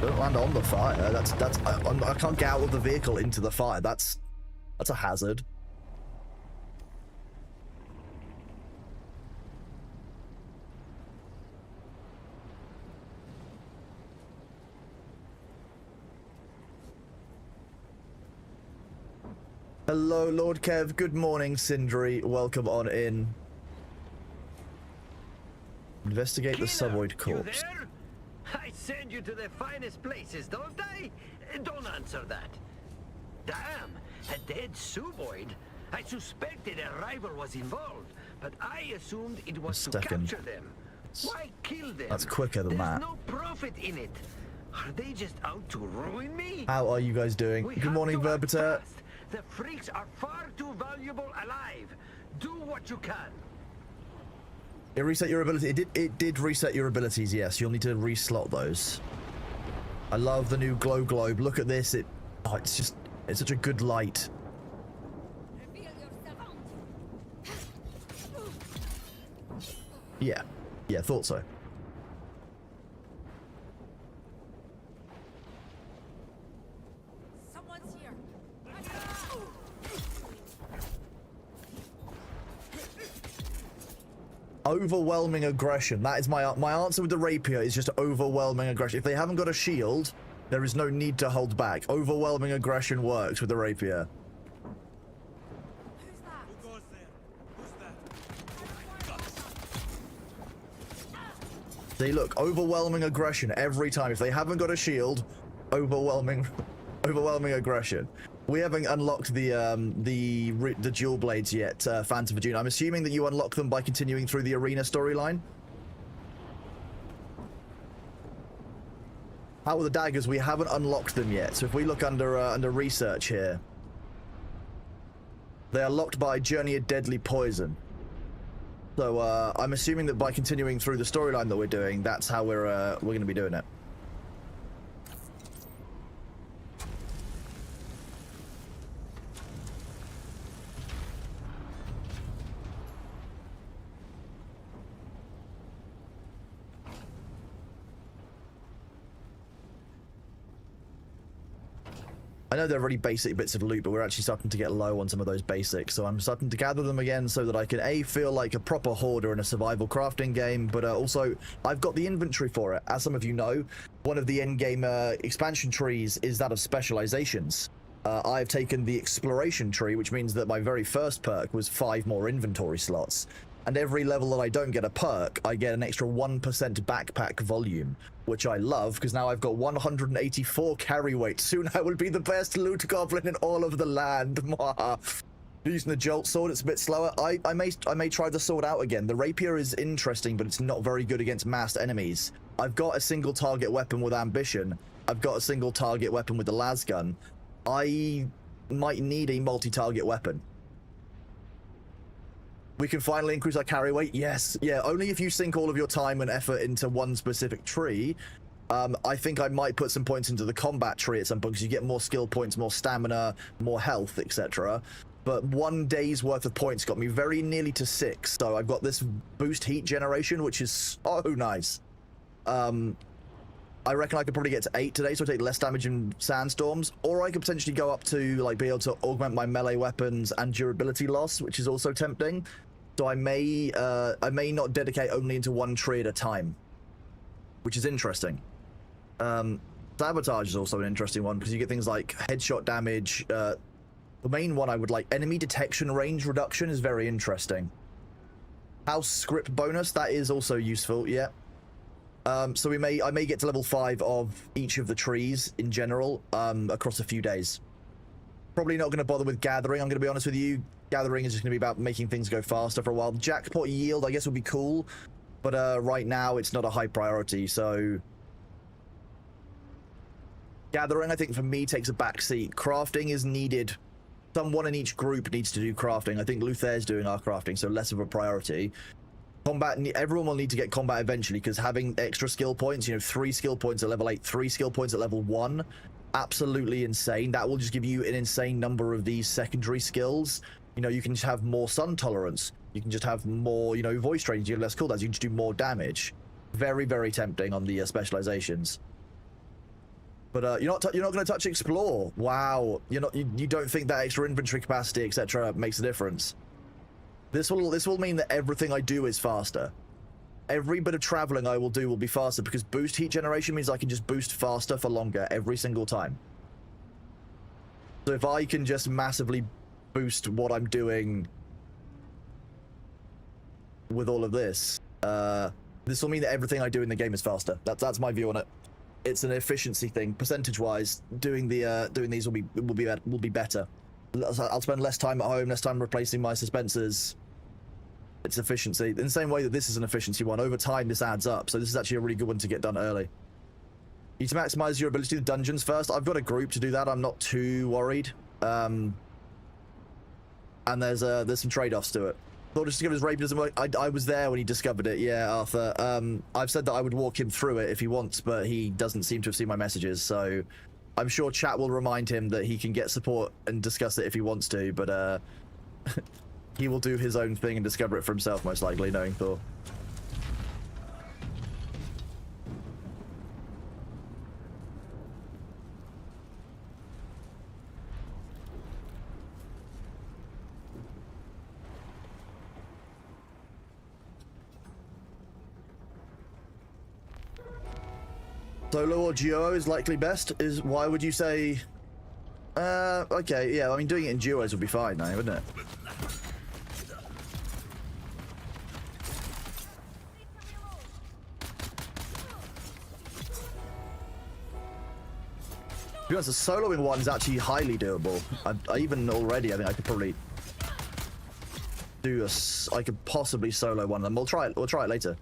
Don't land on the fire. I can't get out of the vehicle into the fire. That's a hazard. Hello, Lord Kev. Good morning, Sindri. Welcome on in. Investigate the subvoid corpse. You there? I send you to the finest places, don't I? Don't answer that. Damn, a dead suboid. I suspected a rival was involved, but I assumed it was to capture them. Why kill them? That's quicker than that. There's no profit in it. Are they just out to ruin me? How are you guys doing? Good morning, Verbiter. The freaks are far too valuable alive. Do what you can. It reset your ability. It did reset your abilities, yes. You'll need to reslot those. I love the new glow globe. Look at this. It's such a good light. Yeah. Yeah, thought so. Someone's here. Overwhelming aggression. That is my answer with the rapier is just overwhelming aggression. If they haven't got a shield, there is no need to hold back. Overwhelming aggression works with the rapier. Who's that? Who goes there? Who's that? See, look, overwhelming aggression every time. If they haven't got a shield, overwhelming aggression. We haven't unlocked the dual blades yet, Phantom of Dune. I'm assuming that you unlock them by continuing through the arena storyline. How are the daggers? We haven't unlocked them yet. So if we look under research here, they are locked by Journey of Deadly Poison. So I'm assuming that by continuing through the storyline that we're doing, that's how we're going to be doing it. I know they're really basic bits of loot, but we're actually starting to get low on some of those basics, so I'm starting to gather them again so that I can A, feel like a proper hoarder in a survival crafting game, but also I've got the inventory for it. As some of you know, one of the end-game expansion trees is that of specializations. I've taken the exploration tree, which means that my very first perk was 5 more inventory slots. And every level that I don't get a perk, I get an extra 1% backpack volume, which I love, because now I've got 184 carry weight. Soon I will be the best loot goblin in all of the land. Using the jolt sword, it's a bit slower. I may try the sword out again. The rapier is interesting, but it's not very good against massed enemies. I've got a single target weapon with ambition. I've got a single target weapon with the las gun. I might need a multi-target weapon. We can finally increase our carry weight. Yes. Yeah, only if you sink all of your time and effort into one specific tree. I think I might put some points into the combat tree at some point because you get more skill points, more stamina, more health, etc. But 1 day's worth of points got me very nearly to 6. So I've got this boost heat generation, which is so nice. I reckon I could probably get to 8 today, so I take less damage in sandstorms. Or I could potentially go up to, like, be able to augment my melee weapons and durability loss, which is also tempting. So I may not dedicate only into one tree at a time, which is interesting. Sabotage is also an interesting one because you get things like headshot damage. The main one I would like, enemy detection range reduction, is very interesting. House script bonus, that is also useful, yeah. So I may get to level 5 of each of the trees in general across a few days. Probably not going to bother with gathering, I'm going to be honest with you. Gathering is just going to be about making things go faster for a while. Jackpot yield, I guess, would be cool, but right now it's not a high priority, so... Gathering, I think, for me, takes a backseat. Crafting is needed. Someone in each group needs to do crafting. I think Luther's doing our crafting, so less of a priority. Combat, everyone will need to get combat eventually, because having extra skill points, you know, 3 skill points at level 8, 3 skill points at level 1, absolutely insane. That will just give you an insane number of these secondary skills. You know, you can just have more sun tolerance. You can just have more, you know, voice trains. You have less cooldowns. You can just do more damage. Very, very tempting on the specializations. But you're not going to touch explore. Wow, you don't think that extra inventory capacity, etc., makes a difference? This will mean that everything I do is faster. Every bit of traveling I will do will be faster because boost heat generation means I can just boost faster for longer every single time. So if I can just massively boost what I'm doing with all of this, this will mean that everything I do in the game is faster. That's my view on it. It's an efficiency thing. Percentage-wise, doing these will be better. I'll spend less time at home, less time replacing my suspensors. It's efficiency. In the same way that this is an efficiency one. Over time, this adds up. So this is actually a really good one to get done early. You need to maximize your ability to do dungeons first. I've got a group to do that. I'm not too worried. And there's some trade-offs to it. Thought just discovered his rape doesn't work. I was there when he discovered it. Yeah, Arthur. I've said that I would walk him through it if he wants, but he doesn't seem to have seen my messages. So I'm sure chat will remind him that he can get support and discuss it if he wants to. But he will do his own thing and discover it for himself, most likely, knowing Thor. Solo or duo is likely best. Why would you say? Okay, yeah. I mean, doing it in duos would be fine, now, wouldn't it? To be honest, the soloing one is actually highly doable. I even already, I think I could probably do I could possibly solo one of them. We'll try it. We'll try it later.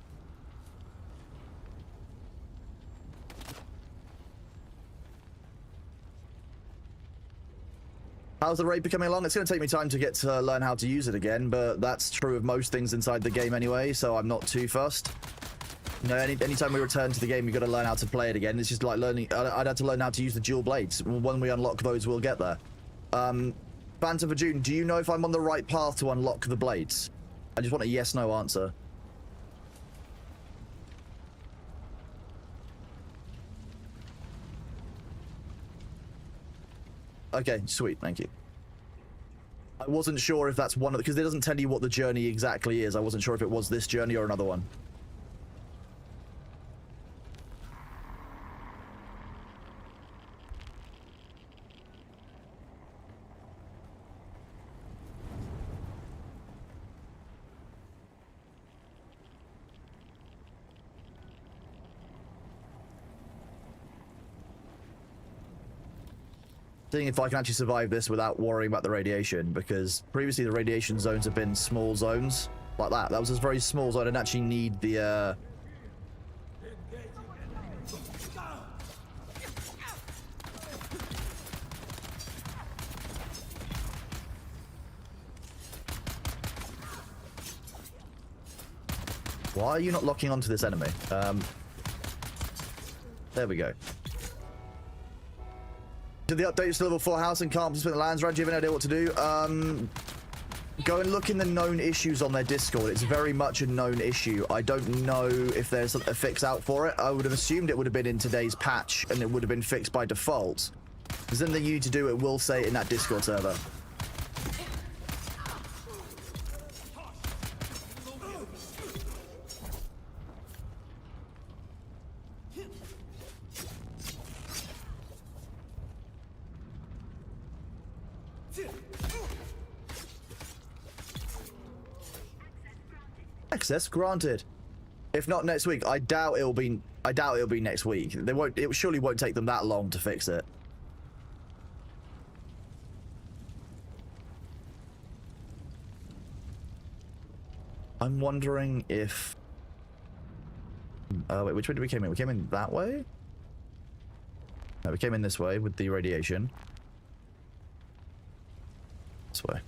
How's the raid becoming along? It's going to take me time to get to learn how to use it again, but that's true of most things inside the game anyway, so I'm not too fussed. You know, anytime we return to the game, we've got to learn how to play it again. It's just like learning. I'd have to learn how to use the dual blades. When we unlock those, we'll get there. Phantom for June, do you know if I'm on the right path to unlock the blades? I just want a yes/no answer. Okay, sweet, thank you. I wasn't sure if that's one of the, because it doesn't tell you what the journey exactly is. I wasn't sure if it was this journey or another one. Seeing if I can actually survive this without worrying about the radiation, because previously the radiation zones have been small zones like that. That was a very small zone. I didn't actually need the Why are you not locking onto this enemy? There we go. Did the update to level 4 house and can't split the lands around? Do you have any idea what to do? Go and look in the known issues on their Discord. It's very much a known issue. I don't know if there's a fix out for it. I would have assumed it would have been in today's patch and it would have been fixed by default. If there's anything you need to do, it will say it in that Discord server. Access granted. If not next week, I doubt it'll be next week. They won't. It surely won't take them that long to fix it. I'm wondering if. Wait, which way did we came in? We came in that way. No, we came in this way with the radiation. This way.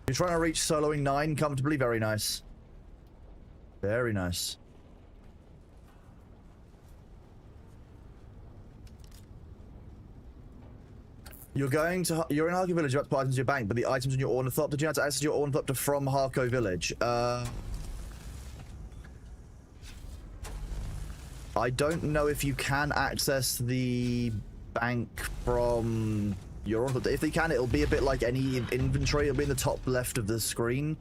You're trying to reach soloing 9 comfortably. Very nice. Very nice. You're in Harko Village, you're about to put items in your bank, but the items in your ornithopter, did you have to access your ornithopter from Harko Village? I don't know if you can access the bank from your... If they can, it'll be a bit like any inventory. It'll be in the top left of the screen,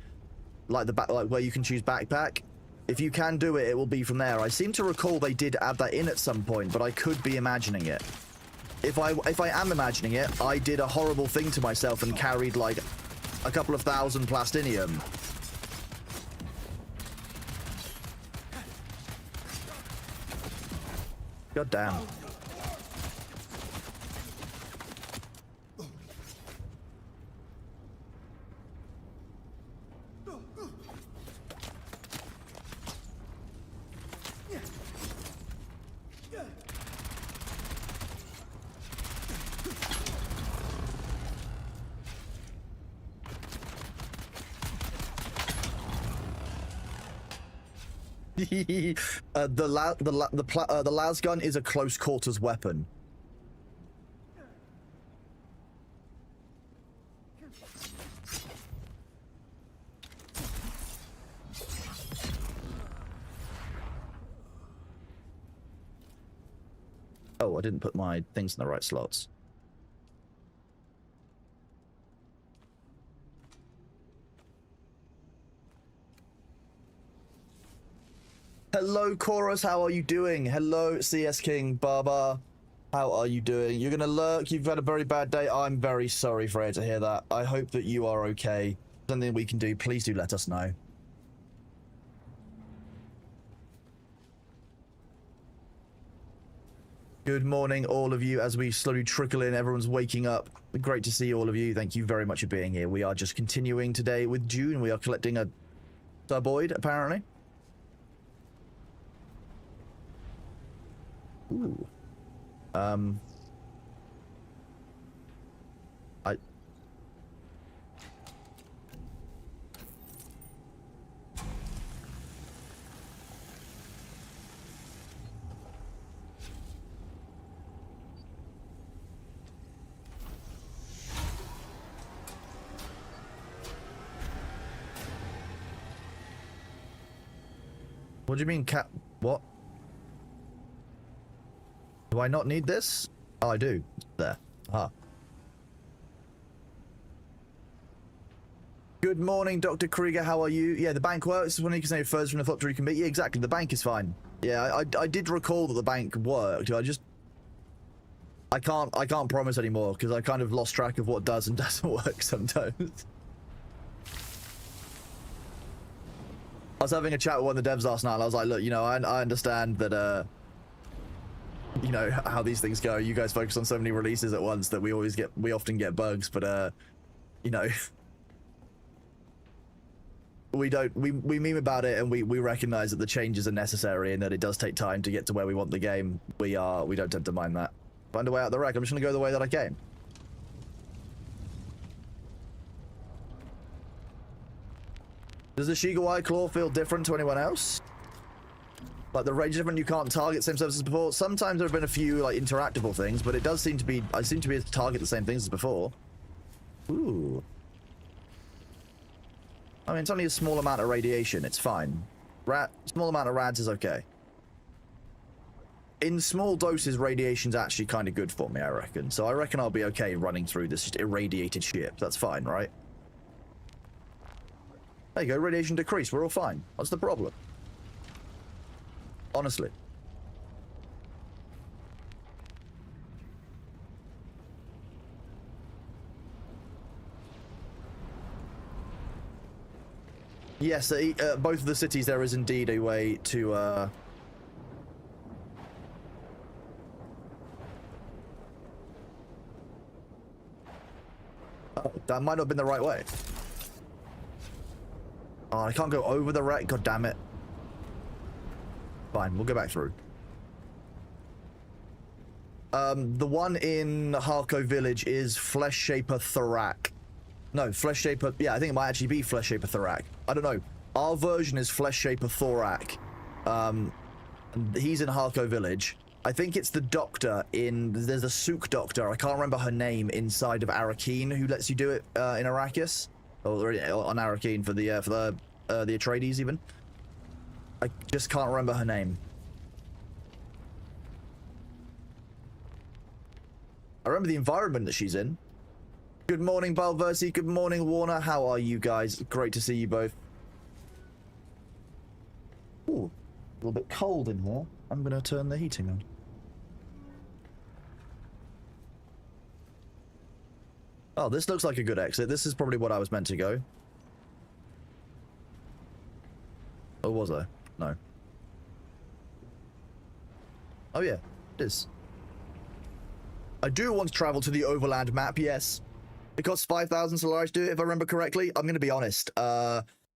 like the back, like where you can choose backpack. If you can do it, it will be from there. I seem to recall they did add that in at some point, but I could be imagining it. If I am imagining it, I did a horrible thing to myself and carried like a couple of thousand plastinium. God damn. The las gun is a close quarters weapon. Oh, I didn't put my things in the right slots. Hello, Chorus. How are you doing? Hello, CS King, Baba. How are you doing? You're gonna lurk. You've had a very bad day. I'm very sorry, Freya, to hear that. I hope that you are okay. Something we can do, please do let us know. Good morning, all of you, as we slowly trickle in. Everyone's waking up. Great to see all of you. Thank you very much for being here. We are just continuing today with Dune. We are collecting a suboid, apparently. Ooh. What do you mean, cat? What? Do I not need this? Oh, I do. There. Ah. Good morning, Dr. Krieger. How are you? Yeah, the bank works. When you can say first from the factory can be. Yeah, exactly. The bank is fine. Yeah, I did recall that the bank worked. I can't promise anymore because I kind of lost track of what does and doesn't work sometimes. I was having a chat with one of the devs last night, and I was like, look, you know, I understand that, you know, how these things go. You guys focus on so many releases at once that we often get bugs, but, you know, we meme about it, and we recognize that the changes are necessary and that it does take time to get to where we want the game. We don't tend to mind that. Find a way out the wreck. I'm just gonna go the way that I came. Does the Shigawai claw feel different to anyone else? Like the range different, you can't target same surfaces before. Sometimes there have been a few like interactable things, but it does seem to be, I seem to be able to target the same things as before. Ooh. I mean, it's only a small amount of radiation, it's fine. Small amount of rads is okay. In small doses, radiation's actually kind of good for me, I reckon. So I reckon I'll be okay running through this irradiated ship. That's fine, right? There you go, radiation decreased, we're all fine. What's the problem? Honestly. Yes, both of the cities, there is indeed a way to, oh, that might not have been the right way. Oh, I can't go over the wreck, god damn it. Fine, we'll go back through. The one in Harko Village is Flesh Shaper Thorak. No, Flesh Shaper, yeah, I think it might actually be Flesh Shaper Thorak. I don't know. Our version is Flesh Shaper Thorak. He's in Harko Village. I think it's the doctor there's a Sook doctor, I can't remember her name, inside of Arakeen, who lets you do it in Arrakis. Or on Arakeen for the Atreides even. I just can't remember her name. I remember the environment that she's in. Good morning, Balversi. Good morning, Warner. How are you guys? Great to see you both. Ooh, a little bit cold in here. I'm going to turn the heating on. Oh, this looks like a good exit. This is probably what I was meant to go. Or was I? No. Oh yeah, it is. I do want to travel to the overland map, yes. It costs 5,000 Solaris to do it, if I remember correctly. I'm going to be honest.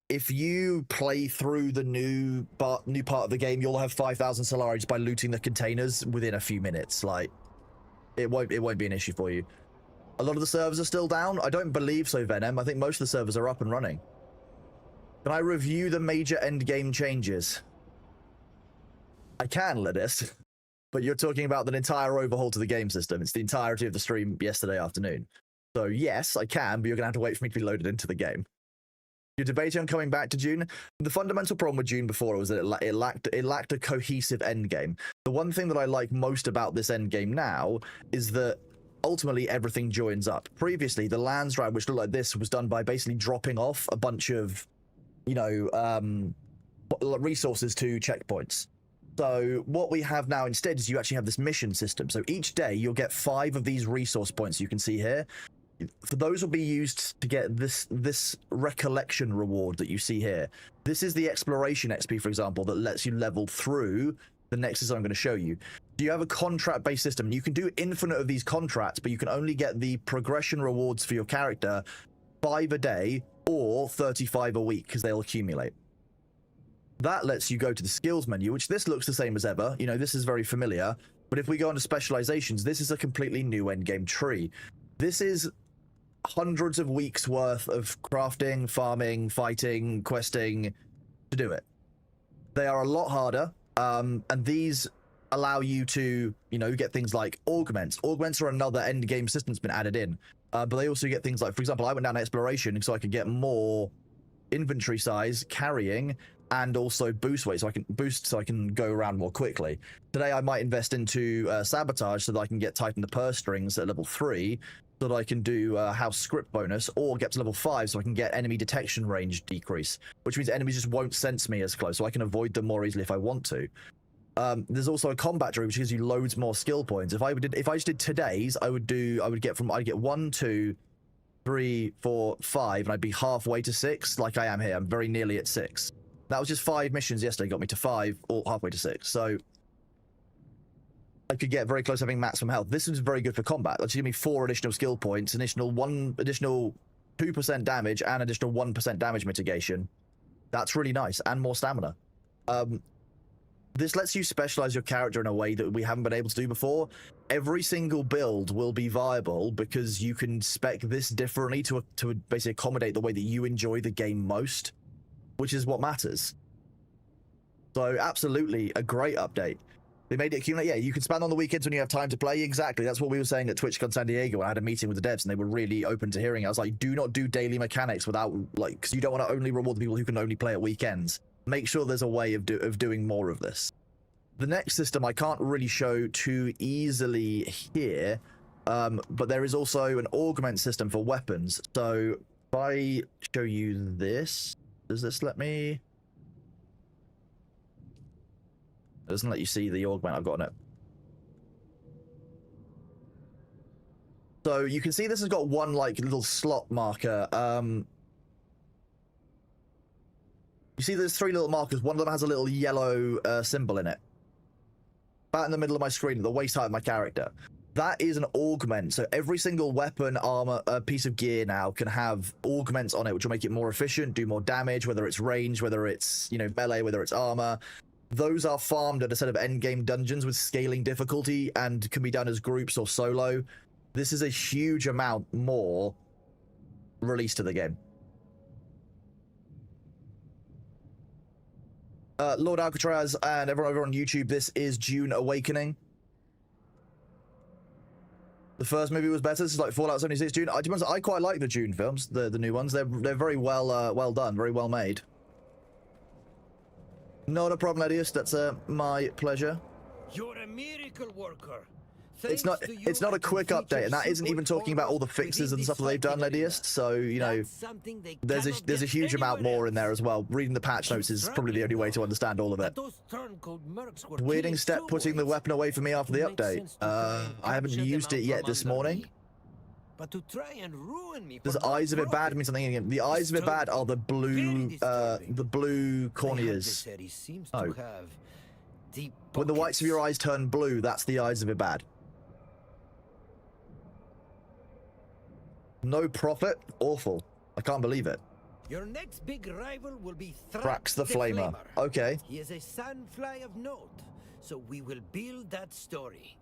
If you play through the new part of the game, you'll have 5,000 Solaris by looting the containers within a few minutes. Like, it won't be an issue for you. A lot of the servers are still down. I don't believe so, Venom. I think most of the servers are up and running. Can I review the major endgame changes? I can, Linus. But you're talking about an entire overhaul to the game system. It's the entirety of the stream yesterday afternoon. So yes, I can, but you're going to have to wait for me to be loaded into the game. You're debating on coming back to Dune. The fundamental problem with Dune before was that it lacked a cohesive endgame. The one thing that I like most about this endgame now is that ultimately everything joins up. Previously, the lands grab, which looked like this, was done by basically dropping off a bunch of, you know, resources to checkpoints. So what we have now instead is you actually have this mission system. So each day you'll get 5 of these resource points you can see here. For those will be used to get this recollection reward that you see here. This is the exploration XP, for example, that lets you level through the nexus I'm going to show you. Do you have a contract-based system? You can do infinite of these contracts, but you can only get the progression rewards for your character 5 a day or 35 a week because they'll accumulate. That lets you go to the skills menu, which this looks the same as ever. You know, this is very familiar. But if we go into specializations, this is a completely new endgame tree. This is hundreds of weeks worth of crafting, farming, fighting, questing to do it. They are a lot harder, and these allow you to, you know, get things like augments. Augments are another end game system that's been added in, but they also get things like, for example, I went down exploration so I could get more inventory size, carrying, and also boost weight, so I can go around more quickly. Today I might invest into sabotage so that I can get Tighten the Purse Strings at level 3, so that I can do house script bonus, or get to level 5 so I can get enemy detection range decrease, which means enemies just won't sense me as close, so I can avoid them more easily if I want to. There's also a combat tree which gives you loads more skill points. If I just did today's, I'd get 1, 2, 3, 4, 5, and I'd be halfway to 6, like I am here. I'm very nearly at 6. That was just 5 missions yesterday, got me to 5, or halfway to 6. So I could get very close to having maximum health. This is very good for combat. Let's give me 4 additional skill points, additional 2% damage, and additional 1% damage mitigation. That's really nice, and more stamina. This lets you specialize your character in a way that we haven't been able to do before. Every single build will be viable because you can spec this differently to basically accommodate the way that you enjoy the game most, which is what matters. So absolutely a great update. They made it accumulate. Yeah, you can spend on the weekends when you have time to play. Exactly. That's what we were saying at TwitchCon San Diego. I had a meeting with the devs and they were really open to hearing it. I was like, do not do daily mechanics without, like, because you don't want to only reward the people who can only play at weekends. Make sure there's a way of doing more of this. The next system I can't really show too easily here, but there is also an augment system for weapons. So if I show you this, does this let me? It doesn't let you see the augment I've got on it. So you can see this has got one like little slot marker. You see there's 3 little markers. One of them has a little yellow symbol in it. About in the middle of my screen, at the waist height of my character. That is an augment. So every single weapon, armor, piece of gear now can have augments on it, which will make it more efficient, do more damage, whether it's range, whether it's, you know, melee, whether it's armor. Those are farmed at a set of endgame dungeons with scaling difficulty and can be done as groups or solo. This is a huge amount more released to the game. Lord Alcatraz and everyone over on YouTube, this is Dune Awakening. The first movie was better. This is like Fallout 76 Dune. I quite like the Dune films, the new ones. They're very well done, very well made. Not a problem, Edius. That's my pleasure. You're a miracle worker. it's not a quick update, and that isn't even talking about all the fixes and stuff that they've done, Lediest. So, you know, there's a huge amount more in there as well. Reading the patch notes is probably the only way to understand all of it. Weirding step putting the weapon away from me after the update. I haven't used it yet this morning. But to try and ruin me. Does eyes of it bad mean something again? The eyes of it bad are the blue corneas. Oh. When the whites of your eyes turn blue, that's the eyes of it bad. No profit? Awful. I can't believe it. Your next big rival will be Thrax the Flamer. Okay. He is a sandfly of note, so we will build that story.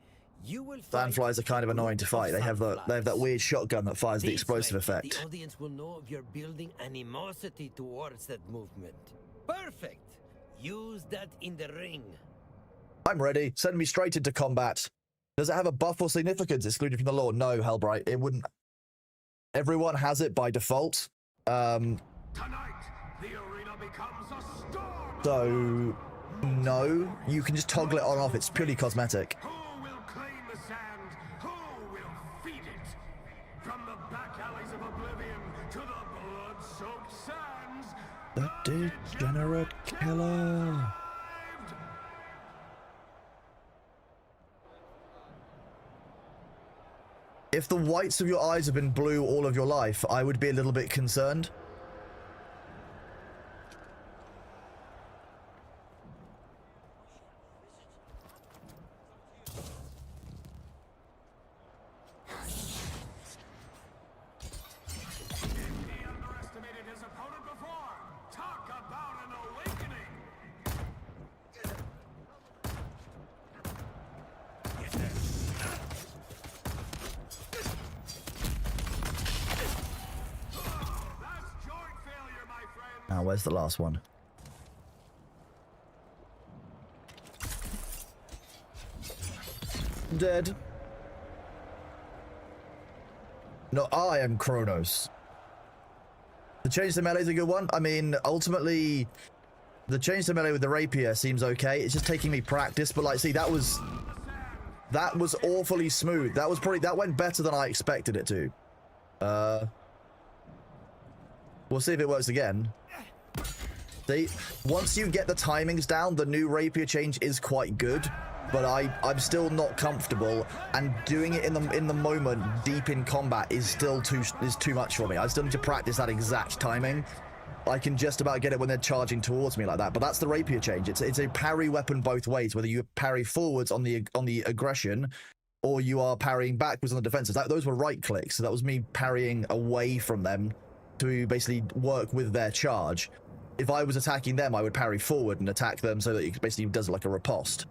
You will Sandflies are kind of annoying to fight. They have that weird shotgun that fires the explosive effect. The audience will know of your building animosity towards that movement. Perfect. Use that in the ring. I'm ready. Send me straight into combat. Does it have a buff or significance excluded from the lore? No, Hellbright. It wouldn't. Everyone has it by default. Tonight, the arena becomes a storm. So, no. You can just toggle it on and off. It's purely cosmetic. Who will claim the sand? Who will feed it? From the back alleys of oblivion to the blood-soaked sands. The degenerate killer. If the whites of your eyes have been blue all of your life, I would be a little bit concerned. He underestimated his opponent before. Talk about an awakening. Now, where's the last one? Dead. No, I am Kronos. The change to melee is a good one. I mean, ultimately, the change to melee with the rapier seems okay. It's just taking me practice, but like, see, that was awfully smooth. That went better than I expected it to. We'll see if it works again. See, once you get the timings down, the new rapier change is quite good, but I'm still not comfortable, and doing it in the moment, deep in combat, is still too much for me. I still need to practice that exact timing. I can just about get it when they're charging towards me like that, but that's the rapier change. It's a parry weapon both ways, whether you parry forwards on the aggression, or you are parrying backwards on the defenses. Those were right clicks, so that was me parrying away from them to basically work with their charge. If I was attacking them, I would parry forward and attack them so that it basically does like a riposte.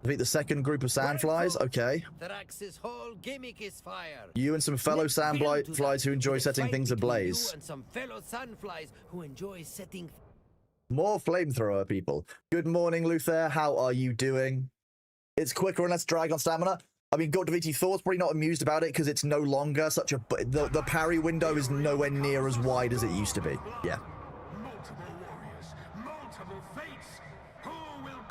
Defeat the second group of sandflies. Okay. Thrax's whole gimmick is fire. You and some fellow sandflies who enjoy setting things ablaze. You and some fellow sandflies who enjoy setting. More flamethrower people. Good morning, Luther. How are you doing? It's quicker and less drag on stamina. I mean, God VT Thor's probably not amused about it because it's no longer such a... The parry window is nowhere near as wide as it used to be. Yeah.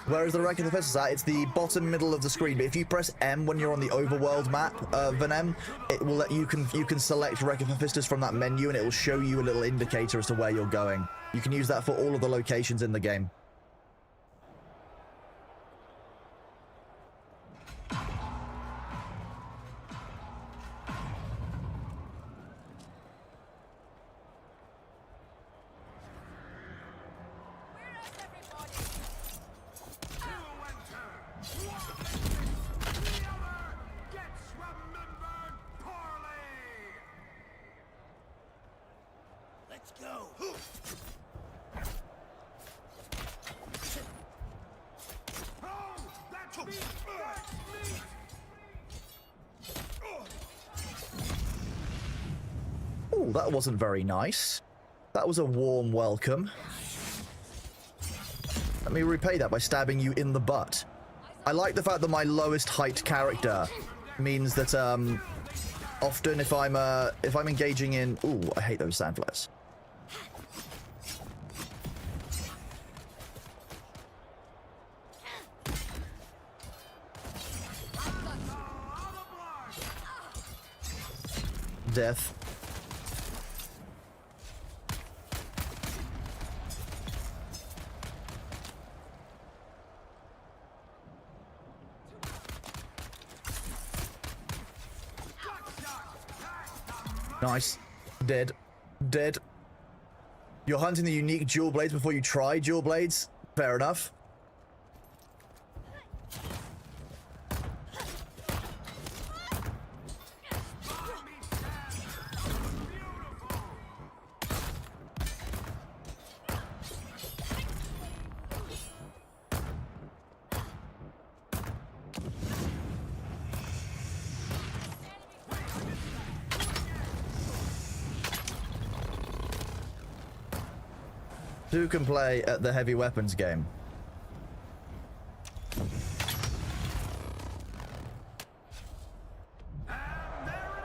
Whereas the rank of the defense is at, it's the bottom middle of the screen. But if you press M when you're on the overworld map, Venom, it will let you can select Wreck of Hephaestus from that menu, and it will show you a little indicator as to where you're going. You can use that for all of the locations in the game. Oh, that wasn't very nice. That was a warm welcome. Let me repay that by stabbing you in the butt. I like the fact that my lowest height character means that often if I'm engaging in... Ooh, I hate those sandflies. death. Nice. Dead. Dead. You're hunting the unique dual blades before you try dual blades? Fair enough. Who can play at the heavy weapons game?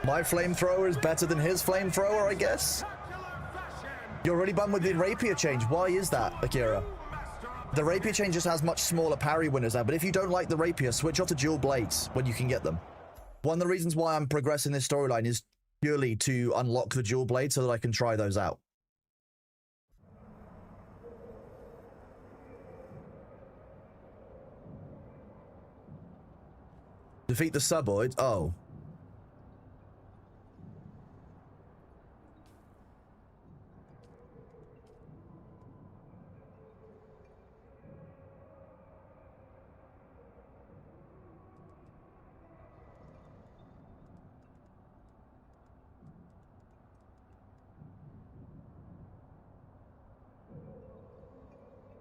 My flamethrower is better than his flamethrower, I guess? You're really bummed with the rapier change. Why is that, Akira? The rapier change just has much smaller parry windows now, but if you don't like the rapier, switch off to dual blades when you can get them. One of the reasons why I'm progressing this storyline is purely to unlock the dual blade so that I can try those out. Defeat the suboid? Oh.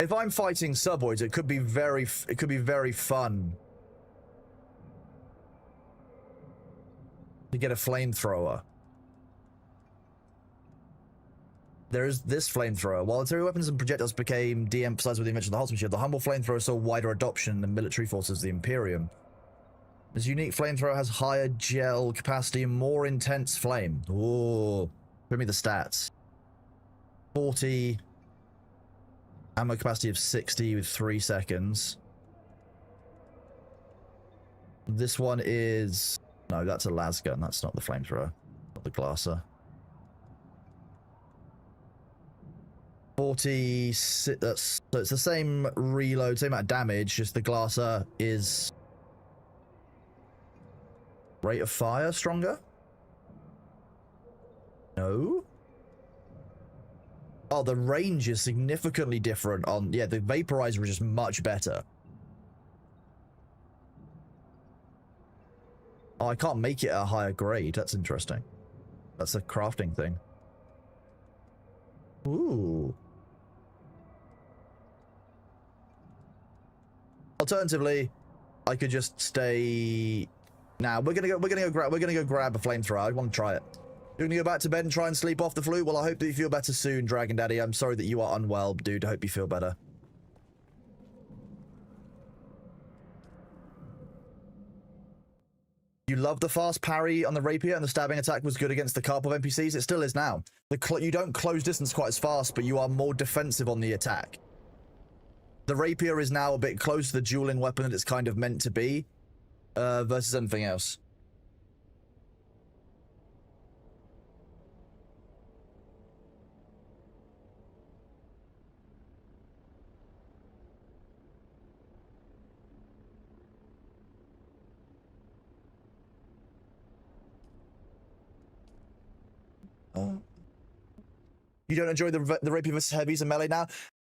If I'm fighting suboids, it could be very fun to get a flamethrower. There is this flamethrower. While artillery weapons and projectiles became de-emphasized with the invention of the Holtzman shield, the humble flamethrower saw wider adoption in the military forces of the Imperium. This unique flamethrower has higher gel capacity and more intense flame. Ooh. Give me the stats. 40. Ammo capacity of 60 with 3 seconds. This one is... No, that's a las gun. That's not the flamethrower. Not the glasser. 40... So it's the same reload, same amount of damage, just the glasser is... Rate of fire stronger? No? Oh, the range is significantly different on... Yeah, the vaporizer is just much better. Oh, I can't make it a higher grade. That's interesting. That's a crafting thing. Ooh. Alternatively, I could just stay... Nah, we're gonna go grab a flamethrower. I want to try it. You're gonna go back to bed and try and sleep off the flu? Well, I hope that you feel better soon, Dragon Daddy. I'm sorry that you are unwell, dude. I hope you feel better. You love the fast parry on the rapier, and the stabbing attack was good against the carp of NPCs. It still is now. You don't close distance quite as fast, but you are more defensive on the attack. The rapier is now a bit close to the dueling weapon that it's kind of meant to be, versus anything else. You don't enjoy the rapier versus heavies and melee now?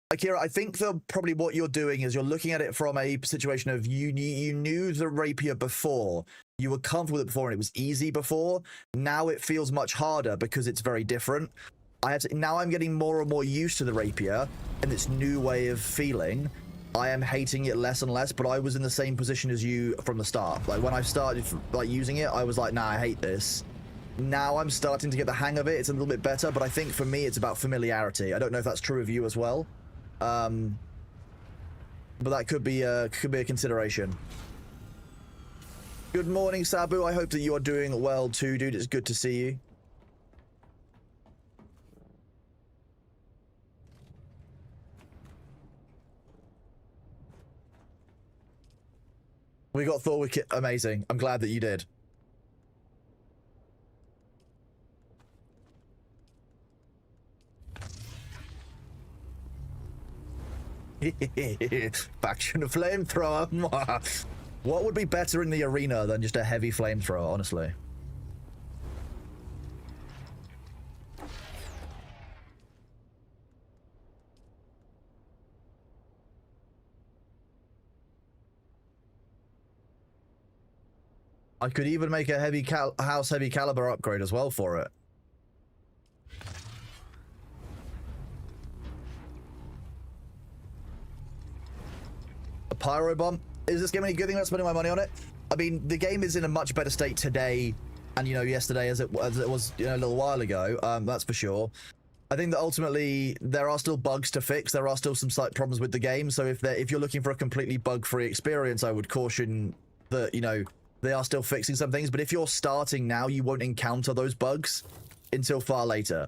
Akira, I think that probably what you're doing is you're looking at it from a situation of you knew the rapier before. You were comfortable with it before and it was easy before. Now it feels much harder because it's very different. Now I'm getting more and more used to the rapier and its new way of feeling. I am hating it less and less, but I was in the same position as you from the start. Like when I started using it, I was like, nah, I hate this. Now I'm starting to get the hang of it. It's a little bit better, but I think for me, it's about familiarity. I don't know if that's true of you as well. But that could be a consideration. Good morning, Sabu. I hope that you are doing well too, dude. It's good to see you. We got Thor with Amazing. I'm glad that you did. Faction flamethrower. What would be better in the arena than just a heavy flamethrower, honestly? I could even make a house heavy caliber upgrade as well for it. A pyro bomb? Is this game any good thing about spending my money on it? I mean, the game is in a much better state today and, you know, yesterday as it was, you know, a little while ago. That's for sure. I think that ultimately there are still bugs to fix. There are still some slight problems with the game. So if you're looking for a completely bug-free experience, I would caution that, you know, they are still fixing some things. But if you're starting now, you won't encounter those bugs until far later.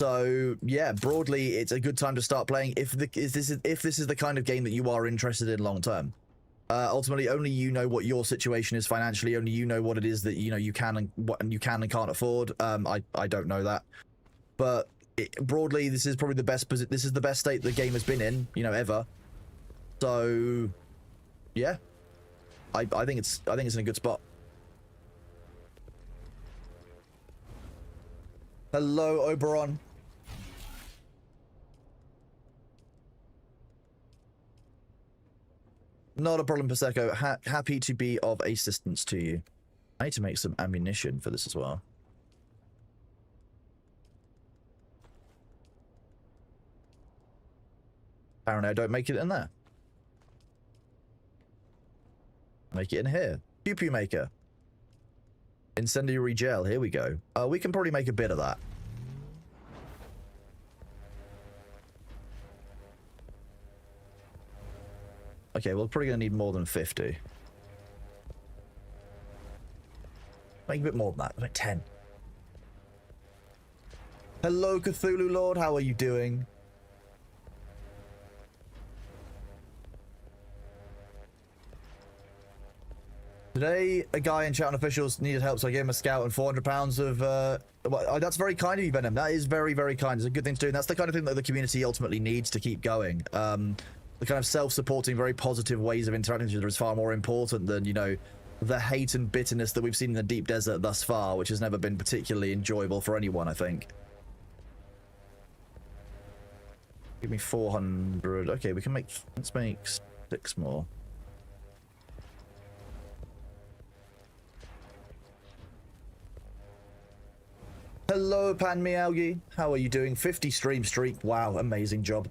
So yeah, broadly, it's a good time to start playing if this is the kind of game that you are interested in long term. Ultimately, only you know what your situation is financially. Only you know what it is that you can and can't afford. I don't know that, but broadly, this is probably the best. This is the best state the game has been in, ever. So yeah, I think it's in a good spot. Hello, Oberon. Not a problem, Prosecco. Happy to be of assistance to you. I need to make some ammunition for this as well. Apparently I don't make it in there. Make it in here. Pew pew maker. Incendiary gel. Here we go. We can probably make a bit of that. Okay, we're probably going to need more than 50. Make a bit more than that. Like 10. Hello, Cthulhu Lord. How are you doing? Today, a guy in chat and officials needed help, so I gave him a scout and 400 pounds of... well, that's very kind of you, Venom. That is very, very kind. It's a good thing to do, and that's the kind of thing that the community ultimately needs to keep going. The kind of self-supporting, very positive ways of interacting with each other is far more important than, the hate and bitterness that we've seen in the deep desert thus far, which has never been particularly enjoyable for anyone, I think. Give me 400. Okay, we can make... Let's make 6 more. Hello, Pan Meowgi. How are you doing? 50 stream streak. Wow, amazing job.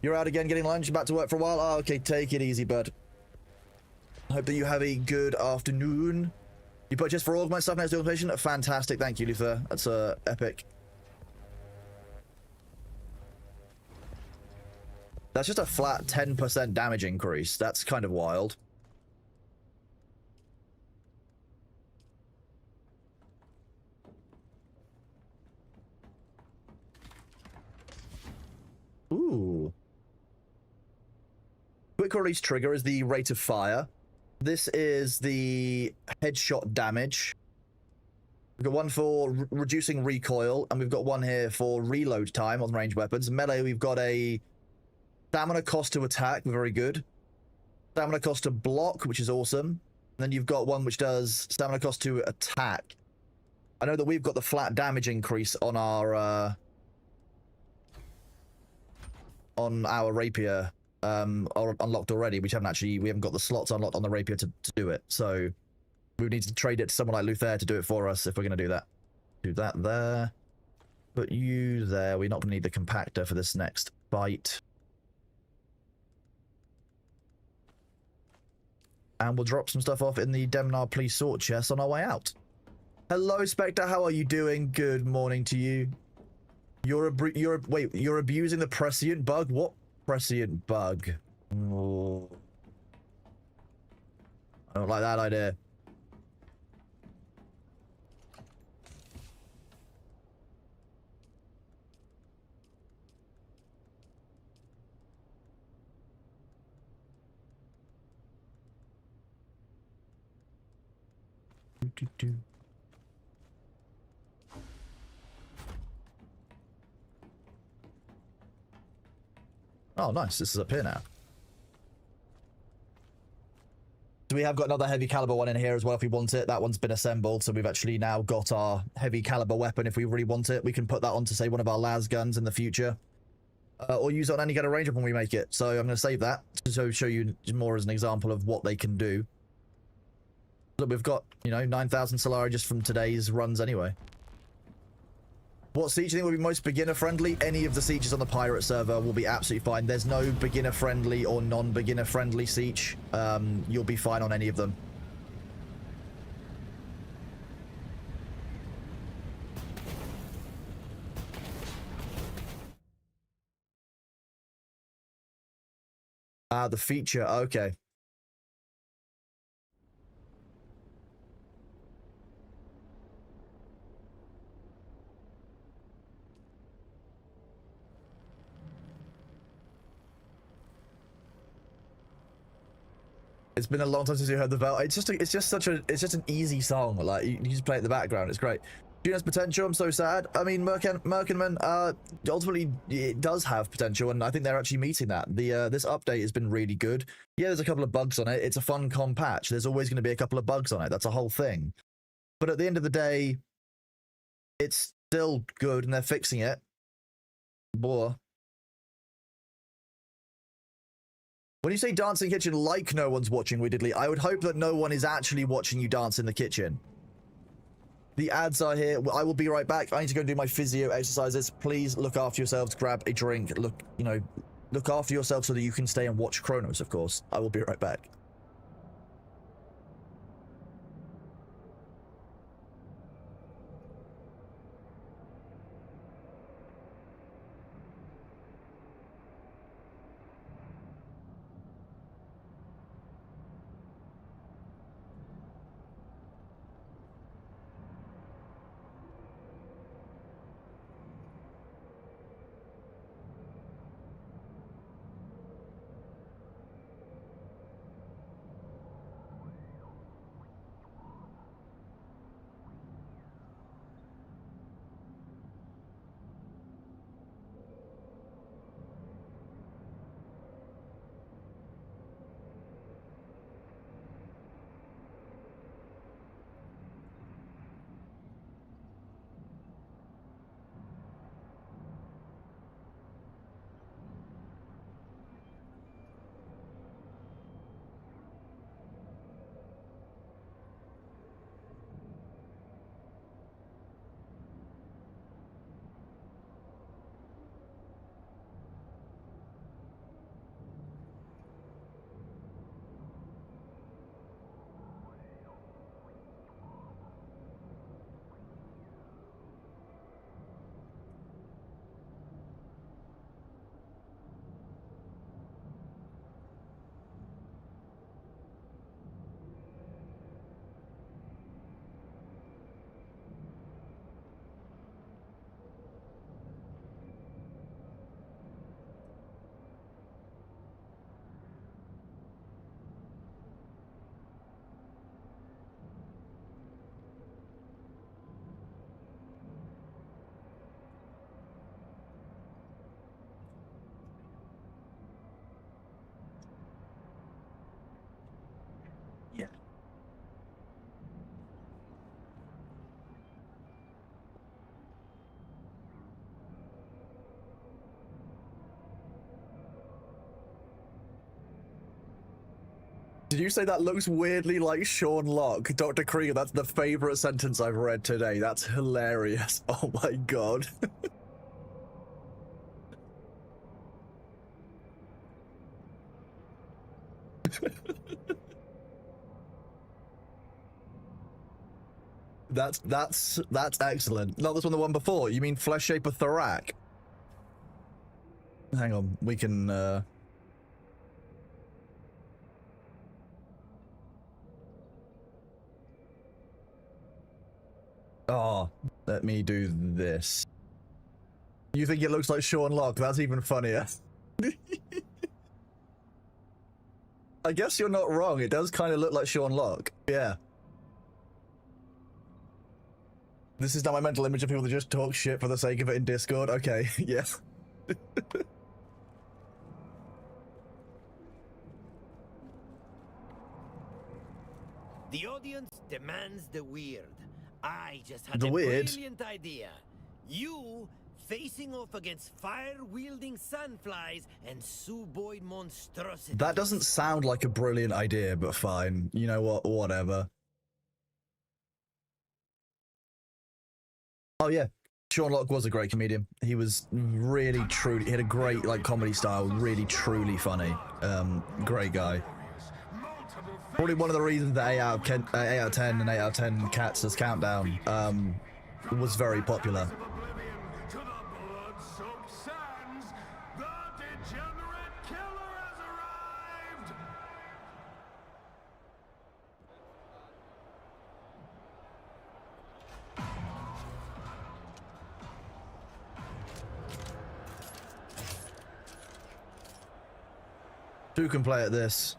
You're out again getting lunch, back to work for a while? Oh, okay, take it easy, bud. Hope that you have a good afternoon. You purchased for all of my stuff next to the patient? Fantastic, thank you, Luther. That's epic. That's just a flat 10% damage increase. That's kind of wild. Ooh. Quick release trigger is the rate of fire. This is the headshot damage. We've got one for reducing recoil, and we've got one here for reload time on ranged weapons. Melee, we've got a stamina cost to attack, very good. Stamina cost to block, which is awesome. And then you've got one which does stamina cost to attack. I know that we've got the flat damage increase on our rapier unlocked already. We haven't got the slots unlocked on the rapier to do it, so we need to trade it to someone like Luther to do it for us if we're going to do that. Do that there. Put you there. We're not going to need the compactor for this next fight. And we'll drop some stuff off in the Demnar Police Sword chest on our way out. Hello, Spectre. How are you doing? Good morning to you. You're abusing the prescient bug? What prescient bug? Oh. I don't like that idea. Do. Oh, nice. This is up here now. So we have got another heavy caliber one in here as well if we want it. That one's been assembled, so we've actually now got our heavy caliber weapon if we really want it. We can put that onto, say, one of our las guns in the future. Or use it on any kind of range when we make it. So I'm going to save that to show you more as an example of what they can do. Look, we've got, you know, 9,000 Solari just from today's runs anyway. What siege do you think will be most beginner friendly? Any of the sieges on the pirate server will be absolutely fine. There's no beginner friendly or non-beginner friendly siege. You'll be fine on any of them. The feature, okay. It's been a long time since you heard the bell. It's just an easy song. Like you just play it in the background. It's great. Dune has potential. I'm so sad. I mean, Merkenman, ultimately it does have potential, and I think they're actually meeting that. This update has been really good. Yeah, there's a couple of bugs on it. It's a fun com patch. There's always going to be a couple of bugs on it. That's a whole thing. But at the end of the day, it's still good, and they're fixing it. Boy. When you say dancing kitchen like no one's watching Weirdly, I would hope that no one is actually watching you dance in the kitchen. The ads are here. I will be right back. I need to go and do my physio exercises. Please look after yourselves. Grab a drink. Look after yourself so that you can stay and watch Chronos, of course. I will be right back. Did you say that looks weirdly like Sean Locke? Dr. Krieger, that's the favorite sentence I've read today. That's hilarious. Oh my god. That's excellent. Not this one, the one before. You mean Flesh Shaper Thorak? Hang on, we can Oh, let me do this. You think it looks like Sean Locke? That's even funnier. I guess you're not wrong. It does kind of look like Sean Locke. Yeah. This is now my mental image of people that just talk shit for the sake of it in Discord. Okay, yeah. The audience demands the weird. I just had The a weird? brilliant idea. You facing off against fire-wielding sandflies and suboid monstrosities. That doesn't sound like a brilliant idea, but fine. You know what? Whatever. Oh yeah, Sean Locke was a great comedian. He was really truly, he had a great like comedy style, really truly funny. Great guy. Probably one of the reasons that 8 out of 10 and 8 out of 10 Cats as Countdown was very popular. To the blood-soaked sands, the degenerate killer has arrived! Who can play at this?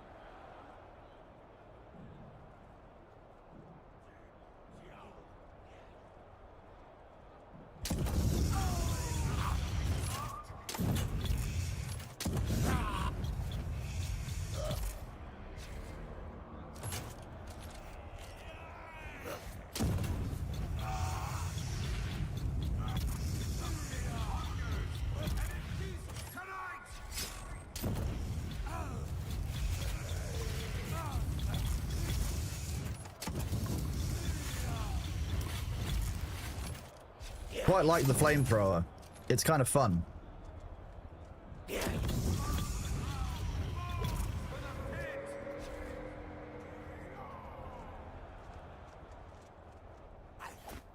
Quite like the flamethrower. It's kind of fun.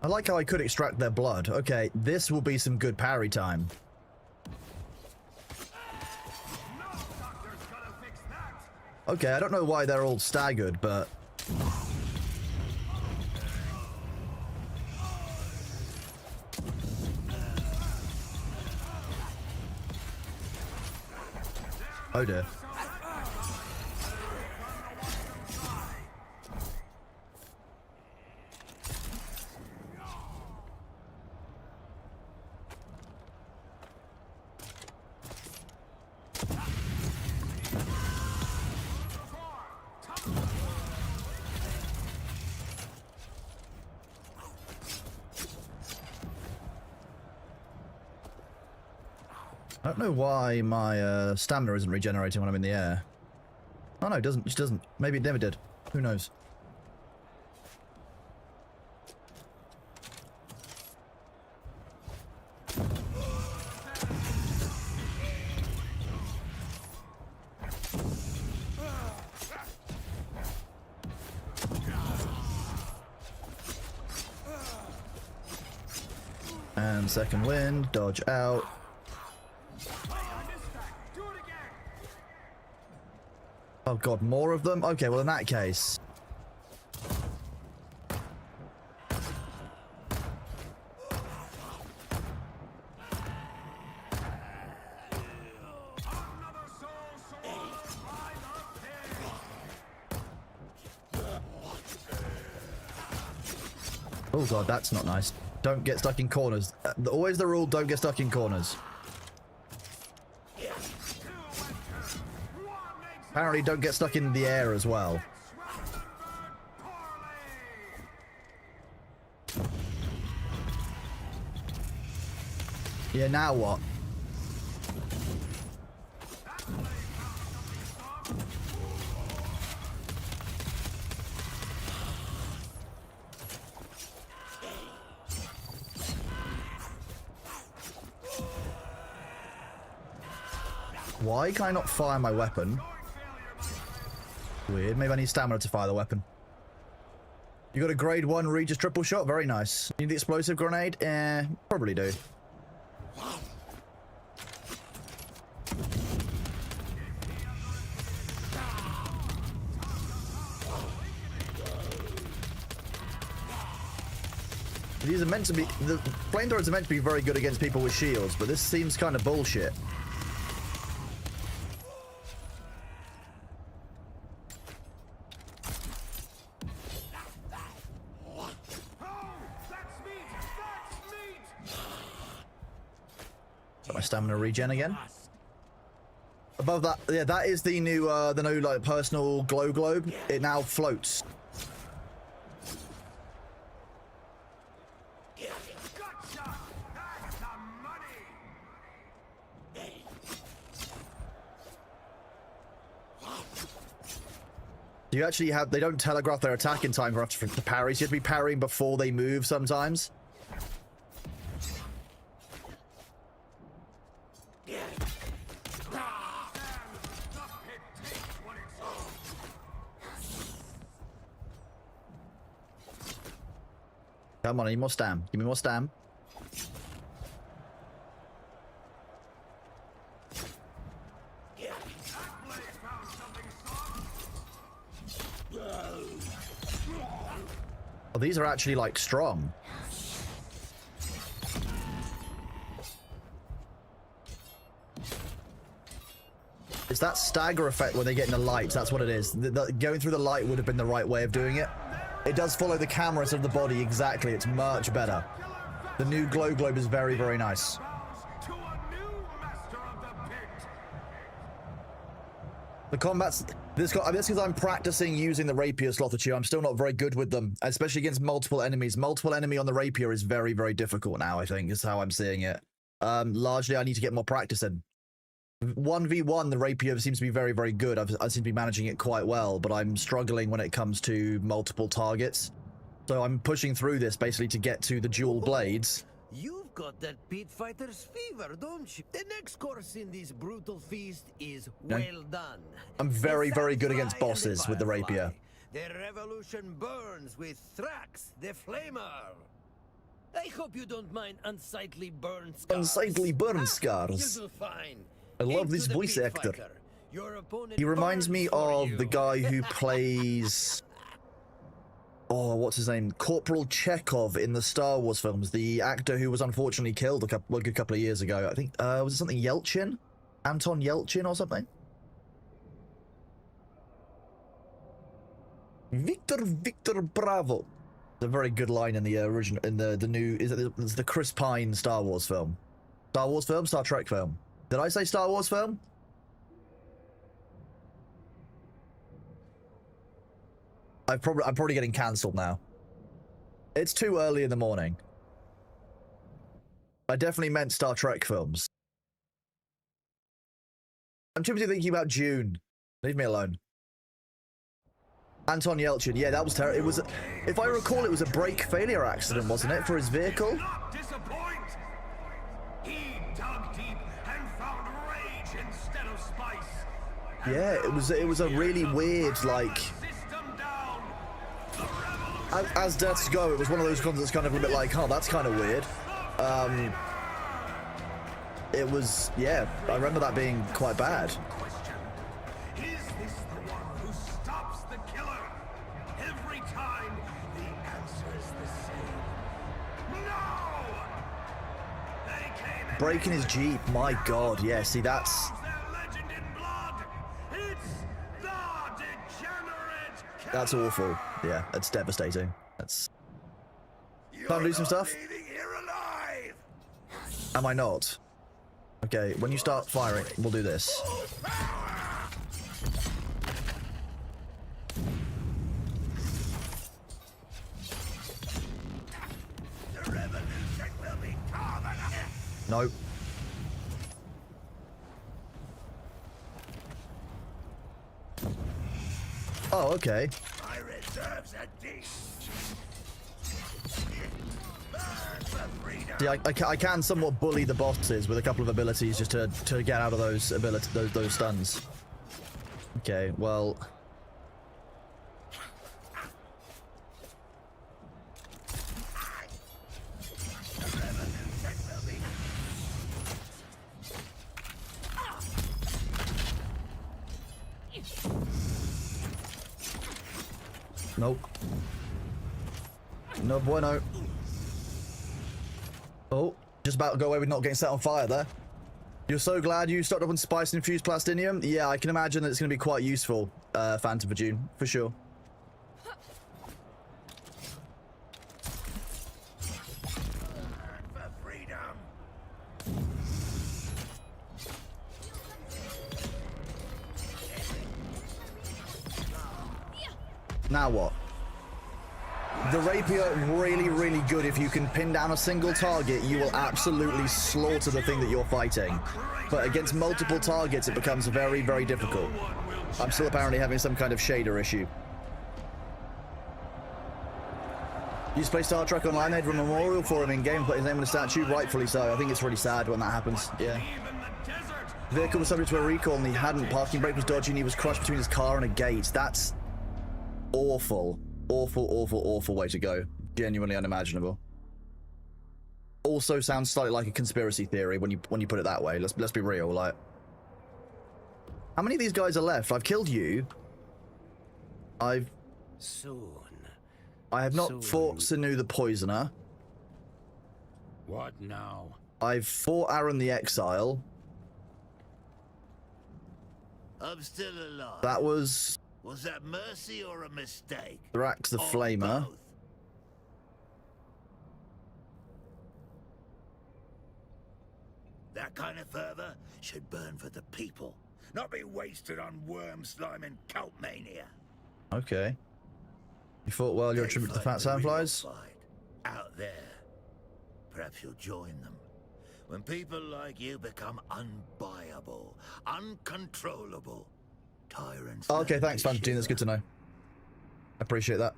I like how I could extract their blood. Okay, this will be some good parry time. Okay, I don't know why they're all staggered, but... Oh dear. I don't know why my stamina isn't regenerating when I'm in the air. Oh no, it doesn't. It doesn't. Maybe it never did. Who knows? And second wind, dodge out. Oh god, more of them? Okay, well in that case... Oh god, that's not nice. Don't get stuck in corners. Always the rule, don't get stuck in corners. Apparently don't get stuck in the air as well. Yeah, now what? Why can I not fire my weapon? Weird. Maybe I need stamina to fire the weapon. You got a grade 1 Regis triple shot? Very nice. Need the explosive grenade? Probably do. These are meant to be... The flamethrowers are meant to be very good against people with shields, but this seems kind of bullshit. My stamina regen again. Above that, yeah, that is the new like personal glow globe. It now floats. You actually have, they don't telegraph their attack in time for to parry, so you have to be parrying before they move sometimes. Come on, I need more stam. Give me more stam. Oh, these are actually, like, strong. It's that stagger effect when they get in the light. That's what it is. Going through the light would have been the right way of doing it. It does follow the cameras of the body exactly. It's much better. The new glow globe is very, very nice. The combat's... This because I'm practicing using the rapier, Slothachu. I'm still not very good with them, especially against multiple enemies. Multiple enemy on the rapier is very, very difficult now, I think, is how I'm seeing it. Largely, I need to get more practice in. 1v1, the rapier seems to be very, very good. I seem to be managing it quite well, but I'm struggling when it comes to multiple targets. So I'm pushing through this basically to get to the dual blades. You've got that pit fighter's fever, don't you? The next course in this brutal feast is well done. I'm very, very good against bosses with the rapier. The revolution burns with Thrax, the flamer. I hope you don't mind unsightly burn scars. Unsightly burn scars. You'll do fine. I love this voice actor. He reminds me of the guy who plays... Oh, what's his name? Corporal Chekhov in the Star Wars films. The actor who was unfortunately killed a good couple of years ago. I think, was it something Yelchin? Anton Yelchin or something? Victor Bravo. It's a very good line in the original, in the new, is it the Chris Pine Star Wars film? Star Wars film? Star Trek film? Did I say Star Wars film? I'm probably getting cancelled now. It's too early in the morning. I definitely meant Star Trek films. I'm too busy thinking about Dune. Leave me alone. Anton Yelchin, yeah, that was terrible. It was, if I recall, it was a brake failure accident, wasn't it, for his vehicle? Yeah, it was a really weird, like... As deaths go, it was one of those ones that's kind of a bit like, oh, that's kind of weird. It was, yeah, I remember that being quite bad. Breaking his Jeep, my god, yeah, see, that's... That's awful. Yeah, that's devastating. That's... Time to do some stuff? Am I not? Okay, when you start firing, we'll do this. Nope. Oh, okay. My reserves are deep. See, I can somewhat bully the bosses with a couple of abilities just to get out of those those stuns. Okay, well. Nope. No bueno. Oh, just about to go away with not getting set on fire there. You're so glad you stocked up on spice infused plastinium? Yeah, I can imagine that it's going to be quite useful, Phantom for Dune, for sure. For freedom. Now what? The rapier, really, really good. If you can pin down a single target, you will absolutely slaughter the thing that you're fighting. But against multiple targets, it becomes very, very difficult. No one will I'm still apparently having some kind of shader issue. Used to play Star Trek Online, they had a memorial for him in game, put his name on a statue, rightfully so. I think it's really sad when that happens, yeah. Vehicle was subject to a recall and he hadn't. Parking brake was dodgy and he was crushed between his car and a gate. That's awful. Awful, awful, awful way to go. Genuinely unimaginable. Also sounds slightly like a conspiracy theory when you put it that way. Let's be real, like. How many of these guys are left? I've killed you. Soon. I have not fought Sanu the Poisoner. What now? I've fought Aaron the Exile. I'm still alive. That was that mercy or a mistake? Thrax the Or Flamer. both? That kind of fervor should burn for the people, not be wasted on worm slime and cult mania. Okay. You fought well, you're a They tribute to the fight Fat the real Sandflies? fight, out there. Perhaps you'll join them. When people like you become unbuyable, uncontrollable, tyrants. Okay, learn thanks, to Fantine. That's good to shiver. know. I appreciate that.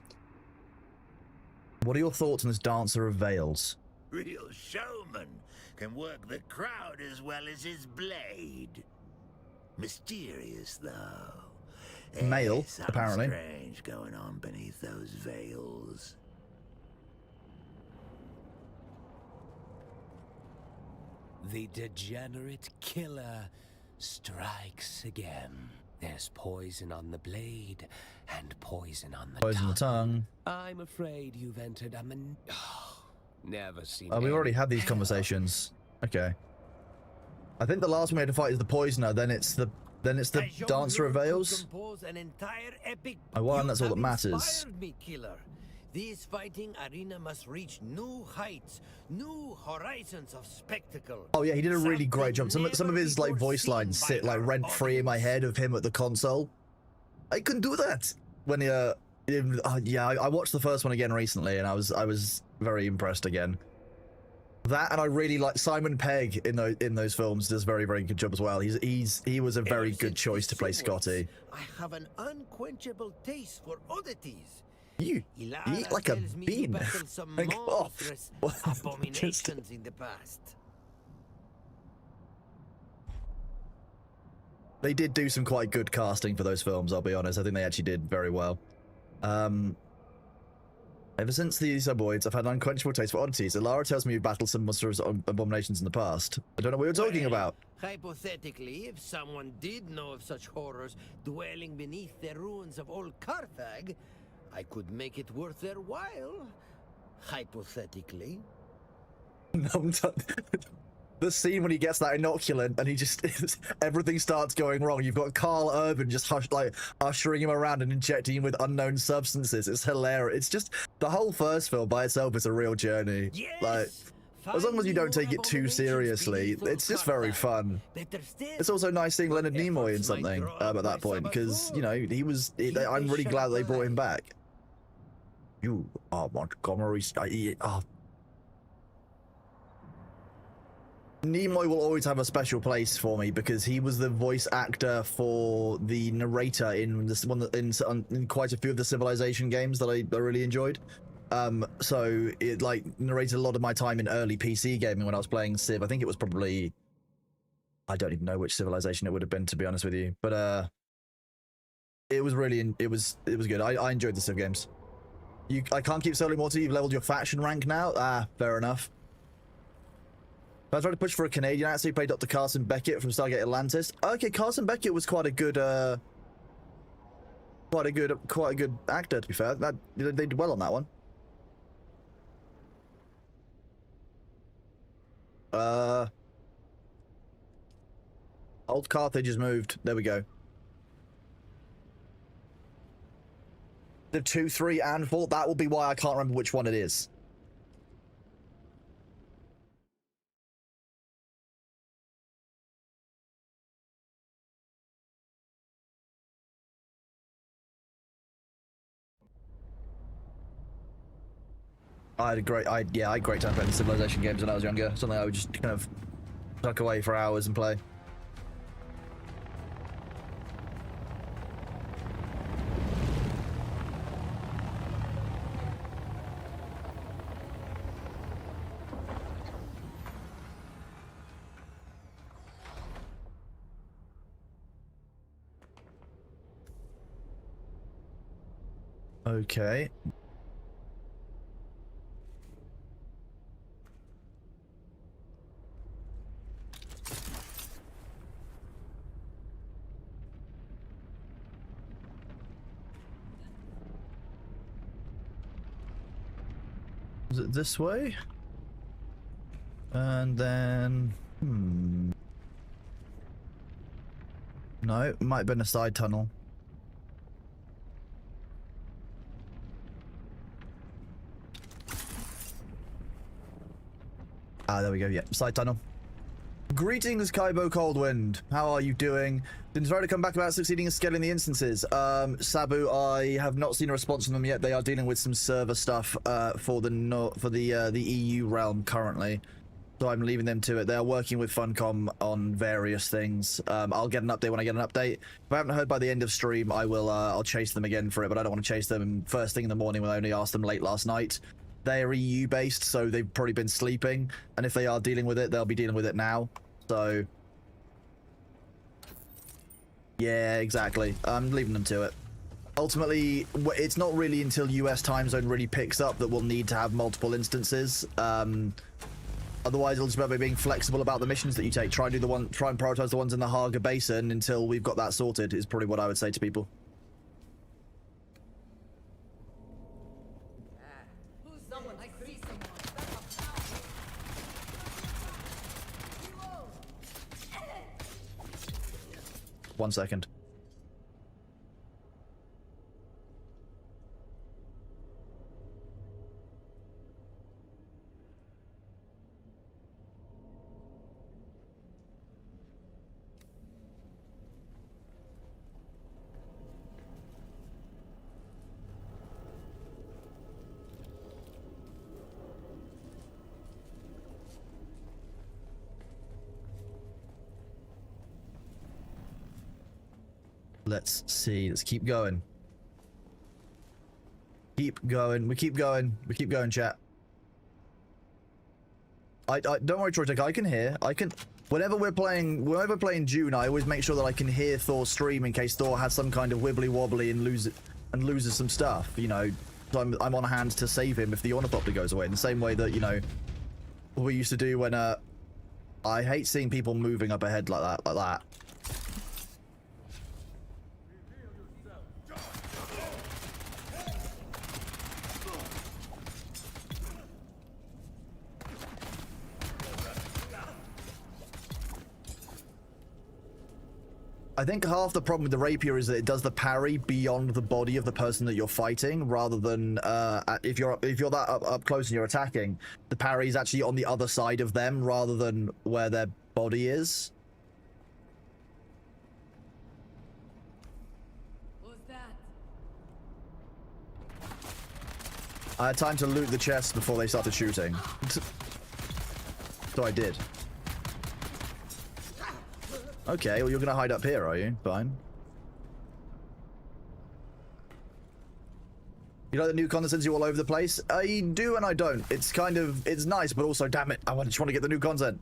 What are your thoughts on this Dancer of Veils? Real showman can work the crowd as well as his blade. Mysterious, though. Male, Something apparently. strange going on beneath those veils. The degenerate killer strikes again. There's poison on the blade and poison on the Poison the tongue. I'm afraid you've entered a never seen. Oh, we've already had these anything conversations. Okay. I think the last one we had to fight is the Poisoner, then it's the Dancer of Veils. Oh, well, and that's all that matters. Me, killer. This fighting arena must reach new heights, new horizons of spectacle. Oh yeah, he did a really great job. Something Some of his never like voice before lines seen sit by like our rent free in my audience. head of him at the console. I couldn't do that when yeah, I watched the first one again recently and I was very impressed again. That, and I really like Simon Pegg in those films does very, very good job as well. He was a very Ever good since choice to play the sequence, Scotty. I have an unquenchable taste for oddities. You Ilara eat like a tells me you bean. battled some Like, oh, monstrous what? abominations in the past. They did do some quite good casting for those films, I'll be honest. I think they actually did very well. Ever since the Suboids, I've had an unquenchable taste for oddities. Ilara tells me you've battled some monstrous abominations in the past. I don't know what you're talking about. Hypothetically, if someone did know of such horrors dwelling beneath the ruins of old Carthage, I could make it worth their while. Hypothetically. The scene when he gets that inoculant and he just everything starts going wrong. You've got Carl Urban just ushering him around and injecting him with unknown substances. It's hilarious. It's just the whole first film by itself is a real journey. Yes! Like, as long as you don't take it too seriously, it's just very fun. It's also nice seeing Leonard Nimoy in something at that point because you know I'm really glad they brought him back. You are Montgomery. Nimoy will always have a special place for me because he was the voice actor for the narrator in this one in quite a few of the Civilization games that I really enjoyed. So it like narrated a lot of my time in early PC gaming when I was playing Civ. I think it was probably, I don't even know which Civilization it would have been, to be honest with you, but it was really it was good. I enjoyed the Civ games. I can't keep soloing more till you've leveled your faction rank now. Fair enough. I tried to push for a Canadian actor. He played Dr. Carson Beckett from Stargate Atlantis. Okay, Carson Beckett was quite a good actor, to be fair. They did well on that one. Old Carthage has moved. There we go. The 2, 3, and 4. That will be why I can't remember which one it is. I had great time playing Civilization games when I was younger. Something I would just kind of tuck away for hours and play. Okay. Is it this way? And then... No, it might have been a side tunnel. Ah, there we go. Yep, side tunnel. Greetings, Kaibo Coldwind. How are you doing? Didn't try to come back about succeeding in scaling the instances. Sabu, I have not seen a response from them yet. They are dealing with some server stuff for the EU realm currently, so I'm leaving them to it. They are working with Funcom on various things. I'll get an update when I get an update. If I haven't heard by the end of stream, I will. I'll chase them again for it, but I don't want to chase them first thing in the morning when I only asked them late last night. They are EU based, so they've probably been sleeping, and if they are dealing with it, they'll be dealing with it now. So, yeah, exactly. I'm leaving them to it. Ultimately, it's not really until US time zone really picks up that we'll need to have multiple instances. Otherwise, it'll just be about being flexible about the missions that you take. Try and prioritize the ones in the Haga Basin until we've got that sorted. Is probably what I would say to people. One second. Let's see. Let's keep going. Keep going. We keep going. We keep going, chat. I don't worry, Troytek. I can hear. I can. Whenever we're playing Dune, I always make sure that I can hear Thor's stream in case Thor has some kind of wibbly wobbly and loses some stuff. You know, so I'm on hand to save him if the ornithopter goes away. In the same way that, you know, we used to do when I hate seeing people moving up ahead like that. I think half the problem with the rapier is that it does the parry beyond the body of the person that you're fighting, rather than if you're that up close and you're attacking, the parry is actually on the other side of them rather than where their body is. Who's that? I had time to loot the chest before they started shooting, so I did. Okay, well, you're gonna hide up here, are you? Fine. You like the new content since you're all over the place? I do and I don't. It's kind of, it's nice, but also, damn it, I just want to get the new content.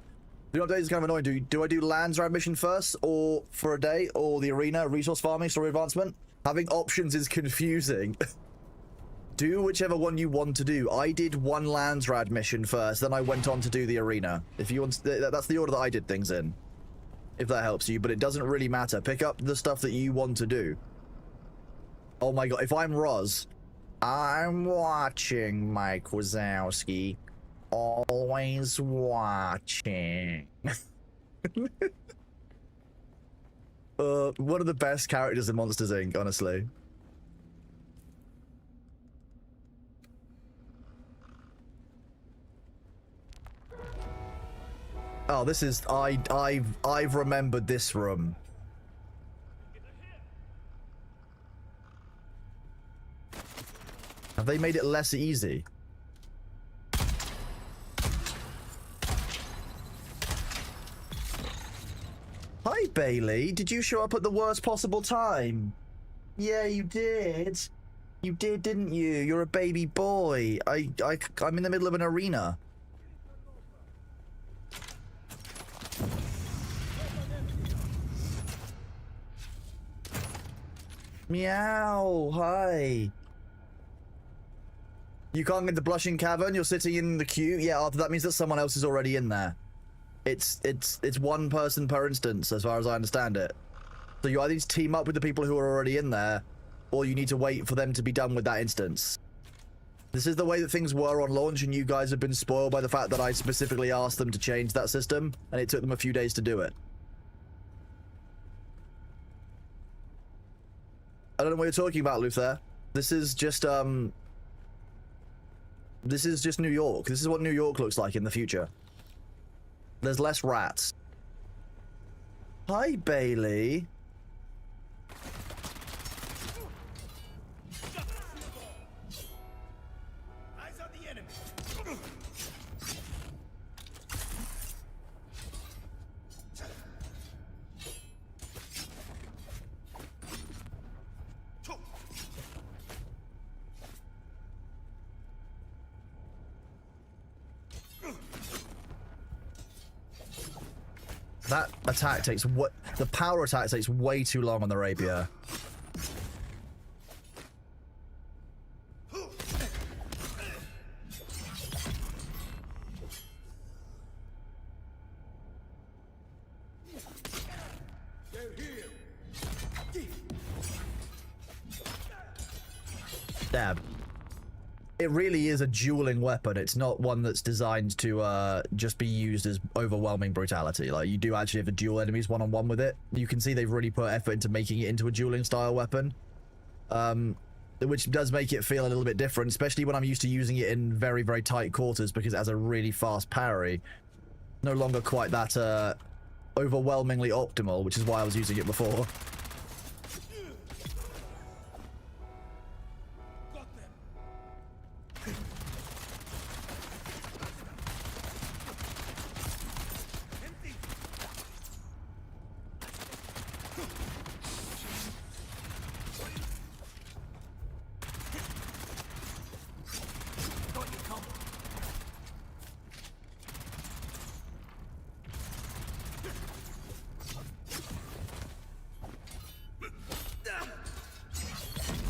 The update is kind of annoying. Do I do Landsrad mission first, or for a day, or the arena, resource farming, story advancement? Having options is confusing. Do whichever one you want to do. I did one Landsrad mission first, then I went on to do the arena. If you want, that's the order that I did things in. If that helps you, but it doesn't really matter. Pick up the stuff that you want to do. Oh my god, if I'm Roz, I'm watching Mike Wazowski. Always watching. One of the best characters in Monsters Inc., honestly. Oh, this is I've remembered this room. Have they made it less easy? Hi, Bailey. Did you show up at the worst possible time? Yeah, you did. You did, didn't you? You're a baby boy. I'm in the middle of an arena. Meow, hi. You can't get the Blushing Cavern. You're sitting in the queue. Yeah, Arthur, that means that someone else is already in there. It's one person per instance, as far as I understand it. So you either need to team up with the people who are already in there, or you need to wait for them to be done with that instance. This is the way that things were on launch, and you guys have been spoiled by the fact that I specifically asked them to change that system, and it took them a few days to do it. I don't know what you're talking about, Luther. This is just New York. This is what New York looks like in the future. There's less rats. Hi, Bailey. Eyes on the enemy. That attack takes what? The power attack takes way too long on the rapier. Stab. It really is a dueling weapon. It's not one that's designed to just be used as overwhelming brutality. Like, you do actually have to duel enemies one-on-one with it. You can see they've really put effort into making it into a dueling style weapon. Which does make it feel a little bit different, especially when I'm used to using it in very, very tight quarters because it has a really fast parry. No longer quite that overwhelmingly optimal, which is why I was using it before.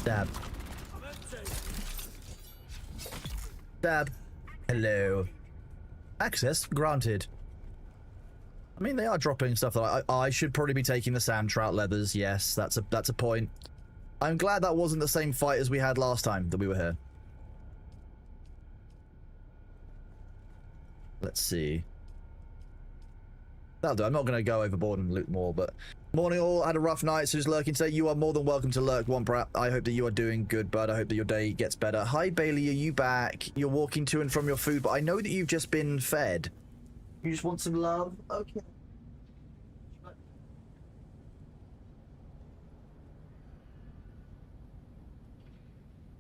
Stab. Stab. Hello. Access granted. I mean, they are dropping stuff that I should probably be taking the sand trout leathers. Yes, that's a point. I'm glad that wasn't the same fight as we had last time that we were here. Let's see. That'll do. I'm not going to go overboard and loot more, but... Morning all, had a rough night, so just lurking today. You are more than welcome to lurk, Womper. I hope that you are doing good, bud. I hope that your day gets better. Hi, Bailey, are you back? You're walking to and from your food, but I know that you've just been fed. You just want some love? Okay.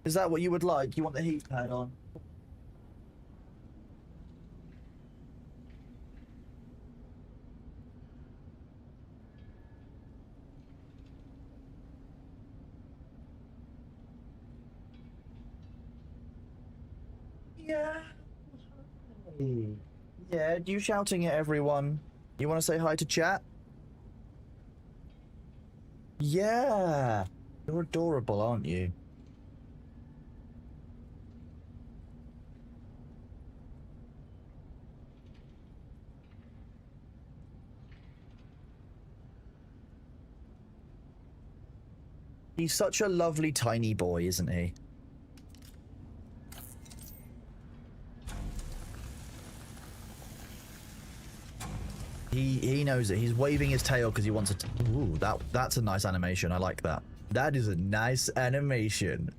Is that what you would like? You want the heat pad on? Yeah. Yeah, you shouting at everyone. You want to say hi to chat? Yeah. You're adorable, aren't you? He's such a lovely tiny boy, isn't he? He knows it. He's waving his tail because he wants it. Ooh, that's a nice animation. I like that. That is a nice animation.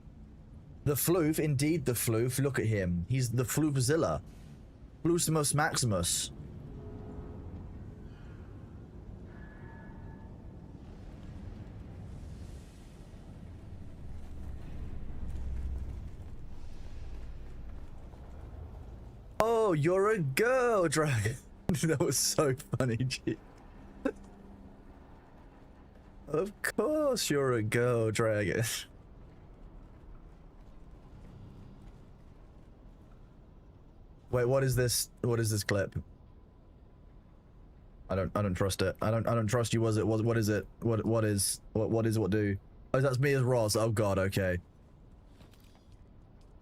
The Floof, indeed the Floof. Look at him. He's the Floofzilla. Floofimus Maximus. Oh, you're a girl dragon. That was so funny, G. Of course you're a girl dragon. Wait, what is this? What is this clip? I don't trust it. I don't trust you. What is it? What do? Oh, that's me as Ross. Oh god, okay.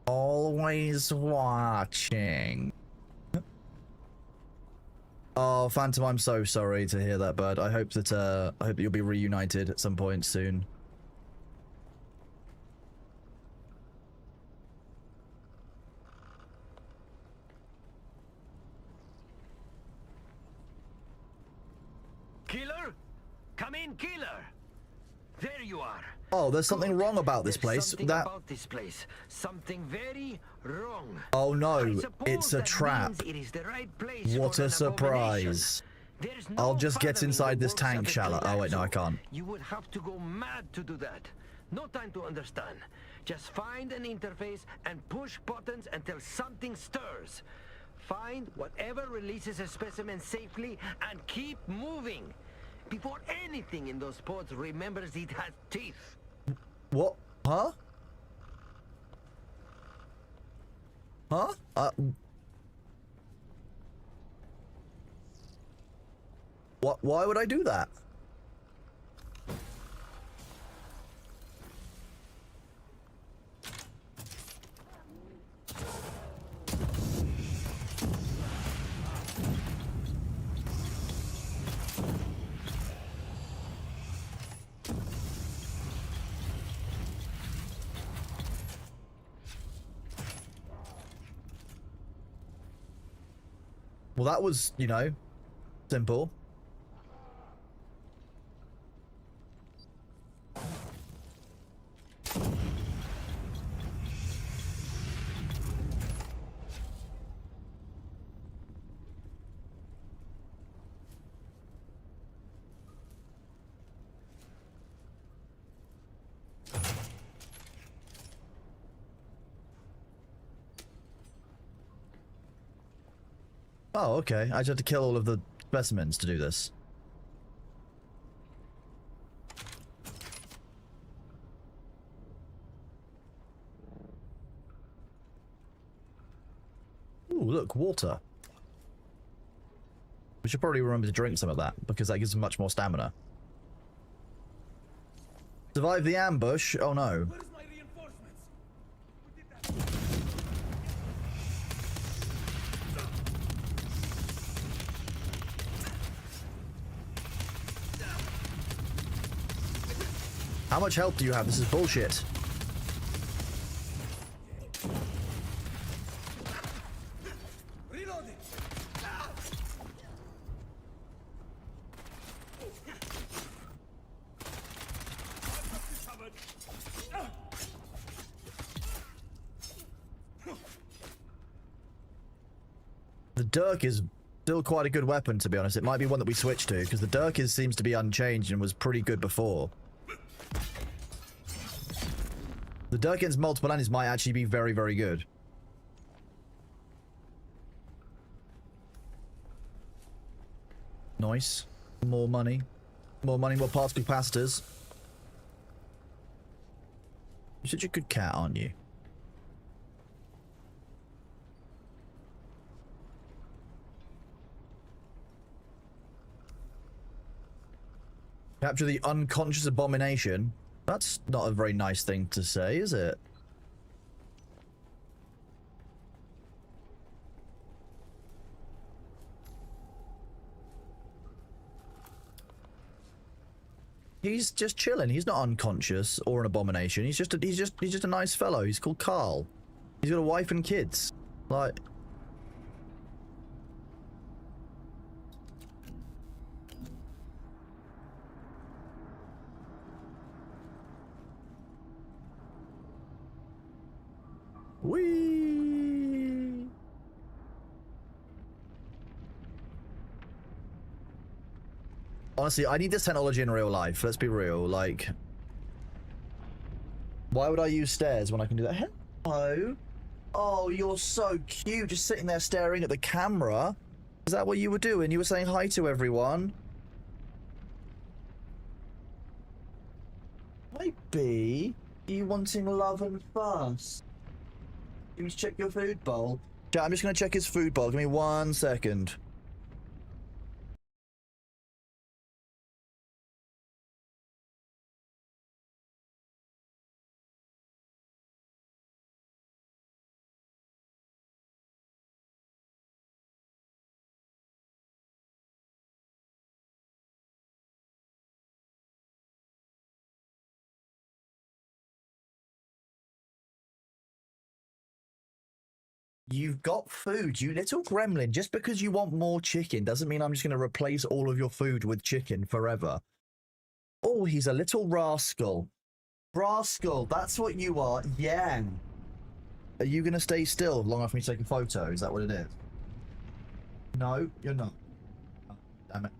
Always watching. Oh, Phantom, I'm so sorry to hear that, bud. I hope that you'll be reunited at some point soon. Killer? Come in, killer! There you are. Oh, there's something Good. wrong about this There's place. something That. about this place. Something very wrong. Oh I no, suppose it's a that trap. means it is the right place What for a an surprise. abomination. There's no I'll just get fathoming inside the this works tank, of a shall I? Oh wait, no, I Galacto. can't. You would have to go mad to do that. No time to understand. Just find an interface and push buttons until something stirs. Find whatever releases a specimen safely and keep moving. Before anything in those pods remembers it has teeth. What? Huh? Huh? What? Why would I do that? Well, that was, you know, simple. Oh, okay. I just had to kill all of the specimens to do this. Ooh, look, water. We should probably remember to drink some of that, because that gives us much more stamina. Survive the ambush? Oh no. Where's my reinforcements? We did that. How much health do you have? This is bullshit. Reloading. The Dirk is still quite a good weapon, to be honest. It might be one that we switch to, because the Dirk seems to be unchanged and was pretty good before. The Dirk against multiple enemies might actually be very, very good. Nice. More money. More money, more parts capacitors. You're such a good cat, aren't you? Capture the unconscious abomination. That's not a very nice thing to say, is it? He's just chilling. He's not unconscious or an abomination. He's just a nice fellow. He's called Carl. He's got a wife and kids. Like, whee! Honestly, I need this technology in real life. Let's be real. Like, why would I use stairs when I can do that? Hello? Oh, you're so cute. Just sitting there staring at the camera. Is that what you were doing? You were saying hi to everyone? Maybe. Are you wanting love and fuss? You need to check your food bowl. Chat, I'm just going to check his food bowl. Give me 1 second. You've got food, you little gremlin. Just because you want more chicken doesn't mean I'm just going to replace all of your food with chicken forever. Oh, he's a little rascal. Rascal, that's what you are. Yeah. Are you going to stay still long enough for me to take a photo? Is that what it is? No, you're not. Oh, damn it.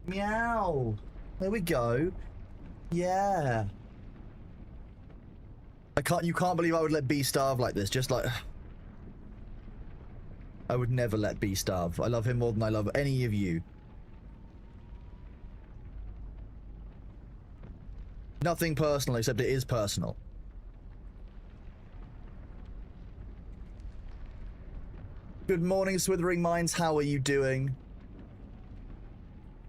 Meow. There we go. Yeah. You can't believe I would let B starve like this. Just like... I would never let B starve. I love him more than I love any of you. Nothing personal, except it is personal. Good morning, Swithering Minds. How are you doing?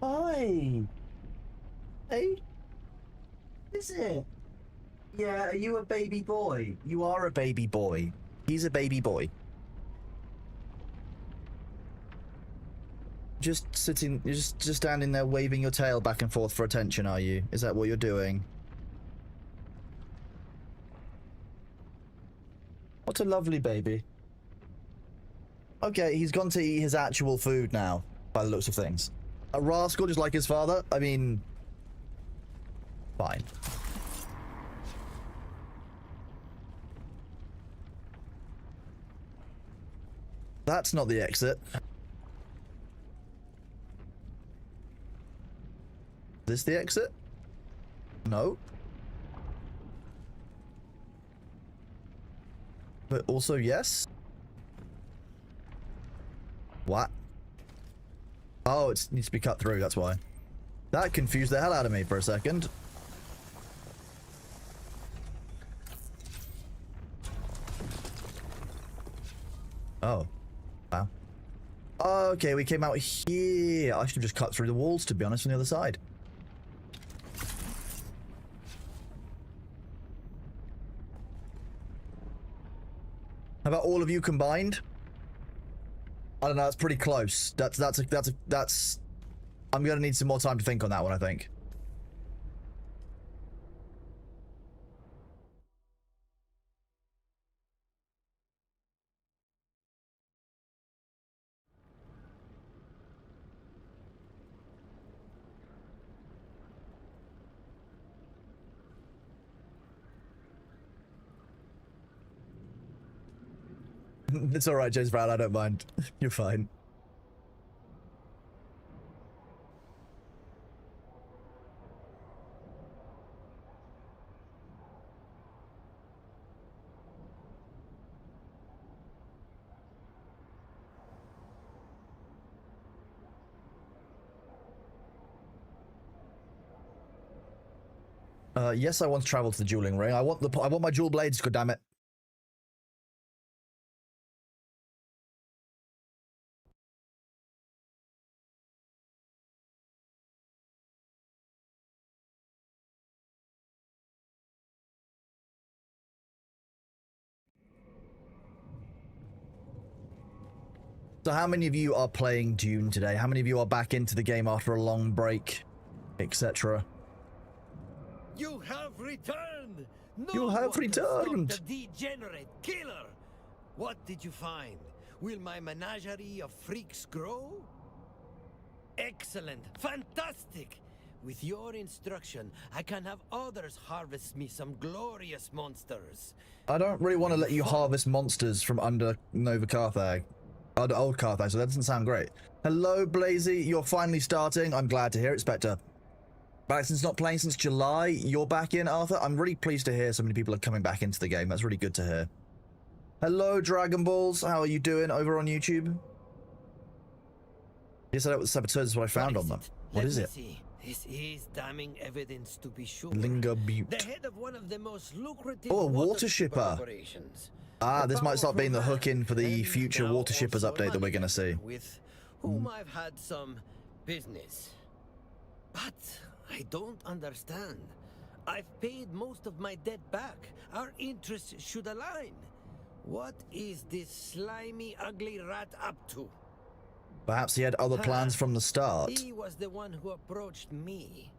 Hi. Hey. Is it? Yeah, are you a baby boy? You are a baby boy. He's a baby boy. Just sitting, you're just standing there waving your tail back and forth for attention, are you? Is that what you're doing? What a lovely baby. Okay, he's gone to eat his actual food now, by the looks of things. A rascal just like his father? I mean... Fine. That's not the exit. This the exit? No. But also yes? What? Oh, it needs to be cut through, that's why. That confused the hell out of me for a second. Oh. Wow. Okay, we came out here. I should have just cut through the walls, to be honest, on the other side. How about all of you combined? I don't know, that's pretty close. That's I'm gonna need some more time to think on that one, I think. It's alright, James Brown, I don't mind. You're fine. Yes, I want to travel to the dueling ring. I want my jewel blades, goddammit. So how many of you are playing Dune today? How many of you are back into the game after a long break, etc.? You have returned! No You have one can returned! stop the degenerate killer! What did you find? Will my menagerie of freaks grow? Excellent! Fantastic! With your instruction, I can have others harvest me some glorious monsters. I don't really want to let you harvest monsters from under Nova Carthag. Old Carthage, so that doesn't sound great. Hello, Blazy. You're finally starting. I'm glad to hear it, Spectre. Baxton's not playing since July. You're back in, Arthur. I'm really pleased to hear so many people are coming back into the game. That's really good to hear. Hello, Dragon Balls. How are you doing over on YouTube? Yes, I know what the saboteurs is what I found on them. What is it? See. This is damning evidence to be sure. Linger Butte. The head of one of the most lucrative Oh, a water shipper. operations. Ah, this might start being the hook in for the And future now water shippers also update that we're going to see. With whom I've had some business. But I don't understand. I've paid most of my debt back. Our interests should align. What is this slimy, ugly rat up to? Perhaps he had other plans from the start. He was the one who approached me.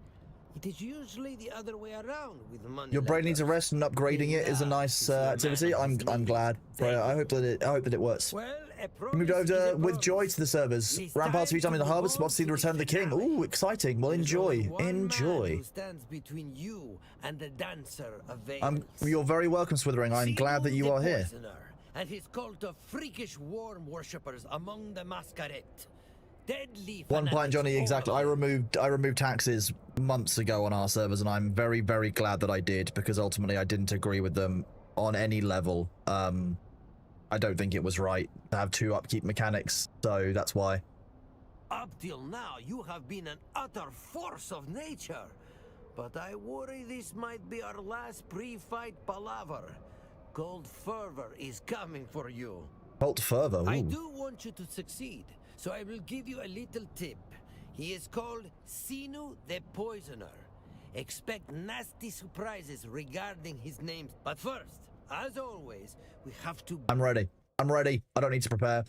It is usually the other way around with money. Your brain needs a lenders. rest, and upgrading it is a nice activity. I'm glad. I hope that it works. Well, We moved over with joy to the servers. Ramparts feet time in the harvest spot to see the return of the king. Ooh, exciting. Well, enjoy. Enjoy. Who stands between you and the dancer of Veils. You're very welcome, Swithering. I'm glad that you Sinu are the here. Poisoner and his cult of freakish worm worshippers among the masquerade. Deadly One pint, fanatics Johnny. all Exactly. I of them. removed taxes months ago on our servers, and I'm very, very glad that I did, because ultimately I didn't agree with them on any level. I don't think it was right to have 2 upkeep mechanics, so that's why. Up till now, you have been an utter force of nature. But I worry this might be our last pre-fight palaver. Cold fervor is coming for you. Bolt further. Ooh. I do want you to succeed, so I will give you a little tip. He is called Sinu the Poisoner. Expect nasty surprises regarding his name. But first, as always, we have to... I'm ready. I'm ready. I don't need to prepare.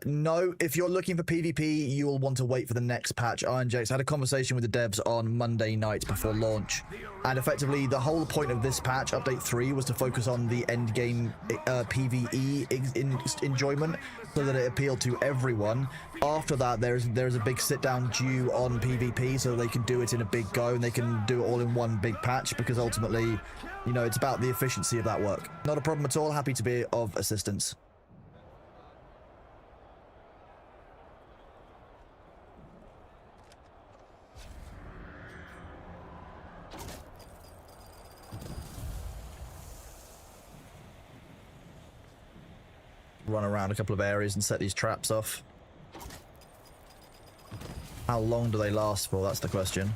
No, if you're looking for PvP, you will want to wait for the next patch. Ironjax had a conversation with the devs on Monday night before launch, and effectively the whole point of this patch, update 3, was to focus on the end game PvE enjoyment, so that it appealed to everyone. After that, there's a big sit down due on PvP, so they can do it in a big go, and they can do it all in one big patch, because ultimately, you know, it's about the efficiency of that work. Not a problem at all. Happy to be of assistance. Run around a couple of areas and set these traps off. How long do they last for? That's the question.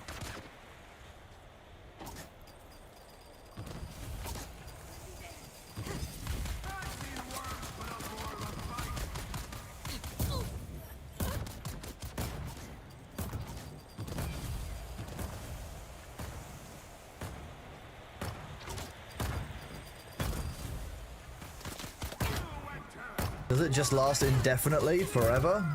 Does it just last indefinitely, forever?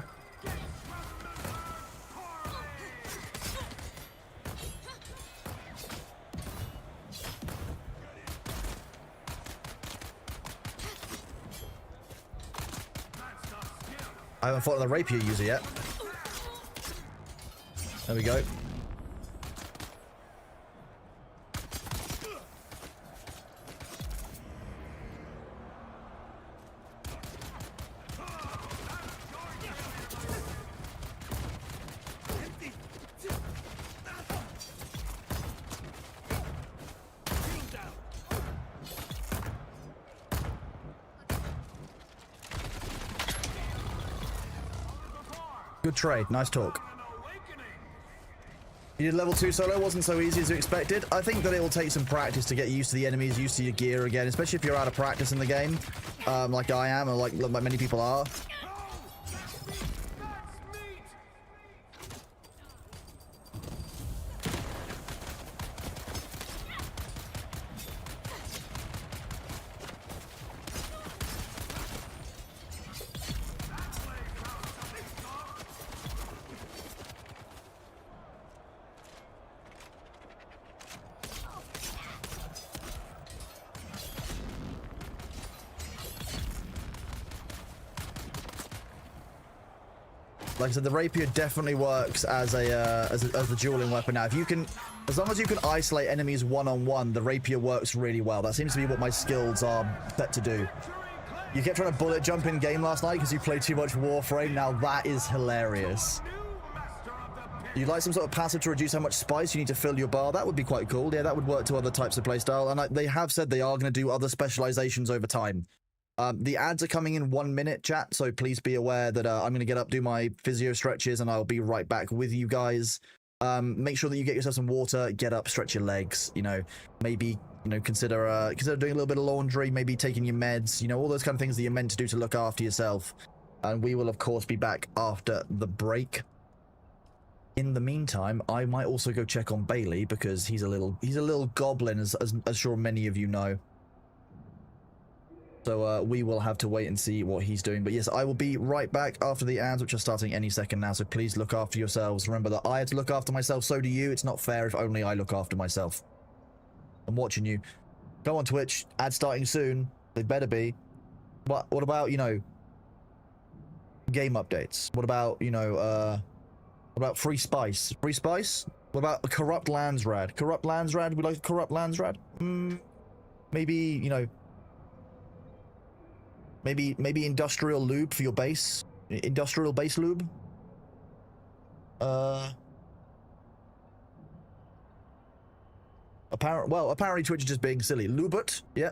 I haven't fought the rapier user yet. There we go. Good trade, nice talk. You did level 2 solo, wasn't so easy as you expected. I think that it will take some practice to get used to the enemies, used to your gear again, especially if you're out of practice in the game, like I am, or like many people are. Like I said, the rapier definitely works as a dueling weapon now. If you can, as long as you can isolate enemies one-on-one, the rapier works really well. That seems to be what my skills are set to do. You kept trying to bullet jump in game last night because you played too much Warframe. Now that is hilarious. You'd like some sort of passive to reduce how much spice you need to fill your bar? That would be quite cool. Yeah, that would work to other types of playstyle. And they have said they are going to do other specializations over time. The ads are coming in 1 minute, chat, so please be aware that I'm going to get up, do my physio stretches, and I'll be right back with you guys. Make sure that you get yourself some water, get up, stretch your legs, you know, maybe, you know, consider doing a little bit of laundry, maybe taking your meds, you know, all those kind of things that you're meant to do to look after yourself. And we will, of course, be back after the break. In the meantime, I might also go check on Bailey, because he's a little goblin, as sure many of you know. So we will have to wait and see what he's doing. But yes, I will be right back after the ads, which are starting any second now. So please look after yourselves. Remember that I had to look after myself, so do you. It's not fair if only I look after myself. I'm watching you. Go on Twitch. Ads starting soon. They better be. What about, you know, game updates? What about, you know, what about free spice? Free spice? What about a corrupt Landsrad? Corrupt Landsrad? We like a corrupt Landsrad? Maybe, you know, maybe industrial lube for your base? Industrial base lube? Apparently Twitch is just being silly. Lubert? Yeah.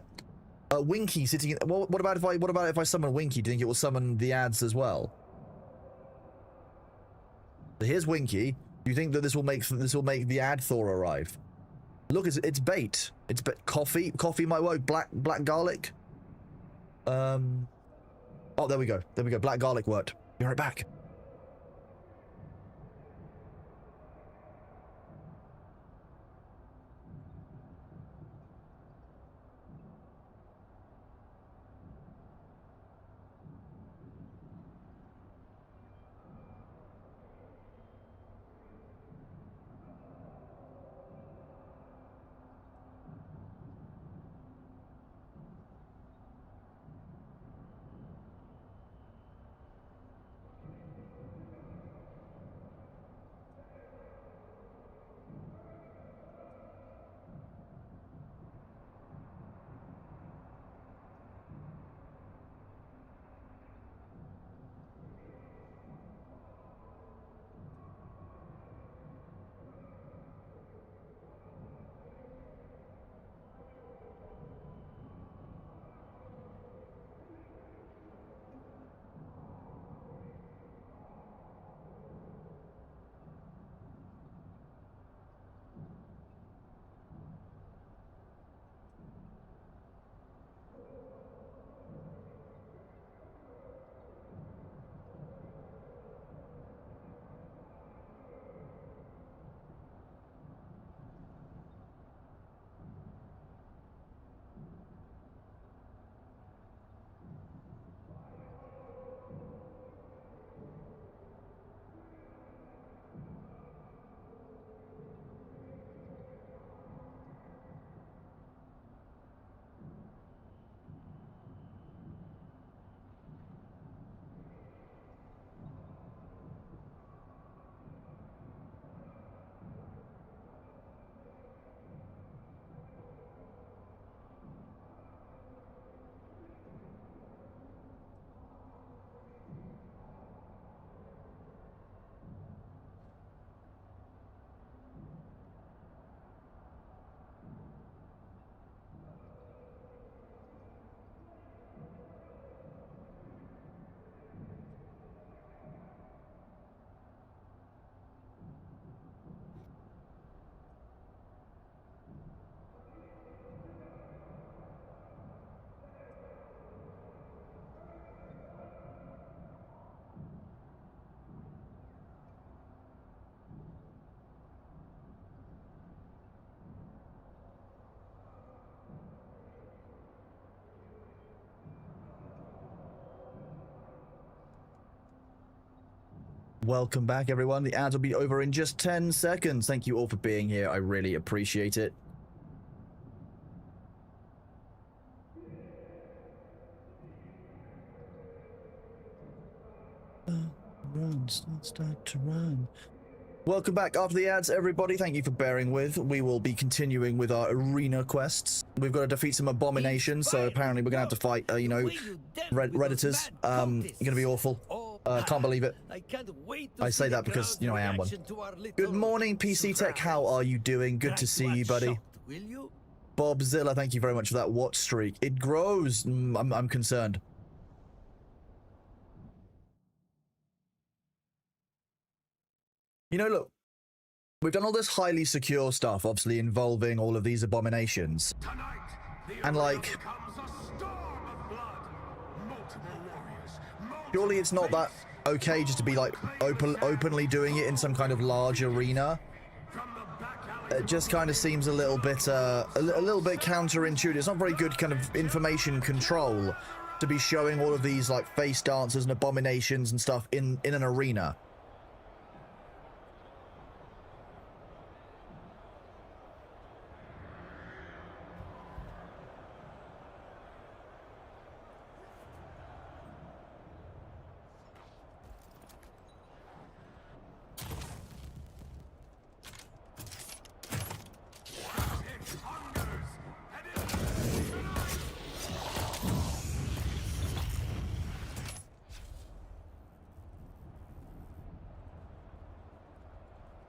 Winky sitting in, what about if I summon Winky? Do you think it will summon the ads as well? So here's Winky. Do you think that this will make the ad Thor arrive? Look, it's bait. It's coffee. Coffee might work. Black garlic. Oh, there we go. There we go. Black garlic worked. Be right back. Welcome back, everyone. The ads will be over in just 10 seconds. Thank you all for being here. I really appreciate it. Run, start to run. Welcome back after the ads, everybody. Thank you for bearing with. We will be continuing with our arena quests. We've got to defeat some abominations, so apparently we're going to have to fight, you know, Redditors. Gonna be awful. Can't believe it. I say that because, you know, I am one. Good morning, PC Tech. How are you doing? Good to see you, buddy. Bobzilla, thank you very much for that watch streak. It grows. I'm concerned. You know, look, we've done all this highly secure stuff, obviously involving all of these abominations. And like, surely it's not that okay just to be like openly doing it in some kind of large arena. It just kind of seems a little bit counterintuitive. It's not very good kind of information control to be showing all of these like face dancers and abominations and stuff in an arena.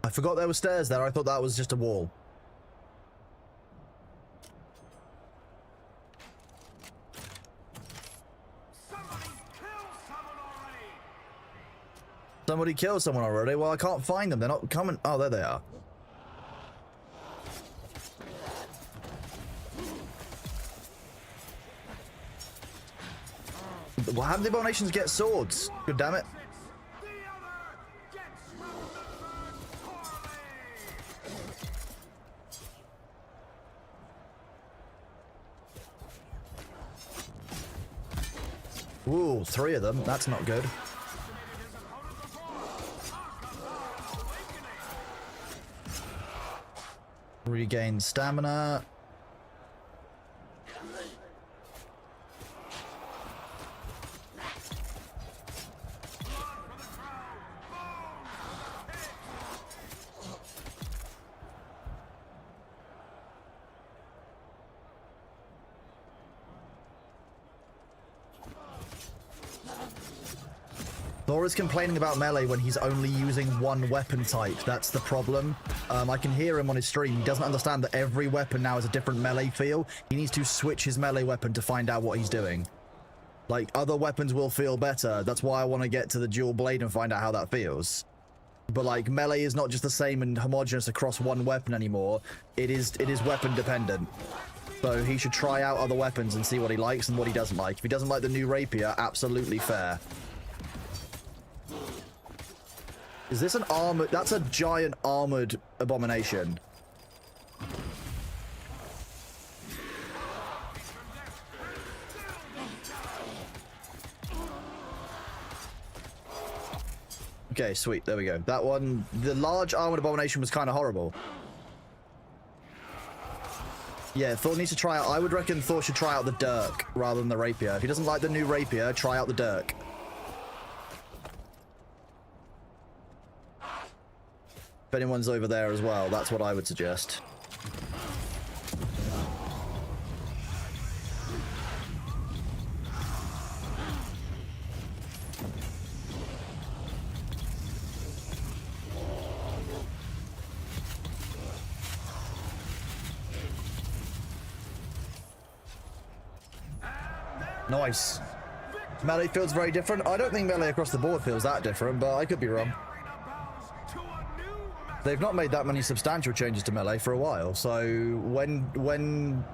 I forgot there were stairs there. I thought that was just a wall. Somebody killed someone already? Well, I can't find them. They're not coming. Oh, there they are. Well, how did the abominations get swords? God damn it. Ooh, 3 of them. That's not good. Regain stamina. Thor is complaining about melee when he's only using one weapon type. That's the problem. I can hear him on his stream. He doesn't understand that every weapon now has a different melee feel. He needs to switch his melee weapon to find out what he's doing. Like, other weapons will feel better. That's why I want to get to the dual blade and find out how that feels. But, like, melee is not just the same and homogeneous across one weapon anymore. It is weapon dependent. So he should try out other weapons and see what he likes and what he doesn't like. If he doesn't like the new rapier, absolutely fair. Is this an armored? That's a giant armored abomination. Okay, sweet. There we go. That one, the large armored abomination was kind of horrible. Yeah, Thor needs to try out. I would reckon Thor should try out the dirk rather than the rapier. If he doesn't like the new rapier, try out the dirk. If anyone's over there as well, that's what I would suggest. Nice. Melee feels very different. I don't think melee across the board feels that different, but I could be wrong. They've not made that many substantial changes to melee for a while, so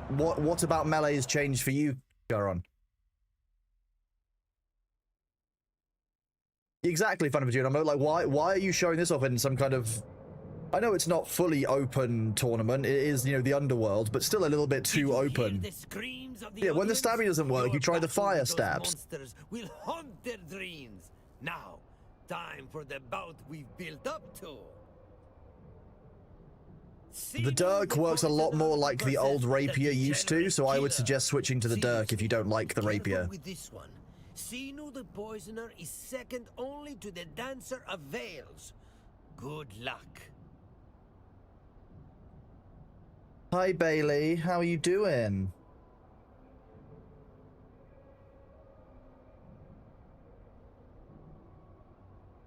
what about melee has changed for you, Garon? Exactly, Fan of Dune. I'm like, why are you showing this off in some kind of... I know it's not fully open tournament, it is, you know, the underworld, but still a little bit too open. Yeah, when the stabbing doesn't work, you try the fire stabs. Will haunt their dreams. Now, time for the bout we've built up to. The dirk works a lot more like the old rapier used to, so I would suggest switching to the dirk if you don't like the rapier. With this one, Sino the Poisoner is second only to the Dancer of Veils. Good luck. Hi Bailey, how are you doing?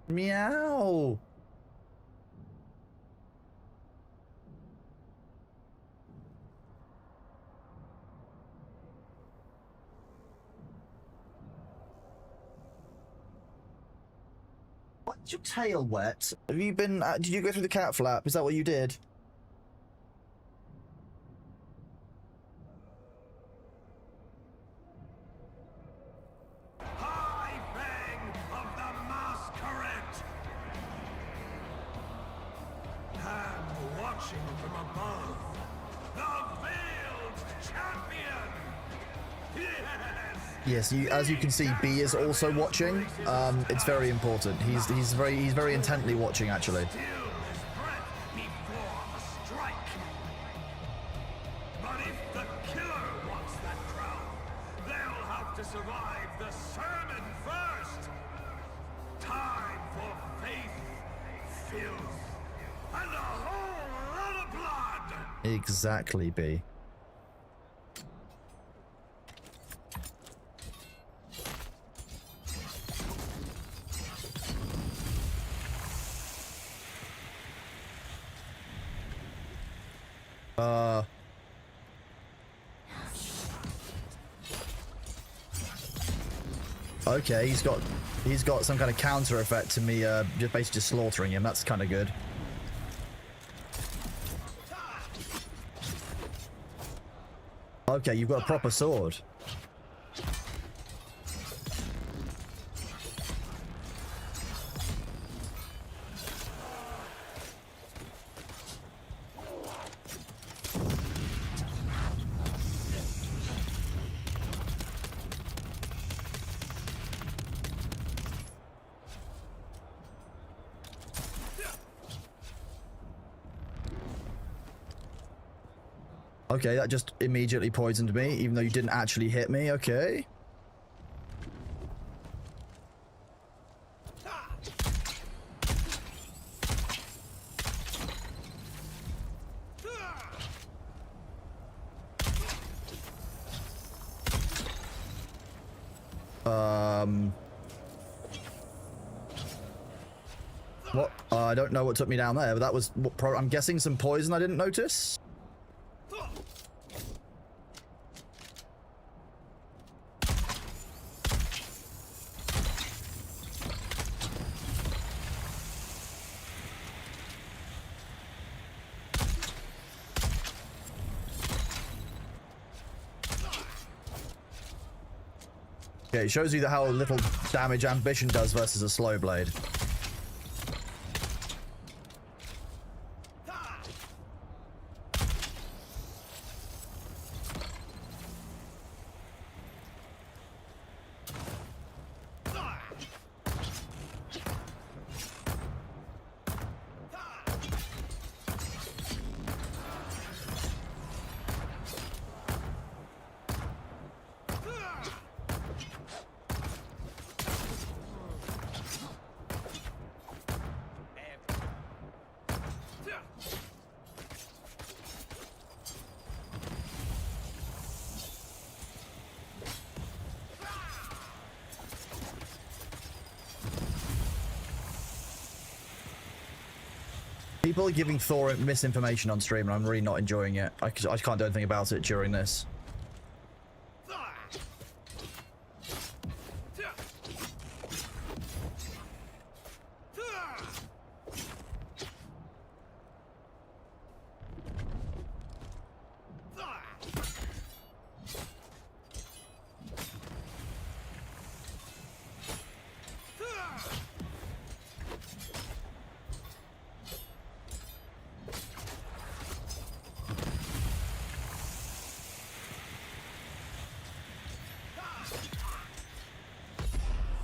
Meow. What's your tail wet? Have you been... did you go through the cat flap? Is that what you did? High Bang of the Masquerade! And watching from above. The veiled champion! Yes! Yes, as you can see, B is also watching. It's very important. He's very intently watching, actually. Still his breath before a strike. But if the killer wants that crown, they'll have to survive the sermon first. Time for faith, filth, and a whole lot of blood. Exactly, B. Okay, he's got some kind of counter effect to me just basically just slaughtering him. That's kind of good. Okay, you've got a proper sword. Okay, that just immediately poisoned me, even though you didn't actually hit me. Okay. What? I don't know what took me down there, but that was, I'm guessing, some poison I didn't notice. Okay, it shows you how little damage ambition does versus a slow blade. People are giving Thor misinformation on stream, and I'm really not enjoying it. I can't do anything about it during this.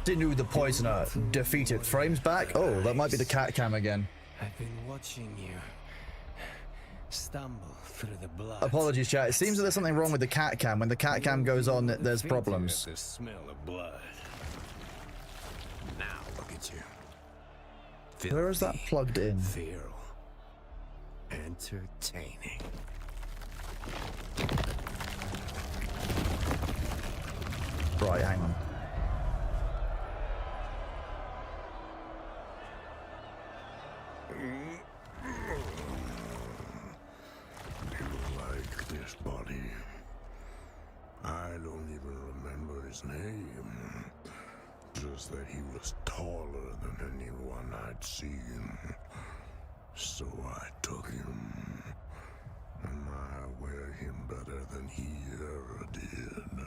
Continue the poisoner. Defeated. Frames back. Oh, that might be the cat cam again. I've been watching you stumble through the blood. Apologies, chat. It seems that there's something wrong with the cat cam. When the cat cam goes on, there's problems. The smell of blood. Now look at you. Where is that plugged in? Feral. Entertaining. Right, hang on. Like this body. I don't even remember his name. Just that he was taller than anyone I'd seen. So I took him. And I wear him better than he ever did.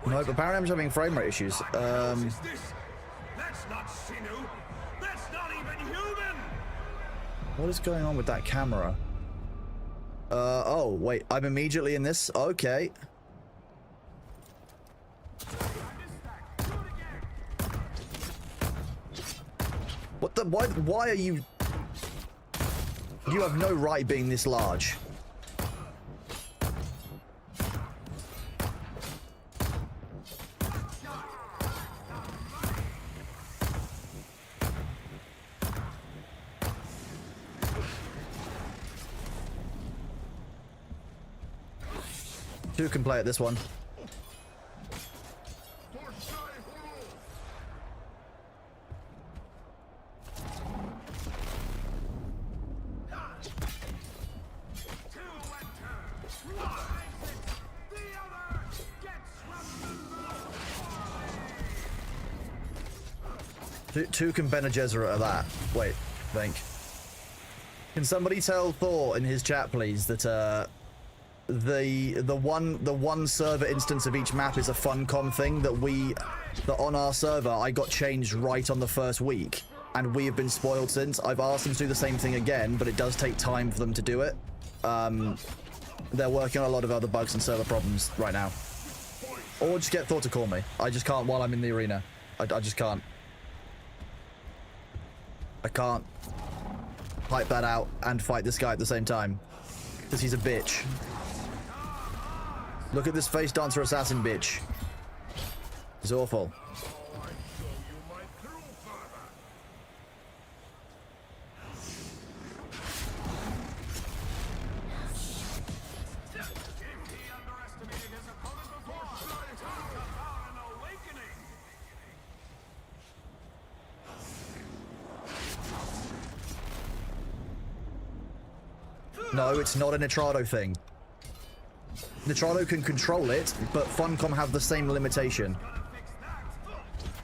No, but apparently I'm just having frame rate issues. What else is this? That's not sinew. That's not even human. What is going on with that camera? Oh, wait, I'm immediately in this? Okay. What the, why are you... You have no right being this large. Two can play at this one. Two can Bene Gesserit at that. Wait, think. Can somebody tell Thor in his chat, please, that the one server instance of each map is a Funcom thing that on our server I got changed right on the first week, and we have been spoiled since. I've asked them to do the same thing again, but it does take time for them to do it. They're working on a lot of other bugs and server problems right now. Or just get Thor to call me. I just can't while I'm in the arena. I just can't. I can't hype that out and fight this guy at the same time. Because he's a bitch. Look at this face dancer assassin bitch. He's awful. No, it's not a Nitrado thing. Nitrado can control it, but Funcom have the same limitation.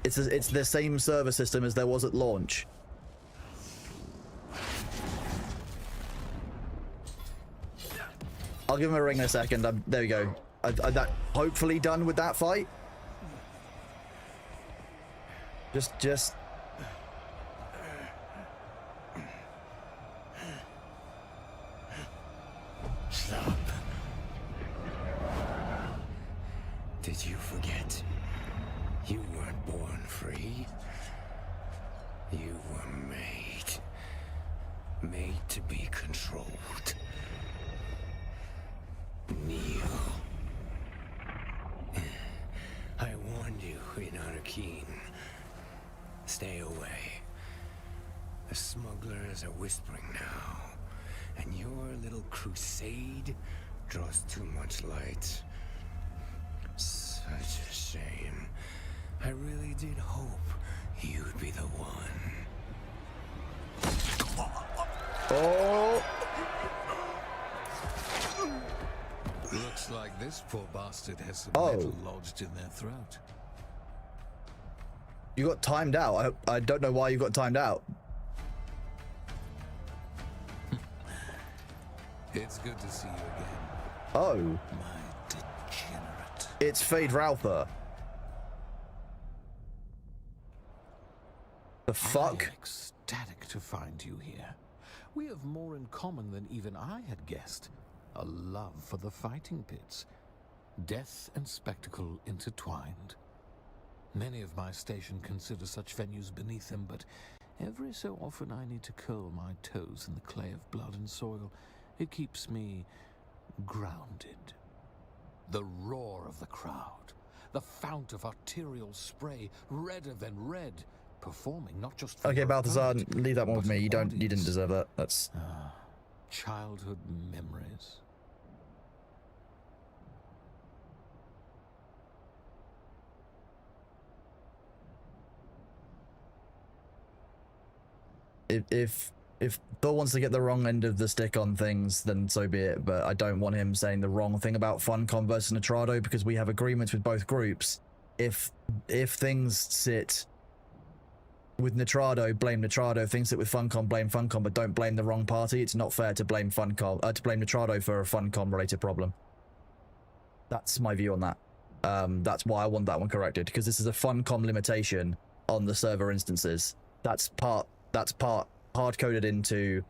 It's the same server system as there was at launch. I'll give him a ring in a second. There we go. That hopefully done with that fight. Just. Stop. Did you forget? You weren't born free. You were made to be controlled. Kneel. I warned you in Arkeen. Stay away. The smugglers are whispering now, and your little crusade draws too much light. Such a shame. I really did hope you'd be the one. Oh! Looks like this poor bastard has some Oh. metal lodged in their throat. You got timed out. I don't know why you got timed out. It's good to see you again, Oh. my degenerate. It's Fade Routher. The fuck? I am ecstatic to find you here. We have more in common than even I had guessed. A love for the fighting pits. Death and spectacle intertwined. Many of my station consider such venues beneath them, but every so often I need to curl my toes in the clay of blood and soil. It keeps me grounded. The roar of the crowd, the fount of arterial spray, redder than red, performing not just for Okay, your Balthazar, opponent, leave that one with but me. an You didn't audience. deserve that. That's... Childhood memories. If Thor wants to get the wrong end of the stick on things, then so be it. But I don't want him saying the wrong thing about Funcom versus Nitrado, because we have agreements with both groups. If things sit with Nitrado, blame Nitrado. If things sit with Funcom, blame Funcom, but don't blame the wrong party. It's not fair to blame Funcom, to blame Nitrado for a Funcom related problem. That's my view on that. That's why I want that one corrected, because this is a Funcom limitation on the server instances. That's part hard-coded into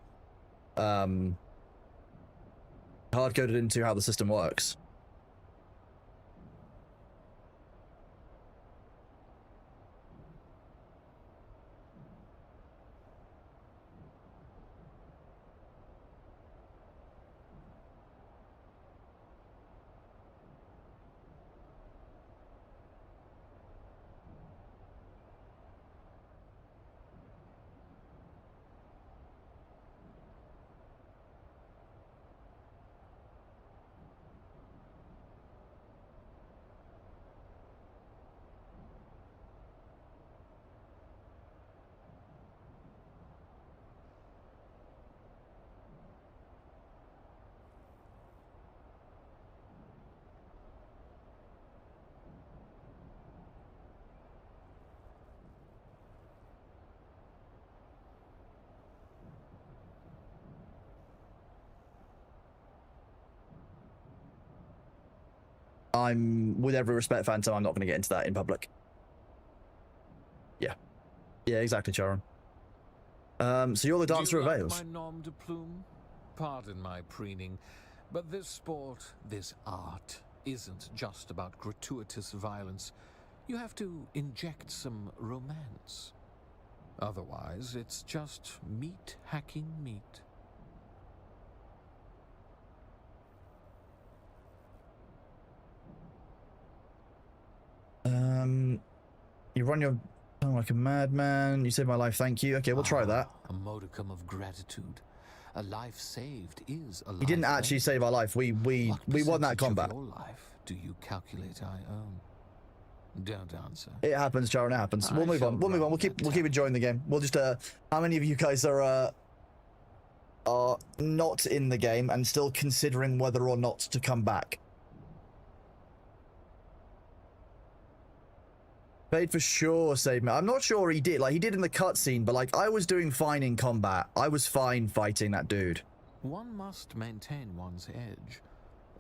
hard-coded into how the system works. I'm, with every respect, Phantom, I'm not going to get into that in public. Yeah. Yeah, exactly, Charon. So you're the dancer of veils. My nom de plume? Pardon my preening, but this sport, this art, isn't just about gratuitous violence. You have to inject some romance. Otherwise, it's just meat hacking meat. You run your tongue like a madman. You saved my life, thank you. Okay, we'll try that. A modicum of gratitude. A life saved is a life. He didn't actually save our life. We won that combat. Of your life do you calculate I own? Don't answer. It happens, Charon. It happens. We'll move on. We'll move on. We'll keep enjoying the game. We'll just how many of you guys are not in the game and still considering whether or not to come back? Fade for sure saved me. I'm not sure he did. Like, he did in the cutscene, but like, I was doing fine in combat. I was fine fighting that dude. One must maintain one's edge.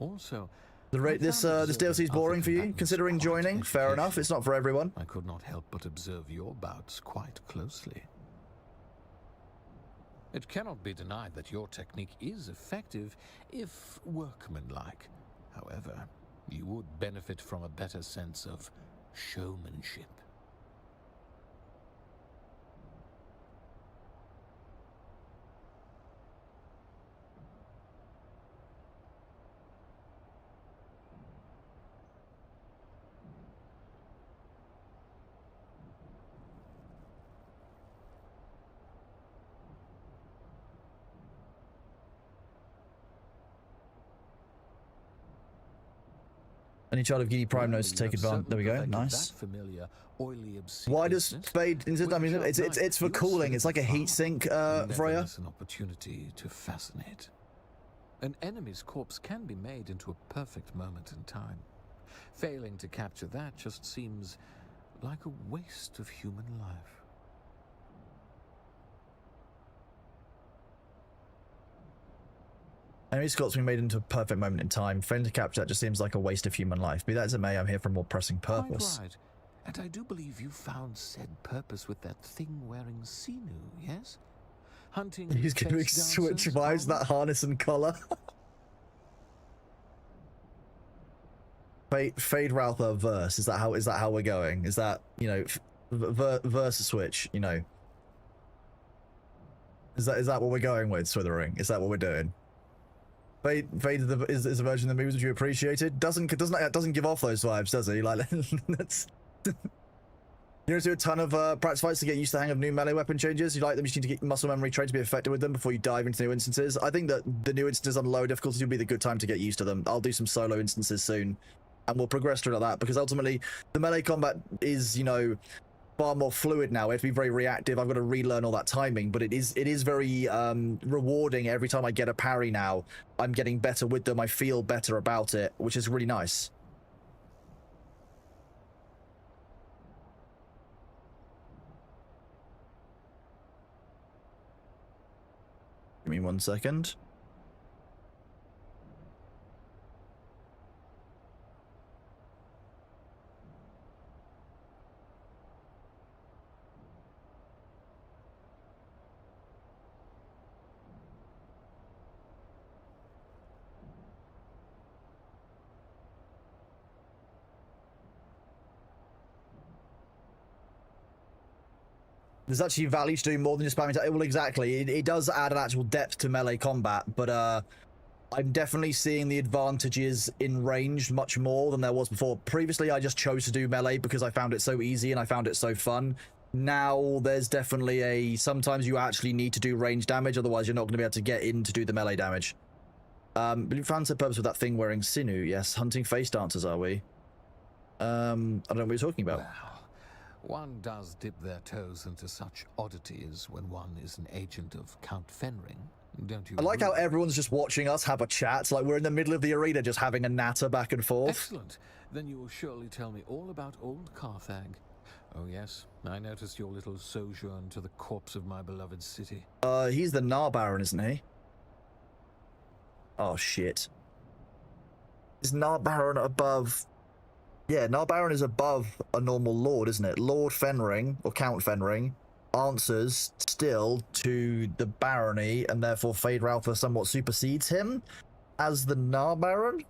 Also, this DLC is boring for you, considering joining. Fair enough. It's not for everyone. I could not help but observe your bouts quite closely. It cannot be denied that your technique is effective, if workmanlike. However, you would benefit from a better sense of showmanship. Any child of Giddy Prime knows to take advantage. There we go. Nice. Why does Fade? I mean, it's for cooling. It's like a heat sink, Freya. An opportunity to fascinate. An enemy's corpse can be made into a perfect moment in time. Failing to capture that just seems like a waste of human life. Enemy Scott's been made into a perfect moment in time. Failing to capture that just seems like a waste of human life. Be that as it may, I'm here for a more pressing purpose. Quite right. And I do believe you found said purpose with that thing-wearing Sinu, yes? Hunting. He's giving Switch vibes, that harness and collar. Fade Ralph verse. Is that how we're going? Is that, you know, verse Switch? You know, is that what we're going with, Swithering? Is that what we're doing? Fade is a version of the moves which you appreciated. Doesn't give off those vibes, does he? Like, that's. You know, do a ton of practice fights to get used to the hang of new melee weapon changes. You like them, you just need to get muscle memory trained to be effective with them before you dive into new instances. I think that the new instances on lower difficulty will be the good time to get used to them. I'll do some solo instances soon, and we'll progress through like that, because ultimately the melee combat is, you know, far more fluid now. We have to be very reactive. I've got to relearn all that timing, but it is very rewarding. Every time I get a parry now, I'm getting better with them. I feel better about it, which is really nice. Give me 1 second. There's actually value to doing more than just spamming. Well, exactly. It does add an actual depth to melee combat, but I'm definitely seeing the advantages in range much more than there was before. Previously, I just chose to do melee because I found it so easy and I found it so fun. Now, there's definitely sometimes you actually need to do range damage, otherwise you're not going to be able to get in to do the melee damage. But you found some purpose with that thing wearing sinew. Yes, hunting face dancers, are we? I don't know what you're talking about. Well, one does dip their toes into such oddities when one is an agent of Count Fenring, don't you? I like how agree? everyone's just watching us have a chat. Like we're in the middle of the arena just having a natter back and forth. Excellent. Then you will surely tell me all about old Carthag. Oh yes, I noticed your little sojourn to the corpse of my beloved city. He's the Nar Baron, isn't he? Oh, shit. Is Nar Baron above... Yeah, Nar Baron is above a normal lord, isn't it? Lord Fenring, or Count Fenring, answers still to the barony, and therefore Feyd-Rautha somewhat supersedes him as the Nar Baron,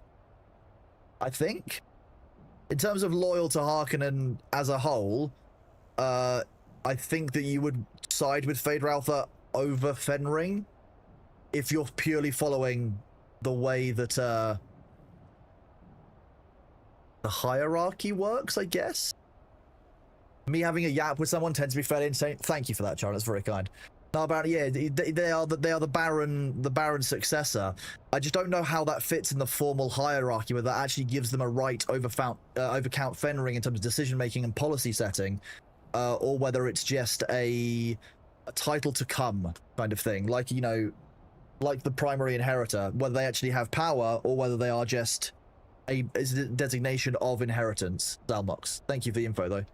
I think. In terms of loyal to Harkonnen as a whole, I think that you would side with Feyd-Rautha over Fenring if you're purely following the way that the hierarchy works, I guess. Me having a yap with someone tends to be fairly insane. Thank you for that, Charles. That's very kind. No, Baron, yeah, they are the Baron's successor. I just don't know how that fits in the formal hierarchy, whether that actually gives them a right over Count Fenring in terms of decision making and policy setting, or whether it's just a title to come kind of thing, like, you know, like the primary inheritor, whether they actually have power or whether they are just a designation of inheritance. Zalmox, thank you for the info, though.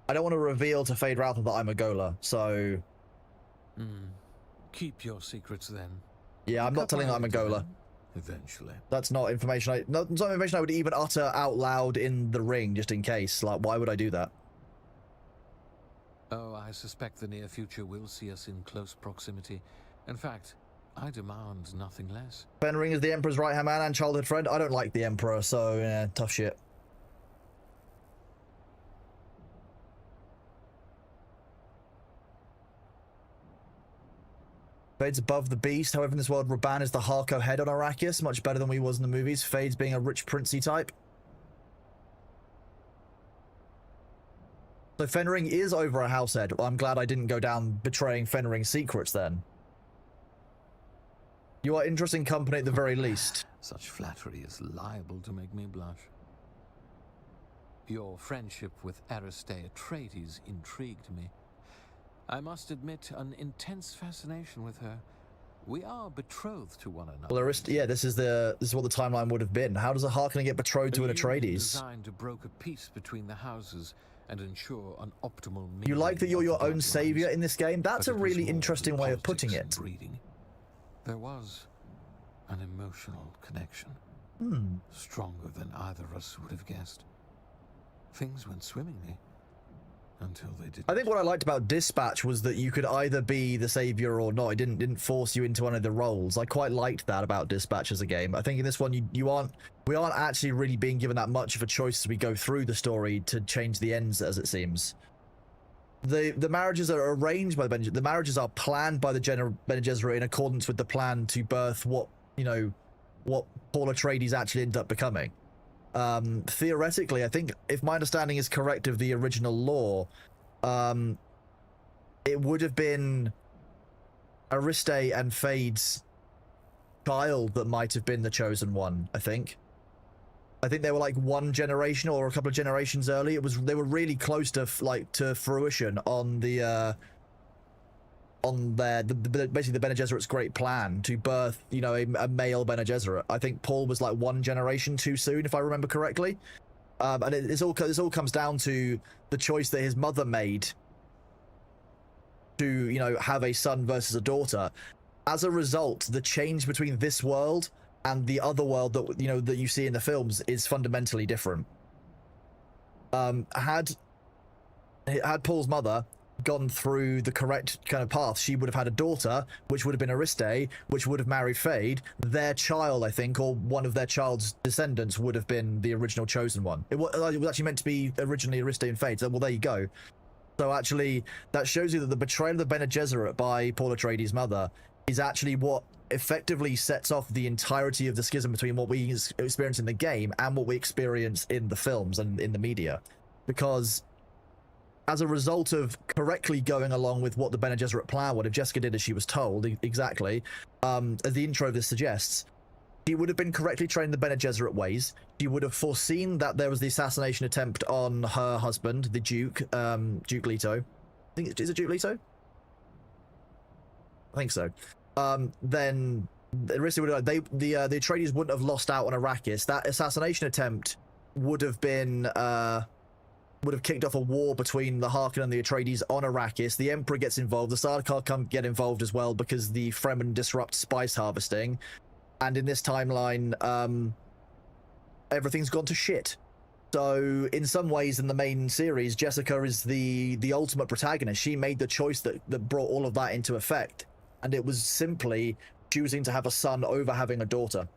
I don't want to reveal to Feyd-Rautha that I'm a Gola, so... Keep your secrets, then. Yeah, I'm not telling that I'm a Gola. Eventually. That's not information not information I would even utter out loud in the ring, just in case. Like, why would I do that? Oh, I suspect the near future will see us in close proximity. In fact, I demand nothing less. Fenring is the Emperor's right-hand man and childhood friend. I don't like the Emperor, so, yeah, tough shit. Feyd's above the beast. However, in this world, Raban is the Harko head on Arrakis, much better than we was in the movies. Feyd's being a rich princey type. So Fenring is over a house head. Well, I'm glad I didn't go down betraying Fenring's secrets then. You are interesting company at the very least. Such flattery is liable to make me blush. Your friendship with Aristae Atreides intrigued me. I must admit an intense fascination with her. We are betrothed to one another. Well, yeah, this is what the timeline would have been. How does a Harkonnen get betrothed to an Atreides? Designed to broker peace between the houses and ensure an optimal. You like that you're your own savior in this game? That's a really interesting way of putting it. Breeding. There was an emotional connection. Stronger than either of us would have guessed. Things went swimmingly. Until they did. I think what I liked about Dispatch was that you could either be the savior or not. It didn't force you into one of the roles. I quite liked that about Dispatch as a game. I think in this one we aren't actually really being given that much of a choice as we go through the story to change the ends, as it seems. The marriages are arranged by the marriages are planned by the Bene Gesserit in accordance with the plan to birth what Paul Atreides actually ended up becoming. Theoretically, I think, if my understanding is correct of the original lore, it would have been Aristae and Feyd's child that might have been the chosen one, I think. They were like one generation or a couple of generations early. They were really close to fruition on basically the Bene Gesserit's great plan to birth, a male Bene Gesserit. I think Paul was like one generation too soon, if I remember correctly. And this all comes down to the choice that his mother made to, have a son versus a daughter. As a result, the change between this world and the other world that you see in the films is fundamentally different. Had Paul's mother gone through the correct kind of path, she would have had a daughter, which would have been Ariste, which would have married Fade. Their child, I think, or one of their child's descendants would have been the original chosen one. It was actually meant to be originally Ariste and Fade, so well, there you go. So actually, that shows you that the betrayal of the Bene Gesserit by Paul Atreides' mother is actually what effectively sets off the entirety of the schism between what we experience in the game and what we experience in the films and in the media. Because as a result of correctly going along with what the Bene Gesserit plan would, if Jessica did as she was told, exactly, as the intro of this suggests, she would have been correctly trained in the Bene Gesserit ways. She would have foreseen that there was the assassination attempt on her husband, the Duke, Duke Leto. Is it Duke Leto? I think so. Then the Atreides wouldn't have lost out on Arrakis. That assassination attempt would have been would have kicked off a war between the Harkonnen and the Atreides on Arrakis. The Emperor gets involved. The Sardaukar come get involved as well because the Fremen disrupt spice harvesting. And in this timeline, everything's gone to shit. So in some ways in the main series, Jessica is the ultimate protagonist. She made the choice that brought all of that into effect. And it was simply choosing to have a son over having a daughter.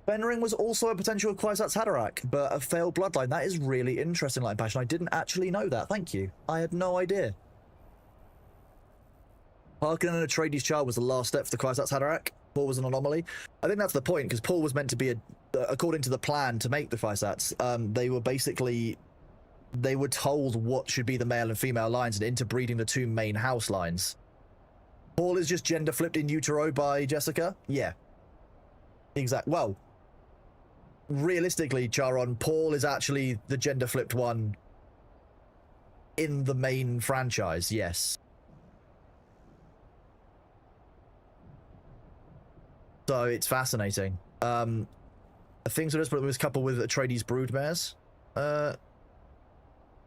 Fenring was also a potential Kwisatz Haderach, but a failed bloodline. That is really interesting, Light and Passion. I didn't actually know that. Thank you. I had no idea. Harkonnen and Atreides' child was the last step for the Kwisatz Haderach. Paul was an anomaly. I think that's the point, because Paul was meant to be, according to the plan to make the Kwisatz, they were told what should be the male and female lines and interbreeding the two main house lines. Paul is just gender flipped in utero by Jessica? Yeah. Exactly. Well, realistically, Charon, Paul is actually the gender flipped one in the main franchise, yes. So it's fascinating. Things are just, but it was coupled with Atreides broodmares.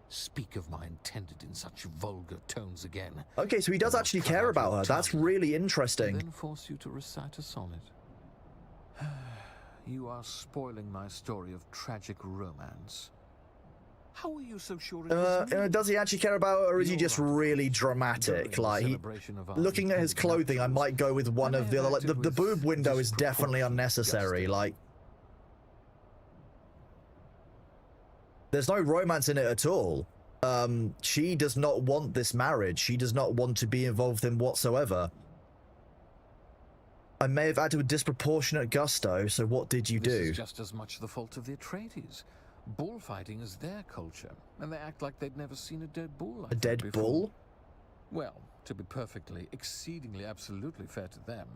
Speak of my intended in such vulgar tones again. Okay, so he does actually care about her. That's really interesting. And then force you to recite a sonnet. You are spoiling my story of tragic romance. How are you so sure it is does he actually care about her, or is he just really dramatic? Like, looking at his clothing, I might go with one of the other. Like, the boob window is definitely unnecessary. Like, there's no romance in it at all. She does not want this marriage. She does not want to be involved in whatsoever. I may have acted with disproportionate gusto, so what did you do? This is just as much the fault of the Atreides. Bullfighting is their culture, and they act like they'd never seen a dead bull like a dead before. bull? Well, to be perfectly, exceedingly, absolutely fair to them,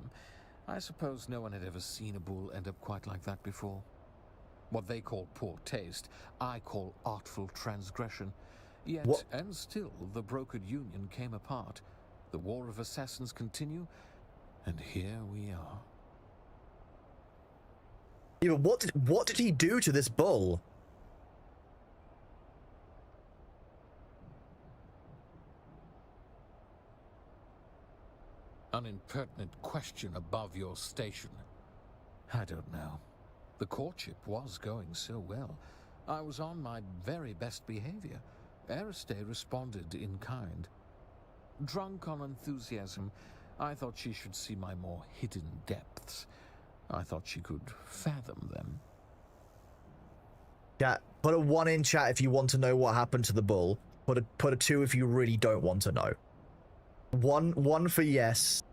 I suppose no one had ever seen a bull end up quite like that before. What they call poor taste, I call artful transgression. Yet, what? And still, the brokered union came apart. The war of assassins continue, and here we are. Yeah, but what did he do to this bull? An impertinent question above your station. I don't know. The courtship was going so well. I was on my very best behavior. Ariste responded in kind. Drunk on enthusiasm, I thought she should see my more hidden depths. I thought she could fathom them. Yeah, put a 1 in chat if you want to know what happened to the bull. Put a 2 if you really don't want to know. One for yes,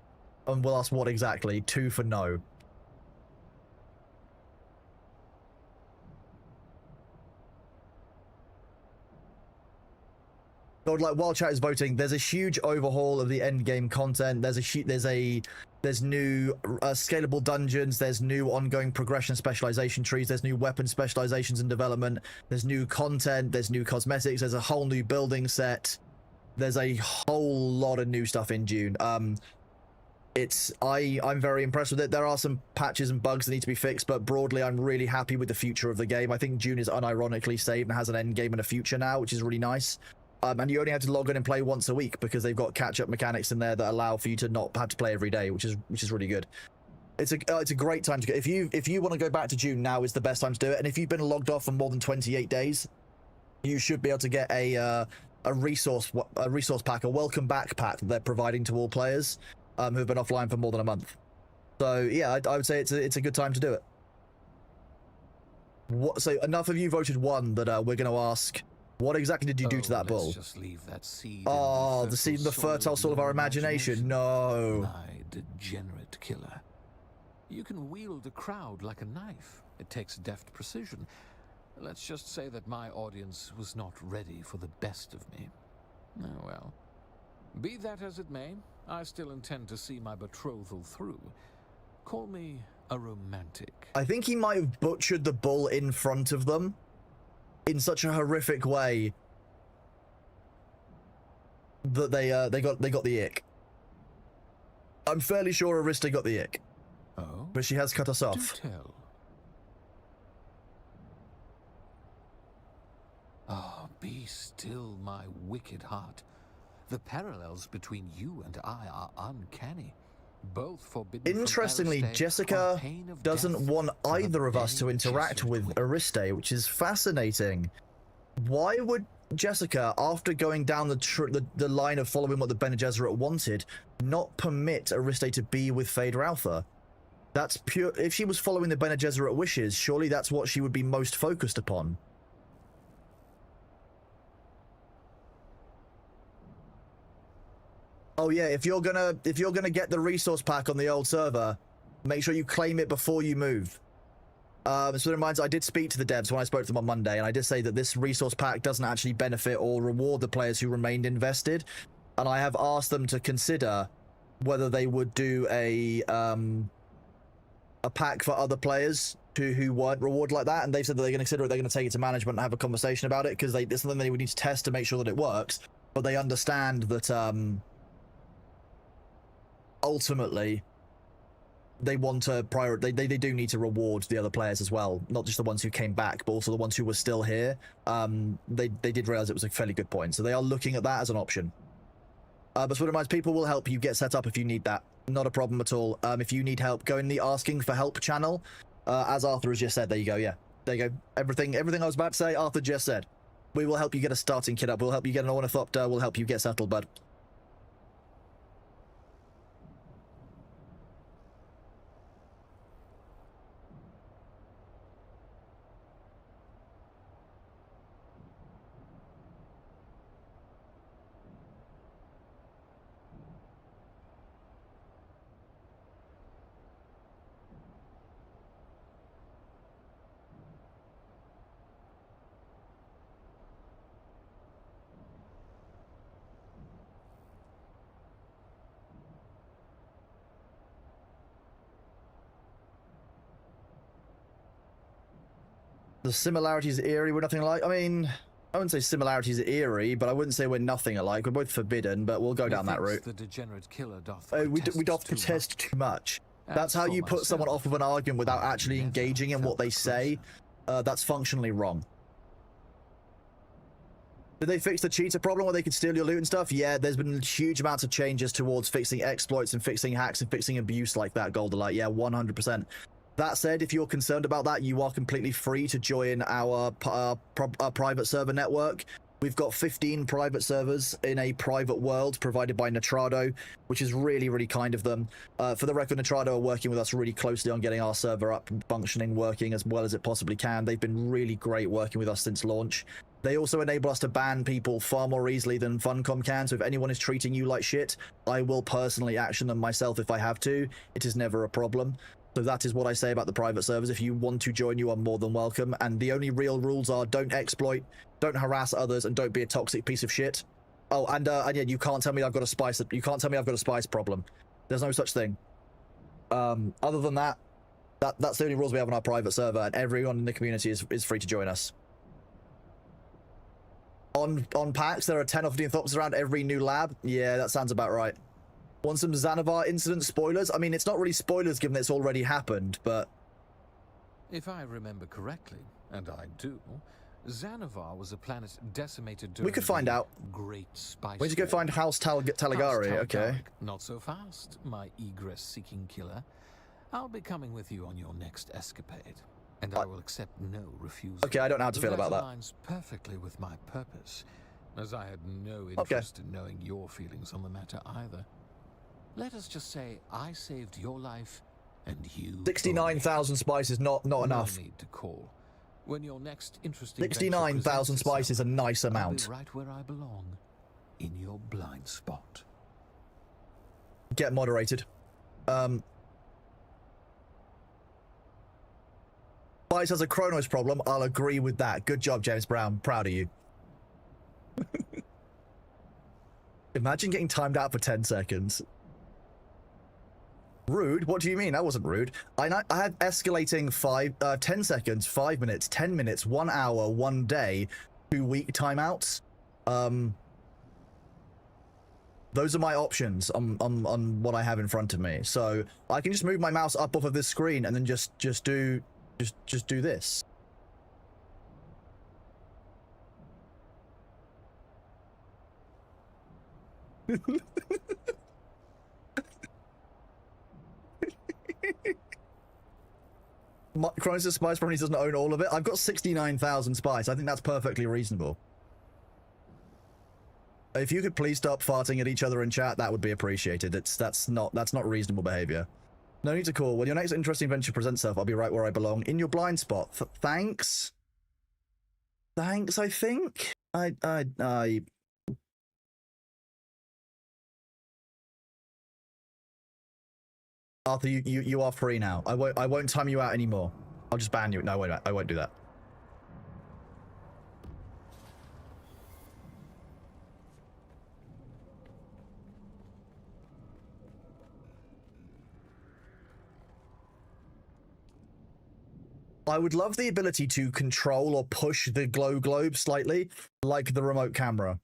and we'll ask what exactly. 2 for no. Like, while chat is voting, there's a huge overhaul of the end game content. There's new scalable dungeons. There's new ongoing progression specialization trees. There's new weapon specializations in development. There's new content. There's new cosmetics. There's a whole new building set. There's a whole lot of new stuff in Dune. I'm very impressed with it. There are some patches and bugs that need to be fixed, but broadly, I'm really happy with the future of the game. I think Dune is unironically saved and has an end game and a future now, which is really nice. And you only have to log in and play once a week because they've got catch-up mechanics in there that allow for you to not have to play every day, which is really good. It's a great time to go. If you want to go back to Dune, now is the best time to do it. And if you've been logged off for more than 28 days, you should be able to get a a resource pack, a welcome back pack that they're providing to all players who've been offline for more than a month. So yeah, I would say it's a good time to do it. So enough of you voted one that we're going to ask, what exactly did you do to that bull? Let's just leave that seed. Oh, the seed in the fertile soil of our imagination. No. My degenerate killer. You can wield a crowd like a knife. It takes deft precision. Let's just say that my audience was not ready for the best of me. Oh well. Be that as it may, I still intend to see my betrothal through. Call me a romantic. I think he might have butchered the bull in front of them in such a horrific way that they got the ick. I'm fairly sure Arista got the ick. Oh? But she has cut us Do off. tell. Ah, be still, my wicked heart. The parallels between you and I are uncanny. Both forbidden. Interestingly, Jessica doesn't want either of us to interact with Ariste, which is fascinating. Why would Jessica, after going down the line of following what the Bene Gesserit wanted, not permit Ariste to be with Fade Rautha? That's pure. If she was following the Bene Gesserit wishes, surely that's what she would be most focused upon. Oh yeah, if you're gonna get the resource pack on the old server, make sure you claim it before you move. So it reminds, I did speak to the devs when I spoke to them on Monday, and I did say that this resource pack doesn't actually benefit or reward the players who remained invested, and I have asked them to consider whether they would do a pack for other players who weren't rewarded like that, and they've said that they're going to consider it, they're going to take it to management and have a conversation about it, because it's something they would need to test to make sure that it works, but they understand that ultimately they want to they do need to reward the other players as well, not just the ones who came back, but also the ones who were still here. They did realize it was a fairly good point, so they are looking at that as an option. But Swift Reminds, people will help you get set up if you need that. Not a problem at all. If you need help, go in the asking for help channel. As Arthur has just said, there you go. Yeah, there you go. Everything I was about to say, Arthur just said. We will help you get a starting kit up. We'll help you get an ornithopter. We'll help you get settled, bud. The similarities are eerie. We're nothing alike. I mean, I wouldn't say similarities are eerie, but I wouldn't say we're nothing alike. We're both forbidden, but we'll go down that route. The degenerate killer doth we doth protest too much. That's how you put someone off of an argument without actually engaging in what they say. That's functionally wrong. Did they fix the cheater problem where they could steal your loot and stuff? Yeah, there's been huge amounts of changes towards fixing exploits and fixing hacks and fixing abuse like that, Goldenlight. Yeah, 100%. That said, if you're concerned about that, you are completely free to join our private server network. We've got 15 private servers in a private world provided by Nitrado, which is really, really kind of them. For the record, Nitrado are working with us really closely on getting our server up, functioning, working as well as it possibly can. They've been really great working with us since launch. They also enable us to ban people far more easily than Funcom can, so if anyone is treating you like shit, I will personally action them myself if I have to. It is never a problem. So that is what I say about the private servers. If you want to join, you are more than welcome. And the only real rules are don't exploit, don't harass others, and don't be a toxic piece of shit. Oh, and yeah, you can't tell me I've got a spice. You can't tell me I've got a spice problem. There's no such thing. Other than that, that's the only rules we have on our private server, and everyone in the community is free to join us. On packs, there are 10 or 15 thoughts around every new lab. Yeah, that sounds about right. Want some Xanavar incident spoilers? I mean, it's not really spoilers given it's already happened, but... If I remember correctly, and I do, Xanavar was a planet decimated during we could find out. Great Spice Where'd you go War. find House Taligari? Okay. Not so fast, my egress-seeking killer. I'll be coming with you on your next escapade, and I will accept no refusal. Okay, I don't know how to feel about that. Aligns perfectly with my purpose. as I had no interest in knowing your feelings on the matter either. Let us just say I saved your life, and you 69,000 spice is not enough. No need to call. When your next interesting 69,000 spice is a nice amount. I'll be right where I belong, in your blind spot. Get moderated. Spice has a Chronos problem. I'll agree with that. Good job, James Brown. Proud of you. Imagine getting timed out for 10 seconds. Rude? What do you mean? That wasn't rude. I had escalating 10 seconds, 5 minutes, 10 minutes, 1 hour, 1 day, 2-week timeouts. Those are my options on what I have in front of me. So I can just move my mouse up off of this screen and then just do this. Chronos' spice probably doesn't own all of it. I've got 69,000 spice. I think that's perfectly reasonable. If you could please stop farting at each other in chat, that would be appreciated. That's not reasonable behavior. No need to call. When your next interesting venture presents itself, I'll be right where I belong, in your blind spot. Thanks. Thanks, I think. Arthur, you are free now. I won't time you out anymore. I'll just ban you. No, wait, I won't do that. I would love the ability to control or push the glow globe slightly, like the remote camera.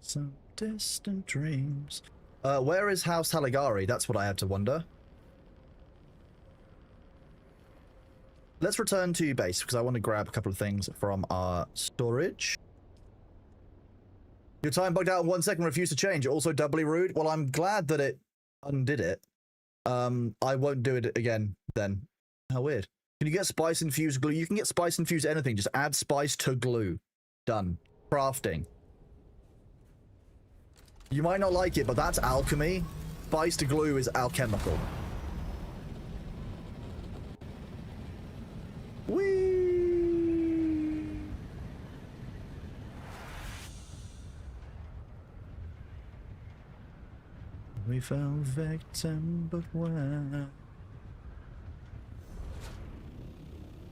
Some distant dreams. Where is House Haligari? That's what I had to wonder. Let's return to base, because I want to grab a couple of things from our storage. Your time bugged out in 1 second, refused to change. Also doubly rude. Well, I'm glad that it undid it. I won't do it again then. How weird. Can you get spice infused glue? You can get spice infused anything. Just add spice to glue. Done. Crafting. You might not like it, but that's alchemy. Spice to glue is alchemical. Whee! We fell victim, but where?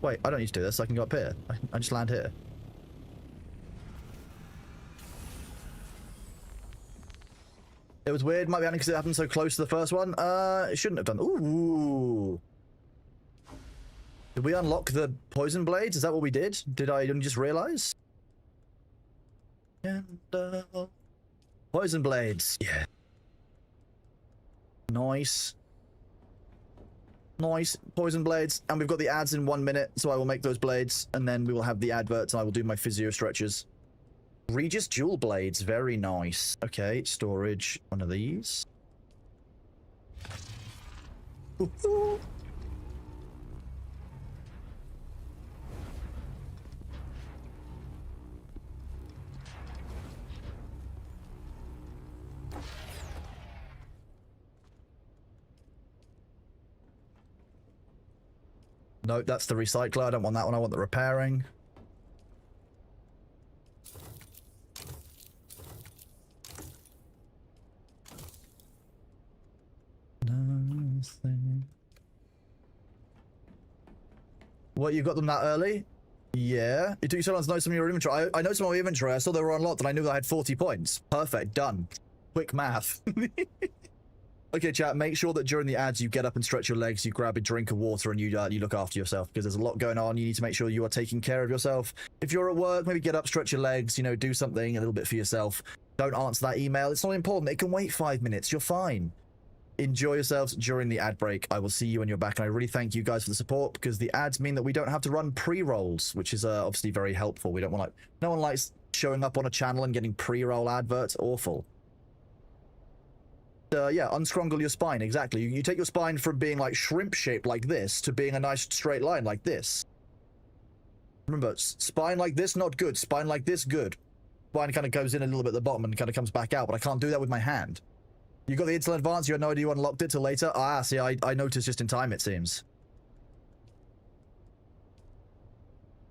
Wait, I don't need to do this. I can go up here. I just land here. It was weird, might be because it happened so close to the first one. It shouldn't have done. Ooh. Did we unlock the poison blades? Is that what we did? Did I just realize? Poison blades. Yeah. Nice. Nice. Poison blades. And we've got the ads in 1 minute, so I will make those blades, and then we will have the adverts, and I will do my physio stretches. Regis Jewel Blades, very nice. Okay, storage, one of these. Nope, that's the recycler. I don't want that one. I want the repairing. Nothing. What, you got them that early? Yeah. It took you so long to know some of your inventory. I know some of your inventory. I saw they were unlocked and I knew that I had 40 points. Perfect. Done. Quick math. Okay, chat, make sure that during the ads you get up and stretch your legs, you grab a drink of water, and you look after yourself, because there's a lot going on. You need to make sure you are taking care of yourself. If you're at work, maybe get up, stretch your legs, you know, do something a little bit for yourself. Don't answer that email. It's not important. It can wait 5 minutes. You're fine. Enjoy yourselves during the ad break. I will see you when you're back, and I really thank you guys for the support, because the ads mean that we don't have to run pre-rolls, which is obviously very helpful. We don't want, like, no one likes showing up on a channel and getting pre-roll adverts. Awful. Yeah, unscrungle your spine, exactly. You take your spine from being like shrimp-shaped like this to being a nice straight line like this. Remember, spine like this, not good. Spine like this, good. Spine kind of goes in a little bit at the bottom and kind of comes back out, but I can't do that with my hand. You got the Intel Advance, you had no idea you unlocked it till later? Ah, see, I noticed just in time, it seems.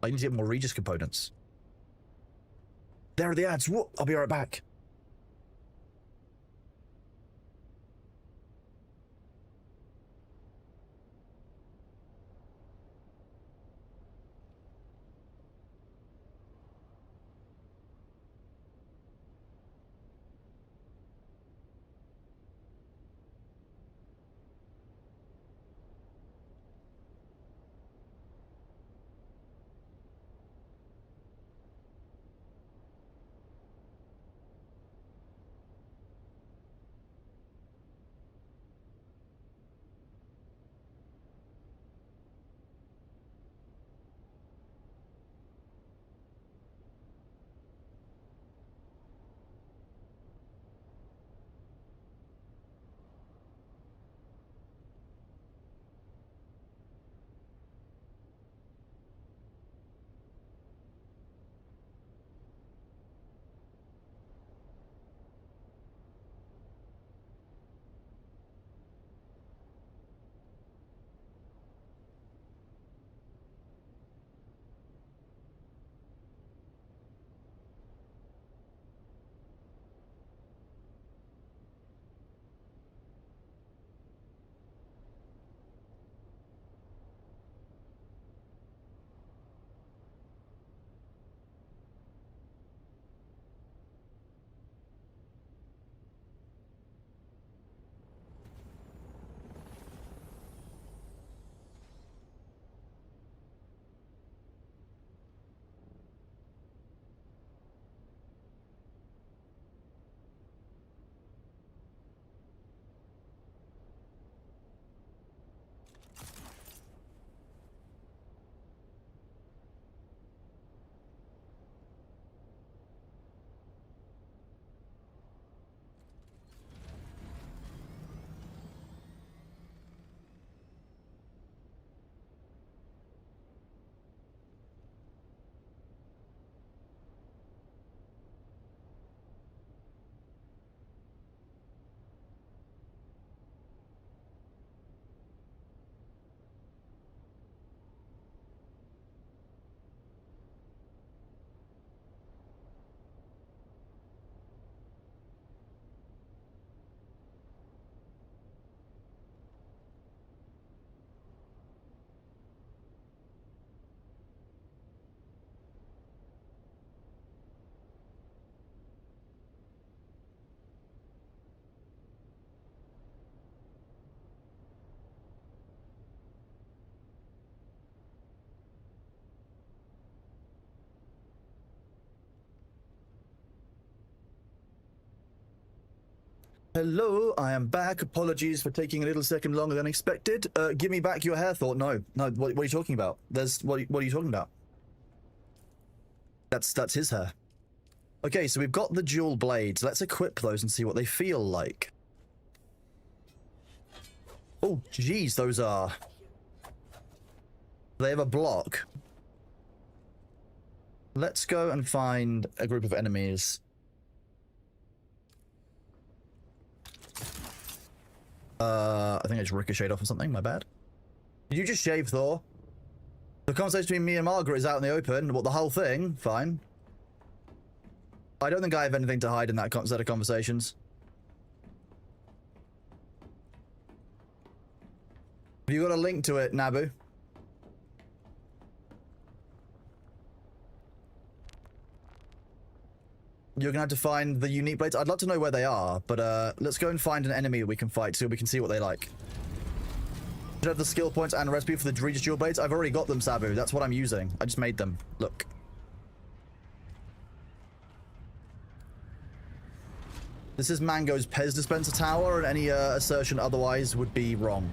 I need to get more Regis components. There are the ads. Whoop, I'll be right back. Hello, I am back. Apologies for taking a little second longer than expected. Give me back your hair thought. No, what are you talking about? What are you talking about? That's his hair. Okay, so we've got the dual blades. Let's equip those and see what they feel like. Oh, geez, those are... They have a block. Let's go and find a group of enemies. I think I just ricocheted off or something, my bad. Did you just shave Thor? The conversation between me and Margaret is out in the open. What, the whole thing? Fine. I don't think I have anything to hide in that set of conversations. Have you got a link to it, Nabu? You're gonna have to find the unique blades. I'd love to know where they are, but let's go and find an enemy we can fight so we can see what they like. Should have the skill points and recipe for the Regis dual blades. I've already got them, Sabu. That's what I'm using. I just made them. Look. This is Mango's Pez dispenser tower, and any assertion otherwise would be wrong.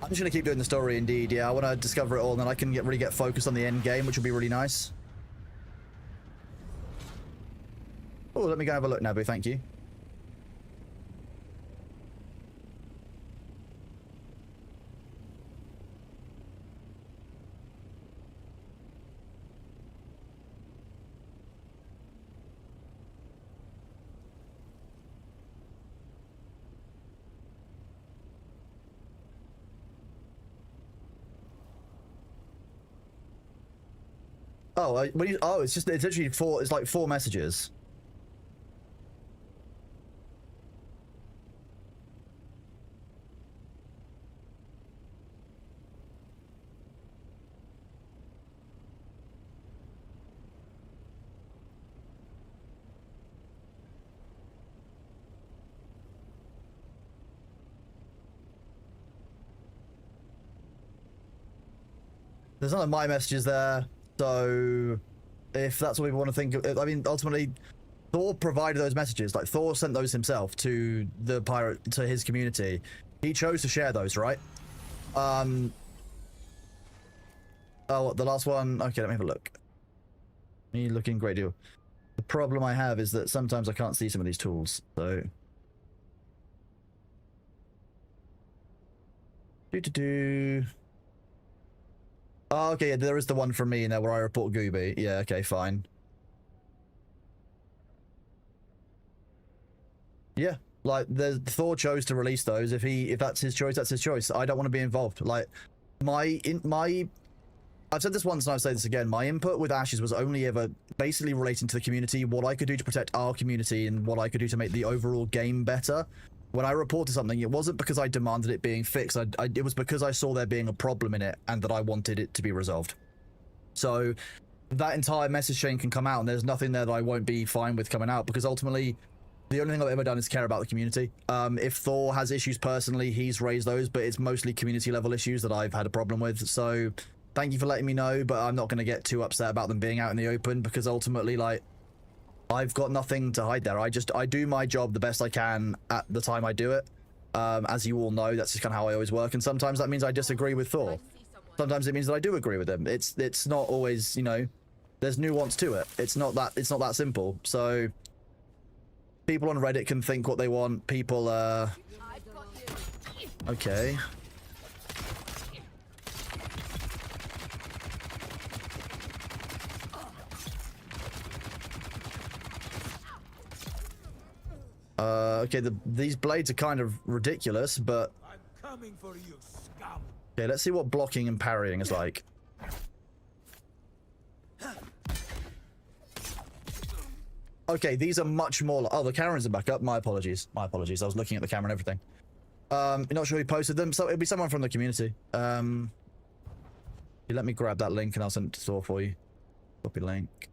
I'm just gonna keep doing the story indeed. Yeah, I want to discover it all, and then I can really get focused on the end game, which will be really nice. Oh, let me go have a look, Nabu. Thank you. Oh, it's literally four. It's like 4 messages. There's none of my messages there, so if that's what we want to think of, I mean, ultimately, Thor provided those messages. Like, Thor sent those himself to to his community. He chose to share those, right? Oh, the last one. Okay, let me have a look. Me looking great deal. The problem I have is that sometimes I can't see some of these tools, so. Oh, okay, yeah, there is the one from me in there where I report Gooby. Yeah, okay, fine. Yeah, like Thor chose to release those. If that's his choice, that's his choice. I don't want to be involved. Like I've said this once and I'll say this again. My input with Ashes was only ever basically relating to the community, what I could do to protect our community, and what I could do to make the overall game better. When I reported something, it wasn't because I demanded it being fixed. It was because I saw there being a problem in it and that I wanted it to be resolved. So that entire message chain can come out, and there's nothing there that I won't be fine with coming out, because ultimately the only thing I've ever done is care about the community. If Thor has issues personally, he's raised those, but it's mostly community level issues that I've had a problem with. So thank you for letting me know, but I'm not going to get too upset about them being out in the open, because ultimately, like, I've got nothing to hide there. I do my job the best I can at the time I do it. As you all know, that's just kind of how I always work. And sometimes that means I disagree with Thor. Sometimes it means that I do agree with him. It's not always, you know, there's nuance to it. It's not that simple. So people on Reddit can think what they want. People, okay. Okay, these blades are kind of ridiculous, but I'm coming for you, scum. Okay, let's see what blocking and parrying is like. Okay, these are much more. Oh, the cameras are back up. My apologies. My apologies. I was looking at the camera and everything. You're not sure who posted them, so it'll be someone from the community. Let me grab that link and I'll send it to Thor for you. Copy link.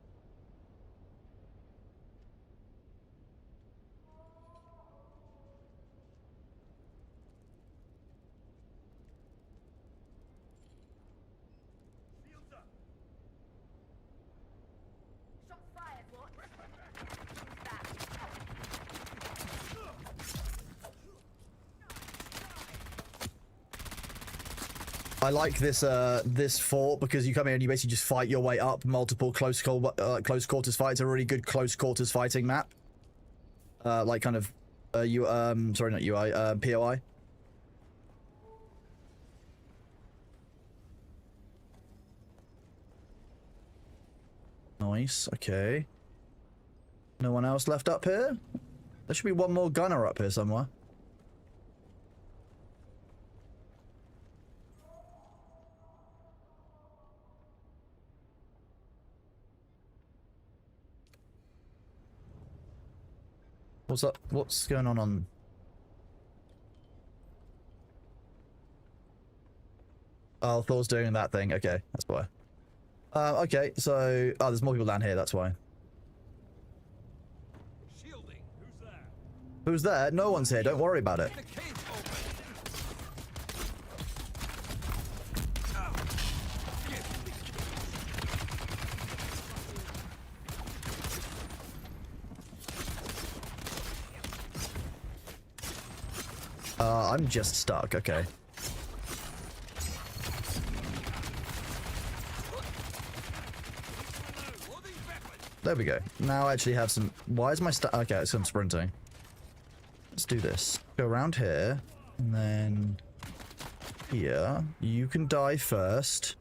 I like this fort because you come in and you basically just fight your way up multiple close quarters fights. A really good close quarters fighting map. Like kind of sorry, not UI, POI. Nice, okay. No one else left up here? There should be one more gunner up here somewhere. What's up? What's going on? Oh, Thor's doing that thing. Okay, that's why. Okay, so there's more people down here. That's why. Shielding. Who's there? Who's there? No one's here. Don't worry about it. The cage open. I'm just stuck. Okay. There we go. Now I actually have some... Why is my okay, it's some sprinting. Let's do this. Go around here. And then... Here. You can die first.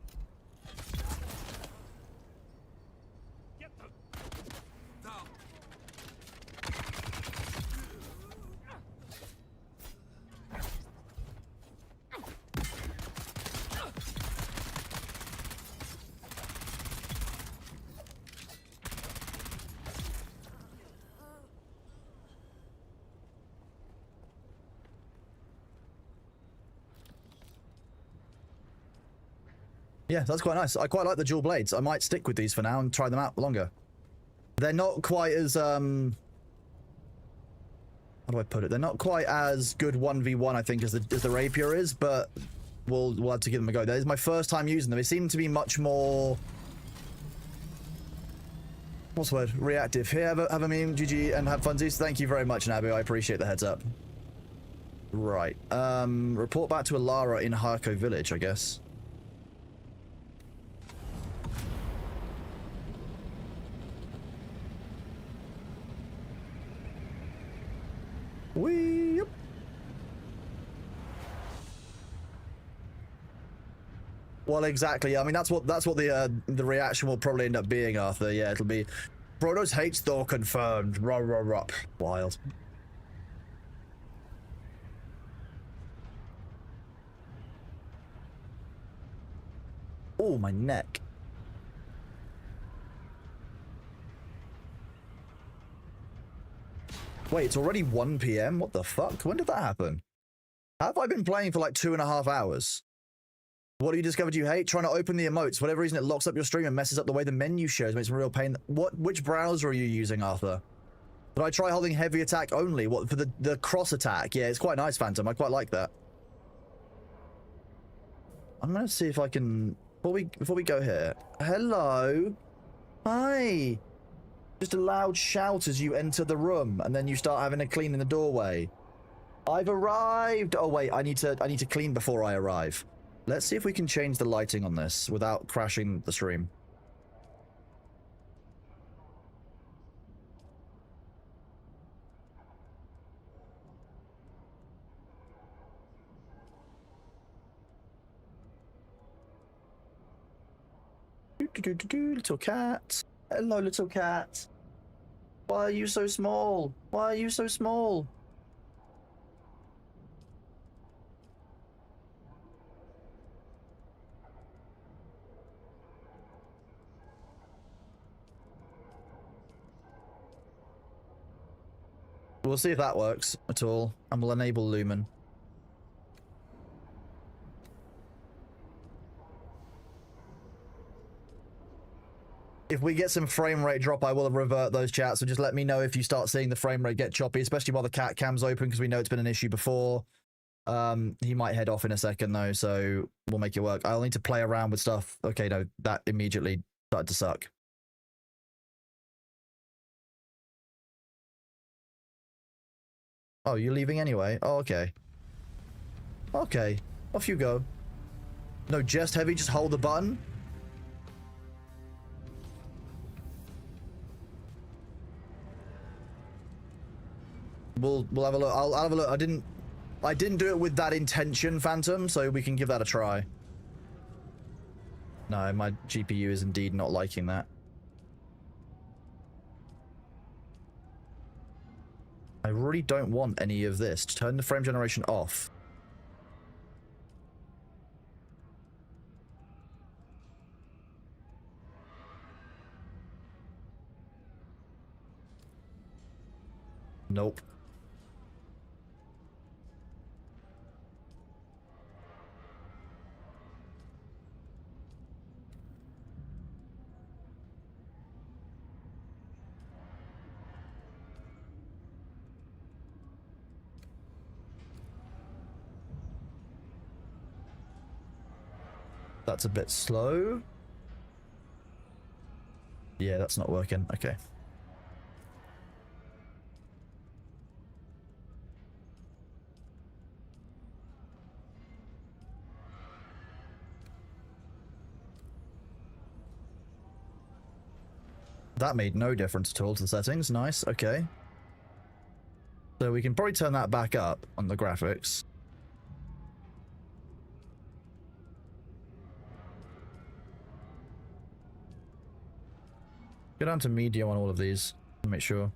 Yeah, that's quite nice. I quite like the dual blades. I might stick with these for now and try them out longer. They're not quite as, how do I put it? They're not quite as good 1v1, I think, as the rapier is, but we'll have to give them a go. That is my first time using them. They seem to be much more... What's the word? Reactive. Here, have a meme, GG, and have funsies. Thank you very much, Nabu. I appreciate the heads up. Right. Report back to Alara in Harko Village, I guess. Yep. Well, exactly. I mean, that's what the reaction will probably end up being, Arthur. Yeah, it'll be Protos hates Thor confirmed. Ruh. Wild. Oh, my neck. Wait, it's already 1 PM? What the fuck? When did that happen? Have I been playing for like 2.5 hours? What have you discovered you hate? Trying to open the emotes. For whatever reason, it locks up your stream and messes up the way the menu shows. Makes a real pain. Which browser are you using, Arthur? Did I try holding heavy attack only? What, for the cross attack? Yeah, it's quite nice, Phantom. I quite like that. I'm gonna see if I can... Before we go here. Hello? Hi! Just a loud shout as you enter the room, and then you start having a clean in the doorway. I've arrived! Oh wait, I need to clean before I arrive. Let's see if we can change the lighting on this without crashing the stream. Little cat. Hello, little cat. Why are you so small? Why are you so small? We'll see if that works at all, and we'll enable Lumen. If we get some frame rate drop, I will revert those chats, so just let me know if you start seeing the frame rate get choppy, especially while the cat cam's open, because we know it's been an issue before. He might head off in a second, though, so we'll make it work. I'll need to play around with stuff. Okay, no, that immediately started to suck. Oh, you're leaving anyway? Oh, okay. Okay, off you go. No, just heavy, just hold the button. We'll have a look. I'll have a look. I didn't do it with that intention, Phantom, so we can give that a try. No, my GPU is indeed not liking that. I really don't want any of this. Turn the frame generation off. Nope. That's a bit slow. Yeah, that's not working. Okay. That made no difference at all to the settings. Nice, okay. So we can probably turn that back up on the graphics. Go down to medium on all of these to make sure.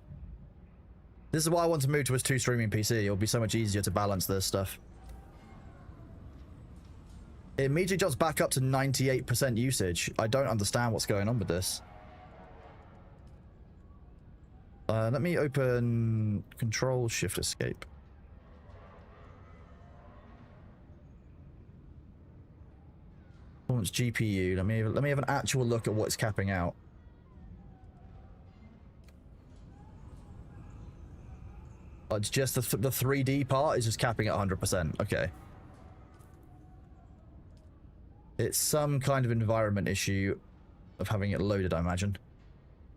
This is why I want to move to a 2 streaming PC. It'll be so much easier to balance this stuff. It immediately jumps back up to 98% usage. I don't understand what's going on with this. Let me open Control Shift Escape. Performance GPU. Let me have an actual look at what it's capping out. Oh, it's just the 3D part is just capping at 100%. Okay. It's some kind of environment issue of having it loaded, I imagine.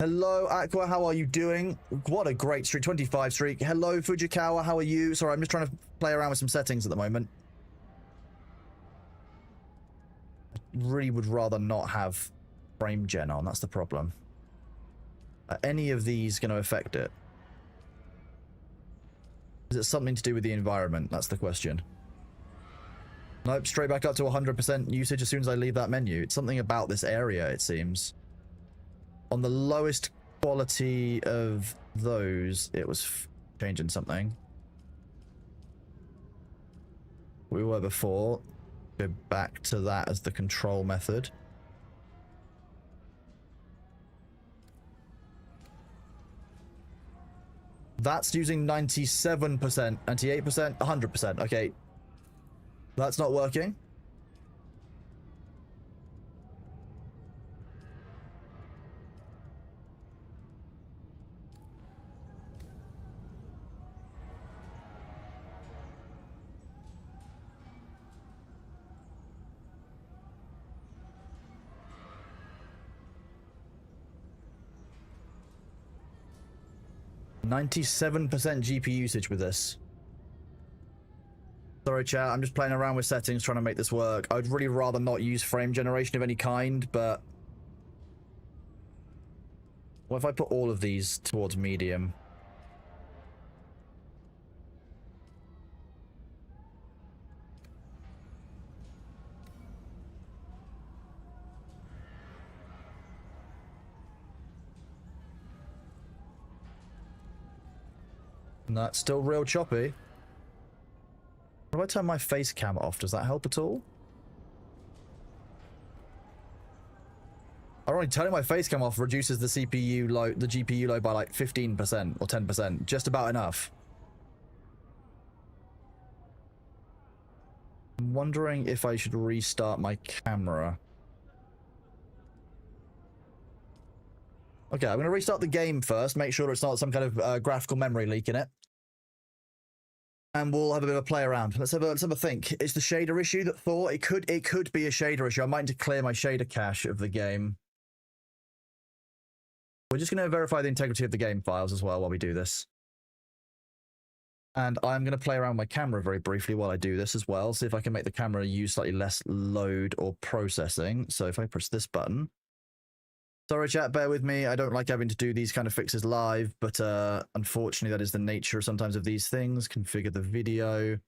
Hello, Aqua, how are you doing? What a great streak, 25 streak. Hello, Fujikawa, how are you? Sorry, I'm just trying to play around with some settings at the moment. I really would rather not have frame gen on, that's the problem. Are any of these going to affect it? Is it something to do with the environment? That's the question. Nope, straight back up to 100% usage as soon as I leave that menu. It's something about this area, it seems. On the lowest quality of those, it was changing something. We were before. Go back to that as the control method. That's using 97%, 98%, 100%. Okay. That's not working. %97% GPU usage with this. Sorry, chat. I'm just playing around with settings, trying to make this work. I'd really rather not use frame generation of any kind, but... what if I put all of these towards medium? And that's still real choppy. If I turn my face cam off, does that help at all? Ironically, turning my face cam off reduces the CPU load, the GPU load by like 15% or 10%, just about enough. I'm wondering if I should restart my camera. Okay, I'm going to restart the game first, make sure it's not some kind of graphical memory leak in it. And we'll have a bit of a play around. Let's have a think. It's the shader issue that thought it could be a shader issue. I might need to clear my shader cache of the game. We're just going to verify the integrity of the game files as well while we do this. And I'm going to play around with my camera very briefly while I do this as well. See if I can make the camera use slightly less load or processing. So if I press this button. Sorry, chat, bear with me. I don't like having to do these kind of fixes live, but unfortunately, that is the nature sometimes of these things. Configure the video.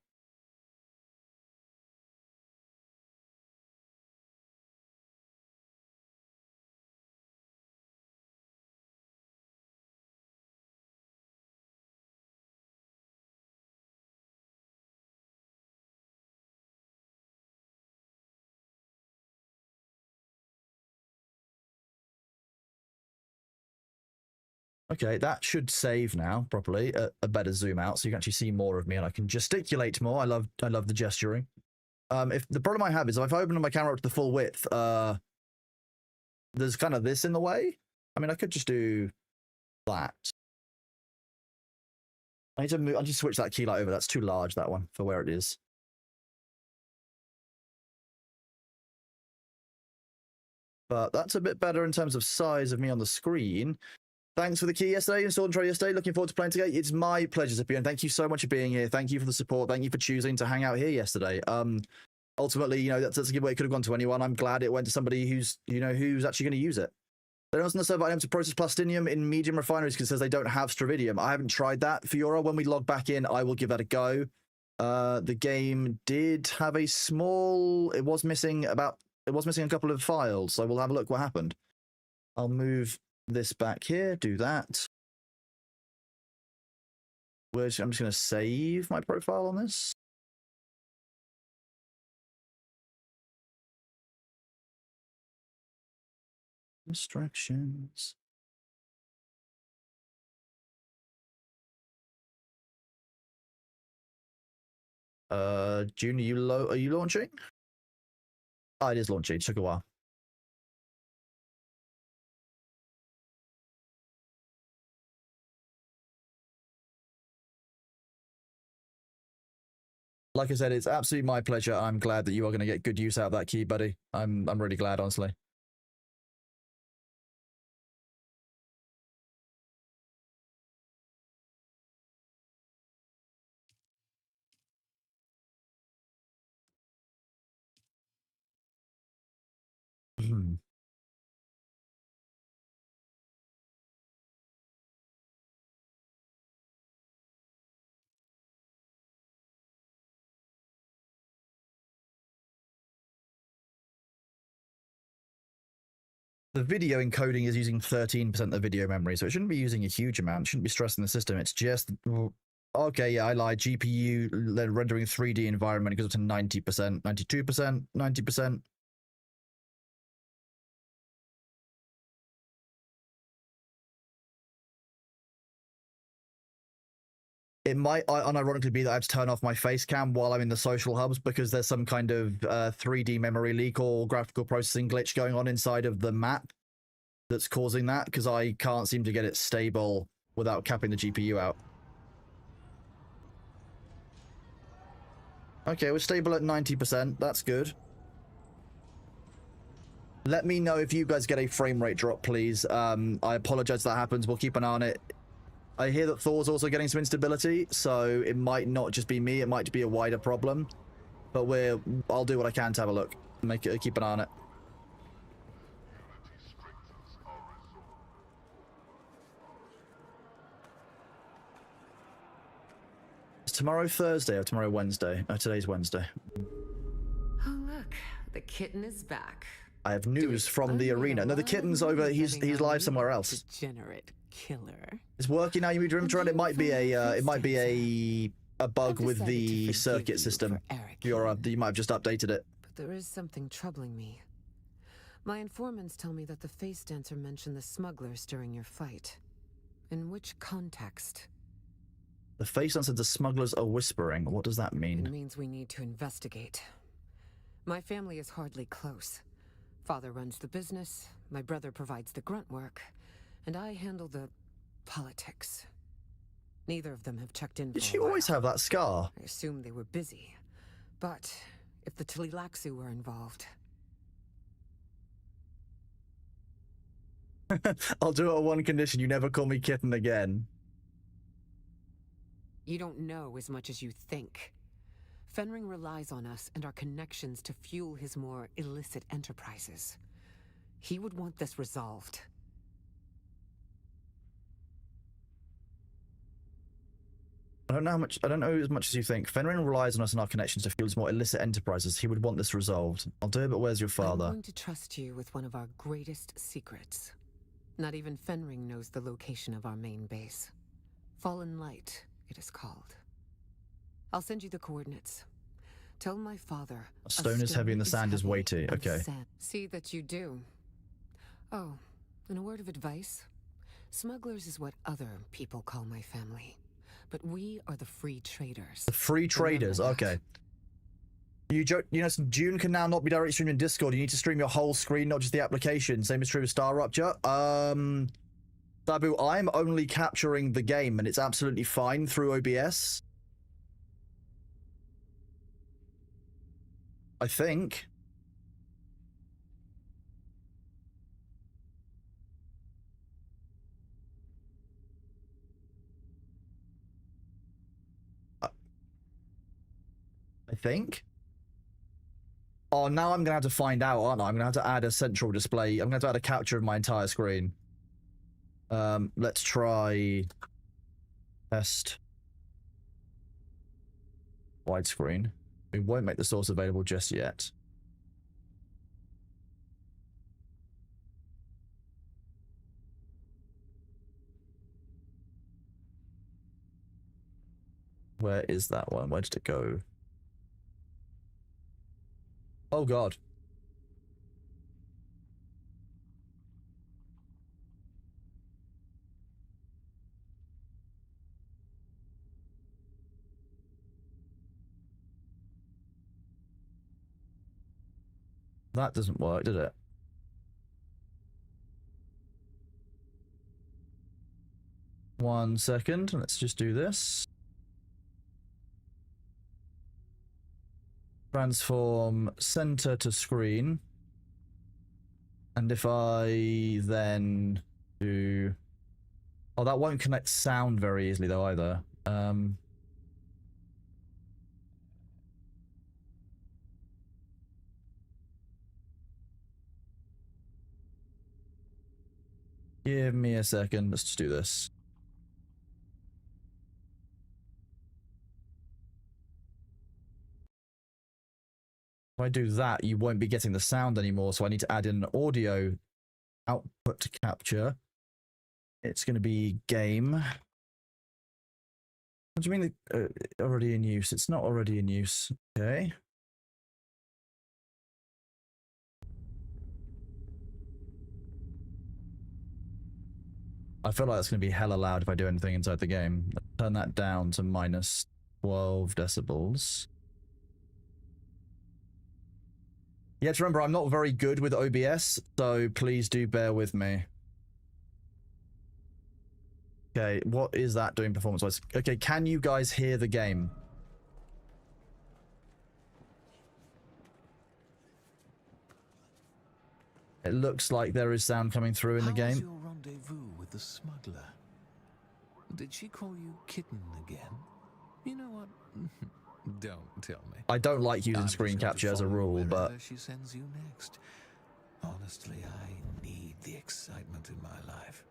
Okay, that should save now properly. A better zoom out, so you can actually see more of me, and I can gesticulate more. I love the gesturing. If the problem I have is if I open my camera up to the full width, there's kind of this in the way. I mean, I could just do that. I need to move. I need to switch that key light over. That's too large, that one, for where it is. But that's a bit better in terms of size of me on the screen. Thanks for the key yesterday. Installed and tried yesterday. Looking forward to playing today. It's my pleasure, Zippy, and thank you so much for being here. Thank you for the support. Thank you for choosing to hang out here yesterday. Ultimately, you know, that's a giveaway. It could have gone to anyone. I'm glad it went to somebody who's, you know, who's actually going to use it. They also serve items to process plastinium in medium refineries because it says they don't have stravidium. I haven't tried that, Fiora. When we log back in, I will give that a go. The game did have a small... It was missing a couple of files, so we'll have a look what happened. I'll move this back here, do that. I'm just going to save my profile on this. Distractions. June, are you launching? Oh, it is launching. It took a while. Like I said, it's absolutely my pleasure. I'm glad that you are going to get good use out of that key, buddy. I'm really glad, honestly. The video encoding is using 13% of the video memory, so it shouldn't be using a huge amount. It shouldn't be stressing the system. It's just... Okay, yeah, I lied. GPU rendering 3D environment goes up to 90%, 92%, 90%. It might unironically be that I have to turn off my face cam while I'm in the social hubs because there's some kind of 3D memory leak or graphical processing glitch going on inside of the map that's causing that, because I can't seem to get it stable without capping the GPU out. Okay, we're stable at 90%. That's good. Let me know if you guys get a frame rate drop, please. I apologize that happens. We'll keep an eye on it. I hear that Thor's also getting some instability, so it might not just be me. It might be a wider problem. But I'll do what I can to have a look. Keep an eye on it. Is tomorrow Thursday or tomorrow Wednesday? No, today's Wednesday. Oh, look. The kitten is back. I have news from the arena. No, the kitten's over. He's live somewhere else. Degenerate killer. It's working now. You need to try. It might be a bug with the circuit system. You might have just updated it. But there is something troubling me. My informants tell me that the face dancer mentioned the smugglers during your fight. In which context? The face dancer, the smugglers are whispering. What does that mean? It means we need to investigate. My family is hardly close. Father runs the business, my brother provides the grunt work, and I handle the politics. Neither of them have checked in for Did she always have that scar? I assume they were busy. But if the Tlilaxu were involved... I'll do it on one condition. You never call me kitten again. You don't know as much as you think. Fenring relies on us and our connections to fuel his more illicit enterprises. He would want this resolved. I don't know as much as you think. Fenrir relies on us and our connections to fuel his more illicit enterprises. He would want this resolved. I'll do it, but where's your father? I'm going to trust you with one of our greatest secrets. Not even Fenring knows the location of our main base. Fallen Light, it is called. I'll send you the coordinates. Tell my father... A stone is heavy and the sand is weighty. Okay. See that you do. Oh, and a word of advice. Smugglers is what other people call my family. But we are the free traders. The free traders, okay. You know, Dune can now not be directly streamed in Discord. You need to stream your whole screen, not just the application. Same is true with Star Rupture. Sabu, I'm only capturing the game, and it's absolutely fine through OBS. I think. I think. Oh, now I'm gonna have to find out, aren't I? I'm gonna have to add a central display. I'm gonna have to add a capture of my entire screen. Let's try test widescreen. We won't make the source available just yet. Where is that one? Where did it go? Oh god. That doesn't work, did it? One second, let's just do this. Transform center to screen. And if I then do... Oh, that won't connect sound very easily though either. Give me a second, let's just do this. If I do that, you won't be getting the sound anymore, so I need to add in an audio output to capture. It's going to be game. What do you mean already in use? It's not already in use. Okay. I feel like that's going to be hella loud if I do anything inside the game. Let's turn that down to minus 12 decibels. You have to remember, I'm not very good with OBS, so please do bear with me. Okay, what is that doing performance-wise? Okay, can you guys hear the game? It looks like there is sound coming through in the game. How was your rendezvous with the smuggler? Did she call you kitten again? You know what? Don't tell me. I don't like using screen capture as a rule, but she sends you next. Honestly, I need the excitement in my life.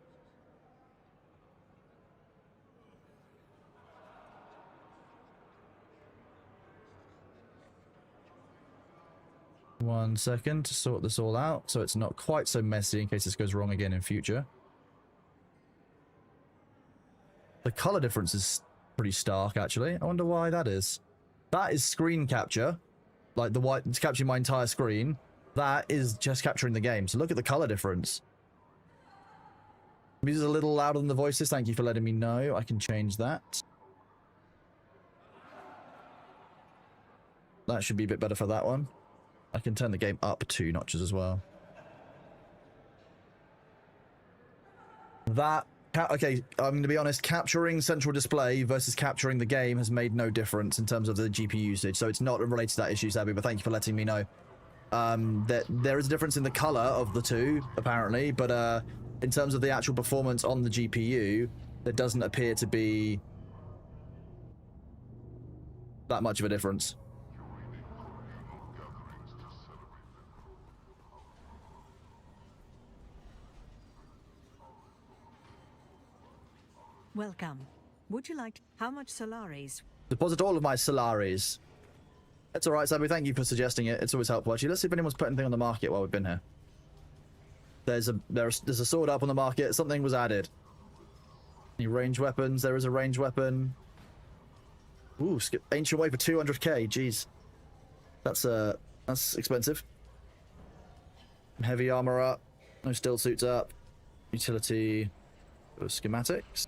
one second to sort this all out so it's not quite so messy in case this goes wrong again in future. The color difference is pretty stark, actually. I wonder why that is. That is screen capture, like the white, it's capturing my entire screen. That is just capturing the game. So look at the color difference. Music's a little louder than the voices. Thank you for letting me know. I can change that. That should be a bit better for that one. I can turn the game up 2 notches as well. That... Okay, I'm going to be honest, capturing central display versus capturing the game has made no difference in terms of the GPU usage, so it's not related to that issue, Sabby, but thank you for letting me know. That there is a difference in the color of the two, apparently, but in terms of the actual performance on the GPU, there doesn't appear to be that much of a difference. Welcome. Would you like... How much Solaris? Deposit all of my Solaris. It's alright, Sabby. Thank you for suggesting it. It's always helpful, actually. Let's see if anyone's put anything on the market while we've been here. There's a sword up on the market. Something was added. Any ranged weapons? There is a ranged weapon. Ooh, ancient way for 200k. Jeez. That's expensive. Heavy armor up. No still suits up. Utility. Schematics.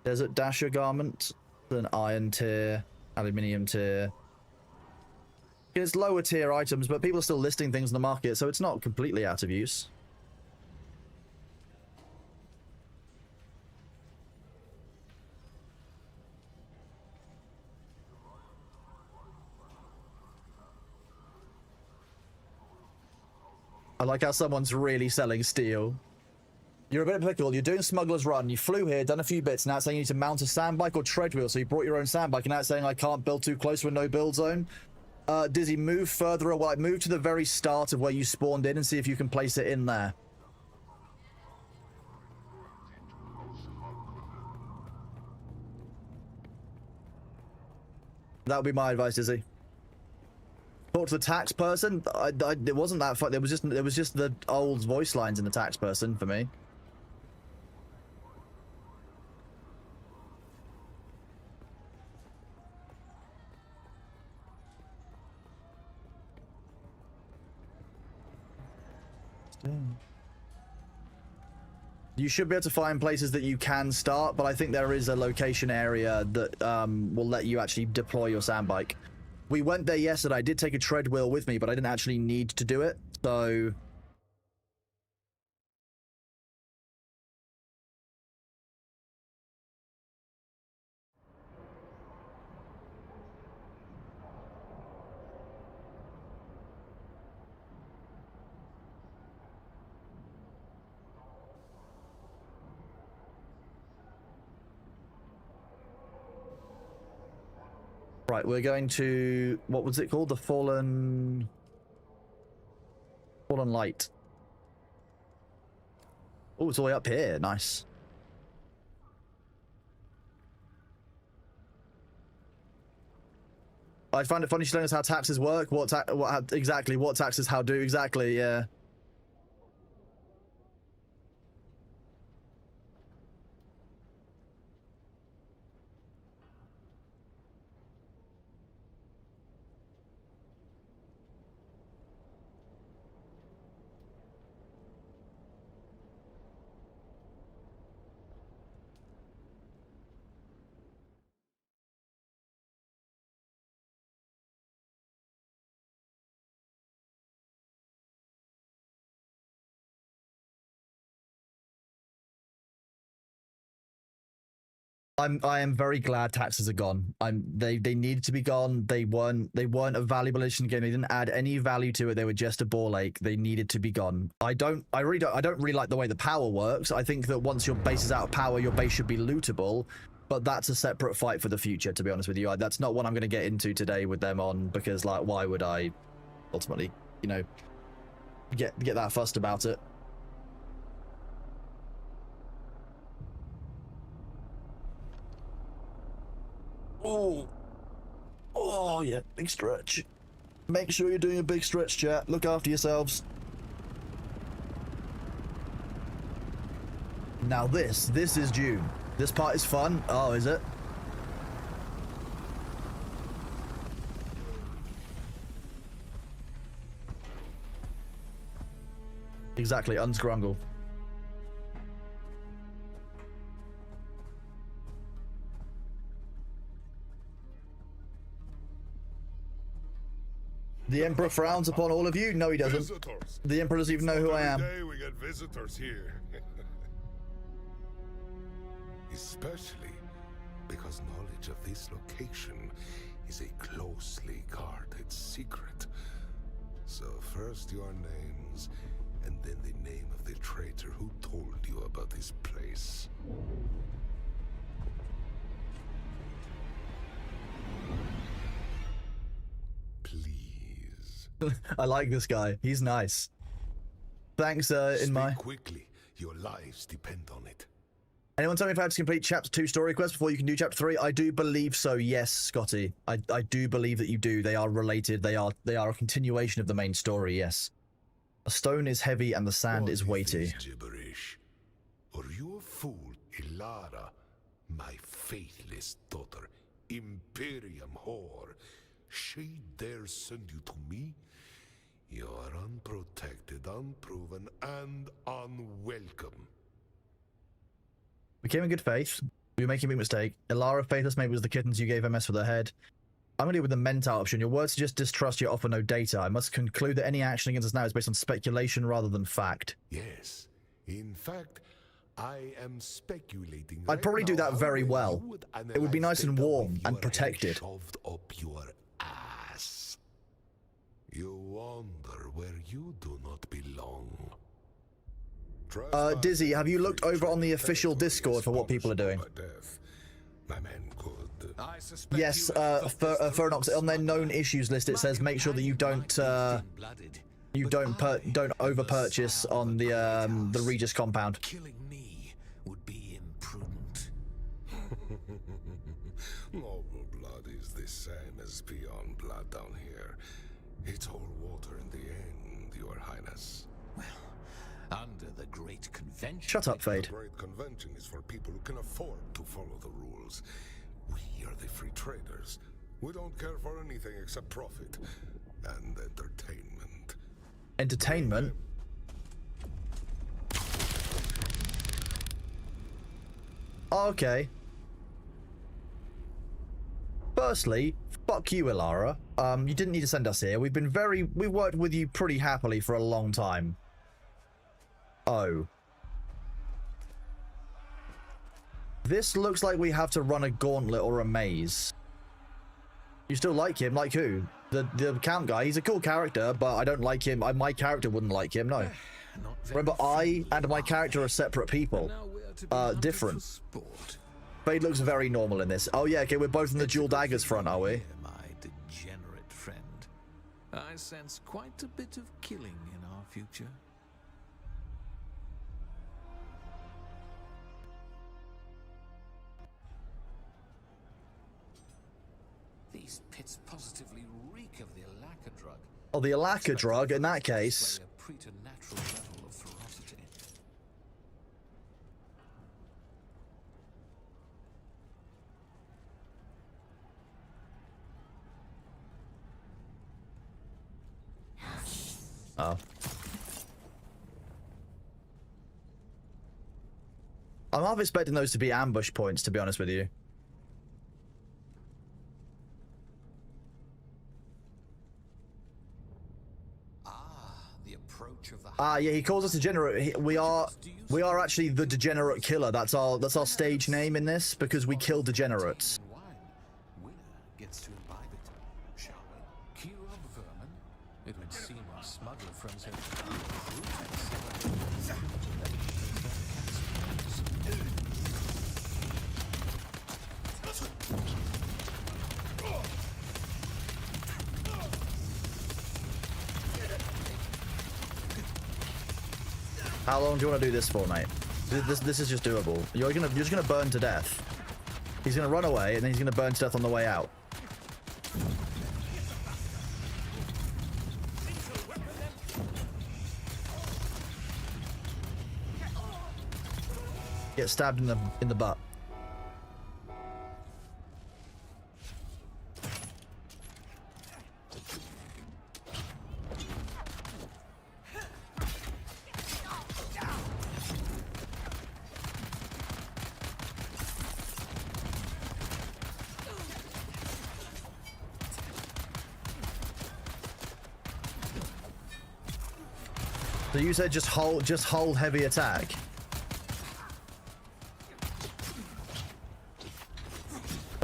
Desert Dasher garment, an iron tier, aluminium tier. It's lower tier items, but people are still listing things in the market, so it's not completely out of use. I like how someone's really selling steel. You're a bit pickle. You're doing Smuggler's Run. You flew here, done a few bits, now it's saying you need to mount a sandbike or treadwheel, so you brought your own sandbike, and now it's saying I can't build too close to a no-build zone. Dizzy, move further away. Move to the very start of where you spawned in and see if you can place it in there. That would be my advice, Dizzy. Talk to the tax person. It wasn't that fun. It was just the old voice lines in the tax person for me. You should be able to find places that you can start, but I think there is a location area that will let you actually deploy your sandbike. We went there yesterday. I did take a tread wheel with me, but I didn't actually need to do it, so... Right, we're going to... What was it called? The Fallen Light. Oh, it's all the way up here. Nice. I find it funny she learns how taxes work. What exactly? What taxes how do exactly? Yeah. I am very glad taxes are gone. They needed to be gone. They weren't a valuable addition to the game. They didn't add any value to it. They were just a ball ache. They needed to be gone. I don't really like the way the power works. I think that once your base is out of power, your base should be lootable. But that's a separate fight for the future, to be honest with you. That's not what I'm going to get into today with them on, because like, why would I ultimately, you know, get that fussed about it? Oh yeah, big stretch. Make sure you're doing a big stretch, chat. Look after yourselves. Now this is Dune. This part is fun. Oh, is it? Exactly, unscrungle. The Emperor frowns upon all of you? No, he doesn't. Visitors. The Emperor doesn't even know who I am. Every day we get visitors here. Especially because knowledge of this location is a closely guarded secret. So first your names, and then the name of the traitor who told you about this place. Please. I like this guy. He's nice. Thanks, Speak quickly. Your lives depend on it. Anyone tell me if I have to complete Chapter 2 story quest before you can do Chapter 3? I do believe so, yes, Scotty. I do believe that you do. They are related. They are a continuation of the main story, yes. A stone is heavy and the sand is weighty. Gibberish. Are you a fool, Ilara, my faithless daughter, Imperium whore? She dares send you to me? You are unprotected, unproven, and unwelcome. We came in good faith. We were making a big mistake. Ilara, faithless, maybe it was the kittens you gave MS for their head. I'm going to go with the Mental option. Your words suggest distrust, yet offer no data. I must conclude that any action against us now is based on speculation rather than fact. Yes. In fact, I am speculating. I'd probably do that very well. It would be nice and warm and Your protected. head shoved up your ass. You wander where you do not belong. Dizzy, have you looked over on the official Discord for what people are doing? My man could I suspect yes, you have got this through Fernox, on their known smuggler. issues list, it My says make sure that you companion don't might be thin-blooded, but don't I over have the purchase style of on a the great house. Regis compound. Killing me would be imprudent. Noble blood is the same as beyond blood down here. It's all water in the end, Your Highness. Well, under the great convention... Shut up, Fade. The great convention is for people who can afford to follow the rules. We are the free traders. We don't care for anything except profit and entertainment. Entertainment? Okay. Firstly, fuck you, Ilara. You didn't need to send us here. We've worked with you pretty happily for a long time. Oh. This looks like we have to run a gauntlet or a maze. You still like him? Like who? The count guy. He's a cool character, but I don't like him. My character wouldn't like him, no. Remember, I and my character are separate people. Different. Fade looks very normal in this. Oh yeah, okay, we're both in the dual daggers front, are we? My degenerate friend. I sense quite a bit of killing in our future. These pits positively reek of the Alaka drug. Oh, the Alaka drug, in that case. Display a preternatural level of ferocity. Oh. I'm half expecting those to be ambush points, to be honest with you. Ah, yeah, he calls us degenerate. We are actually the degenerate killer. That's our stage name in this, because we kill degenerates. Winner gets to imbibe it, shall we? Cue up, vermin. It would seem our smuggler friends How long do you want to do this for, mate? This is just doable. You're just gonna burn to death. He's gonna run away, and then he's gonna burn to death on the way out. Get stabbed in the butt. So you said just hold heavy attack.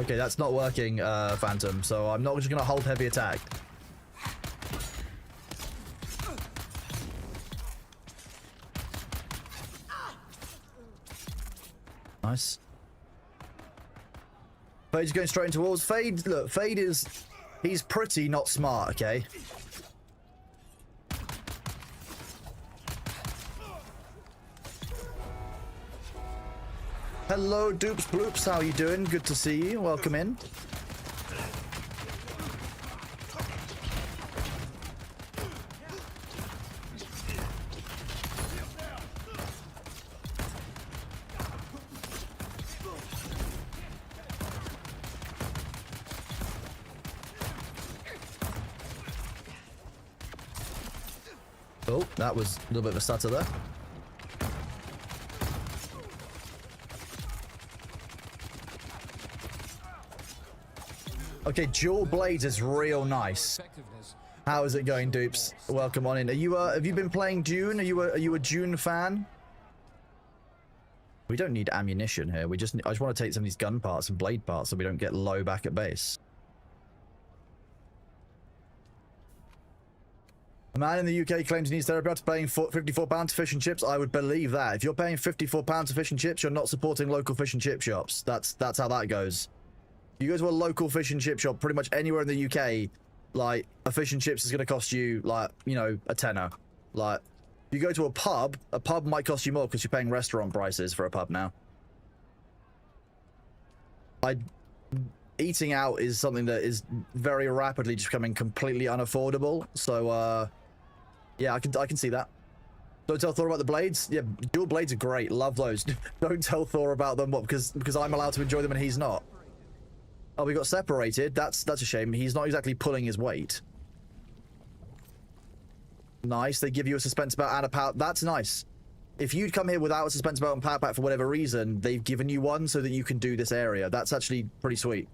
Okay, that's not working, Phantom. So I'm not just gonna hold heavy attack. Nice. Fade's going straight into walls. Fade, look, Fade he's pretty not smart, okay? Hello, Dupes Bloops, how you doing? Good to see you. Welcome in. Oh, that was a little bit of a stutter there. Okay, dual blades is real nice. How is it going, Dupes? Welcome on in. Are you have you been playing Dune? Are you a Dune fan? We don't need ammunition here. I just want to take some of these gun parts and blade parts so we don't get low back at base. A man in the UK claims he needs therapy after paying £54 to fish and chips. I would believe that. If you're paying £54 to fish and chips, you're not supporting local fish and chip shops. That's how that goes. You go to a local fish and chip shop, pretty much anywhere in the UK, like, a fish and chips is going to cost you, like, you know, a tenner. Like, you go to a pub might cost you more because you're paying restaurant prices for a pub now. Eating out is something that is very rapidly just becoming completely unaffordable. So, yeah, I can see that. Don't tell Thor about the blades. Yeah, dual blades are great. Love those. Don't tell Thor about them. What? Because I'm allowed to enjoy them and he's not. Oh, we got separated. That's a shame. He's not exactly pulling his weight. Nice. They give you a suspense belt and a power. That's nice. If you'd come here without a suspense belt and power pack for whatever reason, they've given you one so that you can do this area. That's actually pretty sweet.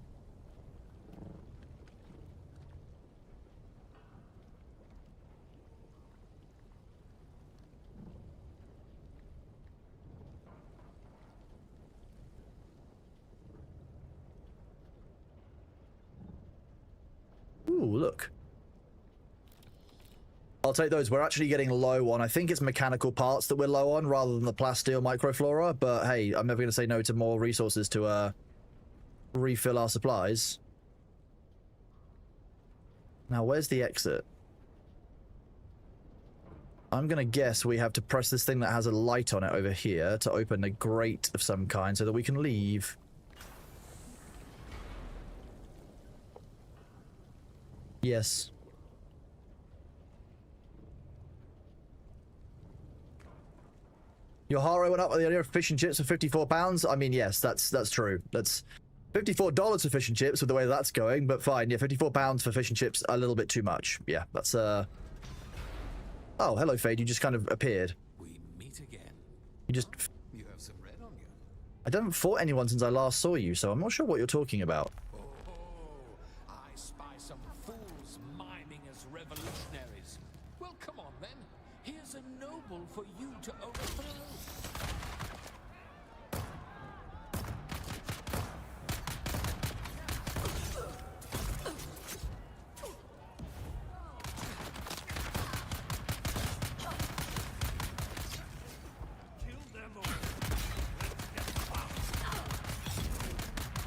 Ooh, look. I'll take those. We're actually getting low on, I think it's mechanical parts that we're low on rather than the plasteel microflora, but hey, I'm never going to say no to more resources to refill our supplies. Now, where's the exit? I'm going to guess we have to press this thing that has a light on it over here to open a grate of some kind so that we can leave. Yes. Your haro went up with the idea of fish and chips for £54. I mean, yes, that's true. That's $54 for fish and chips with the way that's going, but fine. Yeah, £54 for fish and chips, a little bit too much. Yeah, that's Oh, hello, Fade. You just kind of appeared. We meet again. You just. You have some red on you. I haven't fought anyone since I last saw you, so I'm not sure what you're talking about. Oh, I spy some fools miming as revolutionaries. Well, come on then. Here's a noble for you to overthrow.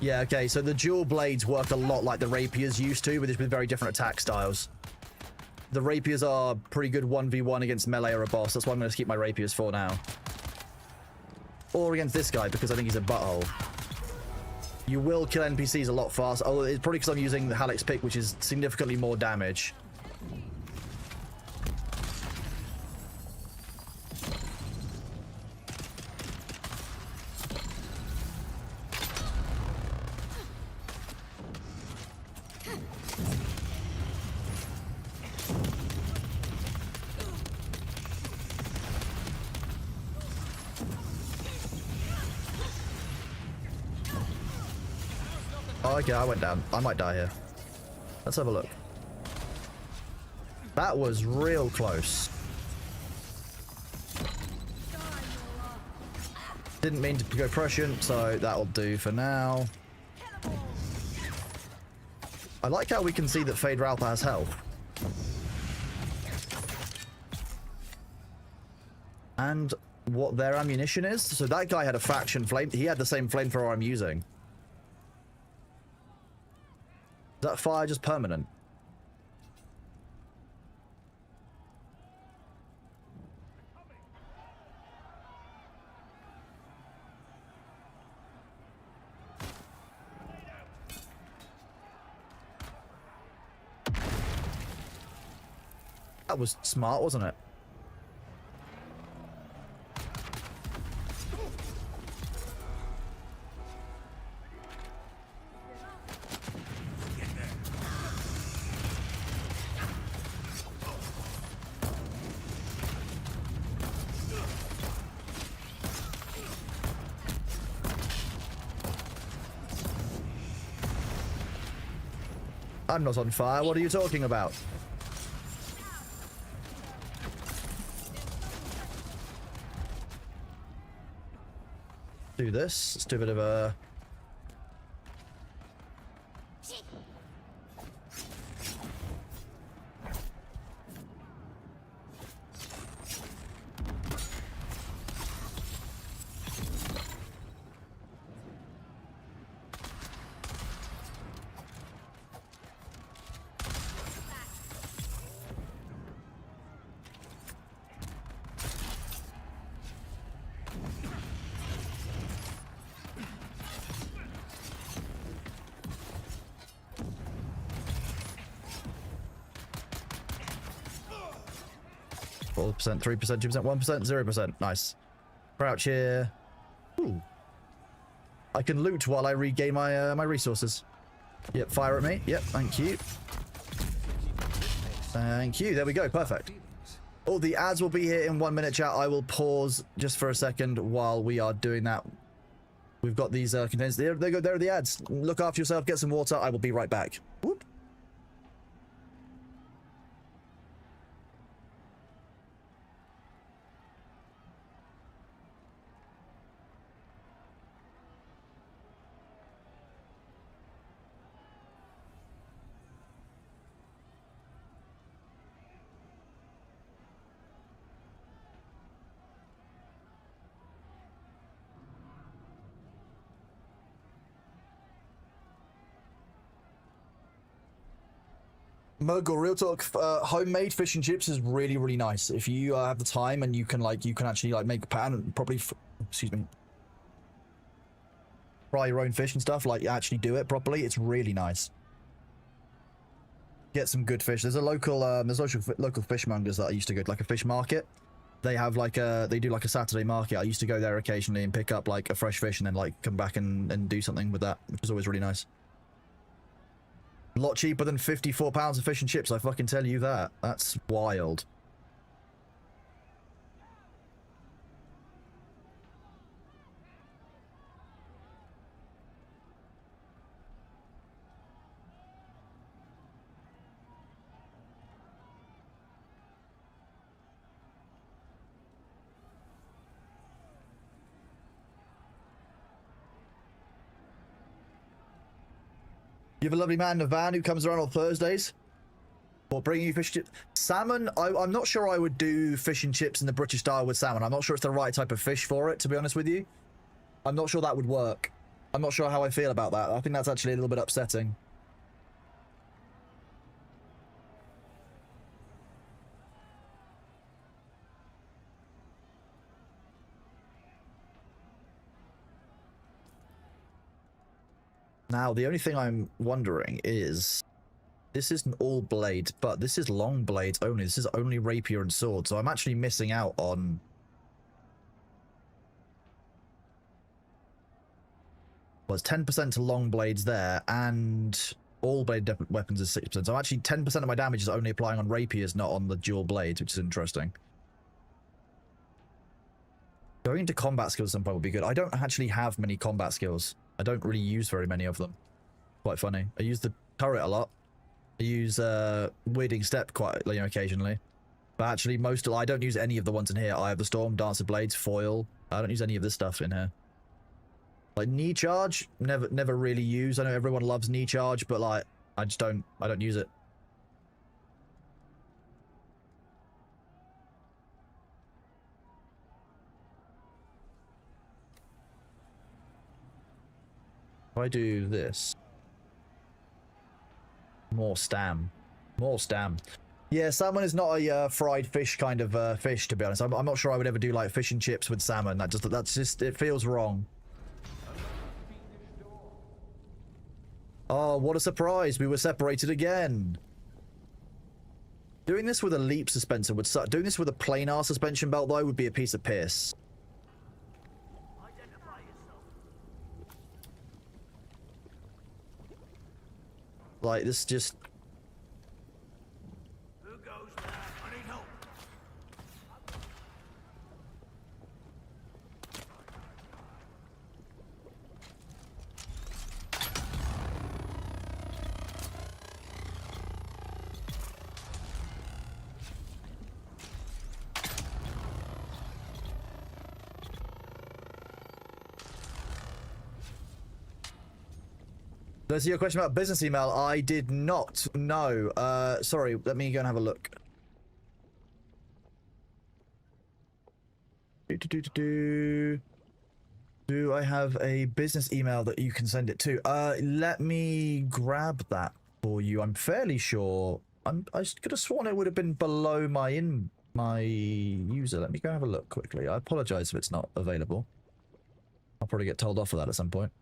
Yeah, okay, so the dual blades work a lot like the rapiers used to, but just with very different attack styles. The rapiers are pretty good 1v1 against melee or a boss. That's what I'm going to keep my rapiers for now. Or against this guy, because I think he's a butthole. You will kill NPCs a lot faster. Oh, it's probably because I'm using the Halleck's pick, which is significantly more damage. Oh, okay, I went down. I might die here. Let's have a look. That was real close. Didn't mean to go prescient, so that'll do for now. I like how we can see that Fade Ralph has health. And what their ammunition is. So that guy had a faction flame. He had the same flamethrower I'm using. Is that fire just permanent? That was smart, wasn't it? I'm not on fire. What are you talking about? Do this. Let's do a bit of a... 4%, 3%, 2%, 1%, 0%. Nice. Crouch here. Ooh. I can loot while I regain my my resources. Yep, fire at me. Yep, thank you. Thank you. There we go. Perfect. Oh, the ads will be here in 1 minute, chat. I will pause just for a second while we are doing that. We've got these containers. There they go. There are the ads. Look after yourself. Get some water. I will be right back. Whoop. Mogul, real talk, homemade fish and chips is really, really nice. If you have the time and you can actually like make a pan and probably, excuse me, fry your own fish and stuff, like actually do it properly, it's really nice. Get some good fish. There's a local, local fishmongers that I used to go to, like a fish market. They have like they do like a Saturday market. I used to go there occasionally and pick up like a fresh fish and then like come back and do something with that, which is always really nice. A lot cheaper than £54 of fish and chips, I fucking tell you that. That's wild. You have a lovely man in a van who comes around on Thursdays. Or bringing you fish chips. Salmon, I'm not sure I would do fish and chips in the British style with salmon. I'm not sure it's the right type of fish for it, to be honest with you. I'm not sure that would work. I'm not sure how I feel about that. I think that's actually a little bit upsetting. Now, the only thing I'm wondering is, this isn't all blades, but this is long blades only. This is only rapier and sword, so I'm actually missing out on... Well, it's 10% to long blades there, and all blade weapons is 6%. So actually 10% of my damage is only applying on rapiers, not on the dual blades, which is interesting. Going into combat skills at some point would be good. I don't actually have many combat skills. I don't really use very many of them. Quite funny. I use the turret a lot. I use weirding step quite, you know, occasionally. But actually I don't use any of the ones in here. Eye of the Storm, Dancer Blades, Foil. I don't use any of this stuff in here. Like knee charge, never really use. I know everyone loves knee charge, but like I don't use it. If I do this, more stam. Yeah, salmon is not a fried fish kind of fish, to be honest. I'm not sure I would ever do like fish and chips with salmon. That's just it feels wrong. Oh, what a surprise! We were separated again. Doing this with a leap suspensor would suck. Doing this with a planar suspension belt though would be a piece of piss. Like, this just... Who goes there? I need help. Did I see your question about business email? I did not. No. Sorry, let me go and have a look. Do I have a business email that you can send it to? Let me grab that for you. I'm fairly sure. I could have sworn it would have been below my user. Let me go have a look quickly. I apologize if it's not available. I'll probably get told off for that at some point.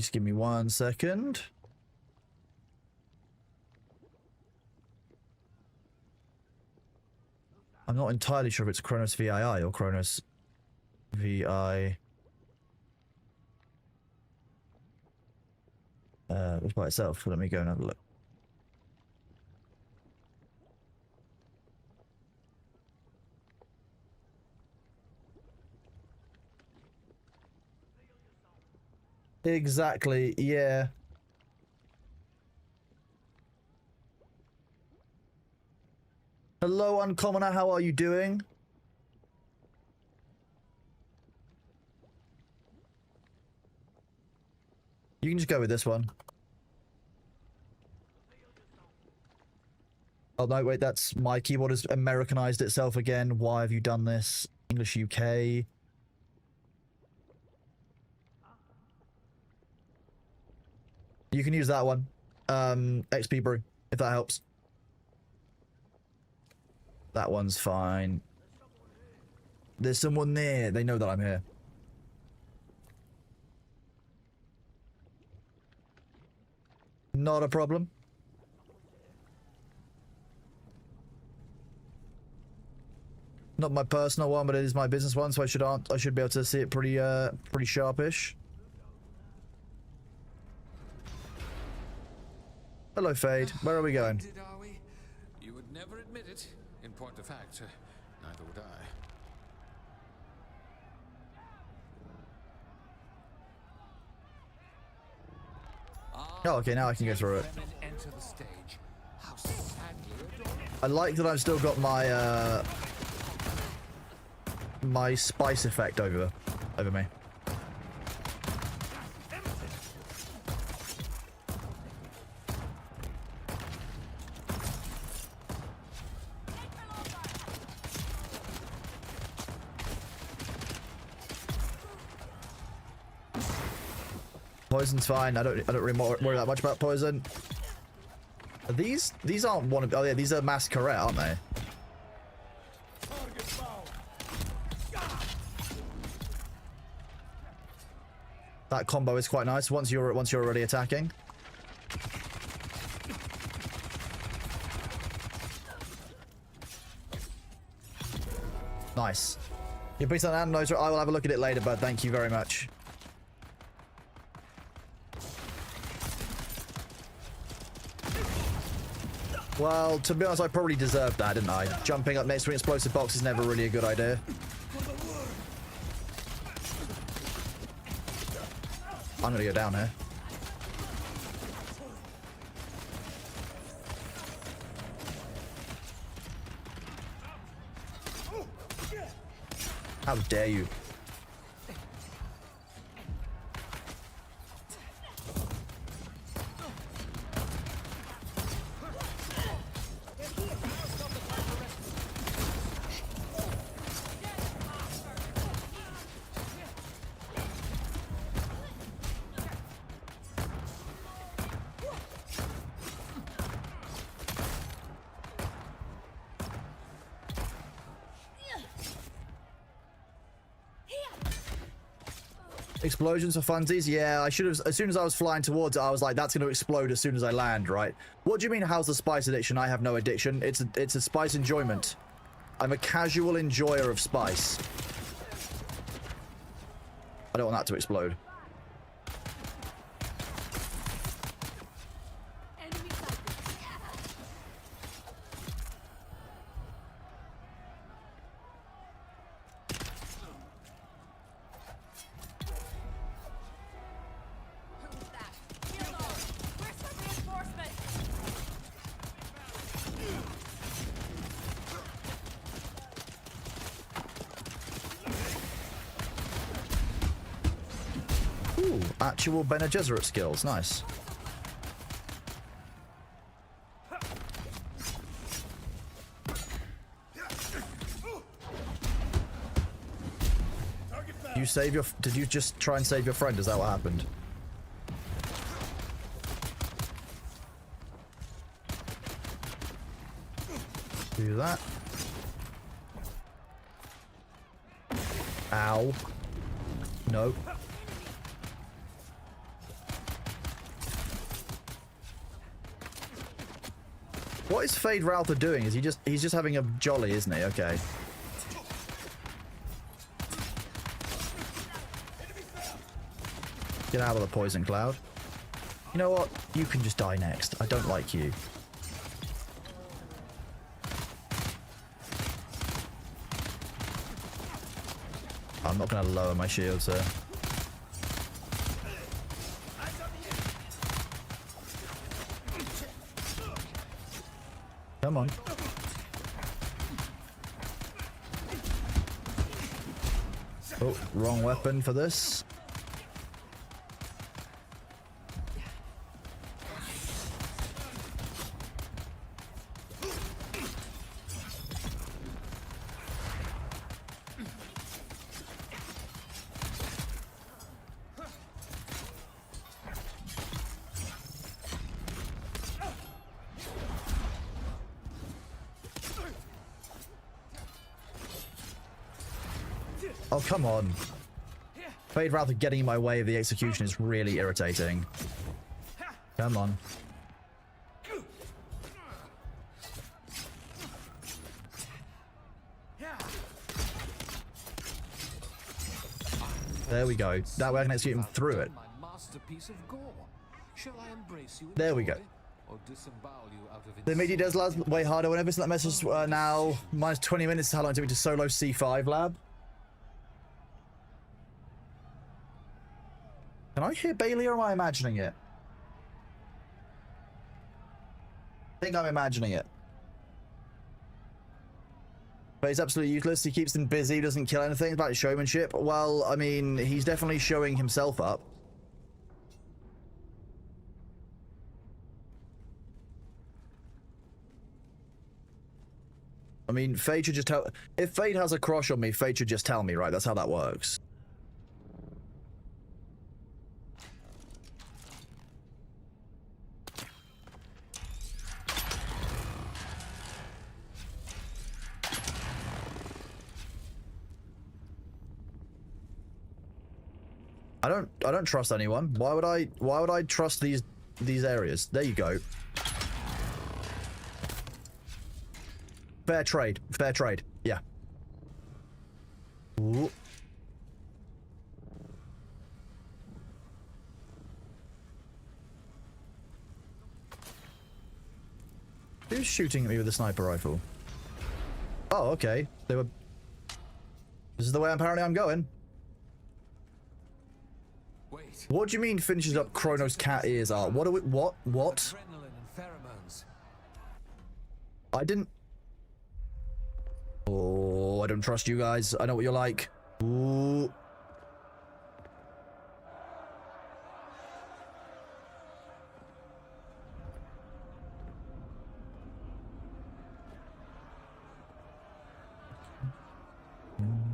Just give me 1 second. I'm not entirely sure if it's Kronos VII or Kronos VI. It's by itself. Let me go and have a look. Exactly, yeah. Hello, Uncommoner, how are you doing? You can just go with this one. Oh no, wait, that's my keyboard has Americanized itself again. Why have you done this? English UK. You can use that one. XP brew, if that helps. That one's fine. There's someone there. They know that I'm here. Not a problem. Not my personal one, but it is my business one, so I should be able to see it pretty pretty sharpish. Hello, Fade. Where are we going? Are we? You would never admit it. In point of fact, neither would I. Oh, okay, now I can go through it. Enter the stage. How sadly adorable. I like that I've still got my my spice effect over me. Poison's fine. I don't really worry that much about poison. These aren't one of, oh yeah, these are Masquerade, aren't they? That combo is quite nice once you're already attacking. Nice. You put on analyzer. I will have a look at it later, but thank you very much. Well, to be honest, I probably deserved that, didn't I? Jumping up next to an explosive box is never really a good idea. I'm gonna go down here. How dare you? Explosions for funsies? Yeah, I should have. As soon as I was flying towards it, I was like, that's going to explode as soon as I land, right? What do you mean, how's the spice addiction? I have no addiction. It's a spice enjoyment. I'm a casual enjoyer of spice. I don't want that to explode. Actual Bene Gesserit skills, nice. You save your. Did you just try and save your friend? Is that what happened? Do that. Ow. No. What is Fade Ralph doing? Is he's just having a jolly, isn't he? Okay. Get out of the poison cloud. You know what? You can just die next. I don't like you. I'm not going to lower my shields here. Come on. Oh, wrong weapon for this. Oh, come on. Fade Ralph getting in my way of the execution is really irritating. Come on. There we go. That way I can execute him through it. There we go. The immediate does last way harder. Whenever it's that message now, minus 20 minutes is how long it took me to solo C5 lab. Can I hear Bailey or am I imagining it? I think I'm imagining it. But he's absolutely useless. He keeps them busy, doesn't kill anything. It's about showmanship. Well, I mean, he's definitely showing himself up. I mean, Fade should just tell... If Fade has a crush on me, Fade should just tell me, right? That's how that works. I don't trust anyone. Why would I trust these areas? There you go. Fair trade. Fair trade. Yeah. Ooh. Who's shooting at me with a sniper rifle? Oh, okay. They were... This is the way apparently I'm going. What do you mean finishes up Chronos' cat ears are? What are we... What? What? I didn't... Oh, I don't trust you guys. I know what you're like. Ooh.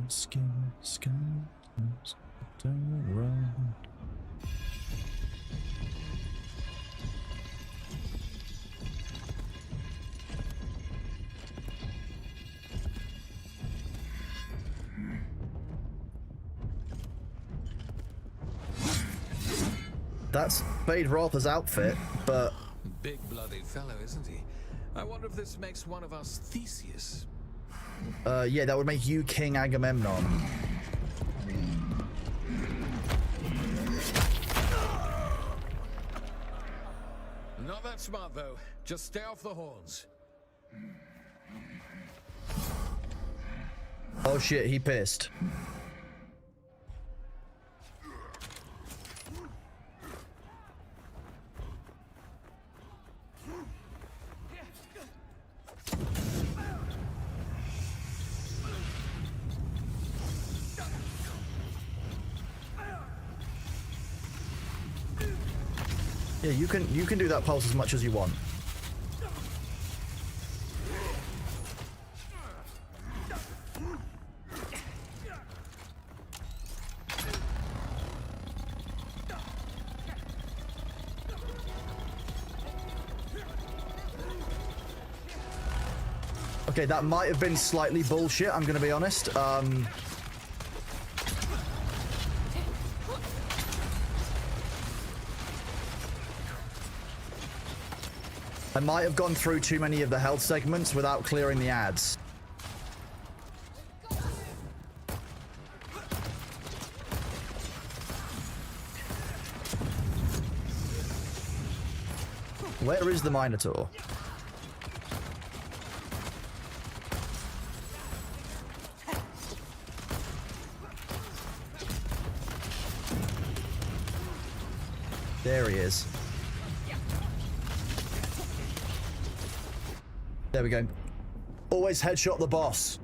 Skin, turn around. That's Fade Rotha's outfit, but... Big bloody fellow, isn't he? I wonder if this makes one of us Theseus. Yeah, that would make you King Agamemnon. Not that smart, though. Just stay off the horns. Oh shit, he pissed. Yeah, you can do that pulse as much as you want. Okay, that might have been slightly bullshit, I'm gonna be honest. I might have gone through too many of the health segments without clearing the ads. Where is the Minotaur? There he is. There we go. Always headshot the boss.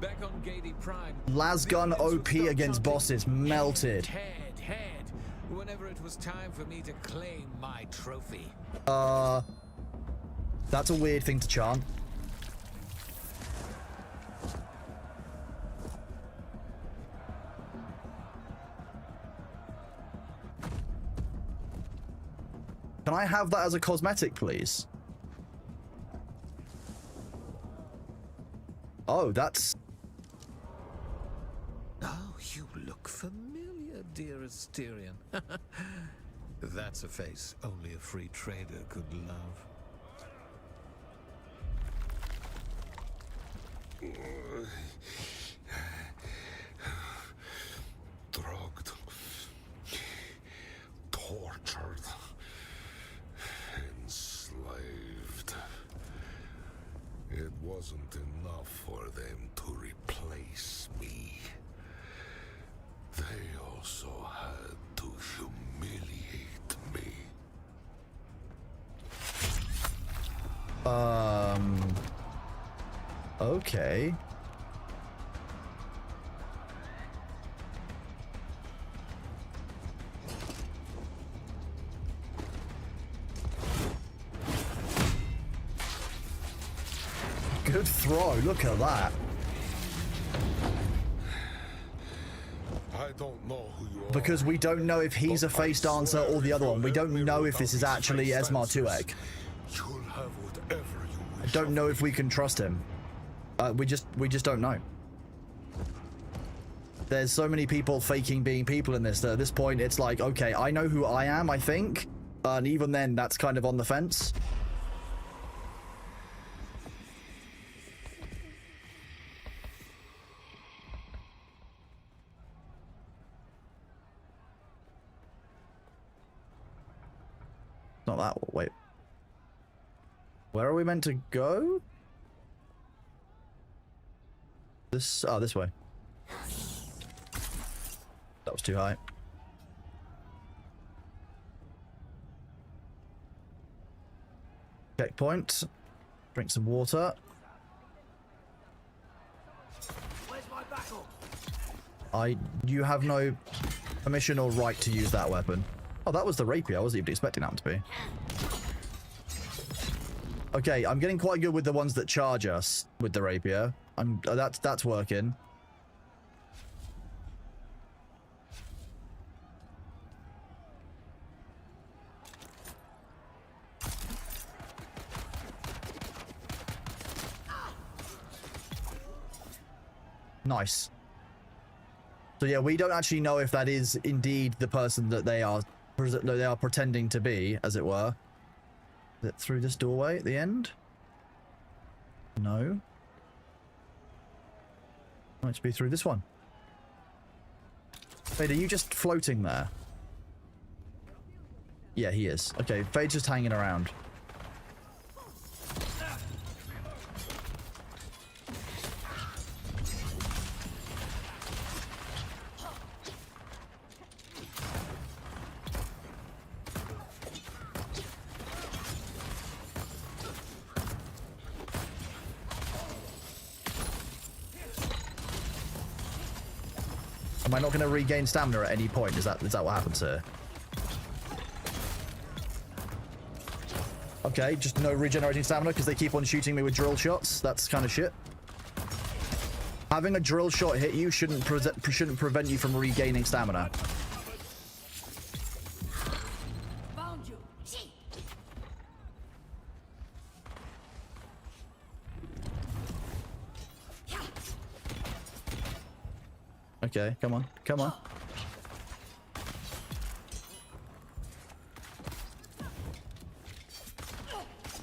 Back on Gady Prime. Lasgun OP against bosses. Melted. Head. Whenever it was time for me to claim my trophy. That's a weird thing to chant. Can I have that as a cosmetic, please? Oh, that's... Oh, you look familiar, dear Asterion. That's a face only a free trader could love. Drugged, tortured, enslaved. It wasn't enough for them to replace me. They also had to humiliate me. Okay. Good throw, look at that. I don't know who you are. Because we don't know if he's a face dancer or the other one. We don't know if this is actually Esmar Tuek. You'll have whatever you I wish. don't know if we can trust him. We just don't know. There's so many people faking being people in this that at this point it's like, okay, I know who I am, I think. And even then, that's kind of on the fence. Not that. Wait. Where are we meant to go? This. Oh, this way. That was too high. Checkpoint. Drink some water. Where's my battle? You have no permission or right to use that weapon. Oh, that was the rapier. I wasn't even expecting that one to be. Okay, I'm getting quite good with the ones that charge us with the rapier. That's working. Nice. So yeah, we don't actually know if that is indeed the person that they are pretending to be, as it were. Is it through this doorway at the end? No. Might be through this one. Fade, are you just floating there? Yeah, he is. Okay, Fade's just hanging around. Am I not going to regain stamina at any point? Is that what happens here? Okay, just no regenerating stamina because they keep on shooting me with drill shots. That's kind of shit. Having a drill shot hit you shouldn't prevent you from regaining stamina. Found you. Okay, come on, come on.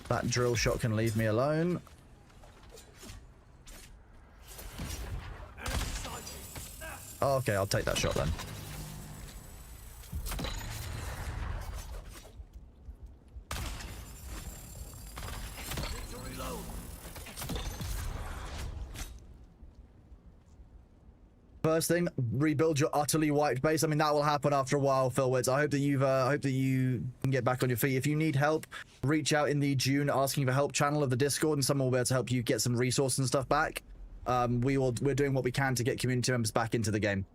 That drill shot can leave me alone. Oh, okay, I'll take that shot then. First thing, rebuild your utterly wiped base. I mean, that will happen after a while, Philwitz. I hope that you can get back on your feet. If you need help, reach out in the Dune asking for help channel of the Discord, and someone will be able to help you get some resources and stuff back. We're doing what we can to get community members back into the game.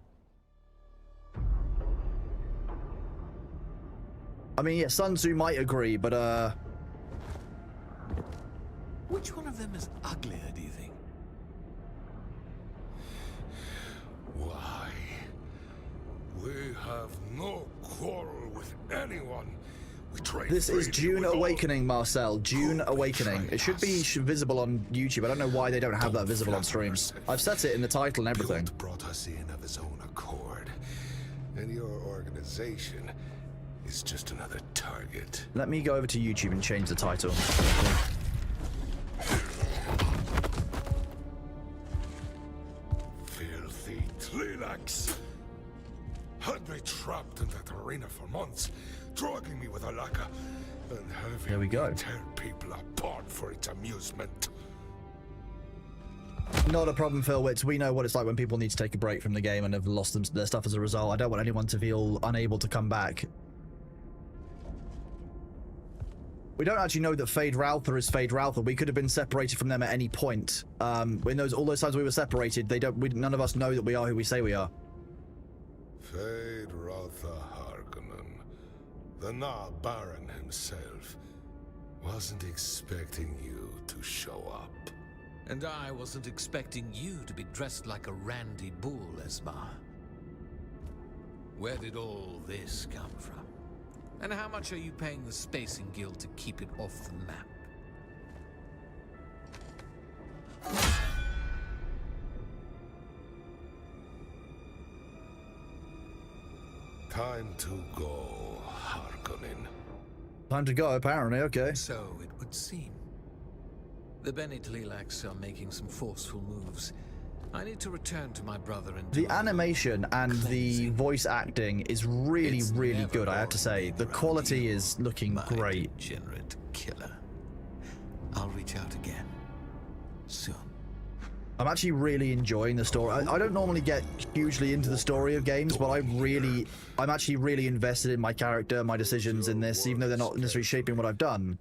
I mean, yeah, Sun Tzu might agree, but Which one of them is uglier, do you think? Why? We have no quarrel with anyone. We trade this is freely Dune with all. Awakening, Marcel. Dune Awakening. It should be visible on YouTube. I don't know why they don't have that visible on streams. I've set it in the title and everything. Bjorn brought us in of his own accord, and your organization is just another target. Let me go over to YouTube and change the title. Filthy Tlilax! Had me trapped in that arena for months, drugging me with a lacquer, and having There we go. me tear people apart for its amusement. Not a problem, Philwitz. We know what it's like when people need to take a break from the game and have lost their stuff as a result. I don't want anyone to feel unable to come back. We don't actually know that Fade Routher is Fade Routher. We could have been separated from them at any point. In all those times we were separated, none of us know that we are who we say we are. Fade Rotha Harkonnen, the Na Baron himself, wasn't expecting you to show up. And I wasn't expecting you to be dressed like a randy bull, Esma. Where did all this come from? And how much are you paying the Spacing Guild to keep it off the map? Time to go, Harkonnen. Time to go, apparently. Okay. So it would seem. The Bene Tlilax are making some forceful moves. I need to return to my brother and The animation and the voice acting is really, really good, I have to say. The quality is looking great. Degenerate killer. I'll reach out again soon. I'm actually really enjoying the story. I don't normally get hugely into the story of games, but I'm actually really invested in my character, my decisions in this, even though they're not necessarily shaping what I've done.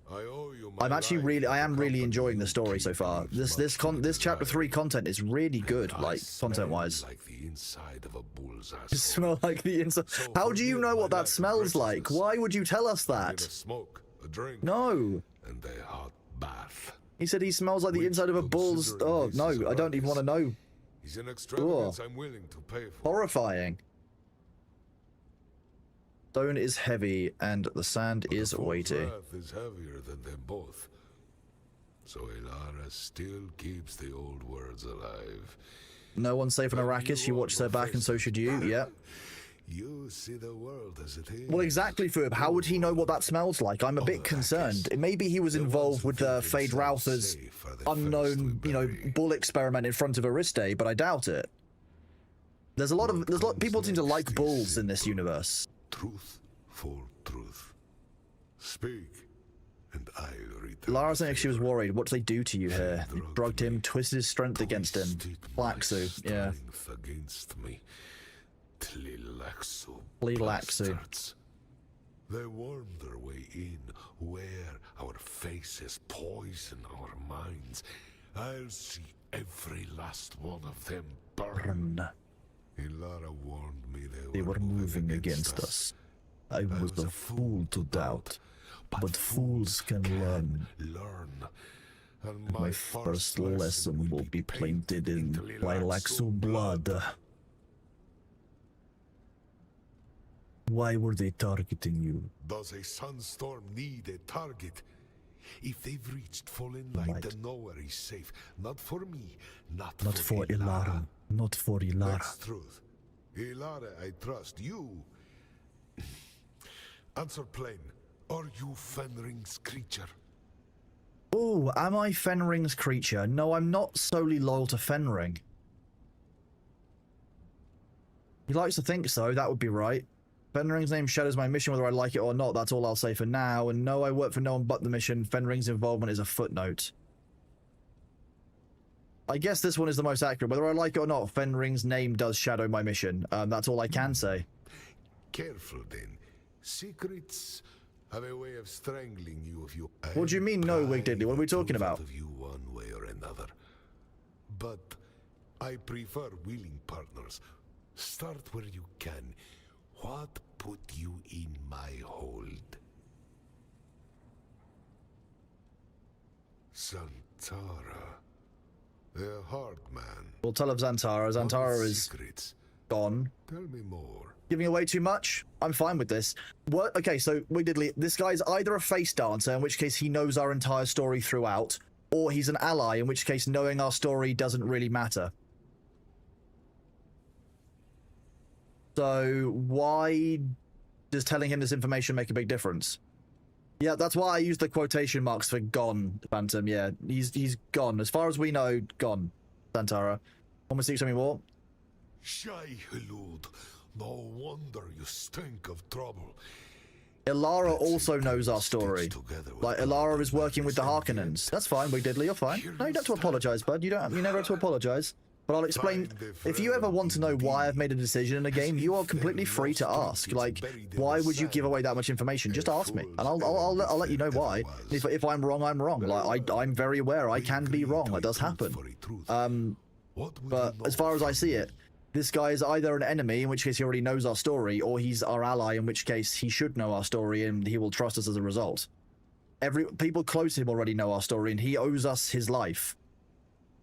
I am really enjoying the story so far. This chapter 3 content is really good, like content-wise. Like the inside of a bull's It smells like the inside. How do you know what that smells like? Why would you tell us A that? smoke, a drink, No. and a hot bath. He said he smells like the inside of a bull's... Oh, no, I don't even want to know. He's an extravagance I'm willing to pay for. Horrifying. Stone is heavy and the sand is Full weighty. breath is heavier than them both. So Elara still keeps the old words alive. No one's safe on Arrakis. You watched her back and so should you. Yep. You see the world as it is. Well, exactly, Foob. How would he know what that smells like? I'm a bit concerned. Maybe he was involved with Fade Routher's unknown, bull experiment in front of Ariste, but I doubt it. There's a lot of people seem to like bulls in this universe. Truth for truth. Speak, and I'll return. Lara saying she was worried. What do they do to you here? They drugged him, twisted his strength against him. Laxu, yeah. Against me. Tlilaxu. Tlilaxu. bastards. They worm their way in, where our faces poison our minds. I'll see every last one of them burn. Ilara warned me They were moving against us. I was a fool to doubt, but fools can learn. And My first lesson will be painted in Tlilaxu blood. Why were they targeting you? Does a sunstorm need a target? If they've reached fallen light, then nowhere is safe. Not for me, not for Ilara. Not for Ilara. That's truth. Ilara, I trust you. Answer plain. Are you Fenring's creature? Oh, am I Fenring's creature? No, I'm not solely loyal to Fenring. He likes to think so, that would be right. Fenring's name shadows my mission whether I like it or not, that's all I'll say for now. And no, I work for no one but the mission. Fenring's involvement is a footnote. I guess this one is the most accurate. Whether I like it or not, Fenring's name does shadow my mission. That's all I can say. Careful then. Secrets have a way of strangling you if you... What do you mean, no, Wig Diddley? What are we talking about? Of you one way or another. But I prefer willing partners. Start where you can. What put you in my hold? Zantara. A hard man. We'll tell of Zantara. Zantara is secrets. Gone. Tell me more. Giving away too much? I'm fine with this. What? Okay, so Wig Diddley, this guy's either a face dancer, in which case he knows our entire story throughout, or he's an ally, in which case knowing our story doesn't really matter. So why does telling him this information make a big difference? Yeah, that's why I use the quotation marks for gone, Phantom. Yeah, he's gone. As far as we know, gone. Zantara. Want me to see something more? Shy Halud. No wonder you stink of trouble. Ilara also knows our story. Like, Ilara is working with the Harkonnens. That's fine, Wig Diddley, you're fine. No, you don't have to apologise, bud. You never have to apologise. But I'll explain. If you ever want to know why I've made a decision in a game, you are completely free to ask. Like, why would you give away that much information? Just ask me, and I'll let you know why. If I'm wrong, I'm wrong. Like, I'm very aware I can be wrong. That does happen. But as far as I see it, this guy is either an enemy, in which case he already knows our story, or he's our ally, in which case he should know our story and he will trust us as a result. People close to him already know our story, and he owes us his life.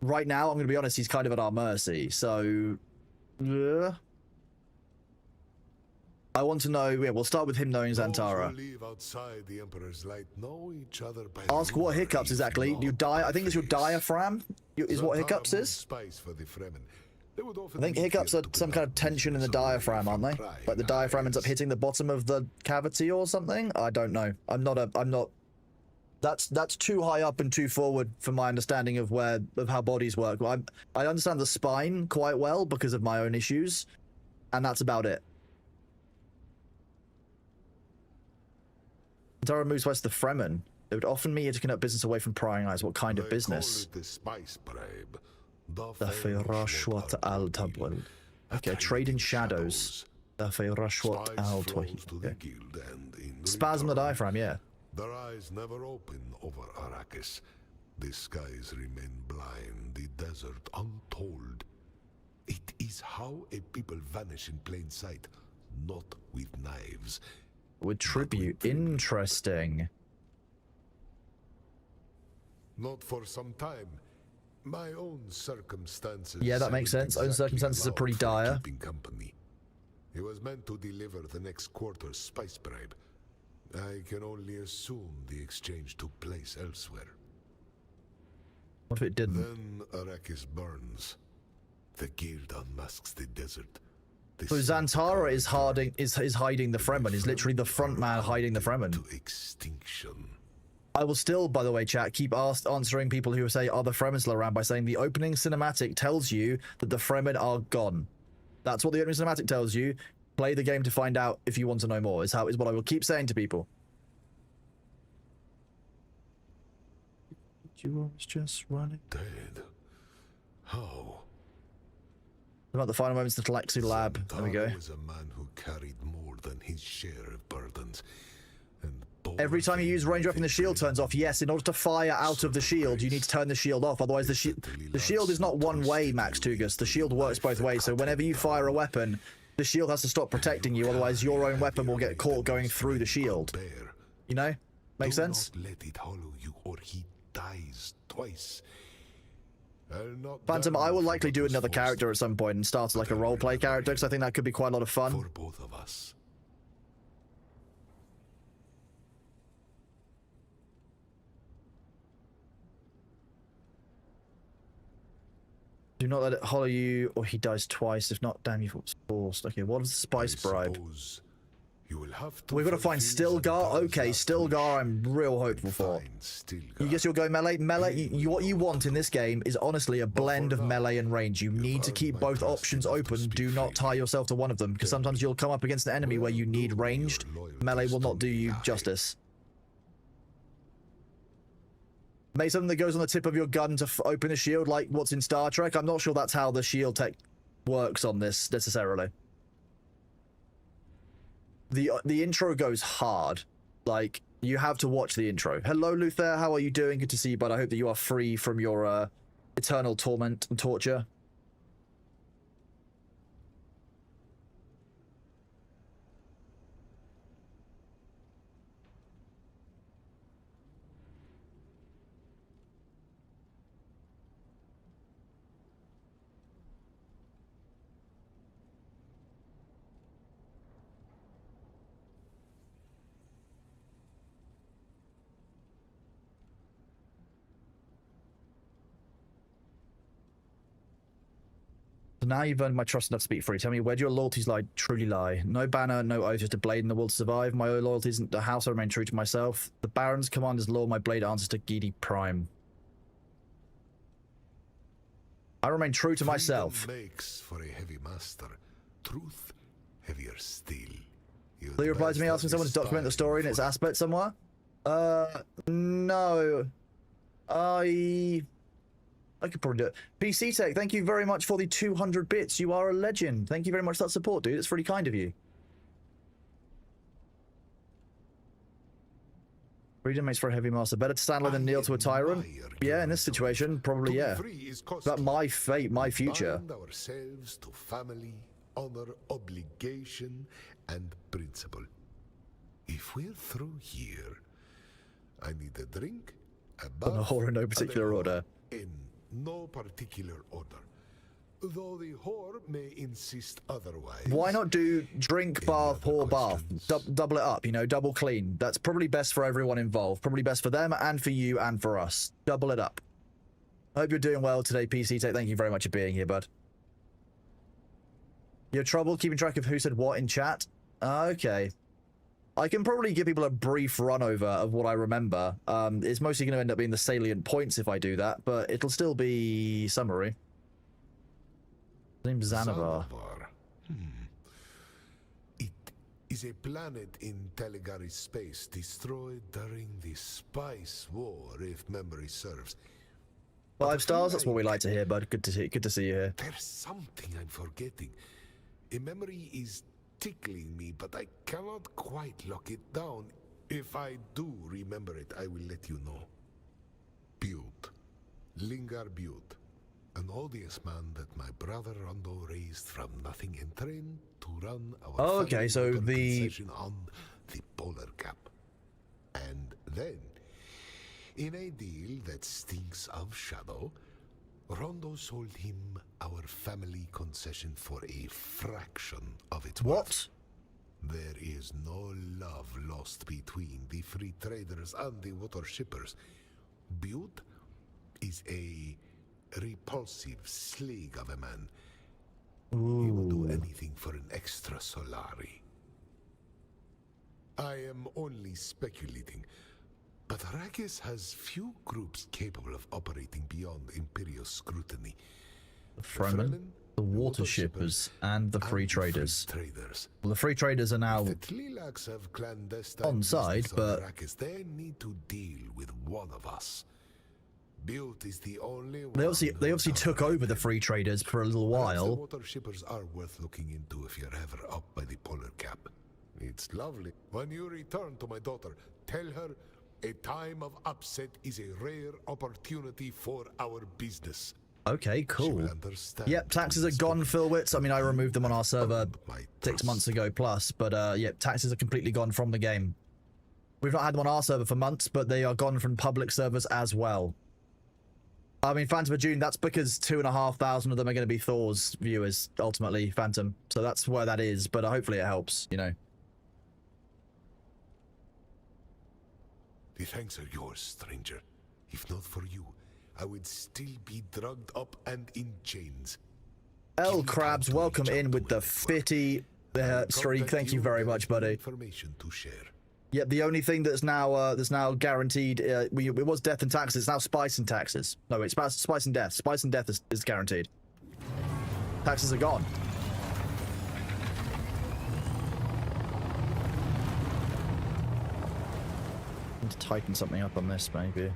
Right now, I'm going to be honest, he's kind of at our mercy, so... I want to know... Yeah, we'll start with him knowing Zantara. Ask what hiccups exactly. You die. I think it's your diaphragm, is what hiccups is. I think hiccups are some kind of tension in the diaphragm, aren't they? Like the diaphragm ends up hitting the bottom of the cavity or something? I don't know. I'm not... That's too high up and too forward for my understanding of how bodies work. I understand the spine quite well because of my own issues, and that's about it. Zantara moves west to Fremen. It would often mean to conduct business away from prying eyes. What kind of business? The Feirashwat al Tabwal. Okay, trade in shadows. The Feirashwat al Twahi. Spasm the diaphragm, yeah. Their eyes never open over Arrakis. The skies remain blind, the desert untold. It is how a people vanish in plain sight, not with knives. With tribute. Interesting. Not for some time. My own circumstances... Yeah, that makes sense. Own circumstances are pretty dire. Company. He was meant to deliver the next quarter's spice bribe. I can only assume the exchange took place elsewhere. What if it didn't? Then Arrakis burns. The guild unmasks the desert. So Zantara is hiding the Fremen. Is literally the front man hiding the Fremen. To extinction. I will still, by the way, chat, keep answering people who say, are the Fremen still around, by saying the opening cinematic tells you that the Fremen are gone. That's what the opening cinematic tells you. Play the game to find out if you want to know more, is what I will keep saying to people. You was just running. Dead? How? About the final moments of the Talexu lab. There we go. Was a man who carried more than his share of burdens. Every time you use range weapon, the shield turns off. Yes, in order to fire out of the shield, you need to turn the shield off. Otherwise, the shield is not one way, Max Tugas. The shield works both ways. So whenever you fire a weapon, the shield has to stop protecting you. Otherwise, your own weapon will get caught going through the shield. You know? Make sense? Let it hollow you, or he dies twice. Phantom, I will likely do another character at some point and start like a roleplay character, because I think that could be quite a lot of fun. For both of us. Do not let it hollow you, or he dies twice. If not, damn, you forced. Okay, what is the spice bribe? You will have to We've got to find fulfill Stilgar. Xanathar's Okay, last Stilgar wish. I'm real hopeful for. Find Stilgar. You guess you'll go melee? Melee, what you want in this game is honestly a blend of melee and range. You need to keep both options open. Do not tie yourself to one of them, because sometimes you'll come up against an enemy where you need ranged. Melee will not do you justice. Make something that goes on the tip of your gun to open a shield, like what's in Star Trek. I'm not sure that's how the shield tech works on this necessarily. The intro goes hard. Like, you have to watch the intro. Hello, Luther. How are you doing? Good to see you, bud. I hope that you are free from your eternal torment and torture. So now you've earned my trust enough to speak free. Tell me, where do your loyalties truly lie? No banner, no oath, just a blade in the will to survive. My loyalty isn't the house, I remain true to myself. The Baron's command is law, my blade answers to Gidi Prime. I remain true to myself. Freedom makes for a heavy master. Truth, heavier still. Will you reply to me asking someone to document the story in its aspect somewhere? No. I could probably do it. PC Tech, thank you very much for the 200 bits. You are a legend. Thank you very much for that support, dude. It's really kind of you. Freedom makes for a heavy master. Better to stand alone than kneel to a tyrant? Yeah, in this situation, probably yeah. But my fate, my future. Bind ourselves to family, honor, obligation, and principle. If we're through here, I need a drink, a bath, On a whore in no particular order. In no particular order. Though the whore may insist otherwise. Why not do drink, bath, whore, bath? Double it up, you know, double clean. That's probably best for everyone involved. Probably best for them and for you and for us. Double it up. I hope you're doing well today, PC Tech. Thank you very much for being here, bud. You have trouble keeping track of who said what in chat? Okay. I can probably give people a brief run over of what I remember. It's mostly going to end up being the salient points if I do that, but it'll still be summary. His name's Xanavar. It is a planet in Telegari's space destroyed during the Spice War, if memory serves. 5 stars, that's what we like to hear, bud. Good to see you here. There's something I'm forgetting. A memory is tickling me, but I cannot quite lock it down. If I do remember it, I will let you know. Butte. Lingar Butte. An odious man that my brother Rondo raised from nothing and trained to run our okay, so concession on the Polar Cap. And then, in a deal that stinks of shadow, Rondo sold him our family concession for a fraction of its worth. There is no love lost between the free traders and the water shippers. Butte is a repulsive slag of a man. He will do anything for an extra Solari. I am only speculating, but Arrakis has few groups capable of operating beyond Imperial scrutiny. The Fremen, the water shippers, and the free traders. Well, the free traders are now the Tlilax have clandestine on side, business but on Arrakis. They need to deal with one of us. Butte is the only one they obviously took over the free traders for a little Perhaps the while. water shippers are worth looking into if you're ever up by the Polar Cap. It's lovely. When you return to my daughter, tell her a time of upset is a rare opportunity for our business. Okay, She cool. will understand. Yep, taxes are gone, Philwitz. I mean, I removed them on our server 6 months ago plus, but yep, taxes are completely gone from the game. We've not had them on our server for months, but they are gone from public servers as well. I mean, Phantom of Dune, that's because 2,500 of them are going to be Thor's viewers, ultimately, Phantom. So that's where that is, but hopefully it helps, you know. The thanks are yours, stranger. If not for you, I would still be drugged up and in chains. L Crabs, welcome in with the 50 Streak, thank you very much, buddy. Information to share. Yeah, the only thing that's now guaranteed, it was death and taxes. It's now spice and taxes. No, it's spice and death. Spice and death is guaranteed. Taxes are gone. I need to tighten something up on this, maybe.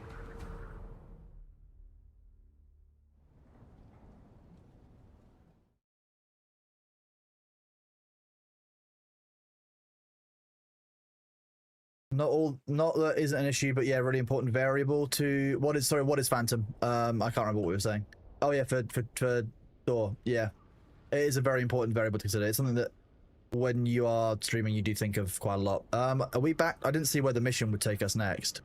Not that isn't an issue, but yeah, really important variable to what is Phantom? I can't remember what we were saying. Oh yeah, for Thor, yeah. It is a very important variable to consider. It's something that when you are streaming you do think of quite a lot. Are we back? I didn't see where the mission would take us next.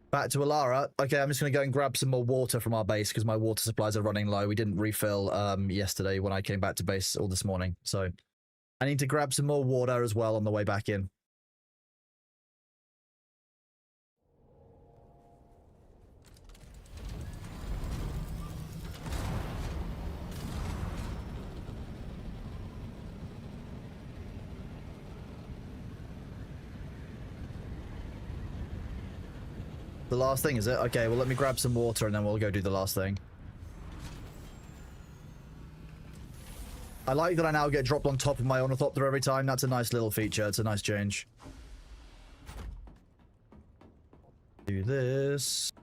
Back to Alara. Okay, I'm just going to go and grab some more water from our base because my water supplies are running low. We didn't refill yesterday when I came back to base or this morning. So I need to grab some more water as well on the way back in. The last thing, is it? Okay, well, let me grab some water and then we'll go do the last thing. I like that I now get dropped on top of my Ornithopter every time. That's a nice little feature. It's a nice change. Do this.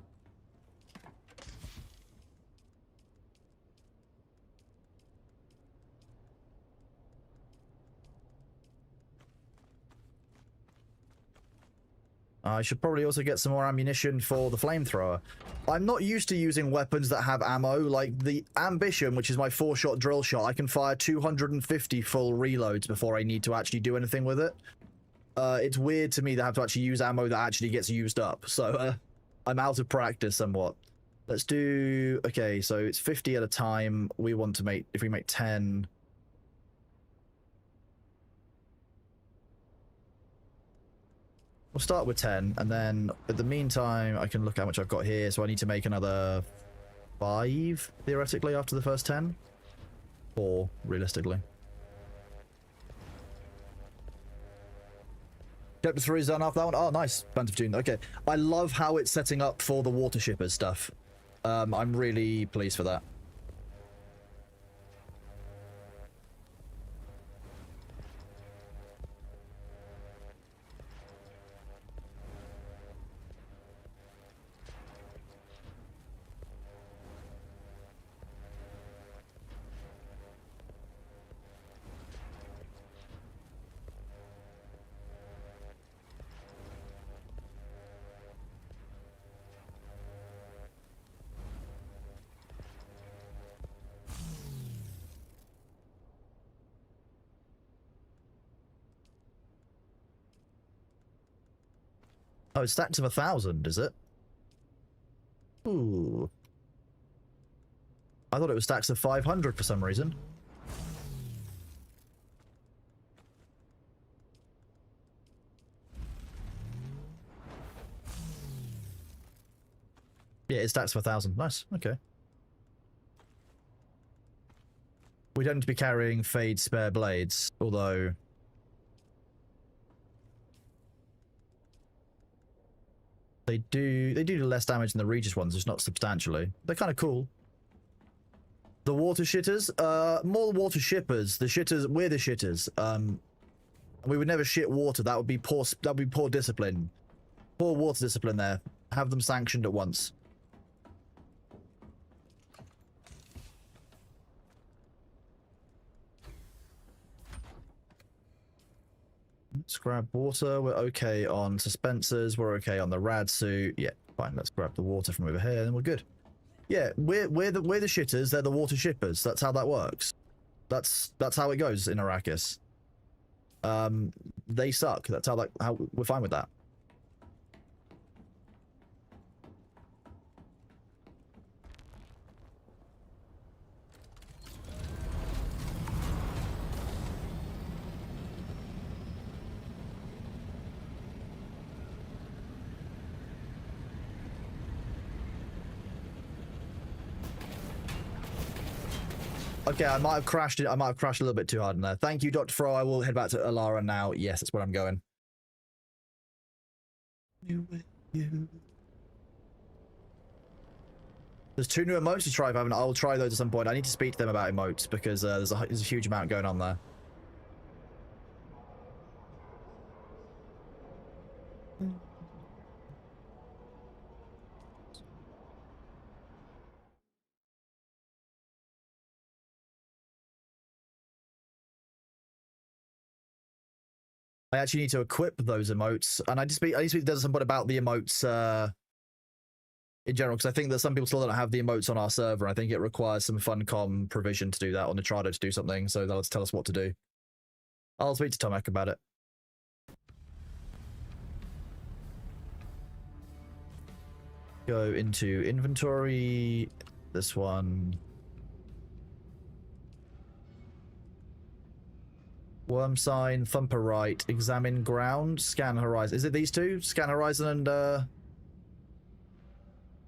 I should probably also get some more ammunition for the flamethrower. I'm not used to using weapons that have ammo. Like the Ambition, which is my 4-shot drill shot, I can fire 250 full reloads before I need to actually do anything with it. It's weird to me to have to actually use ammo that actually gets used up. So I'm out of practice somewhat. Let's do... Okay, so it's 50 at a time. We want to make... If we make 10... We'll start with 10, and then, in the meantime, I can look how much I've got here, so I need to make another 5, theoretically, after the first 10. 4, realistically. Chapter 3 is done after that one. Oh, nice. Band of Dune. Okay. I love how it's setting up for the water shippers stuff. I'm really pleased for that. Oh, it's stacks of 1,000, is it? Ooh. I thought it was stacks of 500 for some reason. Yeah, it stacks for 1,000. Nice. Okay. We don't need to be carrying Fade spare blades, although... They do less damage than the Regis ones, just not substantially. They're kind of cool. The water shitters? More water shippers. The shitters, we're the shitters. We would never shit water. That would be poor discipline. Poor water discipline there. Have them sanctioned at once. Let's grab water. We're okay on suspensors. We're okay on the rad suit. Yeah, fine. Let's grab the water from over here, and we're good. Yeah, we're the shitters. They're the water shippers. That's how that works. That's how it goes in Arrakis. They suck. That's how we're fine with that. Okay, I might have crashed it. I might have crashed a little bit too hard in there. Thank you, Dr. Fro. I will head back to Alara now. Yes, that's where I'm going. There's 2 new emotes to try if I haven't. I'll try those at some point. I need to speak to them about emotes because there's a huge amount going on there. I actually need to equip those emotes, and I need to speak to somebody about the emotes in general, because I think that some people still don't have the emotes on our server. I think it requires some Funcom provision to do that, on Nitrado to do something, so they'll tell us what to do. I'll speak to Tomek about it. Go into inventory, this one. Worm sign, thumper right, examine ground, scan horizon. Is it these two? Scan horizon and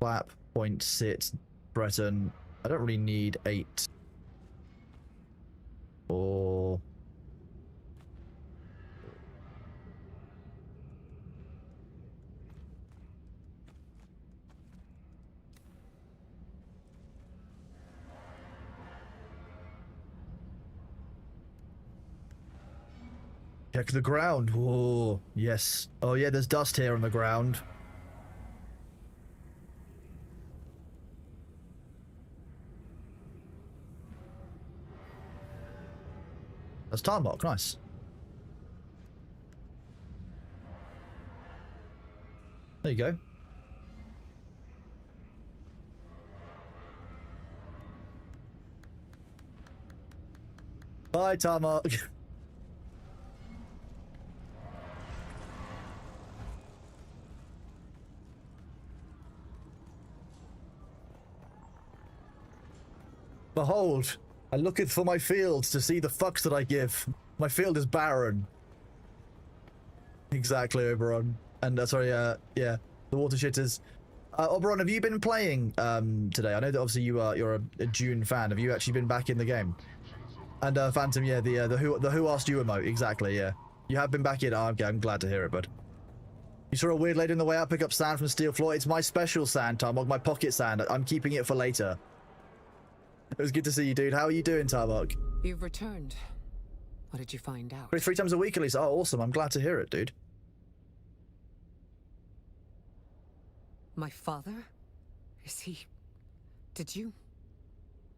flap, point, sit, Breton. I don't really need 8. Or check the ground. Oh, yes. Oh, yeah, there's dust here on the ground. That's tarmac, nice. There you go. Bye, tarmac. Behold, I looketh for my fields to see the fucks that I give. My field is barren. Exactly, Oberon. And sorry, yeah, the water shitters. Oberon, have you been playing today? I know that obviously you're a Dune fan. Have you actually been back in the game? And Phantom, yeah, the who asked you emote, exactly, yeah. You have been back in. Oh, okay, I'm glad to hear it, bud. You saw a weird lady in the way out pick up sand from steel floor. It's my special sand, Tarmok, my pocket sand. I'm keeping it for later. It was good to see you, dude. How are you doing, Tarmok? You've returned. What did you find out? 3 times a week at least. Oh, awesome. I'm glad to hear it, dude. My father? Is he... Did you?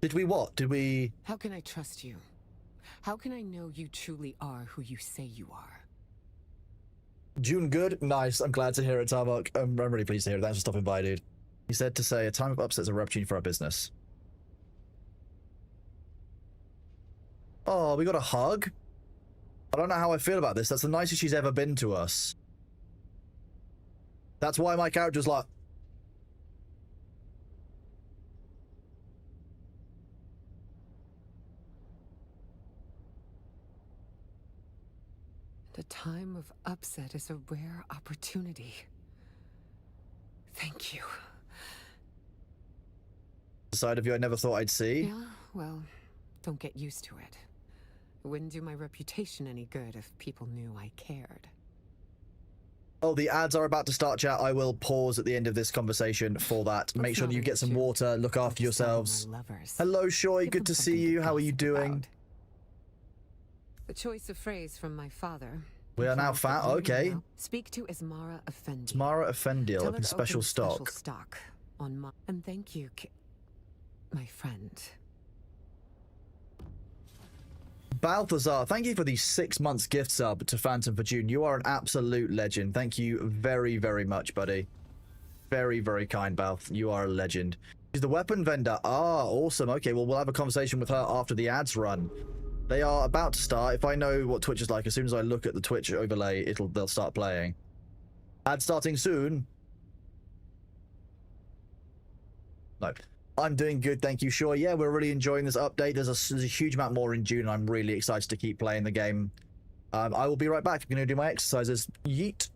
Did we what? Did we... How can I trust you? How can I know you truly are who you say you are? June good? Nice. I'm glad to hear it, Tarmok. I'm really pleased to hear it. Thanks for stopping by, dude. He said to say, a time of upset's a rare opportunity for our business. Oh, we got a hug? I don't know how I feel about this. That's the nicest she's ever been to us. That's why my character's like... The time of upset is a rare opportunity. Thank you. The side of you I never thought I'd see. Yeah, well, don't get used to it. It wouldn't do my reputation any good if people knew I cared. Oh, the ads are about to start, chat. I will pause at the end of this conversation for that. Make sure that you get some water, look after yourselves. Hello, Shoy. Good to see you. How are you doing? The choice of phrase from my father. We are now fat. Okay. Speak to Ismara Effendi. Ismara Effendi, Tell her open to special open stock. Special stock on my... And thank you, my friend. Balthazar, thank you for the 6 months gift sub to Phantom for June. You are an absolute legend. Thank you very, very much, buddy. Very, very kind, Balth. You are a legend. She's the weapon vendor. Ah, awesome. Okay, well, we'll have a conversation with her after the ads run. They are about to start. If I know what Twitch is like, as soon as I look at the Twitch overlay, they'll start playing. Ads starting soon. No. I'm doing good, thank you. Sure, yeah, we're really enjoying this update. There's a huge amount more in June. I'm really excited to keep playing the game. I will be right back. I'm going to do my exercises. Yeet.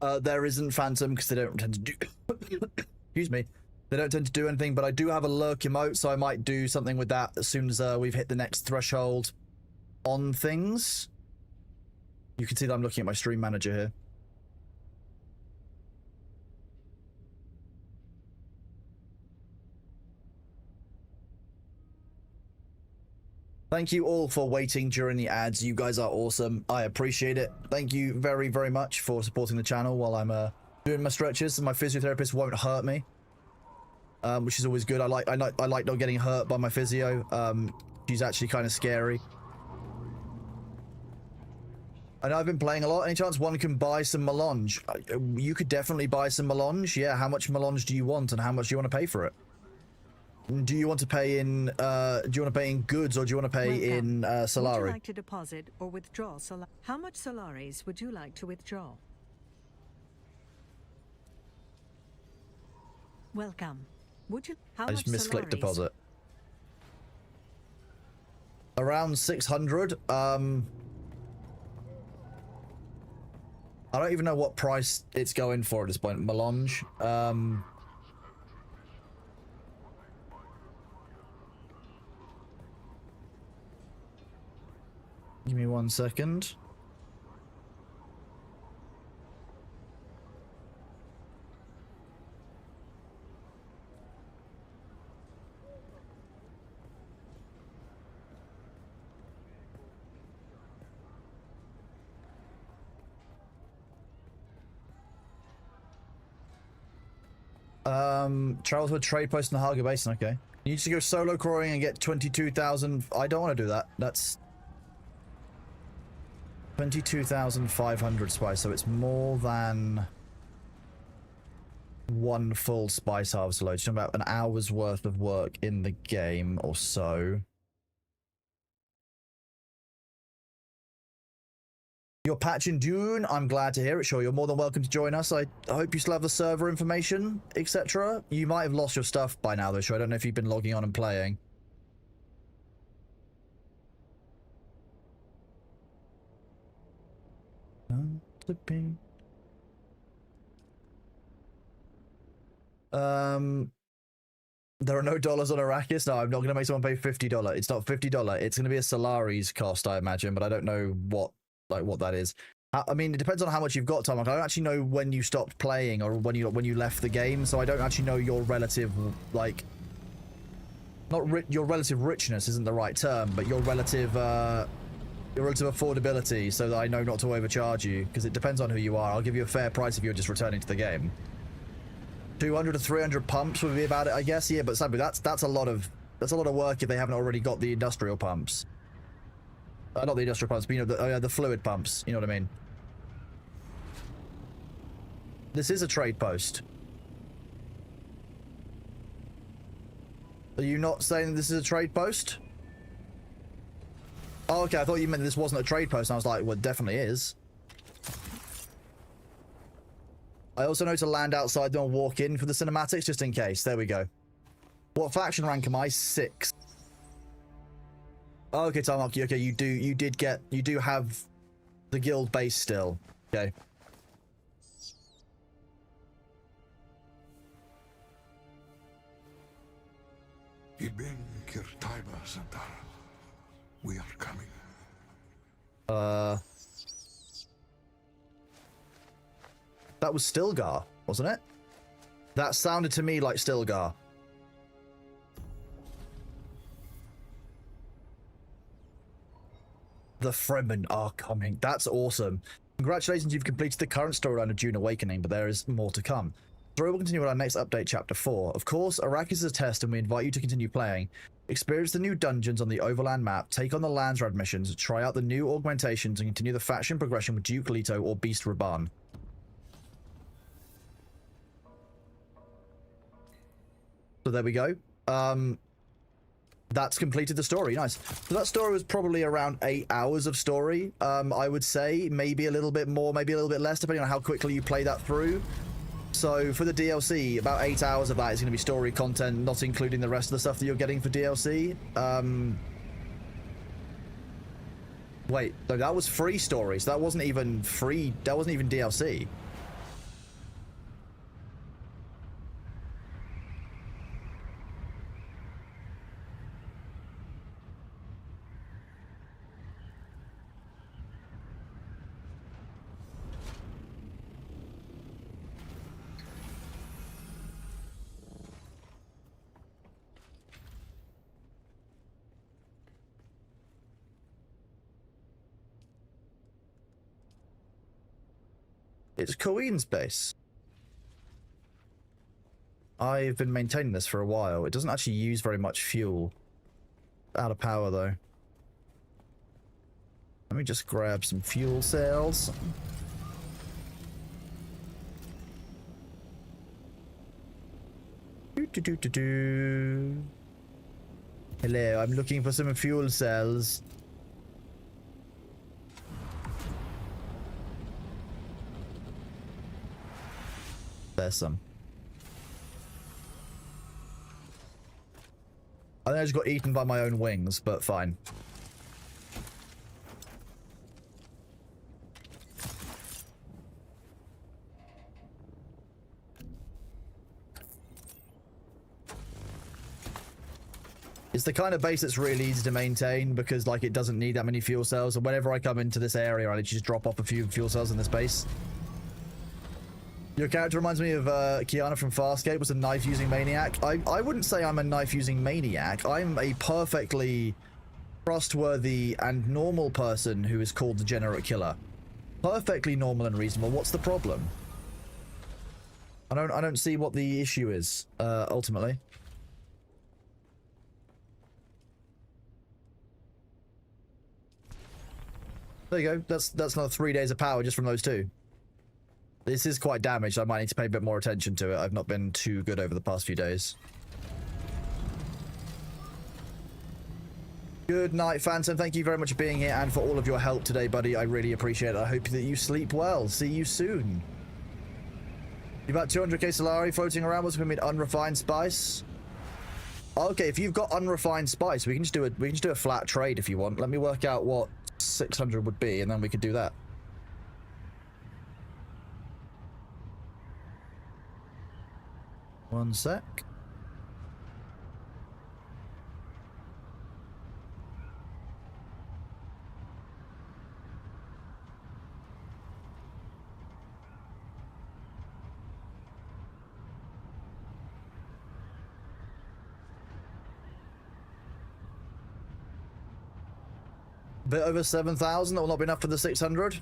There isn't Phantom because they don't tend to do. Excuse me. They don't tend to do anything, but I do have a lurk emote, so I might do something with that as soon as we've hit the next threshold on things. You can see that I'm looking at my stream manager here. Thank you all for waiting during the ads. You guys are awesome. I appreciate it. Thank you very, very much for supporting the channel while I'm doing my stretches. My physiotherapist won't hurt me, which is always good. I like not getting hurt by my physio. She's actually kind of scary. I know I've been playing a lot. Any chance one can buy some melange? You could definitely buy some melange. Yeah, how much melange do you want, and how much do you want to pay for it? Do you want to pay in? Do you want to pay in goods, or do you want to pay in Solari? Would you like to deposit or withdraw Solari? How much Solaris would you like to withdraw? Welcome. Would you? How I just much misclicked Solaris? deposit. Around 600. I don't even know what price it's going for at this point. Melange. Give me 1 second. Travel to a trade post in the Haga Basin, okay. You need to go solo crawling and get 22,000. I don't want to do that. That's 22,500 spice, so it's more than one full spice harvest load. It's about an hour's worth of work in the game or so. You're patching Dune. I'm glad to hear it. Sure, you're more than welcome to join us. I hope you still have the server information, etc. You might have lost your stuff by now, though, so I don't know if you've been logging on and playing. There are no dollars on Arrakis. No, I'm not going to make someone pay $50. It's not $50. It's going to be a Solari's cost, I imagine, but I don't know what that is. I mean, it depends on how much you've got, Tom. I don't actually know when you stopped playing or when you left the game, so I don't actually know your relative, like, your relative richness isn't the right term, but your relative affordability, so that I know not to overcharge you, because it depends on who you are. I'll give you a fair price if you're just returning to the game. 200 to 300 pumps would be about it, I guess. Yeah, but sadly, that's a lot of work if they haven't already got the industrial pumps. Not the industrial pumps, but you know, the fluid pumps. You know what I mean? This is a trade post. Are you not saying this is a trade post? Oh, okay, I thought you meant this wasn't a trade post, and I was like, well, it definitely is. I also know to land outside, don't walk in for the cinematics, just in case. There we go. What faction rank am I? 6. Oh, okay, Tom, okay, you do have the guild base still. Okay. Ibn Kirtaiba Santal. We are coming. That was Stilgar, wasn't it? That sounded to me like Stilgar. The Fremen are coming. That's awesome. Congratulations, you've completed the current storyline of Dune Awakening, but there is more to come. The story will continue with our next update, Chapter 4. Of course, Arrakis is a test, and we invite you to continue playing. Experience the new dungeons on the Overland map, take on the Landsrad missions, try out the new augmentations, and continue the faction progression with Duke Leto or Beast Raban. So there we go. That's completed the story. Nice. So that story was probably around 8 hours of story. I would say maybe a little bit more, maybe a little bit less, depending on how quickly you play that through. So for the DLC, about 8 hours of that is going to be story content, not including the rest of the stuff that you're getting for DLC. Wait, no, that was free stories. That wasn't even free. That wasn't even DLC. It's Queen's base. I've been maintaining this for a while. It doesn't actually use very much fuel. Out of power, though. Let me just grab some fuel cells. Do. Hello, I'm looking for some fuel cells. There's some. I think I just got eaten by my own wings, but fine. It's the kind of base that's really easy to maintain because, like, it doesn't need that many fuel cells. And whenever I come into this area, I literally just drop off a few fuel cells in this base. Your character reminds me of Kiana from Farscape, was a knife-using maniac. I wouldn't say I'm a knife-using maniac. I'm a perfectly trustworthy and normal person who is called the Degenerate Killer. Perfectly normal and reasonable. What's the problem? I don't see what the issue is, ultimately. There you go. That's another 3 days of power just from those two. This is quite damaged. I might need to pay a bit more attention to it. I've not been too good over the past few days. Good night, Phantom. Thank you very much for being here and for all of your help today, buddy. I really appreciate it. I hope that you sleep well. See you soon. You've got 200k Solari floating around. What's going to be unrefined spice? Okay, if you've got unrefined spice, we can just do a flat trade if you want. Let me work out what 600 would be, and then we could do that. One sec. Bit over 7,000. That will not be enough for the 600.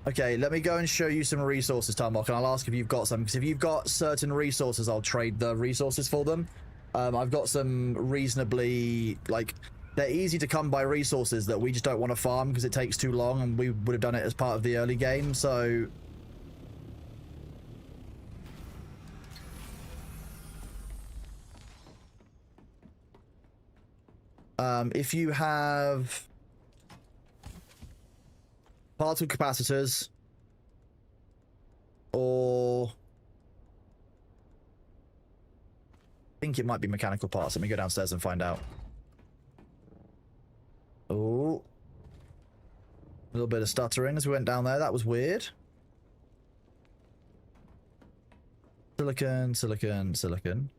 Okay, let me go and show you some resources, Tarmok, and I'll ask if you've got some, because if you've got certain resources, I'll trade the resources for them. I've got some reasonably, like, they're easy to come by resources that we just don't want to farm because it takes too long, and we would have done it as part of the early game, so... if you have... particle capacitors, or I think it might be mechanical parts. Let me go downstairs and find out. Oh, a little bit of stuttering as we went down there. That was weird. Silicon, silicon, silicon.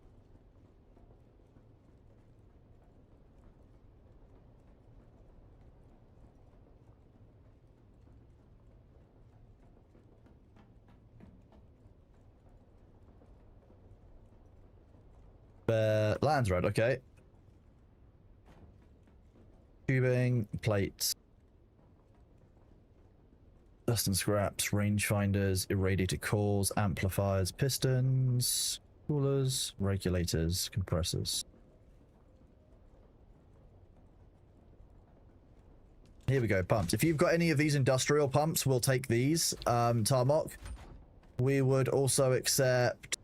Lands right, okay. Tubing, plates, dust and scraps, rangefinders, irradiated cores, amplifiers, pistons, coolers, regulators, compressors. Here we go, pumps. If you've got any of these industrial pumps, we'll take these, Tarmok. We would also accept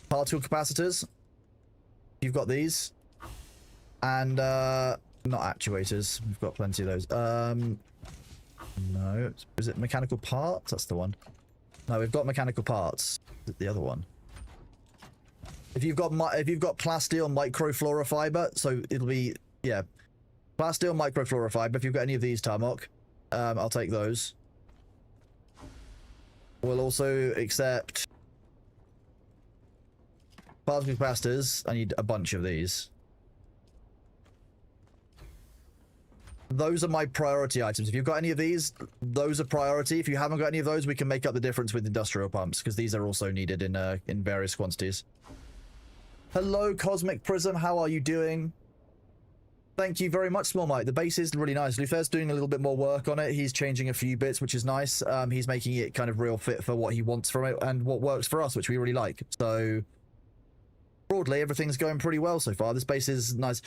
particle capacitors. You've got these. And, not actuators. We've got plenty of those. No. Is it mechanical parts? That's the one. No, we've got mechanical parts. Is it the other one? If you've got plasteel microfluorofiber, so it'll be, yeah. Plasteel microfluorofiber. If you've got any of these, Tarmok, I'll take those. We'll also accept particle capacitors. I need a bunch of these. Those are my priority items. If you've got any of these, those are priority. If you haven't got any of those, we can make up the difference with industrial pumps, because these are also needed in various quantities. Hello, Cosmic Prism. How are you doing? Thank you very much, Small Mike. The base is really nice. Luther's doing a little bit more work on it. He's changing a few bits, which is nice. He's making it kind of real fit for what he wants from it and what works for us, which we really like. So, broadly, everything's going pretty well so far. This base is nice.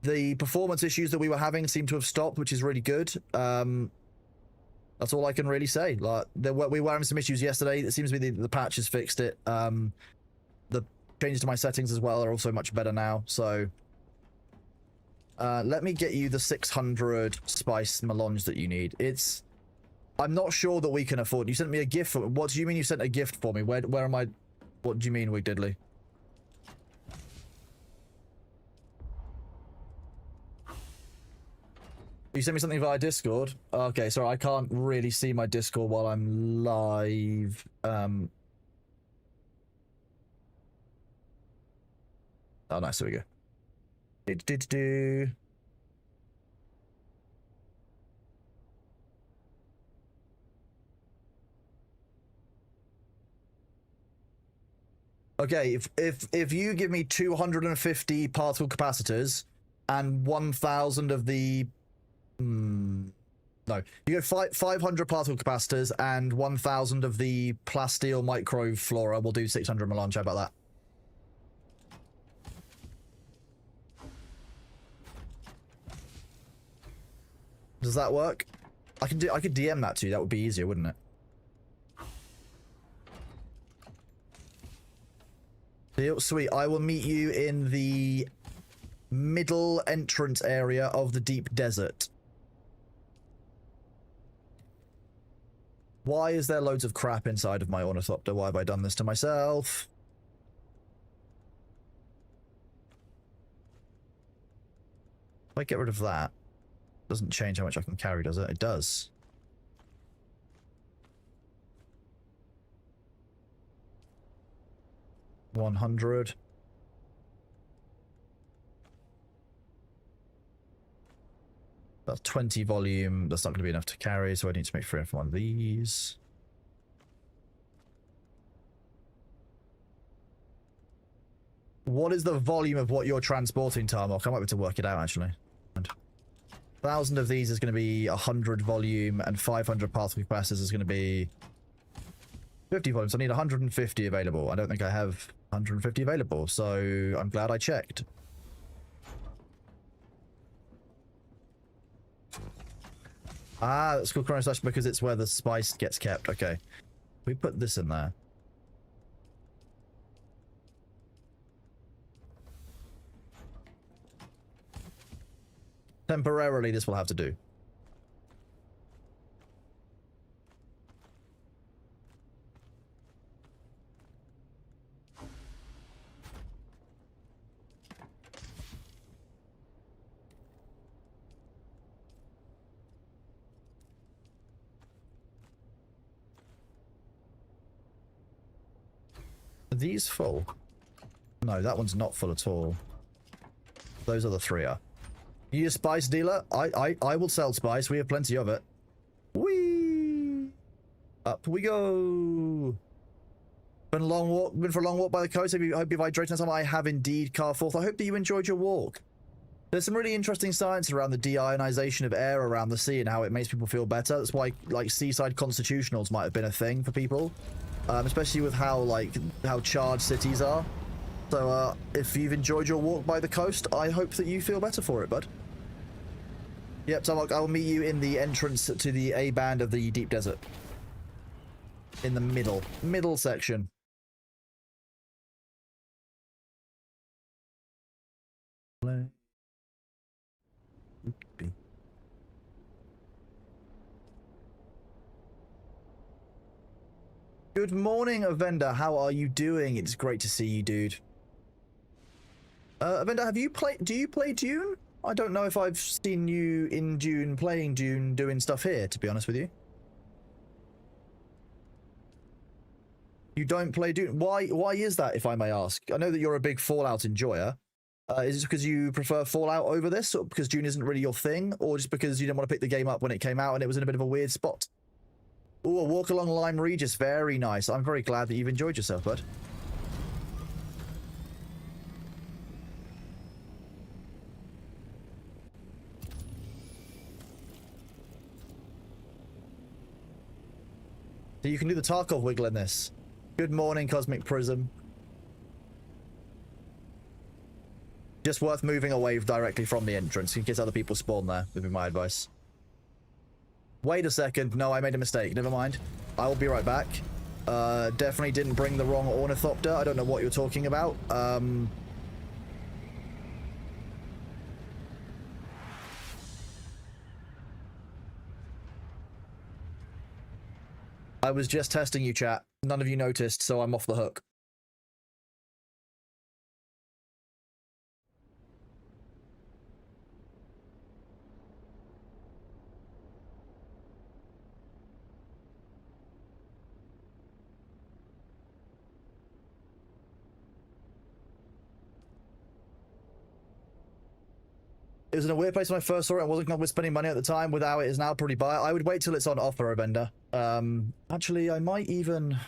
The performance issues that we were having seem to have stopped, which is really good. That's all I can really say. Like, we were having some issues yesterday. It seems to be the patch has fixed it. The changes to my settings as well are also much better now. So, let me get you the 600 spice melange that you need. I'm not sure that we can afford. You sent me a gift. What do you mean you sent a gift for me? Where am I? What do you mean, Wig Diddley? You sent me something via Discord? Okay, sorry, I can't really see my Discord while I'm live. Oh, nice, there we go. Okay, if you give me 250 particle capacitors and 1,000 of the no, you go 500 particle capacitors and 1,000 of the plasteel microflora. We'll do 600 melange. How about that? Does that work? I could DM that to you. That would be easier, wouldn't it? Sweet. I will meet you in the middle entrance area of the deep desert. Why is there loads of crap inside of my ornithopter? Why have I done this to myself? If I get rid of that, doesn't change how much I can carry, does it? It does. $100. That's 20 volume. That's not going to be enough to carry, so I need to make 3 for one of these. What is the volume of what you're transporting, Tarmok? I might be able to work it out, actually. 1,000 of these is going to be 100 volume, and 500 particle capacitors is going to be 50 volume. So I need 150 available. I don't think I have 150 available, so I'm glad I checked. Ah, that's called Chrono Slash because it's where the spice gets kept. Okay. We put this in there. Temporarily, this will have to do. Are these full? No, that one's not full at all. Those other 3 are. You a spice dealer? I will sell spice. We have plenty of it. Whee! Up we go. Been for a long walk by the coast. Hope you've hydrated some. I have indeed, Carforth. I hope that you enjoyed your walk. There's some really interesting science around the deionization of air around the sea and how it makes people feel better. That's why, like, seaside constitutionals might have been a thing for people. Especially with how charged cities are. So, if you've enjoyed your walk by the coast, I hope that you feel better for it, bud. Yep, so I will meet you in the entrance to the A band of the deep desert. In the middle section. Good morning, Avenda. How are you doing? It's great to see you, dude. Avenda, do you play Dune? I don't know if I've seen you in Dune, playing Dune, doing stuff here, to be honest with you. You don't play Dune? Why is that, if I may ask? I know that you're a big Fallout enjoyer. Is it because you prefer Fallout over this, or because Dune isn't really your thing, or just because you didn't want to pick the game up when it came out and it was in a bit of a weird spot? Ooh, a walk along Lime Regis. Very nice. I'm very glad that you've enjoyed yourself, bud. So you can do the Tarkov wiggle in this. Good morning, Cosmic Prism. Just worth moving away directly from the entrance in case other people spawn there, would be my advice. Wait a second. No, I made a mistake. Never mind. I will be right back. Definitely didn't bring the wrong ornithopter. I don't know what you're talking about. I was just testing you, chat. None of you noticed, so I'm off the hook. It was in a weird place when I first saw it. I wasn't comfortable with spending money at the time. Without it, is now pretty buy. I would wait till it's on offer, Avenda. Actually, I might even...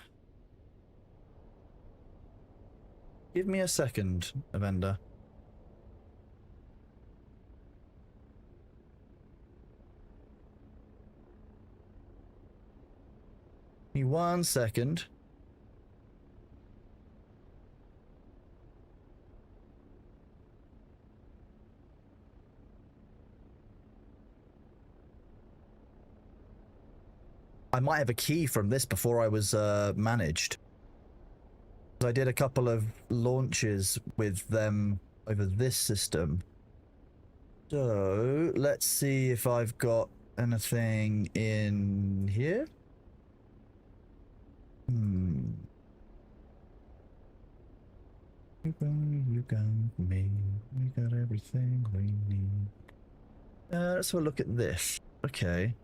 Give me a second, Avenda. Give me 1 second. I might have a key from this before I was managed. I did a couple of launches with them over this system. So let's see if I've got anything in here. You got me. We got everything we need. Let's have a look at this. Okay.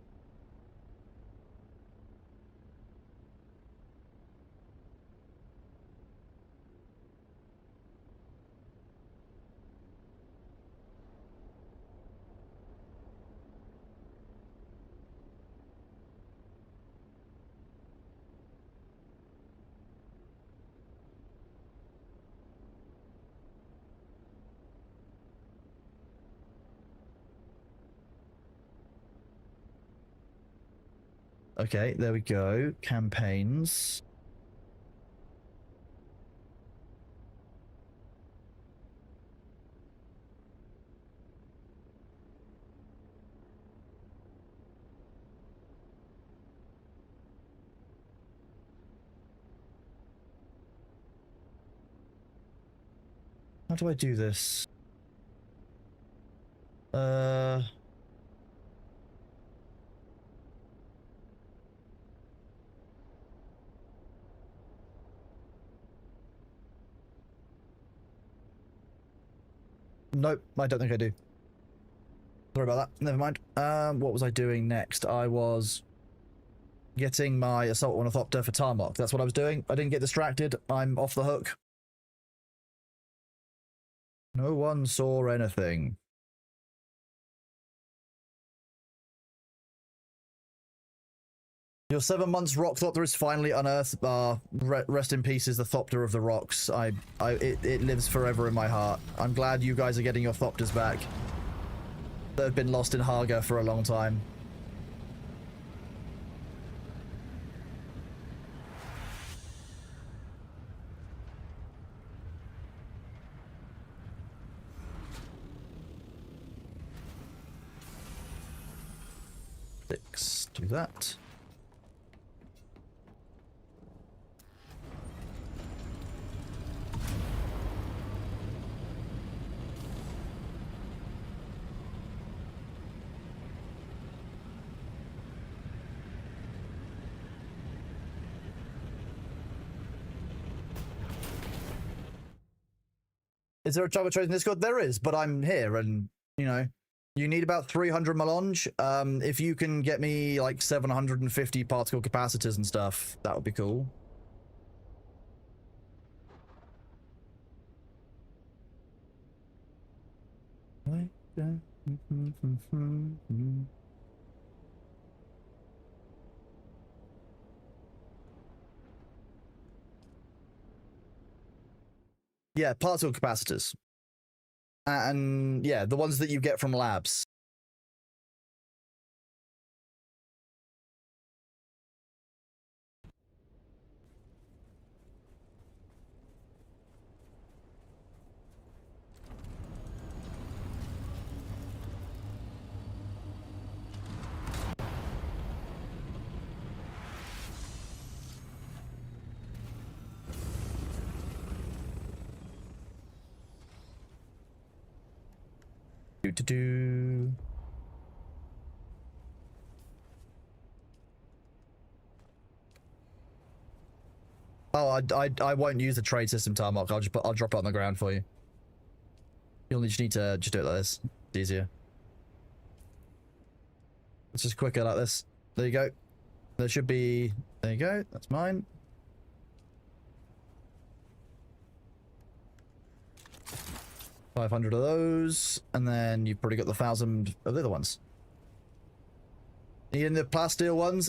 Okay, there we go. Campaigns. How do I do this? Nope, I don't think I do. Sorry about that. Never mind. What was I doing next? I was getting my assault ornithopter for Tarmok. That's what I was doing. I didn't get distracted. I'm off the hook. No one saw anything. Your 7 months rock thopter is finally unearthed. Rest in peace is the thopter of the rocks. It lives forever in my heart. I'm glad you guys are getting your thopters back. They've been lost in Haga for a long time. Six, do that. Is there a Java trade in Discord? There is, but I'm here and, you know, you need about 300 melange. If you can get me like 750 particle capacitors and stuff, that would be cool. Yeah, particle capacitors. And yeah, the ones that you get from labs. do. Oh, I won't use the trade system, Tarmok. I'll drop it on the ground for you. You'll just need to just do it like this. It's easier. It's just quicker like this. There you go. There should be. There you go. That's mine. $500 of those, and then you've probably got the 1,000 of the other ones. Needing the plasteel ones.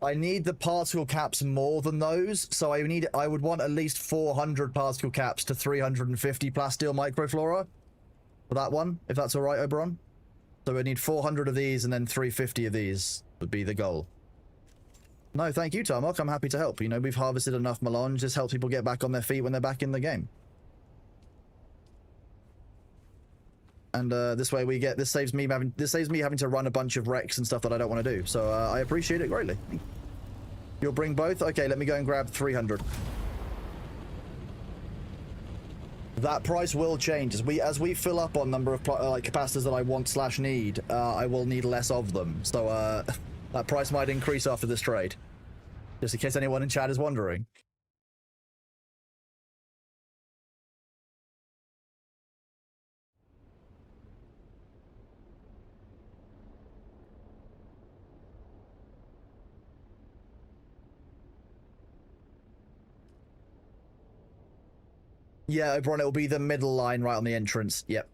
I need the particle caps more than those, so I would want at least 400 particle caps to 350 plasteel microflora for that one, if that's all right, Oberon. So I need 400 of these and then 350 of these would be the goal. No, thank you, Tarmok. I'm happy to help. You know, we've harvested enough melange. This helps people get back on their feet when they're back in the game. And this way we get, this saves me having to run a bunch of wrecks and stuff that I don't want to do. So I appreciate it greatly. You'll bring both? Okay, let me go and grab 300. That price will change as we fill up on number of capacitors that I want / need. I will need less of them. So that price might increase after this trade. Just in case anyone in chat is wondering. Yeah, Oberon, it will be the middle line right on the entrance. Yep.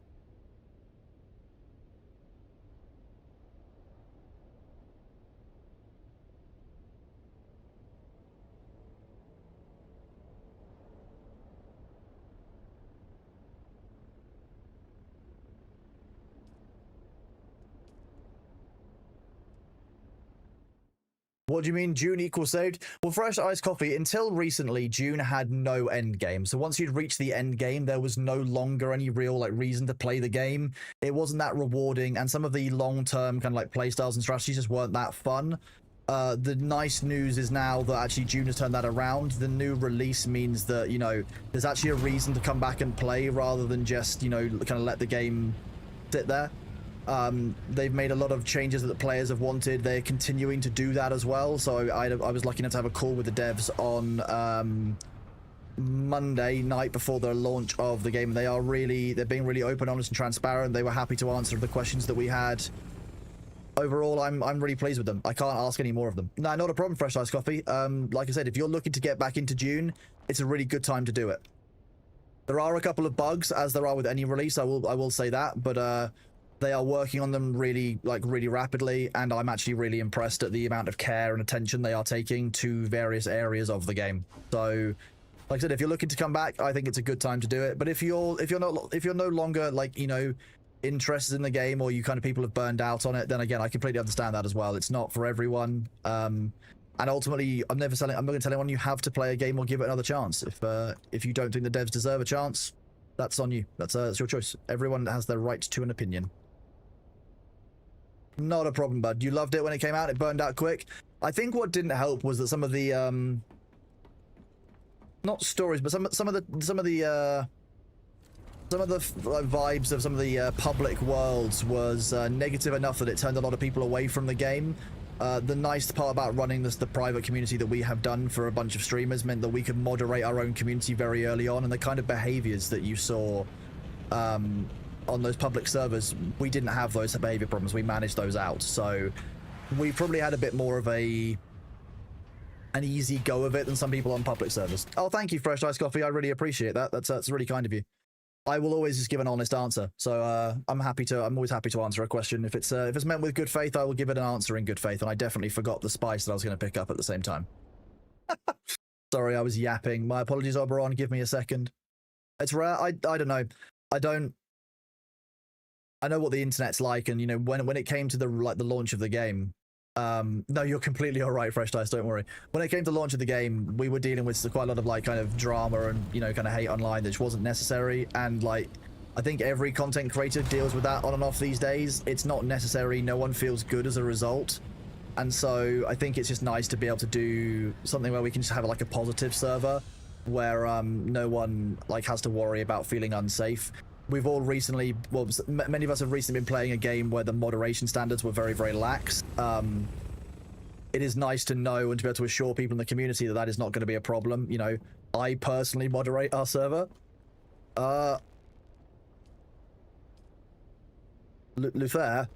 What do you mean Dune equals saved? Well, Fresh Iced Coffee, until recently, Dune had no end game. So once you'd reached the end game, there was no longer any real reason to play the game. It wasn't that rewarding, and some of the long-term kind of playstyles and strategies just weren't that fun. The nice news is now that actually Dune has turned that around. The new release means that, you know, there's actually a reason to come back and play rather than just, you know, kind of let the game sit there. They've made a lot of changes that the players have wanted. They're continuing to do that as well. So I was lucky enough to have a call with the devs on Monday night before the launch of the game. They're being really open, honest, and transparent. They were happy to answer the questions that we had. Overall, I'm really pleased with them. I can't ask any more of them. No, not a problem, Fresh Iced Coffee. Like I said, if you're looking to get back into Dune, it's a really good time to do it. There are a couple of bugs, as there are with any release. I will say that, but they are working on them really rapidly, and I'm actually really impressed at the amount of care and attention they are taking to various areas of the game. So, like I said, if you're looking to come back, I think it's a good time to do it. But if you're no longer interested in the game, or you kind of people have burned out on it, then again, I completely understand that as well. It's not for everyone. And ultimately, I'm not going to tell anyone you have to play a game or give it another chance. If you don't think the devs deserve a chance, that's on you. That's your choice. Everyone has their right to an opinion. Not a problem, bud. You loved it when it came out. It burned out quick. I think what didn't help was that some of the not stories, but some of the vibes of some of the public worlds was negative enough that it turned a lot of people away from the game. The nice part about running the private community that we have done for a bunch of streamers meant that we could moderate our own community very early on, and the kind of behaviors that you saw on those public servers, we didn't have those behavior problems. We managed those out, so we probably had a bit more of an easy go of it than some people on public servers. Oh, thank you, Fresh Iced Coffee. I really appreciate that. That's really kind of you. I will always just give an honest answer, so I'm always happy to answer a question. If it's meant with good faith, I will give it an answer in good faith. And I definitely forgot the spice that I was going to pick up at the same time. Sorry, I was yapping. My apologies, Oberon. Give me a second. It's rare. I don't know. I know what the internet's like, and you know when it came to the launch of the game. No, you're completely all right, Fresh Dice. Don't worry. When it came to launch of the game, we were dealing with quite a lot of kind of drama and kind of hate online that just wasn't necessary. And I think every content creator deals with that on and off these days. It's not necessary. No one feels good as a result. And so I think it's just nice to be able to do something where we can just have a positive server where no one has to worry about feeling unsafe. we've all recently, well, many of us have recently been playing a game where the moderation standards were very, very lax. It is nice to know and to be able to assure people in the community that that is not going to be a problem. You know, I personally moderate our server. Luther?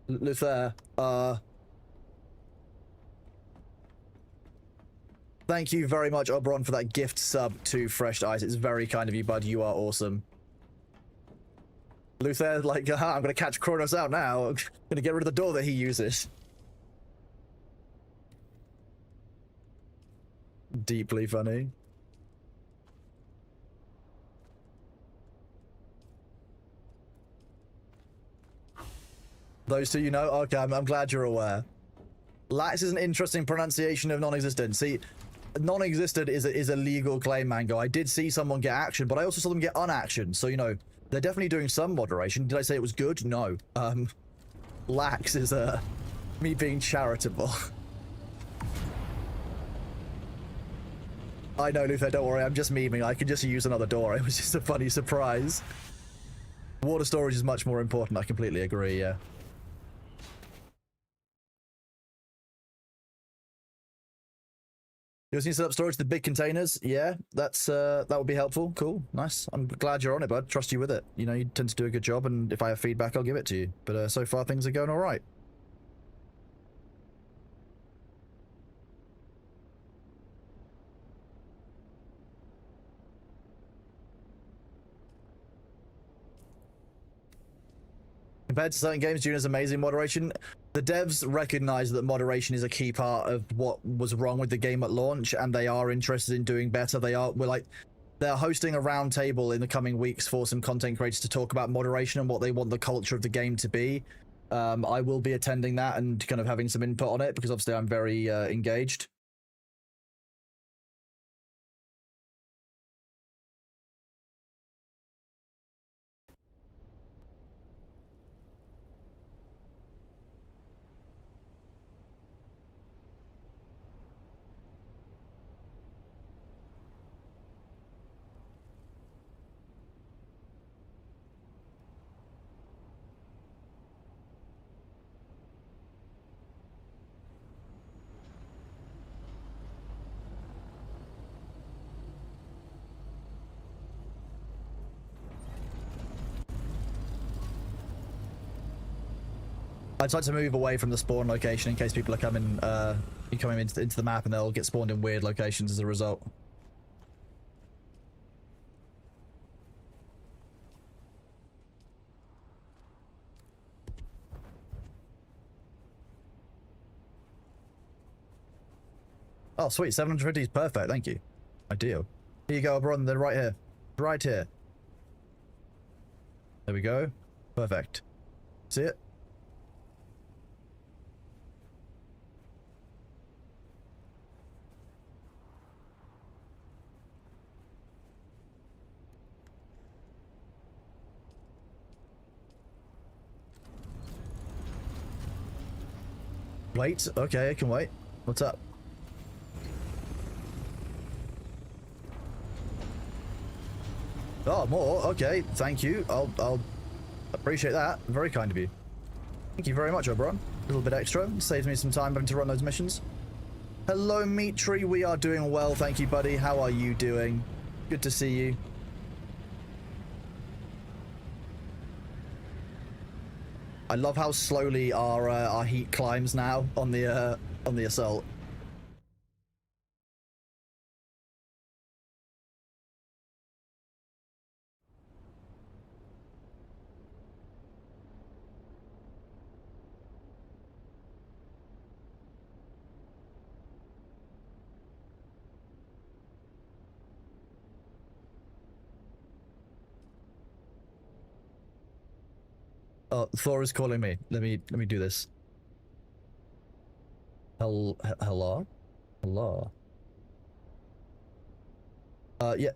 Luther, thank you very much, Oberon, for that gift sub to Fresh Ice. It's very kind of you, bud. You are awesome. Luther, like, I'm gonna catch Kronos out now. I'm gonna get rid of the door that he uses. Deeply funny. Those two, you know? Okay, I'm glad you're aware. Lax is an interesting pronunciation of non-existent. See, non-existent is a legal claim, Mango. I did see someone get action, but I also saw them get unaction. So, you know, they're definitely doing some moderation. Did I say it was good? No. Lax is me being charitable. I know, Luther, don't worry. I'm just memeing. I could just use another door. It was just a funny surprise. Water storage is much more important. I completely agree, yeah. You also need to set up storage, the big containers. Yeah, that's that would be helpful. Cool, nice. I'm glad you're on it, bud. Trust you with it. You know, you tend to do a good job, and if I have feedback, I'll give it to you. But so far, things are going all right. Compared to certain games, Dune has amazing moderation. The devs recognize that moderation is a key part of what was wrong with the game at launch, and they are interested in doing better. They're hosting a roundtable in the coming weeks for some content creators to talk about moderation and what they want the culture of the game to be. I will be attending that and kind of having some input on it because obviously I'm very engaged. I'd like to move away from the spawn location in case people are coming into the map and they'll get spawned in weird locations as a result. Oh, sweet. 750 is perfect. Thank you. Ideal. Here you go, Oberon. They're right here. Right here. There we go. Perfect. See it? Wait. Okay, I can wait. What's up? Oh, more? Okay, thank you. I'll appreciate that. Very kind of you. Thank you very much, Oberon. A little bit extra. Saves me some time having to run those missions. Hello, Meattree. We are doing well, thank you, buddy. How are you doing? Good to see you. I love how slowly our heat climbs now on the assault. Oh, Thor is calling me. Let me do this. Hello? Hello? Yeah.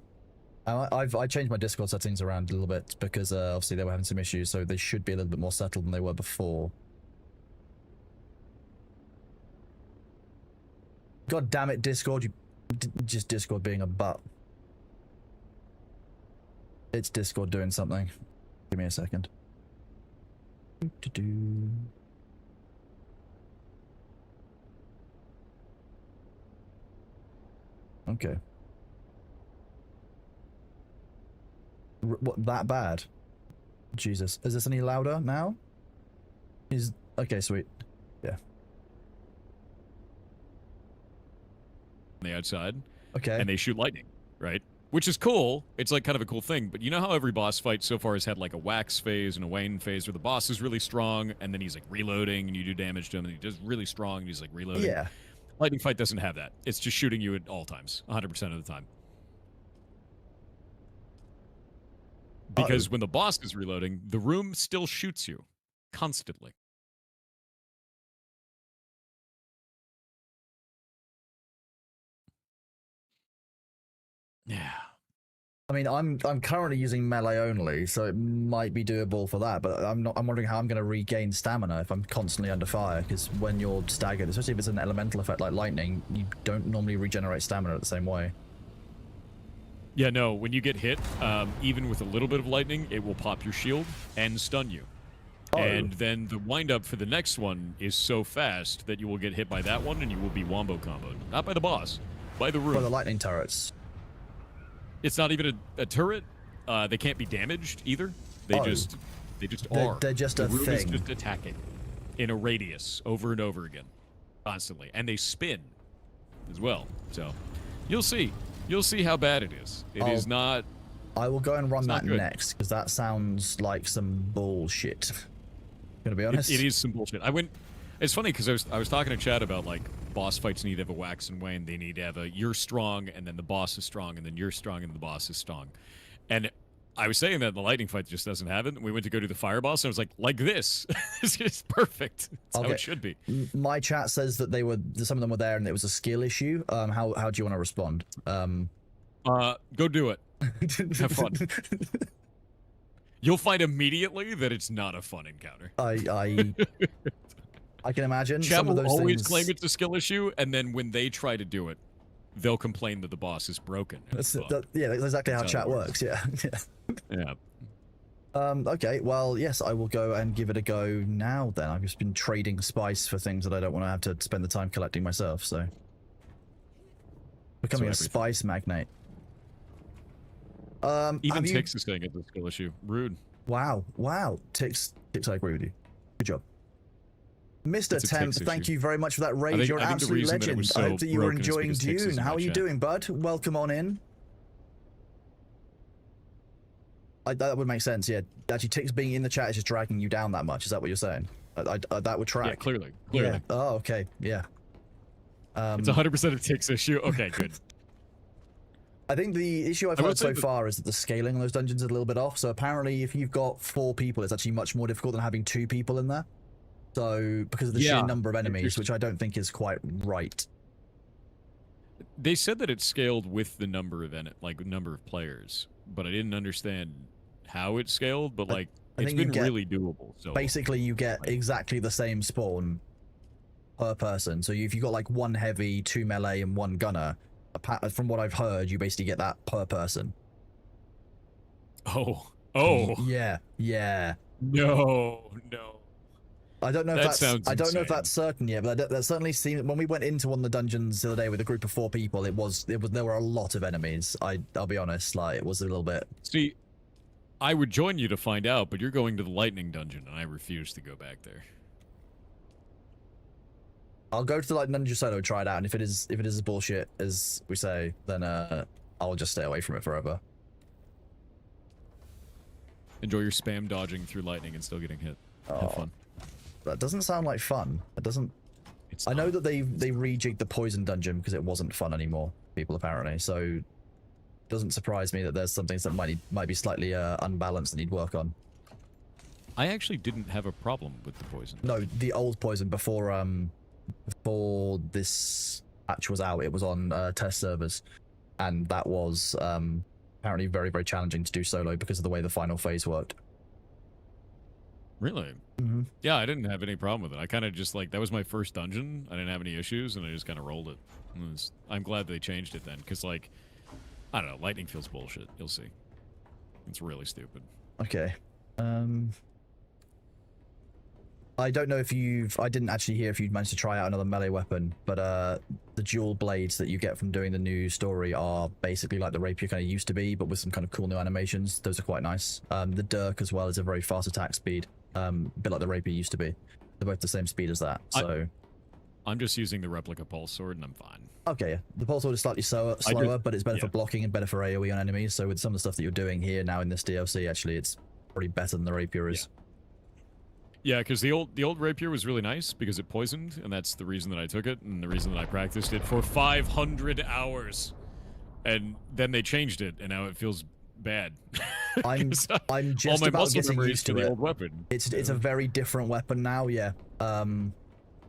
I changed my Discord settings around a little bit because obviously they were having some issues, so they should be a little bit more settled than they were before. God damn it, Discord! You just Discord being a butt. It's Discord doing something. Give me a second. Doo-doo-doo. Okay. What, that bad? Jesus. Is this any louder now? Is okay, sweet. Yeah. On the outside. Okay. And they shoot lightning, right? Which is cool. It's like kind of a cool thing. But you know how every boss fight so far has had like a wax phase and a wane phase where the boss is really strong and then he's like reloading and you do damage to him and he does really strong and he's like reloading. Yeah. Lightning fight doesn't have that. It's just shooting you at all times, 100% of the time. Because when the boss is reloading, the room still shoots you constantly. Yeah. I mean, I'm currently using melee only, so it might be doable for that. But I'm wondering how I'm going to regain stamina if I'm constantly under fire. Because when you're staggered, especially if it's an elemental effect like lightning, you don't normally regenerate stamina the same way. Yeah, no, when you get hit, even with a little bit of lightning, it will pop your shield and stun you. Oh. And then the wind-up for the next one is so fast that you will get hit by that one and you will be wombo comboed. Not by the boss, by the room. By the lightning turrets. It's not even a turret. They can't be damaged either. They just are. They're just a thing. The room is just attacking in a radius over and over again, constantly. And they spin as well. So you'll see. You'll see how bad it is. It is not... I will go and run that next, because that sounds like some bullshit. Gonna be honest. It is some bullshit. It's funny, because I was talking to Chad about, like, boss fights need to have a wax and wane. They need to have a you're strong, and then the boss is strong, and then you're strong, and the boss is strong. And I was saying that the lightning fight just doesn't have it. And we went to go to the fire boss, and I was like this. It's just perfect. That's how it should be. My chat says that some of them were there, and it was a skill issue. How do you want to respond? Go do it. Have fun. You'll find immediately that it's not a fun encounter. I can imagine. Chat some of will those always things... claim it's a skill issue, and then when they try to do it, they'll complain that the boss is broken. That's exactly how chat works. Yeah. Yeah. Okay, well, yes, I will go and give it a go now then. I've just been trading spice for things that I don't want to have to spend the time collecting myself, so... Becoming a spice magnate. Even Tix is saying it's a skill issue. Rude. Wow. Tix, I agree with you. Good job. Mr. Temp, thank you very much for that raid. You're an absolute legend. I hope that you were enjoying Dune. How are you doing, bud? Welcome on in. That would make sense, yeah. Actually, Tix being in the chat is just dragging you down that much. Is that what you're saying? That would track. Yeah, clearly. Yeah. Oh, okay. Yeah. It's 100% a Tix issue. Okay, good. I think the issue I've heard so far is that the scaling on those dungeons is a little bit off. So apparently, if you've got 4 people, it's actually much more difficult than having 2 people in there. So, because of the sheer number of enemies, which I don't think is quite right. They said that it scaled with the number of number of players, but I didn't understand how it scaled. But like, it's been really doable. So basically, you get exactly the same spawn per person. So if you've got like 1 heavy, 2 melee, and 1 gunner, from what I've heard, you basically get that per person. Oh. Yeah. No. I don't know if that's certain yet, but that certainly seemed when we went into one of the dungeons the other day with a group of 4 people. There were a lot of enemies. I'll be honest, like it was a little bit. See, I would join you to find out, but you're going to the lightning dungeon, and I refuse to go back there. I'll go to the lightning dungeon solo and try it out, and if it is as bullshit as we say, then I'll just stay away from it forever. Enjoy your spam dodging through lightning and still getting hit. Have fun. That doesn't sound like fun. It doesn't. I know that they rejigged the poison dungeon because it wasn't fun anymore. People apparently, so it doesn't surprise me that there's some things that might be slightly unbalanced and need work on. I actually didn't have a problem with the poison. No, the old poison before this patch was out, it was on test servers, and that was apparently very, very challenging to do solo because of the way the final phase worked. Really? Mm-hmm. Yeah, I didn't have any problem with it. I kind of just that was my first dungeon. I didn't have any issues, and I just kind of rolled it. I'm glad they changed it then, because I don't know, lightning feels bullshit. You'll see. It's really stupid. Okay. I don't know if I didn't actually hear if you'd managed to try out another melee weapon, but the dual blades that you get from doing the new story are basically like the rapier kind of used to be, but with some kind of cool new animations. Those are quite nice. The dirk as well is a very fast attack speed, a bit like the rapier used to be. They're both the same speed as that, so... I'm just using the replica pulse sword and I'm fine. Okay, yeah. The pulse sword is slightly slower, but it's better for blocking and better for AoE on enemies, so with some of the stuff that you're doing here now in this DLC, actually, it's probably better than the rapier is. Yeah, because the old rapier was really nice because it poisoned, and that's the reason that I took it, and the reason that I practiced it for 500 hours. And then they changed it, and now it feels bad. I'm just about getting used to the old weapon. It's a very different weapon now, yeah.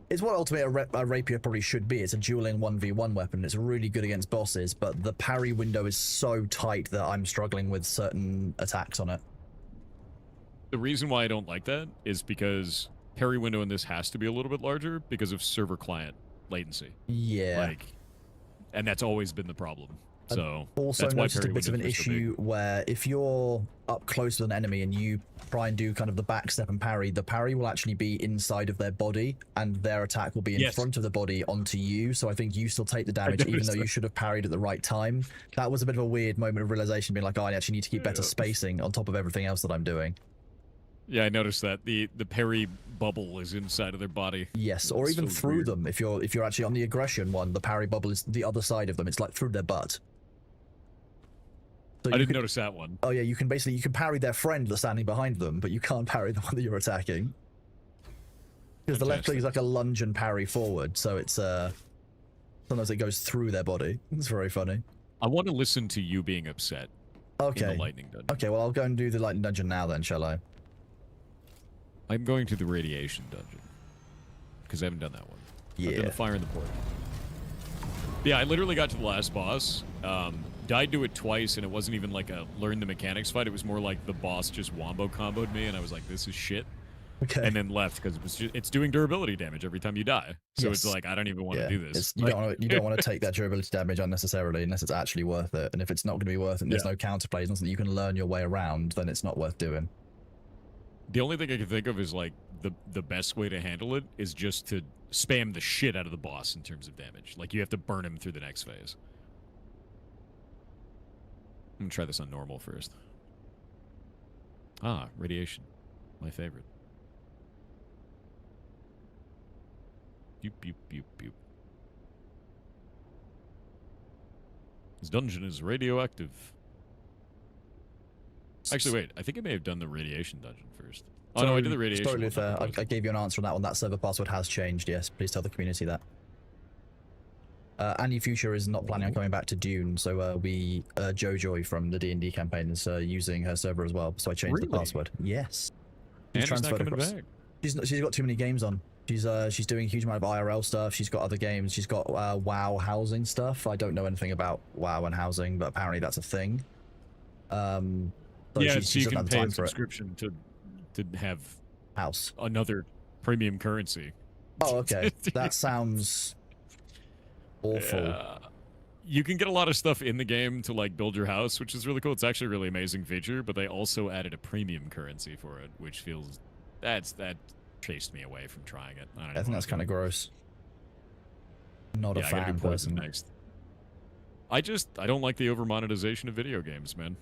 It's what ultimately a rapier probably should be. It's a dueling 1v1 weapon. It's really good against bosses, but the parry window is so tight that I'm struggling with certain attacks on it. The reason why I don't like that is because parry window in this has to be a little bit larger because of server client latency. Yeah. And that's always been the problem. So also that's why noticed a parry bit of an windows are so issue where if you're up close with an enemy and you try and do kind of the backstep and parry, the parry will actually be inside of their body and their attack will be in front of the body onto you. So I think you still take the damage even though you should have parried at the right time. That was a bit of a weird moment of realization, being like, oh, I actually need to keep better spacing on top of everything else that I'm doing. Yeah, I noticed that the parry bubble is inside of their body. Yes, or even so through them. If you're actually on the aggression one, the parry bubble is the other side of them. It's like through their butt. So I didn't notice that one. Oh yeah, you can parry their friend that's standing behind them, but you can't parry the one that you're attacking. Because the left click is like a lunge and parry forward, so it's sometimes it goes through their body. It's very funny. I want to listen to you being upset. Okay. In the lightning dungeon. Okay, well I'll go and do the lightning dungeon now then, shall I? I'm going to the radiation dungeon because I haven't done that one. Yeah. I've done the fire in the port. Yeah, I literally got to the last boss. Died to it twice, and it wasn't even like a learn the mechanics fight. It was more like the boss just wombo comboed me, and I was like, "This is shit." Okay. And then left because it's doing durability damage every time you die. So it's like I don't even want to do this. You don't want to take that durability damage unnecessarily unless it's actually worth it. And if it's not going to be worth it, and there's no counterplay, nothing that you can learn your way around, then it's not worth doing. The only thing I can think of is like the best way to handle it is just to spam the shit out of the boss in terms of damage. Like you have to burn him through the next phase. I'm gonna try this on normal first. Ah, radiation. My favorite. Boop, boop, boop, boop. This dungeon is radioactive. Actually, wait. I think I may have done the radiation dungeon first. Oh, no, I did the radiation. Totally fair. I gave you an answer on that one. That server password has changed, yes. Please tell the community that. Annie Future is not planning on coming back to Dune, so Jojoy from the D&D campaign is using her server as well, so I changed the password. Yes. She's not coming back. She's got too many games on. She's doing a huge amount of IRL stuff. She's got other games. She's got WoW housing stuff. I don't know anything about WoW and housing, but apparently that's a thing. So yeah, she you can pay a for subscription to have house another premium currency. Oh, okay. That sounds awful. You can get a lot of stuff in the game to like build your house, which is really cool. It's actually a really amazing feature, but they also added a premium currency for it, which feels that chased me away from trying it. I think that's kind of gross. Not a fan person. Next. I don't like the over monetization of video games, man.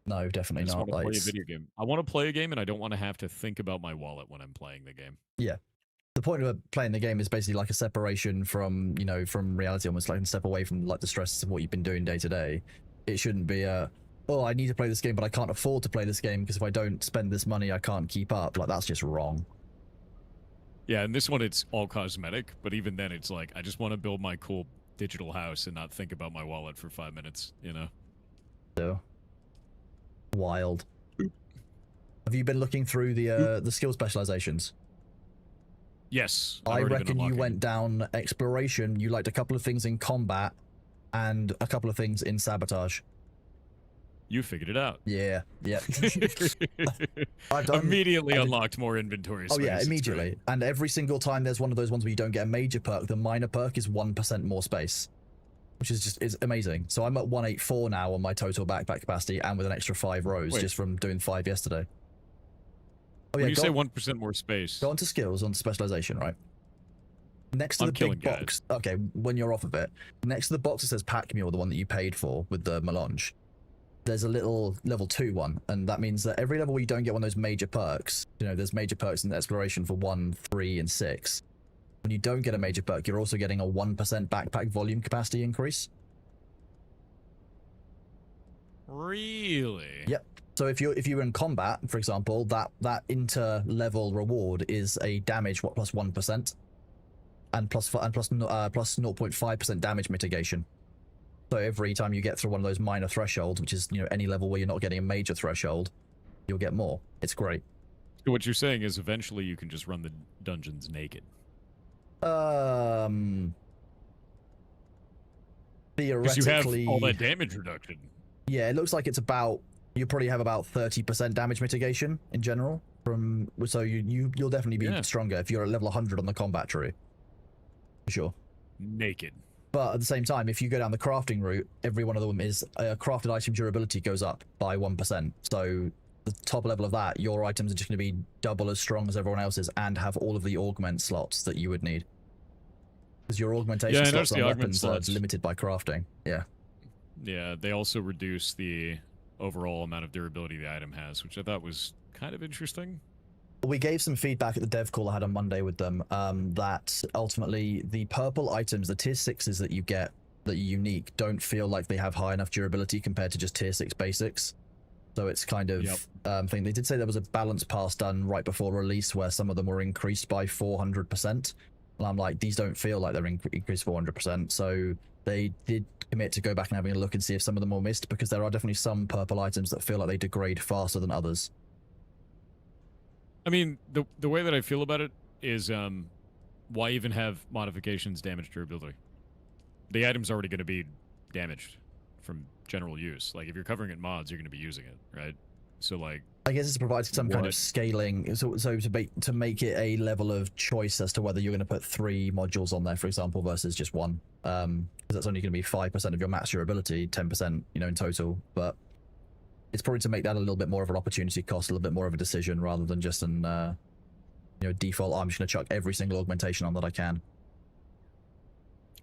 No, definitely not. I just want to play a video game. I want to play a game, and I don't want to have to think about my wallet when I'm playing the game. Yeah. The point of playing the game is basically like a separation from, from reality, almost like a step away from like the stresses of what you've been doing day to day. It shouldn't be oh, I need to play this game, but I can't afford to play this game because if I don't spend this money, I can't keep up. Like, that's just wrong. Yeah, and this one, it's all cosmetic, but even then, it's like, I just want to build my cool digital house and not think about my wallet for 5 minutes, So, wild. Have you been looking through the skill specializations? Yes. I reckon you went down exploration. You liked a couple of things in combat and a couple of things in sabotage. You figured it out. Yeah. I've immediately unlocked more inventory space. Oh yeah, immediately. And every single time there's one of those ones where you don't get a major perk, the minor perk is 1% more space. which is amazing. So I'm at 184 now on my total backpack capacity, and with an extra 5 rows just from doing 5 yesterday. Oh yeah, when you say 1% more space, go on to skills, on specialization, right? Next to the big box. Okay, when you're off of it, next to the box that says pack mule, the one that you paid for with the melange, there's a little level 2 one, and that means that every level where you don't get one of those major perks, you know, there's major perks in the exploration for 1, 3, and 6. When you don't get a major perk, you're also getting a 1% backpack volume capacity increase. Really? Yep. So if you're in combat, for example, that inter-level reward is a damage plus 1%, and plus 0.5% damage mitigation. So every time you get through one of those minor thresholds, which is, you know, any level where you're not getting a major threshold, you'll get more. It's great. So what you're saying is eventually you can just run the dungeons naked. Theoretically, because you have all that damage reduction. Yeah, it looks like it's about, you probably have about 30% damage mitigation in general. So you'll definitely be stronger if you're at level 100 on the combat tree. For sure. Naked. But at the same time, if you go down the crafting route, every one of them is crafted item durability goes up by 1%. So the top level of that, your items are just going to be double as strong as everyone else's and have all of the augment slots that you would need. Because your augmentation slots on weapons are limited by crafting. Yeah. Yeah, they also reduce the overall amount of durability the item has, which I thought was kind of interesting. We gave some feedback at the dev call I had on Monday with them, that ultimately the purple items, the tier 6s that you get that are unique, don't feel like they have high enough durability compared to just tier 6 basics. So it's kind of thing. They did say there was a balance pass done right before release where some of them were increased by 400%. And I'm like, these don't feel like they're increased 400%. So they did commit to go back and having a look and see if some of them were missed, because there are definitely some purple items that feel like they degrade faster than others. I mean, the way that I feel about it is, why even have modifications damage durability? The item's already going to be damaged from general use. Like, if you're covering it in mods, you're going to be using it, right? So, like, I guess it provides some kind of scaling, so to make it a level of choice as to whether you're going to put 3 modules on there, for example, versus just 1. Because that's only going to be 5% of your max durability, 10%, you know, in total. But it's probably to make that a little bit more of an opportunity cost, a little bit more of a decision, rather than just an, you know, default, I'm just going to chuck every single augmentation on that I can.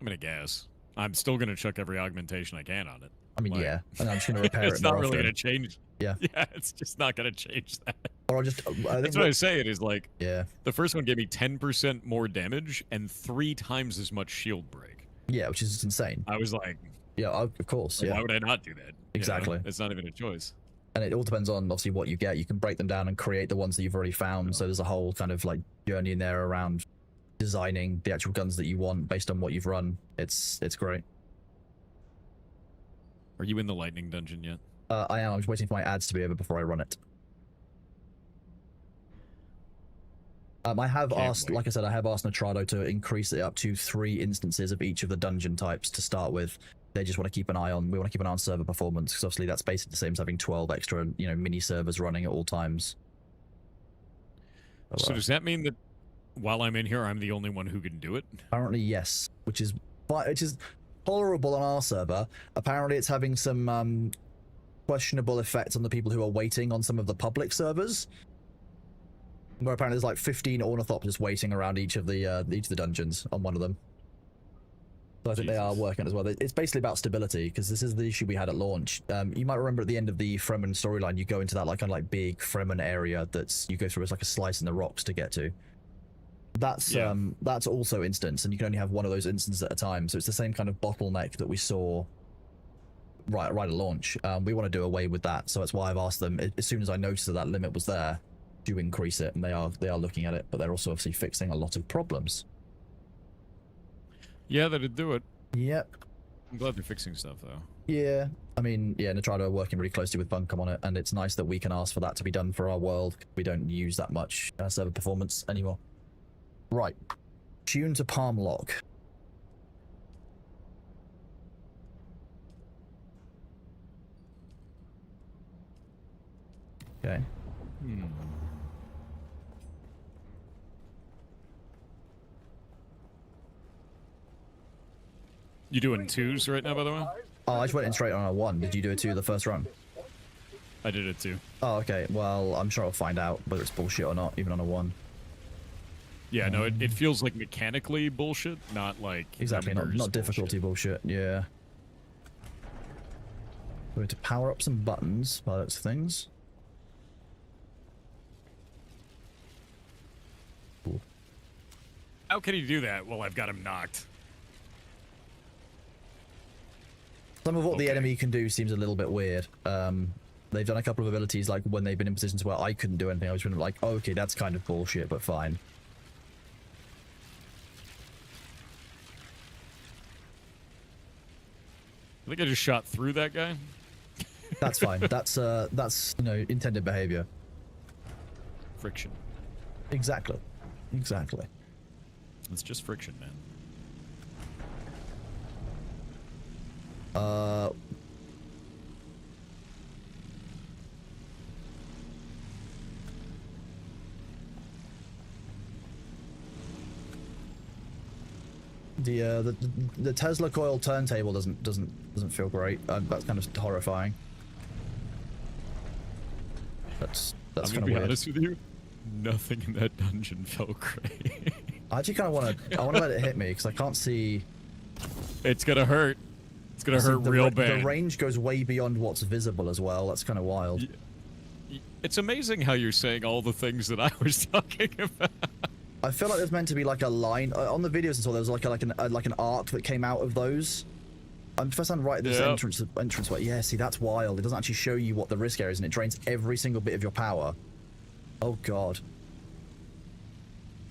I'm going to guess. I'm still going to chuck every augmentation I can on it. I mean, like, yeah, and I'm just going to repair it's it more not really often. going to change. Yeah. Yeah, it's just not going to change that. Or I'll just... That's what I say. It is like, yeah, the first one gave me 10% more damage and 3 times as much shield break. Yeah, which is just insane. I was like... Yeah, of course, yeah. Why would I not do that? Exactly. You know? It's not even a choice. And it all depends on, obviously, what you get. You can break them down and create the ones that you've already found. So there's a whole kind of, like, journey in there around designing the actual guns that you want based on what you've run. It's great. Are you in the lightning dungeon yet? I am. I'm just waiting for my ads to be over before I run it. I have asked, like I said, I have asked Nitrado to increase it up to 3 instances of each of the dungeon types to start with. They just want to keep an eye on, we want to keep an eye on server performance, because obviously that's basically the same as having 12 extra, you know, mini servers running at all times. So does that mean that while I'm in here, I'm the only one who can do it? Apparently, yes, which is tolerable on our server. Apparently, it's having some questionable effects on the people who are waiting on some of the public servers, where apparently there's like 15 ornithopters waiting around each of the dungeons on one of them. So I think they are working as well. It's basically about stability, because this is the issue we had at launch. You might remember at the end of the Fremen storyline, you go into that like kind of like big Fremen area that's you go through as like a slice in the rocks to get to. That's also instance, and you can only have one of those instances at a time. So it's the same kind of bottleneck that we saw right at launch. We want to do away with that, so that's why I've asked them as soon as I noticed that limit was there to increase it, and they are looking at it, but they're also obviously fixing a lot of problems. Yeah, that'd do it. Yep. I'm glad they're fixing stuff, though. Yeah. I mean, yeah, Nitrado are working really closely with Buncombe on it, and it's nice that we can ask for that to be done for our world. We don't use that much server performance anymore. Right. Tune to Palm Lock. Okay. You doing 2s right now, by the way? Oh, I just went in straight on a 1. Did you do a 2 the first run? I did it too. Oh, okay. Well, I'm sure I'll find out whether it's bullshit or not, even on a 1. Yeah, no, it feels like mechanically bullshit, not like Exactly, not difficulty bullshit. Yeah. We have to power up some buttons by those things. Cool. How can he do that? Well, I've got him knocked. Some of what the enemy can do seems a little bit weird. They've done a couple of abilities, like when they've been in positions where I couldn't do anything. I was kind of like, oh, okay, that's kind of bullshit, but fine. I think I just shot through that guy. That's fine. That's intended behavior. Friction. Exactly. Exactly. It's just friction, man. The Tesla coil turntable doesn't feel great. That's kind of horrifying. That's I'm kind gonna of be weird. honest with you. Nothing in that dungeon felt great. I actually kind of want to. I want to let it hit me because I can't see. It's gonna hurt. It's gonna hurt real bad. The range goes way beyond what's visible as well. That's kind of wild. It's amazing how you're saying all the things that I was talking about. I feel like there's meant to be like a line on the videos and so there was like an arc that came out of those. I'm first time right at this entrance way. Yeah, see that's wild. It doesn't actually show you what the risk area is and it drains every single bit of your power. Oh god.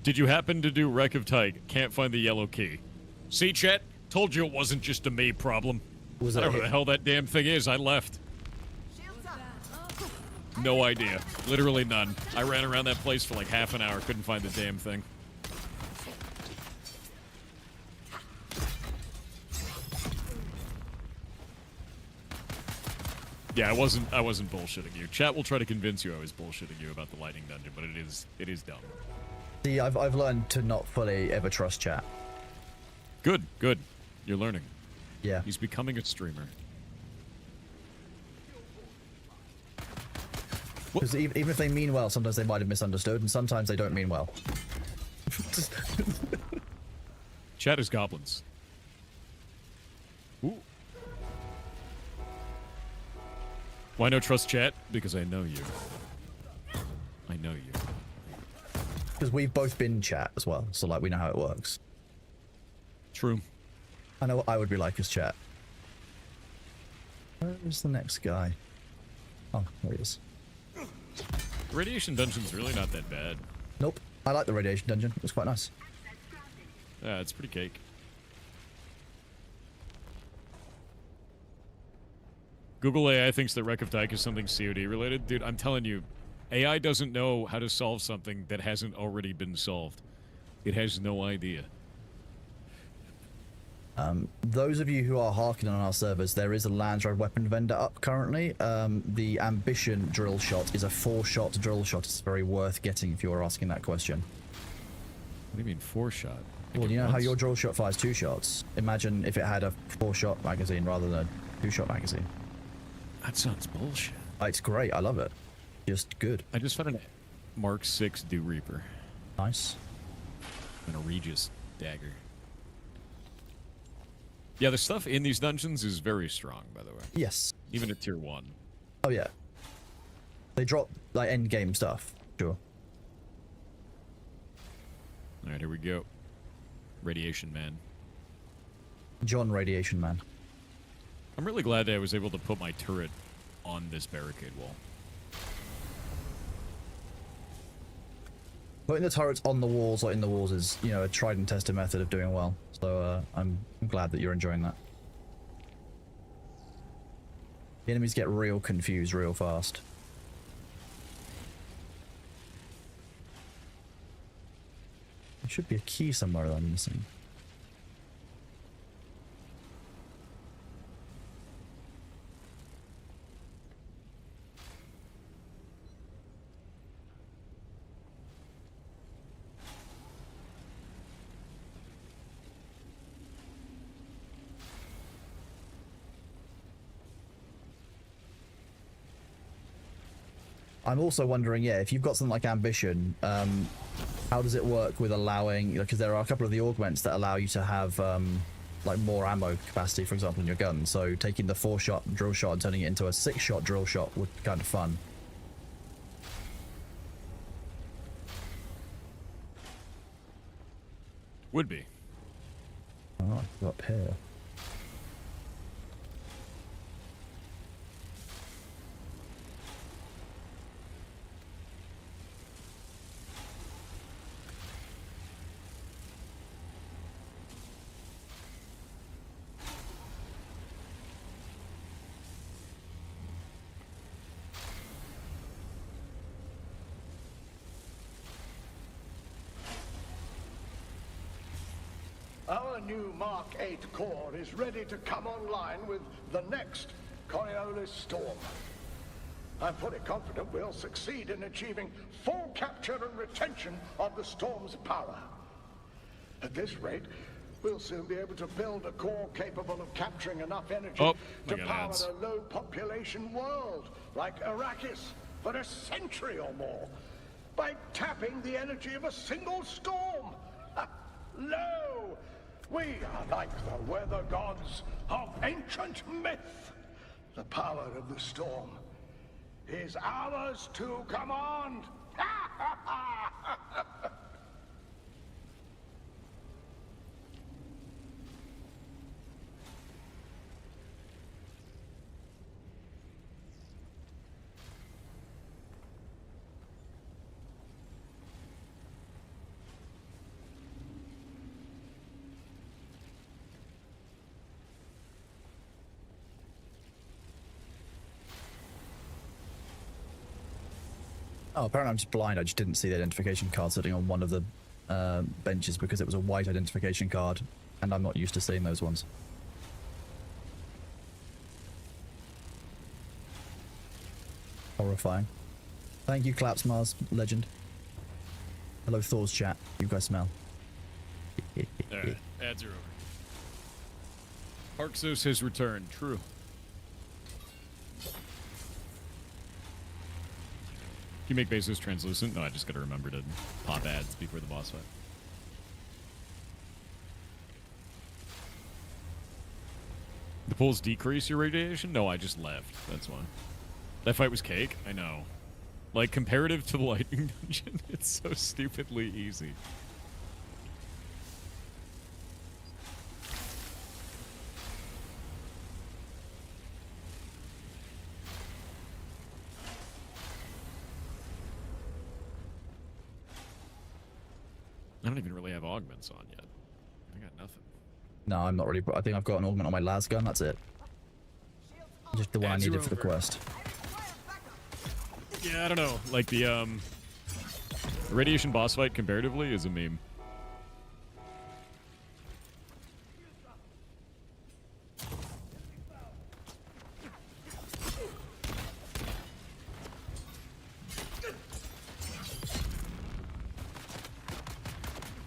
Did you happen to do Wreck of Tyke? Can't find the yellow key. See, Chet? Told you it wasn't just a me problem. Was I don't know what the hell that damn thing is. I left. No idea. Literally none. I ran around that place for like half an hour. Couldn't find the damn thing. Yeah, I wasn't bullshitting you. Chat will try to convince you I was bullshitting you about the lightning dungeon, but it is dumb. See, I've learned to not fully ever trust chat. Good. You're learning. Yeah. He's becoming a streamer. Because even if they mean well, sometimes they might have misunderstood, and sometimes they don't mean well. Chat is goblins. Ooh. Why no trust chat? Because I know you. I know you. Because we've both been chat as well, so like we know how it works. True. I know what I would be like as chat. Where is the next guy? Oh, there he is. The radiation dungeon's really not that bad. Nope. I like the radiation dungeon. It was quite nice. Yeah, it's pretty cake. Google AI thinks that Wreck of Tyke is something COD related. Dude, I'm telling you, AI doesn't know how to solve something that hasn't already been solved. It has no idea. Those of you who are harking on our servers, there is a Landride weapon vendor up currently. The Ambition drill shot is a 4-shot drill shot. It's very worth getting if you are asking that question. What do you mean 4-shot? Well, you know how your drill shot fires 2 shots? Imagine if it had a 4-shot magazine rather than a 2-shot magazine. That sounds bullshit. It's great. I love it. Just good. I just found a Mark 6 Dew Reaper. Nice. And a Regis dagger. Yeah, the stuff in these dungeons is very strong, by the way. Yes. Even at tier 1. Oh, yeah. They drop, like, end-game stuff. Sure. Alright, here we go. Radiation Man. John Radiation Man. I'm really glad that I was able to put my turret on this barricade wall. Putting the turrets on the walls or in the walls is, you know, a tried and tested method of doing well. So I'm glad that you're enjoying that. The enemies get real confused real fast. There should be a key somewhere that I'm missing. I'm also wondering, yeah, if you've got something like ambition, how does it work with allowing, because there are a couple of the augments that allow you to have like more ammo capacity, for example, in your gun. So taking the 4-shot drill shot and turning it into a 6-shot drill shot would be kind of fun. Would be. Oh, I up here. Our new Mark 8 core is ready to come online with the next Coriolis Storm. I'm fully confident we'll succeed in achieving full capture and retention of the Storm's power. At this rate, we'll soon be able to build a core capable of capturing enough energy to power a low-population world like Arrakis for a century or more by tapping the energy of a single storm. Lo! We are like the weather gods of ancient myth. The power of the storm is ours to command. Oh, apparently I'm just blind. I just didn't see the identification card sitting on one of the benches because it was a white identification card, and I'm not used to seeing those ones. Horrifying. Thank you, Claps Mars, legend. Hello, Thor's chat. You guys smell. Alright, ads are over. Arxos has returned. True. Can you make Bezos translucent? No, I just gotta remember to pop ads before the boss fight. The pools decrease your radiation? No, I just left. That's why. That fight was cake? I know. Like, comparative to the lightning dungeon, it's so stupidly easy. I don't even really have augments on yet. I got nothing. No, I'm not really. I think I've got an augment on my las gun. That's it. Just the one I needed for the quest. Yeah, I don't know. Like the radiation boss fight comparatively is a meme.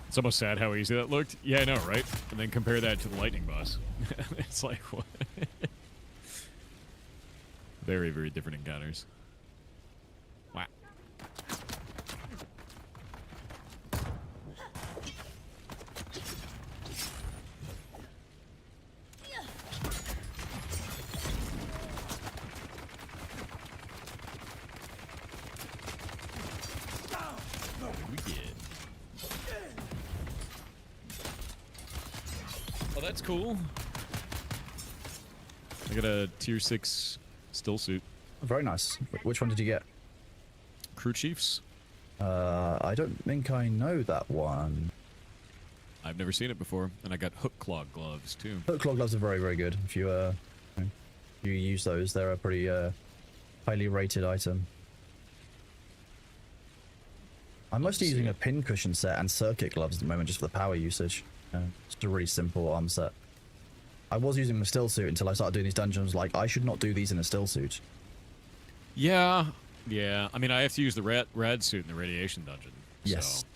It's almost sad how easy that looked. Yeah, I know, right? And then compare that to the lightning boss. It's like, what? Very, very different encounters. Wow. Oh, that's cool. I got a tier 6 still suit. Very nice. Which one did you get? Crew Chiefs. I don't think I know that one. I've never seen it before, and I got hook claw gloves too. Hook claw gloves are very, very good. If you you use those, they're a pretty highly rated item. I'm mostly using a pincushion set and circuit gloves at the moment just for the power usage. Just a really simple arm set. I was using the still suit until I started doing these dungeons. Like, I should not do these in a still suit. Yeah, yeah. I mean, I have to use the rad suit in the radiation dungeon. Yes. So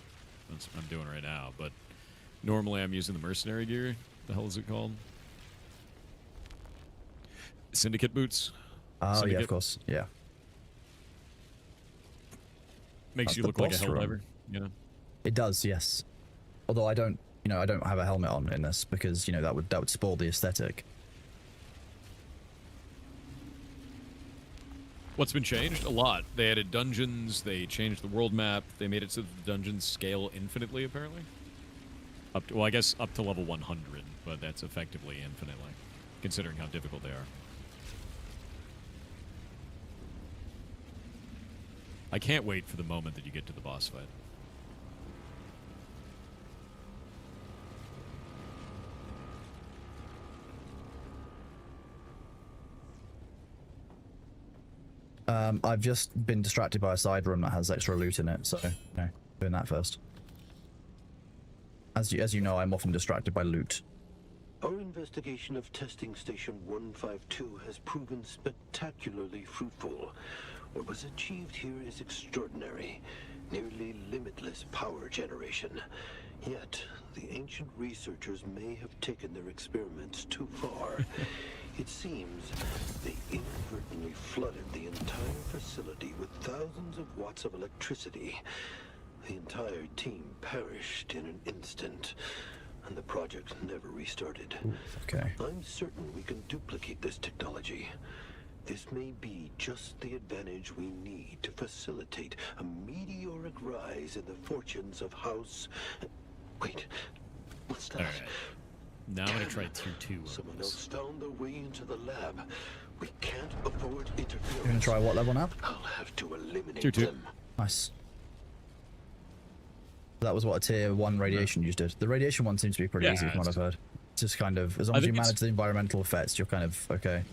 that's what I'm doing right now. But normally I'm using the mercenary gear. The hell is it called? Syndicate boots. Oh, Syndicate? yeah, of course. Yeah. Makes That's you the look like a boss hell room. diver. You know. It does, yes. Although I don't have a helmet on in this because that would spoil the aesthetic. What's been changed? A lot. They added dungeons. They changed the world map. They made it so that the dungeons scale infinitely. Apparently. Well, I guess up to level 100, but that's effectively infinitely, considering how difficult they are. I can't wait for the moment that you get to the boss fight. I've just been distracted by a side room that has extra loot in it, so doing that first. As you know, I'm often distracted by loot. Our investigation of testing station 152 has proven spectacularly fruitful. What was achieved here is extraordinary, nearly limitless power generation. Yet, the ancient researchers may have taken their experiments too far. It seems they inadvertently flooded the entire facility with thousands of watts of electricity. The entire team perished in an instant, and the project never restarted. Ooh, okay. I'm certain we can duplicate this technology. This may be just the advantage we need to facilitate a meteoric rise in the fortunes of House... Wait, what's that? All right. Now I'm going to try tier 2 on Someone this. else found their way into the lab. We can't afford interference. You're going to try what level now? I'll have to eliminate Tier 2. them. Nice. That was what a tier 1 radiation used did. The radiation one seems to be pretty easy from what I've heard. It's just kind of, as long as you manage the environmental effects, you're kind of okay.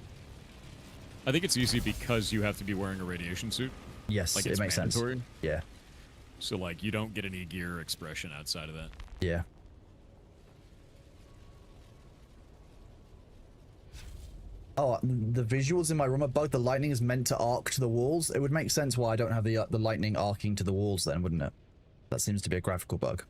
I think it's easy because you have to be wearing a radiation suit. Yes, Like, it it's makes mandatory. sense. Yeah. So, like, you don't get any gear expression outside of that. Yeah. Oh, the visuals in my room are bugged. The lightning is meant to arc to the walls. It would make sense why I don't have the lightning arcing to the walls then, wouldn't it? That seems to be a graphical bug.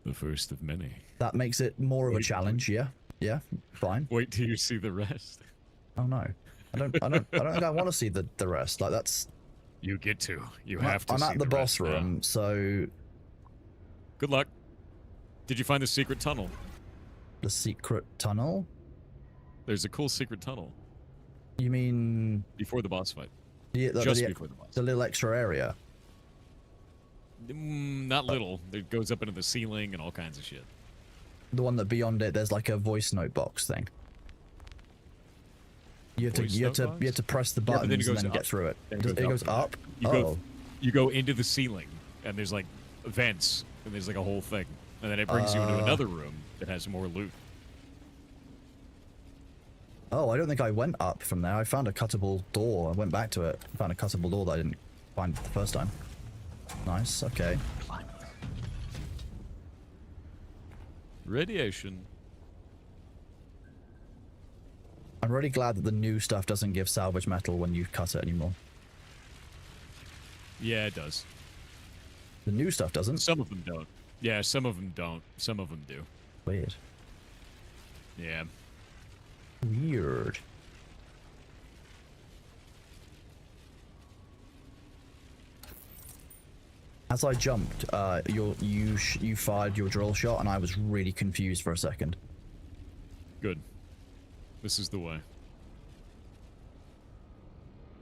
The first of many. That makes it more of a challenge, yeah. Yeah, fine. Wait till you see the rest. Oh no. I don't think I want to see the rest. Like that's You get to. You have to I'm see at the boss rest now. room, so Good luck. Did you find the secret tunnel? the secret tunnel? There's a cool secret tunnel You mean before the boss fight. just before the boss. The little extra area. Not little. It goes up into the ceiling and all kinds of shit. The one that beyond it there's like a voice note box thing. You have to press the Yeah, but then buttons it and goes then up. get through it. Then It goes up. You go into the ceiling and there's like vents and there's like a whole thing. And then it brings you into another room that has more loot. Oh, I don't think I went up from there. I found a cuttable door. I went back to it. Found a cuttable door that I didn't find the first time. Nice, okay. Radiation. I'm really glad that the new stuff doesn't give salvage metal when you cut it anymore. Yeah, it does. The new stuff doesn't? Some of them don't. Yeah, some of them don't. Some of them do. Weird. Yeah. Weird. As I jumped, you fired your drill shot, and I was really confused for a second. Good. This is the way.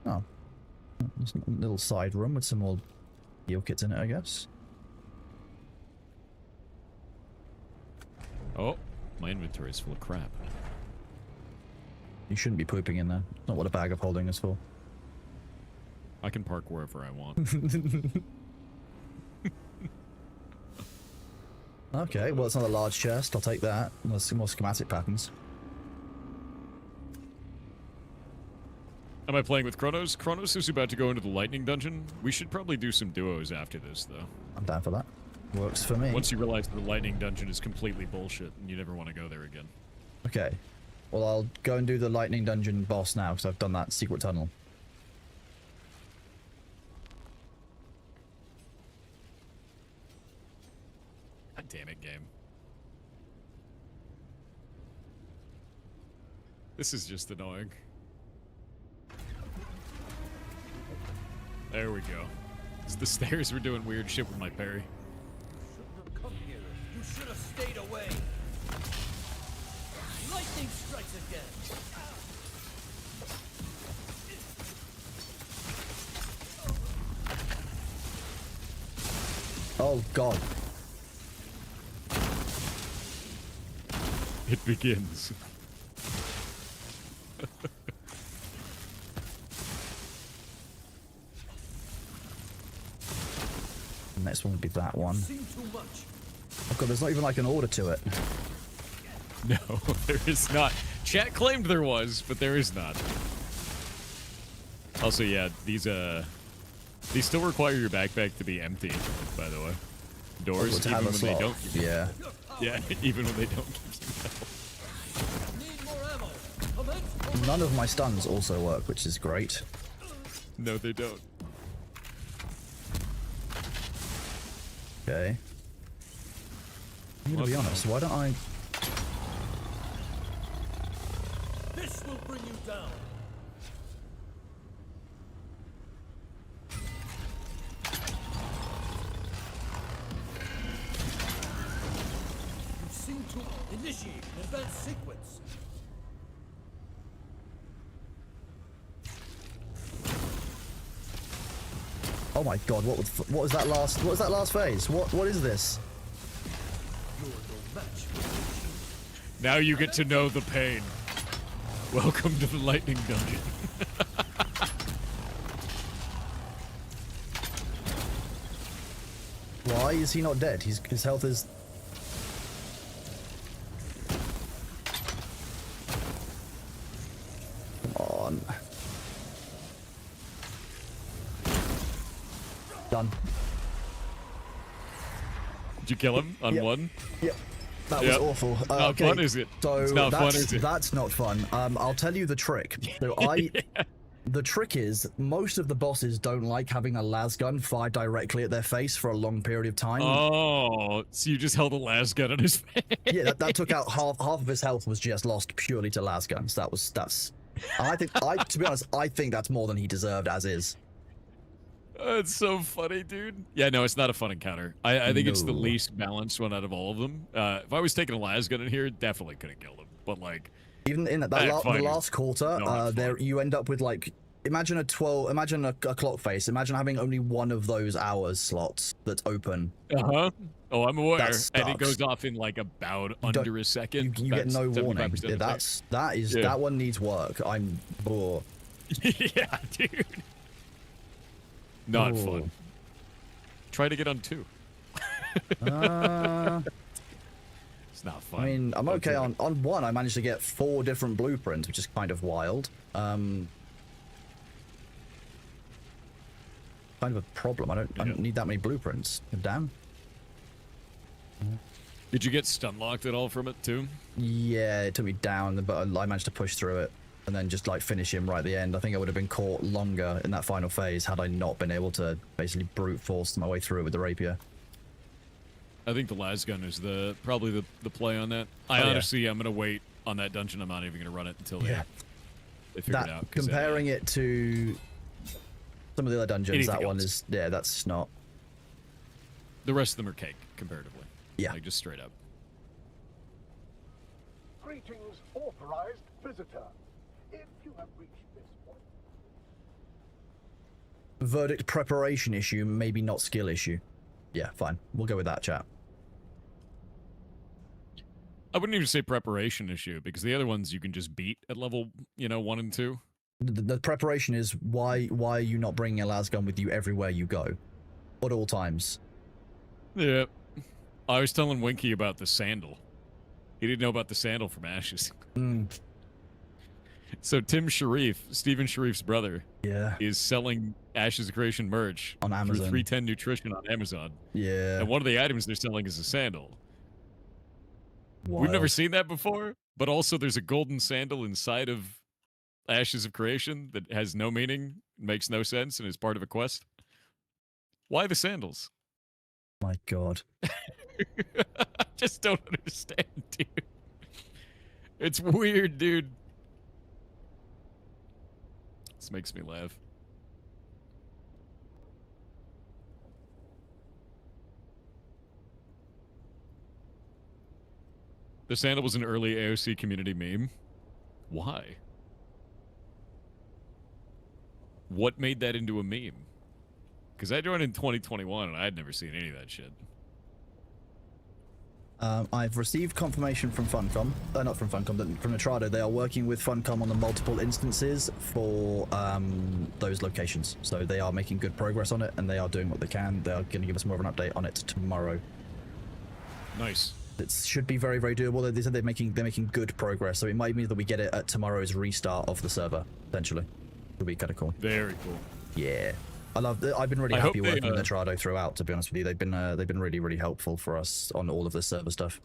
Oh. There's a little side room with some more heal kits in it, I guess. Oh, my inventory is full of crap. You shouldn't be pooping in there. It's not what a bag of holding is for. I can park wherever I want. Okay, well, it's not a large chest. I'll take that. There's some more schematic patterns. Am I playing with Kronos? Kronos is about to go into the lightning dungeon. We should probably do some duos after this, though. I'm down for that. Works for me. Once you realize the lightning dungeon is completely bullshit and you never want to go there again. Okay. Well, I'll go and do the lightning dungeon boss now, because I've done that secret tunnel. God damn it, game. This is just annoying. There we go. The stairs were doing weird shit with my parry. Shouldn't have come here. You should have stayed away. Lightning strikes again. Oh god. It begins. Next one would be that one. Seen too much. Oh god, there's not even like an order to it. No, there is not. Chat claimed there was, but there is not. Also, yeah, these still require your backpack to be empty, by the way. Doors, Oh, even when they don't. Yeah. Yeah, even when they don't give you Need more ammo. None of my stuns also work, which is great. No, they don't. Okay. I'm gonna be honest, why don't I... This will bring you down. You seem to initiate an advanced sequence. Oh my god, what was that last phase? What is this? You're no match for Now you get to know the pain. Welcome to the lightning dungeon. Why is he not dead? His health is... Come on. Done. Did you kill him on Yep. one? Yep. That Yep. was awful. Not okay. fun, is it? So It's not fun, that's, is it? that's not fun. I'll tell you the trick. So the trick is most of the bosses don't like having a lasgun fire directly at their face for a long period of time. Oh, so you just held a las gun on his face? Yeah, that took out half of his health was just lost purely to lasguns. That's. I think to be honest, I think that's more than he deserved as is. That's so funny, dude. Yeah, no, it's not a fun encounter. I think it's the No. least balanced one out of all of them. If I was taking a las gun in here, definitely could have killed him. But like, Even in the last quarter, there you end up with like imagine a clock face. Imagine having only one of those hours slots that's open. oh, I'm aware, That and it sucks. goes off in like about under a second. You get That's no 75% warning. of the time. That one needs work. I'm bored. Yeah, dude. Not Ooh. fun. Try to get on 2. It's not fun. I mean, I'm Don't okay do it. on 1. I managed to get 4 different blueprints, which is kind of wild. Kind of a problem. I don't need that many blueprints. Damn. Did you get stun locked at all from it too? Yeah, it took me down, but I managed to push through it and then just like finish him right at the end. I think I would have been caught longer in that final phase had I not been able to basically brute force my way through it with the rapier. I think the las gun is probably the play on that. I honestly, I'm gonna wait on that dungeon. I'm not even gonna run it until they figure it out. Comparing it to some of the other dungeons, Anything that one else. is that's not. The rest of them are cake comparatively. Yeah. Like just straight up. Greetings, authorized visitor. If you have reached this point, Verdict preparation issue, maybe not skill issue. Yeah, fine. We'll go with that, chat. I wouldn't even say preparation issue because the other ones you can just beat at level 1 and 2. The preparation is why are you not bringing a lasgun with you everywhere you go, at all times? Yeah. I was telling Winky about the sandal. He didn't know about the sandal from Ashes. So Tim Sharif, Stephen Sharif's brother, is selling Ashes of Creation merch on Amazon. through 310 Nutrition on Amazon. Yeah. And one of the items they're selling is a sandal. We've never Wild. seen that before, but also there's a golden sandal inside of Ashes of Creation that has no meaning, makes no sense, and is part of a quest. Why the sandals? My God. I just don't understand, dude. It's weird, dude. This makes me laugh. The sandal was an early AOC community meme. Why? What made that into a meme? Because I joined in 2021 and I had never seen any of that shit. I've received confirmation from Funcom, not from Funcom, from Nitrado. They are working with Funcom on the multiple instances for those locations. So they are making good progress on it, and they are doing what they can. They are going to give us more of an update on it tomorrow. Nice. It should be very, very doable. They said they're making good progress, so it might mean that we get it at tomorrow's restart of the server, potentially. It'll be kind of cool. Very cool. Yeah. I've been really happy working with Nitrado throughout, to be honest with you. They've been really, really helpful for us on all of this server stuff.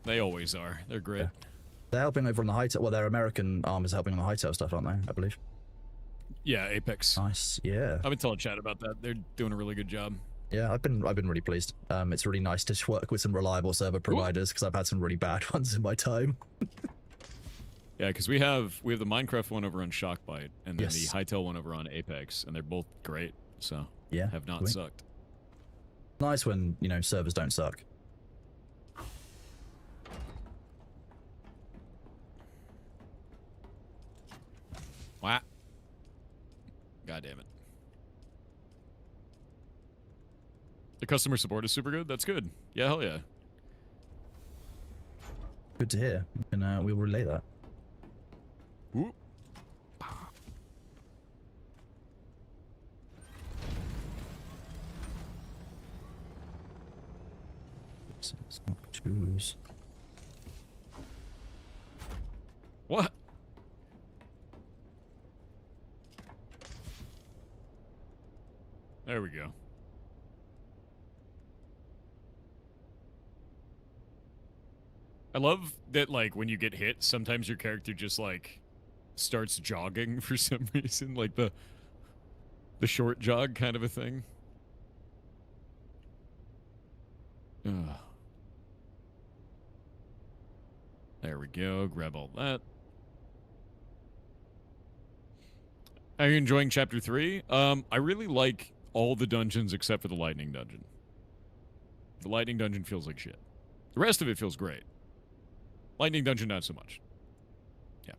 They always are. They're great. Yeah. They're helping over on the Hightail. Well, their American arm is helping on the Hightail stuff, aren't they? I believe. Yeah, Apex. Nice. Yeah. I've been telling Chad about that. They're doing a really good job. Yeah, I've been really pleased. It's really nice to work with some reliable server providers because I've had some really bad ones in my time. Yeah, because we have the Minecraft one over on Shockbite, and then the Hightail one over on Apex, and they're both great. So yeah, have not sucked. Nice when servers don't suck. Wow. God damn it. The customer support is super good. That's good. Yeah, hell yeah. Good to hear. And we'll relay that. Ooh. It's not choose. What? There we go. I love that, like, when you get hit, sometimes your character just, like, starts jogging for some reason, like the short jog kind of a thing. Ugh. There we go. Grab all that. Are you enjoying Chapter 3? I really like all the dungeons except for the Lightning Dungeon. The Lightning Dungeon feels like shit. The rest of it feels great. Lightning Dungeon, not so much. Yeah.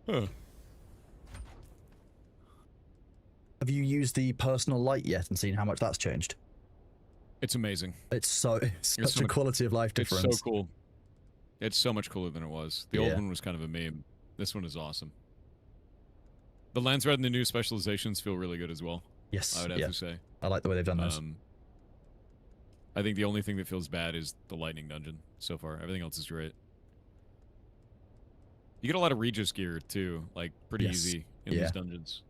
Huh. Have you used the personal light yet and seen how much that's changed? It's amazing. It's such a quality of life difference. It's so cool. It's so much cooler than it was. The old one was kind of a meme. This one is awesome. The Landsrad and the new specializations feel really good as well. Yes, I would have to say. I like the way they've done those. I think the only thing that feels bad is the Lightning Dungeon so far. Everything else is great. You get a lot of Regis gear too, like pretty easy in these dungeons.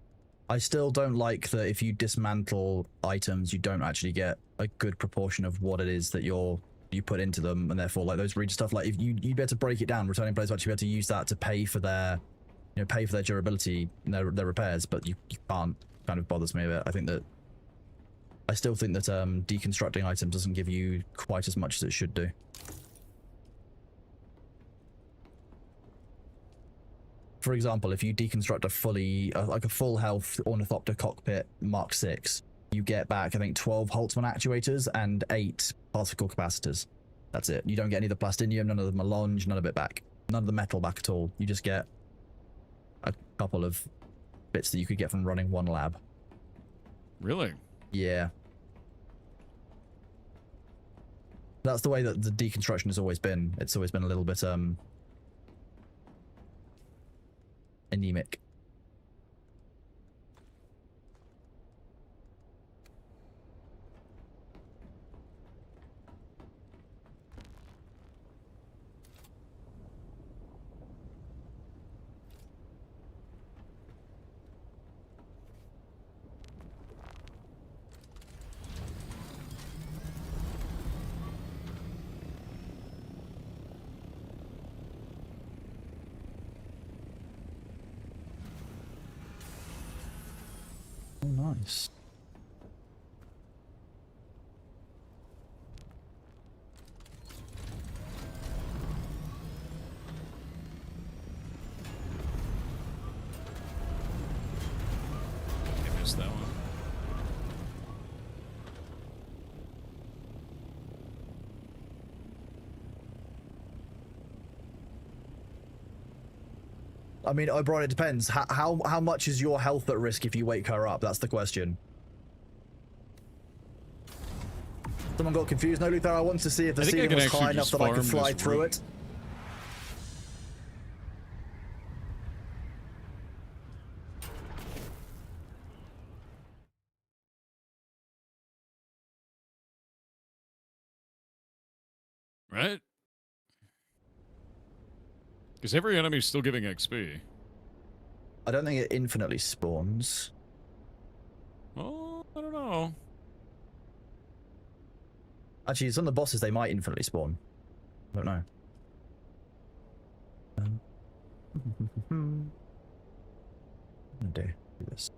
I still don't like that if you dismantle items, you don't actually get a good proportion of what it is that you put into them, and therefore, like those Regis stuff, like if you better break it down, returning players actually be able to use that to pay for their, pay for their durability and their repairs, but you can't. Kind of bothers me a bit. I still think that deconstructing items doesn't give you quite as much as it should do. For example, if you deconstruct like a full health Ornithopter cockpit Mark 6, you get back, I think, 12 Holtzman actuators and 8 particle capacitors. That's it. You don't get any of the plastinium, none of the melange, none of it back. None of the metal back at all. You just get a couple of bits that you could get from running one lab. Really? Yeah. That's the way that the deconstruction has always been. It's always been a little bit anemic. Nice. I mean, O'Brien, it depends. How much is your health at risk if you wake her up? That's the question. Someone got confused. No, Luther, I wanted to see if the ceiling was high enough that I could fly through it. Right? Because every enemy is still giving XP. I don't think it infinitely spawns. Well, I don't know. Actually, some of the bosses, they might infinitely spawn. I don't know. I'm gonna do this.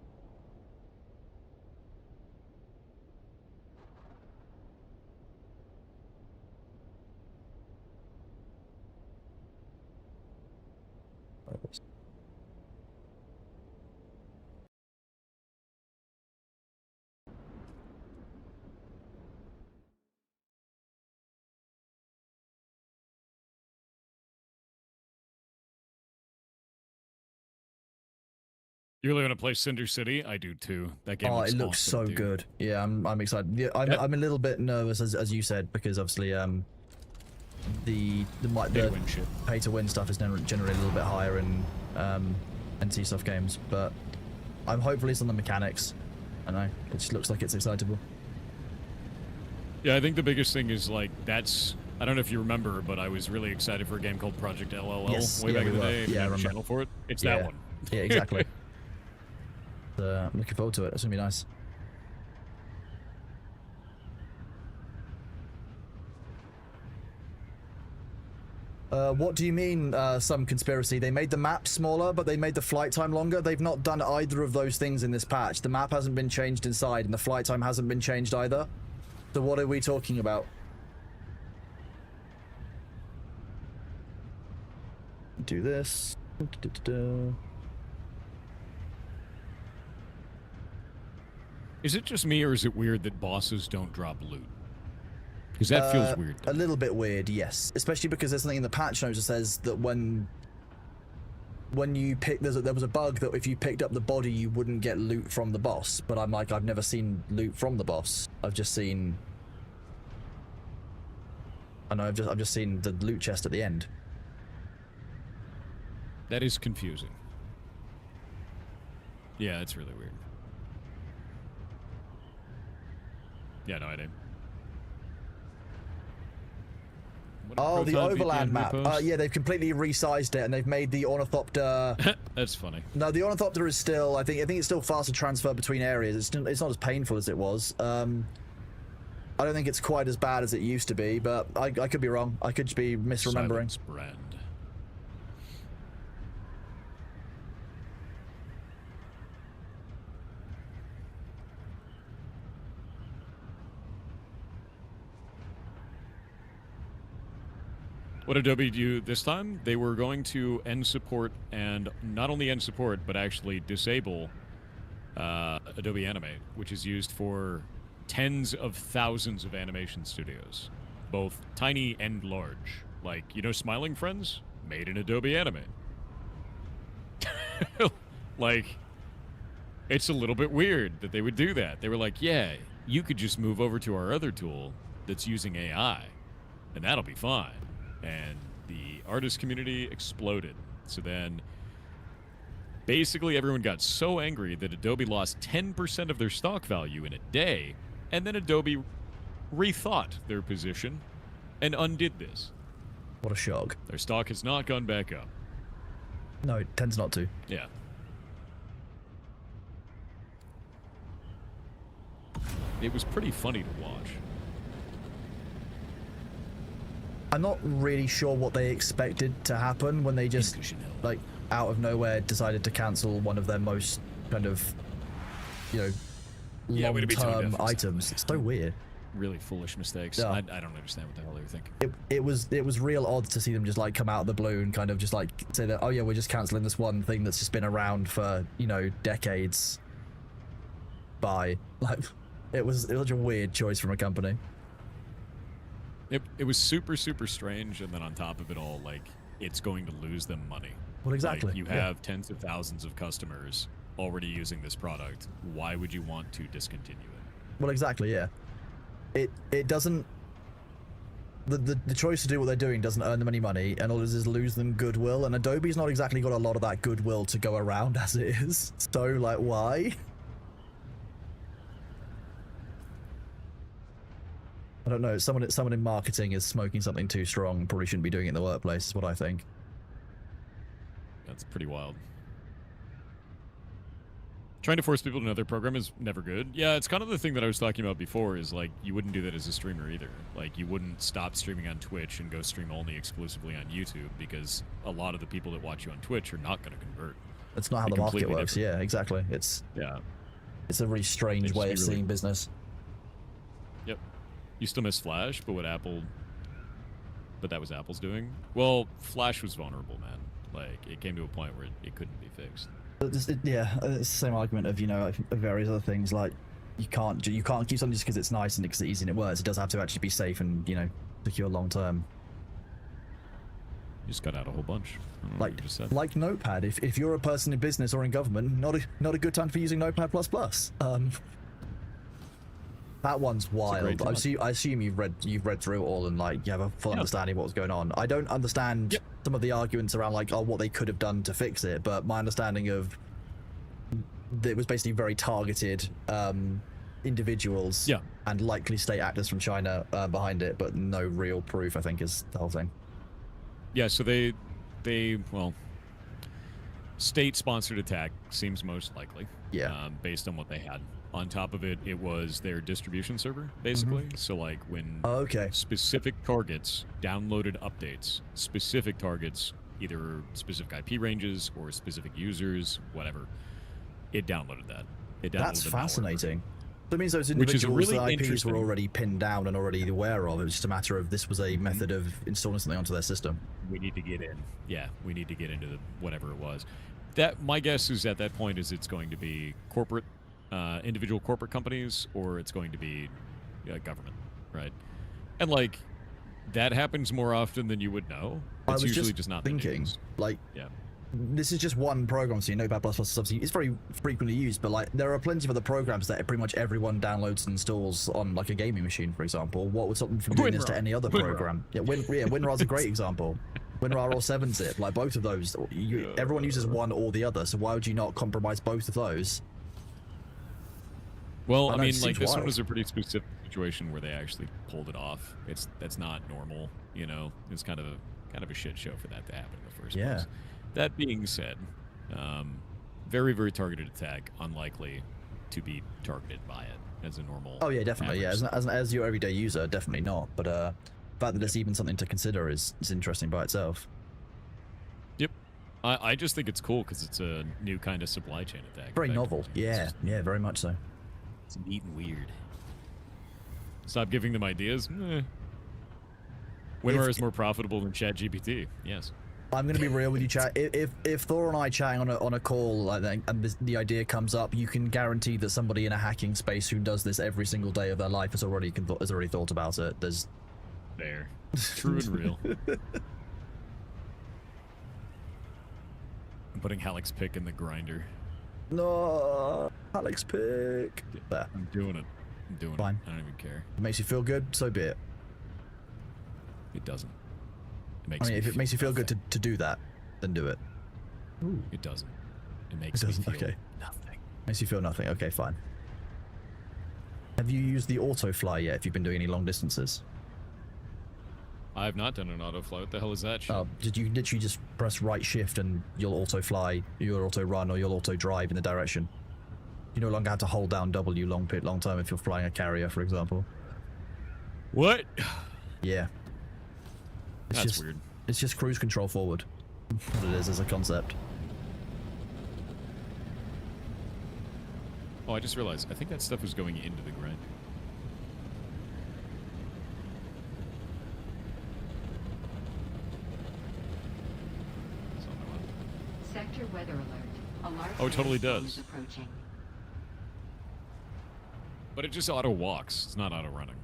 You really want to play Cinder City? I do too. That game looks it looks awesome, so dude. good. Yeah, I'm excited. Yeah, I'm a little bit nervous, as you said, because obviously the pay to win stuff is generally a little bit higher in NC soft games, but I'm hopefully it's on the mechanics. I know it just looks like it's excitable. Yeah, I think the biggest thing is like that's. I don't know if you remember, but I was really excited for a game called Project LLL way back in the day. Yeah, I remember. Channel for it. It's that one. Yeah, exactly. I'm looking forward to it. It's gonna be nice. What do you mean, some conspiracy? They made the map smaller, but they made the flight time longer? They've not done either of those things in this patch. The map hasn't been changed inside, and the flight time hasn't been changed either. So what are we talking about? Do this. Is it just me, or is it weird that bosses don't drop loot? Because that feels weird. A little bit weird, yes. Especially because there's something in the patch notes that says that when you pick, there was a bug that if you picked up the body, you wouldn't get loot from the boss. But I'm like, I've never seen loot from the boss. I've just seen. I know, I've just seen the loot chest at the end. That is confusing. Yeah, it's really weird. Yeah, no idea. Oh, the Overland map. Yeah, they've completely resized it, and they've made the Ornithopter... That's funny. No, the Ornithopter is still... I think it's still fast to transfer between areas. It's not as painful as it was. I don't think it's quite as bad as it used to be, but I could be wrong. I could just be misremembering. Silence brand. What Adobe do this time? They were going to end support, and not only end support, but actually disable Adobe Animate, which is used for tens of thousands of animation studios, both tiny and large. Like, you know, Smiling Friends? Made in Adobe Animate. Like, it's a little bit weird that they would do that. They were like, yeah, you could just move over to our other tool that's using AI, and that'll be fine. And the artist community exploded. So then basically everyone got so angry that Adobe lost 10% of their stock value in a day, and then Adobe rethought their position and undid this. What a shock. Their stock has not gone back up. No, it tends not to. Yeah. It was pretty funny to watch. I'm not really sure what they expected to happen when they just, like, out of nowhere decided to cancel one of their most kind of, you know, long-term items. It's so weird. Really foolish mistakes. Yeah. I don't understand what the hell they were thinking. It was real odd to see them just like come out of the blue and kind of just like say that, oh yeah, we're just cancelling this one thing that's just been around for, you know, decades. Bye. Like, it was such a weird choice from a company. It was super, super strange, and then on top of it all, like, it's going to lose them money. Well, exactly. Like, you have tens of thousands of customers already using this product. Why would you want to discontinue it? Well, exactly, yeah. It doesn't... The choice to do what they're doing doesn't earn them any money, and all it is lose them goodwill, and Adobe's not exactly got a lot of that goodwill to go around as it is. So, like, why? I don't know. Someone in marketing is smoking something too strong. Probably shouldn't be doing it in the workplace, is what I think. That's pretty wild. Trying to force people to know their program is never good. Yeah, it's kind of the thing that I was talking about before, is like, you wouldn't do that as a streamer either. Like, you wouldn't stop streaming on Twitch and go stream only exclusively on YouTube, because a lot of the people that watch you on Twitch are not going to convert. That's not how the market works. Different. Yeah, exactly. It's a really strange way of seeing business. Yep. You still miss Flash, but that was Apple's doing. Well, Flash was vulnerable, man. Like, it came to a point where it couldn't be fixed. It's the same argument of, you know, of various other things. Like, you can't keep something just because it's nice and it's easy and it works. It does have to actually be safe and, you know, secure long term. You just got out a whole bunch. Like Notepad. If you're a person in business or in government, not a good time for using Notepad++. That one's wild. I assume you've read through it all and, like, you have a full understanding of what was going on. I don't understand some of the arguments around, like, what they could have done to fix it, but my understanding of it was basically very targeted individuals and likely state actors from China behind it, but no real proof, I think, is the whole thing. Yeah, so they state-sponsored attack seems most likely. Yeah. Based on what they had. On top of it, it was their distribution server, basically. So, like, when specific targets downloaded updates, specific targets, either specific IP ranges or specific users, whatever, it downloaded that. That's fascinating. That means those individuals, the IPs were already pinned down and already aware of. It was just a matter of this was a method of installing something onto their system. We need to get in. Yeah, we need to get into whatever it was. My guess is at that point is it's going to be corporate, individual corporate companies, or it's going to be government, right? And, like, that happens more often than you would know. It's usually just not thinking. Like, this is just one program, so Notepad++ obviously it's very frequently used, but, like, there are plenty of other programs that pretty much everyone downloads and installs on, like, a gaming machine, for example. What would something from doing this to any other program? Yeah, WinRAR's a great example. WinRAR or 7-zip, like, both of those, everyone uses one or the other, so why would you not compromise both of those? Well, I mean, like, this one was a pretty specific situation where they actually pulled it off. That's not normal, you know. It's kind of a shit show for that to happen in the first place. That being said, very, very targeted attack, unlikely to be targeted by it as a normal. Oh yeah, definitely. Yeah, as your everyday user, definitely not. But the fact that it's even something to consider is interesting by itself. Yep. I just think it's cool because it's a new kind of supply chain attack. Very novel. Yeah, very much so. It's neat and weird. Stop giving them ideas. WinRAR is more profitable than ChatGPT. Yes. I'm going to be real with you, chat. If Thor and I chatting on a call like that, and the idea comes up, you can guarantee that somebody in a hacking space who does this every single day of their life has already thought about it. There's there, true and real. I'm putting Halleck's pick in the grinder. No, Halleck's pick. There. I'm doing it. Fine. I don't even care. It makes you feel good, so be it. It doesn't. If it makes you feel good to do that, then do it. Ooh. It doesn't. It makes me feel nothing. Makes you feel nothing. Okay, fine. Have you used the auto fly yet? If you've been doing any long distances? I have not done an auto fly. What the hell is that shit? Oh, did you literally just press right shift and you'll auto fly, you'll auto run, or you'll auto drive in the direction? You no longer have to hold down W long term if you're flying a carrier, for example. What? Yeah. That's weird. It's just cruise control forward. What it is as a concept. Oh, I just realized. I think that stuff was going into the grind. Sector weather alert. A large it totally storm does. is approaching. But it just auto walks. It's not auto running.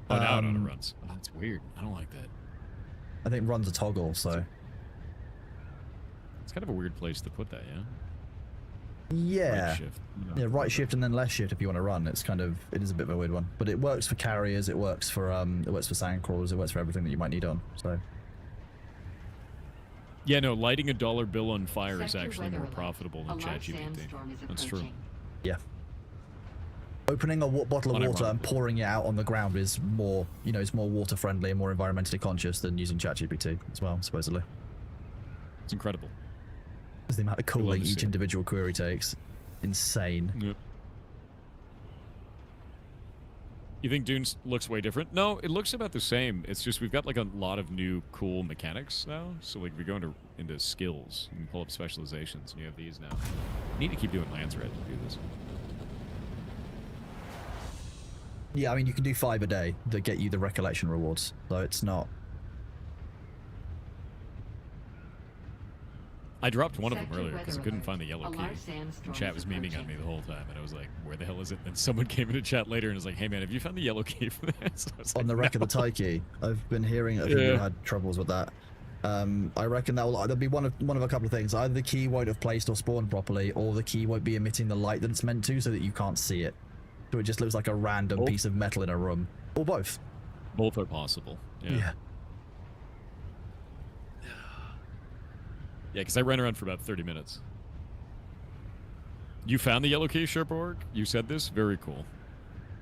Oh, now it auto runs. Oh, that's weird. I don't like that. I think run's a toggle, so. It's kind of a weird place to put that, yeah? Yeah. Right shift. Yeah, right shift and then left shift if you want to run. It is a bit of a weird one, but it works for carriers. It works for sand crawlers. It works for everything that you might need on. So. Yeah, no, lighting a dollar bill on fire is Sector actually weather more alert. profitable than A large ChatGPT. sandstorm is That's true. approaching. Yeah. Opening a bottle of water Unironically. and pouring it out on the ground is more, it's more water friendly and more environmentally conscious than using ChatGPT as well, supposedly. It's incredible. Because the amount of love cooling to see each it. individual query takes, insane. Yep. You think Dune looks way different? No, it looks about the same. It's just we've got like a lot of new cool mechanics now. So like we go into skills. You can pull up specializations, and you have these now. You need to keep doing Lance Red to do this. Yeah, I mean, you can do 5 a day that get you the recollection rewards, so it's not. I dropped one of them Sector earlier because I weather couldn't alert. find the yellow A key. large sandstorm And chat is was memeing on approaching. me the whole time, and I was like, "Where the hell is it?" And someone came into chat later and was like, "Hey man, have you found the yellow key for this?" I was On like, the wreck "No." of the Taiki, I've been hearing that people Yeah. had troubles with that. I reckon there'll be one of a couple of things. Either the key won't have placed or spawned properly, or the key won't be emitting the light that it's meant to, so that you can't see it. So it just looks like a random Both. piece of metal in a room, or both. Both are possible. Yeah. Yeah. Yeah, because I ran around for about 30 minutes. You found the yellow key, Sherborg? You said this? Very cool.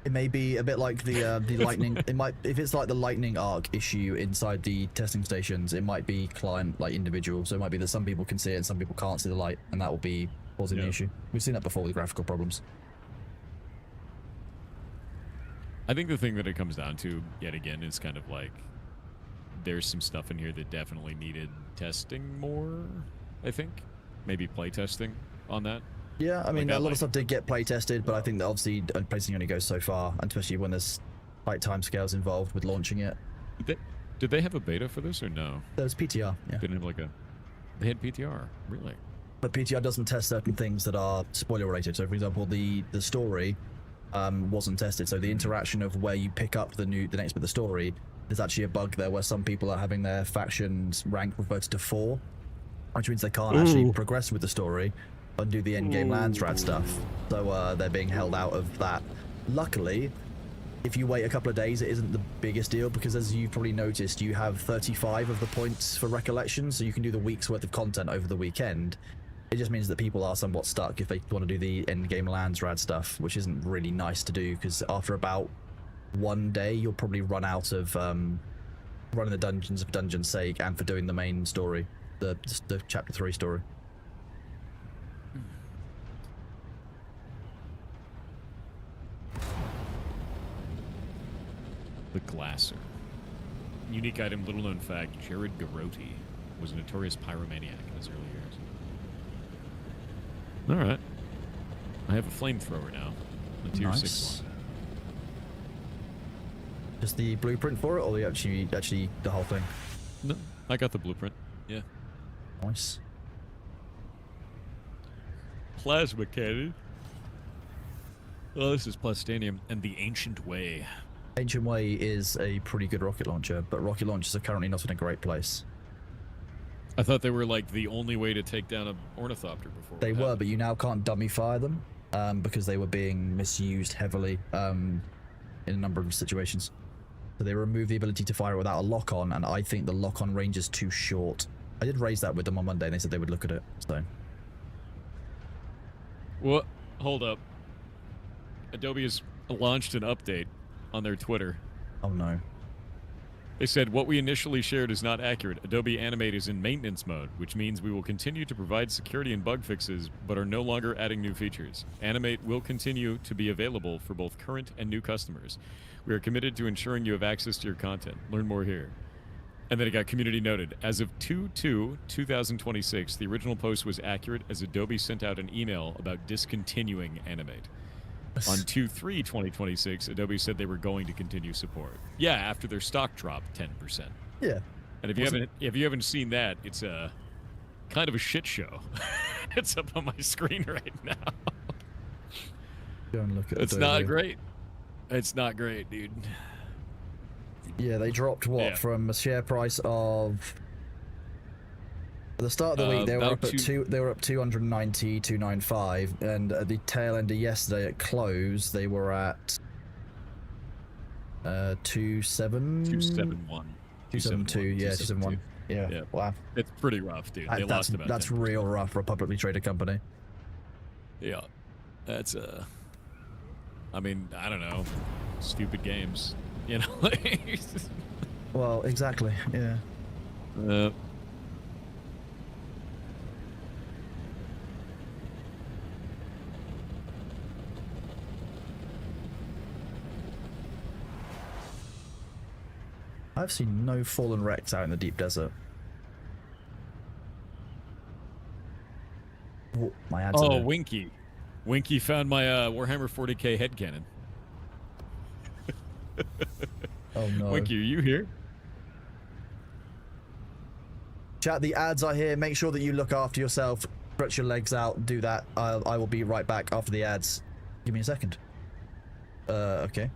It may be a bit like the lightning. It might, if it's like the lightning arc issue inside the testing stations, it might be client like individual. So it might be that some people can see it and some people can't see the light, and that will be causing the Yeah. issue. We've seen that before with graphical problems. I think the thing that it comes down to, yet again, is kind of like there's some stuff in here that definitely needed testing more, I think. Maybe play testing on that. Yeah, I mean, that a lot light. of stuff did get play tested, but I think that obviously placing only goes so far, and especially when there's tight timescales involved with launching it. Did they have a beta for this or no? There was PTR, yeah. Didn't have like a. They had PTR, really? But PTR doesn't test certain things that are spoiler related. So, for example, the story wasn't tested. So the interaction of where you pick up the next bit of the story, there's actually a bug there where some people are having their factions rank reverted to 4, which means they can't actually progress with the story and do the end game Landsrad stuff. So they're being held out of that. Luckily, if you wait a couple of days, it isn't the biggest deal because, as you've probably noticed, you have 35 of the points for recollection, so you can do the week's worth of content over the weekend. It just means that people are somewhat stuck if they want to do the end game Landsrad stuff, which isn't really nice to do because after about 1 day, you'll probably run out of running the dungeons for dungeon's sake and for doing the main story, the chapter 3 story. The Glasser. Unique item, little known fact, Jared Garotti was a notorious pyromaniac in his early years. Alright. I have a flamethrower now. A tier 6 one. Just the blueprint for it, or actually the whole thing? No, I got the blueprint. Yeah. Nice. Plasma cannon. Oh, this is Plastanium. And the Ancient Way. Ancient Way is a pretty good rocket launcher, but rocket launchers are currently not in a great place. I thought they were like the only way to take down a ornithopter before. They were, but you now can't dummy fire them because they were being misused heavily in a number of situations. So they removed the ability to fire it without a lock-on, and I think the lock-on range is too short. I did raise that with them on Monday, and they said they would look at it. So. What? Hold up. Adobe has launched an update on their Twitter. Oh no. They said, what we initially shared is not accurate. Adobe Animate is in maintenance mode, which means we will continue to provide security and bug fixes, but are no longer adding new features. Animate will continue to be available for both current and new customers. We are committed to ensuring you have access to your content. Learn more here. And then it got community noted. As of 2/2/2026, the original post was accurate as Adobe sent out an email about discontinuing Animate. On 2/3/2026, Adobe said they were going to continue support. Yeah, after their stock dropped 10%. Yeah. And if you haven't seen that, it's a kind of a shit show. It's up on my screen right now. Go and look at It's Adobe. not great. It's not great, dude. Yeah, they dropped what Yeah. from a share price of At the start of the week, they were about up at They were up 290, 295, and at the tail end of yesterday at close, they were at 271. 272. Yeah, 271. Yeah. Wow. It's pretty rough, dude. They lost about that's 10%. real rough for a publicly traded company. Yeah, that's I mean, I don't know, stupid games, you know. Well, exactly. Yeah. I've seen no fallen wrecks out in the deep desert. Oh, my ads are there. Winky. Winky found my Warhammer 40k headcanon. Oh no. Winky, are you here? Chat, the ads are here. Make sure that you look after yourself. Stretch your legs out. Do that. I will be right back after the ads. Give me a second. Okay.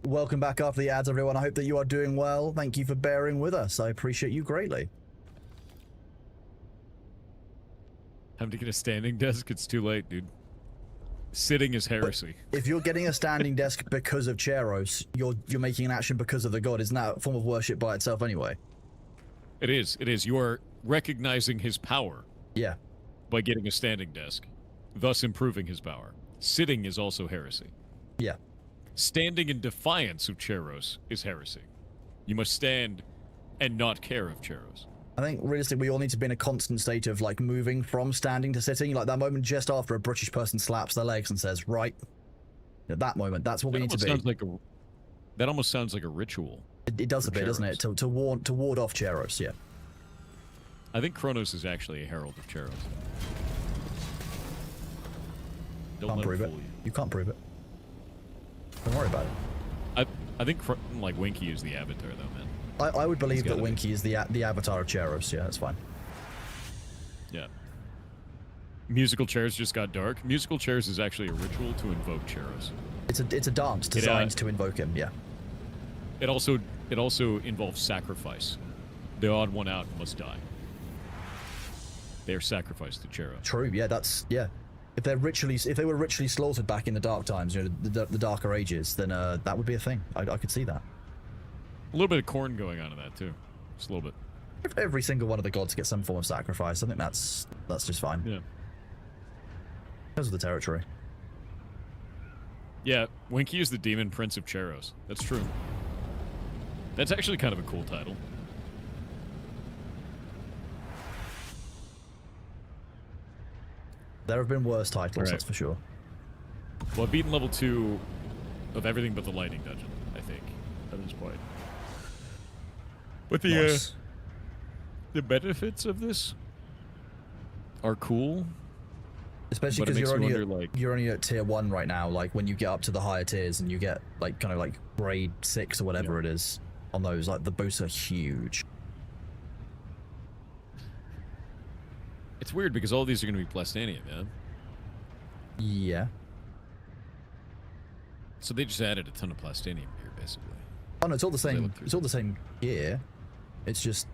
Welcome back after the ads, everyone. I hope that you are doing well. Thank you for bearing with us. I appreciate you greatly. Time to get a standing desk. It's too late, dude. Sitting is heresy. But if you're getting a standing desk because of Cheros, you're making an action because of the god. Isn't that a form of worship by itself anyway? It is. It is. You are recognizing his power. Yeah. By getting a standing desk, thus improving his power. Sitting is also heresy. Yeah. Standing in defiance of Cheros is heresy. You must stand and not care of Cheros. I think realistically we all need to be in a constant state of like moving from standing to sitting. Like that moment just after a British person slaps their legs and says, right. At that moment, that's what we need to be. That almost sounds like a ritual. It does a bit, doesn't it? To ward off Cheros, yeah. I think Kronos is actually a herald of Cheros. Can't prove it. You can't prove it. Don't worry about it. I think like Winky is the avatar though, man. I would believe that Winky is the avatar of Cheros. Yeah, that's fine. Yeah. Musical chairs just got dark. Musical chairs is actually a ritual to invoke Cheros. It's a dance designed to invoke him. Yeah. It also involves sacrifice. The odd one out must die. They are sacrificed to Cheros. True. Yeah, If they were ritually slaughtered back in the dark times, you know, the darker ages, then that would be a thing. I could see that. A little bit of corn going on in that too, just a little bit. If every single one of the gods gets some form of sacrifice, I think that's just fine. Yeah. Because of the territory. Yeah, Winky is the demon prince of Cheros. That's true. That's actually kind of a cool title. There have been worse titles, that's for sure. Well, I've beaten level 2 of everything but the lighting dungeon, I think, at this point. But the benefits of this are cool. Especially because you're only at tier 1 right now. Like when you get up to the higher tiers and you get like kind of like grade 6 or whatever it is on those, like the boosts are huge. It's weird because all these are going to be plastanium, man. Yeah. So they just added a ton of plastanium here, basically. Oh no, it's all the same. It's all the same gear. It's just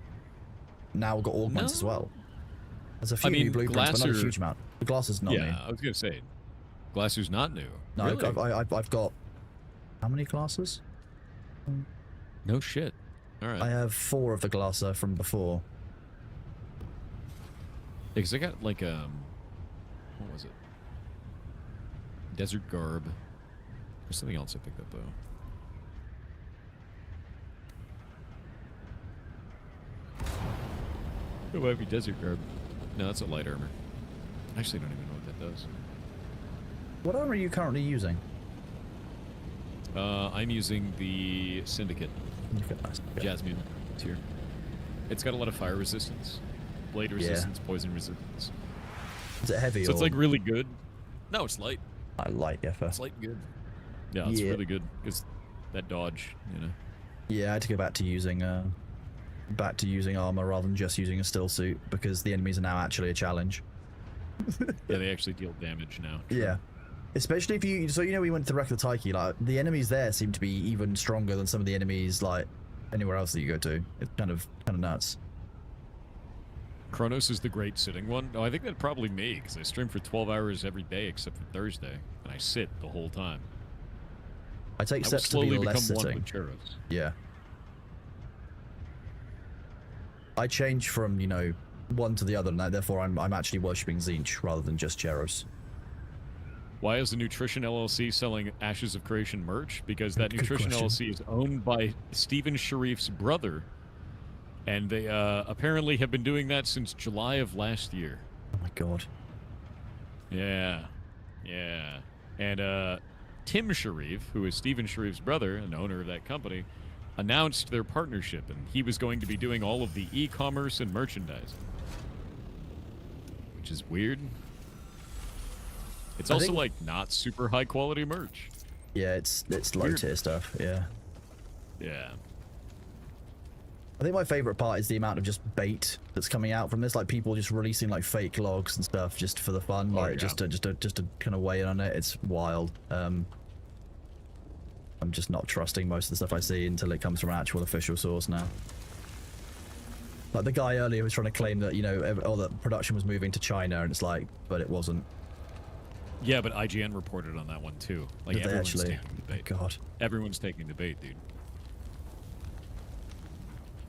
now we've got augments as well. There's a few new blueprints, but not a huge amount. The glass is not new. Yeah, I was gonna say, Glasser's not new. No, really? I've got how many classes? No shit. All right. I have 4 of the Glasser from before. Because I got like what was it? Desert Garb. There's something else I picked up though. It might be Desert Garb. No, that's a light armor. I actually don't even know what that does. What armor are you currently using? I'm using the Syndicate. Jasmine tier. It's got a lot of fire resistance, blade resistance, poison resistance. Is it heavy? So it's like really good. No, it's light. I light, yeah. It's light and good. Yeah, it's really good because that dodge, you know. Yeah, I had to go back to using armor rather than just using a still suit because the enemies are now actually a challenge. Yeah, they actually deal damage now. True. Yeah. Especially if you, so you know we went to Wreck the Taiki, like the enemies there seem to be even stronger than some of the enemies like anywhere else that you go to. It's kind of nuts. Kronos is the great sitting one. No, I think that's probably me because I stream for 12 hours every day except for Thursday, and I sit the whole time. I take steps to be less sitting. One with Cheros. Yeah. I change from, you know, one to the other, and therefore I'm actually worshipping Tzeentch rather than just Cheros. Why is the Nutrition LLC selling Ashes of Creation merch? Because that Nutrition LLC is owned by Stephen Sharif's brother, and they apparently have been doing that since July of last year. Oh my god. Yeah. Yeah. And Tim Sharif, who is Stephen Sharif's brother and owner of that company, announced their partnership, and he was going to be doing all of the e-commerce and merchandising. Which is weird. It's also like not super high quality merch. Yeah, it's low tier stuff, yeah. Yeah. I think my favorite part is the amount of just bait that's coming out from this, like people just releasing like fake logs and stuff just for the fun, just to kind of weigh in on it. It's wild. I'm just not trusting most of the stuff I see until it comes from an actual official source now. Like the guy earlier was trying to claim that, you know, all that production was moving to China, and it's like, but it wasn't. Yeah, but IGN reported on that one too. Like everyone's taking the bait. Oh, God. Everyone's taking the bait, dude.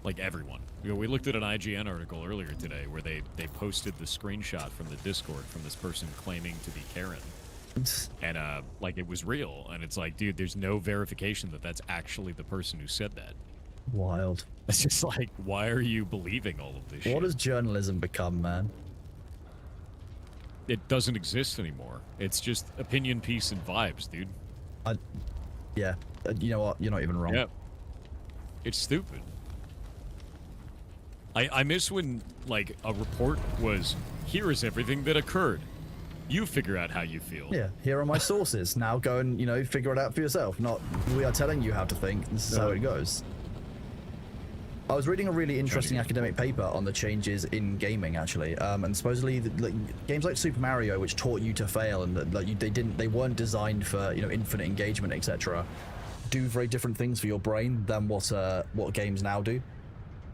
Like everyone. You know, we looked at an IGN article earlier today where they posted the screenshot from the Discord from this person claiming to be Karen. And like it was real, and it's like, dude, there's no verification that that's actually the person who said that. Wild. It's just like, why are you believing all of this shit? What has journalism become, man? It doesn't exist anymore. It's just opinion, piece, and vibes, dude. Yeah. You know what? You're not even wrong. Yeah. It's stupid. I miss when, like, a report was, here is everything that occurred. You figure out how you feel. Yeah, here are my sources. Now go and, you know, figure it out for yourself. Not, we are telling you how to think. This is how it goes. I was reading a really interesting academic paper on the changes in gaming, actually, and supposedly games like Super Mario, which taught you to fail, and they weren't designed for, you know, infinite engagement, etc., do very different things for your brain than what games now do,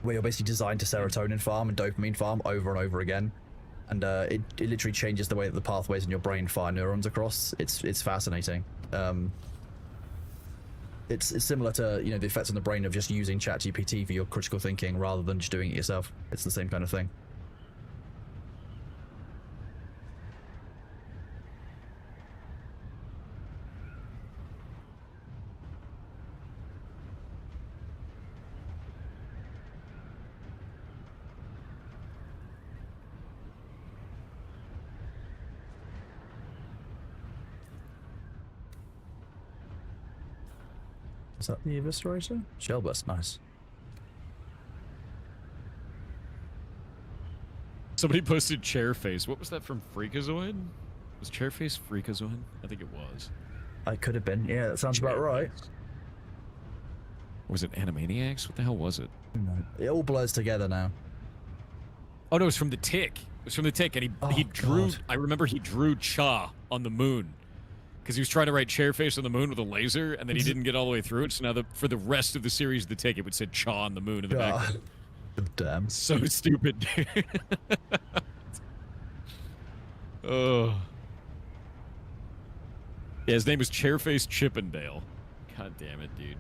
where you're basically designed to serotonin farm and dopamine farm over and over again, and it literally changes the way that the pathways in your brain fire neurons across. It's fascinating. It's similar to, you know, the effects on the brain of just using ChatGPT for your critical thinking rather than just doing it yourself. It's the same kind of thing. Is that the eviscerator? Shellburst, nice. Somebody posted Chairface. What was that from Freakazoid? Was Chairface Freakazoid? I think it was. I could have been. Yeah, that sounds about right. Or was it Animaniacs? What the hell was it? No. It all blurs together now. Oh no, it was from The Tick. It was from The Tick, and he drew. God. I remember he drew Cha on the moon. Because he was trying to write Chairface on the moon with a laser, and then he didn't get all the way through it. So now, for the rest of the series of The Tick, it would say Cha on the moon in the background. Damn. So stupid, dude. Oh. Yeah, his name was Chairface Chippendale. God damn it, dude.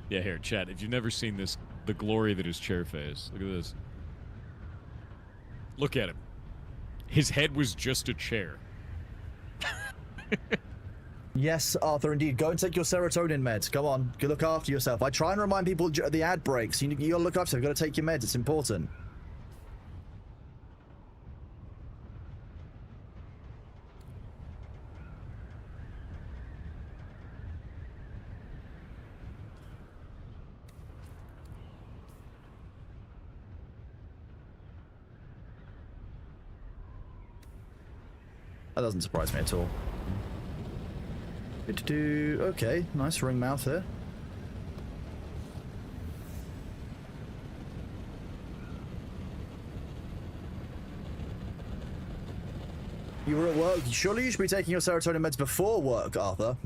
Yeah, here, chat. If you've never seen this, the glory that is Chairface. Look at this. Look at him. His head was just a chair. Yes, Arthur, indeed. Go and take your serotonin meds. Come on. Go look after yourself. I try and remind people at the ad breaks. You gotta look after yourself. You gotta take your meds. It's important. That doesn't surprise me at all. Okay, nice ring mouth here. You were at work. Surely you should be taking your serotonin meds before work, Arthur.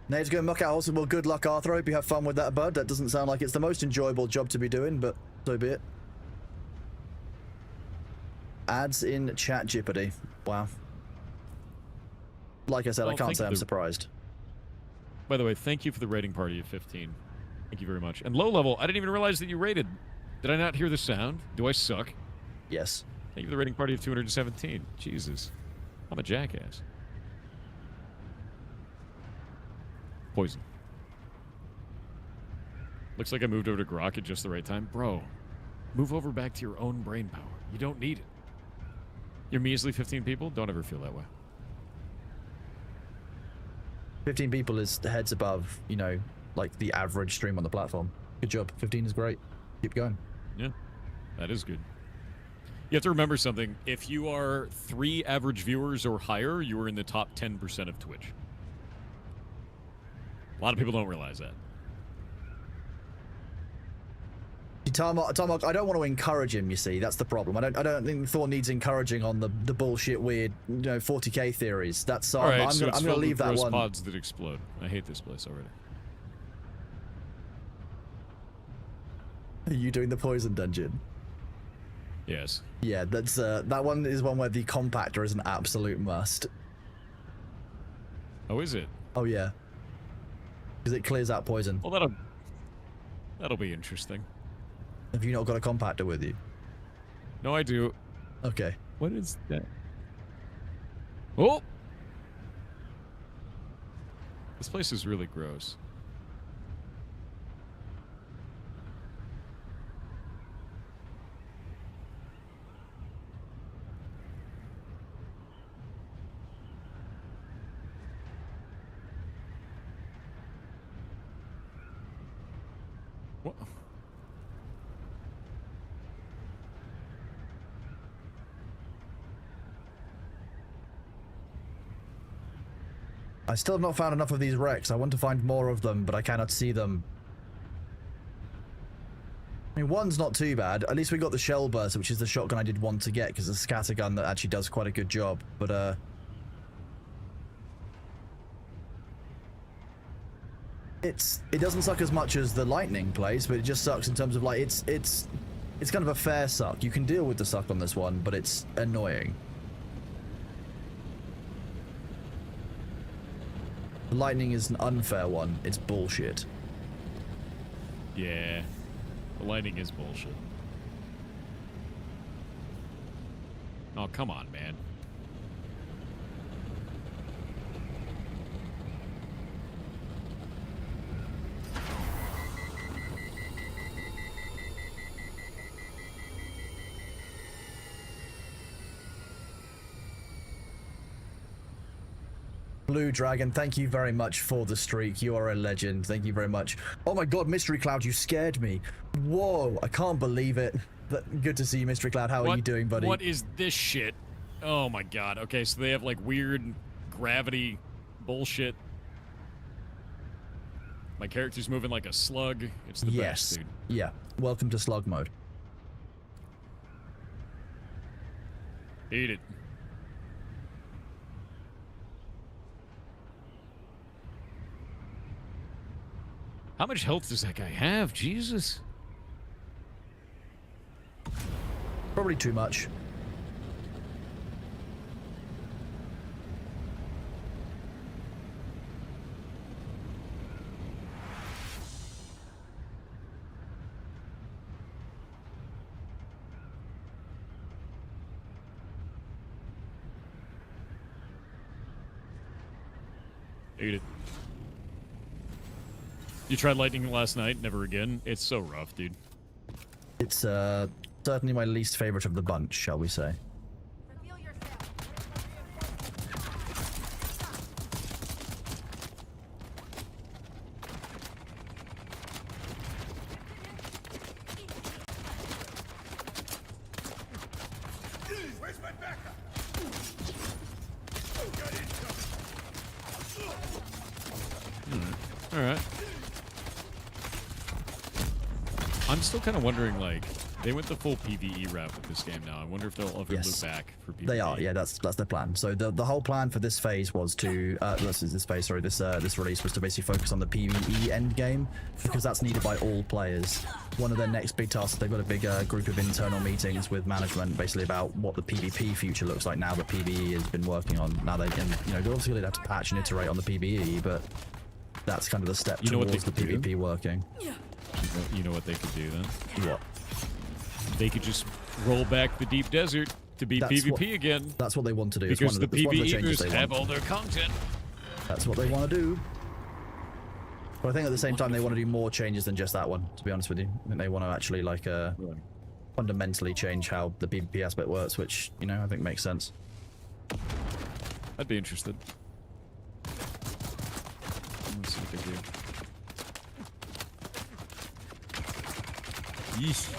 Nate's going to muck out also. Well, good luck, Arthur. I hope you have fun with that, bud. That doesn't sound like it's the most enjoyable job to be doing, but so be it. Ads in chat Jeopardy. Wow. Like I said, I can't say I'm surprised. By the way, thank you for the rating party of 15. Thank you very much. And low level, I didn't even realize that you rated. Did I not hear the sound? Do I suck? Yes. Thank you for the rating party of 217. Jesus. I'm a jackass. Poison. Looks like I moved over to Grok at just the right time. Bro, move over back to your own brain power. You don't need it. You're measly 15 people? Don't ever feel that way. 15 people is the heads above, you know, like the average stream on the platform. Good job. 15 is great. Keep going. Yeah, that is good. You have to remember something. If you are 3 average viewers or higher, you are in the top 10% of Twitch. A lot of people don't realize that. Tarmok, I don't want to encourage him, you see. That's the problem. I don't think Thor needs encouraging on the bullshit, weird, you know, 40k theories. That's all right, I'm gonna leave that one. Pods that explode. I hate this place already. Are you doing the poison dungeon? Yes. Yeah, that's that one is one where the compactor is an absolute must. Oh, is it? Oh yeah. Because it clears out poison. Well, that'll be interesting. Have you not got a compactor with you? No, I do. Okay. What is that? Oh! This place is really gross. What? I still have not found enough of these wrecks. I want to find more of them, but I cannot see them. I mean, one's not too bad. At least we got the shell burst, which is the shotgun I did want to get, because it's a scattergun that actually does quite a good job. But, it doesn't suck as much as the lightning place, but it just sucks in terms of, like, it's kind of a fair suck. You can deal with the suck on this one, but it's annoying. The lightning is an unfair one. It's bullshit. Yeah. The lighting is bullshit. Oh, come on, man. Blue Dragon, thank you very much for the streak. You are a legend. Thank you very much. Oh my god, Mystery Cloud, you scared me. Whoa, I can't believe it. Good to see you, Mystery Cloud. How are you doing, buddy? What is this shit? Oh my god. Okay, so they have like weird gravity bullshit. My character's moving like a slug. It's the best, dude. Yeah. Welcome to slug mode. Eat it. How much health does that guy have? Jesus. Probably too much. Eat it. You tried lightning last night? Never again? It's so rough, dude. It's certainly my least favorite of the bunch, shall we say. Where's my backup? All right. I'm still kind of wondering, like, they went the full PvE route with this game now. I wonder if they'll ever loop back for PvE. They are, yeah, that's their plan. So the whole plan for this phase was to this release was to basically focus on the PvE end game, because that's needed by all players. One of their next big tasks, they've got a big group of internal meetings with management, basically about what the PvP future looks like now that PvE has been working on. Now they can, you know, they're obviously going to have to patch and iterate on the PvE, but that's kind of the step towards the PvP working. You know what they could do then? What? They could just roll back the deep desert to be PvP again. That's what they want to do. Because the PvEers have all their content. That's what they want to do. But I think at the same time they want to do more changes than just that one, to be honest with you. I think they want to actually, like, fundamentally change how the PvP aspect works, which, you know, I think makes sense. I'd be interested. Let's see what they do. Yeesh.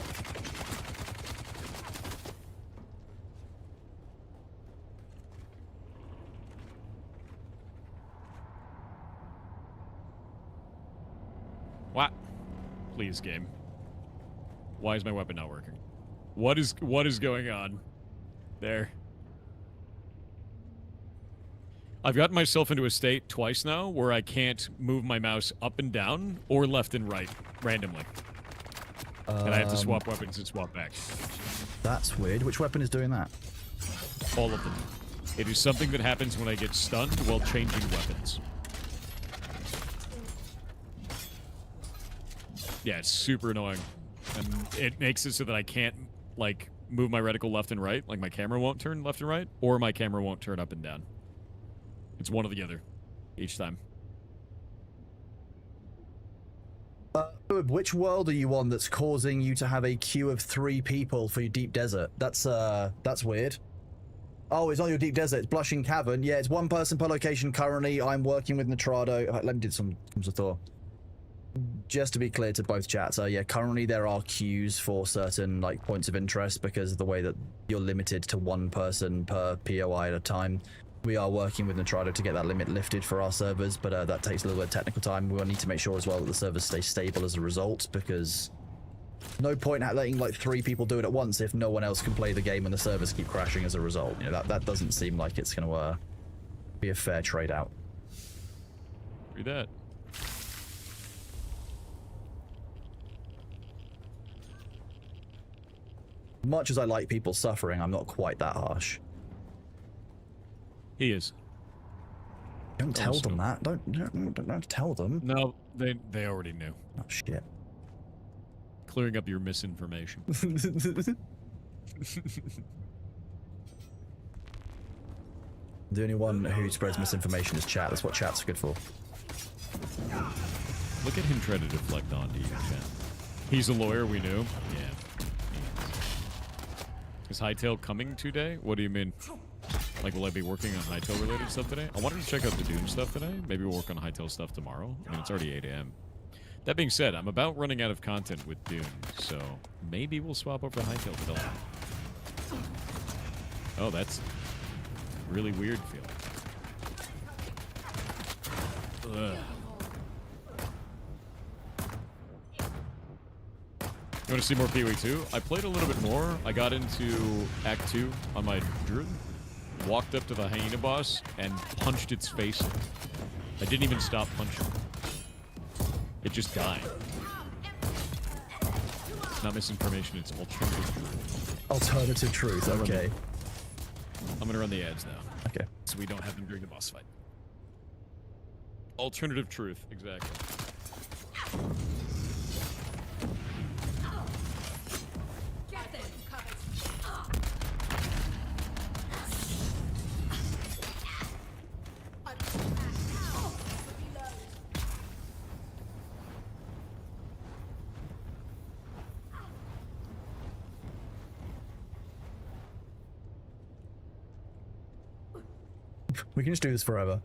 What? Please, game. Why is my weapon not working? What is going on? There. I've gotten myself into a state twice now where I can't move my mouse up and down or left and right randomly. And I have to swap weapons and swap back. That's weird. Which weapon is doing that? All of them. It is something that happens when I get stunned while changing weapons. Yeah, it's super annoying. And it makes it so that I can't, like, move my reticle left and right. Like, my camera won't turn left and right, or my camera won't turn up and down. It's one or the other each time. Which world are you on that's causing you to have a queue of 3 people for your deep desert? That's weird. Oh, it's not your deep desert. It's Blushing Cavern. Yeah, it's 1 person per location currently. I'm working with Nitrado. Let me do some thought. Just to be clear to both chats, yeah, currently there are queues for certain like points of interest because of the way that you're limited to 1 person per POI at a time. We are working with Nitrado to get that limit lifted for our servers, but that takes a little bit of technical time. We will need to make sure as well that the servers stay stable as a result, because no point letting like 3 people do it at once if no one else can play the game and the servers keep crashing as a result. You know, that doesn't seem like it's going to be a fair trade out. Read that. Much as I like people suffering, I'm not quite that harsh. He is. Don't tell them that. Don't tell them. No, they already knew. Oh shit. Clearing up your misinformation. The only one who spreads misinformation is chat. That's what chat's good for. Look at him try to deflect onto you, chat. He's a lawyer, we knew. Yeah. Is Hightail coming today? What do you mean? Like, will I be working on Hightail related stuff today? I wanted to check out the Dune stuff today. Maybe we'll work on Hightail stuff tomorrow. I mean, it's already 8 AM. That being said, I'm about running out of content with Dune, so maybe we'll swap over to Hightail development. Oh, that's really weird feeling. Ugh. You want to see more PoE 2? I played a little bit more. I got into Act 2 on my Druid. Walked up to the hyena boss and punched its face in. I didn't even stop punching. It just died. It's not misinformation, it's alternative truth. Alternative truth, okay. I'm gonna run the ads now. Okay. So we don't have them during the boss fight. Alternative truth, exactly. We can just do this forever.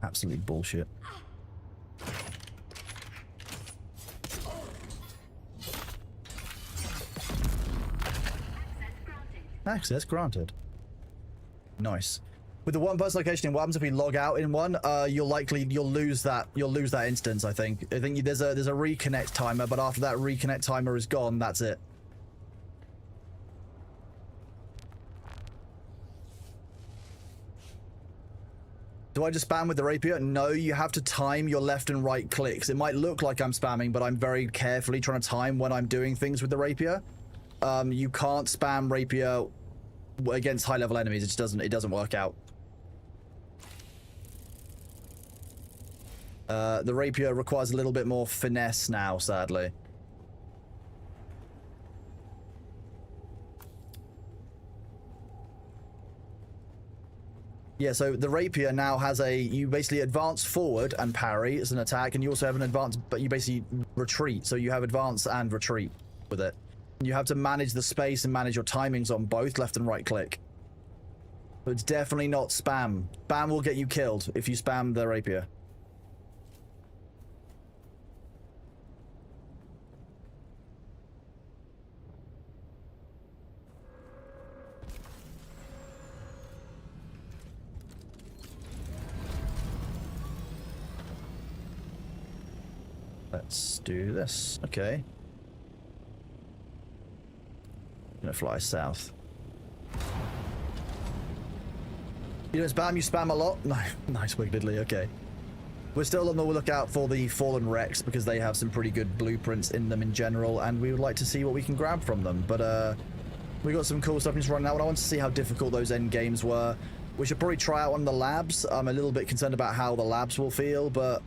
Absolute bullshit. Access granted. Nice. With the 1 person location, what happens if we log out in one? You'll lose that instance. I think there's a reconnect timer, but after that reconnect timer is gone, that's it. Do I just spam with the rapier? No, you have to time your left and right clicks. It might look like I'm spamming, but I'm very carefully trying to time when I'm doing things with the rapier. You can't spam rapier against high-level enemies. It just doesn't work out. The rapier requires a little bit more finesse now, sadly. Yeah, so the rapier now has you basically advance forward and parry as an attack, and you also have an advance, but you basically retreat. So you have advance and retreat with it. You have to manage the space and manage your timings on both left and right click. But it's definitely not spam. Spam will get you killed if you spam the rapier. Let's do this. Okay. I'm gonna fly south. You don't spam, you spam a lot? Nice, Wiggly, okay. We're still on the lookout for the Fallen Wrecks because they have some pretty good blueprints in them in general, and we would like to see what we can grab from them. But we got some cool stuff just running out, and I want to see how difficult those end games were. We should probably try out one of the labs. I'm a little bit concerned about how the labs will feel, but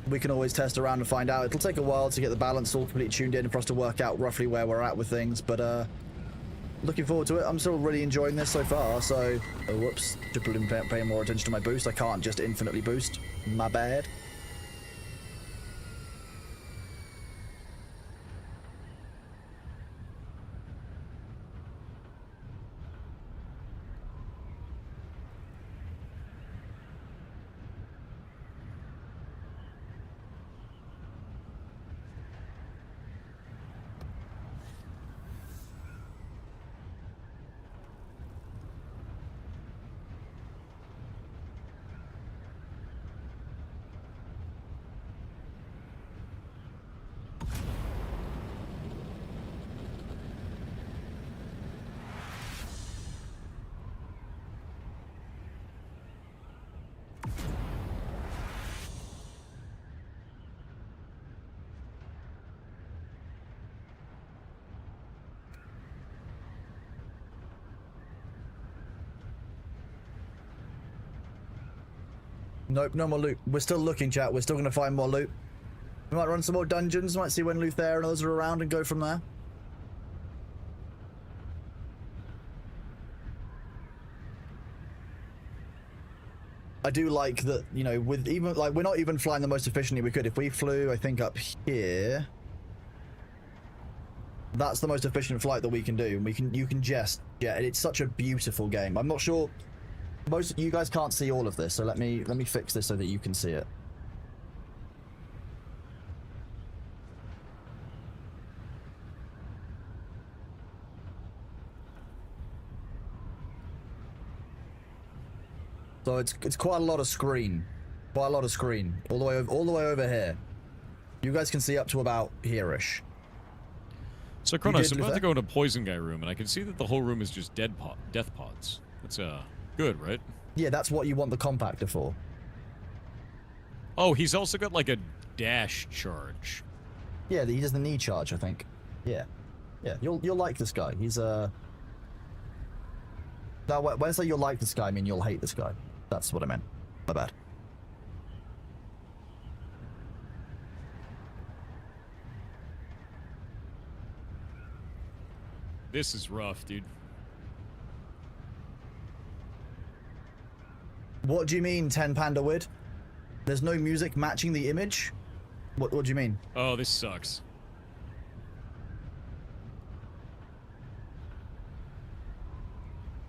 we can always test around and find out. It'll take a while to get the balance all completely tuned in for us to work out roughly where we're at with things, but looking forward to it. I'm still really enjoying this so far, so... Oh, whoops. Should have been paying more attention to my boost. I can't just infinitely boost. My bad. Nope, no more loot. We're still looking, chat. We're still going to find more loot. We might run some more dungeons. Might see when Luther and others are around and go from there. I do like that, you know, with even, like, we're not even flying the most efficiently we could. If we flew, I think, up here... That's the most efficient flight that we can do. And you can just... Yeah, it's such a beautiful game. I'm not sure... Most of you guys can't see all of this, so let me fix this so that you can see it. So it's quite a lot of screen. Quite a lot of screen. All the way over here. You guys can see up to about here-ish. So Kronos, I'm about to go into Poison Guy room, and I can see that the whole room is just death pods. That's good, right? Yeah, that's what you want the compactor for. Oh, he's also got like a dash charge. Yeah, he does the knee charge, I think. Yeah. Yeah, you'll like this guy. He's Now, when I say you'll like this guy, I mean you'll hate this guy. That's what I meant. My bad. This is rough, dude. What do you mean, 10 Panda Wid? There's no music matching the image? What do you mean? Oh, this sucks.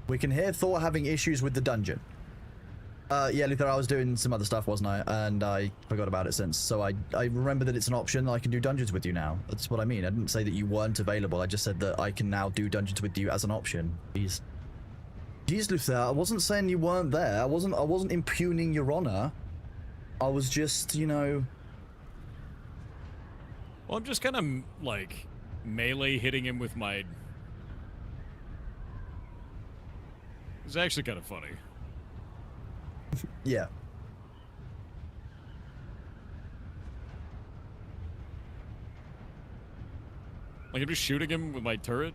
We can hear Thor having issues with the dungeon. Yeah, Luther, I was doing some other stuff, wasn't I? And I forgot about it since. So I remember that it's an option. I can do dungeons with you now. That's what I mean. I didn't say that you weren't available. I just said that I can now do dungeons with you as an option. Jeez, Luther, I wasn't saying you weren't there. I wasn't impugning your honor. I was just, you know... Well, I'm just kind of, like, melee hitting him with my... It's actually kind of funny. Yeah. Like, I'm just shooting him with my turret?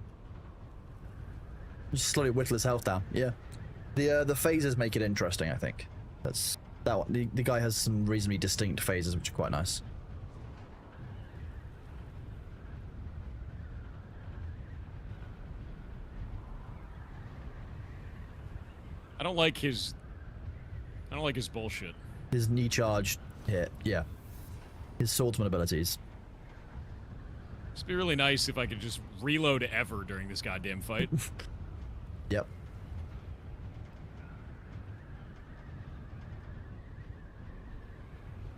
You just slowly whittle his health down, yeah. The phases make it interesting, I think. That's... That one. The guy has some reasonably distinct phases, which are quite nice. I don't like his bullshit. His knee charge hit, yeah. His swordsman abilities. It'd be really nice if I could just reload ever during this goddamn fight. Yep.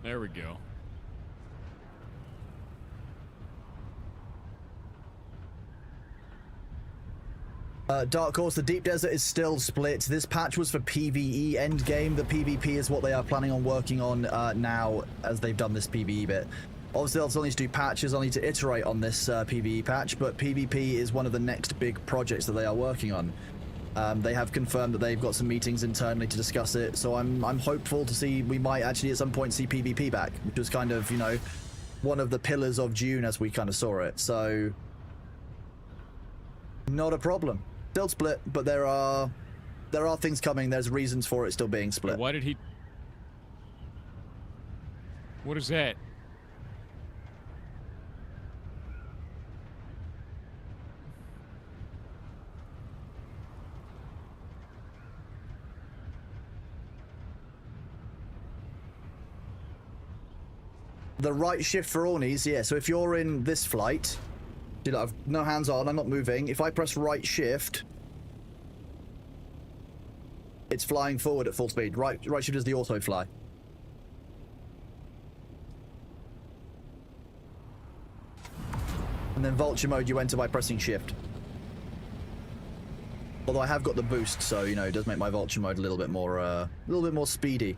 There we go. Dark Horse, the Deep Desert is still split. This patch was for PvE endgame. The PvP is what they are planning on working on now as they've done this PvE bit. Obviously, they'll still need to do patches. They'll need to iterate on this PvE patch, but PvP is one of the next big projects that they are working on. They have confirmed that they've got some meetings internally to discuss it, so I'm hopeful to see we might actually at some point see PvP back, which was kind of, you know, one of the pillars of Dune as we kind of saw it. So not a problem. Still split, but there are things coming. There's reasons for it still being split. Why did he? What is that? The right shift for Ornies, yeah. So if you're in this flight, you know, I've no hands on, I'm not moving. If I press right shift, it's flying forward at full speed. Right shift is the auto fly. And then vulture mode you enter by pressing shift. Although I have got the boost, so you know it does make my vulture mode a little bit more speedy.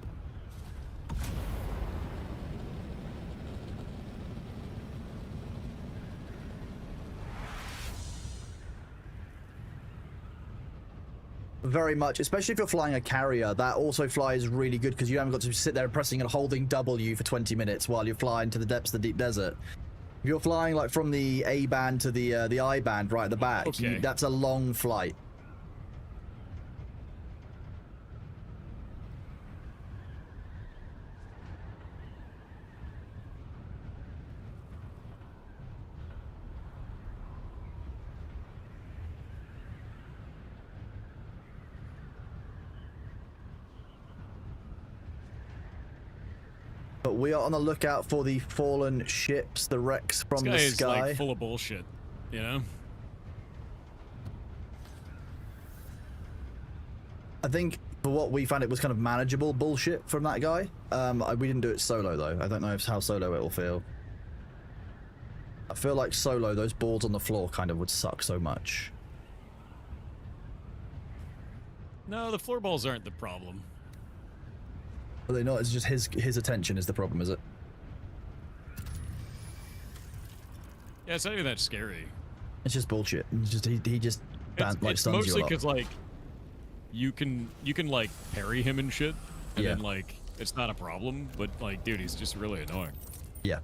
Very much, especially if you're flying a carrier, that auto fly is really good because you haven't got to sit there pressing and holding W for 20 minutes while you're flying to the depths of the deep desert. If you're flying like from the A band to the I band right at the back, okay. That's a long flight. But we are on the lookout for the fallen ships, the wrecks from the This guy sky. is like full of bullshit, you know? I think for what we found, it was kind of manageable bullshit from that guy. We didn't do it solo though. I don't know how solo it will feel. I feel like solo, those balls on the floor kind of would suck so much. No, the floor balls aren't the problem. Are they not? It's just his attention is the problem, is it? Yeah, it's not even that scary. It's just bullshit. It's just he just like It's stuns mostly you a lot. because like you can like parry him and shit, and Yeah. then like it's not a problem. But like, dude, he's just really annoying. Yeah.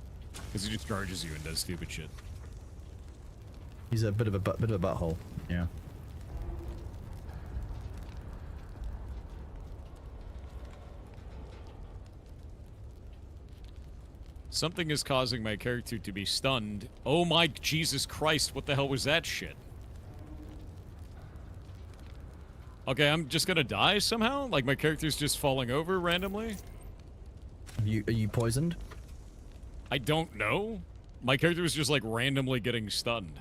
Because he just charges you and does stupid shit. He's a bit of a butthole. Yeah. Something is causing my character to be stunned. Oh my Jesus Christ, what the hell was that shit? Okay, I'm just gonna die somehow? Like my character's just falling over randomly? Are you poisoned? I don't know. My character was just like randomly getting stunned.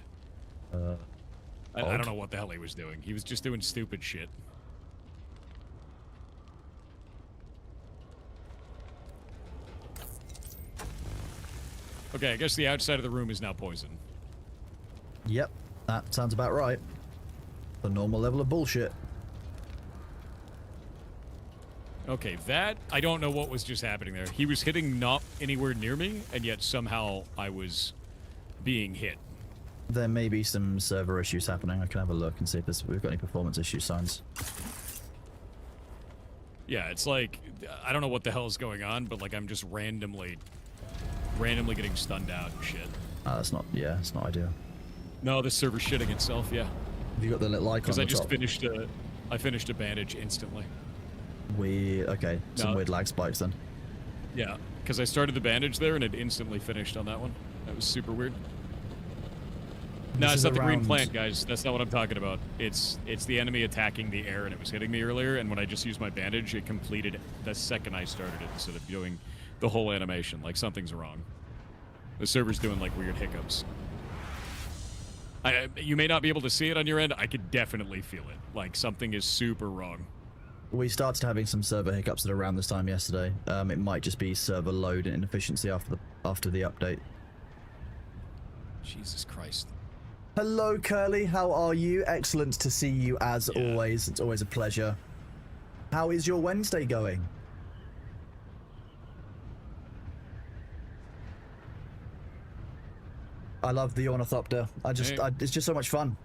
I don't know what the hell he was doing. He was just doing stupid shit. Okay, I guess the outside of the room is now poisoned. Yep, that sounds about right. The normal level of bullshit. Okay, that, I don't know what was just happening there. He was hitting not anywhere near me, and yet somehow I was being hit. There may be some server issues happening. I can have a look and see if we've got any performance issue signs. Yeah, it's like, I don't know what the hell is going on, but like I'm just randomly getting stunned out and shit. That's not, yeah, it's not ideal. No, the server's shitting itself, yeah. Have you got the little icon? Because I on the just top? finished a bandage instantly. Okay, some No. weird lag spikes then. Yeah, because I started the bandage there and it instantly finished on that one. That was super weird. No, This it's is not the green around- plant, guys. That's not what I'm talking about. It's the enemy attacking the air, and it was hitting me earlier, and when I just used my bandage, it completed the second I started it instead of doing the whole animation. Like, something's wrong. The server's doing, like, weird hiccups. You may not be able to see it on your end. I could definitely feel it. Like, something is super wrong. We started having some server hiccups at around this time yesterday. It might just be server load and inefficiency after the update. Jesus Christ. Hello, Curly. How are you? Excellent to see you as always. It's always a pleasure. How is your Wednesday going? I love the Ornithopter. It's just so much fun.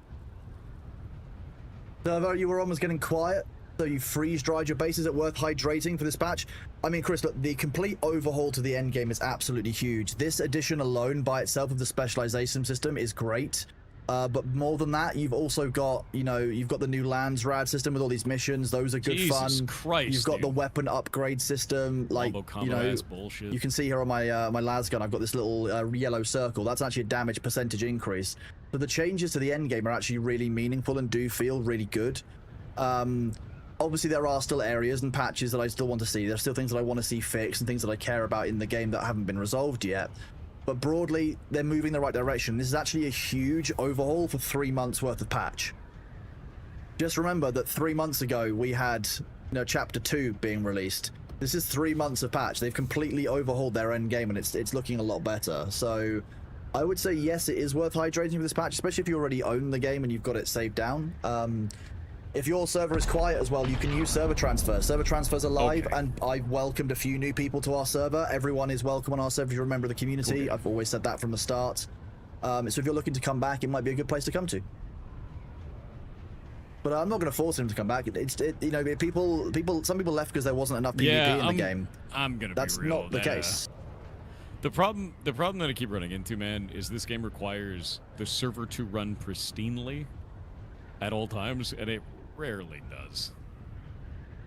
Server, you were almost getting quiet, so you freeze-dried your base. Is it worth hydrating for this patch? I mean, Chris, look, the complete overhaul to the end game is absolutely huge. This addition alone by itself of the specialization system is great. But more than that, you've also got, you know, you've got the new lands rad system with all these missions. Those are good Jesus fun. Christ, you've got dude. the weapon upgrade system. Like, Combo you know, ass bullshit. you can see here on my my las gun, I've got this little yellow circle. That's actually a damage percentage increase. But the changes to the end game are actually really meaningful and do feel really good. Obviously, there are still areas and patches that I still want to see. There's still things that I want to see fixed and things that I care about in the game that haven't been resolved yet. But broadly, they're moving in the right direction. This is actually a huge overhaul for 3 months worth of patch. Just remember that 3 months ago, we had, you know, Chapter 2 being released. This is 3 months of patch. They've completely overhauled their end game, and it's looking a lot better. So I would say, yes, it is worth hydrating for this patch, especially if you already own the game and you've got it saved down. If your server is quiet as well, you can use server transfer. Server transfers are live, and I've welcomed a few new people to our server. Everyone is welcome on our server if you're a member of the community. I've always said that from the start. So if you're looking to come back, it might be a good place to come to. But I'm not going to force him to come back. You know, some people left because there wasn't enough PvP in the game. I'm gonna That's be real. not the case. The problem that I keep running into, man, is this game requires the server to run pristinely at all times, and it rarely does.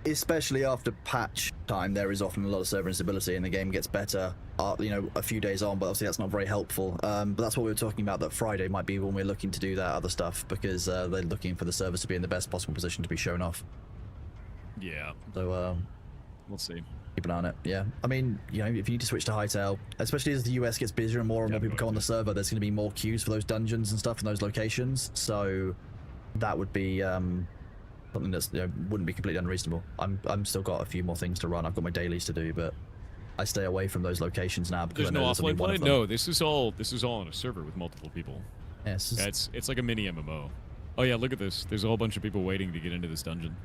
Especially after patch time, there is often a lot of server instability, and the game gets better, you know, a few days on. But obviously, that's not very helpful. But that's what we were talking about. That Friday might be when we're looking to do that other stuff, because they're looking for the servers to be in the best possible position to be shown off. Yeah. So we'll see. Keep an eye on it. Yeah. I mean, you know, if you need to switch to Hightail, especially as the US gets busier and more people come on the server, there's going to be more queues for those dungeons and stuff in those locations. So that would be something that's, you know, wouldn't be completely unreasonable. I'm still got a few more things to run. I've got my dailies to do, but I stay away from those locations now because There's I know no there's only offline one play. of them. No, this is all on a server with multiple people. Yes. Yeah, it's like a mini MMO. Oh yeah, look at this. There's a whole bunch of people waiting to get into this dungeon.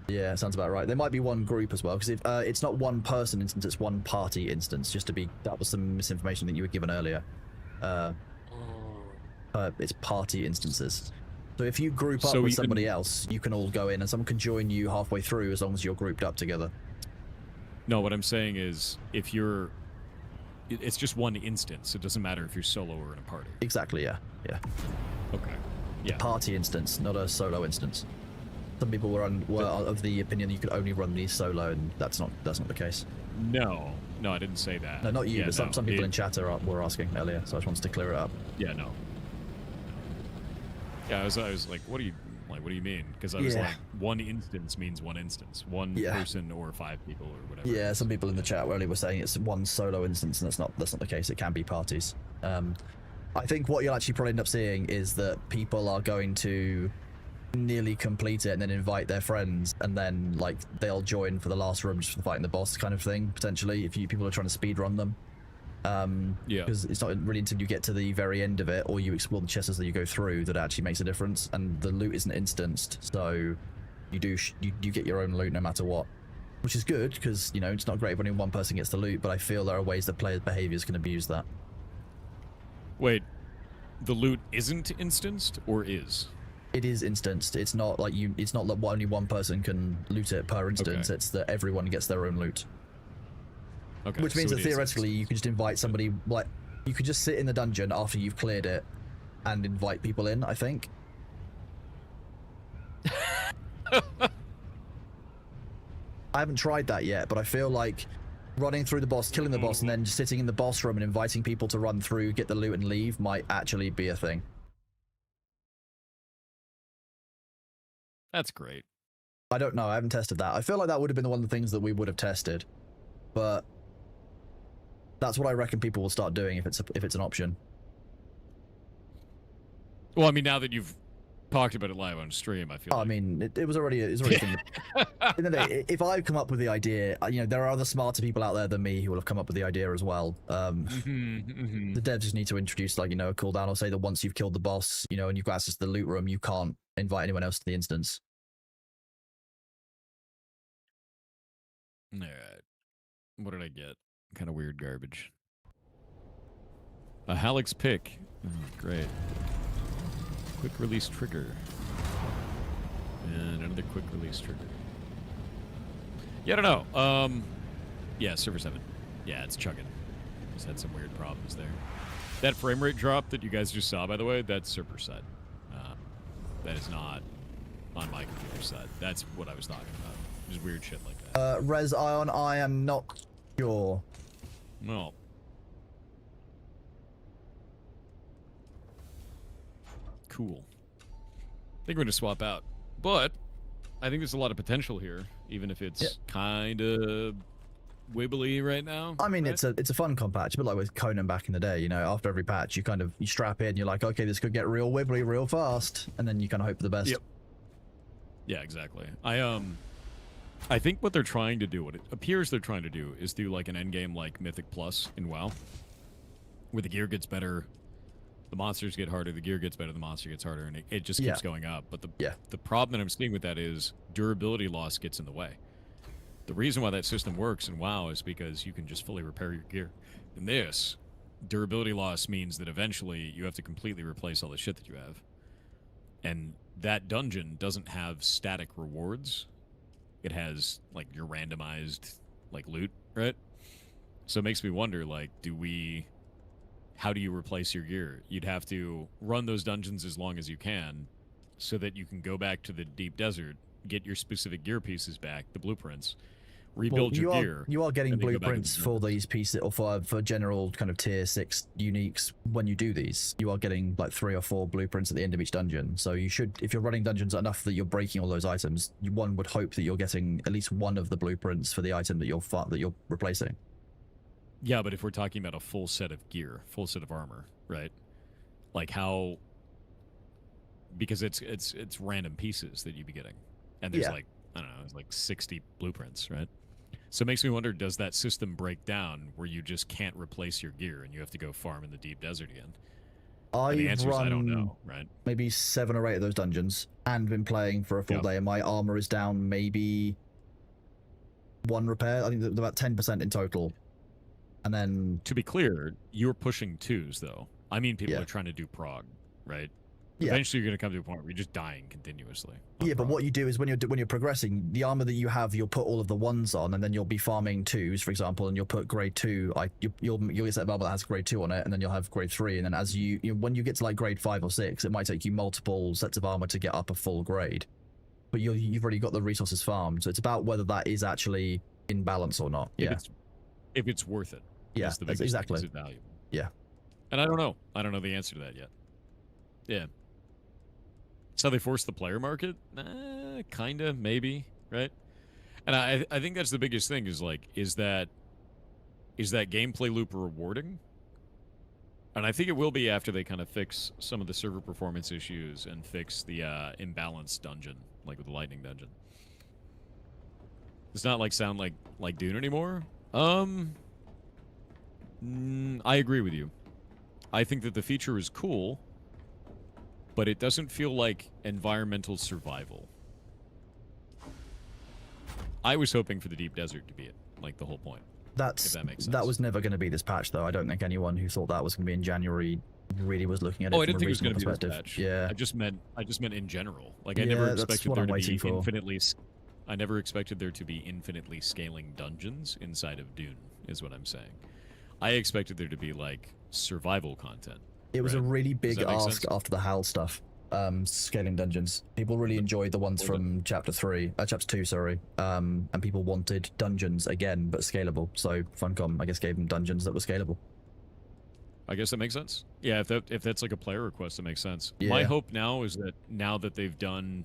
Yeah, sounds about right. There might be one group as well, because it's not one person instance, it's one party instance. That was some misinformation that you were given earlier. It's party instances. So if you group up with somebody else, you can all go in, and someone can join you halfway through as long as you're grouped up together. No, what I'm saying is, it's just one instance. It doesn't matter if you're solo or in a party. Exactly. Yeah. Yeah. Okay. Yeah. A party instance, not a solo instance. Some people were of the opinion that you could only run these solo, and that's not the case. No, I didn't say that. No, not you, yeah, but some people in chat were asking earlier, so I just wanted to clear it up. Yeah, no. Yeah, I was like, what do you mean? Because I was like, one instance means one instance, one person or 5 people or whatever. Yeah, some people in the chat earlier were saying it's one solo instance, and that's not the case. It can be parties. I think what you'll actually probably end up seeing is that people are going to nearly complete it and then invite their friends, and then like they'll join for the last room just for fighting the boss kind of thing, potentially, if people are trying to speed run them. Because it's not really until you get to the very end of it or you explore the chests as you go through that it actually makes a difference, and the loot isn't instanced, so you get your own loot no matter what, which is good, because, you know, it's not great if only one person gets the loot, but I feel there are ways that players' behaviors can abuse that. Wait, the loot isn't instanced or is? It is instanced. It's not like it's not that only one person can loot it per instance. Okay. It's that everyone gets their own loot. Okay. Which means so that theoretically you can just invite somebody, like, you could just sit in the dungeon after you've cleared it and invite people in, I think. I haven't tried that yet, but I feel like running through the boss, killing the boss, and then just sitting in the boss room and inviting people to run through, get the loot, and leave might actually be a thing. That's great. I don't know. I haven't tested that. I feel like that would have been one of the things that we would have tested, but that's what I reckon people will start doing if it's an option. Well, I mean, now that you've talked about it live on stream, I feel. I mean, it was already a thing. If I've come up with the idea, you know, there are other smarter people out there than me who will have come up with the idea as well. The devs just need to introduce, like, you know, a cooldown, or say that once you've killed the boss, you know, and you've got access to the loot room, you can't invite anyone else to the instance. All right. What did I get? Kind of weird garbage. A Halleck's pick. Oh, great. Quick release trigger. And another quick release trigger. Yeah, I don't know. Yeah, server 7. Yeah, it's chugging. Just had some weird problems there. That frame rate drop that you guys just saw, by the way, that's server side. That is not on my computer side. That's what I was talking about. Just weird shit like that. Res Ion, I am not sure. No. Cool. I think we're going to swap out. But I think there's a lot of potential here, even if it's kind of wibbly right now. I mean, right? it's a fun comp patch, but like with Conan back in the day, you know, after every patch, you strap in, you're like, okay, this could get real wibbly real fast, and then you kind of hope for the best. Yep. Yeah, exactly. I think what they're trying to do, what it appears they're trying to do, is do like an endgame like Mythic Plus in WoW, where the gear gets better, the monsters get harder, the gear gets better, the monster gets harder, and it just keeps going up. But the problem that I'm seeing with that is durability loss gets in the way. The reason why that system works in WoW is because you can just fully repair your gear. In this, durability loss means that eventually you have to completely replace all the shit that you have. And that dungeon doesn't have static rewards. It has, like, your randomized, like, loot, right? So it makes me wonder, like, how do you replace your gear? You'd have to run those dungeons as long as you can so that you can go back to the deep desert, get your specific gear pieces back, the blueprints, rebuild your gear. You are getting blueprints for these pieces, or for general kind of tier 6 uniques. When you do these, you are getting like 3 or 4 blueprints at the end of each dungeon. So you should, if you're running dungeons enough that you're breaking all those items, one would hope that you're getting at least one of the blueprints for the item that you're replacing. Yeah, but if we're talking about a full set of gear, full set of armor, right? Like how? Because it's random pieces that you'd be getting, and there's like, I don't know, it's like 60 blueprints, right? So it makes me wonder, does that system break down where you just can't replace your gear and you have to go farm in the deep desert again? And the answer is I don't know, right? Maybe 7 or 8 of those dungeons and been playing for a full day, and my armor is down maybe 1 repair. I think about 10% in total. And then... To be clear, you're pushing 2s, though. I mean, people are trying to do prog, right? Eventually, you're going to come to a point where you're just dying continuously. Yeah, but what you do is when you're progressing, the armor that you have, you'll put all of the 1s on, and then you'll be farming 2s, for example, and you'll put grade 2. You'll get that armor that has grade 2 on it, and then you'll have grade 3, and then as when you get to like grade 5 or 6, it might take you multiple sets of armor to get up a full grade. But you've already got the resources farmed, so it's about whether that is actually in balance or not. If it's worth it. Yeah, the biggest exactly. thing. Is it valuable? Yeah. And I don't know. I don't know the answer to that yet. Yeah. So they force the player market? Kinda, maybe, right? And I think that's the biggest thing is like, is that gameplay loop rewarding? And I think it will be after they kind of fix some of the server performance issues and fix the imbalanced dungeon, like with the lightning dungeon. It's not like sound like Dune anymore. I agree with you. I think that the feature is cool, but it doesn't feel like environmental survival. I was hoping for the deep desert to be it, like the whole point. If that makes sense. That was never going to be this patch, though. I don't think anyone who thought that was going to be in January really was looking at it. I didn't from think a it was going to reasonable be this perspective. patch. Yeah, I just meant in general. Like I never expected there to be infinitely. I never expected there to be infinitely scaling dungeons inside of Dune. Is what I'm saying. I expected there to be like survival content. It was a really big ask sense? after the HAL stuff. Scaling dungeons. People really enjoyed the ones from chapter 2, sorry. And people wanted dungeons again, but scalable. So Funcom, I guess, gave them dungeons that were scalable. I guess that makes sense. Yeah, if that's like a player request, it makes sense. Yeah. My hope now is that now that they've done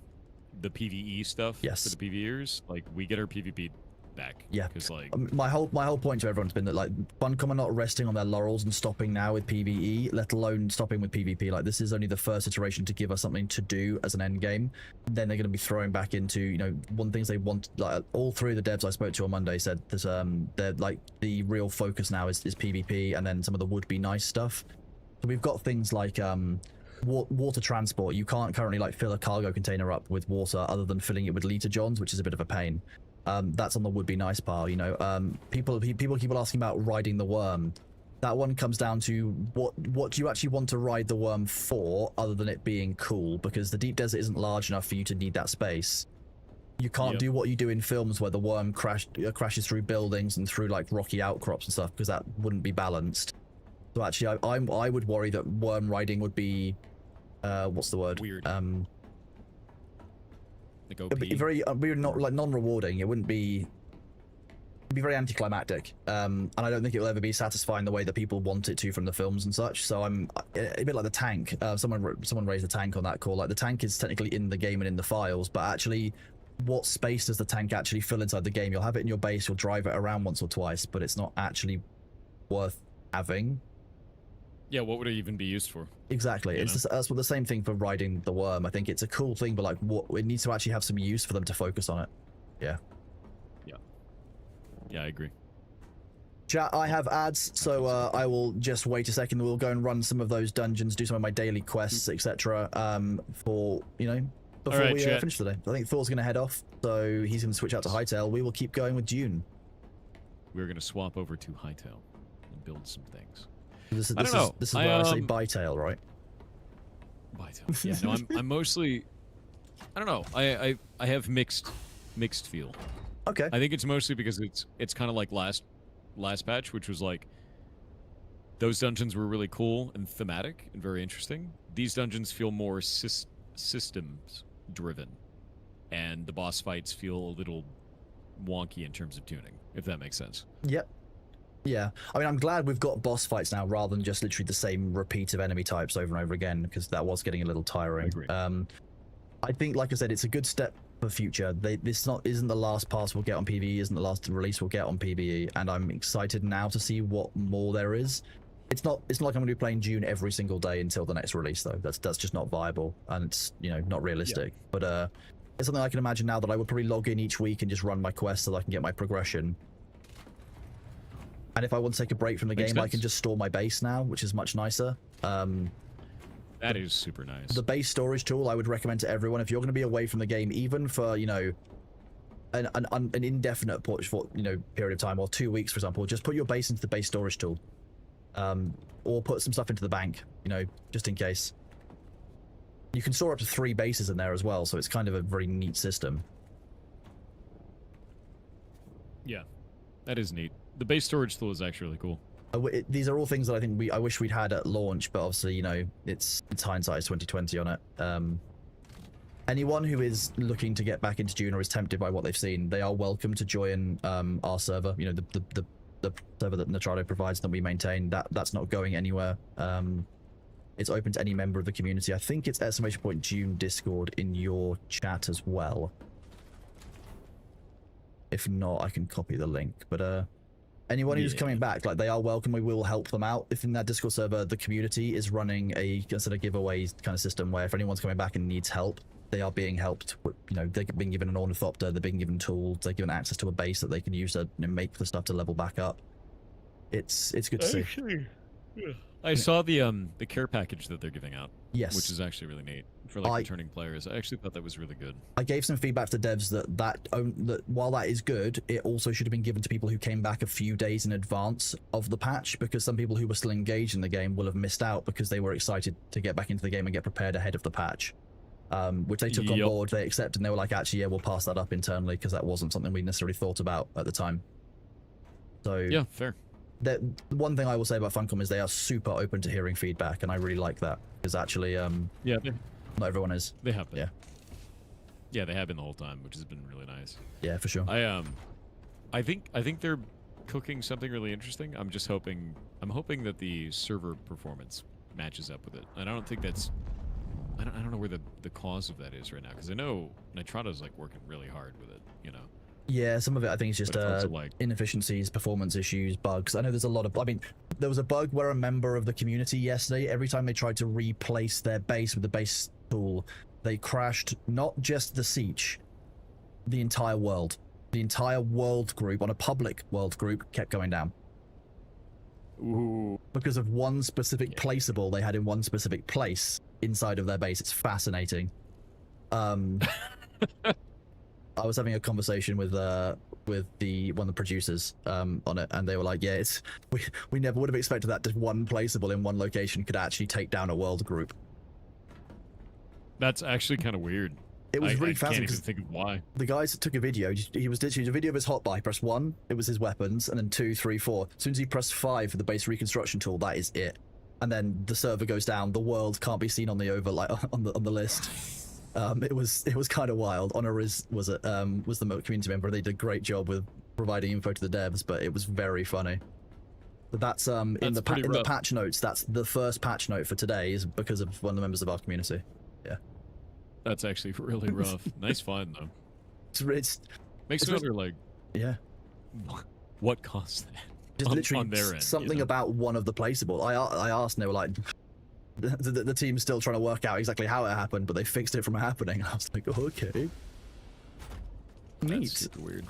the PvE stuff for the PvEers, like we get our PvP back. Yeah, because like my whole point to everyone's been that like Funcom are not resting on their laurels and stopping now with PvE, let alone stopping with PvP. Like this is only the first iteration to give us something to do as an end game. Then they're going to be throwing back into, you know, one of the things they want. Like all 3 of the devs I spoke to on Monday said that they're like the real focus now is PvP, and then some of the would be nice stuff. So we've got things like water transport. You can't currently like fill a cargo container up with water other than filling it with liter johns, which is a bit of a pain. That's on the would be nice pile, you know. People keep asking about riding the worm. That one comes down to what do you actually want to ride the worm for, other than it being cool, because the deep desert isn't large enough for you to need that space. You can't do what you do in films where the worm crashes through buildings and through like rocky outcrops and stuff, because that wouldn't be balanced. So actually, I would worry that worm riding would be, what's the word? Weird. Like OP. It'd be very weird, not like non-rewarding. It wouldn't be. It'd be very anticlimactic, and I don't think it will ever be satisfying the way that people want it to from the films and such. So I'm a bit like the tank. Someone raised the tank on that call. Like the tank is technically in the game and in the files, but actually, what space does the tank actually fill inside the game? You'll have it in your base, you'll drive it around once or twice, but it's not actually worth having. Yeah, what would it even be used for? Exactly. You It's just, that's what the same thing for riding the worm. I think it's a cool thing, but like, what it needs to actually have some use for them to focus on it. Yeah. Yeah, I agree. Chat, I have ads, so I will just wait a second. We'll go and run some of those dungeons, do some of my daily quests, etc. For, you know, before right, we chat. finish today. I think Thor's going to head off, so he's going to switch out to Hightail. We will keep going with Dune. We're going to swap over to Hightail and build some things. This is I don't know. This is where I say Bytail, right? Bytail. Yeah, no, I'm mostly. I don't know. I have mixed feel. Okay. I think it's mostly because it's kind of like last patch, which was like those dungeons were really cool and thematic and very interesting. These dungeons feel more systems driven, and the boss fights feel a little wonky in terms of tuning, if that makes sense. Yep. Yeah. I mean, I'm glad we've got boss fights now rather than just literally the same repeat of enemy types over and over again, because that was getting a little tiring. I agree. I think, like I said, it's a good step for future. This isn't the last pass we'll get on PvE, isn't the last release we'll get on PvE, and I'm excited now to see what more there is. It's not like I'm going to be playing Dune every single day until the next release, though. That's just not viable, and it's, you know, not realistic. Yeah. But it's something I can imagine now that I would probably log in each week and just run my quests so that I can get my progression. And if I want to take a break from the game, I can just store my base now, which is much nicer. That is super nice. The base storage tool I would recommend to everyone. If you're going to be away from the game, even for, you know, an indefinite period of time, or 2 weeks, for example, just put your base into the base storage tool, or put some stuff into the bank, you know, just in case. You can store up to 3 bases in there as well, so it's kind of a very neat system. Yeah, that is neat. The base storage tool is actually really cool. These are all things that I think I wish we'd had at launch, but obviously, you know, it's hindsight, it's 2020 on it. Anyone who is looking to get back into Dune or is tempted by what they've seen, they are welcome to join our server. You know, the server that Nitrado provides that we maintain. That's not going anywhere. It's open to any member of the community. I think it's !Dune Discord in your chat as well. If not, I can copy the link. But anyone who's coming back, like, they are welcome. We will help them out. If in that Discord server, the community is running a sort of giveaway kind of system where if anyone's coming back and needs help, they are being helped. You know, they're being given an ornithopter, they're being given tools, they're given access to a base that they can use to, you know, make the stuff to level back up. It's good to see. Yeah. I saw the care package that they're giving out. Yes. Which is actually really neat for like returning players. I actually thought that was really good. I gave some feedback to devs that while that is good, it also should have been given to people who came back a few days in advance of the patch, because some people who were still engaged in the game will have missed out because they were excited to get back into the game and get prepared ahead of the patch. Which they took on board, they accepted, and they were like, actually, yeah, we'll pass that up internally because that wasn't something we necessarily thought about at the time. So yeah, fair. The one thing I will say about Funcom is they are super open to hearing feedback, and I really like that, because actually, yeah, not everyone is. They have been. Yeah. Yeah, they have been the whole time, which has been really nice. Yeah, for sure. I think they're cooking something really interesting. I'm hoping that the server performance matches up with it. And I don't think that's. I don't know where the cause of that is right now, because I know Nitrado's like working really hard with it, you know. Yeah, some of it I think is just like inefficiencies, performance issues, bugs. I know there's a lot of. I mean, there was a bug where a member of the community yesterday, every time they tried to replace their base with the base tool, they crashed not just the siege, the entire world. The entire world group, on a public world group, kept going down. Ooh. Because of one specific placeable they had in one specific place inside of their base. It's fascinating. I was having a conversation with with one of the producers on it, and they were like, yeah, we never would have expected that just one placeable in one location could actually take down a world group. That's actually kind of weird. It was really I fascinating. can't even think of why. The guys took a video. He was literally a video of his hotbar. He pressed 1, it was his weapons, and then 2, 3, 4. As soon as he pressed 5 for the base reconstruction tool, that is it. And then the server goes down. The world can't be seen on the on the list. It was kind of wild. Honor was the community member. They did a great job with providing info to the devs, but it was very funny. But that's in the patch notes. That's the first patch note for today, is because of one of the members of our community. Yeah. That's actually really rough. Nice find though. It's makes me wonder, like, yeah, what caused that? Just literally on their end, something about one of the placeable. I asked, and they were like, the team's still trying to work out exactly how it happened, but they fixed it from happening. I was like, okay, neat. That's super weird.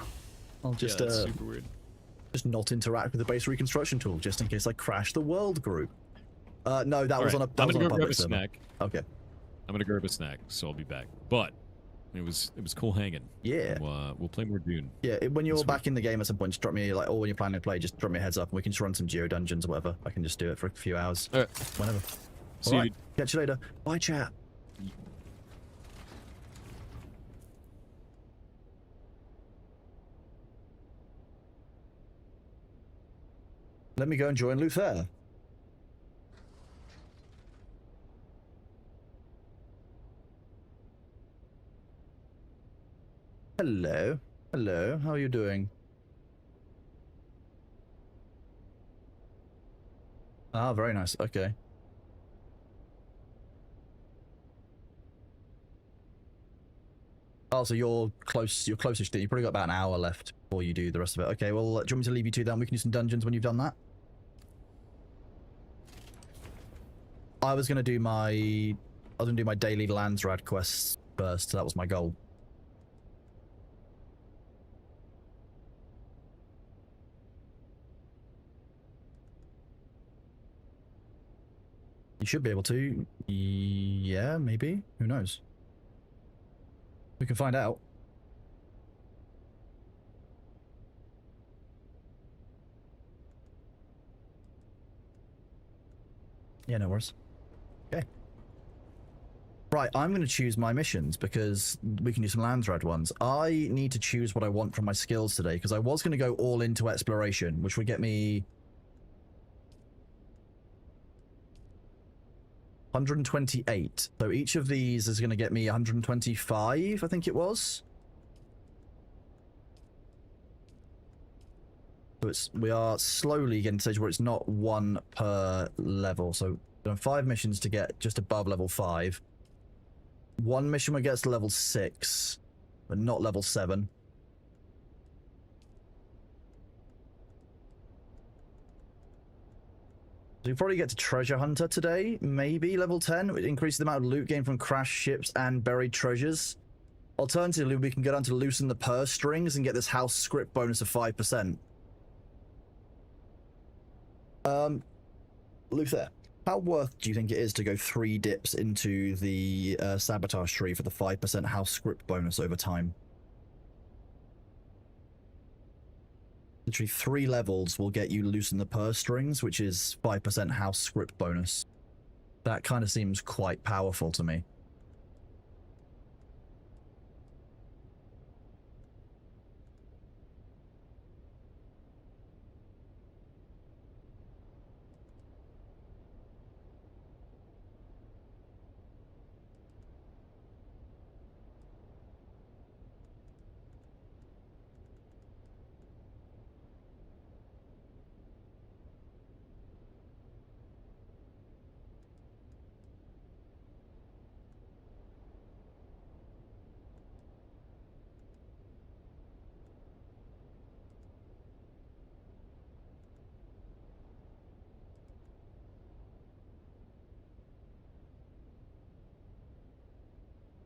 I'll just super weird. Just not interact with the base reconstruction tool, just in case I crash the world group. No, that was on a public server. Snack. Okay. I'm gonna grab a snack, so I'll be back. But it was cool hanging. Yeah. We'll play more Dune. Yeah, when you're back in the game at some point, just drop me, like, or when you're planning to play, just drop me a heads up, and we can just run some geo dungeons or whatever. I can just do it for a few hours. Whenever. See you. Catch you later. Bye, chat. Let me go and join Luther. Hello. Hello. How are you doing? Ah, very nice. Okay. Oh, so you're close. You're closest to. You probably got about an hour left before you do the rest of it. Okay. Well, do you want me to leave you two then? We can do some dungeons when you've done that. I was gonna do my daily Landsrad quests first. So that was my goal. You should be able to. Yeah, maybe. Who knows? We can find out. Yeah, no worries. Okay. Right, I'm going to choose my missions because we can do some Landsrad ones. I need to choose what I want from my skills today because I was going to go all into exploration, which would get me 128. So each of these is going to get me 125, I think it was. So we are slowly getting to the stage where it's not one per level. So 5 missions to get just above level 5. 1 mission will get us to level 6, but not level 7. So we probably get to Treasure Hunter today, maybe level 10. It increases the amount of loot gained from crashed ships and buried treasures. Alternatively, we can go down to Loosen the Purse Strings and get this house script bonus of 5%. Luther, how worth do you think it is to go 3 dips into the sabotage tree for the 5% house script bonus over time? Literally 3 levels will get you Loosen the Purse Strings, which is 5% house script bonus. That kind of seems quite powerful to me.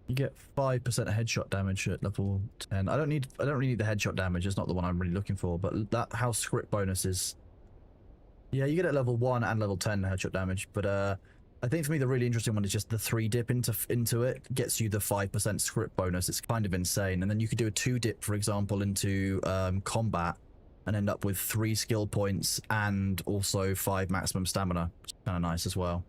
You get 5% headshot damage at level 10. I don't really need the headshot damage. It's not the one I'm really looking for, but that house script bonus is, yeah, you get at level 1 and level 10 headshot damage, but I think for me the really interesting one is just the 3 dip into it gets you the 5% script bonus. It's kind of insane, and then you could do a 2 dip, for example, into combat, and end up with 3 skill points and also 5 maximum stamina. It's kind of nice as well.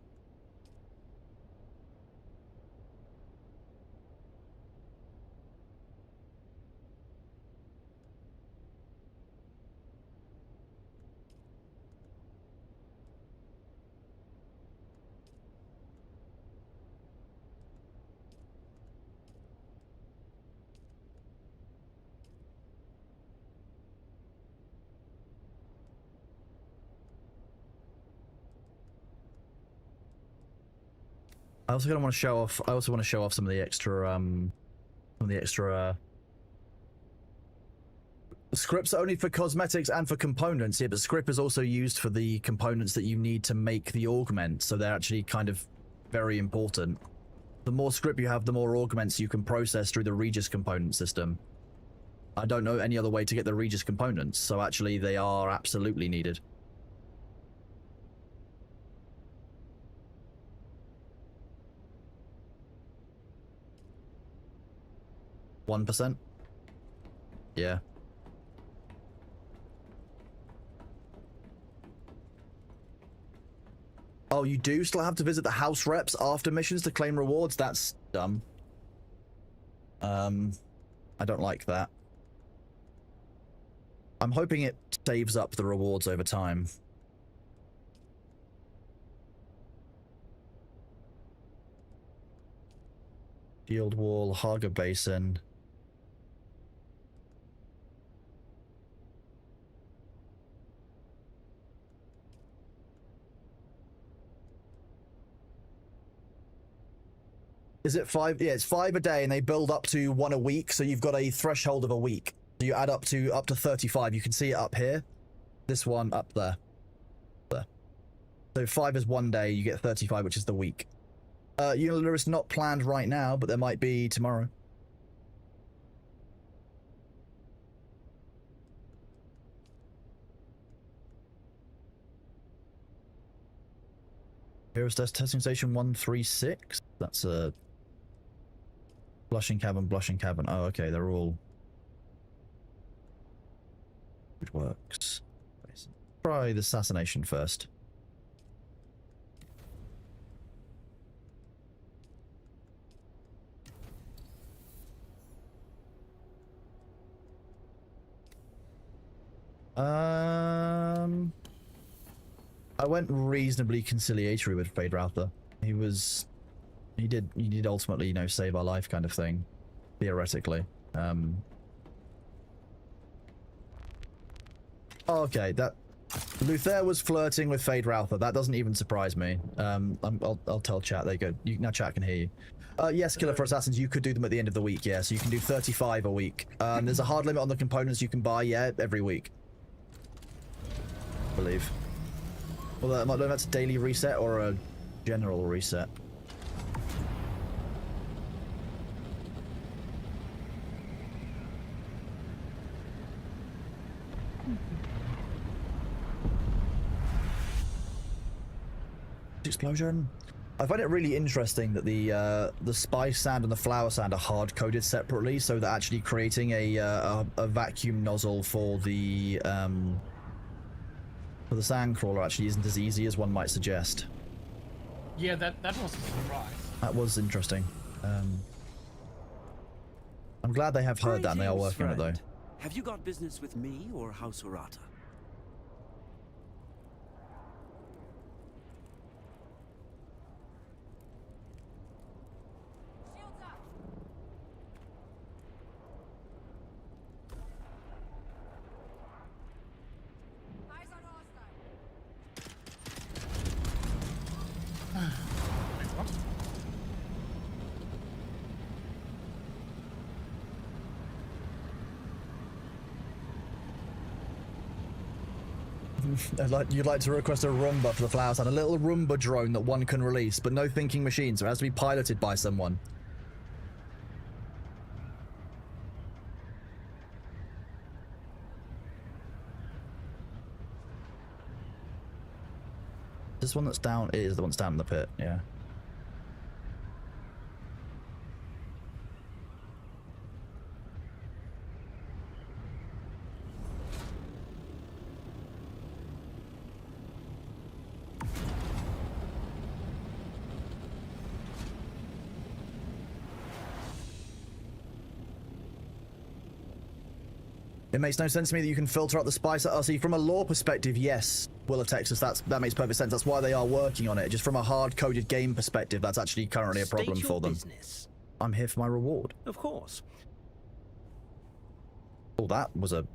I also want to show off. I also want to show off some of the extra scripts only for cosmetics and for components. Yeah, but script is also used for the components that you need to make the augment. So they're actually kind of very important. The more script you have, the more augments you can process through the Regis component system. I don't know any other way to get the Regis components, so actually they are absolutely needed. %? Yeah. Oh, you do still have to visit the house reps after missions to claim rewards? That's dumb. I don't like that. I'm hoping it saves up the rewards over time. Shield wall, Haga Basin. Is it 5? Yeah, it's 5 a day, and they build up to 1 a week. So you've got a threshold of a week. So you add up to 35. You can see it up here. This one up there. There. So 5 is 1 day. You get 35, which is the week. Unilunar is not planned right now, but there might be tomorrow. Here's testing station 136. That's a blushing cabin, blushing cabin. Oh, okay, they're all. It works. Try the assassination first. I went reasonably conciliatory with Fade Routher. He did ultimately, you know, save our life kind of thing, theoretically. Okay, that Luther was flirting with Fade Routher. That doesn't even surprise me. I'll tell chat. There you go. Now chat can hear you. Yes, Killer for Assassins, you could do them at the end of the week, yeah. So you can do 35 a week. There's a hard limit on the components you can buy, yeah, every week. I believe. Well, I don't know if that's a daily reset or a general reset. Explosion. I find it really interesting that the spice sand and the flower sand are hard coded separately, so that actually creating a vacuum nozzle for the sand crawler actually isn't as easy as one might suggest. Yeah, that was a surprise. That was interesting. I'm glad they have heard that and they are working on it though. Have you got business with me or House Urata? You'd like to request a Roomba for the flowers and a little Roomba drone that one can release, but no thinking machine, so it has to be piloted by someone. This one that's down is the one that's down in the pit, yeah. It makes no sense to me that you can filter out the spice. See, from a lore perspective, yes, Will of Texas, that makes perfect sense. That's why they are working on it. Just from a hard-coded game perspective, that's actually currently a problem for them. Business. I'm here for my reward. Of course. Oh, that was a...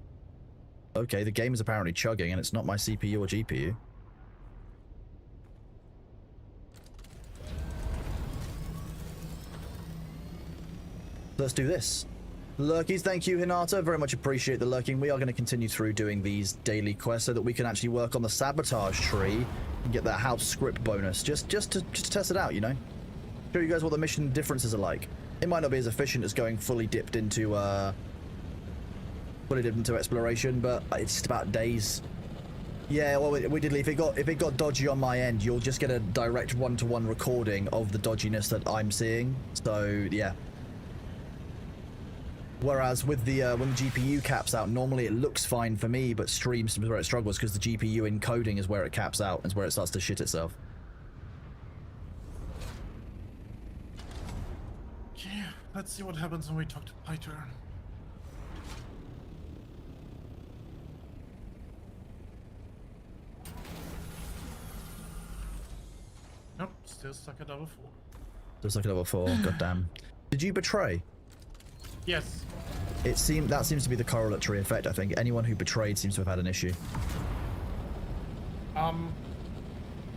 Okay, the game is apparently chugging, and it's not my CPU or GPU. Let's do this. Lurkies, thank you, Hinata. Very much appreciate the lurking. We are going to continue through doing these daily quests so that we can actually work on the sabotage tree and get that house script bonus. Just to test it out, you know? Show you guys what the mission differences are like. It might not be as efficient as going fully dipped into exploration, but it's just about days. Yeah, well, we did leave. If it got dodgy on my end, you'll just get a direct one-to-one recording of the dodginess that I'm seeing. So yeah. Whereas with the when the GPU caps out, normally it looks fine for me, but streams where it struggles because the GPU encoding is where it caps out, is where it starts to shit itself. Okay, let's see what happens when we talk to Piter. Nope, still stuck at level 4. Still stuck at level 4, goddamn. Did you betray? Yes. That seems to be the correlatory effect, I think. Anyone who betrayed seems to have had an issue.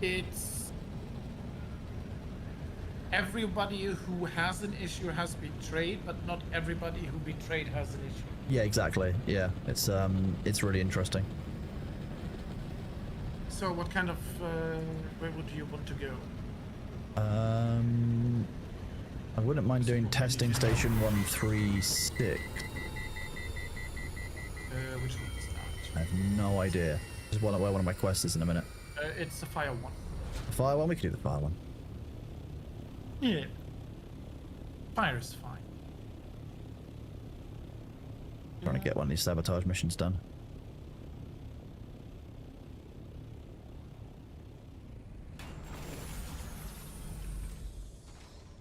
It's... Everybody who has an issue has betrayed, but not everybody who betrayed has an issue. Yeah, exactly. Yeah, it's really interesting. So what kind of... where would you want to go? I wouldn't mind doing testing station 136. Which one is that? I have no idea. This is where one of my quests is in a minute. It's the fire one. The fire one? We can do the fire one. Yeah. Fire is fine. Trying to get one of these sabotage missions done.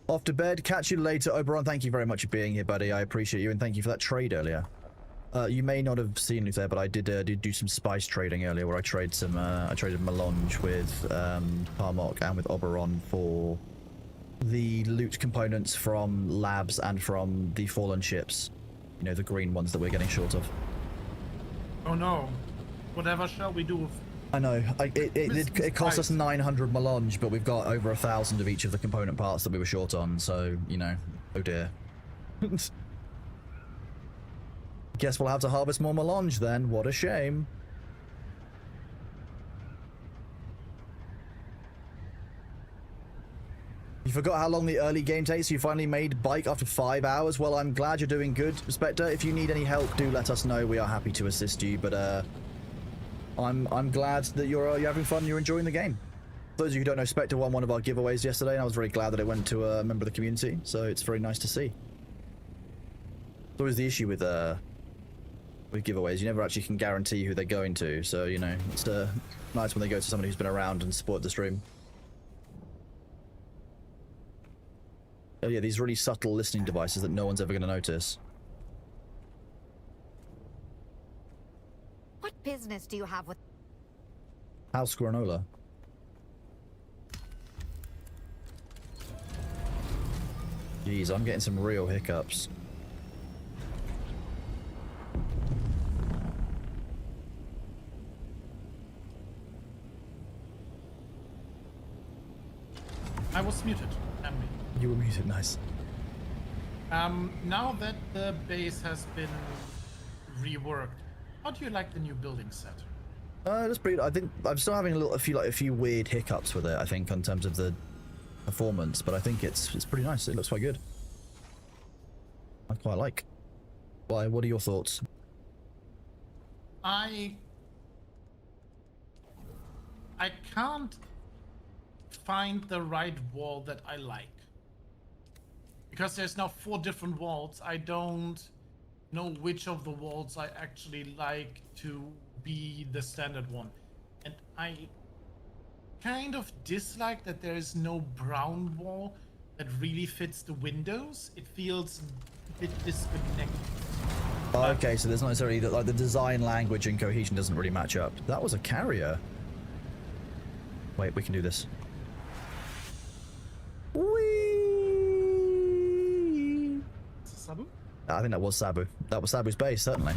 Off to bed. Catch you later, Oberon. Thank you very much for being here, buddy. I appreciate you, and thank you for that trade earlier. You may not have seen it there, but I did do some spice trading earlier, where I traded some. I traded melange with Parmok and with Oberon for the loot components from labs and from the fallen ships. You know, the green ones that we're getting short of. Oh no! Whatever shall we do with... I know. It cost us 900 melange, but we've got over 1,000 of each of the component parts that we were short on, so, you know, oh dear. Guess we'll have to harvest more melange then. What a shame. You forgot how long the early game takes? You finally made bike after 5 hours? Well, I'm glad you're doing good, Spectre. If you need any help, do let us know. We are happy to assist you, but, I'm glad that you're having fun, you're enjoying the game. For those of you who don't know, Spectre won one of our giveaways yesterday, and I was very glad that it went to a member of the community, so it's very nice to see. It's always the issue with giveaways, you never actually can guarantee who they're going to, so, you know, it's nice when they go to somebody who's been around and supported the stream. Oh yeah, these really subtle listening devices that no one's ever going to notice. What business do you have with... House granola. Jeez, I'm getting some real hiccups. I was muted. You were muted, nice. Now that the base has been reworked, how do you like the new building set? That's pretty. I think I'm still having a few weird hiccups with it. I think in terms of the performance, but I think it's pretty nice. It looks quite good. I quite like. Why? What are your thoughts? I can't find the right wall that I like. Because there's now 4 different walls, I don't know which of the walls I actually like to be the standard one. And I kind of dislike that there is no brown wall that really fits the windows. It feels a bit disconnected. Okay, so there's not necessarily that, like, the design language and cohesion doesn't really match up. That was a carrier. Wait, we can do this. Whee! Sabu? I think that was Sabu. That was Sabu's base, certainly.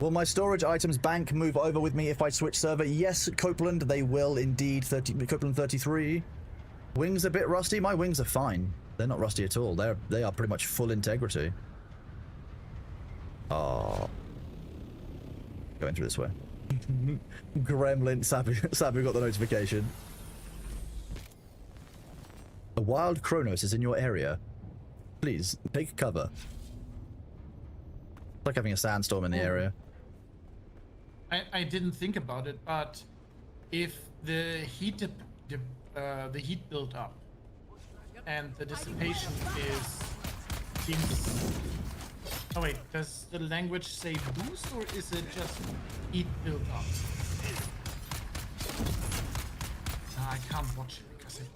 Will my storage items bank move over with me if I switch server? Yes, Copeland, they will indeed. Copeland 33. Wings a bit rusty? My wings are fine. They're not rusty at all. They are pretty much full integrity. Oh. Going through this way. Gremlin, Sabu got the notification. A wild Kronos is in your area. Please, take cover. It's like having a sandstorm in the area. I didn't think about it, but if the heat built up and the dissipation seems. Oh wait, does the language say boost or is it just heat built up? I can't watch it because it.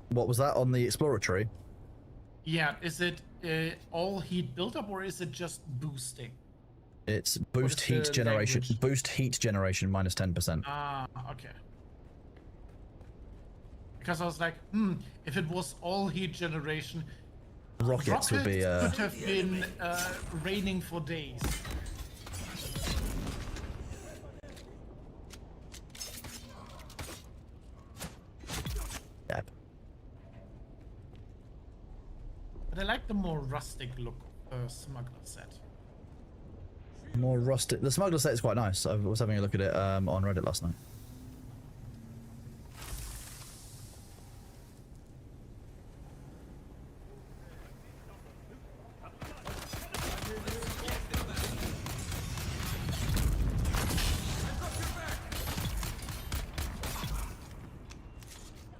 What was that on the exploratory? Yeah, is it all heat built up or is it just boosting? It's boost heat generation. Language? Boost heat generation minus 10%. Ah, okay. Because I was like, if it was all heat generation, Rockets would be. could have been raining for days. Yep. But I like the more rustic look of the smuggler set. More rustic. The smuggler set is quite nice. I was having a look at it on Reddit last night.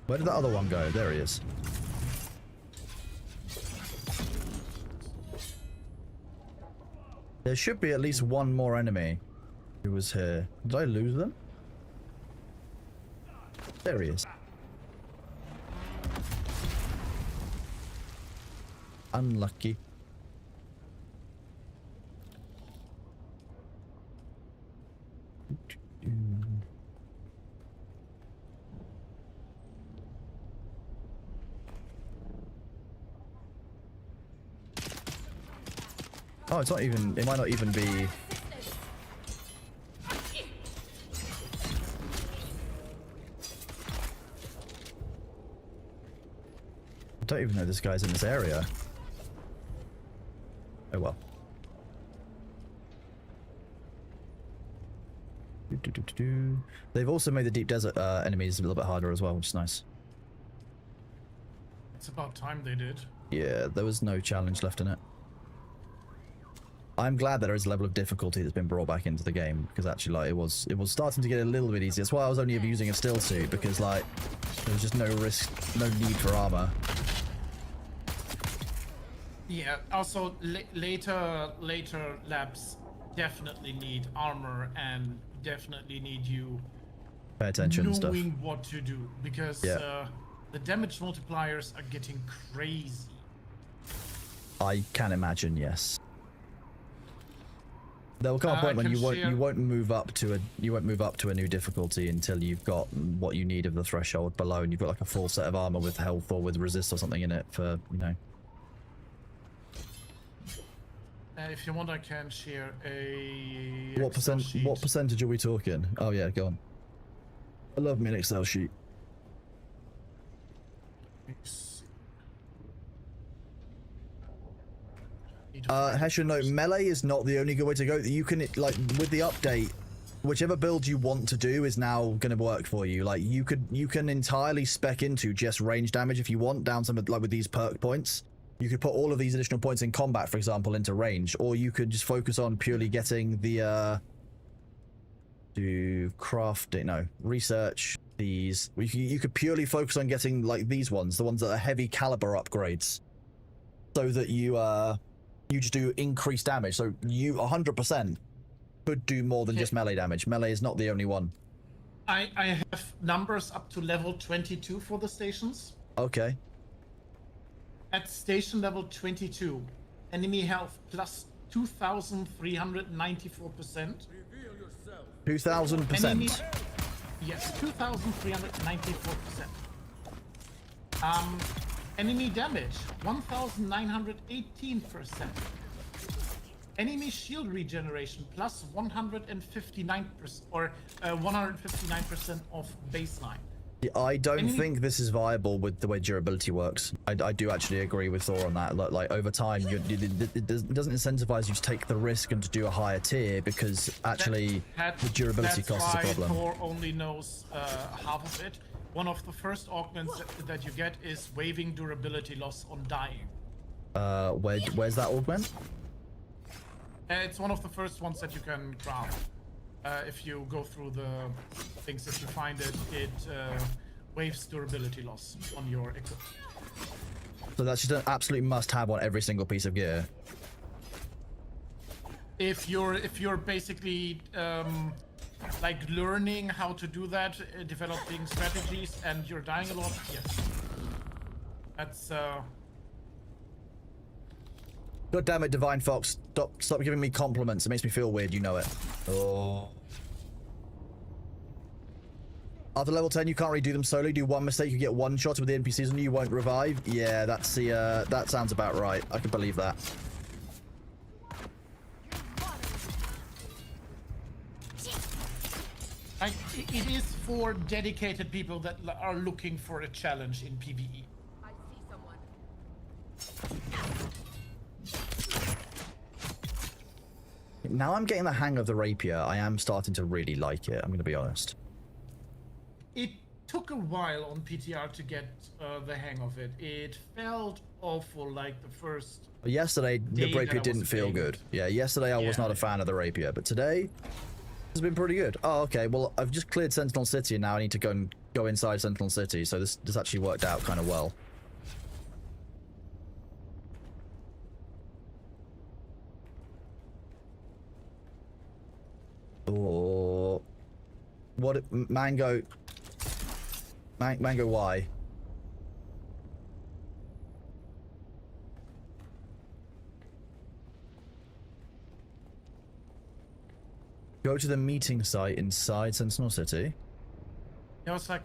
Where did that other one go? There he is. There should be at least one more enemy who was here. Did I lose them? There he is. Unlucky. Oh, it's not even, it might not even be... I don't even know this guy's in this area. Oh well. They've also made the deep desert enemies a little bit harder as well, which is nice. It's about time they did. Yeah, there was no challenge left in it. I'm glad there is a level of difficulty that's been brought back into the game, because actually, like, it was starting to get a little bit easier. That's why I was only ever using a still suit, because, like, there was just no risk, no need for armor. Yeah. Also, later labs definitely need armor and definitely need you Pay attention and stuff. knowing what to do, because the damage multipliers are getting crazy. I can imagine, yes. There will come a point when you won't move up to a new difficulty until you've got what you need of the threshold below, and you've got like a full set of armor with health or with resist or something in it for, you know. If you want, I can share a. What percentage are we talking? Oh yeah, go on. I love me an Excel sheet. Hessian note, melee is not the only good way to go. You can, like, with the update, whichever build you want to do is now going to work for you. Like, you can entirely spec into just range damage if you want, down some, like, with these perk points. You could put all of these additional points in combat, for example, into range, or you could just focus on purely getting the do crafting, no, research these. You could purely focus on getting like these ones, the ones that are heavy caliber upgrades, so that you just do increased damage. So you 100% could do more than just melee damage. Melee is not the only one. I have numbers up to level 22 for the stations. Okay. At station level 22, enemy health plus 2,394%. 2,000%. Yes, 2,394%. Enemy damage 1,918%. Enemy shield regeneration plus 159% or 159% of baseline. I don't think this is viable with the way durability works. I do actually agree with Thor on that. Like over time, it doesn't incentivize you to take the risk and to do a higher tier, because actually the durability cost is a problem. Thor only knows half of it. One of the first augments that you get is waiving durability loss on dying. Where's that augment? It's one of the first ones that you can craft. If you go through the things, if you find it, it waives durability loss on your equipment. So that's just an absolute must-have on every single piece of gear. If you're basically like learning how to do that, developing strategies, and you're dying a lot, yes. That's God damn it, Divine Fox. Stop giving me compliments. It makes me feel weird, you know it. Oh. After level 10, you can't really do them solo. Do one mistake, you get one shot with the NPCs and you won't revive. Yeah, that's the, that sounds about right. I can believe that. It is for dedicated people that are looking for a challenge in PvE. I see someone. Now I'm getting the hang of the rapier. I am starting to really like it. I'm going to be honest. It took a while on PTR to get the hang of it. It felt awful like the first. Yesterday, the rapier didn't feel good. Yeah, yesterday I was not a fan of the rapier, but today it's been pretty good. Oh, okay. Well, I've just cleared Sentinel City, and now I need to go inside Sentinel City. So this actually worked out kind of well. Oh, what? Mango. Mango, why? Go to the meeting site inside Sentinel City. Yeah, it's like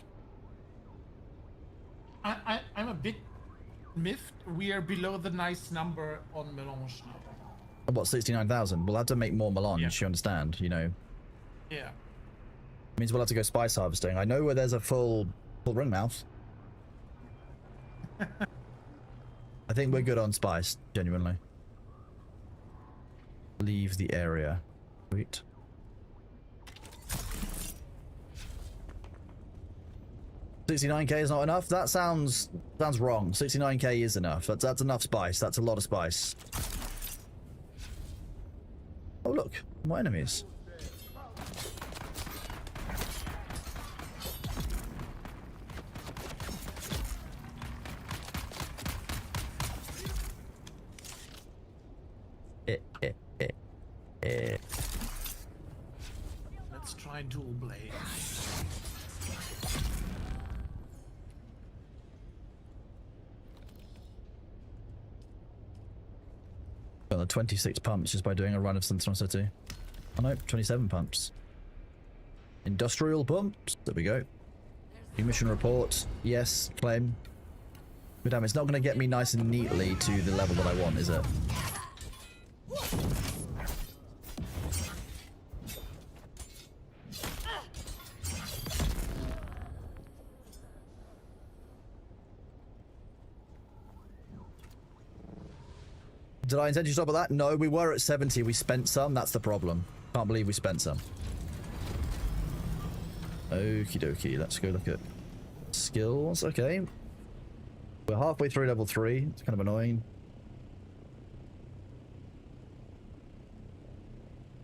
I'm a bit miffed. We are below the nice number on Melange now. What, 69,000? We'll have to make more melange, you understand, you know. Yeah. Means we'll have to go spice harvesting. I know where there's a full ring mouth. I think we're good on spice, genuinely. Leave the area. Sweet. $69K is not enough? That sounds wrong. 69K is enough. That's enough spice. That's a lot of spice. Oh look, more enemies. Let's try dual blade. Got the 26 pumps just by doing a run of Sentinel City. Oh no, 27 pumps. Industrial pumps. There we go. New mission report. Yes, claim. But damn, it's not going to get me nice and neatly to the level that I want, is it? Did I intend to stop at that? No, we were at 70. We spent some. That's the problem. Can't believe we spent some. Okie dokie. Let's go look at skills. Okay. We're halfway through level 3. It's kind of annoying.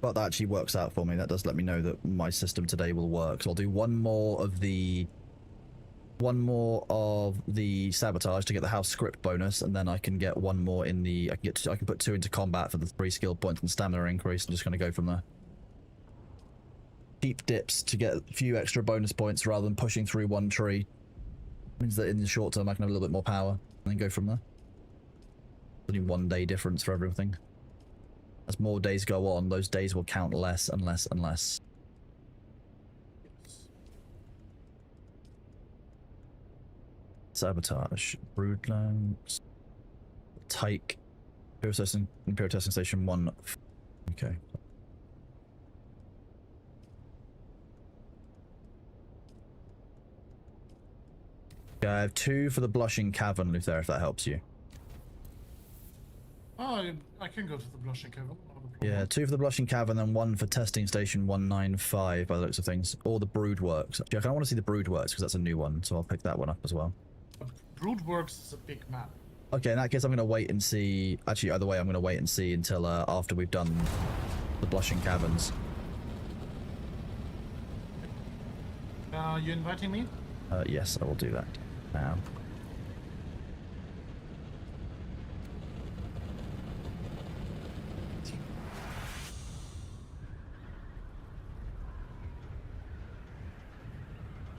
But that actually works out for me. That does let me know that my system today will work. So I'll do one more of the sabotage to get the house script bonus, and then I can get one more in the. I can put 2 into combat for the 3 skill points and stamina increase. I'm just going to go from there. Cheap dips to get a few extra bonus points rather than pushing through one tree. Means that in the short term I can have a little bit more power and then go from there. Only 1 day difference for everything. As more days go on, those days will count less and less and less. Sabotage, Broodlands, Tyke, Imperial Testing Station 1. Okay. Yeah, I have 2 for the Blushing Cavern, Luther, if that helps you. Oh, I can go to the Blushing Cavern. Yeah, 2 for the Blushing Cavern, then 1 for Testing Station 195 by the looks of things. Or the Brood Works. Actually, I kind of want to see the Brood Works because that's a new one, so I'll pick that one up as well. Brood Works is a big map. Okay, in that case I'm going to wait and see. Actually, either way, I'm going to wait and see until after we've done the Blushing Caverns. You inviting me? Yes, I will do that now.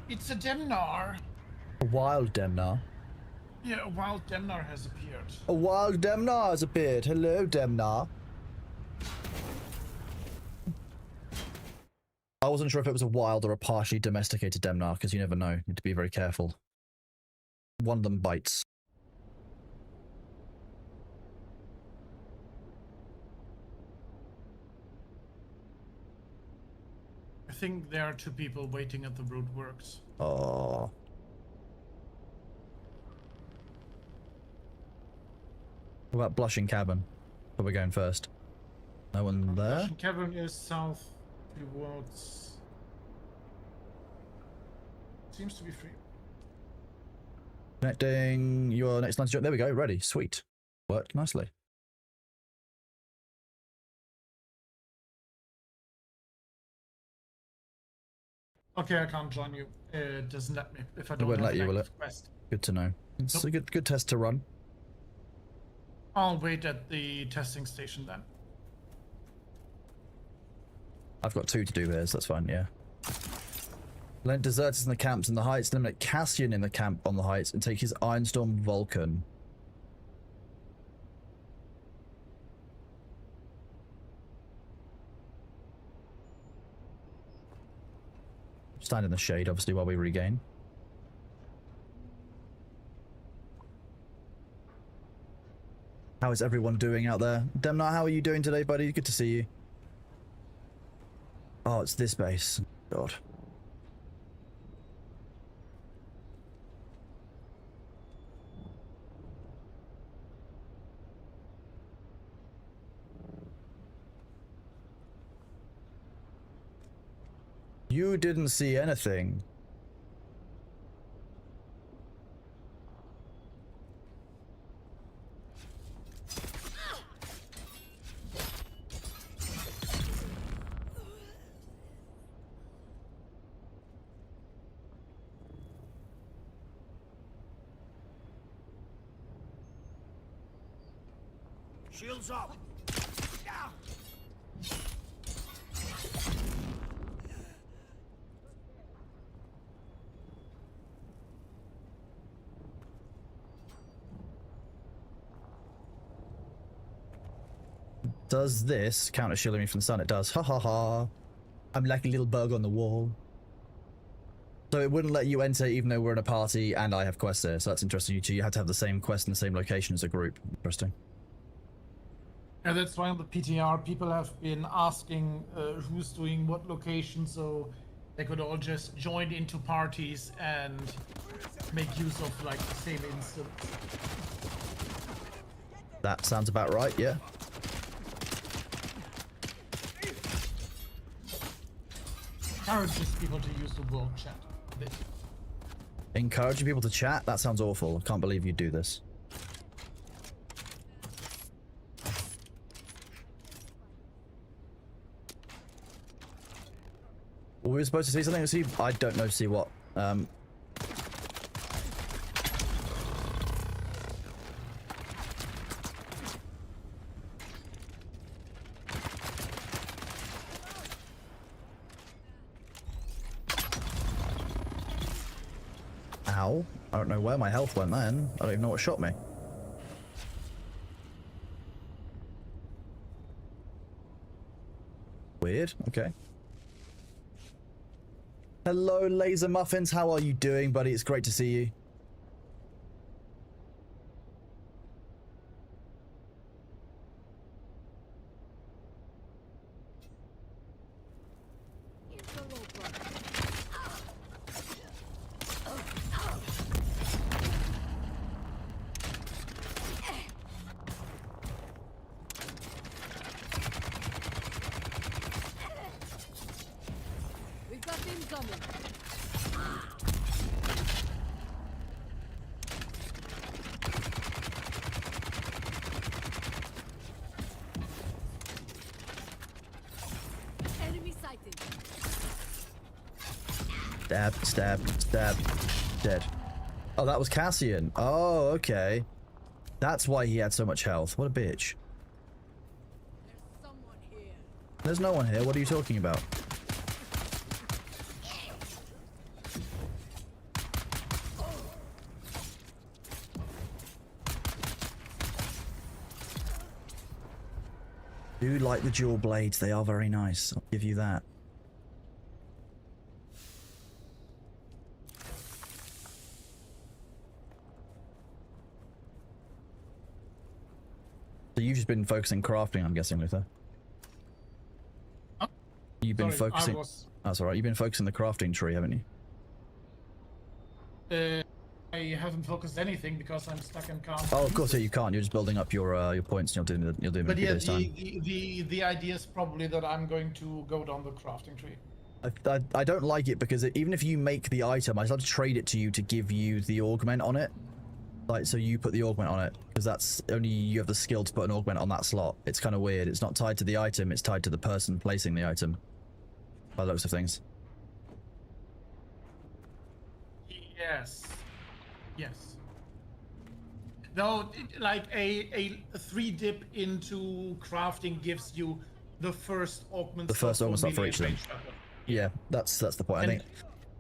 It's a Demnar. A wild Demnar? Yeah, a wild Demnar has appeared. A wild Demnar has appeared. Hello, Demnar. I wasn't sure if it was a wild or a partially domesticated Demnar, because you never know. You need to be very careful. One of them bites. I think there are 2 people waiting at the Brood Works. Oh. What about Blushing Cavern? Where we're going first? No one there? Blushing Cavern is south towards... Seems to be free. Connecting your next line to jump. There we go. Ready. Sweet. Worked nicely. Okay, I can't join you. It doesn't let me if I It don't won't have let you, an will it? active quest. Good to know. It's Nope. a good test to run. I'll wait at the testing station then. I've got 2 to do here, so that's fine, yeah. Let deserters in the camps in the heights, eliminate Cassian in the camp on the heights, and take his Ironstorm Vulcan. Stand in the shade, obviously, while we regain. How is everyone doing out there? Demnar, how are you doing today, buddy? Good to see you. Oh, it's this base. God. You didn't see anything. Shields up! Does this counter shielding me from the sun? It does. Ha ha ha. I'm like a little bug on the wall. So it wouldn't let you enter even though we're in a party and I have quests here. So that's interesting. You had to have the same quest in the same location as a group. Interesting. Yeah, that's why on the PTR people have been asking who's doing what location, so they could all just join into parties and make use of like the same instance. That sounds about right, yeah. Encourages people to use the world chat a bit. Encouraging people to chat? That sounds awful. I can't believe you do this. were supposed to see something. See, I don't know. See what? Ow! I don't know where my health went then. I don't even know what shot me. Weird. Okay. Hello, Laser Muffins. How are you doing, buddy? It's great to see you. We've got incoming. Enemy sighted. Stab, stab, stab. Dead. Oh, that was Cassian. Oh, okay. That's why he had so much health. What a bitch. There's no one here. What are you talking about? Do like the dual blades. They are very nice. I'll give you that. So you've just been focusing crafting, I'm guessing, Luther. You've been focusing. That's all right. You've been focusing the crafting tree, haven't you? I haven't focused anything because I'm stuck in calm. Oh, of course, yeah, you can't. You're just building up your points. And you're doing. But a yeah, few days time. the idea is probably that I'm going to go down the crafting tree. I don't like it because even if you make the item, I still have to trade it to you to give you the augment on it. Like, so you put the augment on it because that's only you have the skill to put an augment on that slot. It's kind of weird. It's not tied to the item. It's tied to the person placing the item. By the looks of things. Yes. Yes. Though, like a 3-dip into crafting gives you the first augment. The first augment slot for each of them. Yeah, that's the point. I think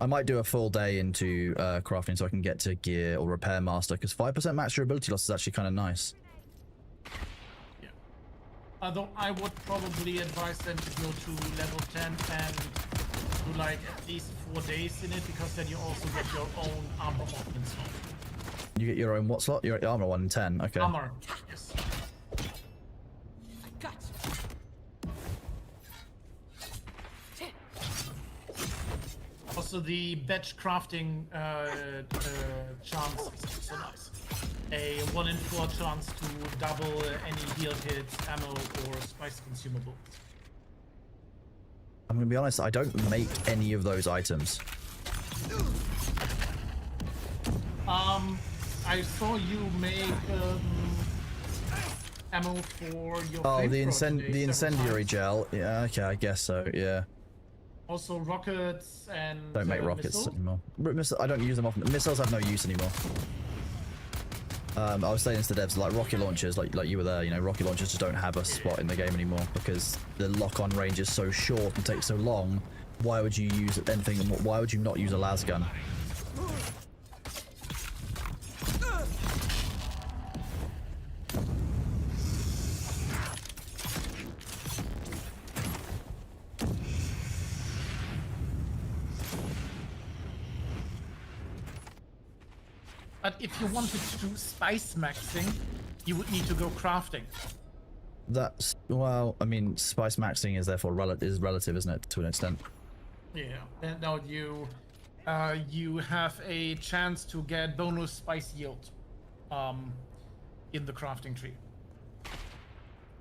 I might do a full day into crafting so I can get to gear or repair master because 5% max durability loss is actually kind of nice. Yeah. Although I would probably advise them to go to level 10 and do like at least 4 days in it because then you also get your own armor augment slot. You get your own what slot? Your armor 1 in 10. Okay. Armor. Yes. Got Also, the batch crafting chance is so nice. A 1 in 4 chance to double any healed hits, ammo, or spice consumable. I'm gonna be honest. I don't make any of those items. I saw you make ammo for your. Oh, the incendiary gel. Yeah, okay, I guess so. Yeah. Also rockets and. Don't make rockets missile? anymore. I don't use them often. Missiles have no use anymore. I was saying to the devs, like rocket launchers, like you were there. You know, rocket launchers just don't have a spot in the game anymore because the lock-on range is so short and takes so long. Why would you use anything? Why would you not use a las gun? But if you wanted to do spice maxing, you would need to go crafting. That's, well, I mean, spice maxing is therefore relative, isn't it, to an extent? Yeah, and now you have a chance to get bonus spice yield in the crafting tree.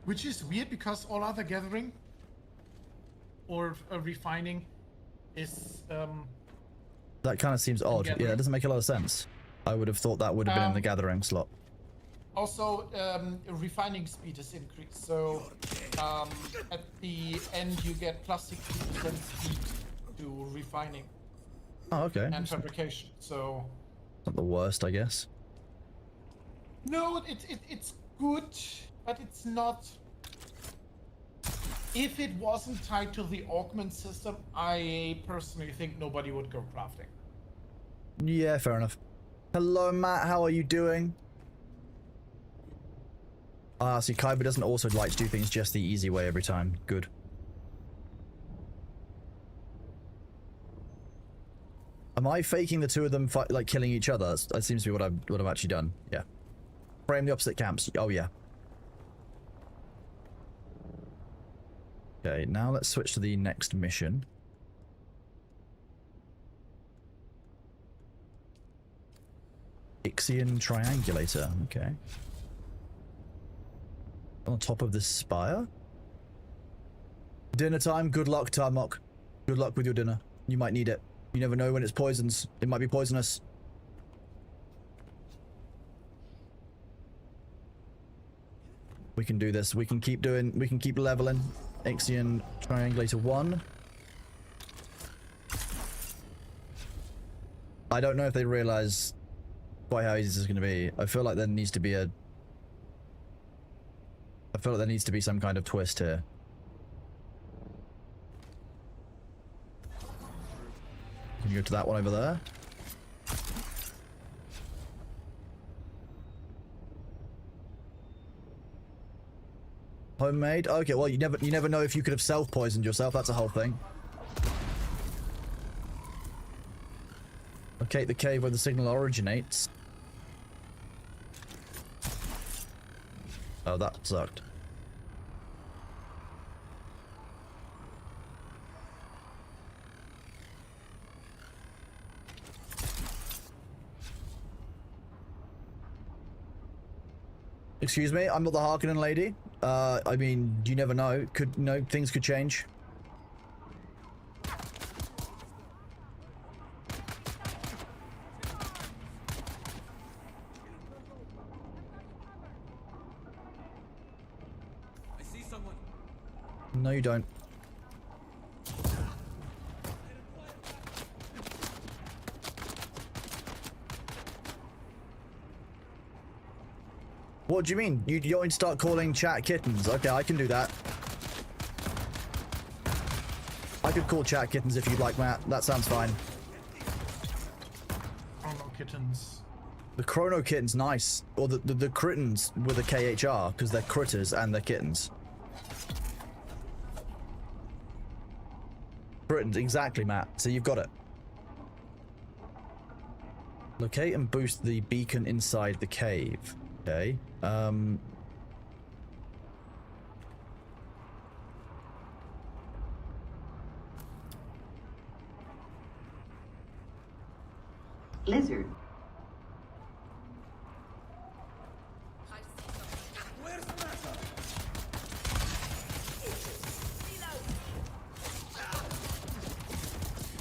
Which is weird because all other gathering or refining is that kind of seems odd. gathering. Yeah, it doesn't make a lot of sense. I would have thought that would have been in the gathering slot. Also, refining speed is increased, so at the end you get plus 60% speed do refining Oh, okay. and fabrication. So Not the worst, I guess. no, it's good, but it's not. If it wasn't tied to the augment system, I personally think nobody would go crafting. Yeah, fair enough. Hello, Matt. How are you doing? Ah, see, Kaiba doesn't also like to do things just the easy way every time. Good. Am I faking the two of them like killing each other? That seems to be what I've actually done. Yeah. Frame the opposite camps. Oh yeah. Okay, now let's switch to the next mission. Ixian Triangulator. Okay. On top of this spire? Dinner time. Good luck, Tarmok. Good luck with your dinner. You might need it. You never know when it's poisons. It might be poisonous. We can do this. We can keep leveling. Ixian Triangulator 1. I don't know if they realize quite how easy this is going to be. I feel like there needs to be some kind of twist here. Can you go to that one over there? Homemade? Okay, well you never know if you could have self-poisoned yourself. That's a whole thing. Locate the cave where the signal originates. Oh, that sucked. Excuse me, I'm not the Harkonnen lady. I mean, you never know. Things could change. I see someone. No, you don't. What do you mean? You're going to start calling chat kittens? Okay, I can do that. I could call chat kittens if you'd like, Matt. That sounds fine. Chrono kittens. The chrono kittens, nice. Or the crittens with a KHR, because they're critters and they're kittens. Crittens, exactly, Matt. So you've got it. Locate and boost the beacon inside the cave. Okay. Lizard. Where's Massa?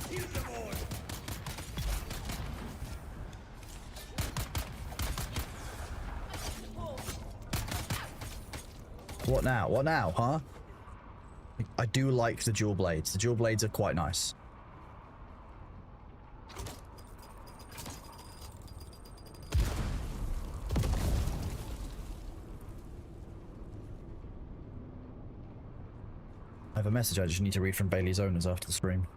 Here's the boy. What now? What now, huh? I do like the dual blades. The dual blades are quite nice. I have a message I just need to read from Bailey's owners after the stream.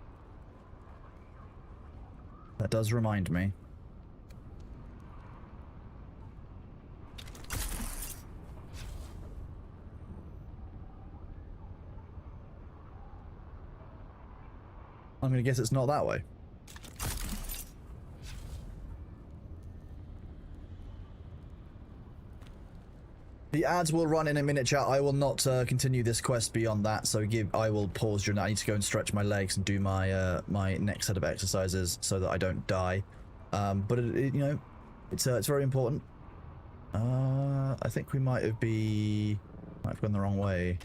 That does remind me. I'm gonna guess it's not that way. The ads will run in a minute, chat. I will not continue this quest beyond that, so I will pause during that. I need to go and stretch my legs and do my my next set of exercises so that I don't die. But you know, it's very important. I think we might have gone the wrong way.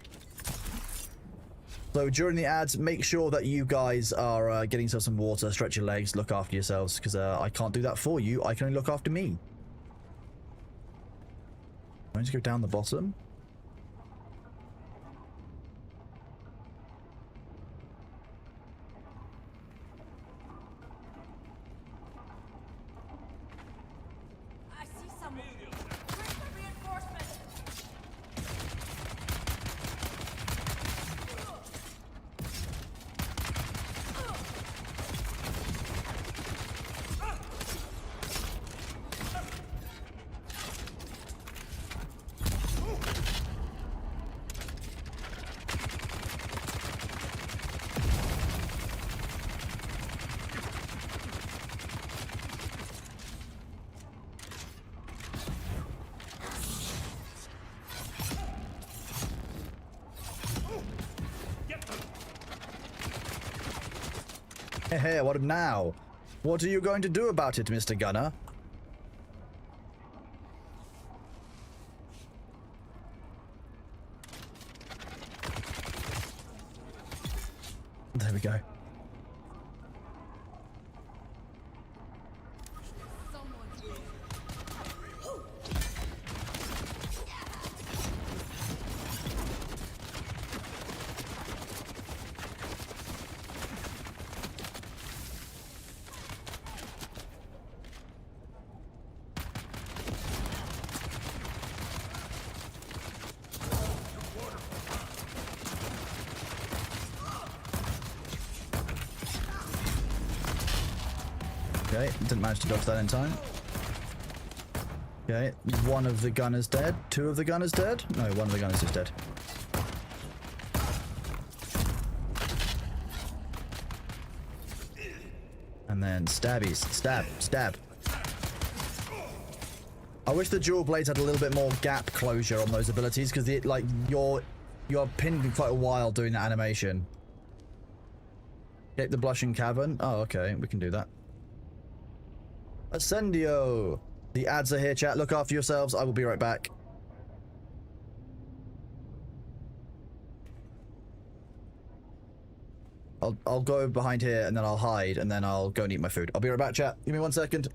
So during the ads, make sure that you guys are getting yourself some water, stretch your legs, look after yourselves, because I can't do that for you. I can only look after me. I'm going to go down the bottom. Hey, what now? What are you going to do about it, Mr. Gunner? There we go. Okay, didn't manage to dodge that in time. Okay, one of the gunners dead. Two of the gunners dead? No, one of the gunners is dead. And then stabbies. Stab. Stab. I wish the dual blades had a little bit more gap closure on those abilities, because like you're pinned for quite a while doing that animation. Escape the blushing cavern. Oh, okay, we can do that. Ascendio. The ads are here, chat. Look after yourselves. I will be right back. I'll go behind here and then I'll hide and then I'll go and eat my food. I'll be right back, chat. Give me 1 second.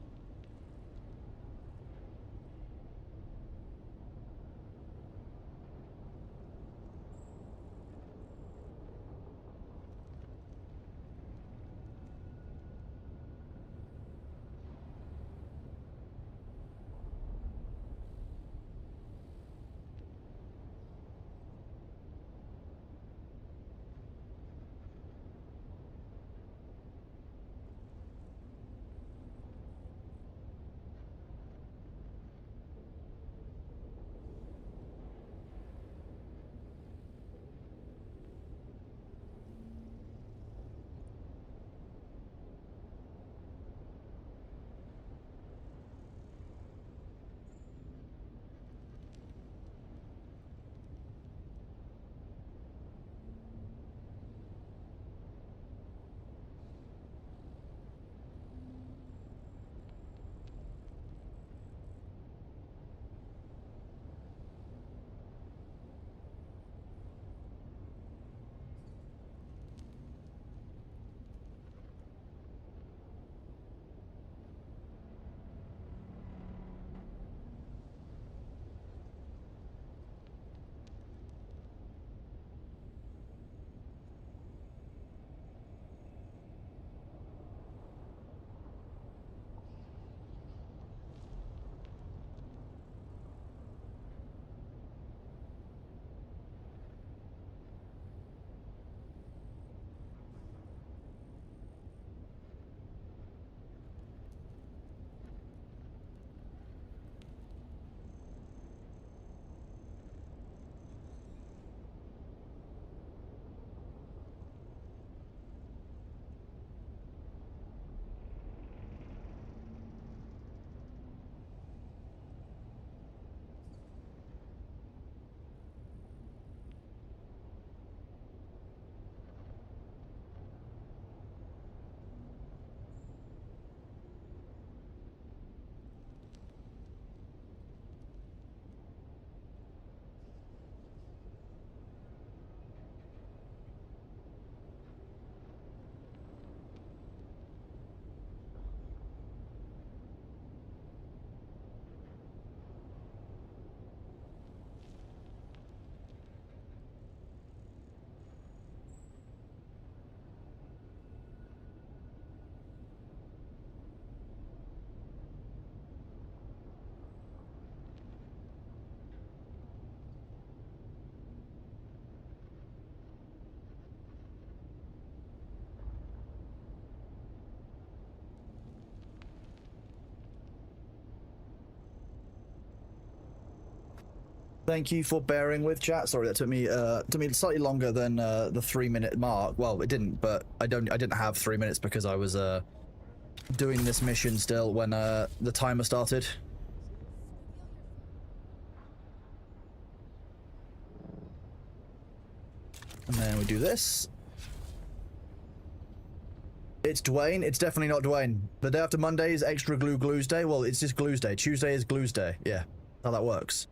Thank you for bearing with, chat. Sorry, that took me slightly longer than the 3-minute mark. Well, it didn't, but I didn't have 3 minutes because I was doing this mission still when the timer started. And then we do this. It's Dwayne. It's definitely not Dwayne. The day after Monday is extra glues day. Well, it's just glues day. Tuesday is glues day. Yeah, how that works.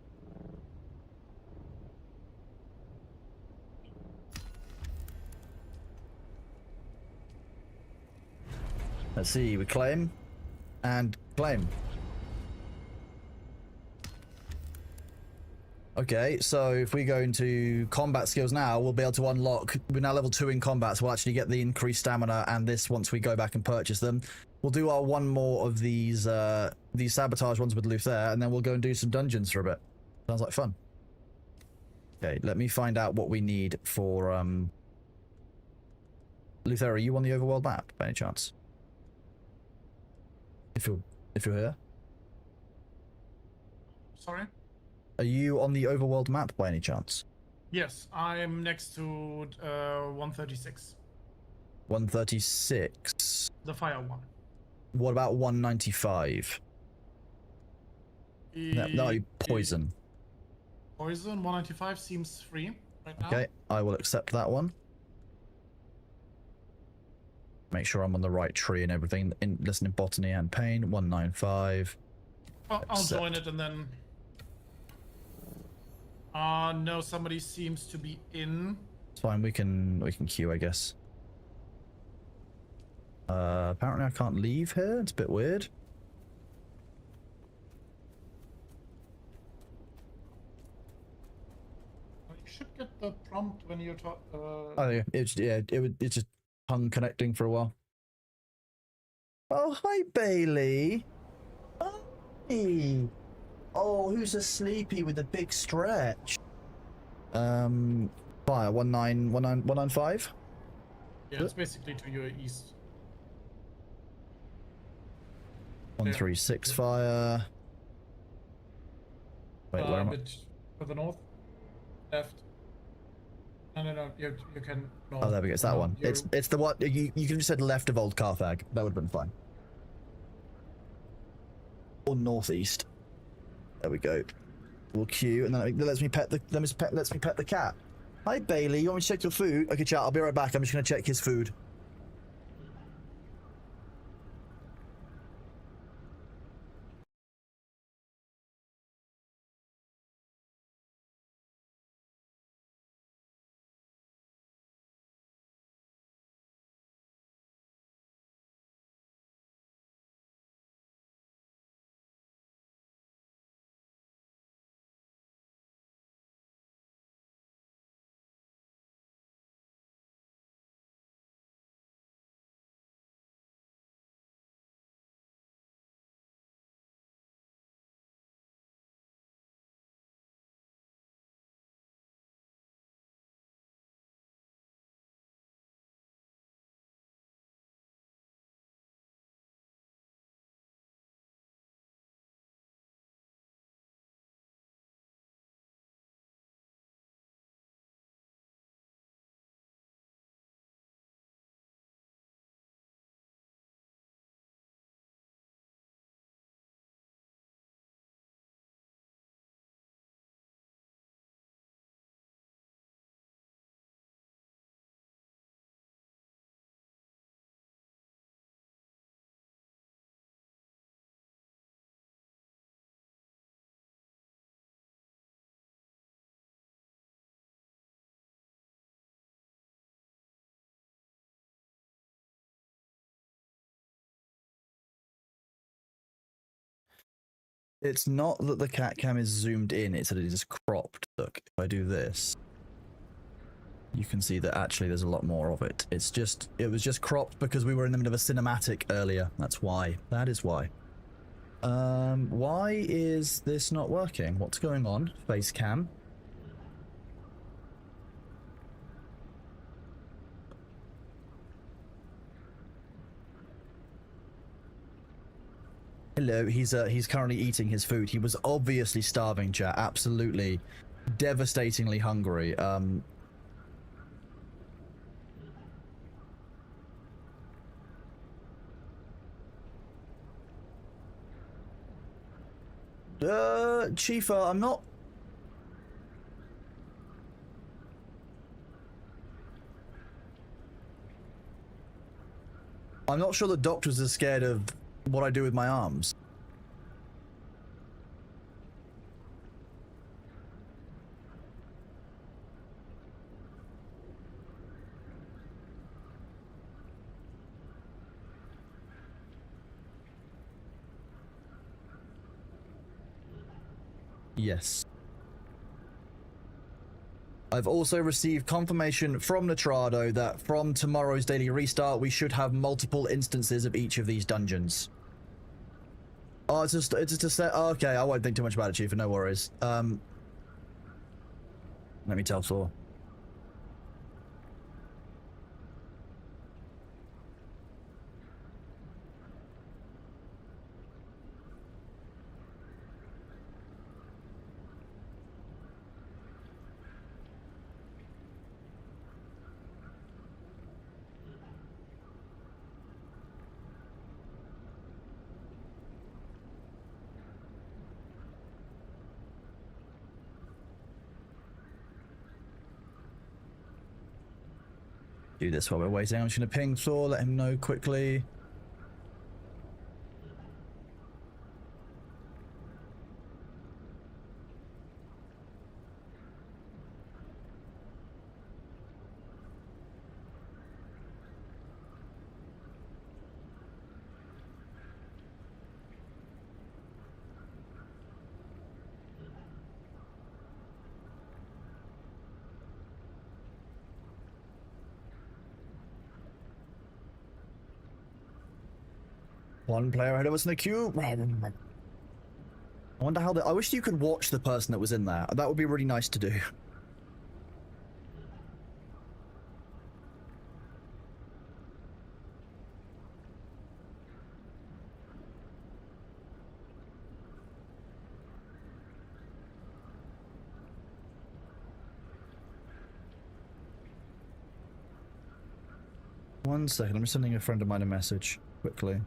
Let's see. We claim and claim. Okay, so if we go into combat skills now, we'll be able to unlock. We're now level 2 in combat, so we'll actually get the increased stamina and this once we go back and purchase them. We'll do our one more of these sabotage ones with Luther, and then we'll go and do some dungeons for a bit. Sounds like fun. Okay, let me find out what we need for Luther, are you on the overworld map by any chance? If you're here. Sorry? Are you on the overworld map by any chance? Yes, I'm next to 136. 136. The fire one. What about 195? No, poison. Poison 195 seems free right now. Okay, I will accept that one. Make sure I'm on the right tree and everything. Listen in botany and pain. 195. I'll join it and then. No, somebody seems to be in. It's fine. We can queue, I guess. Apparently I can't leave here. It's a bit weird. You should get the prompt when you talk. Oh yeah, it's just hung connecting for a while. Oh hi Bailey. Hi. Oh, who's a sleepy with a big stretch? Fire 195. Yeah, it's basically to your east. 136 fire. Wait, where am I? To the north, left. No. You can. No, Oh, there we go. It's that one. you're- It's the one you could have said left of Old Carthag. That would have been fine. Or northeast. There we go. We'll queue, and then it lets me pet the cat. Hi Bailey, you want me to check your food? Okay, chat. I'll be right back. I'm just gonna check his food. It's not that the cat cam is zoomed in, it's that it is cropped. Look, if I do this, you can see that actually there's a lot more of it. It was just cropped because we were in the middle of a cinematic earlier. That's why. That is why. Why is this not working? What's going on? Face cam. Hello, he's currently eating his food. He was obviously starving, chat. Absolutely devastatingly hungry. Chifa, I'm not. I'm not sure the doctors are scared of what I do with my arms. Yes. I've also received confirmation from Nitrado that from tomorrow's daily restart, we should have multiple instances of each of these dungeons. Oh, it's just a set. Oh, okay, I won't think too much about it, Chief, no worries. Let me tell Thor. Do this while we're waiting. I'm just going to ping Thor, let him know quickly. One player ahead of us in the queue. I wonder how I wish you could watch the person that was in there. That would be really nice to do. One second, I'm just sending a friend of mine a message quickly.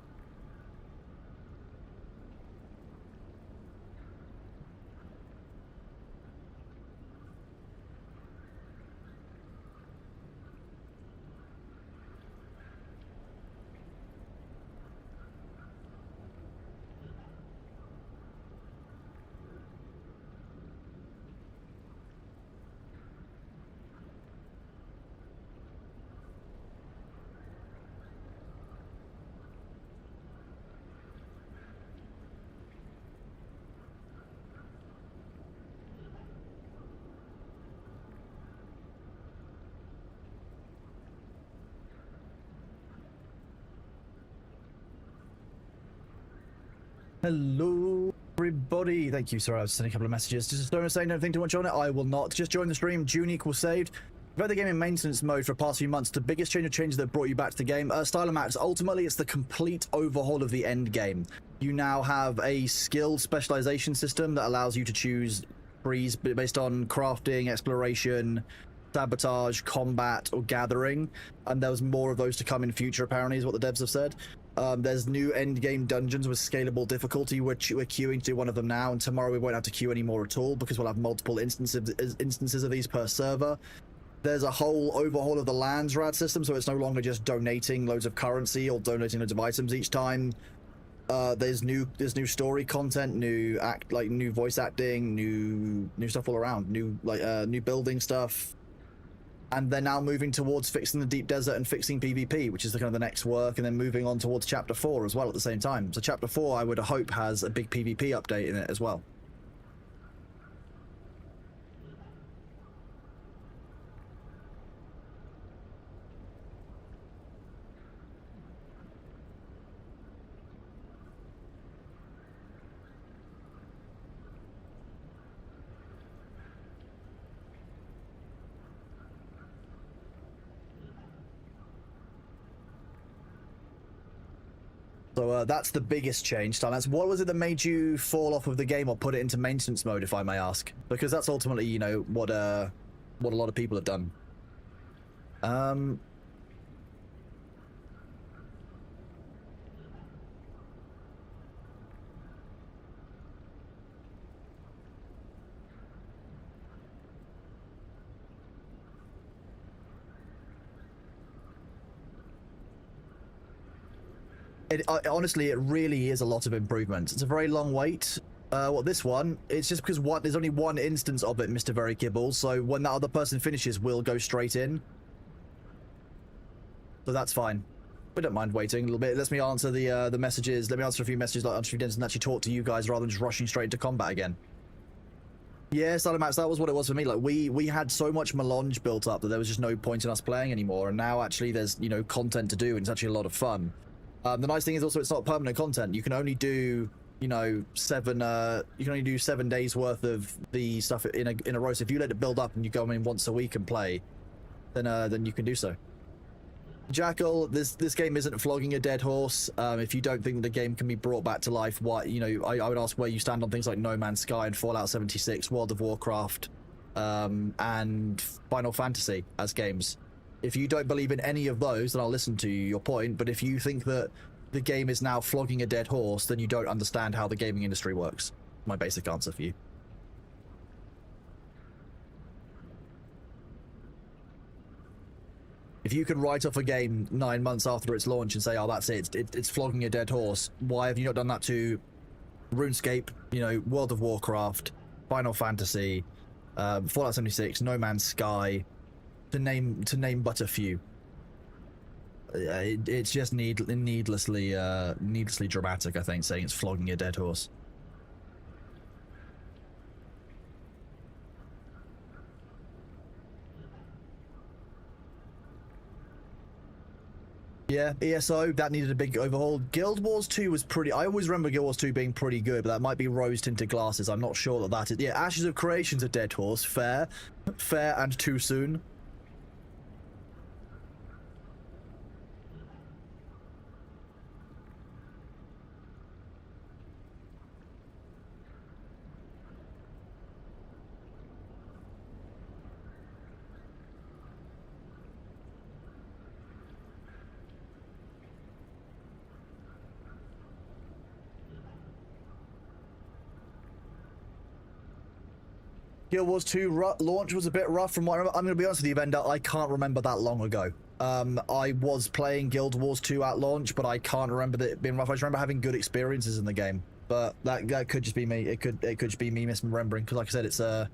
Hello, everybody. Thank you. Sorry, I was sending a couple of messages. Just don't say anything too much on it. I will not. Just join the stream. Dune equals saved. You've had the game in maintenance mode for the past few months. The biggest change of changes that brought you back to the game. Stylomax, ultimately, it's the complete overhaul of the end game. You now have a skill specialization system that allows you to choose trees based on crafting, exploration, sabotage, combat, or gathering. And there was more of those to come in future, apparently, is what the devs have said. There's new endgame dungeons with scalable difficulty. We're queuing to do one of them now, and tomorrow we won't have to queue anymore at all because we'll have multiple instances of these per server. There's a whole overhaul of the lands rad system, so it's no longer just donating loads of currency or donating loads of items each time. There's new story content, new voice acting, new stuff all around, new building stuff. And they're now moving towards fixing the deep desert and fixing PvP, which is the kind of the next work, and then moving on towards Chapter 4 as well at the same time. So Chapter 4, I would hope, has a big PvP update in it as well. So that's the biggest change, Stan. What was it that made you fall off of the game or put it into maintenance mode, if I may ask? Because that's ultimately, you know, what a lot of people have done. Honestly, it really is a lot of improvements. It's a very long wait. This one, it's just because there's only one instance of it, Mr. Very Kibble, so when that other person finishes, we'll go straight in. So that's fine. We don't mind waiting a little bit. It lets me answer the messages. Let me answer a few messages, like answer a few dents, and actually talk to you guys rather than just rushing straight into combat again. Yeah, Max, that was what it was for me. Like, we had so much melange built up that there was just no point in us playing anymore, and now actually there's, you know, content to do, and it's actually a lot of fun. The nice thing is also it's not permanent content. You can only do, you know, 7 days worth of the stuff in a row. So if you let it build up and you go in once a week and play, then you can do so. Jackal, this game isn't flogging a dead horse. If you don't think the game can be brought back to life, why, you know, I would ask where you stand on things like No Man's Sky and Fallout 76, World of Warcraft, and Final Fantasy as games. If you don't believe in any of those, then I'll listen to your point. But if you think that the game is now flogging a dead horse, then you don't understand how the gaming industry works. My basic answer for you. If you can write off a game 9 months after its launch and say, oh, that's it, it's flogging a dead horse, why have you not done that to RuneScape, you know, World of Warcraft, Final Fantasy, Fallout 76, No Man's Sky, to name but a few? It's just needlessly dramatic, I think, saying it's flogging a dead horse. Yeah, ESO, that needed a big overhaul. Guild Wars 2 was pretty... I always remember Guild Wars 2 being pretty good, but that might be rose-tinted glasses. I'm not sure that is... Yeah, Ashes of Creation's a dead horse. Fair. Fair and too soon. Guild Wars 2 launch was a bit rough from what I remember. I'm going to be honest with you, Venda, I can't remember that long ago. I was playing Guild Wars 2 at launch, but I can't remember that it being rough. I just remember having good experiences in the game. But that could just be me. It could just be me misremembering, because like I said, it's a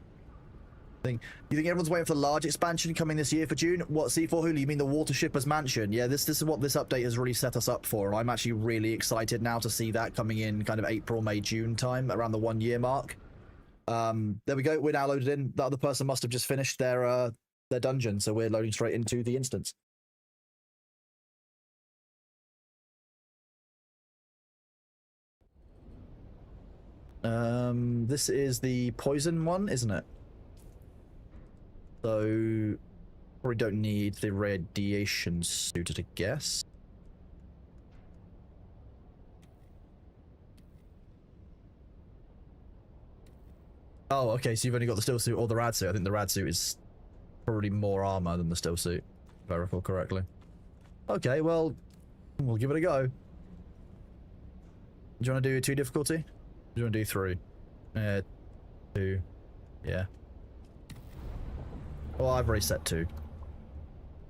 thing. You think everyone's waiting for the large expansion coming this year for Dune? What, C4 Hulu? You mean the Watershipper's Mansion? Yeah, this is what this update has really set us up for. I'm actually really excited now to see that coming in kind of April, May, June time, around the 1 year mark. There we go. We're now loaded in. The other person must have just finished their dungeon, so we're loading straight into the instance. This is the poison one, isn't it? So probably don't need the radiation suit, I guess. Oh, okay, so you've only got the still suit or the rad suit. I think the rad suit is probably more armor than the still suit, if I recall correctly. Okay, well, we'll give it a go. Do you want to do 2 difficulty? Do you want to do 3? 2. Yeah. Well, I've already set 2.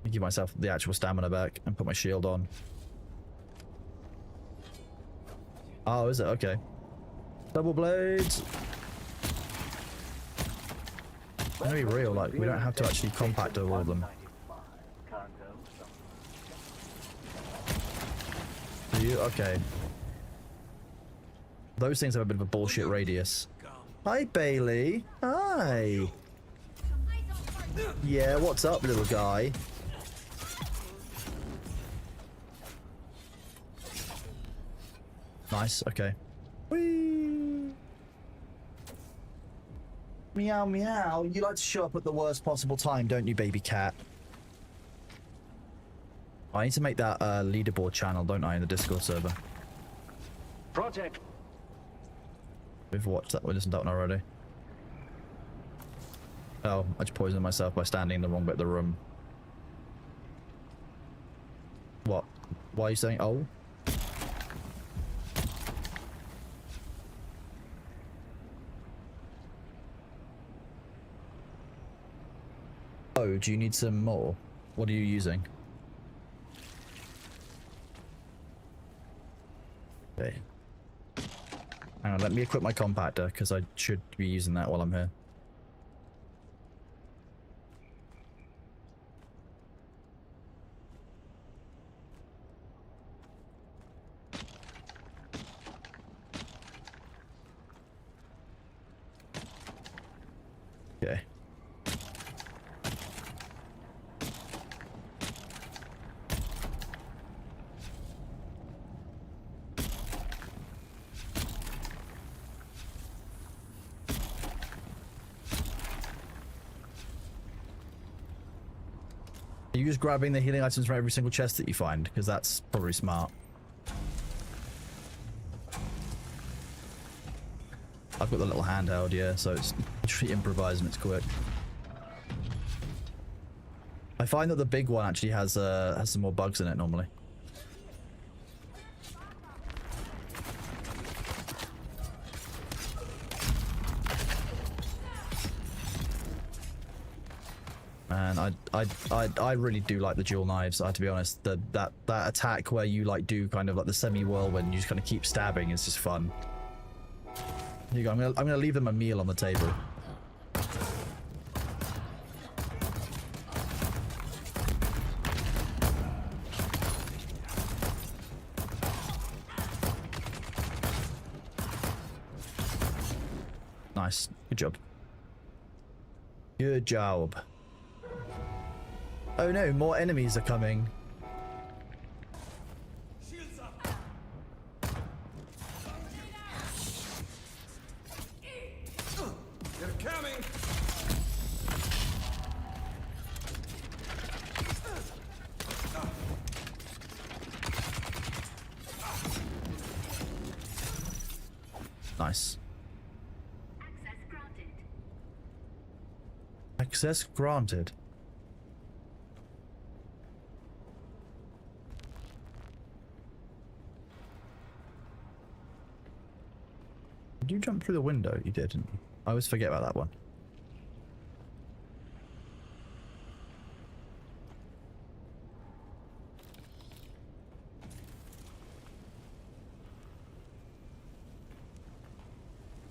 Give myself the actual stamina back and put my shield on. Oh, is it? Okay. Double blades. I'm gonna be real, like, we don't have to actually compact all of them. Do you? Okay. Those things have a bit of a bullshit radius. Hi, Bailey. Hi. Yeah, what's up, little guy? Nice, okay. Whee! Meow, meow. You like to show up at the worst possible time, don't you, baby cat? I need to make that leaderboard channel, don't I, in the Discord server? Project. We've watched that. We listened to that one already. Oh, I just poisoned myself by standing in the wrong bit of the room. What? Why are you saying oh? Oh, do you need some more? What are you using? Okay. Hang on, let me equip my compactor, because I should be using that while I'm here. Okay. Are you just grabbing the healing items from every single chest that you find? Because that's probably smart. I've got the little handheld, yeah, so it's literally improvise and it's quick. I find that the big one actually has some more bugs in it normally. Man, I really do like the dual knives. I have to be honest. That attack where you like do kind of like the semi-whirlwind, you just kind of keep stabbing. It's just fun. Here you go. I'm gonna leave them a meal on the table. Nice. Good job. Good job. Oh no, more enemies are coming. Shields up. They're coming. Nice. Access granted. Access granted. Did you jump through the window? You did, didn't you? I always forget about that one.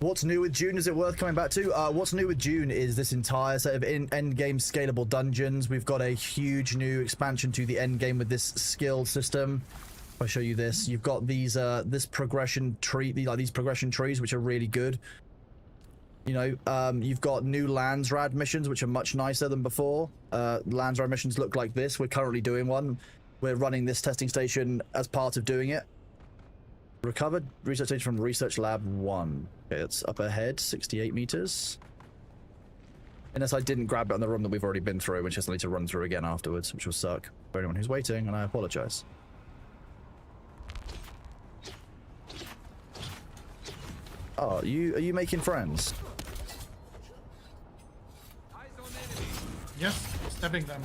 What's new with Dune? Is it worth coming back to? What's new with Dune is this entire set of end-game scalable dungeons. We've got a huge new expansion to the end game with this skill system. If I show you this, you've got these this progression tree, these progression trees, which are really good. You know, you've got new Landsrad missions, which are much nicer than before. Landsrad missions look like this. We're currently doing one. We're running this testing station as part of doing it. Recovered research station from Research Lab 1. Okay, it's up ahead, 68 meters. Unless I didn't grab it in the room that we've already been through, which just need to run through again afterwards, which will suck for anyone who's waiting, and I apologize. Oh, are you making friends? Yes, stabbing them.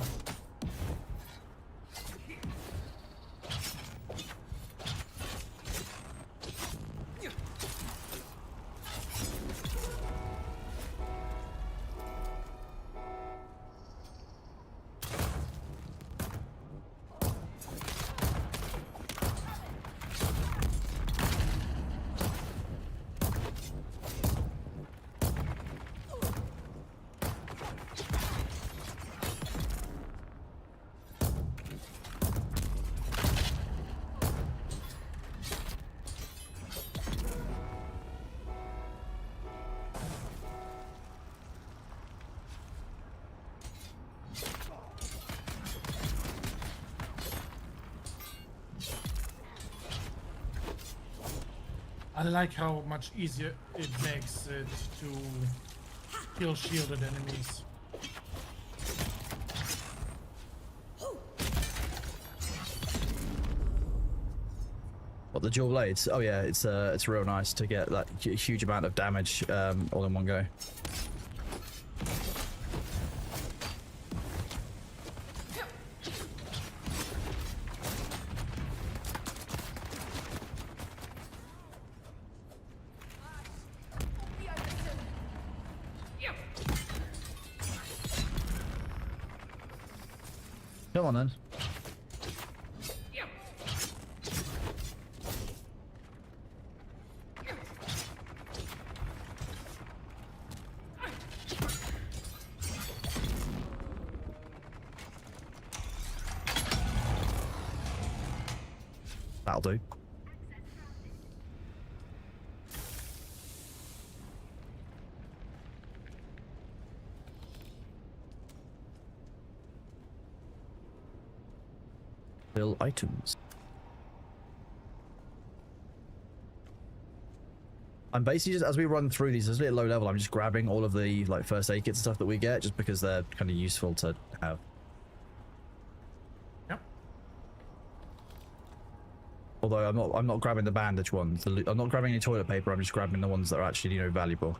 I like how much easier it makes it to kill shielded enemies. What, the dual blades? Oh yeah, it's real nice to get that huge amount of damage all in one go. Come on then. That'll do. Fill items. I'm basically just, as we run through these, it's a little low level, I'm just grabbing all of the like first aid kits and stuff that we get, just because they're kind of useful to have. Yep. Although I'm not grabbing the bandage ones. I'm not grabbing any toilet paper. I'm just grabbing the ones that are actually, you know, valuable.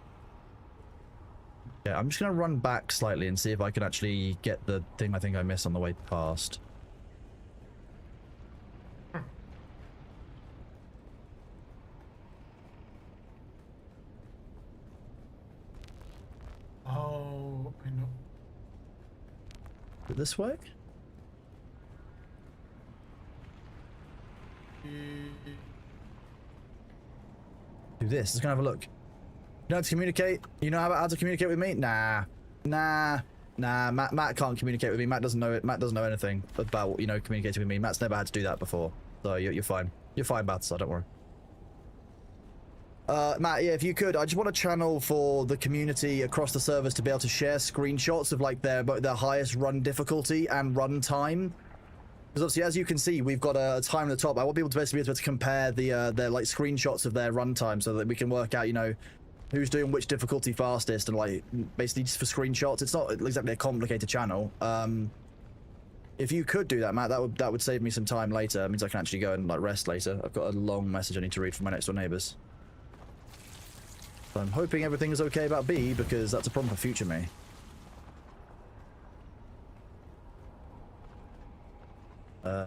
Yeah, I'm just gonna run back slightly and see if I can actually get the thing I think I missed on the way past. Oh, I know. Did this work? Do this. Let's go have a look. You know how to communicate? You know how to communicate with me? Nah. Matt can't communicate with me. Matt doesn't know it. Matt doesn't know anything about, you know, communicating with me. Matt's never had to do that before. So you're fine. You're fine, Bats, so don't worry. Matt, yeah, if you could, I just want a channel for the community across the servers to be able to share screenshots of like their highest run difficulty and run time. Because obviously, as you can see, we've got a time at the top. I want people to basically be able to compare their like screenshots of their run time so that we can work out, you know, who's doing which difficulty fastest and like basically just for screenshots. It's not exactly a complicated channel. If you could do that, Matt, that would save me some time later. It means I can actually go and like rest later. I've got a long message I need to read from my next door neighbors. So I'm hoping everything is okay about B, because that's a problem for future me.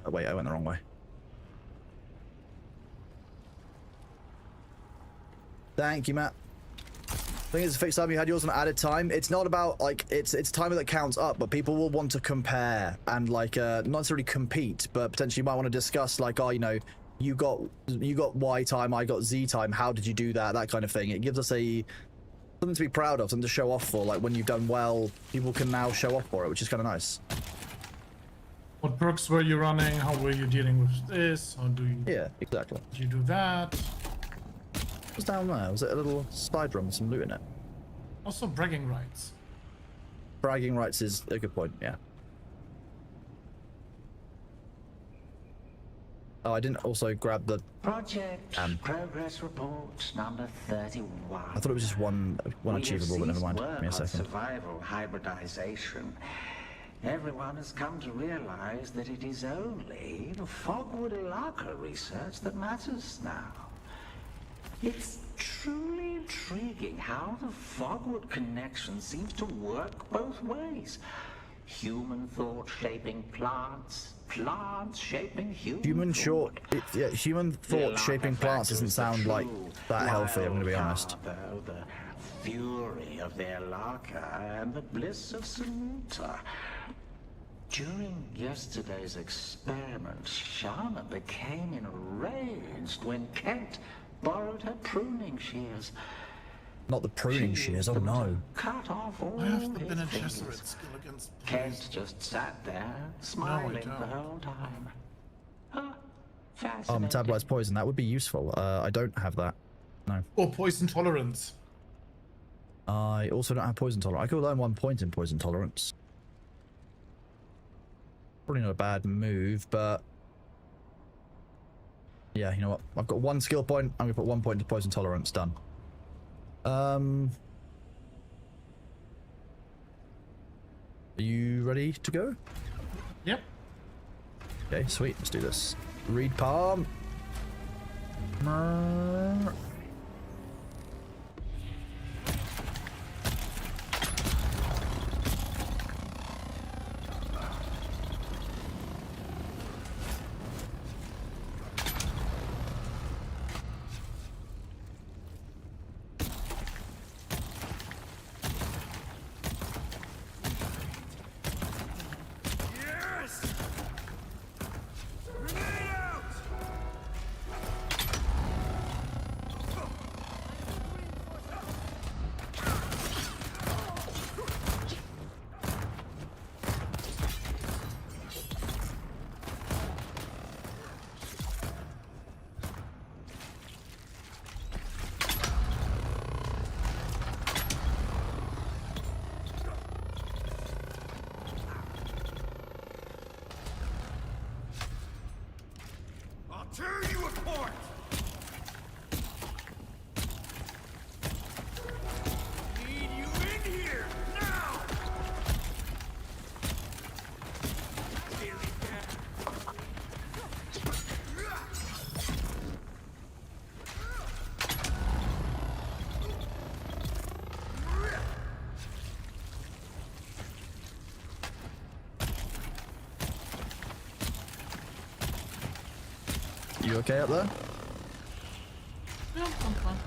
Wait, I went the wrong way. Thank you, Matt. I think it's a fixed time. You had yours on added time. It's not about like it's timer that counts up, but people will want to compare and like not necessarily compete, but potentially you might want to discuss like, oh, you know, you got Y time, I got Z time. How did you do that? That kind of thing. It gives us something to be proud of, something to show off for. Like when you've done well, people can now show off for it, which is kind of nice. What perks were you running? How were you dealing with this? How do you? Yeah, exactly. Did you do that? What was down there? Was it a little side room with some loot in it? Also bragging rights. Bragging rights is a good point. Yeah. Oh, I didn't also grab the Project Progress Report number 31. I thought it was just one achievable, but never mind. Give me a second. Survival hybridization. Everyone has come to realize that it is only the Fogwood Ilaka research that matters now. It's truly intriguing how the Fogwood connection seems to work both ways. Human thought shaping plants, plants shaping human thought. Human thought shaping plants doesn't sound like that healthy, I'm gonna be honest. The fury of the Ilaka and the bliss of Saluta. During yesterday's experiment, Shana became enraged when Kent borrowed her pruning shears. Not the pruning shears, oh no. Cut off all I have the his Bene fingers. Gesserit skill against Kent just sat there, smiling the whole time. Oh, metabolized poison, that would be useful. I don't have that. No. Or poison tolerance. I also don't have poison tolerance. I could learn 1 point in poison tolerance. Probably not a bad move, but yeah, you know what? I've got 1 skill point. I'm gonna put 1 point into poison tolerance. Done. Are you ready to go? Yep. Okay, sweet. Let's do this. Reed palm. You okay up there? Yeah, I'm fine.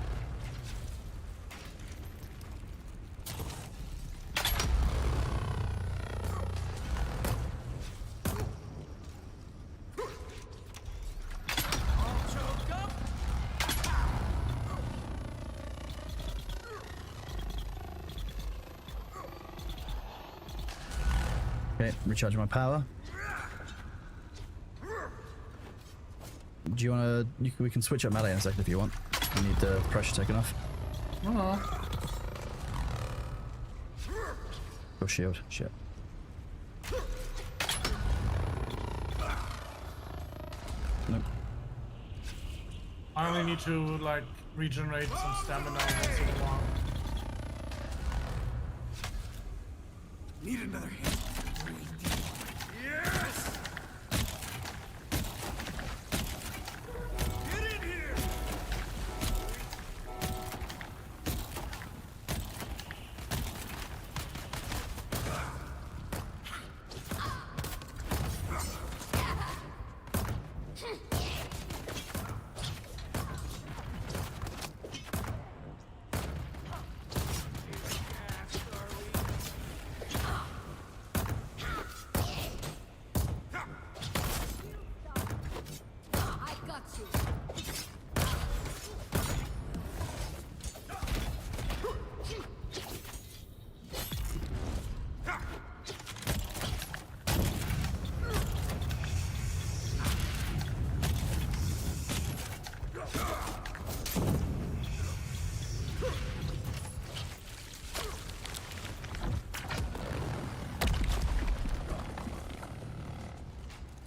Okay, recharging my power. Do you want to... We can switch up melee in a second if you want. You need the pressure taken off. Oh, shield. Shit. Nope. I only need to, like, regenerate some stamina once in a while. Need another hand. Yes! Get in here!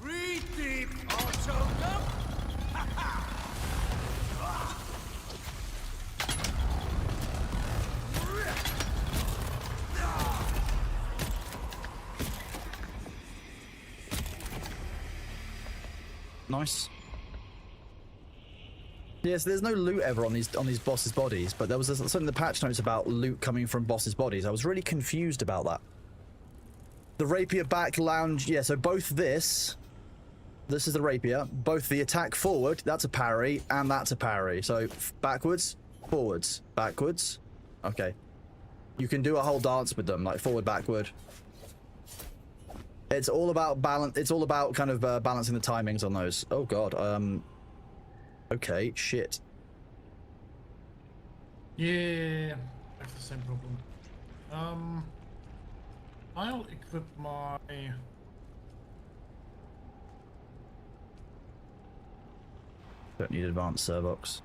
Breathe deep, all choked up. Ha ha! Nice. Yes, there's no loot ever on these bosses' bodies, but there was something in the patch notes about loot coming from bosses' bodies. I was really confused about that. The rapier back lounge, yeah, so both this is the rapier, both the attack forward, that's a parry, and that's a parry. So backwards, forwards, backwards. Okay. You can do a whole dance with them, like forward, backward. It's all about balance. It's all about kind of balancing the timings on those. Oh god. Okay. Shit. Yeah, that's the same problem. I'll equip my... Don't need advanced servox.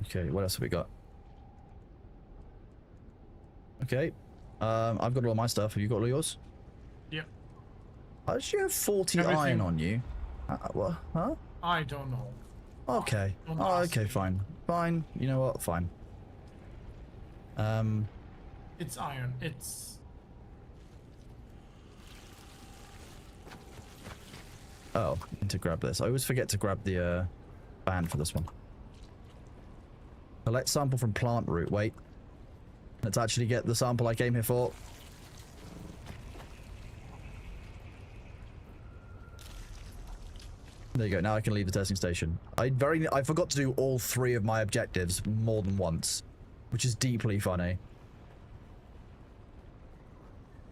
Okay, what else have we got? Okay. I've got all my stuff. Have you got all yours? Yep. How did you have 40 iron on you? What? Huh? I don't know. Okay. Oh, okay, fine. Fine. You know what? Fine. It's iron. It's... Oh, I need to grab this. I always forget to grab the band for this one. Collect sample from plant root. Wait. Let's actually get the sample I came here for. There you go. Now I can leave the testing station. I forgot to do all 3 of my objectives more than once, which is deeply funny.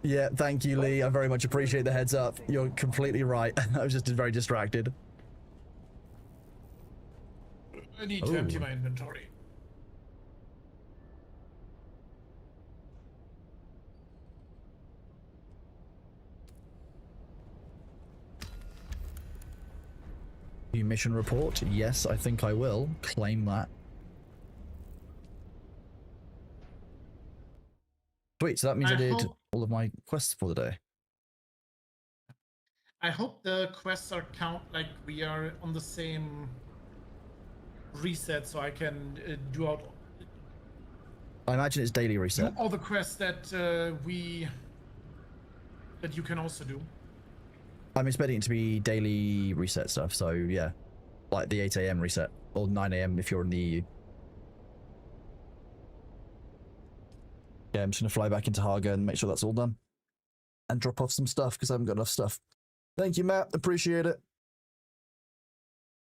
Yeah, thank you, Lee. I very much appreciate the heads up. You're completely right. I was just very distracted. I need to empty my inventory. New mission report? Yes, I think I will. Claim that. Sweet, so that means I did all of my quests for the day. I hope the quests are like we are on the same reset, so I can do out. I imagine it's daily reset. Do all the quests that that you can also do. I'm expecting it to be daily reset stuff, so yeah. Like the 8 AM reset. Or 9 a.m. if you're in the EU. Yeah, I'm just going to fly back into Haga and make sure that's all done. And drop off some stuff, because I haven't got enough stuff. Thank you, Matt. Appreciate it.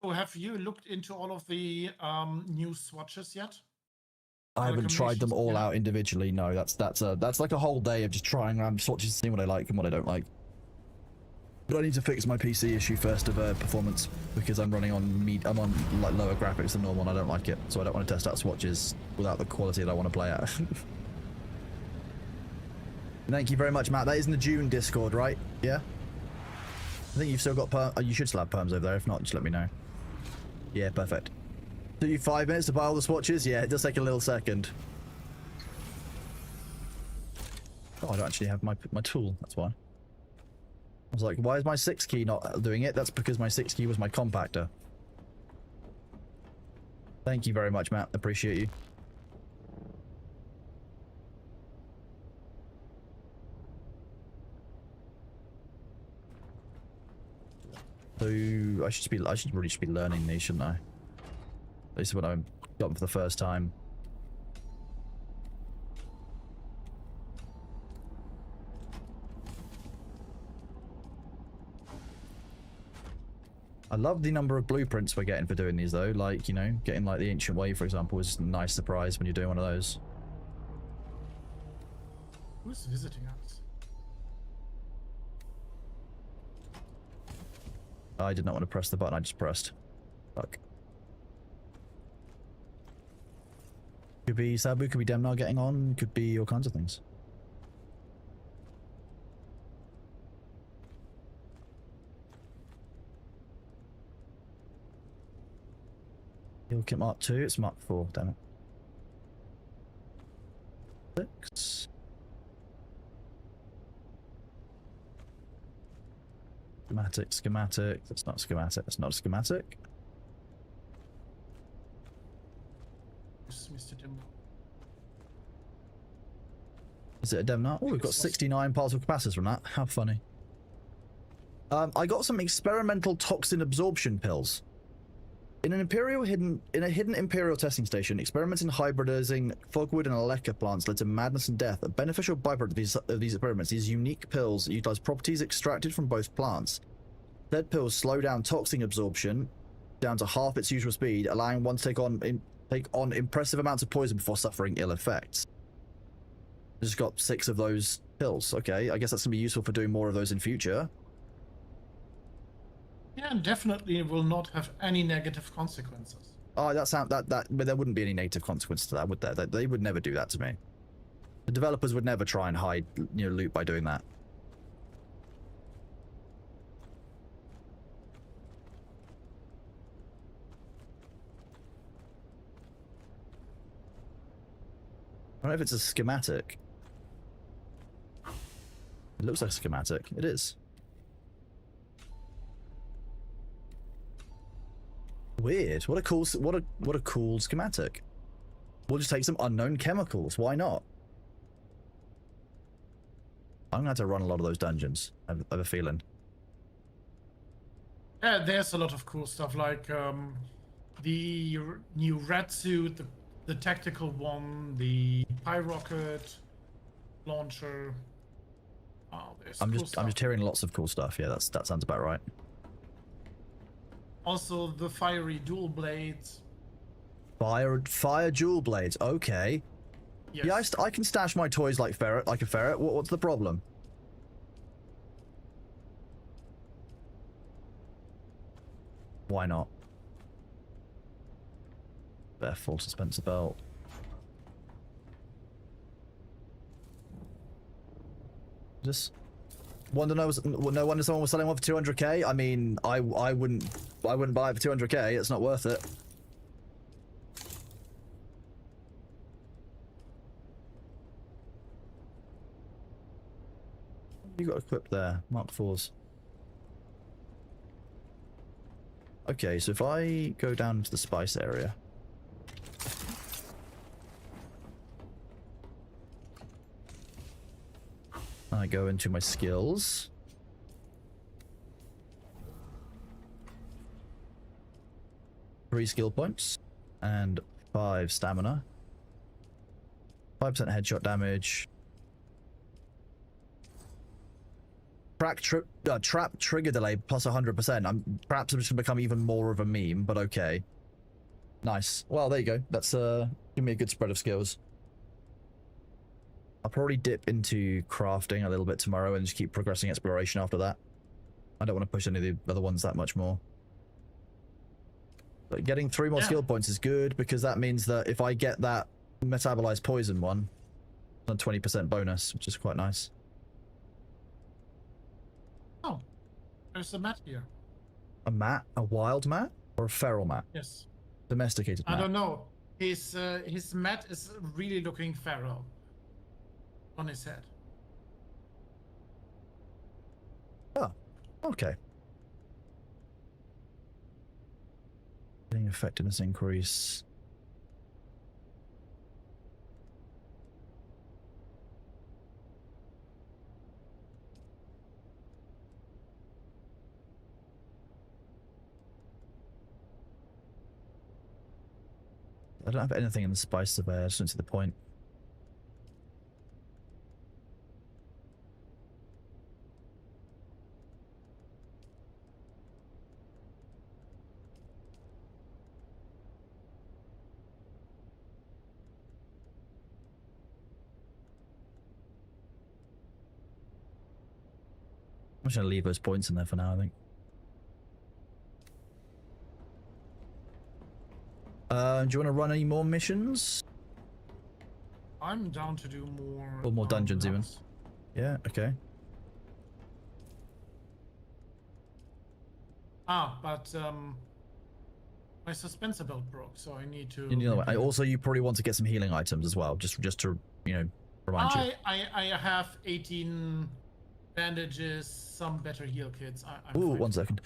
So have you looked into all of the new swatches yet? I haven't tried them all Yeah. out individually. No, that's like a whole day of just trying around swatches, seeing what I like and what I don't like. But I need to fix my PC issue first of performance, because I'm running on I'm on like lower graphics than normal and I don't like it. So I don't want to test out swatches without the quality that I want to play at. Thank you very much, Matt. That is in the Dune Discord, right? Yeah? I think you've still got you should still have perms over there. If not, just let me know. Yeah, perfect. Took you 5 minutes to buy all the swatches? Yeah, it does take a little second. Oh, I don't actually have my tool, that's why. I was like, why is my 6 key not doing it? That's because my 6 key was my compactor. Thank you very much, Matt. Appreciate you. So I should really be learning these, shouldn't I? At least when I got them for the first time. I love the number of blueprints we're getting for doing these though. Like, you know, getting like the Ancient Way, for example, is a nice surprise when you're doing one of those. Who's visiting us? I did not want to press the button I just pressed. Fuck. Could be Sabu, could be Demnar getting on, could be all kinds of things. Heal kit Mark 2, it's Mark 4, damn it. 6. Schematic, that's not schematic, that's not a schematic. This is Mr. Dimble. Is it a Demnar? Oh, we've got 69 particle capacitors from that. How funny. I got some experimental toxin absorption pills. In a hidden Imperial testing station, experiments in hybridizing fogwood and aleca plants led to madness and death. A beneficial byproduct of these experiments, these unique pills utilize properties extracted from both plants. Said pills slow down toxin absorption down to half its usual speed, allowing one to take on impressive amounts of poison before suffering ill effects. Just got 6 of those pills. Okay, I guess that's gonna be useful for doing more of those in future. Yeah, and definitely will not have any negative consequences. Oh, but there wouldn't be any negative consequence to that, would there? They would never do that to me. The developers would never try and hide, you know, loot by doing that. I don't know if it's a schematic. It looks like a schematic. It is. Weird. What a cool schematic. We'll just take some unknown chemicals. Why not? I'm gonna have to run a lot of those dungeons. I have a feeling. Yeah, there's a lot of cool stuff like the new red suit, the tactical one, the pyrocket launcher. Oh, I'm just hearing lots of cool stuff. Yeah, that sounds about right. Also, the fiery dual blades. Fire dual blades. Okay. Yes. Yeah, I can stash my toys like a ferret. What's the problem? Why not? Bare full dispenser belt. Just no wonder someone was selling one for 200k. I mean, I wouldn't buy it for 200k. It's not worth it. You got equipped there, Mark 4s. Okay, so if I go down to the spice area. I go into my skills. 3 skill points and 5 stamina. 5% headshot damage. Trap trigger delay plus 100%. Perhaps I'm just gonna become even more of a meme, but okay. Nice. Well, there you go. That's give me a good spread of skills. I'll probably dip into crafting a little bit tomorrow and just keep progressing exploration after that. I don't want to push any of the other ones that much more. But getting 3 more skill points is good because that means that if I get that metabolized poison one, a 20% bonus, which is quite nice. Oh, there's a mat here. A mat? A wild mat? Or a feral mat? Yes. Domesticated mat? I don't know. His mat is really looking feral on his head. Oh, okay. Getting effectiveness increase. I don't have anything in the spice surveyor, I just don't see the point. I'm just going to leave those points in there for now, I think. Do you want to run any more missions? I'm down to do more. Or more dungeons, even. Yeah, okay. But my suspenser belt broke, so I need to. Also, you probably want to get some healing items as well, just to remind you. I have 18 bandages, some better heal kits. Ooh, 1 second.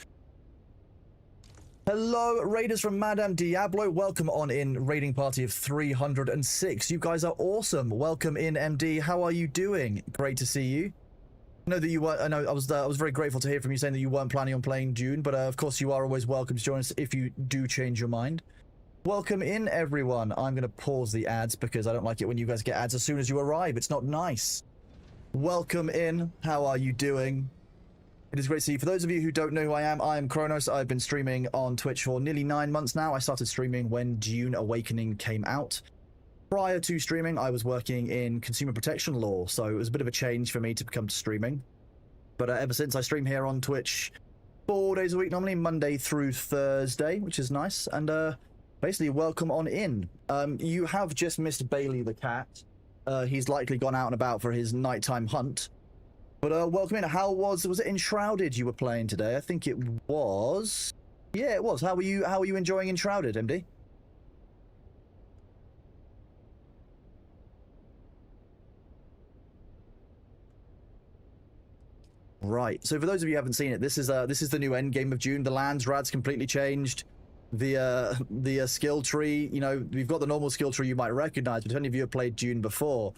Hello, raiders from Madame Diablo. Welcome on in, raiding party of 306. You guys are awesome. Welcome in, MD. How are you doing? Great to see you. I know that you were. I know I was very grateful to hear from you saying that you weren't planning on playing Dune, but of course you are always welcome to join us if you do change your mind. Welcome in, everyone. I'm going to pause the ads because I don't like it when you guys get ads as soon as you arrive. It's not nice. Welcome in. How are you doing? It is great to see you. For those of you who don't know who I am Kronos. I've been streaming on Twitch for nearly 9 months now. I started streaming when Dune Awakening came out. Prior to streaming, I was working in consumer protection law, so it was a bit of a change for me to come to streaming. But ever since, I stream here on Twitch 4 days a week, normally Monday through Thursday, which is nice. And basically, welcome on in. You have just missed Bailey the cat. He's likely gone out and about for his nighttime hunt. But welcome in. How was it Enshrouded you were playing today? I think it was. Yeah, it was. How were you enjoying Enshrouded, MD? Right. So for those of you who haven't seen it, this is the new end game of Dune. The lands rad's completely changed. The skill tree, we've got the normal skill tree you might recognize, but if any of you have played Dune before,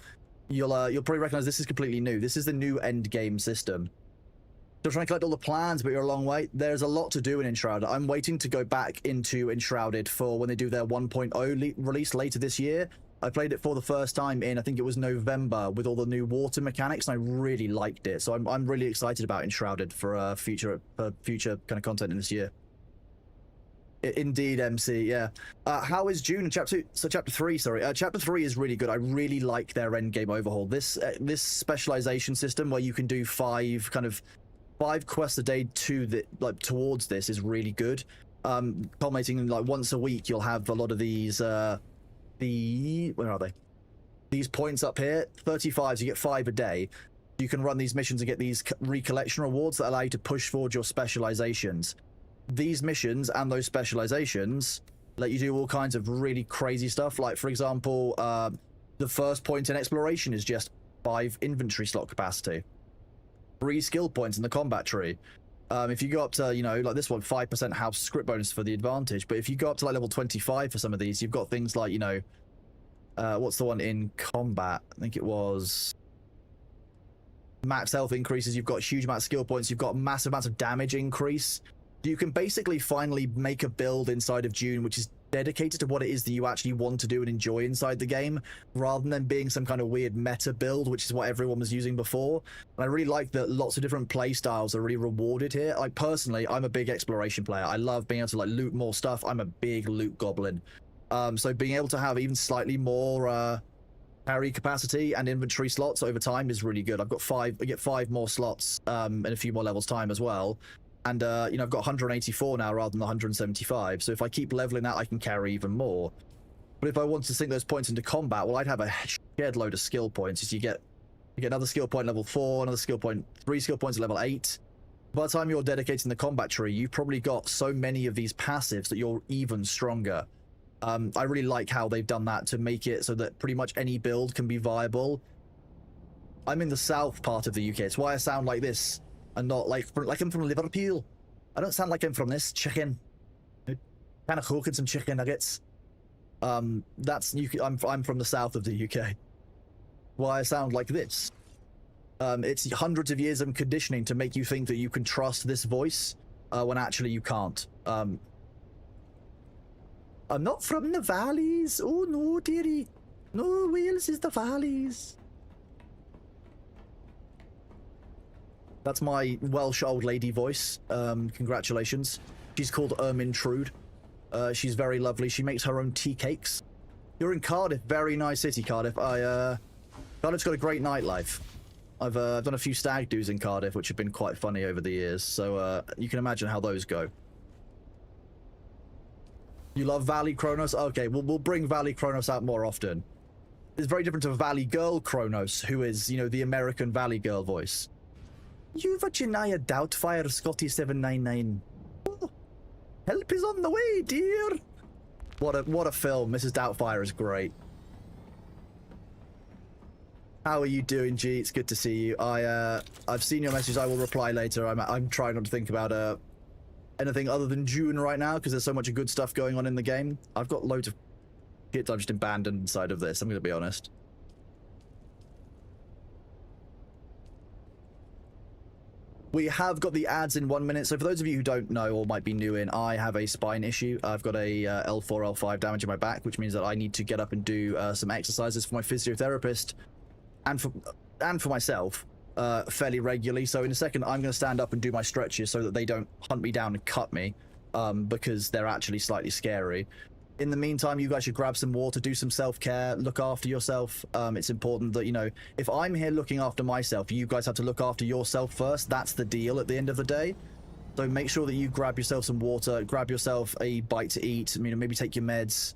you'll probably recognize this is completely new. This is the new end game system. Still trying to collect all the plans, but you're a long way. There's a lot to do in Enshrouded. I'm waiting to go back into Enshrouded for when they do their 1.0 release later this year. I played it for the first time in, I think it was November, with all the new water mechanics, and I really liked it. So I'm really excited about Enshrouded for future kind of content in this year. Indeed, MC, yeah. How is Dune? Chapter 3, sorry. Chapter 3 is really good. I really like their endgame overhaul. This specialization system where you can do 5 quests a day towards this is really good. Culminating in once a week, you'll have a lot of these. Where are they? These points up here, 35s. You get 5 a day. You can run these missions and get these recollection rewards that allow you to push forward your specializations. These missions and those specializations let you do all kinds of really crazy stuff. Like, for example, the first point in exploration is just 5 inventory slot capacity, 3 skill points in the combat tree. If you go up to, like this one, 5% house script bonus for the advantage. But if you go up to level 25 for some of these, you've got things like, what's the one in combat? I think it was max health increases. You've got huge amount of skill points. You've got massive amounts of damage increase. You can basically finally make a build inside of Dune which is dedicated to what it is that you actually want to do and enjoy inside the game, rather than being some kind of weird meta build, which is what everyone was using before. And I really like that lots of different play styles are really rewarded here. Like, personally, I'm a big exploration player. I love being able to, like, loot more stuff. I'm a big loot goblin. So being able to have even slightly more parry capacity and inventory slots over time is really good. I get 5 more slots in a few more levels time as well. And, you know, I've got 184 now rather than 175. So if I keep leveling that, I can carry even more. But if I want to sink those points into combat, well, I'd have a shed load of skill points. As you get another skill point level 4, another skill point, 3 skill points at level 8. By the time you're dedicating the combat tree, you've probably got so many of these passives that you're even stronger. I really like how they've done that to make it so that pretty much any build can be viable. I'm in the south part of the UK. It's why I sound like this. And not like I'm from Liverpool. I don't sound like I'm from this chicken. Kind of cooking some chicken nuggets. I'm from the south of the UK. Why I sound like this. It's hundreds of years of conditioning to make you think that you can trust this voice when actually you can't. I'm not from the valleys. Oh no, dearie. No, Wales is the valleys. That's my Welsh old lady voice. Congratulations. She's called Ermintrude. She's very lovely. She makes her own tea cakes. You're in Cardiff. Very nice city, Cardiff. Cardiff's got a great nightlife. I've done a few stag do's in Cardiff, which have been quite funny over the years. So you can imagine how those go. You love Valley Kronos? Okay, we'll bring Valley Kronos out more often. It's very different to Valley Girl Kronos, who is, you know, the American Valley Girl voice. You Virginia Doubtfire Scotty 799. Oh, help is on the way, dear. What a film. Mrs. Doubtfire is great. How are you doing, G? It's good to see you. I've seen your message. I will reply later. I'm trying not to think about anything other than Dune right now because there's so much good stuff going on in the game. I've got loads of shit I've just abandoned inside of this. I'm going to be honest. We have got the ads in 1 minute. So for those of you who don't know or might be new in, I have a spine issue. I've got a L4, L5 damage in my back, which means that I need to get up and do some exercises for my physiotherapist and for myself fairly regularly. So in a second, I'm going to stand up and do my stretches so that they don't hunt me down and cut me because they're actually slightly scary. In the meantime, you guys should grab some water, do some self-care, look after yourself. It's important that, you know, if I'm here looking after myself, you guys have to look after yourself first. That's the deal at the end of the day. So make sure that you grab yourself some water, grab yourself a bite to eat, you know, maybe take your meds.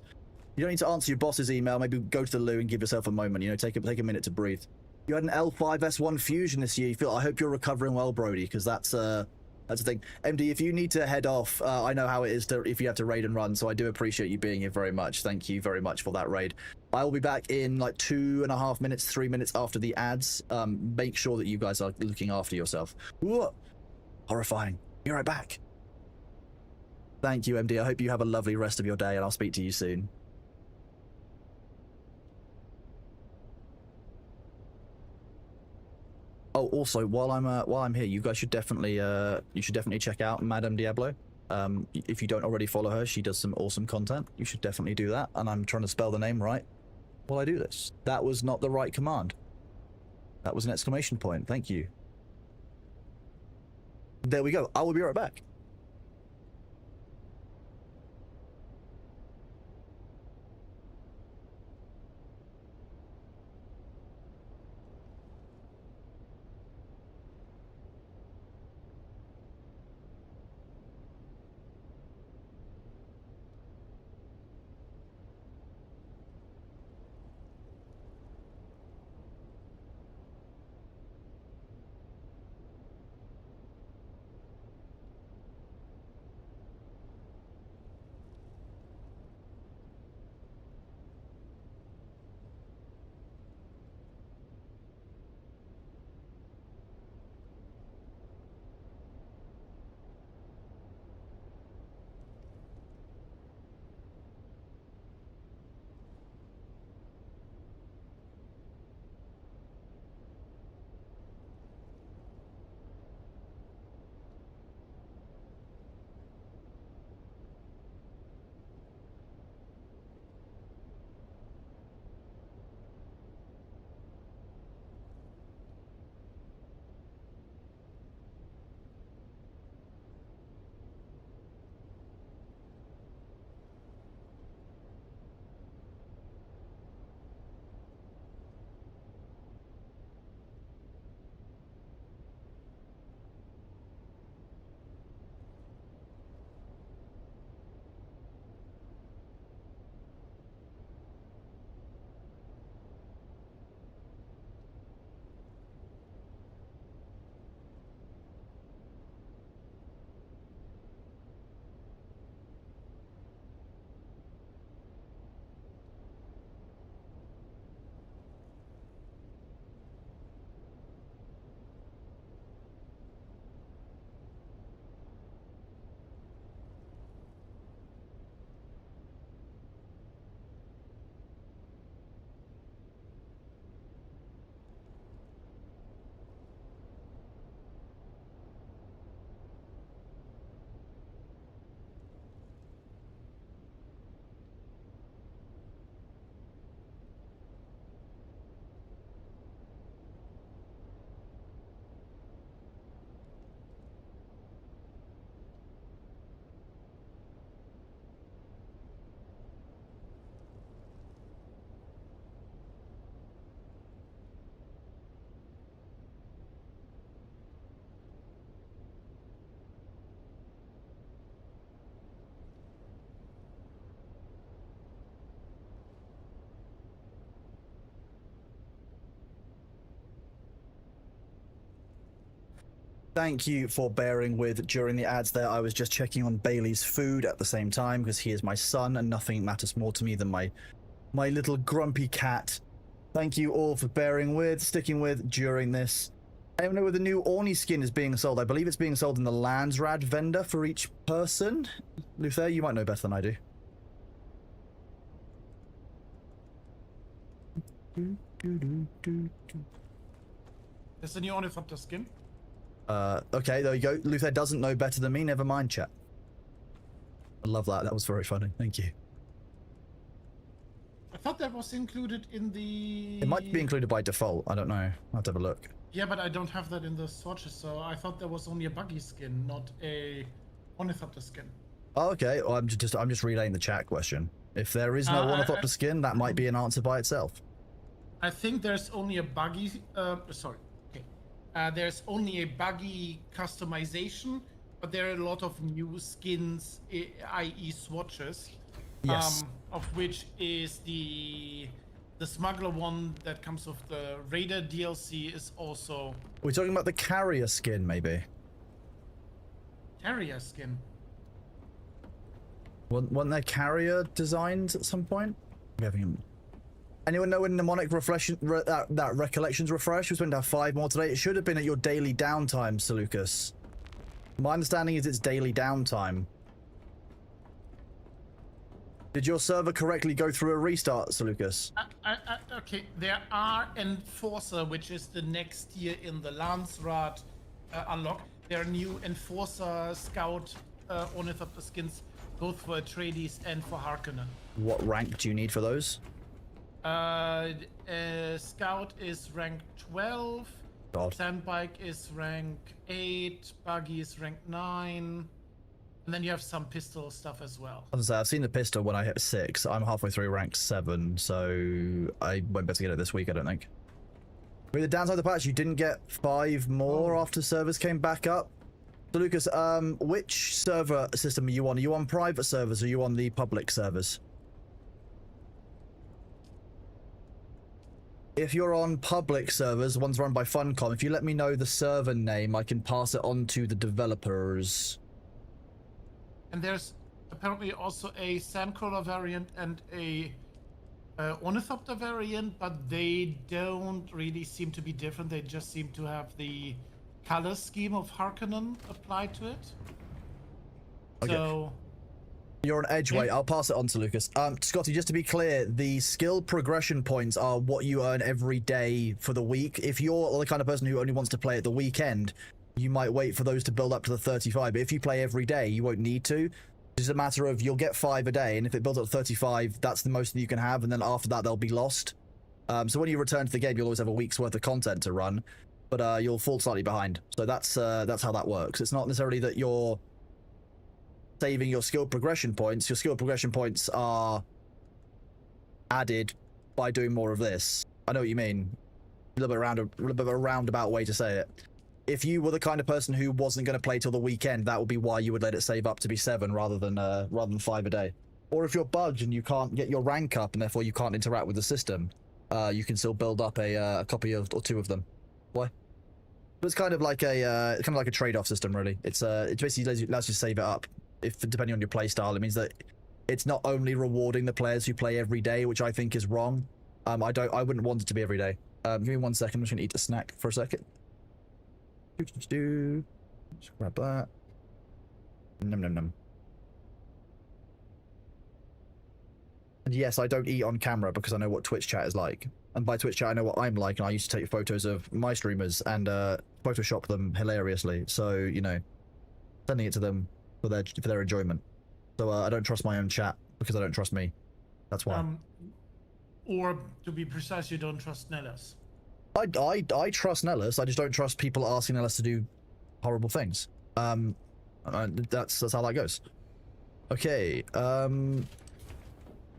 You don't need to answer your boss's email. Maybe go to the loo and give yourself a moment, you know, take a minute to breathe. You had an L5S1 fusion this year. I hope you're recovering well, Brody, because that's the thing. MD, if you need to head off, I know how it is if you have to raid and run, so I do appreciate you being here very much. Thank you very much for that raid. I will be back in like 2.5 minutes, 3 minutes after the ads. Make sure that you guys are looking after yourself. Ooh, horrifying. Be right back. Thank you, MD. I hope you have a lovely rest of your day, and I'll speak to you soon. Oh, also, while I'm here, you guys should definitely check out Madame Diablo. If you don't already follow her, she does some awesome content. You should definitely do that. And I'm trying to spell the name right while I do this. That was not the right command. That was an exclamation point. Thank you. There we go. I will be right back. Thank you for bearing with during the ads there. I was just checking on Bailey's food at the same time because he is my son and nothing matters more to me than my little grumpy cat. Thank you all for bearing with, sticking with during this. I don't know where the new Orny skin is being sold. I believe it's being sold in the Landsrad vendor for each person. Luther, you might know better than I do. There's a new Ornithopter skin. Okay, there you go. Luther doesn't know better than me. Never mind, chat. I love that. That was very funny. Thank you. I thought that was included in the... It might be included by default. I don't know. I'll have to have a look. Yeah, but I don't have that in the swatches, so I thought there was only a buggy skin, not a Ornithopter skin. Oh, okay. Well, I'm just relaying the chat question. If there is no Ornithopter skin, that might be an answer by itself. I think there's only a buggy... sorry. Okay. There's only a buggy customization, but there are a lot of new skins, i.e. swatches. Yes. Of which is the smuggler one that comes with the Raider DLC is also... We're talking about the carrier skin, maybe. Carrier skin? Wasn't there carrier designs at some point? Anyone know when mnemonic reflection that recollections refresh was meant to have 5 more today? It should have been at your daily downtime, Seleucus. My understanding is it's daily downtime. Did your server correctly go through a restart, Seleucus? Okay, there are Enforcer, which is the next tier in the Landsrad unlock. There are new Enforcer, Scout, Ornithopter skins, both for Atreides and for Harkonnen. What rank do you need for those? Scout is rank 12. God. Sandbike is rank 8. Buggy is rank 9. And then you have some pistol stuff as well. I was gonna say, I've seen the pistol when I hit 6. I'm halfway through rank 7, so I won't be able to get it this week, I don't think. With the downside of the patch, you didn't get 5 more after servers came back up. So Lucas, which server system are you on? Are you on private servers or are you on the public servers? If you're on public servers, the ones run by Funcom, if you let me know the server name, I can pass it on to the developers. And there's apparently also a Sandcrawler variant and a Ornithopter variant, but they don't really seem to be different. They just seem to have the color scheme of Harkonnen applied to it. Okay. So... You're on Edgeway. I'll pass it on to Lucas. Scotty, just to be clear, the skill progression points are what you earn every day for the week. If you're the kind of person who only wants to play at the weekend, you might wait for those to build up to the 35. But if you play every day, you won't need to. It's a matter of you'll get 5 a day, and if it builds up to 35, that's the most that you can have, and then after that, they'll be lost. So when you return to the game, you'll always have a week's worth of content to run, but you'll fall slightly behind. So that's how that works. It's not necessarily that you're saving your skill progression points. Your skill progression points are added by doing more of this. I know what you mean. A little bit of a roundabout way to say it. If you were the kind of person who wasn't going to play till the weekend, that would be why you would let it save up to be 7 rather than 5 a day. Or if you're bugged and you can't get your rank up and therefore you can't interact with the system, you can still build up a copy of or 2 of them. Why? But it's kind of like a trade-off system, really. It basically lets you save it up. If depending on your play style, it means that it's not only rewarding the players who play every day, which I think is wrong. I wouldn't want it to be every day. Give me 1 second. I'm just gonna eat a snack for a second. Just grab that. Num num num. And yes, I don't eat on camera because I know what Twitch chat is like. And by Twitch chat, I know what I'm like, and I used to take photos of my streamers and Photoshop them hilariously. So, you know, sending it to them for their enjoyment. So I don't trust my own chat because I don't trust me. That's why. Or to be precise, you don't trust Nellis. I trust Nellis. I just don't trust people asking Nellis to do horrible things. That's how that goes. Okay.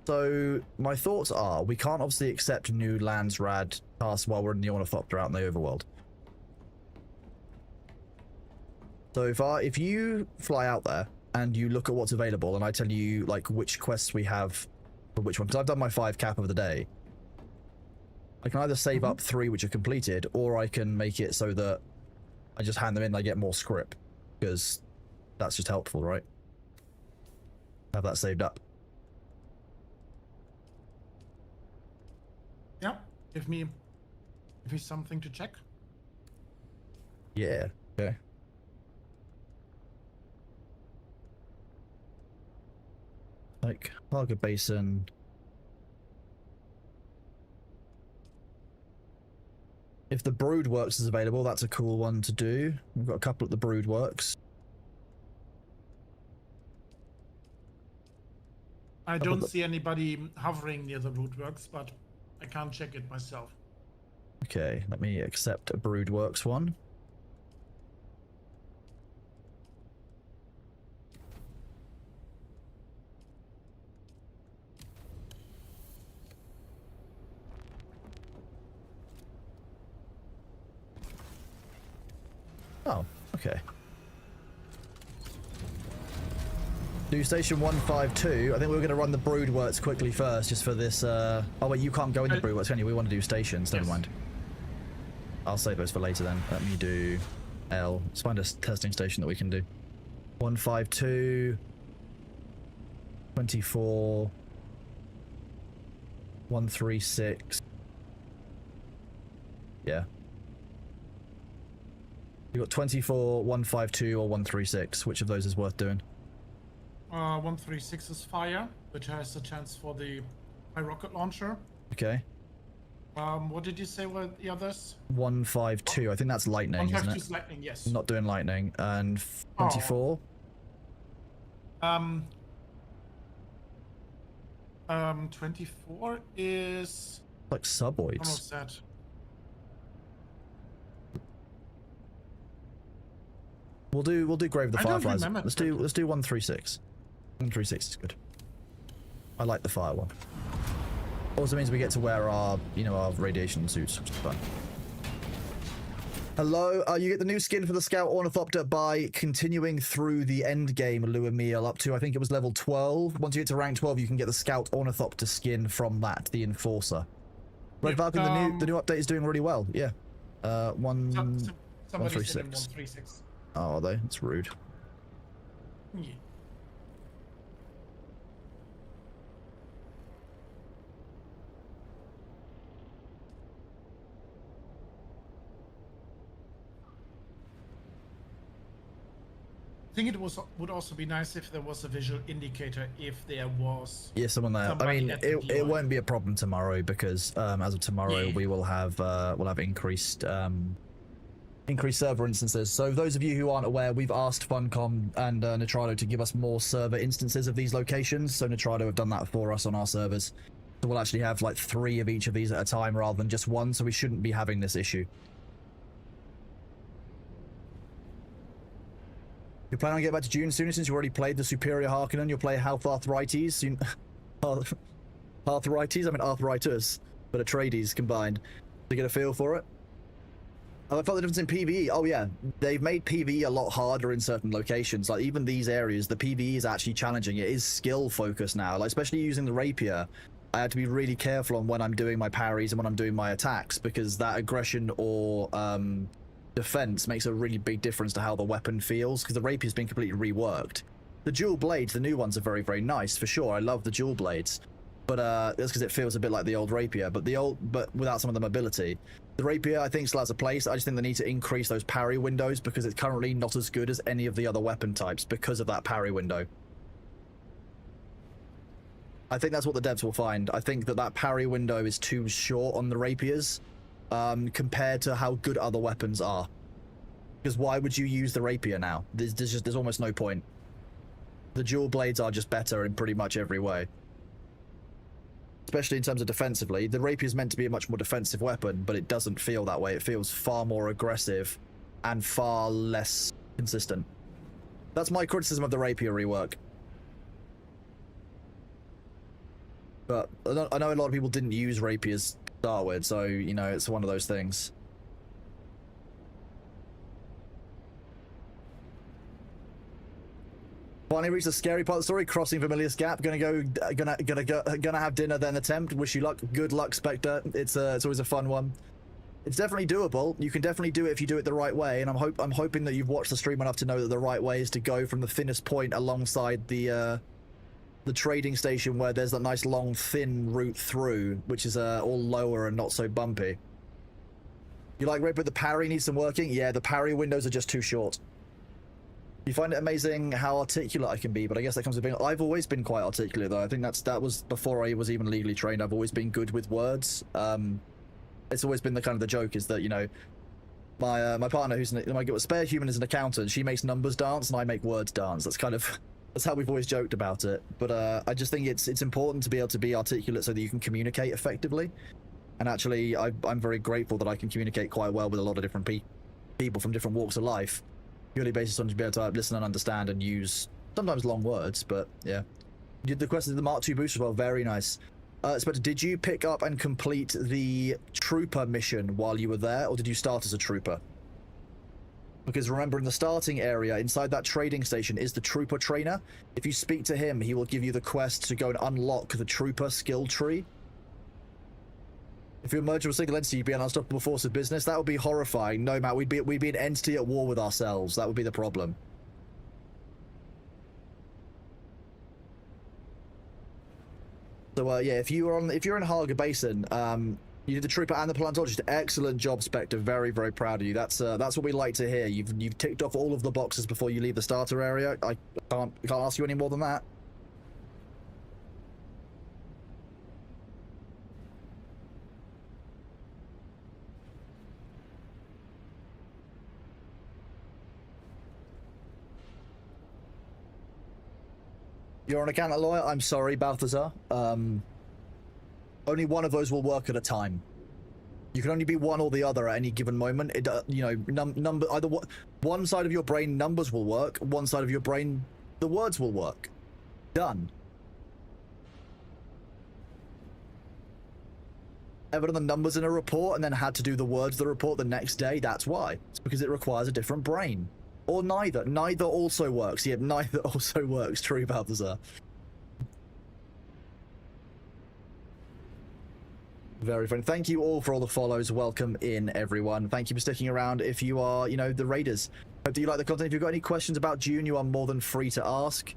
So my thoughts are we can't obviously accept new Landsrad tasks while we're in the Ornithopter out in the overworld. So if you fly out there and you look at what's available and I tell you like which quests we have for which one, because I've done my 5 cap of the day, I can either save up 3 which are completed, or I can make it so that I just hand them in, I get more script, because that's just helpful, right? Have that saved up. Yeah, give me something to check. Yeah, okay. Like, Harger Basin. If the Brood Works is available, that's a cool one to do. We've got a couple at the Brood Works. I don't see anybody hovering near the Rootworks, but I can't check it myself. Okay, let me accept a Brood Works one. Oh, okay. Do station 152. I think we're going to run the Broodworks quickly first, just for this. Oh wait, you can't go in the Broodworks, can you? We want to do stations. Never mind. I'll save those for later then. Let me do L. Let's find a testing station that we can do. 152. 24. 136. Yeah. You got 24, 152, or 136. Which of those is worth doing? 136 is fire, which has a chance for the high rocket launcher. Okay. What did you say were the others? 152. I think that's lightning, isn't 152 it? is lightning, yes. Not doing lightning. And 24. 24 is like suboids. Almost that. We'll do Grave of the I don't Fireflies. remember Let's do 136. 136 is good. I like the fire one. Also means we get to wear our, our radiation suits, which is fun. Hello, you get the new skin for the Scout Ornithopter by continuing through the end game Lou and Miel up to, I think it was level 12. Once you get to rank 12, you can get the Scout Ornithopter skin from that, the Enforcer. Red Falcon, the new update is doing really well, yeah. Somebody said 136. 136. Oh, are they? That's rude. Yeah. I think it would also be nice if there was a visual indicator if there was. Yeah, someone there. I mean, it won't be a problem tomorrow because as of tomorrow we will have increased server instances. So those of you who aren't aware, we've asked Funcom and Nitrado to give us more server instances of these locations. So Nitrado have done that for us on our servers. So we'll actually have like 3 of each of these at a time rather than just one. So we shouldn't be having this issue. You're planning on getting back to Dune soon, since you already played the Superior Harkonnen. You'll play Health Arthritis soon. Arthritis? I mean Arthritis, but Atreides combined. To get a feel for it. I felt the difference in PvE. Oh yeah, they've made PvE a lot harder in certain locations. Like even these areas, the PvE is actually challenging. It is skill focused now. Like especially using the rapier, I have to be really careful on when I'm doing my parries and when I'm doing my attacks, because that aggression or defense makes a really big difference to how the weapon feels, because the rapier's been completely reworked. The dual blades, the new ones, are very, very nice for sure. I love the dual blades, but that's because it feels a bit like the old rapier, but without some of the mobility. The rapier, I think, still has a place. I just think they need to increase those parry windows, because it's currently not as good as any of the other weapon types because of that parry window. I think that's what the devs will find. I think that parry window is too short on the rapiers compared to how good other weapons are. Because why would you use the rapier now? There's almost no point. The dual blades are just better in pretty much every way. Especially in terms of defensively. The rapier is meant to be a much more defensive weapon, but it doesn't feel that way. It feels far more aggressive and far less consistent. That's my criticism of the rapier rework. But I know a lot of people didn't use rapiers to start with, so, it's one of those things. Finally reached the scary part of the story, crossing Vermilius Gap. Gonna have dinner, then attempt. Wish you luck. Good luck, Spectre. It's always a fun one. It's definitely doable. You can definitely do it if you do it the right way, and I'm hoping that you've watched the stream enough to know that the right way is to go from the thinnest point alongside the trading station where there's that nice long thin route through, which is all lower and not so bumpy. You like Red, but the parry needs some working? Yeah, the parry windows are just too short. You find it amazing how articulate I can be, but I guess that comes with being... I've always been quite articulate, though. I think that was before I was even legally trained. I've always been good with words. It's always been the kind of the joke is that, you know, my partner, who's my spare human, is an accountant. She makes numbers dance, and I make words dance. That's kind of... That's how we've always joked about it. But I just think it's important to be able to be articulate so that you can communicate effectively. And actually, I'm very grateful that I can communicate quite well with a lot of different people from different walks of life. Purely based on to be able to listen and understand and use sometimes long words, but yeah. You did the quest of the Mark II booster as well, very nice. Spectre, did you pick up and complete the trooper mission while you were there, or did you start as a trooper? Because remember, in the starting area, inside that trading station, is the trooper trainer. If you speak to him, he will give you the quest to go and unlock the trooper skill tree. If you merge with a single entity, you'd be an unstoppable force of business. That would be horrifying. No, Matt, we'd be an entity at war with ourselves. That would be the problem. So yeah, if you're in Harga Basin, you did the trooper and the paleontologist. Excellent job, Spectre. Very, very proud of you. That's what we like to hear. You've ticked off all of the boxes before you leave the starter area. I can't ask you any more than that. You're an accountant lawyer? I'm sorry, Balthazar. Only one of those will work at a time. You can only be one or the other at any given moment. It, you know, either one side of your brain, numbers will work. One side of your brain, the words will work. Done. Ever done the numbers in a report and then had to do the words of the report the next day? That's why. It's because it requires a different brain. Or neither. Neither also works. Yeah, neither also works. True, Balthazar. Very fun. Thank you all for all the follows. Welcome in, everyone. Thank you for sticking around. If you are, you know, the raiders. Hope that you like the content. If you've got any questions about Dune, you are more than free to ask.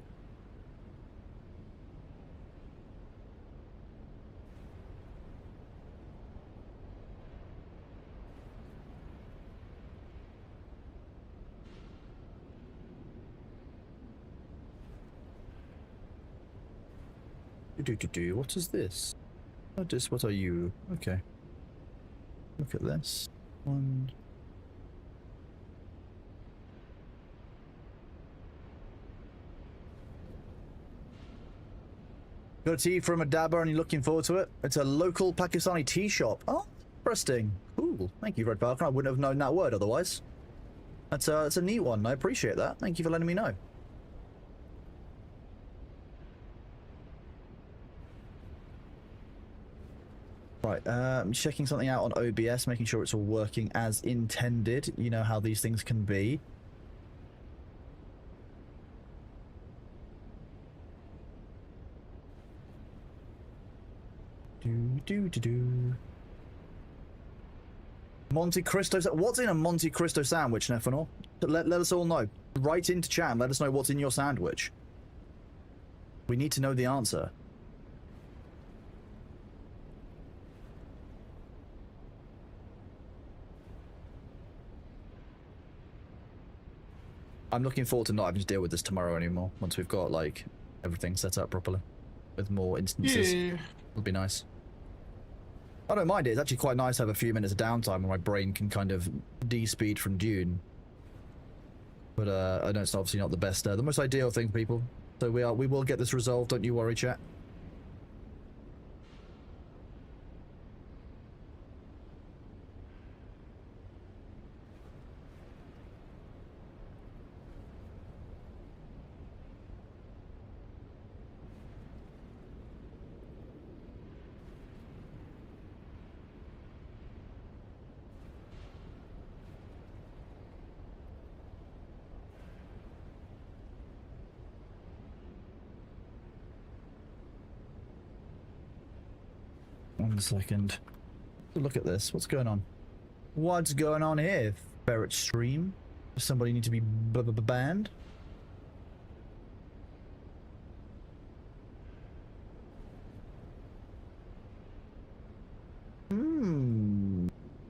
What is this? What are you? Okay. Look at this. One. Got a tea from a dabber and you're looking forward to it? It's a local Pakistani tea shop. Oh, interesting. Cool. Thank you, Red Parker. I wouldn't have known that word otherwise. That's a neat one. I appreciate that. Thank you for letting me know. Right, I'm checking something out on OBS, making sure it's all working as intended. You know how these things can be. Monte Cristo. What's in a Monte Cristo sandwich, Nephanor? Let us all know. Write into chat and let us know what's in your sandwich. We need to know the answer. I'm looking forward to not having to deal with this tomorrow anymore, once we've got, like, everything set up properly. With more instances. Yeah. It'll be nice. I don't mind it. It's actually quite nice to have a few minutes of downtime where my brain can kind of de-speed from Dune. But, I know it's obviously not the best, the most ideal thing for people. So we will get this resolved, don't you worry, chat. One second. Look at this. What's going on? What's going on here, Ferret Stream? Does somebody need to be banned?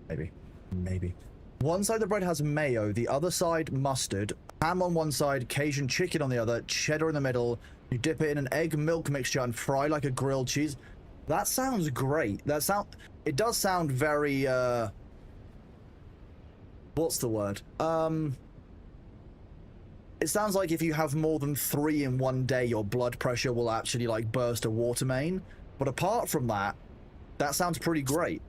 Maybe. Maybe. One side of the bread has mayo, the other side mustard, ham on one side, Cajun chicken on the other, cheddar in the middle. You dip it in an egg milk mixture and fry like a grilled cheese. That sounds great. It does sound very, what's the word? It sounds like if you have more than 3 in one day, your blood pressure will actually, like, burst a water main. But apart from that, that sounds pretty great.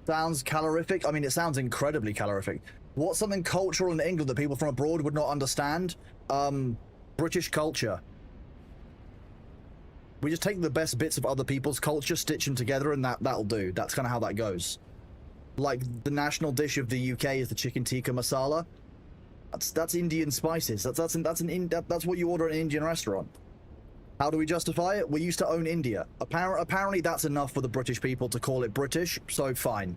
Sounds calorific. I mean, it sounds incredibly calorific. What's something cultural in England that people from abroad would not understand? British culture. We just take the best bits of other people's culture, stitch them together, and that'll do. That's kind of how that goes. Like, the national dish of the UK is the chicken tikka masala. That's Indian spices. That's what you order at an Indian restaurant. How do we justify it? We used to own India. Apparently that's enough for the British people to call it British, so fine.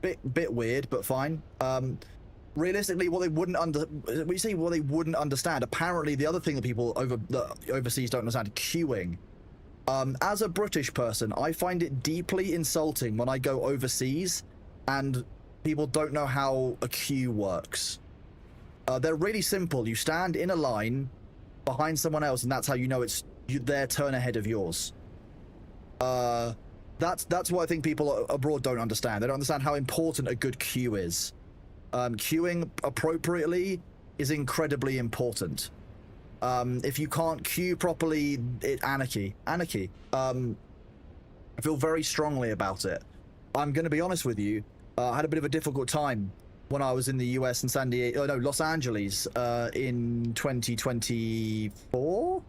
Bit weird, but fine. Realistically, what they wouldn't understand. Apparently, the other thing that people overseas don't understand: queuing. As a British person, I find it deeply insulting when I go overseas and people don't know how a queue works. They're really simple. You stand in a line behind someone else, and that's how you know it's their turn ahead of yours. That's what I think people abroad don't understand. They don't understand how important a good queue is. Queuing appropriately is incredibly important. If you can't queue properly, anarchy. I feel very strongly about it. I'm going to be honest with you. I had a bit of a difficult time when I was in the US and Los Angeles in 2024.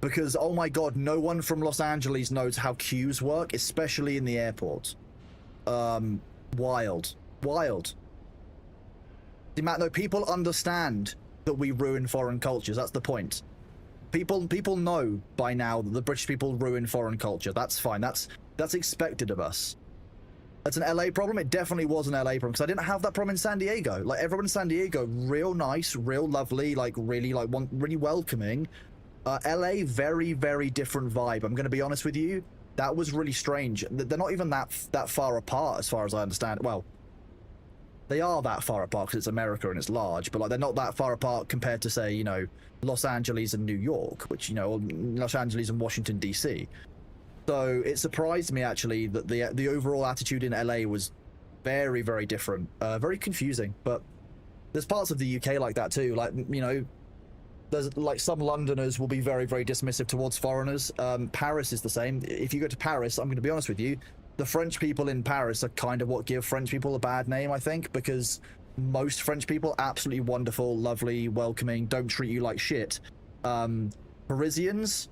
Because, oh my god, no one from Los Angeles knows how queues work, especially in the airport. Wild. See, Matt, no, people understand that we ruin foreign cultures. That's the point. People know by now that the British people ruin foreign culture. That's fine. That's expected of us. That's an LA problem? It definitely was an LA problem, because I didn't have that problem in San Diego. Like, everyone in San Diego, real nice, real lovely, really welcoming. LA, very, very different vibe. I'm going to be honest with you. That was really strange. They're not even that far apart, as far as I understand. Well, they are that far apart because it's America and it's large, but like they're not that far apart compared to, say, Los Angeles and New York, which, Los Angeles and Washington, D.C. So it surprised me, actually, that the overall attitude in LA was very, very different. Very confusing, but there's parts of the UK like that too. Like, there's like some Londoners will be very, very dismissive towards foreigners. Paris is the same. If you go to Paris, I'm going to be honest with you, the French people in Paris are kind of what give French people a bad name, I think, because most French people, absolutely wonderful, lovely, welcoming, don't treat you like shit. Parisians,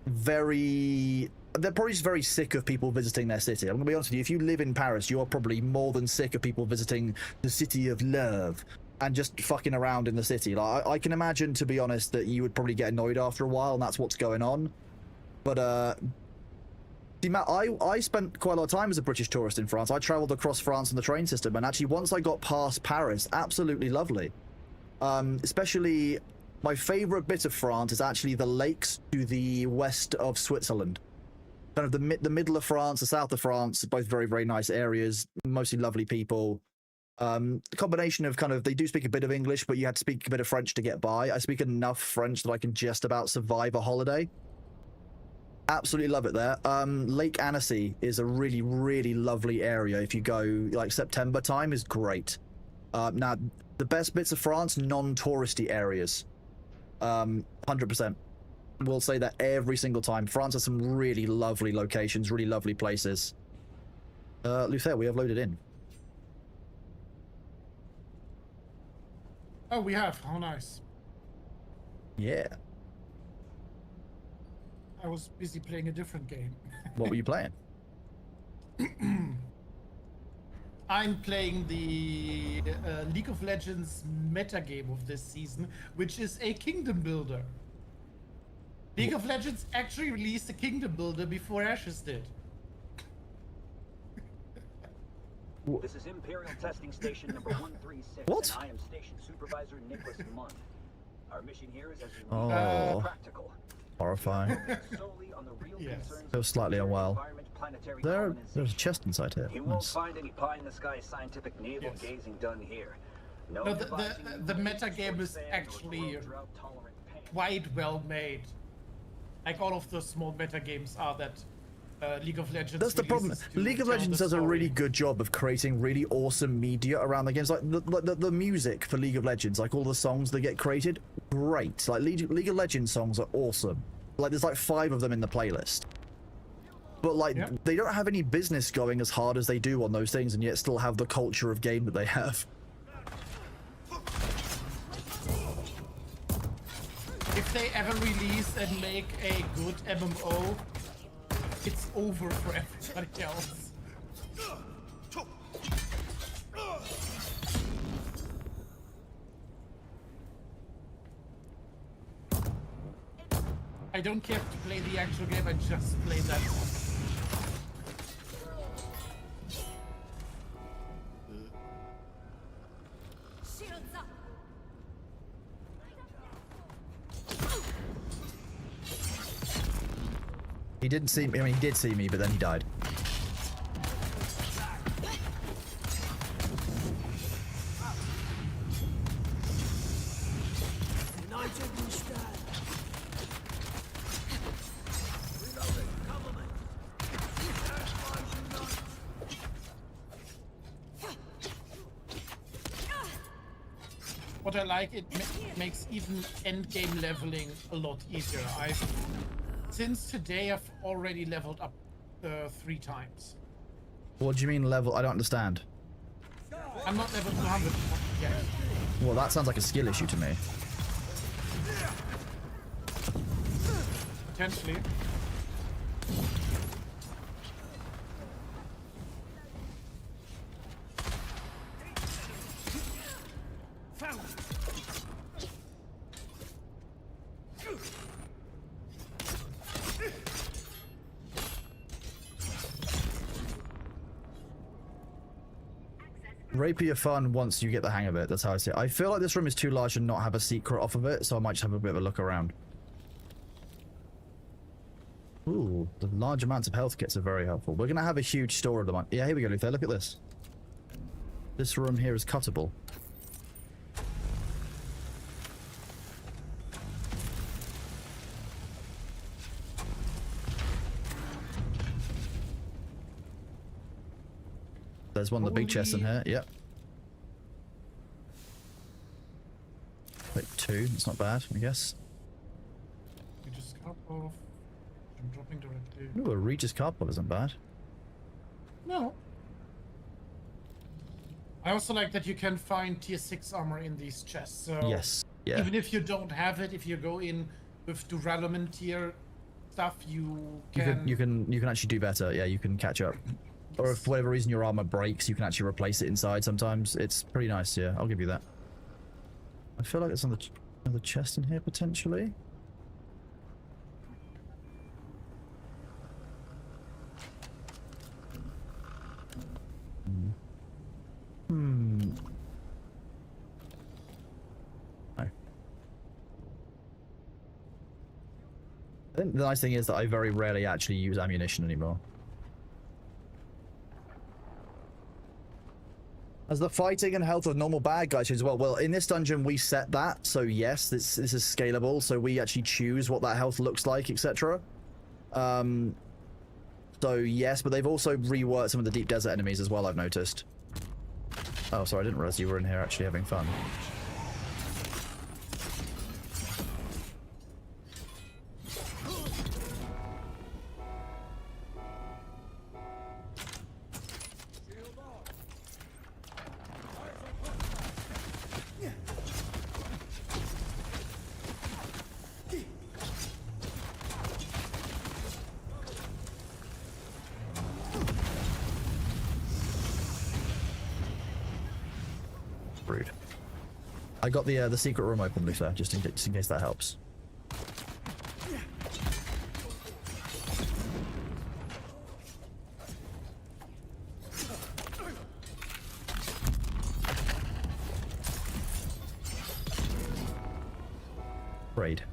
they're probably just very sick of people visiting their city. I'm going to be honest with you, if you live in Paris, you are probably more than sick of people visiting the city of love and just fucking around in the city. Like, I can imagine, to be honest, that you would probably get annoyed after a while, and that's what's going on. But, see, Matt, I spent quite a lot of time as a British tourist in France. I travelled across France on the train system, and actually once I got past Paris, absolutely lovely. Especially, my favourite bit of France is actually the lakes to the west of Switzerland. Kind of the middle of France, the south of France, both very, very nice areas, mostly lovely people. The combination of they do speak a bit of English, but you had to speak a bit of French to get by. I speak enough French that I can just about survive a holiday. Absolutely love it there. Lake Annecy is a really, really lovely area. If you go, like, September time is great. Now, the best bits of France, non-touristy areas. 100%. We'll say that every single time. France has some really lovely locations, really lovely places. Luther, we have loaded in. Oh, we have. How nice. Yeah. I was busy playing a different game. What were you playing? I'm playing the League of Legends meta game of this season, which is a kingdom builder. League of Legends actually released a kingdom builder before Ashes did. This is Imperial Testing Station number 136, What? and I am Station Supervisor Nicholas Munn. Our mission here is as unique Oh. as practical. Horrifying. Solely on the real Yes. concerns Feels slightly unwell. environment, planetary There's a colonization. chest inside here. You won't Nice. find any pie-in-the-sky scientific navel-gazing done here. No, the meta game is actually quite well made. Like all of the small meta games are that League of Legends. That's the problem. releases to League of tell Legends the does a story. really good job of creating really awesome media around the games. Like the music for League of Legends, like all the songs that get created, great. Like League of Legends songs are awesome. Like there's like 5 of them in the playlist. But like they don't have any business going as hard as they do on those things, and yet still have the culture of game that they have. If they ever release and make a good MMO, it's over for everybody else. I don't care to play the actual game, I just play that one. Shields up. He didn't see me. I mean, he did see me, but then he died. What I like, it makes even endgame leveling a lot easier. Since today, I've already leveled up 3 times. What do you mean level? I don't understand. I'm not level 200 yet. Well, that sounds like a skill issue to me. Potentially. Rapier fun once you get the hang of it. That's how I see it. I feel like this room is too large to not have a secret off of it, so I might just have a bit of a look around. Ooh, the large amounts of health kits are very helpful. We're gonna have a huge store of them. Yeah, here we go, Luther. Look at this. This room here is cuttable. There's one of the big chests in here. Yep. Wait, 2. It's not bad, I guess. You just cut off. I'm dropping directly. Ooh, a Regis Karpov isn't bad. No. I also like that you can find tier 6 armor in these chests. So Yes. Yeah. even if you don't have it, if you go in with Duralumin tier stuff, you can. You can actually do better. Yeah, you can catch up. Or if for whatever reason your armor breaks, you can actually replace it inside sometimes. It's pretty nice, yeah. I'll give you that. I feel like there's another chest in here, potentially. Hmm. No. I think the nice thing is that I very rarely actually use ammunition anymore. As the fighting and health of normal bad guys as well. Well, in this dungeon we set that, so yes, this is scalable. So we actually choose what that health looks like, etc. So yes, but they've also reworked some of the deep desert enemies as well. I've noticed. Oh, sorry, I didn't realize you were in here actually having fun. I got the secret room open, to be fair, just in case that helps. Raid.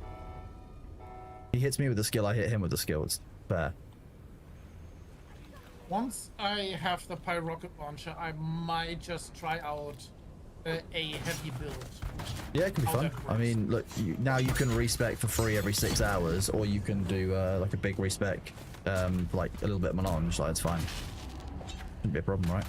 He hits me with the skill, I hit him with the skill. It's fair. Once I have the pyrocket launcher, I might just try out a heavy build. Yeah, it can be fun. I mean, look, now you can respec for free every 6 hours, or you can do like a big respec, like a little bit of melange. Like, it's fine. Shouldn't be a problem, right?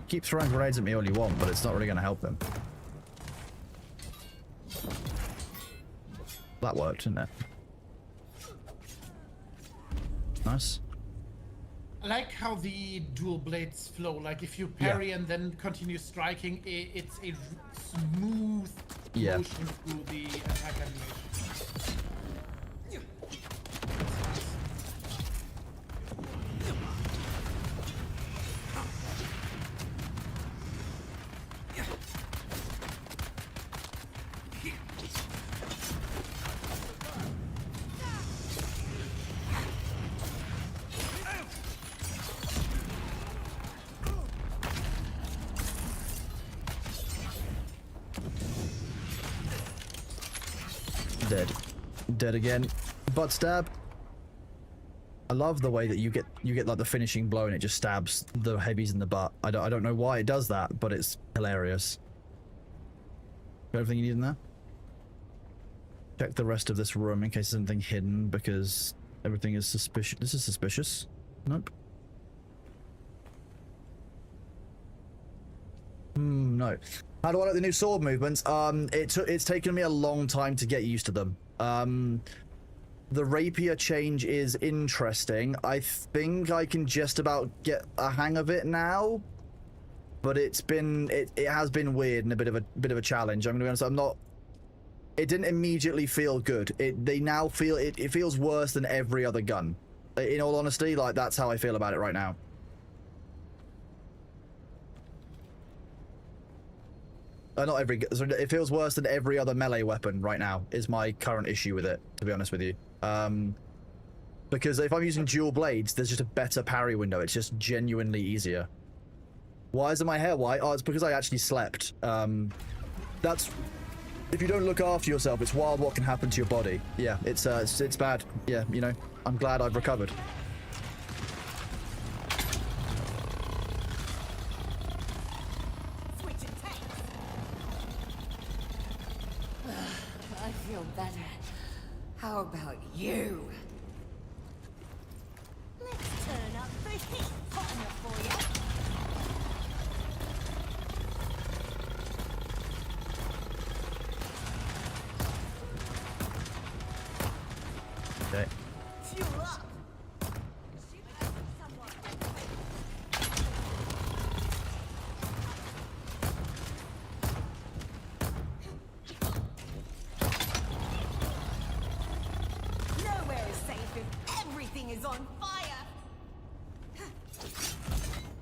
Keep throwing grenades at me all you want, but it's not really going to help them. That worked, didn't it? Nice. I like how the dual blades flow. Like if you parry and then continue striking, it's a smooth motion through the attack animation. Dead again. Butt stab. I love the way that you get like the finishing blow and it just stabs the heavies in the butt. I don't know why it does that, but it's hilarious. Got everything you need in there? Check the rest of this room in case there's anything hidden, because everything is suspicious. This is suspicious. Nope. No. How do I like the new sword movements? It's taken me a long time to get used to them. The rapier change is interesting. I think I can just about get a hang of it now, but it has been weird and a bit of a challenge. I'm gonna be honest. It didn't immediately feel good. It feels worse than every other gun. In all honesty, like that's how I feel about it right now. Not every. It feels worse than every other melee weapon right now. Is my current issue with it, to be honest with you. Because if I'm using dual blades, there's just a better parry window. It's just genuinely easier. Why is my hair white? Oh, it's because I actually slept. That's. If you don't look after yourself, it's wild what can happen to your body. Yeah, it's bad. Yeah, you know. I'm glad I've recovered. I feel better. How about you? Let's turn up the heat. Hot enough for you. Okay. Fuel up. Nowhere is safe if everything is on fire.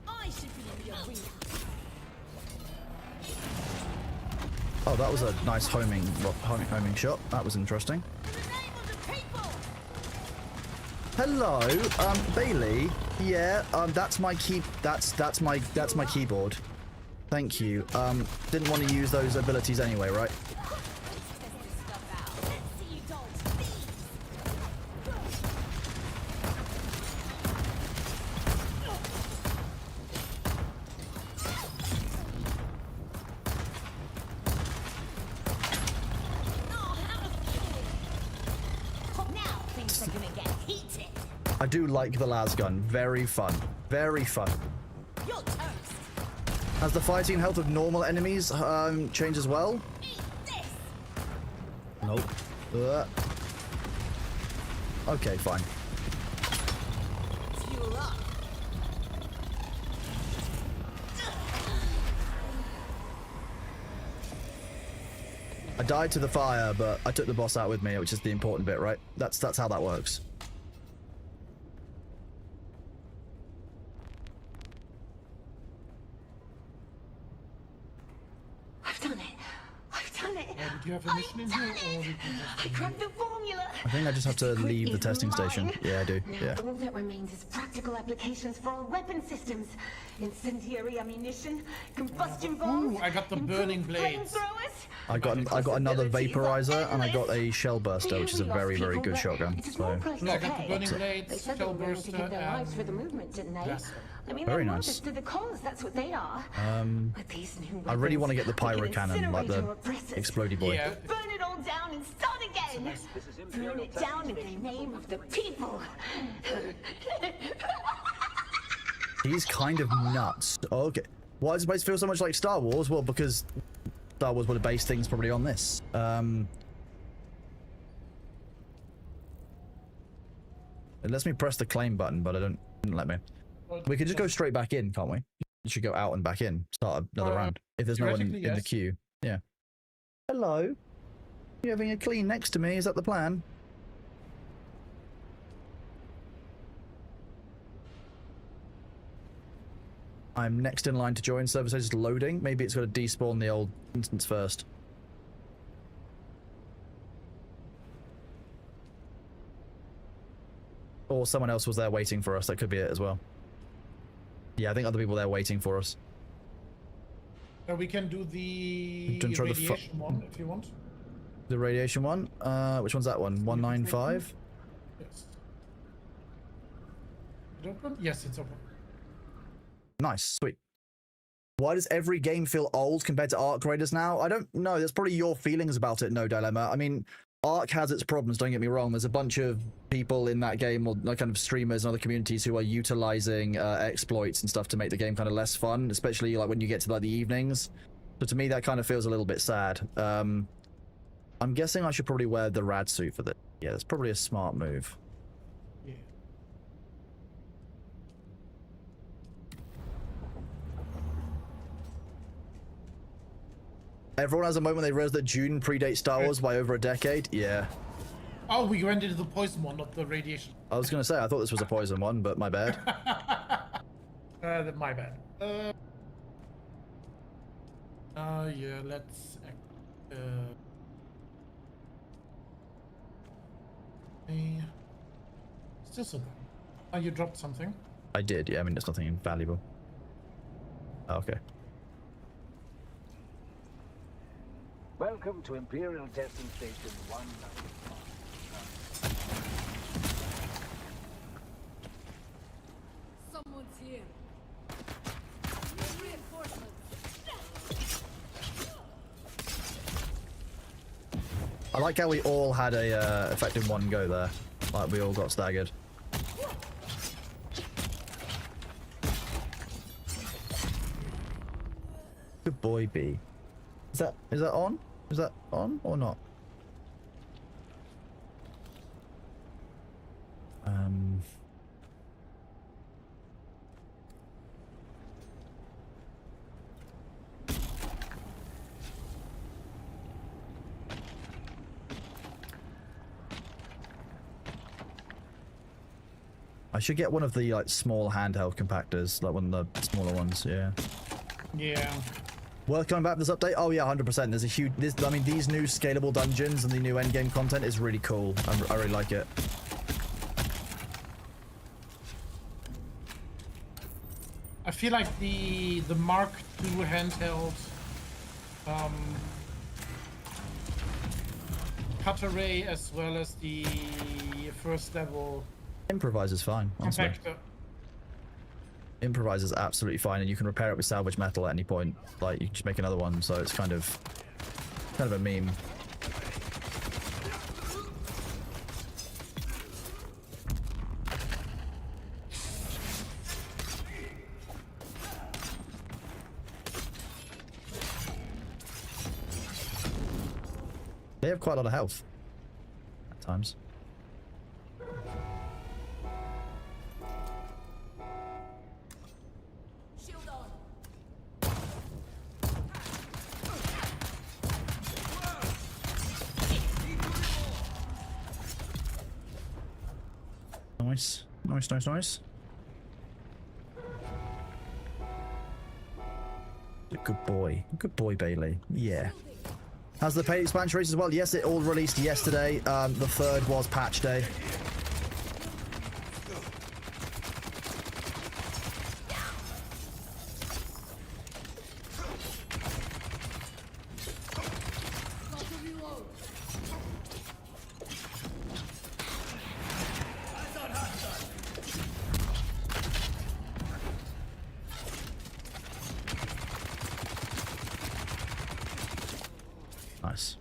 I should be in the arena. Oh, that was a nice homing shot. That was interesting. Hello, Bailey. Yeah, that's my that's my keyboard. Thank you. Didn't want to use those abilities anyway, right? Now things are gonna get heated. I do like the las gun. Very fun. Very fun. You're toast. Has the fighting health of normal enemies changed as well? Nope. Okay, fine. Fuel up. I died to the fire, but I took the boss out with me, which is the important bit, right? That's how that works. I've done it. I've done it. Did you have a mission in here, or did you just... I cracked the formula. I think I just have to leave the testing station. Yeah, I do. Now Yeah. all that remains is practical applications for our weapon systems. Incendiary ammunition, combustion bombs. Ooh, I got the burning blades. I got another vaporizer and I got a shell burster, which is a very good shotgun. So I got the burning blades, They said shell they were willing to burster, give their lives for the and movement, didn't they? blaster. I mean, Very they're nice. martyrs to the cause. That's what they are. With these new I really want to get the weapons, we pyro can cannon, like the incinerate our oppressors. explodey boy. Yeah. Burn it all down and start again. Burn it down in the name of the people. He's kind of nuts. Okay. Why does it feel so much like Star Wars? Well, because Star Wars would have based things probably on this. It lets me press the claim button, but it didn't let me. We could just go straight back in, can't we? You should go out and back in. Start another round. If there's no one in the Theoretically, queue. Yeah. Hello. You having a clean next to me? Is that the plan? I'm next in line to join. Server says it's loading. Maybe it's got to despawn the old instance first. Or someone else was there waiting for us. That could be it as well. Yeah, I think other people there waiting for us. We can do the Don't try the radiation one if you want. The radiation one? Which one's that one? 195? Yes. Is it open? Yes, it's open. Nice, sweet. Why does every game feel old compared to Ark Raiders now? I don't know. That's probably your feelings about it, No Dilemma. I mean, Ark has its problems, don't get me wrong. There's a bunch of people in that game, or like kind of streamers and other communities who are utilizing exploits and stuff to make the game kind of less fun, especially like when you get to like the evenings. So to me, that kind of feels a little bit sad. I'm guessing I should probably wear the rad suit for this. Yeah, that's probably a smart move. Yeah. Everyone has a moment they realize that Dune predates Star Wars by over a decade. Yeah. Oh, we went into the poison one, not the radiation. I was going to say, I thought this was a poison one, but my bad. My bad. Yeah, let's... Still so bad. Oh, you dropped something? I did, yeah. I mean, it's nothing invaluable. Okay. Welcome to Imperial Testing Station 195. Someone's here. Reinforcements. I like how we all had a effect in one go there. Like, we all got staggered. Good boy, B. Is that on? Is that on or not? I should get one of the like small handheld compactors, like one of the smaller ones. Yeah. Yeah. Worth coming back to this update? Oh yeah, 100%. There's a huge. I mean, these new scalable dungeons and the new endgame content is really cool. I really like it. I feel like the Mark II handheld cut array as well as the first level Improvise is fine, honestly. compactor. Improvise is absolutely fine, and you can repair it with salvage metal at any point. Like, you can just make another one, so it's kind of a meme. They have quite a lot of health at times. Nice. Nice, nice, nice. Good boy. Good boy, Bailey. Yeah. Has the paid expansion released as well? Yes, it all released yesterday. The 3rd was patch day. Nice.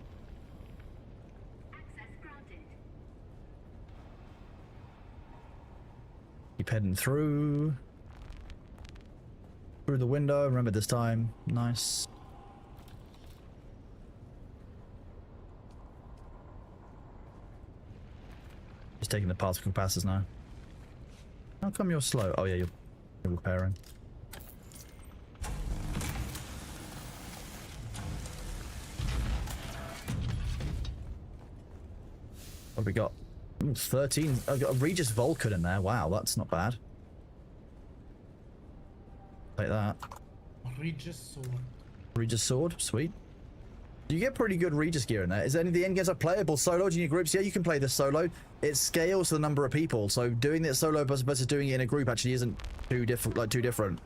Keep heading through the window. Remember this time. Nice. Just taking the particle passes now. How come you're slow? Oh yeah, you're repairing. What have we got? Ooh, 13. I've got a Regis Vulcan in there. Wow, that's not bad. Take that. Regis sword. Regis sword, sweet. You get pretty good Regis gear in there. Is any of the end games are playable solo? Do you need groups? Yeah, you can play this solo. It scales to the number of people, so doing it solo versus doing it in a group actually isn't too different.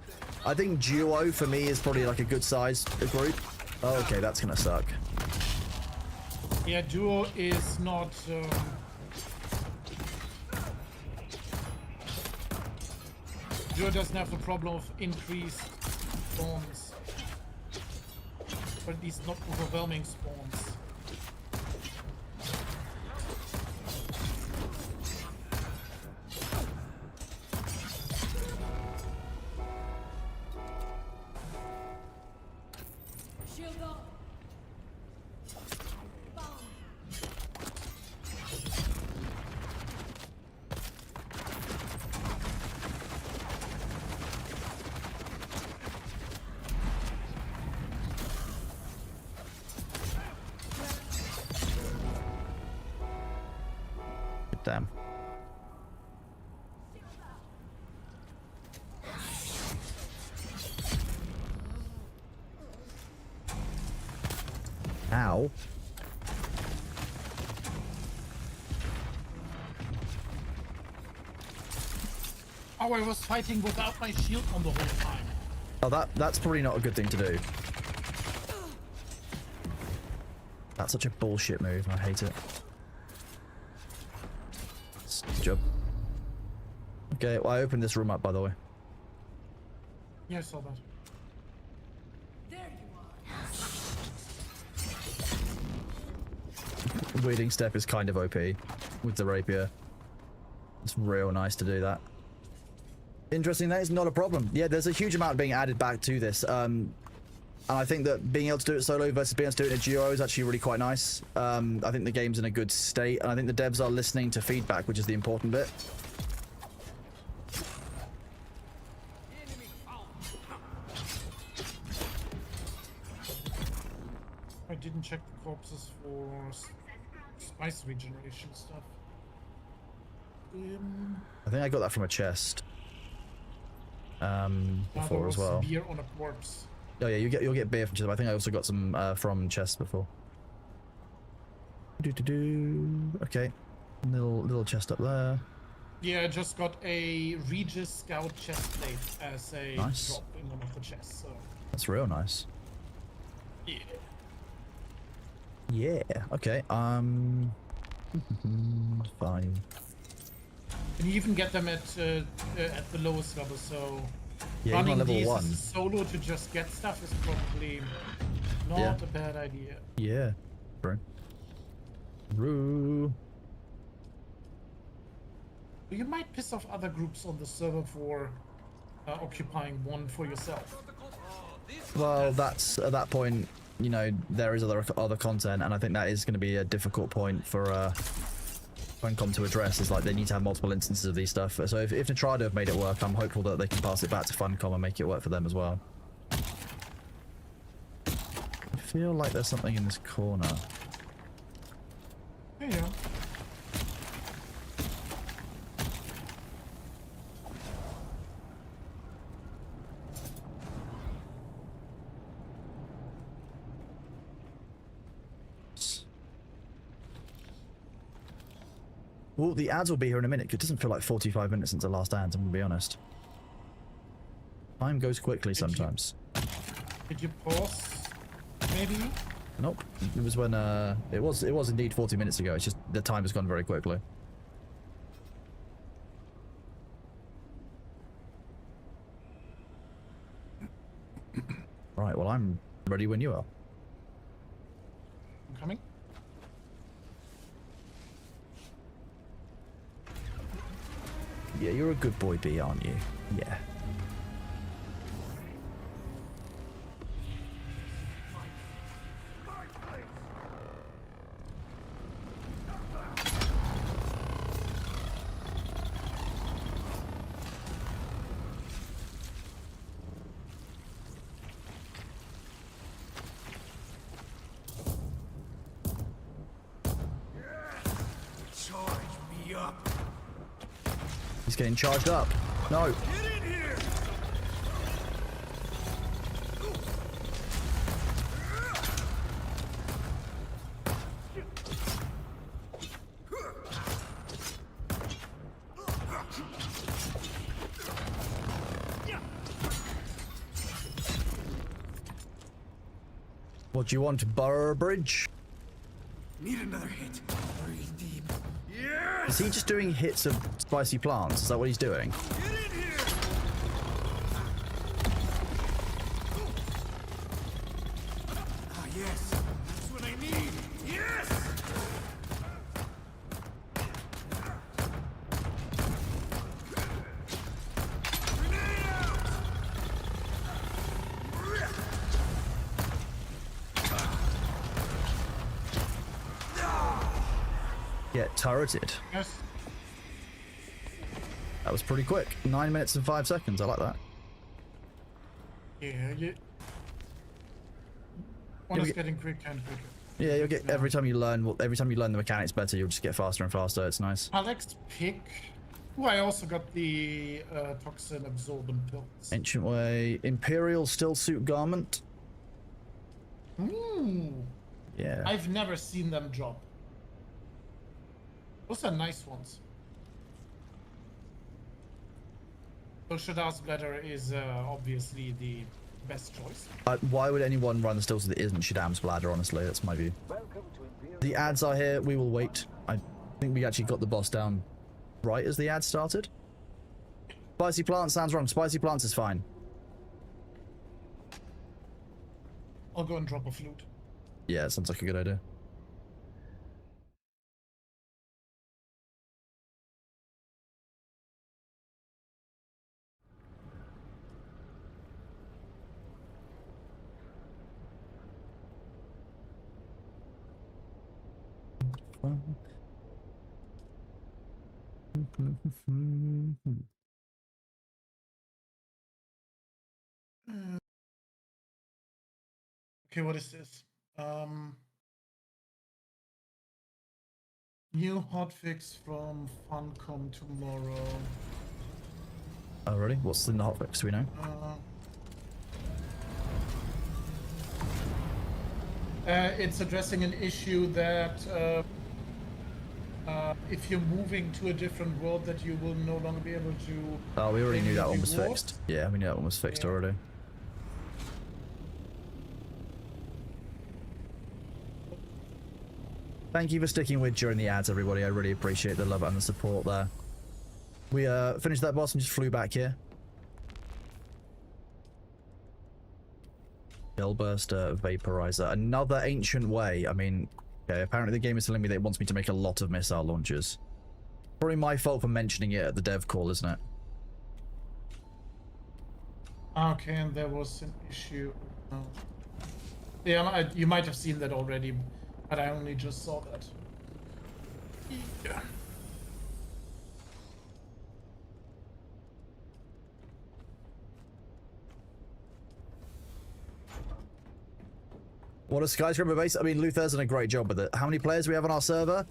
I think duo for me is probably like a good size group. Oh, okay, that's gonna suck. Yeah, duo is not. Duo doesn't have the problem of increased spawns, or at least not overwhelming spawns. Damn. Ow. Oh, I was fighting without my shield on the whole time. Oh, that's probably not a good thing to do. That's such a bullshit move. I hate it. Good job. Okay, well, I opened this room up, by the way. Yeah, I saw that. Weirding step is kind of OP with the rapier. It's real nice to do that. Interesting, that is not a problem. Yeah, there's a huge amount being added back to this. And I think that being able to do it solo versus being able to do it in a duo is actually really quite nice. I think the game's in a good state, and I think the devs are listening to feedback, which is the important bit. I didn't check the corpses for spice regeneration stuff. I think I got that from a chest. Before as well. Beer on a corpse. Oh yeah, you'll get beer from chest. But I think I also got some from chests before. Okay, little chest up there. Yeah, I just got a Regis Scout chest plate as a nice drop in one of the chests. So. That's real nice. Yeah. Yeah. Okay. Fine. And you even get them at the lowest level, so yeah, running level these 1 solo to just get stuff is probably not a bad idea. Yeah, bro. Roo. You might piss off other groups on the server for occupying one for yourself. Well, that's at that point. you know, there is other content, and I think that is going to be a difficult point for Funcom to address, is like they need to have multiple instances of these stuff. So if Nitrado have made it work, I'm hopeful that they can pass it back to Funcom and make it work for them as well. I feel like there's something in this corner. There you go. Well, the ads will be here in a minute. It doesn't feel like 45 minutes since the last ads, I'm gonna be honest. Time goes quickly sometimes. Did you pause? Maybe? Nope. It was when it was indeed 40 minutes ago. It's just the time has gone very quickly. Right, well I'm ready when you are. I'm coming. Yeah, you're a good boy, B, aren't you? Yeah. He's getting charged up. No. What do you want, Burbridge? Need another hit. Breathe deep. Yes! Is he just doing hits of spicy plants? Is that what he's doing? Get in here! Ah, yes. That's what I need. Yes! Grenade out! Get turreted. Yes. That was pretty quick. 9 minutes and 5 seconds. I like that. Yeah, yeah. One is getting quicker and quicker. Yeah, you'll get every time you learn the mechanics better, you'll just get faster and faster. It's nice. Alex pick. Oh, I also got the toxin absorbent pills. Ancient Way, Imperial Still Suit Garment. Ooh. Yeah. I've never seen them drop. Those are nice ones. So Shadow's Bladder is obviously the best choice. Why would anyone run the stills that isn't Shadam's Bladder, honestly? That's my view. The ads are here. We will wait. I think we actually got the boss down right as the ads started. Spicy Plants sounds wrong. Spicy Plants is fine. I'll go and drop a flute. Yeah, sounds like a good idea. Okay, what is this? New hotfix from Funcom tomorrow. Oh, really? What's in the hotfix? Do we know? It's addressing an issue that if you're moving to a different world, that you will no longer be able to. Oh, we already knew that one was reward. fixed. Yeah, we knew that one was fixed already. Thank you for sticking with during the ads, everybody. I really appreciate the love and the support there. We finished that boss and just flew back here. Shellburster Vaporizer. Another Ancient Way. I mean, okay, apparently the game is telling me that it wants me to make a lot of missile launchers. Probably my fault for mentioning it at the dev call, isn't it? Okay, and there was an issue. Oh. Yeah, you might have seen that already, but I only just saw that. Yeah. What a skyscraper base. I mean, Luther's done a great job with it. How many players do we have on our server?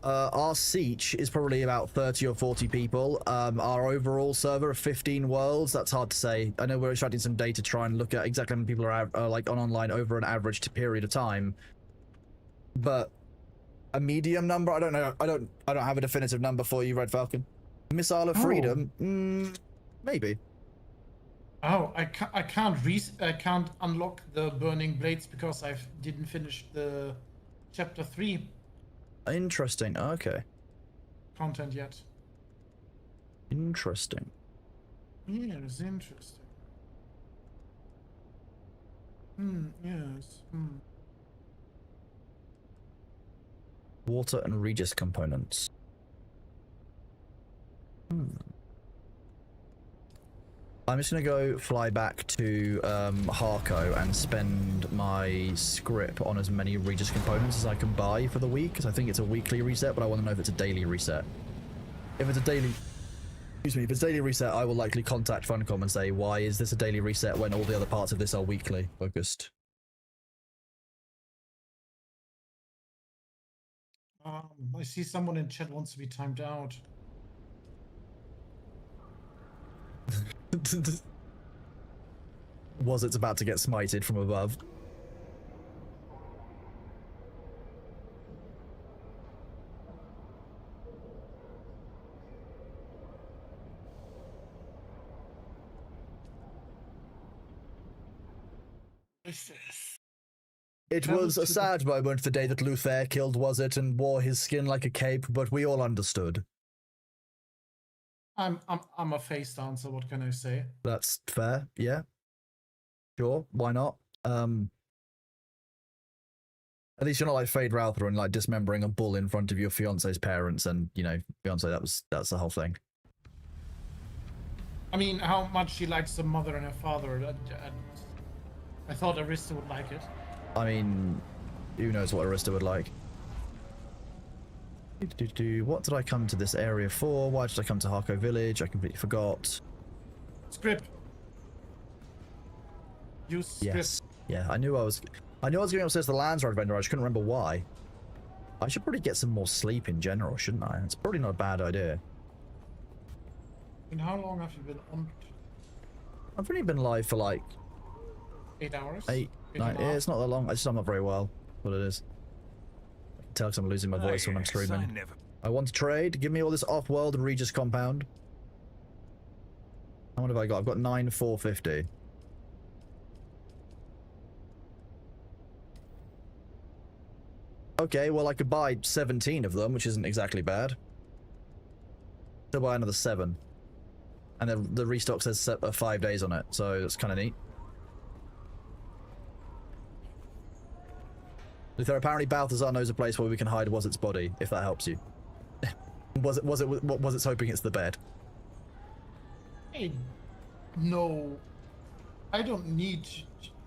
Our Siege is probably about 30 or 40 people. Our overall server of 15 worlds, that's hard to say. I know we're extracting some data to try and look at exactly how many people are like on online over an average period of time. But a medium number, I don't know. I don't have a definitive number for you, Red Falcon. Missile of Freedom, maybe. Oh, I can't unlock the burning blades because I didn't finish the chapter 3 Interesting. Okay. content yet. Interesting. Yeah, it's interesting. Yes. Water and Regis components. I'm just gonna go fly back to Harco and spend my script on as many Regis components as I can buy for the week, because I think it's a weekly reset, but I want to know if it's a daily reset. If it's a daily... Excuse me, if it's a daily reset, I will likely contact Funcom and say, why is this a daily reset when all the other parts of this are weekly focused? I see someone in chat wants to be timed out. Was it's about to get smited from above? It was a sad moment the day that Luther killed Was it and wore his skin like a cape, but we all understood. I'm a face dancer, what can I say? That's fair, yeah. Sure, why not? At least you're not like Fade Routher and like dismembering a bull in front of your fiance's parents and, you know, fiance, that's the whole thing. I mean, how much she likes her mother and her father. I thought Arista would like it. I mean, who knows what Arista would like. What did I come to this area for? Why did I come to Harco Village? I completely forgot. Script. Use script. Yes. Yeah, I knew I was going upstairs to the Lands Road vendor. I just couldn't remember why. I should probably get some more sleep in general, shouldn't I? It's probably not a bad idea. And how long have you been on? I've only been live for like 8 hours? 8, 9. Yeah, it's not that long. I'm not very well. What it is. I can tell because I'm losing my voice when I'm streaming. I want to trade. Give me all this off-world Regis compound. How much have I got? I've got 9,450. Okay, well I could buy 17 of them, which isn't exactly bad. Still buy another 7. And the restock says 5 days on it, so that's kind of neat. Luther, apparently Balthazar knows a place where we can hide Was its body, if that helps you. Was it's hoping it's the bed? Hey, no. I don't need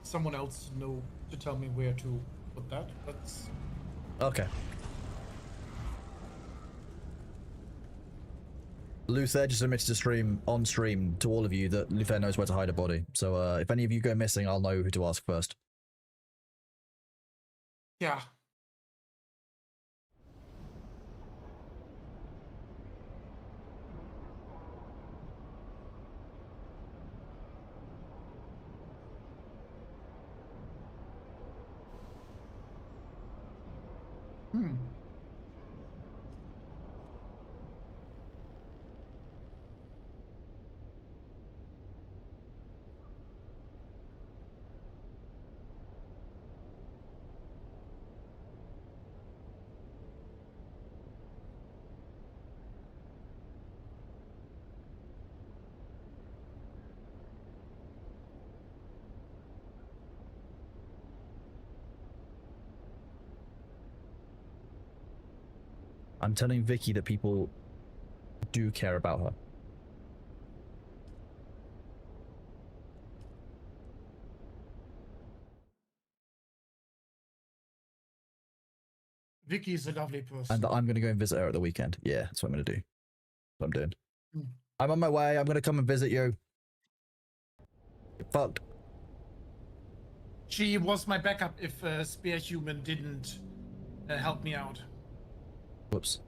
someone else to know to tell me where to put that. That's okay. Luther just admitted to stream on stream to all of you that Luther knows where to hide a body. So if any of you go missing, I'll know who to ask first. yeah. I'm telling Vicky that people do care about her. Vicky's a lovely person. And I'm going to go and visit her at the weekend. Yeah, that's what I'm going to do. That's what I'm doing. Hmm. I'm on my way. I'm going to come and visit you. Get fucked. She was my backup if Spear Human didn't help me out. Whoops.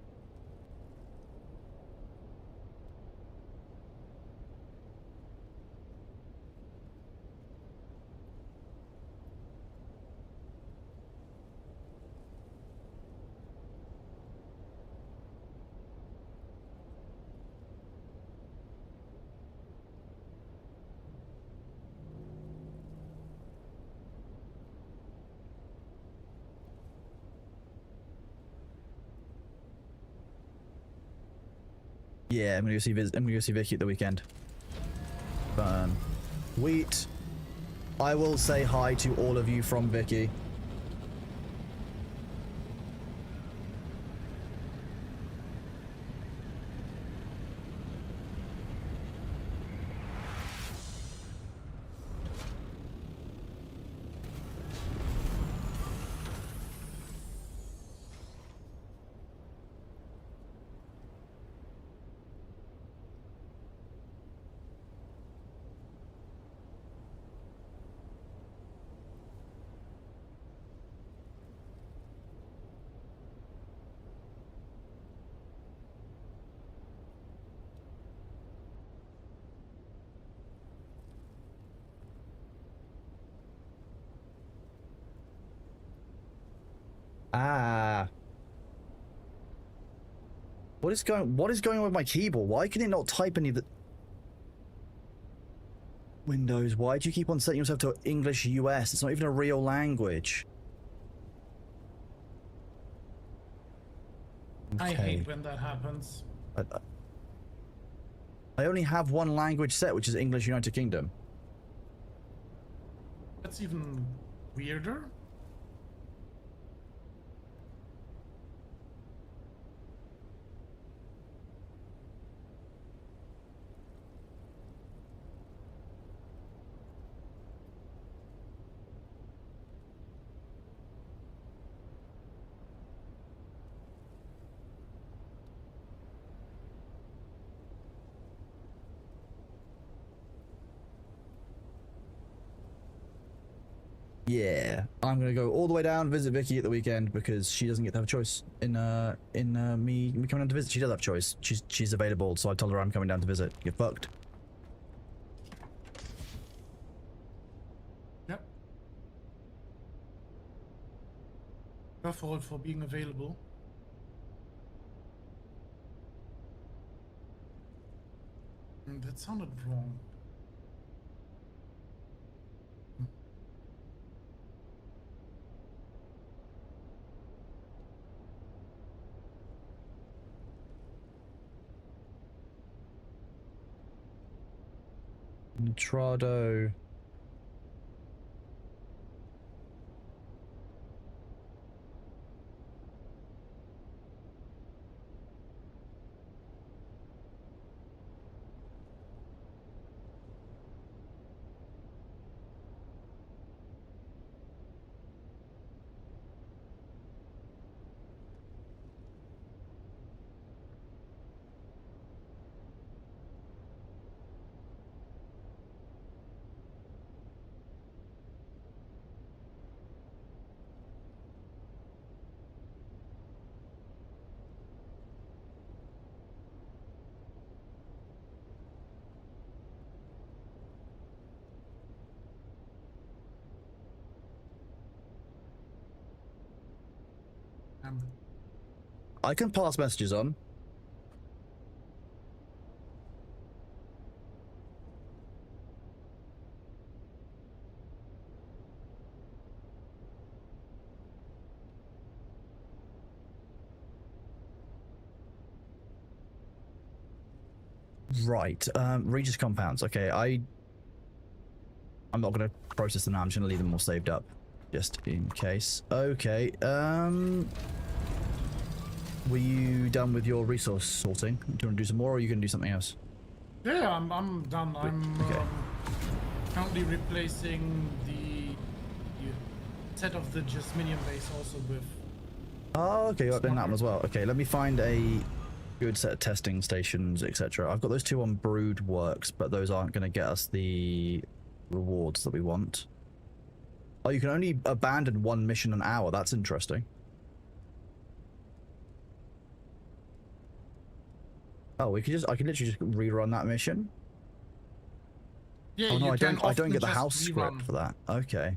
Yeah, I'm gonna go see Vicky at the weekend. Fun. Wheat. I will say hi to all of you from Vicky. Ah. What is going on with my keyboard? Why can it not type any of the Windows? Why do you keep on setting yourself to English US? It's not even a real language. I Okay. hate when that happens. I only have one language set, which is English United Kingdom. That's even weirder. Yeah, I'm gonna go all the way down, visit Vicky at the weekend because she doesn't get to have a choice in me coming down to visit. She does have a choice. She's available, so I told her I'm coming down to visit. Get fucked. Yep. Her fault for being available. That sounded wrong. Trado. I can pass messages on. Right, Regis compounds. Okay, I'm not gonna process them now. I'm just gonna leave them all saved up, just in case. Okay, were you done with your resource sorting? Do you want to do some more, or are you gonna do something else? Yeah, I'm done. I'm currently replacing the set of the Jasminian base also with Oh, okay, you're updating that one as well. Okay, let me find a good set of testing stations, etc. I've got those 2 on Brood Works, but those aren't going to get us the rewards that we want. Oh, you can only abandon 1 mission an hour. That's interesting. Oh, I can literally just rerun that mission. Yeah, oh no, I don't get the just house script for that. Okay.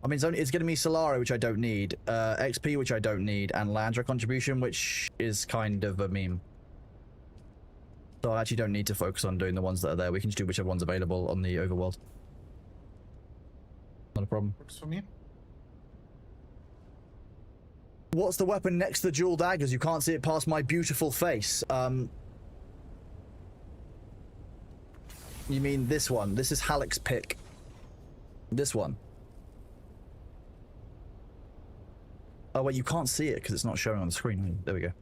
I mean, it's going to be Solari, which I don't need, XP, which I don't need, and Landra contribution, which is kind of a meme. So I actually don't need to focus on doing the ones that are there. We can just do whichever one's available on the overworld. Not a problem. Works for me. What's the weapon next to the dual daggers? You can't see it past my beautiful face. You mean this one? This is Halleck's pick. This one. Oh wait, you can't see it because it's not showing on the screen. There we go.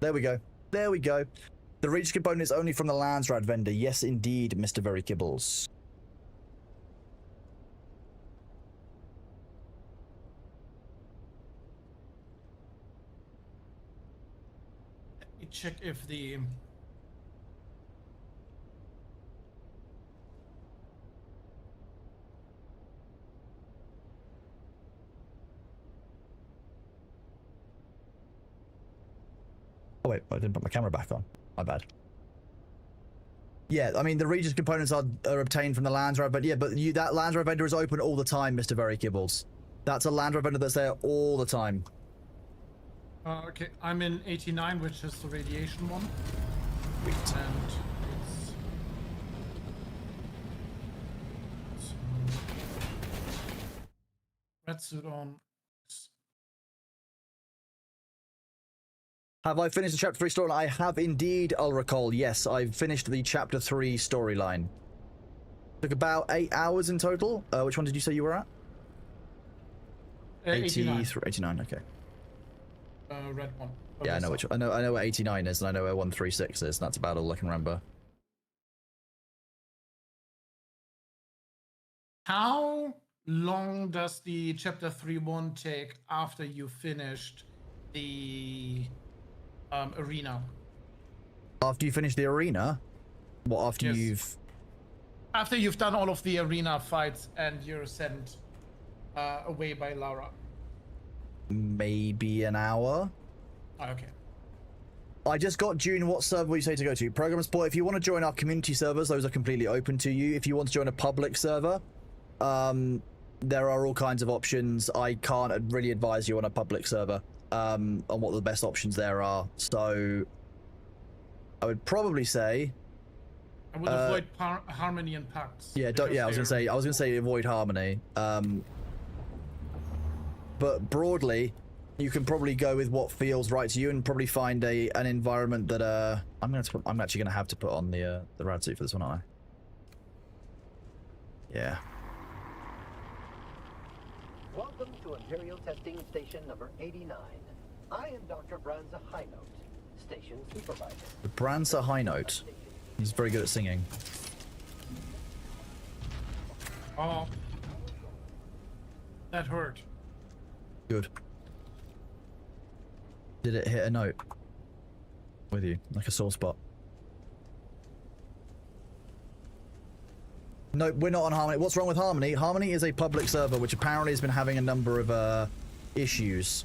There we go. There we go. The Regis component is only from the Landsrad vendor. Yes, indeed, Mr. Very Kibbles. Let me check if the... Oh wait, I didn't put my camera back on. My bad. Yeah, I mean the Regis components are obtained from the Landsrad, but yeah, but that Landsrad vendor is open all the time, Mr. Very Kibbles. That's a Landsrad vendor that's there all the time. okay, I'm in 89, which is the radiation one. Sweet. And it's... red suit on. Have I finished the Chapter 3 storyline? I have indeed, I'll recall. Yes, I've finished the Chapter 3 storyline. Took about 8 hours in total. Which one did you say you were at? 89. 89, okay. Red one. Yeah, I know which. I know where 89 is, and I know where 136 is, and that's about all I can remember. How long does the Chapter 3-1 take after you finished the arena? After you finish the arena? What, after Yes. you've... After you've done all of the arena fights and you're sent away by Lara. Maybe an hour? Okay. I just got Dune. What server will you say to go to? Program support. If you want to join our community servers, those are completely open to you. If you want to join a public server, there are all kinds of options. I can't really advise you on a public server on what the best options there are. So I would probably say I would avoid Harmony and Pax. yeah, I was gonna say avoid Harmony. But broadly, you can probably go with what feels right to you and probably find an environment that I'm actually gonna have to put on the rad suit for this one, aren't I? Yeah. Welcome to Imperial Testing Station number 89. I am Dr. Branza Highnote, Station Supervisor. The Branza High Note. He's very good at singing. Oh. That hurt. Good. Did it hit a note with you, like a sore spot? No, we're not on Harmony. What's wrong with Harmony? Harmony is a public server which apparently has been having a number of issues.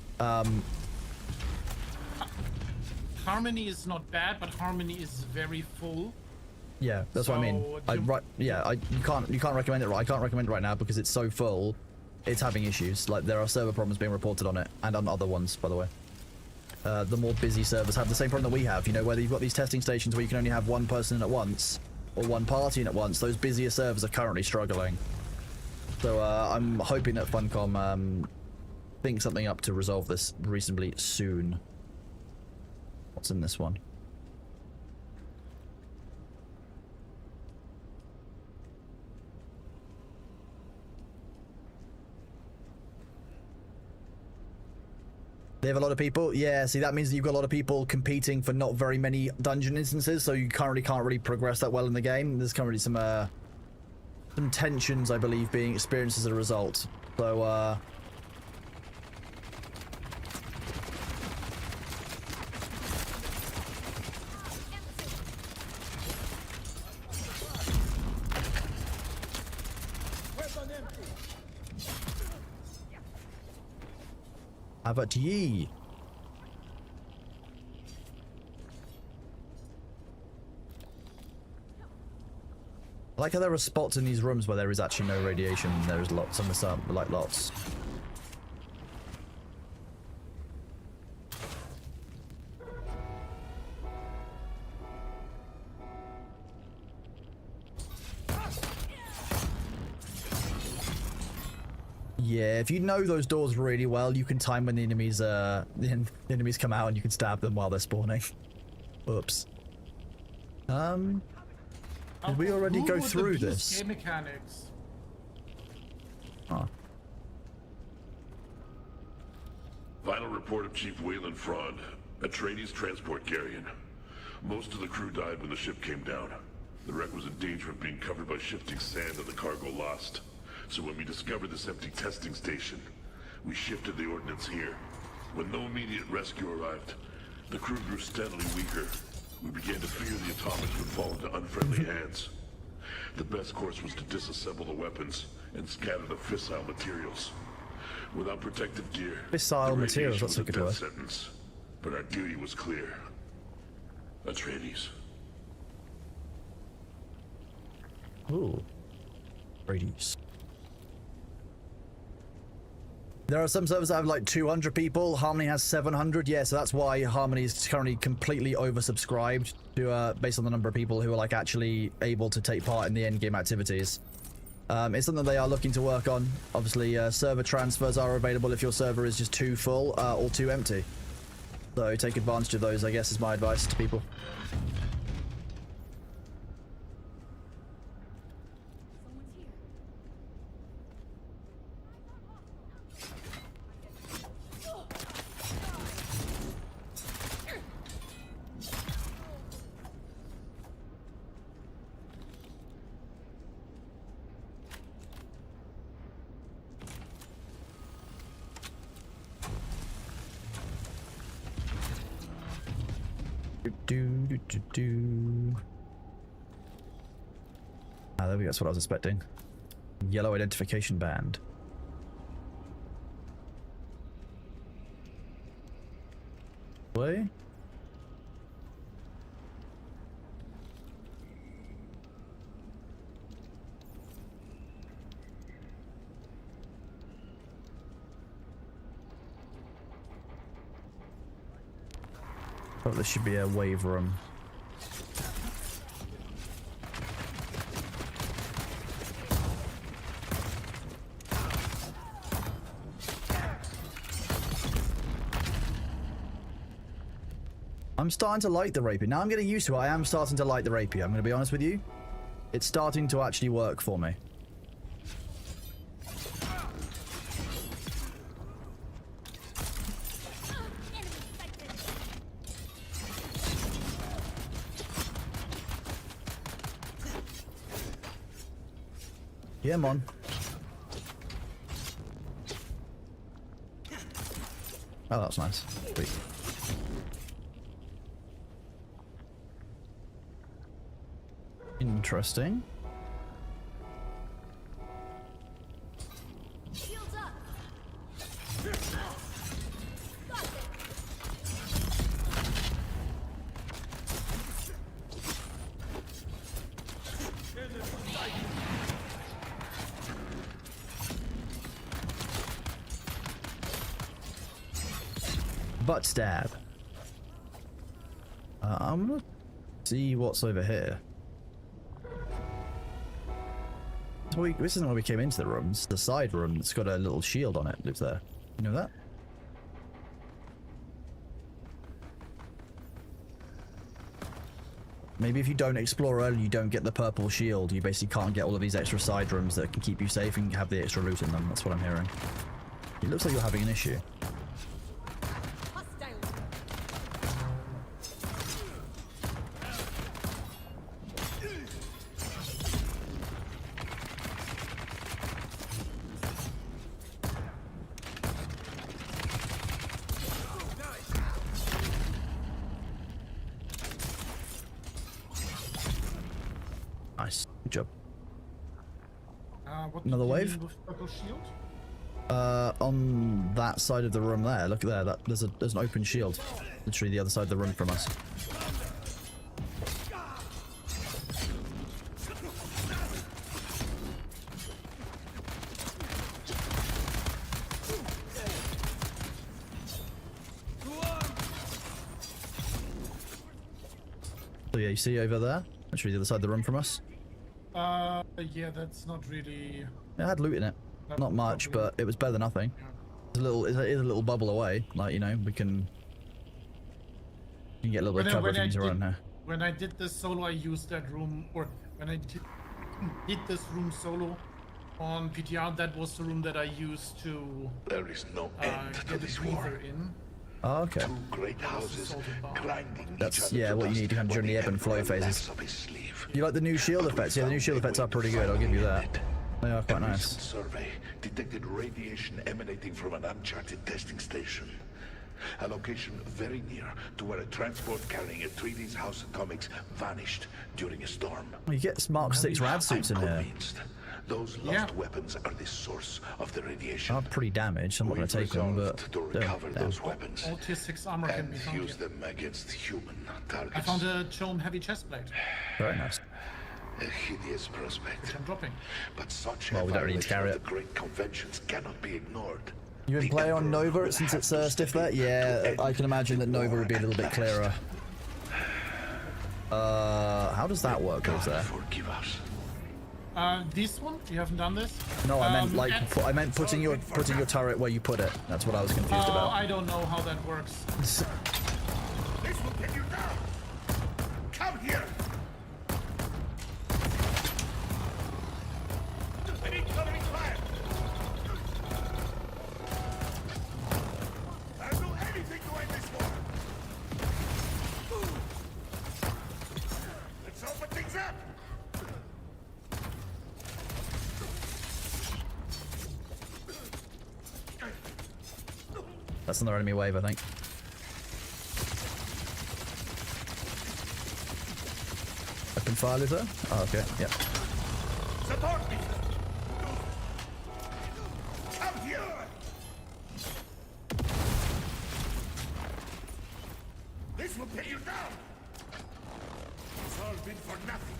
Harmony is not bad, but Harmony is very full. Yeah, that's what I mean. You can't recommend it. I can't recommend it right now because it's so full. It's having issues. Like there are server problems being reported on it and on other ones, by the way. The more busy servers have the same problem that we have. You know, whether you've got these testing stations where you can only have one person in at once or one party in at once, those busier servers are currently struggling. So I'm hoping that Funcom thinks something up to resolve this reasonably soon. What's in this one? They have a lot of people? Yeah, see, that means that you've got a lot of people competing for not very many dungeon instances, so you currently can't really progress that well in the game. There's currently some tensions, I believe, being experienced as a result. So, How about ye? I like how there are spots in these rooms where there is actually no radiation. There's lots on the sun, like lots. Yeah, if you know those doors really well, you can time when the enemies come out and you can stab them while they're spawning. Oops. Did we already go through this? Game mechanics. Oh. Final report of Chief Wayland Fraud, Atreides transport carrion. Most of the crew died when the ship came down. The wreck was in danger of being covered by shifting sand and the cargo lost. So when we discovered this empty testing station, we shifted the ordnance here. When no immediate rescue arrived, the crew grew steadily weaker. We began to fear the atomics would fall into unfriendly hands. The best course was to disassemble the weapons and scatter the fissile materials. Without protective gear, Fissile materials, that's a good word. Sentence. But our duty was clear. Atreides. Ooh. Atreides. There are some servers that have like 200 people. Harmony has 700. Yeah, so that's why Harmony is currently completely oversubscribed to based on the number of people who are like actually able to take part in the end game activities. It's something they are looking to work on. Obviously, server transfers are available if your server is just too full or too empty. So take advantage of those, I guess, is my advice to people. Ah, there we go. That's what I was expecting. Yellow identification band. Way? Oh, this should be a wave room. I'm starting to like the rapier. Now I'm getting used to it. I am starting to like the rapier. I'm going to be honest with you. It's starting to actually work for me. Yeah, man. Oh, that's nice. Sweet. Interesting. Butt stab. I'm gonna see what's over here. This isn't where we came into the room. It's the side room that's got a little shield on it. Lives there. You know that? Maybe if you don't explore early, you don't get the purple shield. You basically can't get all of these extra side rooms that can keep you safe and have the extra loot in them. That's what I'm hearing. It looks like you're having an issue. What Another do you wave? mean with purple shield? On that side of the room there. Look there. There's an open shield. Literally the other side of the room from us. So yeah, you see over there? Literally the other side of the room from us. Yeah, that's not really... It had loot in it. Not much, but it was better than nothing. It's a little bubble away. Like, you know, we can get a little bit of cover if you need to run here. When I did this solo, I used that room, or when I did this room solo on PTR, that was the room that I used to There is no end to this war. in. Oh, okay. Two great houses grinding That's what you need to kind of during the ebb and flow phases. You like the new shield effects? Yeah, the new shield effects are pretty good. I'll give you that. They are quite nice. Survey detected radiation emanating from an uncharted testing station. A location very near to where a transport carrying a 3D's House of Comics vanished during a storm. You get Mark 6 rad suits in here. Those lost weapons are the source of the radiation. Are pretty damaged. I'm not going to take them, but to recover those weapons all tier 6 armor can be found use them against human targets. I found a Chome heavy chestplate. Very nice. A hideous prospect. Which I'm dropping. But such well, we don't really need to carry it. The great conventions cannot be ignored. You been playing on Nova since it's stiff there? Yeah, I can imagine that Nova would be a little bit clearer. How does that work over there? Forgive us. This one? You haven't done this? No, I meant like I meant putting your turret where you put it. That's what I was confused about. I don't know how that works. This will get you down. Come here. I need covering fire. I'll do anything to end this war. Let's open things up. That's another enemy wave, I think. Open fire, is there? Oh, okay, yep. Support me. Come here. This will pay you down. It's all been for nothing.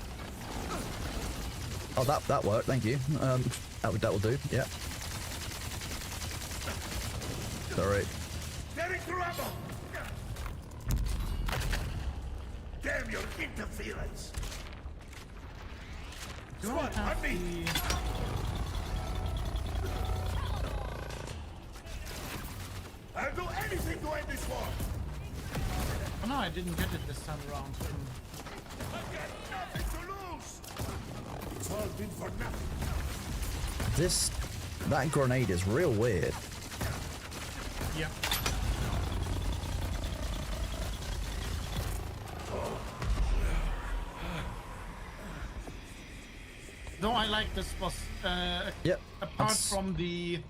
Oh, that worked. Thank you. That will do. Yeah. Sorry. Getting through ammo. Damn your interference. Squad, on me. I'll do anything to end this war. Oh no, I didn't get it this time around. I've got nothing to lose. It's all been for nothing. That grenade is real weird. Yeah. Though I like this boss. Yep. Apart from the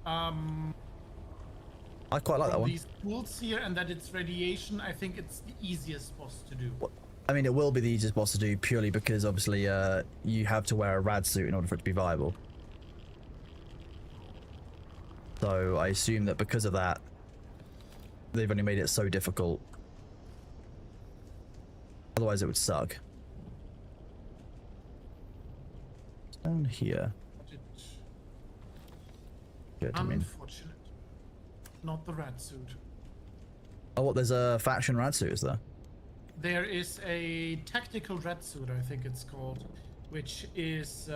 I quite like that one. These tools here and that it's radiation, I think it's the easiest boss to do. I mean, it will be the easiest boss to do purely because obviously you have to wear a rad suit in order for it to be viable. So I assume that because of that, they've only made it so difficult. Otherwise it would suck. Down here. Good, I mean. Unfortunate. Not the rat suit. Oh, what? There's a faction rad suit, is there? There is a tactical rat suit, I think it's called, which is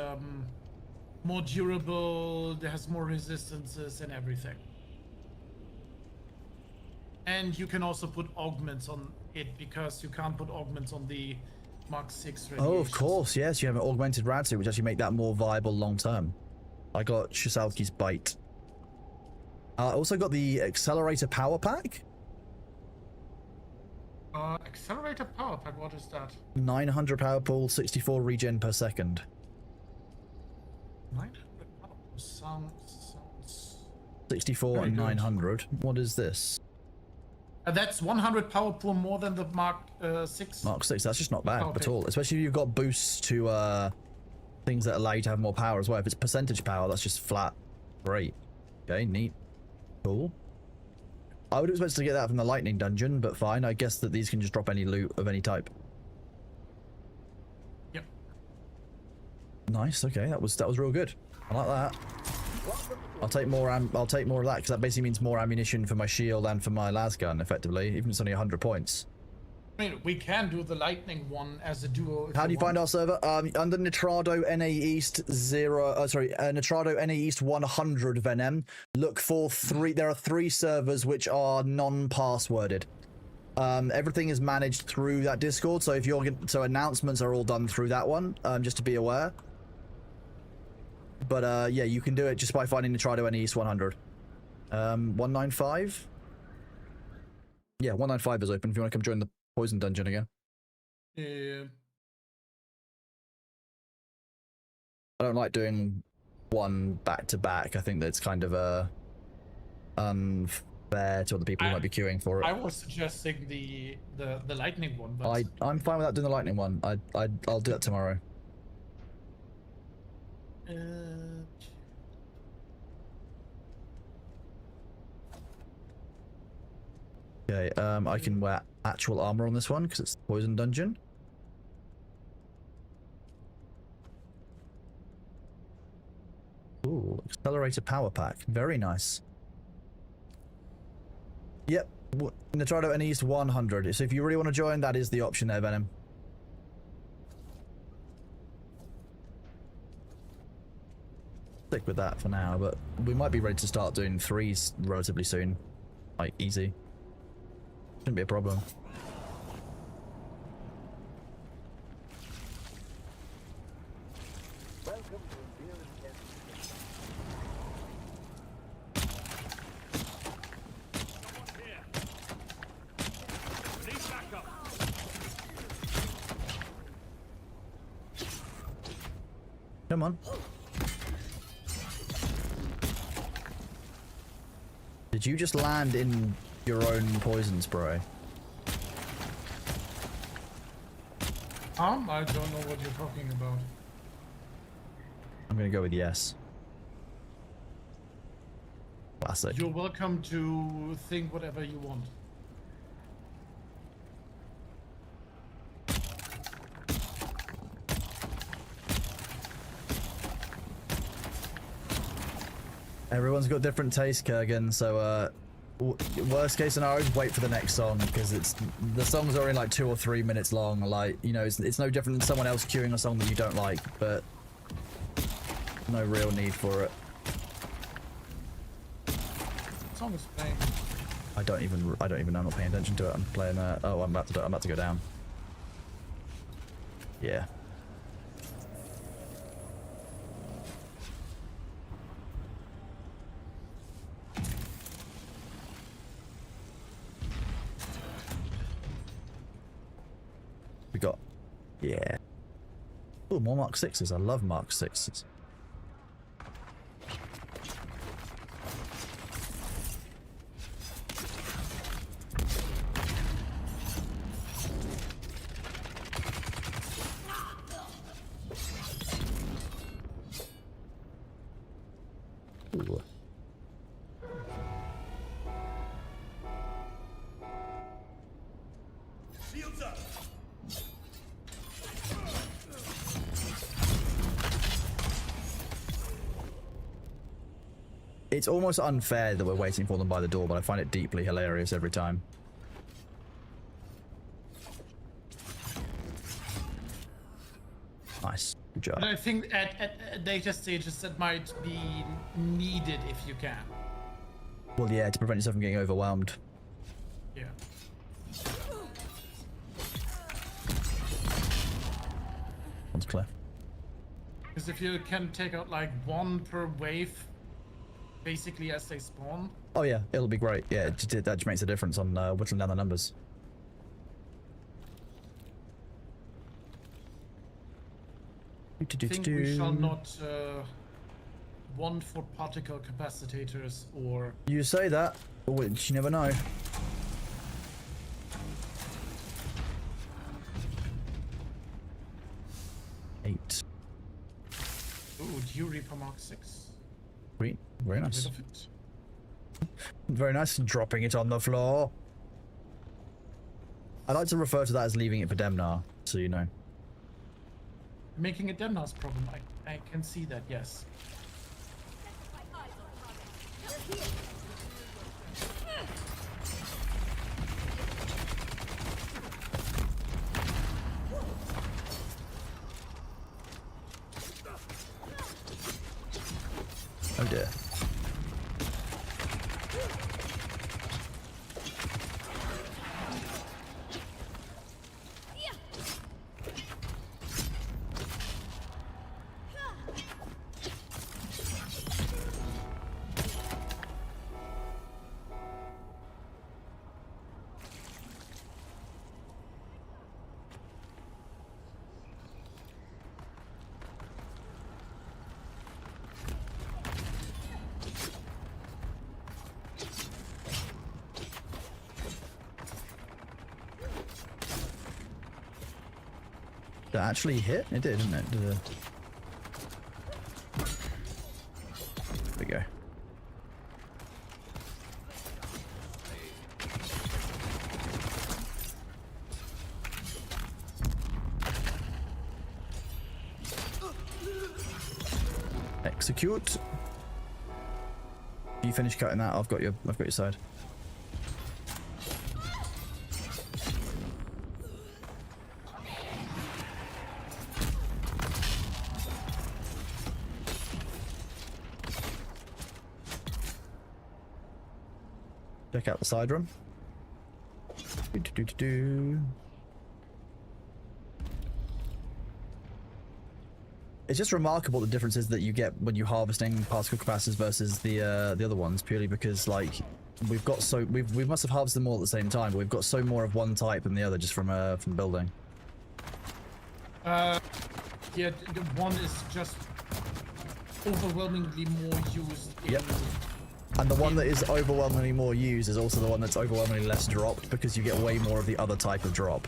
more durable, there has more resistances and everything. And you can also put augments on it because you can't put augments on the Mark 6 radiation. Oh, of course, yes. You have an augmented rad suit, which actually make that more viable long term. I got Shisalki's bite. I also got the accelerator power pack. Accelerator power pack, what is that? 900 power pool, 64 regen per second. 900 power pool sounds 64 and 900. What is this? That's 100 power pool more than the Mark 6. Mark 6, that's just not bad Okay. at all. Especially if you've got boosts to things that allow you to have more power as well. If it's percentage power, that's just flat. Great. Okay, neat. Cool. I would expect to get that from the lightning dungeon, but fine. I guess that these can just drop any loot of any type. Yep. Nice. Okay, that was real good. I like that. I'll take more of that because that basically means more ammunition for my shield and for my las gun, effectively, even if it's only 100 points. I mean, we can do the lightning one as a duo. How do you find our server? Under Nitrado NA East Nitrado NA East 100 Venom. Look for three. There are 3 servers which are non-passworded. Everything is managed through that Discord. So if announcements are all done through that one. Just to be aware. But yeah, you can do it just by finding Nitrado NA East 100. 195. Yeah, 195 is open if you want to come join the poison dungeon again. Yeah. I don't like doing one back to back. I think that's kind of unfair to other people who might be queuing for it. I was suggesting the lightning one, but I'm fine without doing the lightning one. I'll do that tomorrow. Okay, I can wear actual armor on this one because it's the poison dungeon. Ooh, accelerator power pack. Very nice. Yep, Nitrado NA East 100. So if you really want to join, that is the option there, Venom. Stick with that for now, but we might be ready to start doing 3s relatively soon. Like, easy. Shouldn't be a problem. Come on. Did you just land in your own poison spray? I don't know what you're talking about. I'm gonna go with yes. Classic. You're welcome to think whatever you want. Everyone's got different taste, Kurgan, so worst case scenario, wait for the next song, because the songs are only like 2 or 3 minutes long. Like, you know, it's no different than someone else queuing a song that you don't like, but no real need for it. What song is playing? I don't even know. I'm not paying attention to it. I'm playing oh, I'm about to go down. Yeah. We got, yeah. Oh, more Mark 6s. I love Mark 6s. Ooh. Shields up. It's almost unfair that we're waiting for them by the door, but I find it deeply hilarious every time. Nice. Good job. And I think at data stages that might be needed if you can. Well, yeah, to prevent yourself from getting overwhelmed. Yeah. One's clear. Because if you can take out like 1 per wave, basically as they spawn. Oh yeah, it'll be great. Yeah, that just makes a difference on whittling down the numbers. I think we shall not want for particle capacitors or... You say that, but you never know. for Mark 6. Sweet. Very Get nice. rid of it. Very nice. Dropping it on the floor. I like to refer to that as leaving it for Demnar, so you know. Making a Demnar's problem. I can see that, yes. Oh dear. Did it actually hit? It did, didn't it? There we go. Execute. You finish cutting that. I've got your side. Check out the side room. It's just remarkable the differences that you get when you harvesting particle capacitors versus the other ones, purely because like we must have harvested them all at the same time, but we've got so more of one type than the other just from building. Yeah, the one is just overwhelmingly more used. Yep. And the one that is overwhelmingly more used is also the one that's overwhelmingly less dropped because you get way more of the other type of drop.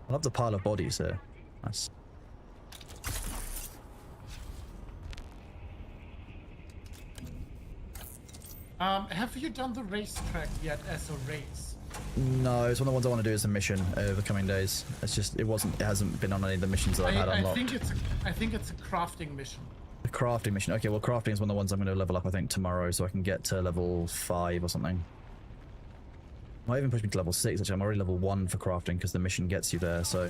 I love the pile of bodies here. Nice. Have you done the racetrack yet as a race? No, it's one of the ones I want to do as a mission over the coming days. It's just it hasn't been on any of the missions that I've had unlocked. I think it's a crafting mission. The crafting mission. Okay, well crafting is one of the ones I'm going to level up I think tomorrow so I can get to level 5 or something. Might even push me to level 6 actually. I'm already level 1 for crafting because the mission gets you there, so.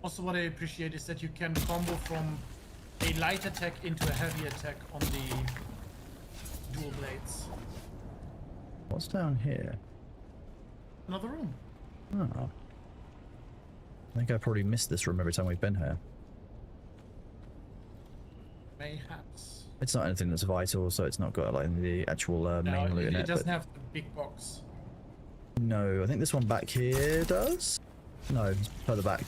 Also what I appreciate is that you can combo from a light attack into a heavy attack on the dual blades. What's down here? Another room. Oh. I think I probably missed this room every time we've been here. Mayhaps. It's not anything that's vital, so it's not got like the actual main loot in it. It doesn't have the big box. No, I think this one back here does? No, it's further back.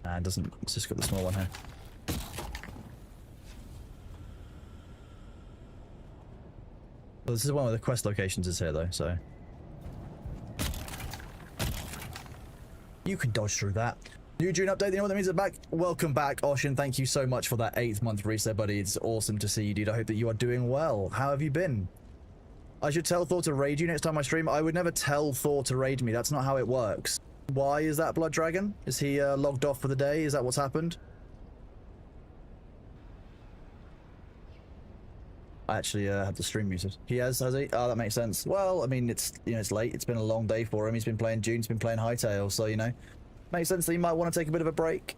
It doesn't. It's just got the small one here. Well, this is one of the quest locations is here though, so. You can dodge through that. New Dune update, you know what that means? Back. Welcome back, Oshin. Thank you so much for that 8th month reset, buddy. It's awesome to see you, dude. I hope that you are doing well. How have you been? I should tell Thor to raid you next time I stream. I would never tell Thor to raid me. That's not how it works. Why is that Blood Dragon? Is he logged off for the day? Is that what's happened? I actually had the stream muted. He has he? Oh, that makes sense. Well, I mean, it's it's late. It's been a long day for him. He's been playing Dune. He's been playing Hightail, so makes sense that he might want to take a bit of a break.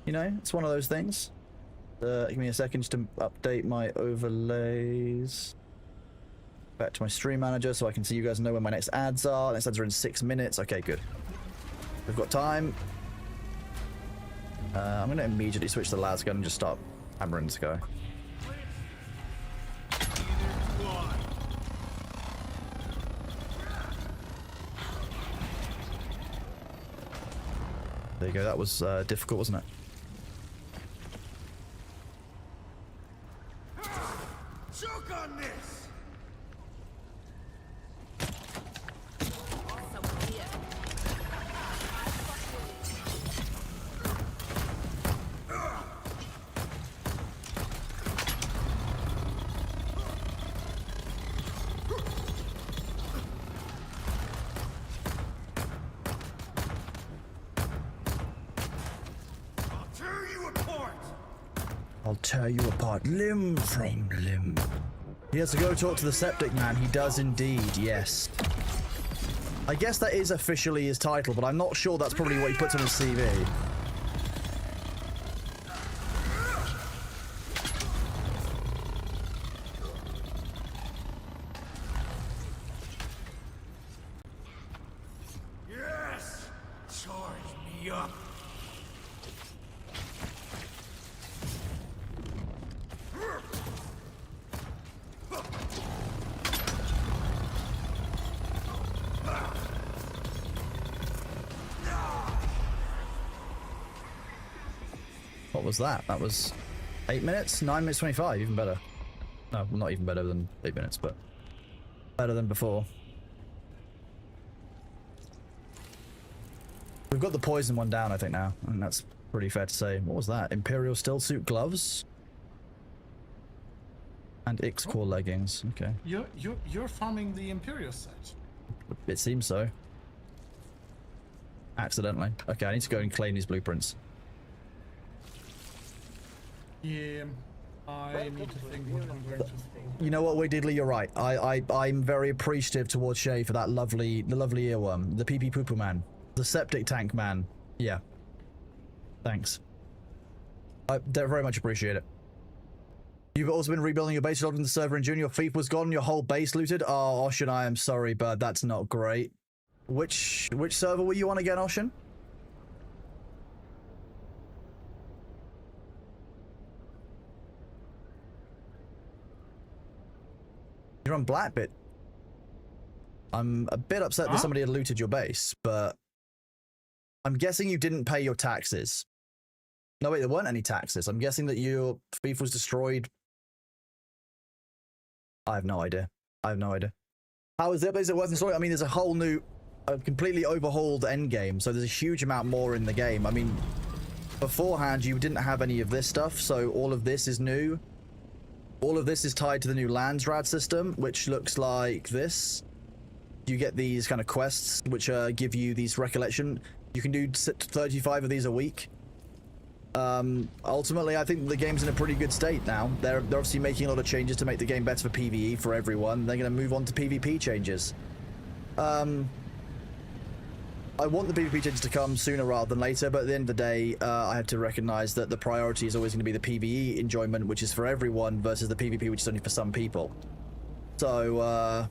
It's one of those things. Give me a second just to update my overlays. Back to my stream manager so I can see you guys know when my next ads are. Next ads are in 6 minutes. Okay, good. We've got time. I'm going to immediately switch the las gun and just start hammering this guy. There you go. That was difficult, wasn't it? Choke on this! I'll tear you apart, limb from limb. He has to go talk to the septic man. He does indeed, yes. I guess that is officially his title, but I'm not sure that's probably what he puts on his CV. Yes! Charge me up! What was that? That was 8 minutes? 9 minutes 25, even better. No, well, not even better than 8 minutes, but better than before. We've got the poison one down, I think, now, and that's pretty fair to say. What was that? Imperial still suit gloves? And X-Core leggings. Okay. You're farming the Imperial set. It seems so. Accidentally. Okay, I need to go and claim these blueprints. Yeah, I need to think what I'm going to. You know what, Wade Diddley, you're right. I'm very appreciative towards Shay for that the lovely earworm, the pee-pee poo-poo man, the septic tank man. Yeah. Thanks. I very much appreciate it. You've also been rebuilding your base, logging the server in June. Your thief was gone, your whole base looted. Oh, Oshin, I am sorry, but that's not great. Which server were you on again, Oshin? You're on Blackbit. I'm a bit upset that somebody had looted your base, but I'm guessing you didn't pay your taxes. No, wait, there weren't any taxes. I'm guessing that your thief was destroyed. I have no idea. I have no idea. How is it? Is it worth the story? I mean, there's a whole new, completely overhauled endgame, so there's a huge amount more in the game. I mean, beforehand, you didn't have any of this stuff, so all of this is new. All of this is tied to the new Landsrad system, which looks like this. You get these kind of quests, which give you these recollection. You can do 35 of these a week. Ultimately, I think the game's in a pretty good state now. They're obviously making a lot of changes to make the game better for PvE for everyone. They're going to move on to PvP changes. I want the PvP changes to come sooner rather than later, but at the end of the day, I have to recognize that the priority is always going to be the PvE enjoyment, which is for everyone, versus the PvP, which is only for some people. So,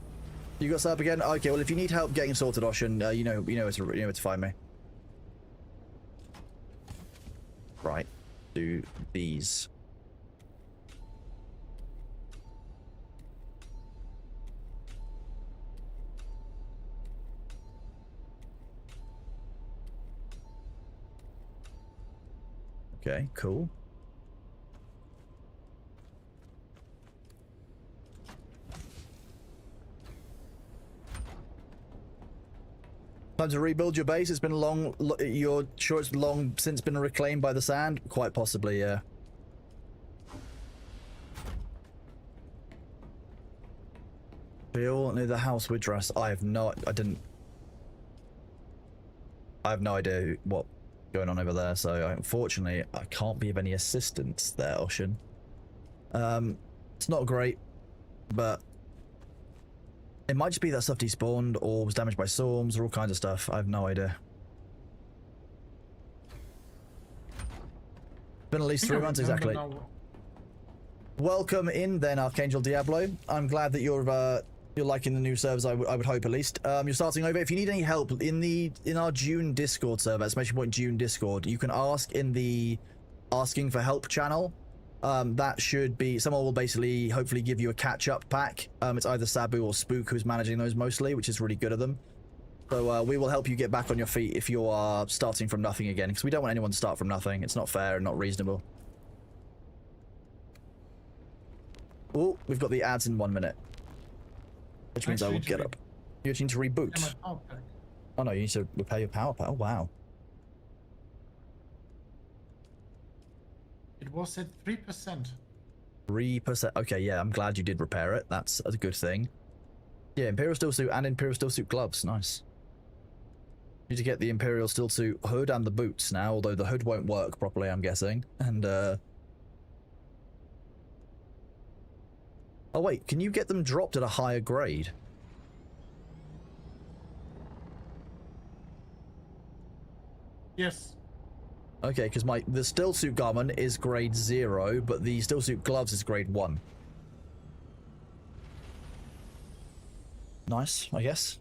you got set up again? Okay, well, if you need help getting sorted, Oshin, you know where to find me. Right, do these. Okay, cool. Time to rebuild your base. It's been long. You're sure it's long since been reclaimed by the sand? Quite possibly, yeah. Bill near the house with dress. I have no idea what's going on over there, so unfortunately I can't be of any assistance there, Oshin. It's not great, but it might just be that stuff despawned or was damaged by storms or all kinds of stuff. I have no idea. Been at least 3 months exactly. Welcome in then, Archangel Diablo. I'm glad that you're liking the new servers. I would hope at least. You're starting over. If you need any help in our Dune Discord server, exclamation point Dune Discord, you can ask in the asking for help channel. That should be, someone will basically hopefully give you a catch-up pack. It's either Sabu or Spook who's managing those mostly, which is really good of them. So we will help you get back on your feet if you are starting from nothing again, because we don't want anyone to start from nothing. It's not fair and not reasonable. Oh, we've got the ads in 1 minute. Which means I will get up. You actually need to reboot. Oh no, you need to repair your power pack. Oh wow. It was at 3%. 3%. Okay, yeah, I'm glad you did repair it. That's a good thing. Yeah, Imperial Steel Suit and Imperial Steel Suit gloves. Nice. Need to get the Imperial Steel Suit hood and the boots now, although the hood won't work properly, I'm guessing. And, Oh wait, can you get them dropped at a higher grade? Yes. Okay, because the Steel Suit garment is grade 0, but the Steel Suit gloves is grade 1. Nice, I guess.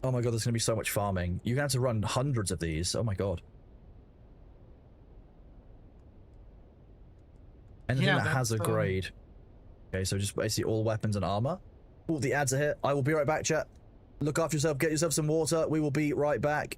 Oh my god, there's gonna be so much farming. You're gonna have to run hundreds of these. Oh my god. Anything that has a grade. Okay, so just basically all weapons and armor. Oh, the ads are here. I will be right back, chat. Look after yourself, get yourself some water. We will be right back.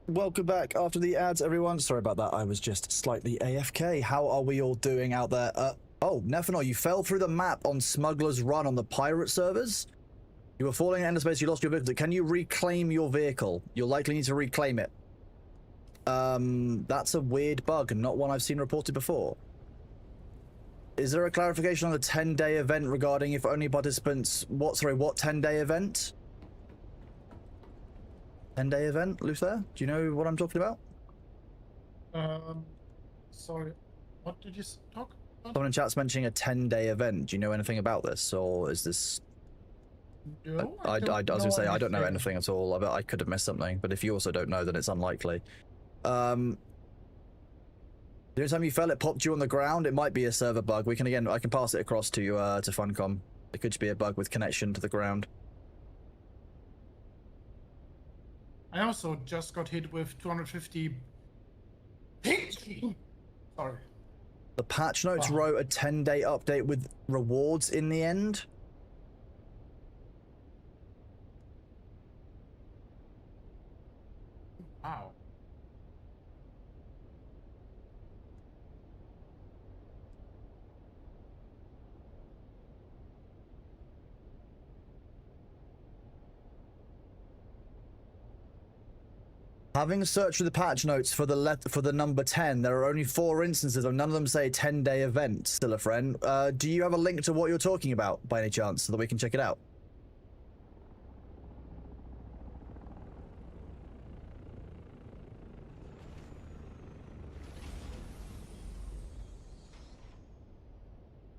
welcome back after the ads, everyone. Sorry about that. I was just slightly AFK. How are we all doing out there? Oh, Nephanol, you fell through the map on Smuggler's Run on the pirate servers. You were falling in space. You lost your vehicle. Can you reclaim your vehicle? You'll likely need to reclaim it. That's a weird bug and not one I've seen reported before. Is there a clarification on the 10-day event regarding if only participants... what 10-day event? 10-day event, Luther? Do you know what I'm talking about? Sorry. What did you talk about? Someone in chat's mentioning a 10-day event. Do you know anything about this, or is this... No, I was going to say, I don't know anything at all. I could have missed something, but if you also don't know, then it's unlikely. The only time you fell, it popped you on the ground. It might be a server bug. I can pass it across to to Funcom. It could just be a bug with connection to the ground. I also just got hit with 250. Sorry. The patch notes wrote a 10-day update with rewards in the end. Wow. Having searched through the patch notes for the number 10, there are only 4 instances, and none of them say 10-day event. Still a friend. Do you have a link to what you're talking about, by any chance, so that we can check it out?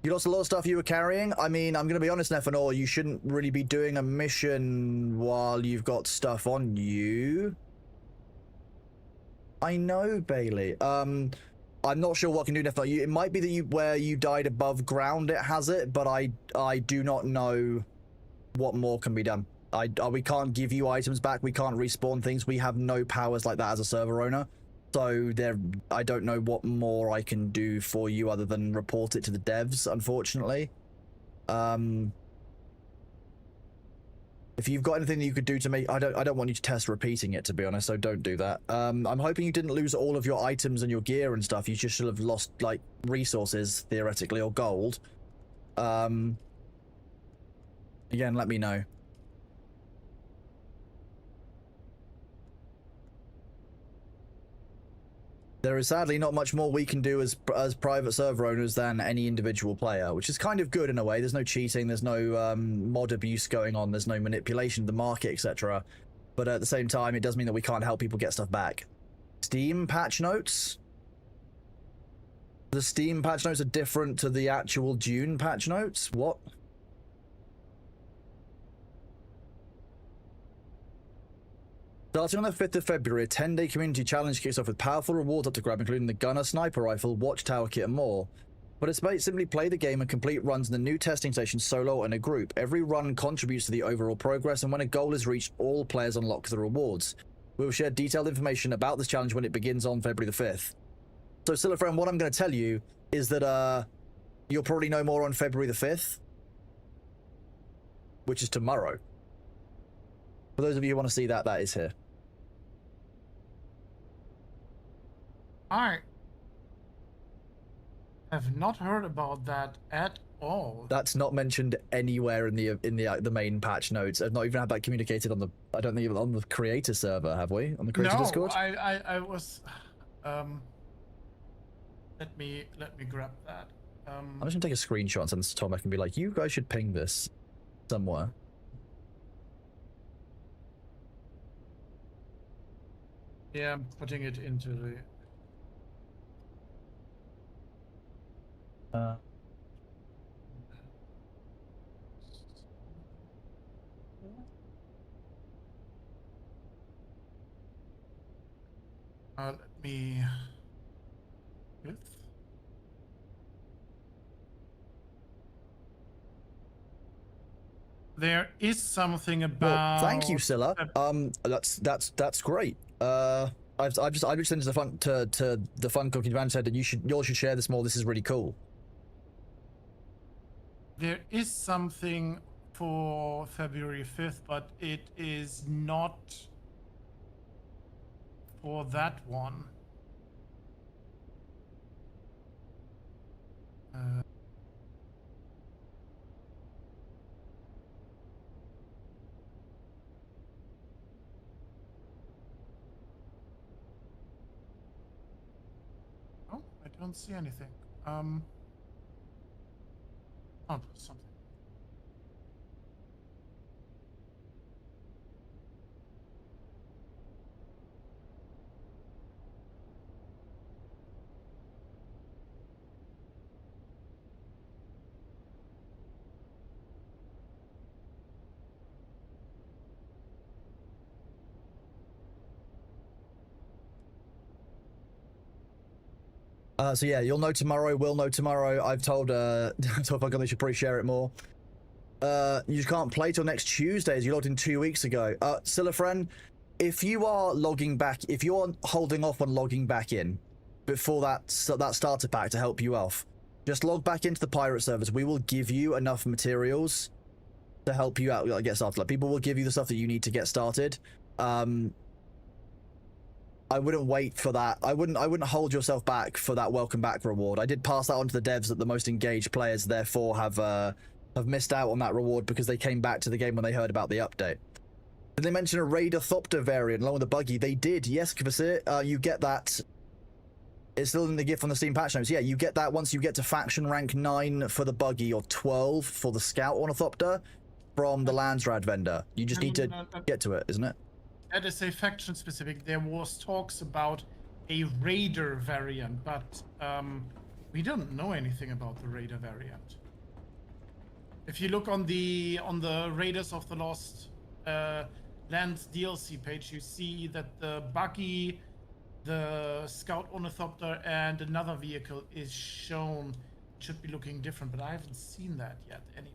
You lost a lot of stuff you were carrying. I mean, I'm going to be honest, Nephanol, you shouldn't really be doing a mission while you've got stuff on you. I know, Bailey. I'm not sure what can do, Nephanol. It might be that where you died above ground it has it, but I do not know what more can be done. We can't give you items back. We can't respawn things. We have no powers like that as a server owner. So I don't know what more I can do for you other than report it to the devs, unfortunately. If you've got anything that you could do to make... I don't want you to test repeating it, to be honest, so don't do that. I'm hoping you didn't lose all of your items and your gear and stuff. You just should have lost, like, resources, theoretically, or gold. Again, let me know. There is sadly not much more we can do as private server owners than any individual player, which is kind of good in a way. There's no cheating, there's no mod abuse going on, there's no manipulation of the market, etc. But at the same time, it does mean that we can't help people get stuff back. Steam patch notes? The Steam patch notes are different to the actual Dune patch notes? What? Starting on the 5th of February, a 10-day community challenge kicks off with powerful rewards up to grab, including the gunner, sniper rifle, watchtower kit, and more. But it's simply play the game and complete runs in the new testing station solo and in a group. Every run contributes to the overall progress, and when a goal is reached, all players unlock the rewards. We will share detailed information about this challenge when it begins on February the 5th. So, Silafriend, what I'm going to tell you is that you'll probably know more on February the 5th, which is tomorrow. For those of you who want to see that, that is here. I have not heard about that at all. That's not mentioned anywhere in the main patch notes. I've not even had that communicated on the... I don't think even on the creator server, have we? On the creator Discord? No, I was... Let me grab that. I'm just gonna take a screenshot and send this to Tom. I can be like, you guys should ping this somewhere. Yeah, I'm putting it into the... let me... There is something about... Well, thank you, Scylla. That's great. I've just sent to the fun cooking man said that you all should share this more. This is really cool. There is something for February 5th, but it is not for that one. Oh, I don't see anything. Oh, something. So yeah, you'll know tomorrow, we'll know tomorrow. I've told told Funko they should probably share it more. You can't play till next Tuesday as you logged in 2 weeks ago. Silafren, if you are logging back, if you're holding off on logging back in before that starter pack to help you off, just log back into the pirate servers. We will give you enough materials to help you out, like, get started. Like, people will give you the stuff that you need to get started. I wouldn't wait for that. I wouldn't hold yourself back for that welcome back reward. I did pass that on to the devs that the most engaged players therefore have missed out on that reward because they came back to the game when they heard about the update. Did they mention a Raider Thopter variant along with the buggy? They did, yes, Kvasir. You get that. It's still in the gift on the Steam patch notes. Yeah, you get that once you get to faction rank 9 for the buggy or 12 for the Scout Ornithopter from the Landsrad vendor. You just need to get to it, isn't it? That is a faction specific. There was talks about a Raider variant, but we don't know anything about the Raider variant. If you look on the Raiders of the Lost Lands DLC page, you see that the buggy, the Scout Ornithopter, and another vehicle is shown. It should be looking different, but I haven't seen that yet anyway.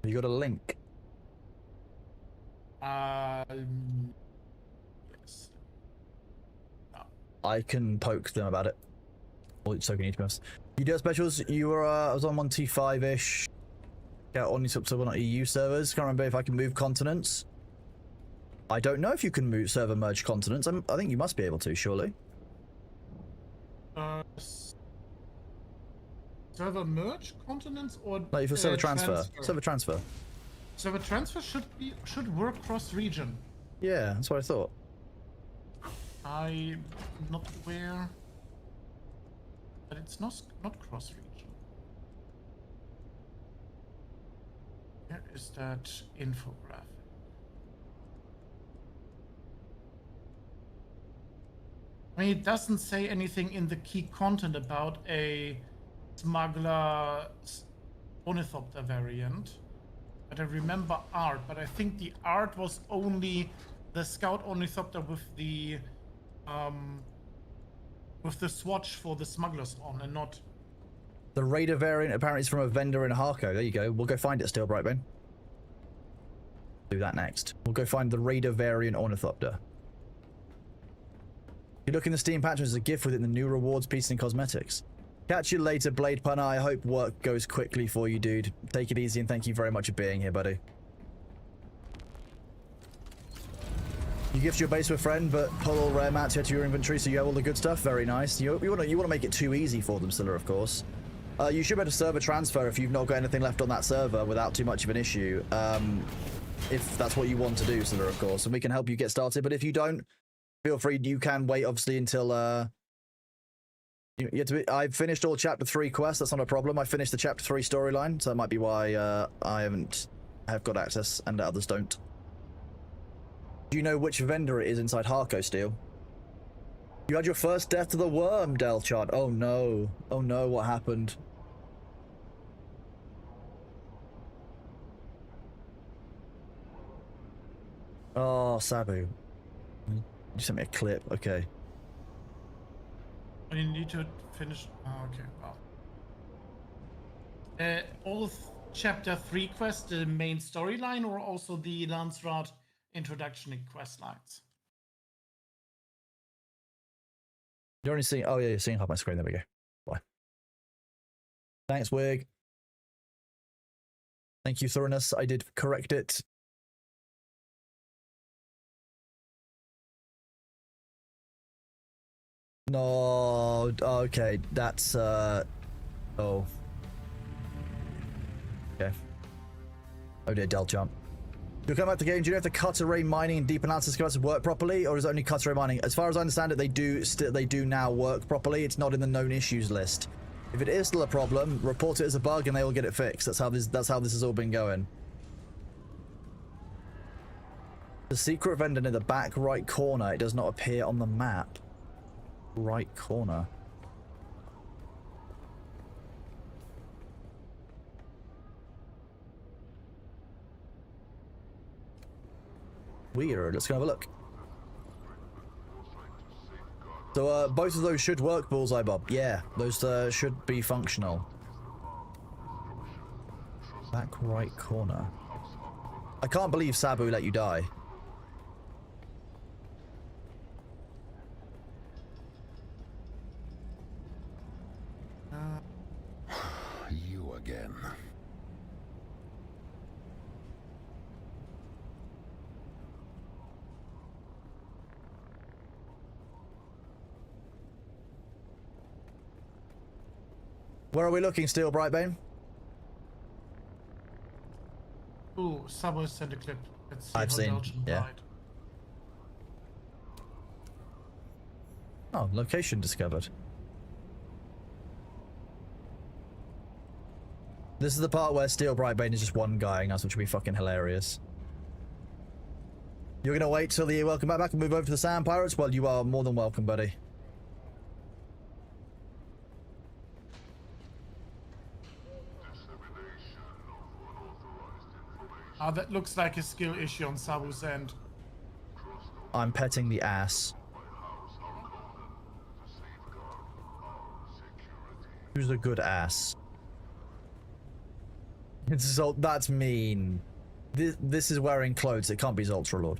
You got a link? Yes. No. I can poke them about it. Or so can you, You do specials. You were I was on 1T5-ish. Yeah, on on EU servers. Can't remember if I can move continents. I don't know if you can move server merge continents. I think you must be able to, surely. Server merge continents or no, for server transfer. Server transfer. Server transfer should work cross region. Yeah, that's what I thought. I'm not aware, but it's not cross region. Where is that infographic? I mean, it doesn't say anything in the key content about a smuggler ornithopter variant. But I remember art, but I think the art was only the Scout Ornithopter with the swatch for the smugglers on, and not... The Raider variant apparently is from a vendor in Harco. There you go. We'll go find it still, Brightbane. Do that next. We'll go find the Raider variant Ornithopter. You look in the Steam patch as a gift within the new rewards, pieces, and cosmetics. Catch you later, Blade Punner. I hope work goes quickly for you, dude. Take it easy, and thank you very much for being here, buddy. You gift your base to a friend, but pull all rare mats here to your inventory so you have all the good stuff. Very nice. You want to make it too easy for them, Scylla, of course. You should be able to server transfer if you've not got anything left on that server without too much of an issue. If that's what you want to do, Scylla, of course. And we can help you get started, but if you don't, feel free. You can wait, obviously, until... I've finished all Chapter 3 quests, that's not a problem. I finished the Chapter 3 storyline, so that might be why I have got access and others don't. Do you know which vendor it is inside Harco Steel? You had your first death to the worm, Delchard. Oh no. Oh no, what happened? Oh, Sabu. You sent me a clip, okay. You need to finish. Oh, okay. Well. All Chapter 3 quests, the main storyline, or also the Landsrad introduction quest lines? You're only seeing. Oh yeah, you're seeing half my screen. There we go. Bye. Thanks, Wig. Thank you, Thoroughness. I did correct it. No, okay, that's, oh. Okay. Oh dear, Del jump. You'll come back to the game. Do you know if the cut array mining and deep analysis guys work properly, or is it only cut array mining? As far as I understand it, they do now work properly. It's not in the known issues list. If it is still a problem, report it as a bug and they will get it fixed. That's how this has all been going. The secret vendor in the back right corner. It does not appear on the map. Right corner. Weird. Let's go have a look. So both of those should work, Bullseye Bob. Yeah, those should be functional. Back right corner. I can't believe Sabu let you die. You again. Where are we looking still, Brightbane? Ooh, Sabo sent a clip. Let's see I've how seen, Belgian yeah. died. Oh, location discovered. This is the part where Steel Brightbane is just one guy, and that's which would be fucking hilarious. You're gonna wait till the welcome back and move over to the Sand Pirates? Well, you are more than welcome, buddy. That looks like a skill issue on Sabu's end. I'm petting the ass. Who's a good ass? It's Zolt. That's mean. This is wearing clothes. It can't be Zoltralord.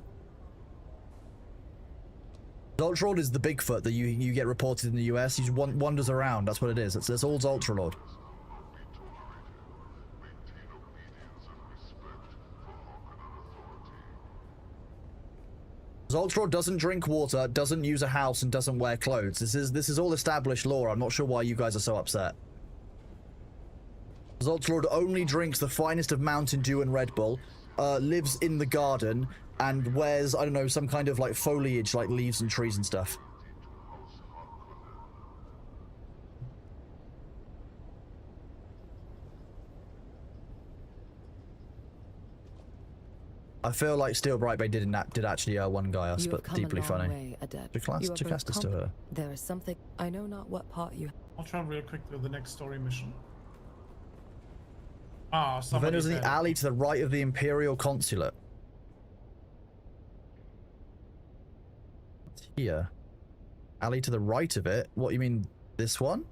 Zoltralord is the Bigfoot that you get reported in the US. He just wanders around. That's what it is. That's all Zoltralord. Zoltralord doesn't drink water, doesn't use a house, and doesn't wear clothes. This is all established lore. I'm not sure why you guys are so upset. Zoltralord only drinks the finest of Mountain Dew and Red Bull, lives in the garden, and wears, I don't know, some kind of like foliage, like leaves and trees and stuff. I feel like Steel Brightbane did actually one guy us, but deeply funny. Jocastus to her. There is something I know not what part you. I'll try real quick with the next story mission. Ah, The vendor's in the alley to the right of the Imperial Consulate. What's here? Alley to the right of it? What, you mean this one?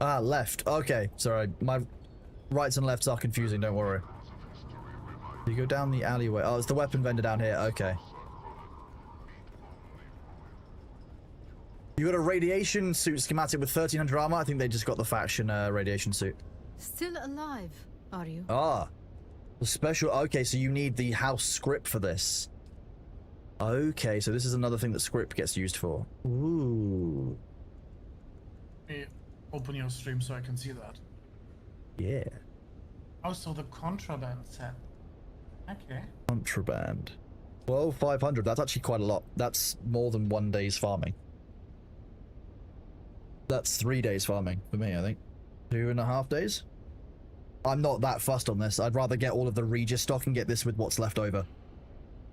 Ah, left. Okay, sorry. My rights and lefts are confusing, don't worry. You go down the alleyway. Oh, it's the weapon vendor down here. Okay. You got a radiation suit schematic with 1300 armor? I think they just got the faction radiation suit. Still alive, are you? Ah. The special... Okay, so you need the house script for this. Okay, so this is another thing that script gets used for. Ooh. Open your stream so I can see that. Yeah. Also, the contraband set. Okay. Contraband. 12,500. That's actually quite a lot. That's more than 1 day's farming. That's 3 days farming for me, I think. 2.5 days? I'm not that fussed on this. I'd rather get all of the Regis stock and get this with what's left over.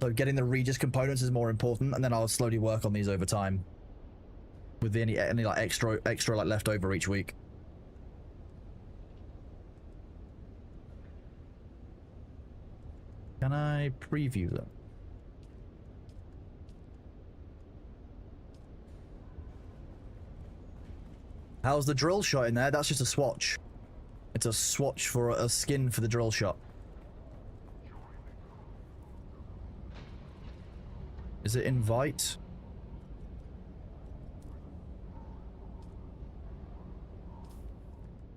So getting the Regis components is more important, and then I'll slowly work on these over time. With any like extra like left over each week. Can I preview them? How's the drill shot in there? That's just a swatch. It's a swatch for a skin for the drill shot. Is it invite?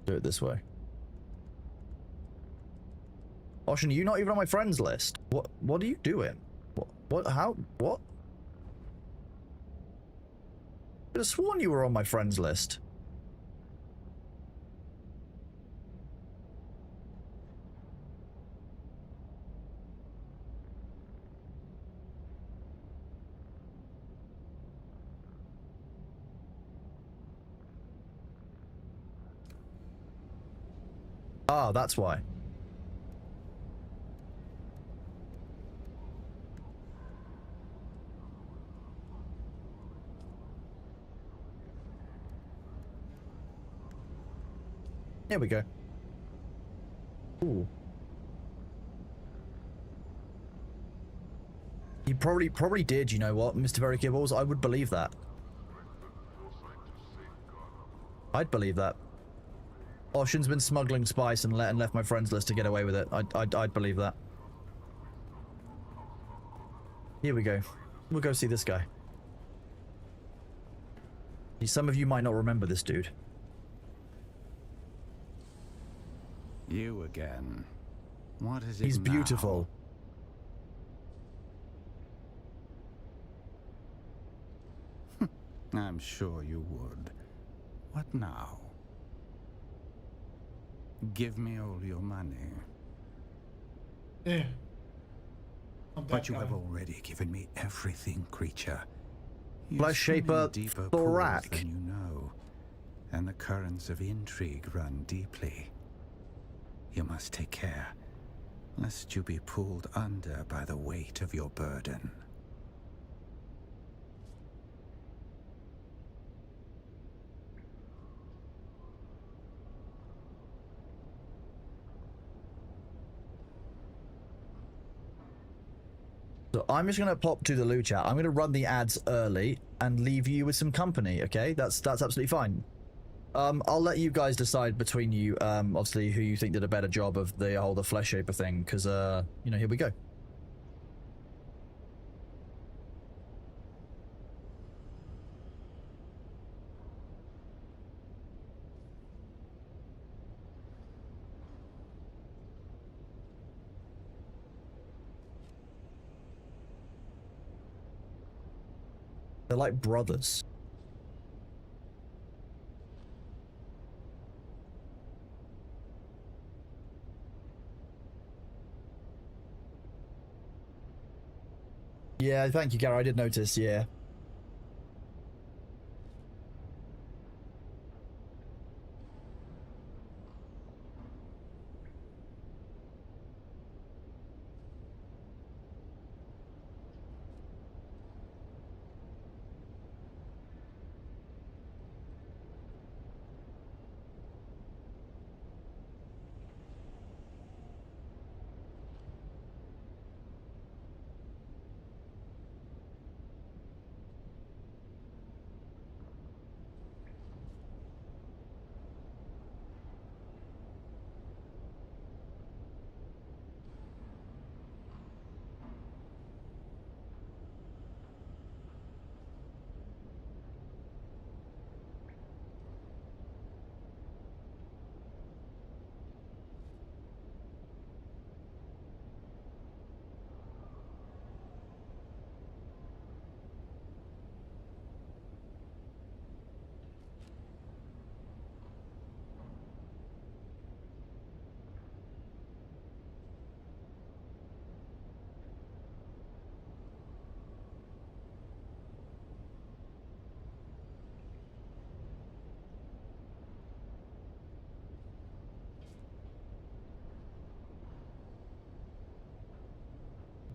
Do it this way. Ocean, you're not even on my friends list. What are you doing? How? What? I could have sworn you were on my friends list. Ah, that's why. Here we go. Ooh. You probably did, you know what, Mr. Very Kibbles? I would believe that. I'd believe that. Ocean's been smuggling spice and left my friends list to get away with it. I'd believe that. Here we go. We'll go see this guy. Some of you might not remember this dude. You again. What is it? He's beautiful. I'm sure you would. What now? Give me all your money. Yeah. But you have already given me everything, creature. Flesh Shaper Thorak. Than you know, and the currents of intrigue run deeply. You must take care, lest you be pulled under by the weight of your burden. So I'm just gonna pop to the loot chat. I'm gonna run the ads early and leave you with some company, okay? That's absolutely fine. I'll let you guys decide between you, obviously, who you think did a better job of the Flesh Shaper thing, because, you know, here we go. They're like brothers. Yeah, thank you, Gary. I did notice, yeah.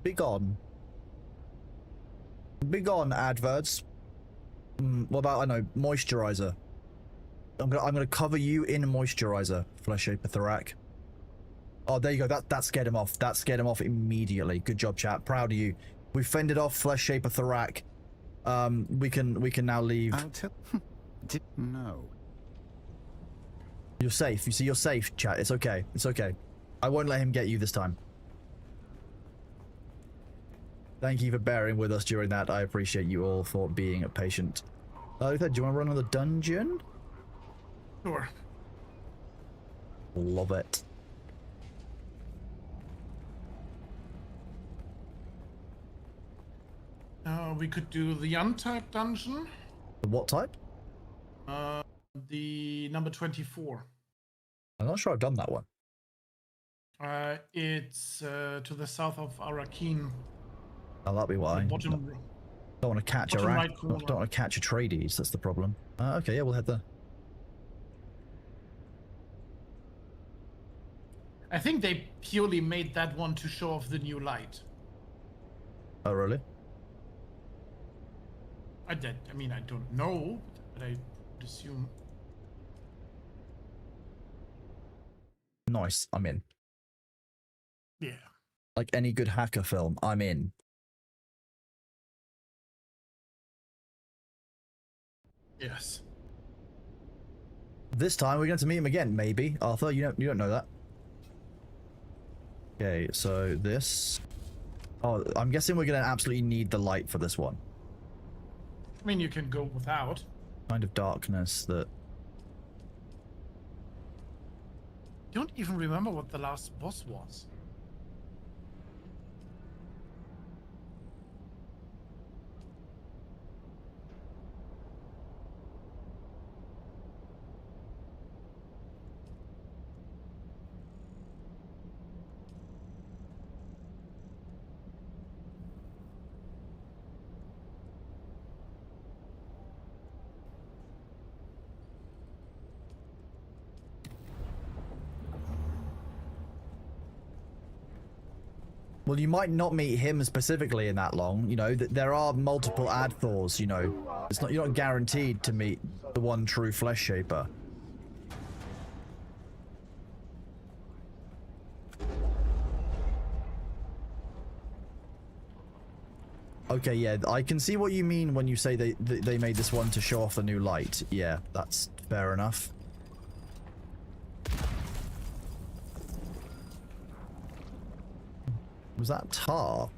Begone. Begone, adverts. What about, I know, moisturizer? I'm gonna cover you in moisturizer, Flesh Shaper Thorak. Oh, there you go. That scared him off. That scared him off immediately. Good job, chat. Proud of you. We fended off Flesh Shaper Thorak. We can now leave. I'll tell. No. You're safe. You see, you're safe, chat. It's okay. It's okay. I won't let him get you this time. Thank you for bearing with us during that. I appreciate you all for being patient. Luther, do you want to run another dungeon? Sure. Love it. We could do the untyped dungeon. What type? The number 24. I'm not sure I've done that one. It's to the south of Arakin. Oh, that'll be why. Bottom, don't want to catch a right don't want to catch a Atreides. That's the problem. Okay, yeah, we'll head there. I think they purely made that one to show off the new light. Oh, really? I mean, I don't know, but I would assume. Nice, I'm in. Yeah. Like any good hacker film, I'm in. Yes. This time we're going to meet him again, maybe. Arthur, you don't know that. Okay, so this. Oh, I'm guessing we're going to absolutely need the light for this one. I mean, you can go without. Kind of darkness that. Don't even remember what the last boss was. Well, you might not meet him specifically in that long. You know, there are multiple Adthors. You know, you're not guaranteed to meet the one true Flesh Shaper. Okay, yeah, I can see what you mean when you say they made this one to show off the new light. Yeah, that's fair enough. Was that tar?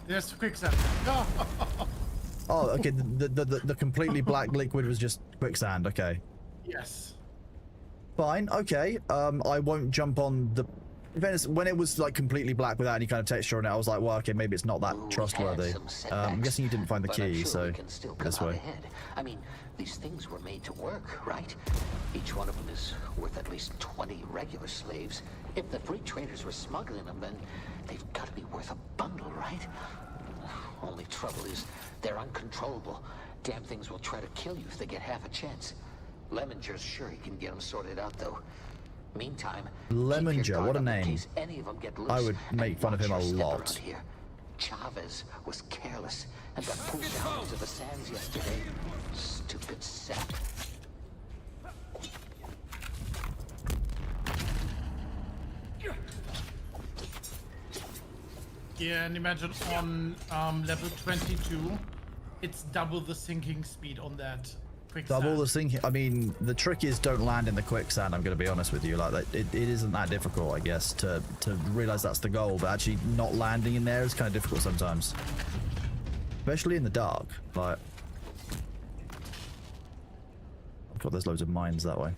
There's quicksand. Oh, okay. The completely black liquid was just quicksand. Okay. Yes. Fine. Okay. I won't jump on the. When it was like completely black without any kind of texture on it, I was like, well, okay, maybe it's not that trustworthy. I'm guessing you didn't find the key, so this way. I mean, these things were made to work, right? Each one of them is worth at least 20 regular slaves. If the free traders were smuggling them, then they've got to be worth a bundle, right? Only trouble is, they're uncontrollable. Damn things will try to kill you if they get half a chance. Lemonger's sure he can get them sorted out, though. Meantime, Lemonger, what a name. Any of them get loose, I would make fun of him a lot. Here. Chavez was careless and got pulled down into the sands yesterday. Stupid sap. Yeah, and imagine on level 22, it's double the sinking speed on that quicksand. Double the sinking. I mean, the trick is don't land in the quicksand. I'm going to be honest with you. Like that, it isn't that difficult, I guess, to realize that's the goal. But actually, not landing in there is kind of difficult sometimes, especially in the dark. Like, I thought there's loads of mines that way.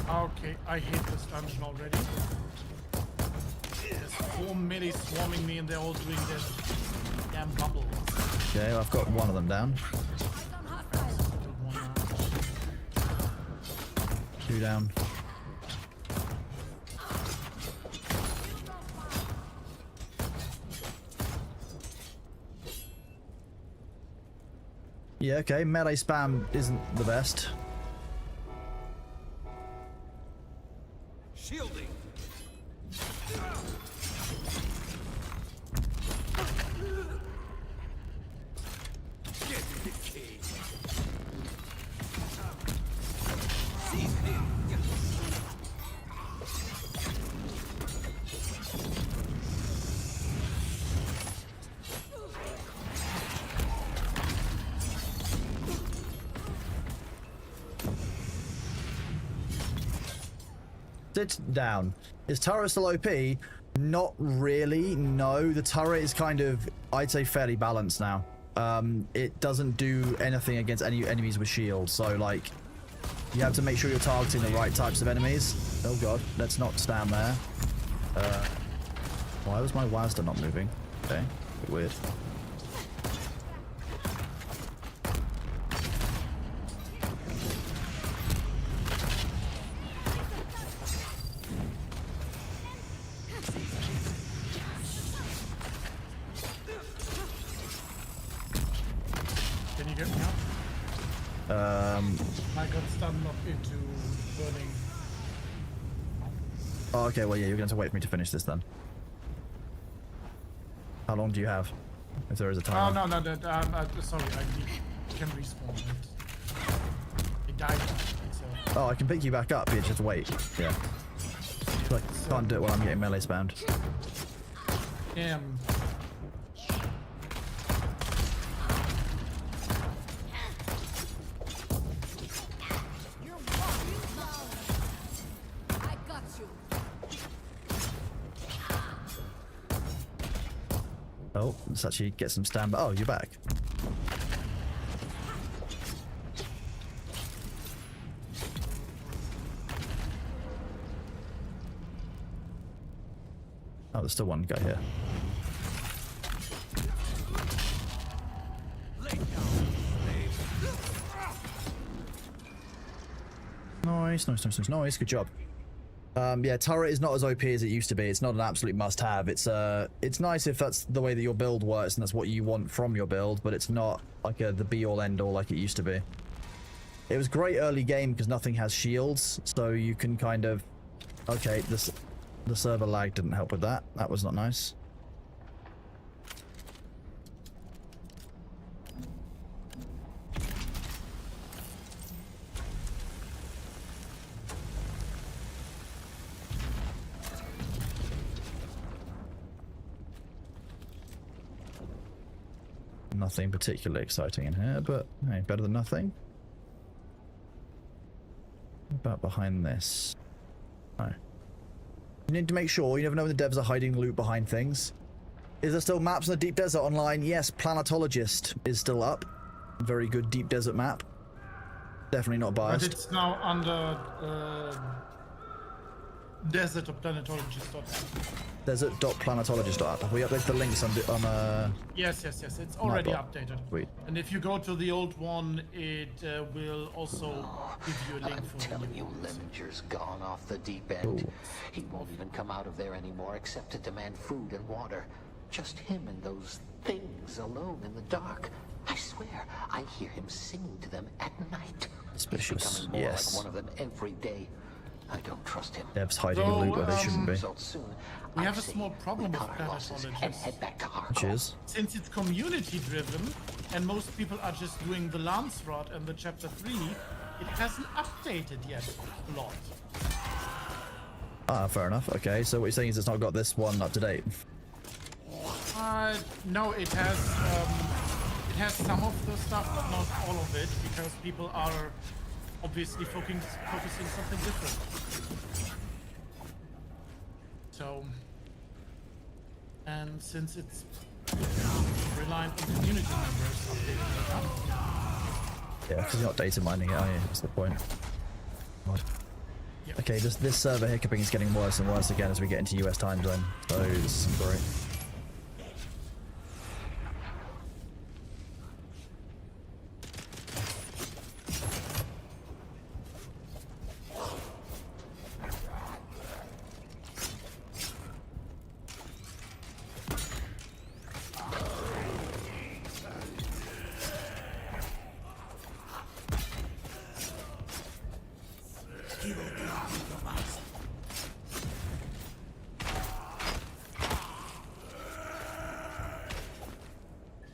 Okay, I hate this dungeon already. There's 4 melee swarming me and they're all doing this damn bubble. Okay, I've got one of them down. 2 down. Yeah, okay, melee spam isn't the best. Shielding. Get the key. Seize him. Sit down. Is turret still OP? Not really, no. The turret is kind of, I'd say, fairly balanced now. It doesn't do anything against any enemies with shields, so like, you have to make sure you're targeting the right types of enemies. Oh god, let's not stand there. Why was my Wazda not moving? Okay, bit weird. Can you get me up? I got stunned up into burning. Oh, okay, well, yeah, you're going to have to wait for me to finish this then. How long do you have? If there is a Oh, timer. no, sorry, I can respawn it died. So. Oh, I can pick you back up, you just have to wait. Yeah. Like, can't do it while I'm getting melee spammed. Damn. Oh, let's actually get some standby. Oh, you're back. Oh, there's still one guy here. Nice. Good job. Yeah, turret is not as OP as it used to be. It's not an absolute must-have. It's nice if that's the way that your build works and that's what you want from your build, but it's not like the be-all end-all like it used to be. It was great early game because nothing has shields, so you can kind of... Okay, the server lag didn't help with that. That was not nice. Nothing particularly exciting in here, but hey, better than nothing. What about behind this? No. You need to make sure, you never know when the devs are hiding loot behind things. Is there still maps in the deep desert online? Yes, Planetologist is still up. Very good deep desert map. Definitely not biased. But it's now under desert.planetologist.app. Desert.planetologist.app. Have we updated the links on Yes. It's already updated. Sweet. And if you go to the old one, it will also give you a link for the new one. Liminger's gone off the deep end. Ooh. He won't even come out of there anymore except to demand food and water. Just him and those things alone in the dark. I swear, I hear him singing to them at night. Suspicious. He's becoming more Yes. like one of them every day. I don't trust him. Devs hiding loot where they shouldn't be. Soon. We have a small problem with Planetologist. Which is? Since it's community driven and most people are just doing the Lance Rod and the Chapter 3, it hasn't updated yet a lot. Ah, fair enough. Okay, so what you're saying is it's not got this one up to date. No, it has some of the stuff, but not all of it, because people are obviously focusing something different. So, and since it's reliant on community members updating it up. Yeah, because you're not data mining it, are you? That's the point. God. Yep. Okay, this server hiccuping is getting worse and worse again as we get into US time zone. So this is great.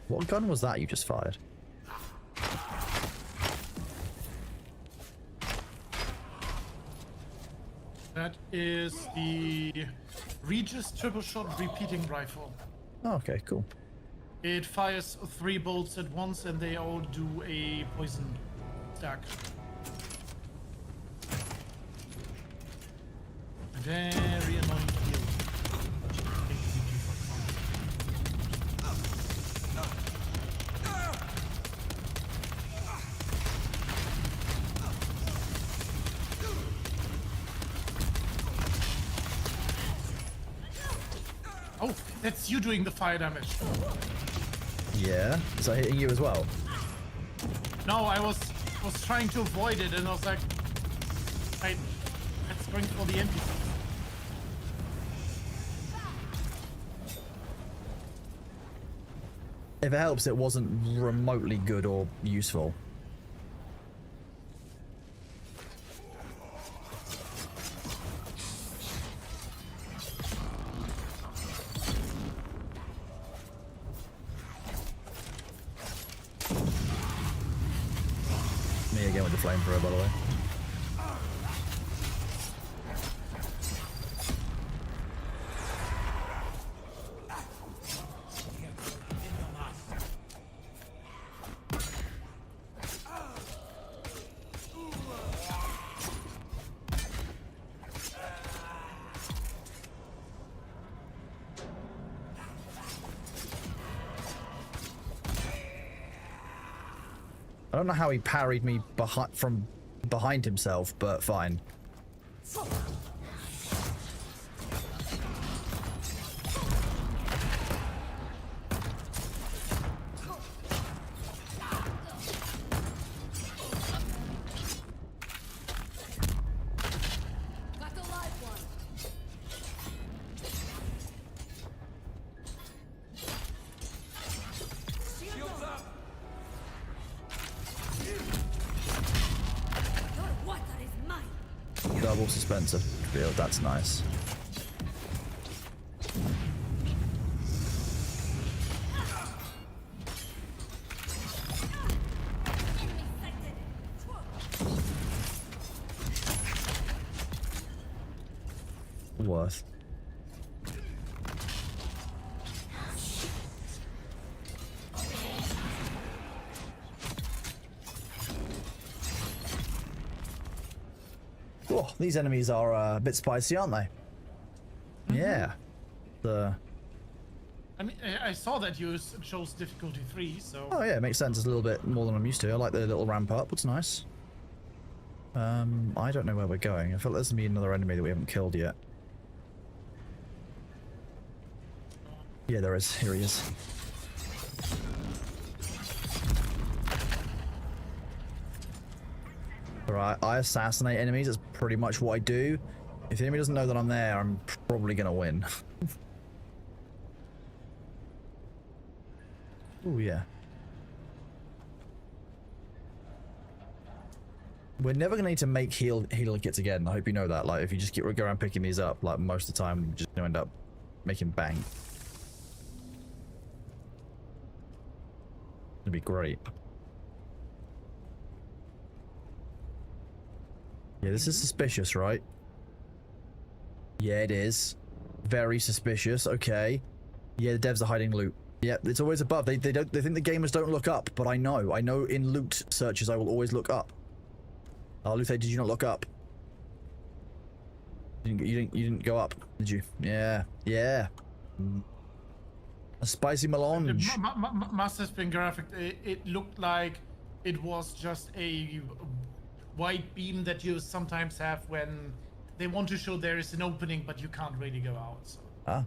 What gun was that you just fired? That is the Regis triple shot repeating rifle. Oh, okay, cool. It fires 3 bolts at once and they all do a poison stack. Very annoying field. Oh, that's you doing the fire damage. Yeah? Is that hitting you as well? No, I was trying to avoid it, and I was like, that's going for the NPC. If it helps, it wasn't remotely good or useful. Me again with the flamethrower, by the way. I don't know how he parried me from behind himself, but fine. Double suspensive field, that's nice. Worth. Oh, these enemies are a bit spicy, aren't they? Mm-hmm. Yeah. I mean, I saw that you chose difficulty 3, so... Oh yeah, it makes sense. It's a little bit more than I'm used to. I like the little ramp up. It's nice. I don't know where we're going. I feel like there's gonna be another enemy that we haven't killed yet. Yeah, there is. Here he is. Alright, I assassinate enemies. That's pretty much what I do. If the enemy doesn't know that I'm there, I'm probably gonna win. Oh yeah. We're never gonna need to make healer kits again. I hope you know that. Like, if you just go around picking these up, like most of the time, you're just gonna end up making bank. It'd be great. Yeah, this is suspicious, right? Yeah, it is. Very suspicious. Okay. Yeah, the devs are hiding loot. Yeah, it's always above. They think the gamers don't look up, but I know in loot searches I will always look up. Oh, Luthe, did you not look up? You didn't go up, did you? Yeah. Yeah. A spicy melange. Must have been graphic. It looked like it was just a white beam that you sometimes have when they want to show there is an opening, but you can't really go out. So. Ah.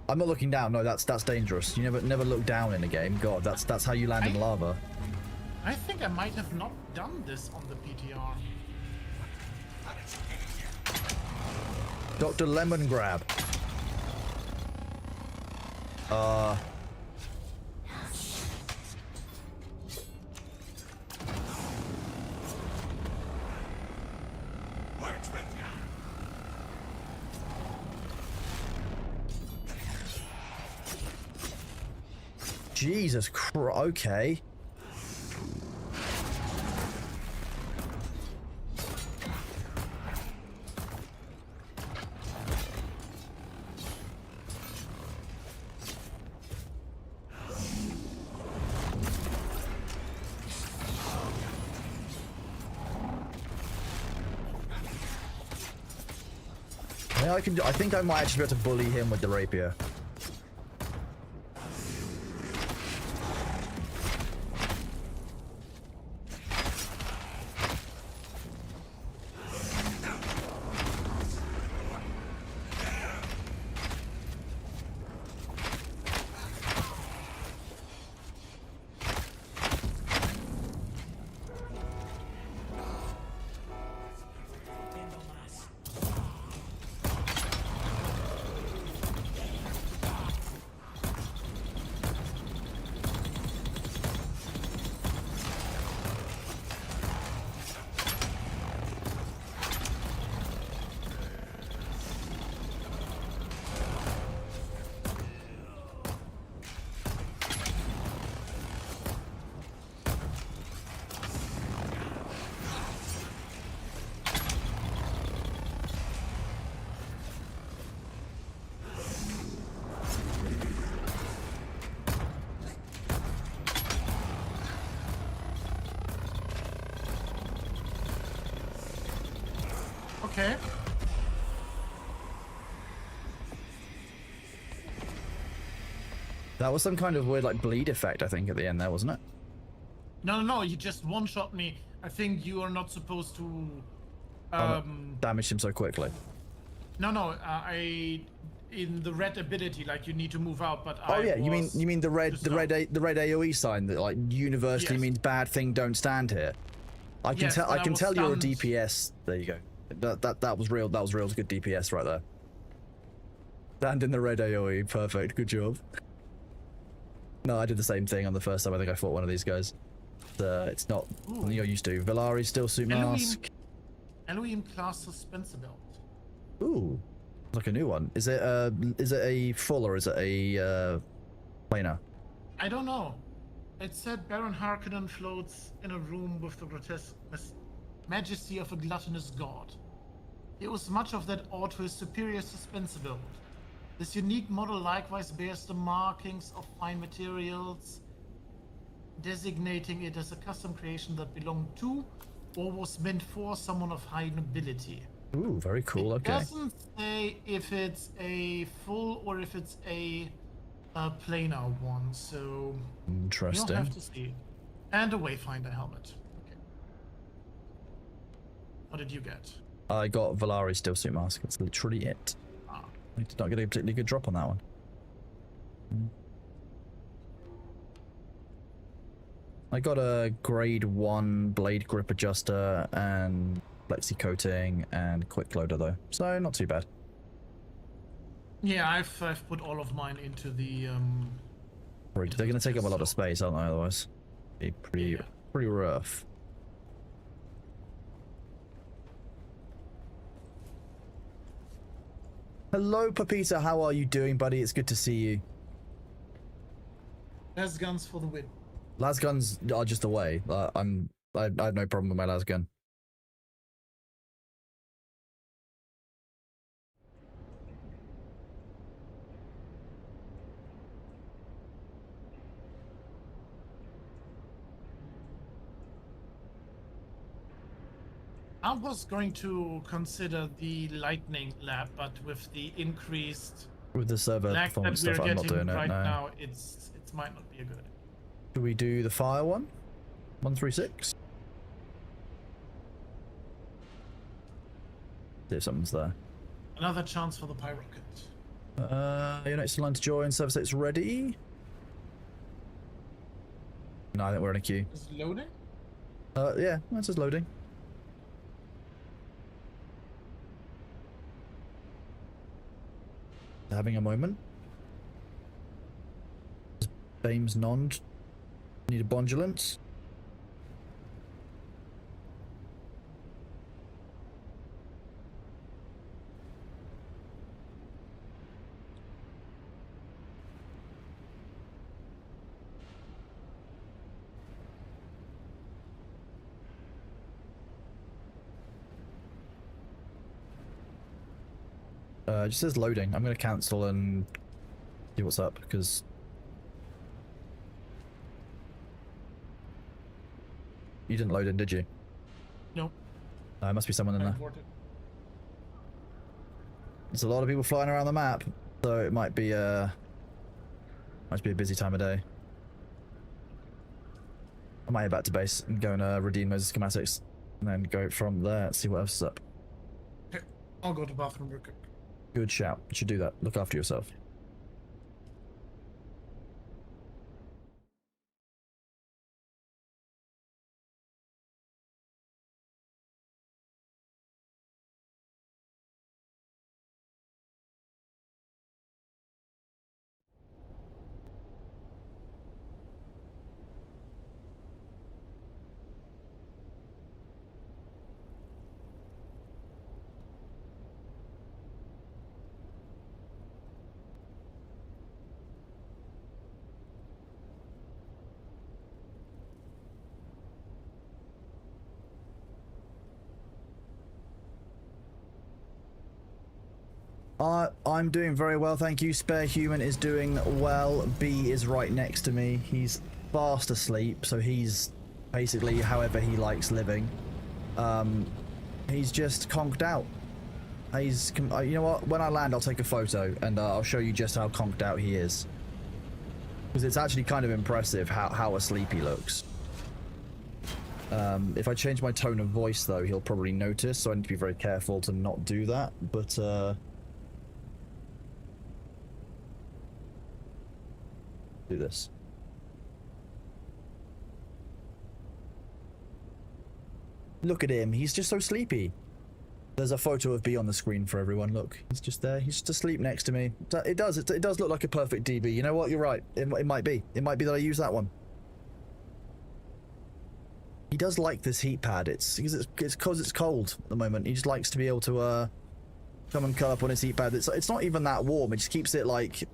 I'm not looking down. No, that's dangerous. You never look down in a game. God, that's how you land in lava. I think I might have not done this on the PTR. Dr. Lemon Grab. Jesus Christ, okay. I can. I think I might actually be able to bully him with the rapier. Okay. That was some kind of weird, like, bleed effect, I think, at the end there, wasn't it? No, you just one-shot me. I think you are not supposed to, damage him so quickly. No, in the red ability, like, you need to move out, but Oh yeah, you mean the red AOE sign that, like, universally Yes. means bad thing don't stand here. I can tell. I can tell you're a DPS. There you go. That was real. That was real good DPS right there. Stand in the red AOE. Perfect. Good job. No, I did the same thing on the first time I think I fought one of these guys. It's not something you're used to. Valari still suit mask. Elohim class suspense belt. Ooh, like a new one. Is it a full or is it a planar? I don't know. It said Baron Harkonnen floats in a room with the grotesque majesty of a gluttonous god. It was much of that owed to his superior suspense build. This unique model likewise bears the markings of fine materials, designating it as a custom creation that belonged to or was meant for someone of high nobility. Ooh, very cool. It Okay. doesn't say if it's a full or if it's a planar one, so Interesting. you'll have to see. And a Wayfinder helmet. Okay. What did you get? I got Valari still suit mask. That's literally it. I did not get a particularly good drop on that one. I got a grade 1 blade grip adjuster and flexi coating and quick loader though, so not too bad. Yeah, I've put all of mine into the They're going to take up a lot of space, aren't they? Otherwise, be pretty rough. Hello, Pepita. How are you doing, buddy? It's good to see you. las guns for the win. Las guns are just away. I have no problem with my las gun. I was going to consider the lightning lab, but with the increased With the server lag that performance we're stuff, I'm not getting doing it. right No. now, it might not be a good idea. Do we do the fire one? 136? See if something's there. Another chance for the pyrocket. Your next line to join. Server state's ready. No, I think we're in a queue. Is it loading? Yeah, that's just loading. Having a moment. Bames nond. Need a bondulance. It just says loading. I'm going to cancel and see what's up, because you didn't load in, did you? Nope. There must be someone in there. There's a lot of people flying around the map, so it might be a busy time of day. I might head back to base and go and redeem those schematics, and then go from there. See what else is up. Okay, I'll go to the bathroom real quick. Good shout. You should do that. Look after yourself. I'm doing very well, thank you. Spare Human is doing well. B is right next to me. He's fast asleep, so he's basically however he likes living. He's just conked out. He's, you know what? When I land, I'll take a photo and I'll show you just how conked out he is. Because it's actually kind of impressive how asleep he looks. If I change my tone of voice, though, he'll probably notice, so I need to be very careful to not do that. But do this. Look at him. He's just so sleepy. There's a photo of B on the screen for everyone. Look, he's just there. He's just asleep next to me. It does look like a perfect DB. You know what? You're right. It might be. It might be that I use that one. He does like this heat pad. It's because it's cold at the moment. He just likes to be able to come and curl up on his heat pad. It's not even that warm. It just keeps it like.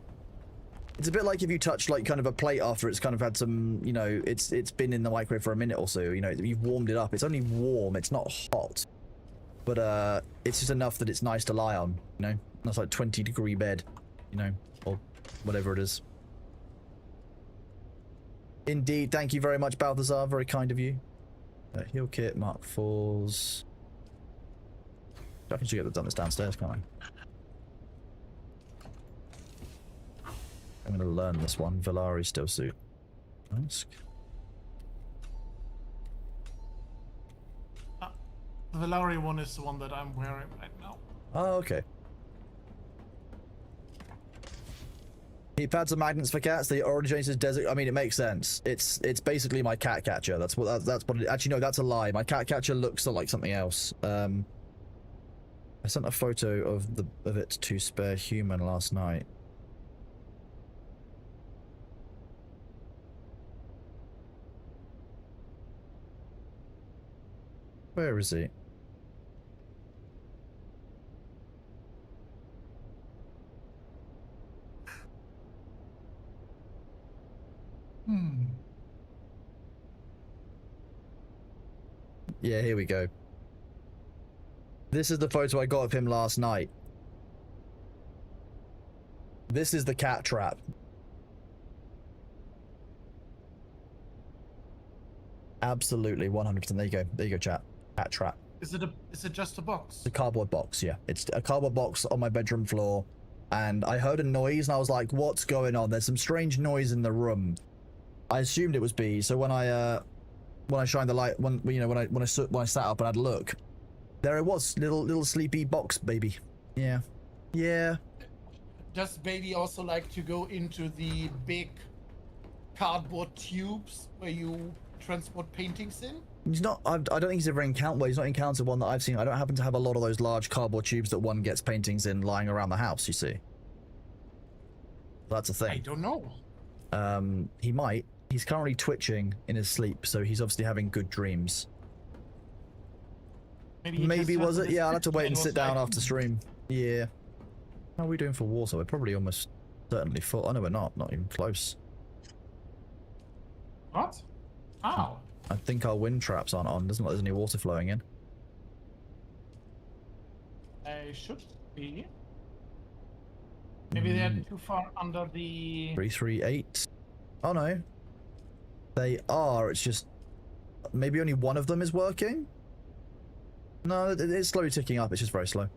It's a bit like if you touch like kind of a plate after it's kind of had some, you know, it's been in the microwave for a minute or so. You know, you've warmed it up. It's only warm. It's not hot, but it's just enough that it's nice to lie on. You know, that's like 20-degree bed, you know, or whatever it is. Indeed, thank you very much, Balthazar. Very kind of you. Heal kit, Mark 4s. I can get done this downstairs, can't I? I'm going to learn this one. Villari still suit. Ask. The Villari one is the one that I'm wearing right now. Oh, okay. Heat pads are magnets for cats. The originator's desert. I mean, it makes sense. It's basically my cat catcher. That's what it, actually no, that's a lie. My cat catcher looks like something else. I sent a photo of it to Spare Human last night. Where is he? Yeah, here we go. This is the photo I got of him last night. This is the cat trap. Absolutely, 100%. There you go. There you go, chat. Cat trap. Is it just a box? It's a cardboard box, yeah. It's a cardboard box on my bedroom floor. And I heard a noise and I was like, what's going on? There's some strange noise in the room. I assumed it was bees, so when I shined the light, when I sat up and had a look, there it was, little sleepy box baby. Yeah, yeah. Does baby also like to go into the big cardboard tubes where you transport paintings in? He's not. I don't think he's ever encountered. Well, he's not encountered one that I've seen. I don't happen to have a lot of those large cardboard tubes that one gets paintings in lying around the house. You see, that's a thing. I don't know. He might. He's currently twitching in his sleep, so he's obviously having good dreams. Maybe was it? Yeah, I'll have to wait and sit down after stream. Yeah. How are we doing for water? We're probably almost certainly full. Oh no, we're not. Not even close. What? How? I think our wind traps aren't on. Doesn't look like there's any water flowing in. They should be. Maybe they're too far under the... 338. Oh no. They are, it's just... Maybe only one of them is working? No, it's slowly ticking up, it's just very slow.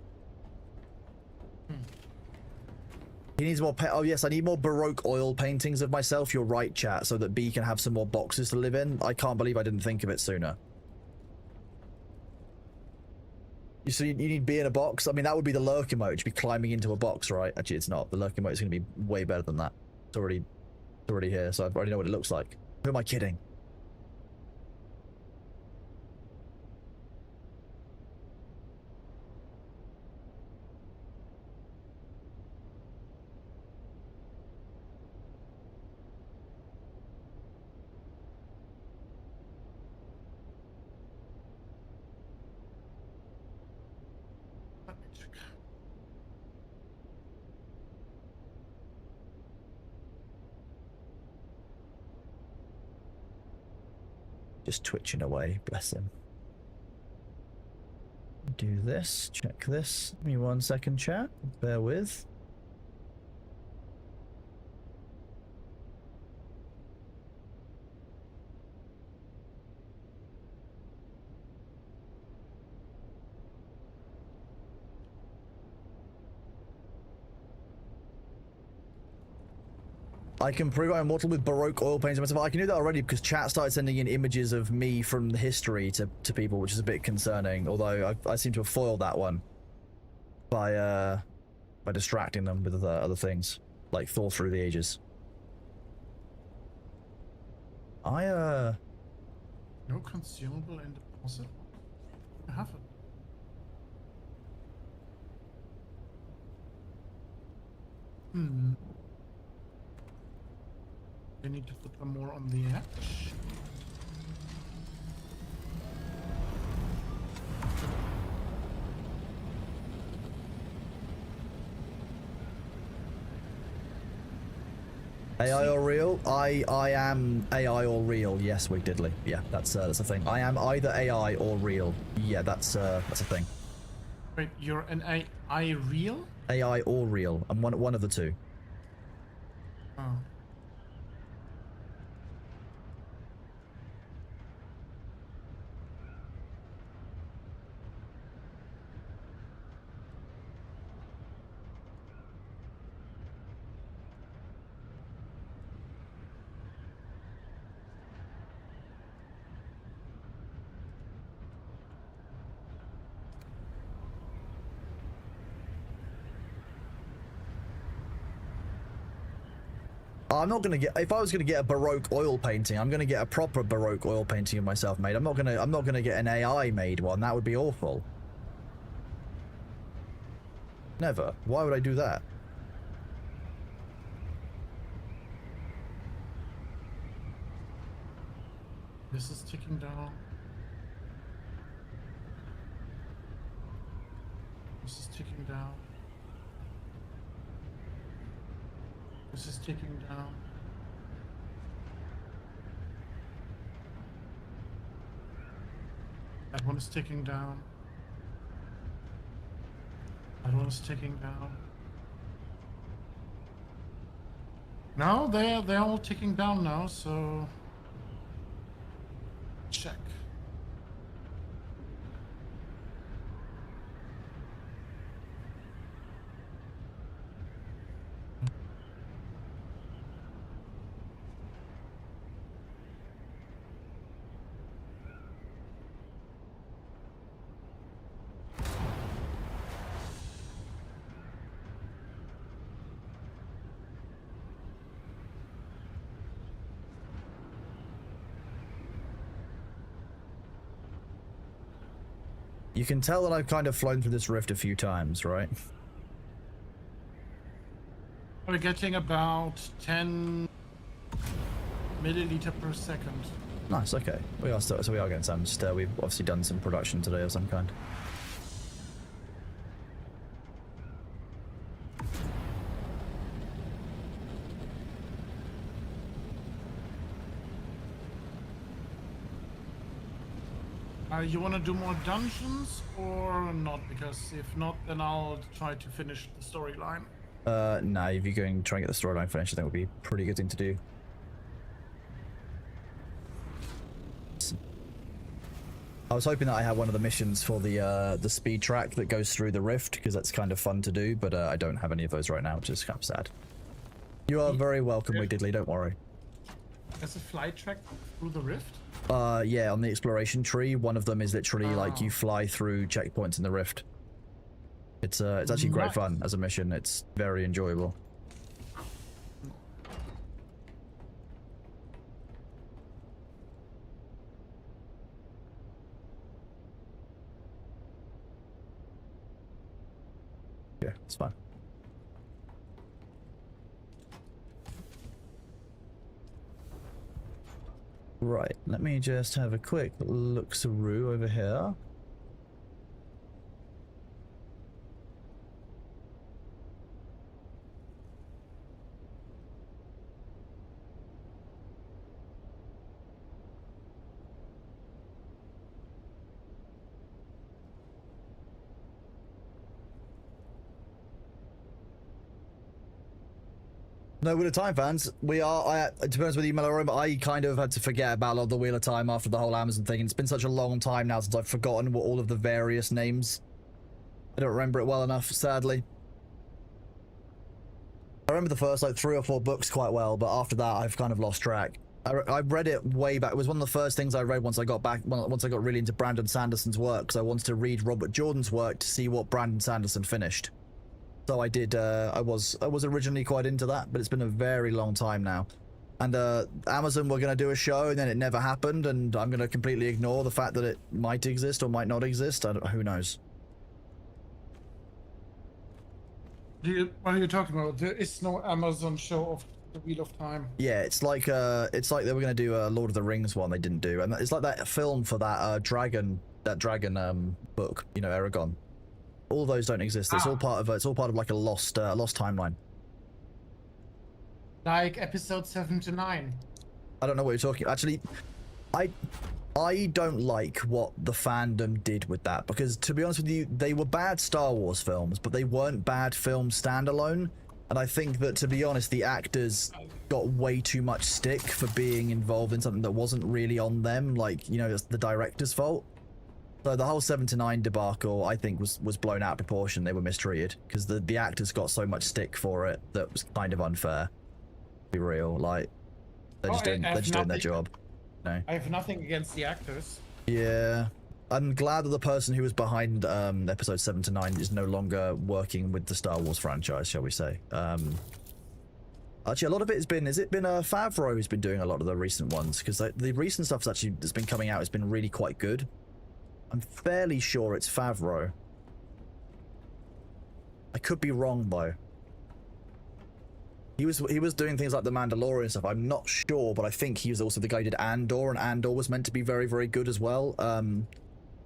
He needs more oh yes, I need more Baroque oil paintings of myself. You're right, chat, so that B can have some more boxes to live in. I can't believe I didn't think of it sooner. So you need B in a box? I mean, that would be the lurk emote. You'd be climbing into a box, right? Actually, it's not. The lurk emote is going to be way better than that. It's already here, so I already know what it looks like. Who am I kidding? Just twitching away, bless him. Do this, check this. Give me 1 second, chat. Bear with. I can prove I'm immortal with Baroque oil paints myself. I can do that already because chat started sending in images of me from the history to people, which is a bit concerning. Although I seem to have foiled that one by distracting them with other things like Thor through the ages. No consumable in deposit. I have it. I need to put them more on the edge. AI or real? I am AI or real. Yes, Wig Diddley. Yeah, that's a thing. I am either AI or real. Yeah, that's a thing. Wait, you're an AI real? AI or real. I'm one of the two. Oh. I'm not gonna get. If I was gonna get a Baroque oil painting, I'm gonna get a proper Baroque oil painting of myself made. I'm not gonna get an AI made one. That would be awful. Never. Why would I do that? This is ticking down. This is ticking down. This is ticking down. That one is ticking down. That one is ticking down. No, they're all ticking down now, so check. You can tell that I've kind of flown through this rift a few times, right? We're getting about 10 milliliter per second. Nice. Okay. We are still, so we are getting some. Just we've obviously done some production today of some kind. You want to do more dungeons or not? Because if not, then I'll try to finish the storyline. Nah, if you're going to try and get the storyline finished, I think would be a pretty good thing to do. I was hoping that I had one of the missions for the speed track that goes through the rift, because that's kind of fun to do, but I don't have any of those right now, which is kind of sad. You are very welcome, Diddley, don't worry. There's a flight track through the rift? Yeah, on the exploration tree, one of them is literally like you fly through checkpoints in the rift. It's actually great fun as a mission. It's very enjoyable. Yeah, it's fine. Right, let me just have a quick look-through over here. No Wheel of Time fans, we are, to be honest with you, Melorum, I kind of had to forget about a lot of the Wheel of Time after the whole Amazon thing, and it's been such a long time now since I've forgotten what all of the various names. I don't remember it well enough, sadly. I remember the first, like, 3 or 4 books quite well, but after that, I've kind of lost track. I read it way back. It was one of the first things I read once I got back, once I got really into Brandon Sanderson's work, because I wanted to read Robert Jordan's work to see what Brandon Sanderson finished. So I did, I was originally quite into that, but it's been a very long time now. And Amazon were going to do a show, and then it never happened, and I'm going to completely ignore the fact that it might exist or might not exist. Who knows? What are you talking about? There is no Amazon show of the Wheel of Time. Yeah, it's like they were going to do a Lord of the Rings one, they didn't do, and it's like that film for that dragon book, you know, Aragon. All those don't exist. It's all part of like a lost timeline. Like episode 7 to 9. I don't know what you're talking. Actually, I don't like what the fandom did with that, because to be honest with you, they were bad Star Wars films, but they weren't bad films standalone. And I think that, to be honest, the actors got way too much stick for being involved in something that wasn't really on them. Like, you know, it's the director's fault. So the whole 7 to 9 debacle, I think, was blown out of proportion. They were mistreated because the actors got so much stick for it that was kind of unfair. To be real, like they're just doing their job. No. I have nothing against the actors. Yeah, I'm glad that the person who was behind episode 7 to 9 is no longer working with the Star Wars franchise, shall we say? Actually, a lot of it has been. Has it been Favreau who's been doing a lot of the recent ones? Because the recent stuff that's been coming out has been really quite good. I'm fairly sure it's Favreau. I could be wrong though. He was doing things like the Mandalorian stuff. I'm not sure, but I think he was also the guy who did Andor, and Andor was meant to be very, very good as well.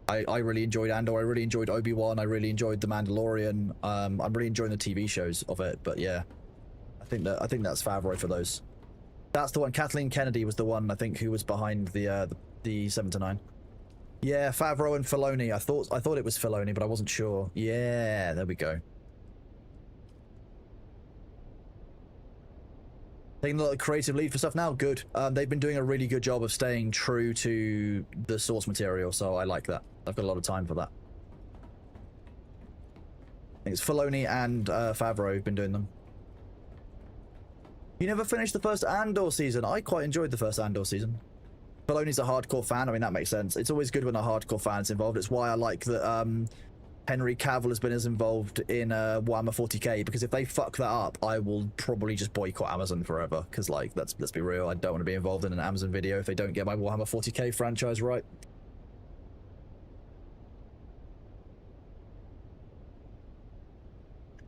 I really enjoyed Andor. I really enjoyed Obi-Wan. I really enjoyed the Mandalorian. I'm really enjoying the TV shows of it. But yeah, I think that's Favreau for those. That's the one. Kathleen Kennedy was the one, I think, who was behind the 7 to 9. Yeah, Favreau and Filoni. I thought it was Filoni, but I wasn't sure. Yeah, there we go. Taking the creative lead for stuff now. Good. They've been doing a really good job of staying true to the source material, so I like that. I've got a lot of time for that. I think it's Filoni and Favreau who've been doing them. You never finished the first Andor season. I quite enjoyed the first Andor season. Filoni's a hardcore fan. I mean, that makes sense. It's always good when a hardcore fan's involved. It's why I like that Henry Cavill has been as involved in Warhammer 40k, because if they fuck that up, I will probably just boycott Amazon forever. Because, like, let's be real, I don't want to be involved in an Amazon video if they don't get my Warhammer 40k franchise right.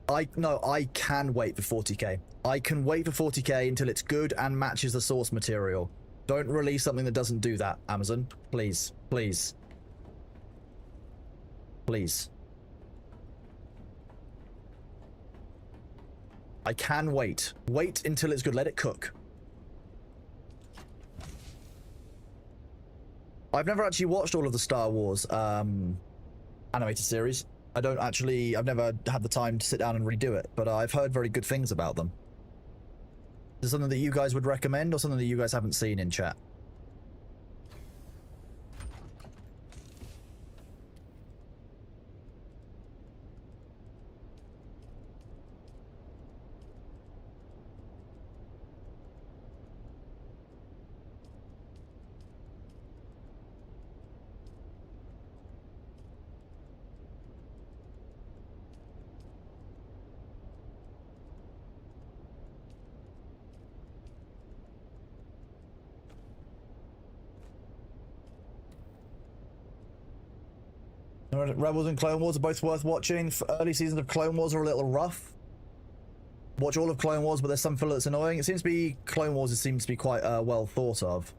I can wait for 40k. I can wait for 40k until it's good and matches the source material. Don't release something that doesn't do that, Amazon. Please. Please. Please. I can wait. Wait until it's good. Let it cook. I've never actually watched all of the Star Wars animated series. I've never had the time to sit down and redo it, but I've heard very good things about them. Is it something that you guys would recommend, or something that you guys haven't seen in chat? Rebels and Clone Wars are both worth watching. Early seasons of Clone Wars are a little rough. Watch all of Clone Wars, but there's some filler that's annoying. It seems to be Clone Wars. It seems to be quite well thought of.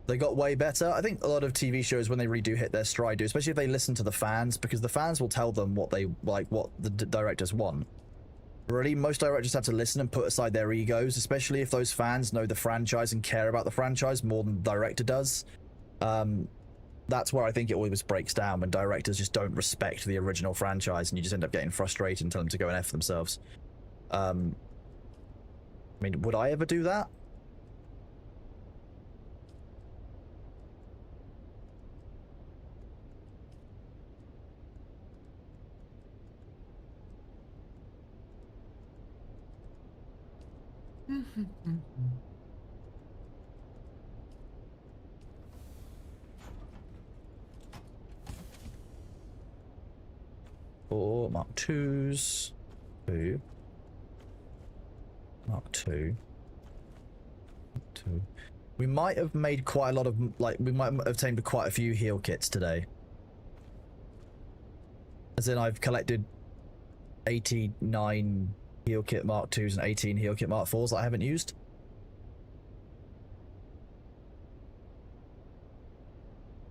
They got way better. I think a lot of TV shows, when they redo, hit their stride, do, especially if they listen to the fans, because the fans will tell them what they like, what the directors want. Really, most directors have to listen and put aside their egos, especially if those fans know the franchise and care about the franchise more than the director does. That's where I think it always breaks down, when directors just don't respect the original franchise and you just end up getting frustrated and tell them to go and F themselves. I mean, would I ever do that? Four Mark 2s. 2. Mark 2. 2. We might have made quite a lot of, like, we might have obtained quite a few heal kits today. As in, I've collected 89 heal kit Mark 2s and 18 heal kit Mark 4s that I haven't used.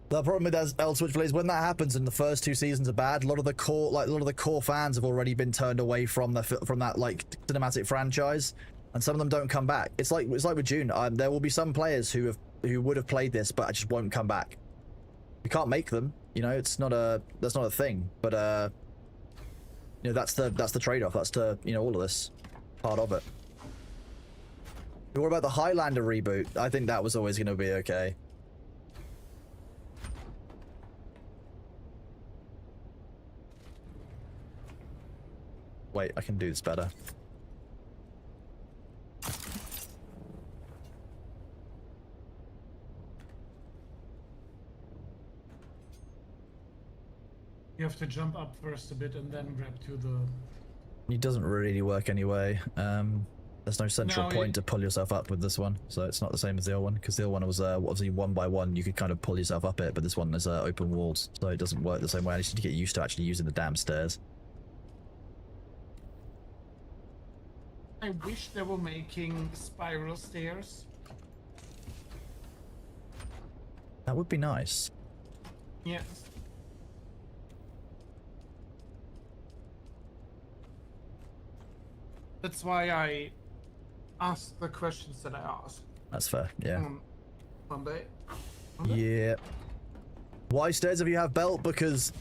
The problem with Elswitch is when that happens and the first 2 seasons are bad, a lot of the core fans have already been turned away from that like cinematic franchise, and some of them don't come back. It's like with Dune. There will be some players who would have played this but just won't come back. You can't make them, you know. That's not a thing. But you know, that's the trade-off. That's all of this part of it. What about the Highlander reboot? I think that was always going to be okay. Wait, I can do this better. You have to jump up first a bit and then grab to the... It doesn't really work anyway. There's no central point to pull yourself up with this one, so it's not the same as the old one, because the old one was obviously 1 by 1, you could kind of pull yourself up it, but this one is open walls, so it doesn't work the same way. I just need to get used to actually using the damn stairs. I wish they were making spiral stairs. That would be nice. Yes. That's why I asked the questions that I asked. That's fair, yeah. Monday. Yeah. Why stairs if you have belt? Because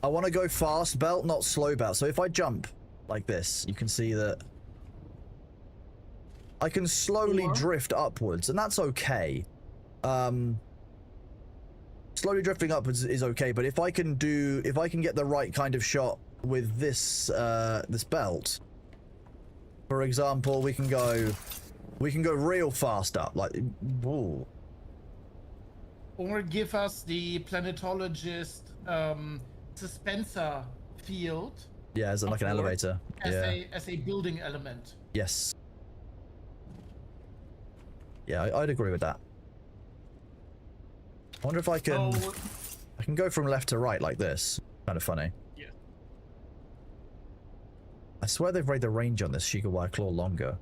I want to go fast belt, not slow belt. So if I jump like this, you can see that I can slowly drift upwards, and that's okay. Slowly drifting upwards is okay, but if I can get the right kind of shot with this this belt, for example, we can go real fast up, like, whoa. Or give us the planetologist dispenser field. Yeah, as like an elevator. As a building element. Yes. Yeah, I'd agree with that. I wonder if I can... I can go from left to right like this. Kind of funny. Yeah. I swear they've made the range on this Shigawai Claw longer.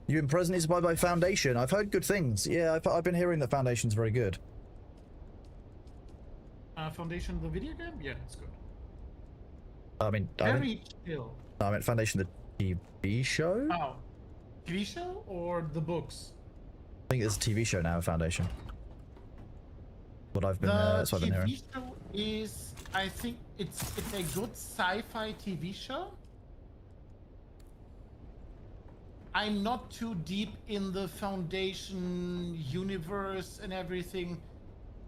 You've been presently inspired by Foundation. I've heard good things. Yeah, I've been hearing that Foundation's very good. Foundation, the video game? Yeah, it's good. I mean... Very chill. I meant Foundation, the TV show? Oh. TV show or the books? I think there's a TV show now, Foundation. What I've been, that's what I've been hearing. The TV show is, I think it's a good sci-fi TV show. I'm not too deep in the Foundation universe and everything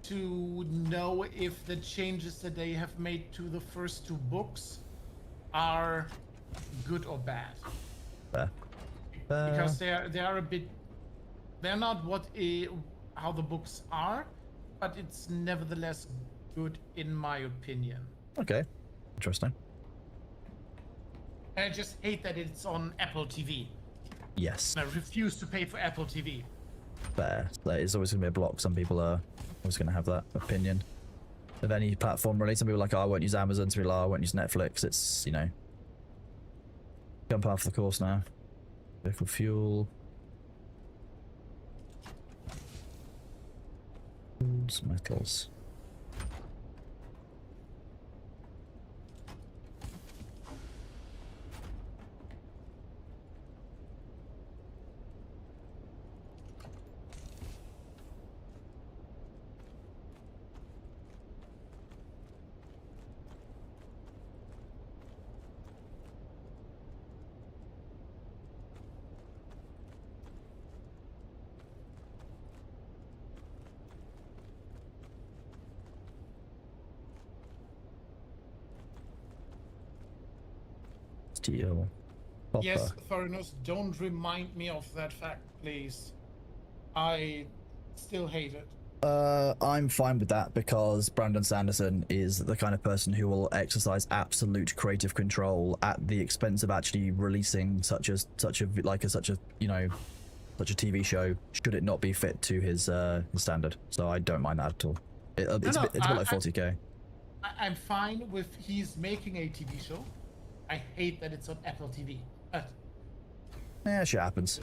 to know if the changes that they have made to the first 2 books are good or bad. Because they are a bit, they're not how the books are, but it's nevertheless good in my opinion. Okay, interesting. I just hate that it's on Apple TV. Yes. And I refuse to pay for Apple TV. Fair. That is always going to be a block. Some people are always going to have that opinion of any platform, really. Some people are like, oh, I won't use Amazon. Some people are, I won't use Netflix. It's, you know, jump off the course now. Vehicle fuel. Metals. Steel. Copper. Yes, Thorinos, don't remind me of that fact, please. I still hate it. I'm fine with that because Brandon Sanderson is the kind of person who will exercise absolute creative control at the expense of actually releasing such a you know, such a TV show should it not be fit to his standard. So I don't mind that at all. It's a bit like 40k. I'm fine with he's making a TV show. I hate that it's on Apple TV. But yeah, shit happens.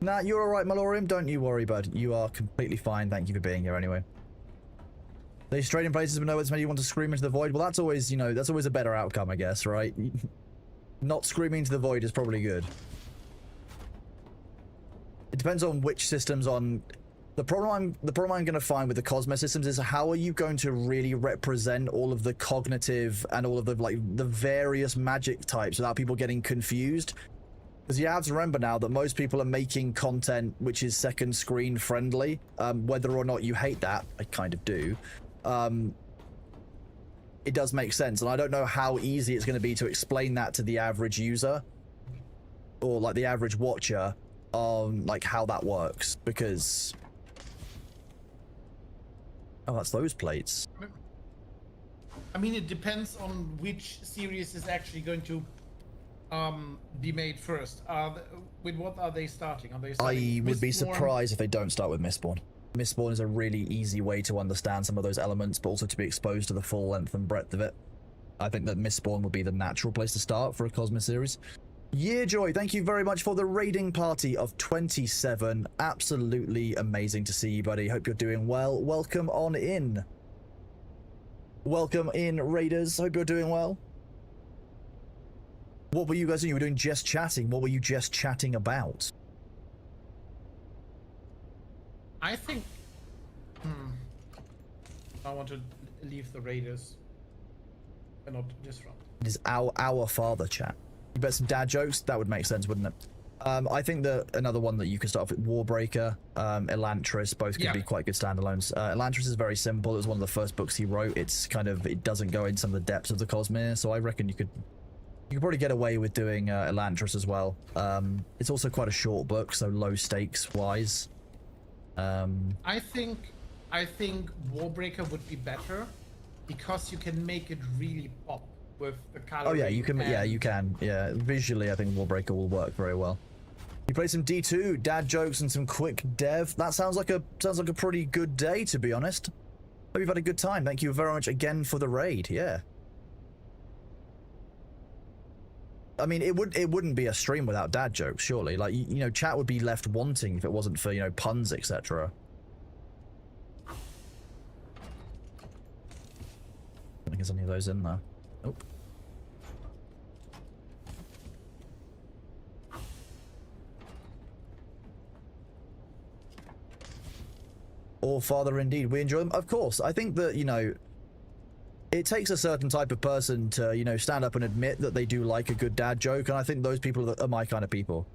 Nah, you're alright, Malorium. Don't you worry, bud. You are completely fine. Thank you for being here anyway. These trading places but no it's made you want to scream into the void. Well, that's always, you know, that's always a better outcome, I guess, right? Not screaming into the void is probably good. It depends on which systems on... The problem I'm going to find with the Cosmos systems is how are you going to really represent all of the cognitive and all of the, like, the various magic types without people getting confused? Because you have to remember now that most people are making content which is second screen friendly. Whether or not you hate that, I kind of do. It does make sense, and I don't know how easy it's going to be to explain that to the average user or like the average watcher on like how that works, because oh, that's those plates. I mean, it depends on which series is actually going to be made first. With what are they starting? Are they starting I would be surprised if they don't start with Mistborn. Mistborn is a really easy way to understand some of those elements, but also to be exposed to the full length and breadth of it. I think that Mistborn would be the natural place to start for a Cosmos series. Yearjoy, thank you very much for the raiding party of 27. Absolutely amazing to see you, buddy. Hope you're doing well. Welcome on in. Welcome in, raiders. Hope you're doing well. What were you guys doing? You were doing just chatting. What were you just chatting about? I think... I want to leave the raiders and not disrupt. It is our father chat. You bet some dad jokes? That would make sense, wouldn't it? I think that another one that you could start off with, Warbreaker, Elantris, both could be quite good standalones. Elantris is very simple. It was one of the first books he wrote. It's kind of, it doesn't go in some of the depths of the Cosmere, so I reckon you could probably get away with doing Elantris as well. It's also quite a short book, so low stakes wise. I think Warbreaker would be better because you can make it really pop with the color. Oh yeah, you can. Yeah, you can. Yeah, visually, I think Warbreaker will work very well. You play some D2, dad jokes, and some quick dev. That sounds like a pretty good day, to be honest. Hope you've had a good time. Thank you very much again for the raid. Yeah. I mean, it wouldn't be a stream without dad jokes, surely. Like, you know, chat would be left wanting if it wasn't for, you know, puns, etc. I don't think there's any of those in there. Nope. Or father, indeed. We enjoy them. Of course. I think that, you know, it takes a certain type of person to, you know, stand up and admit that they do like a good dad joke, and I think those people are my kind of people.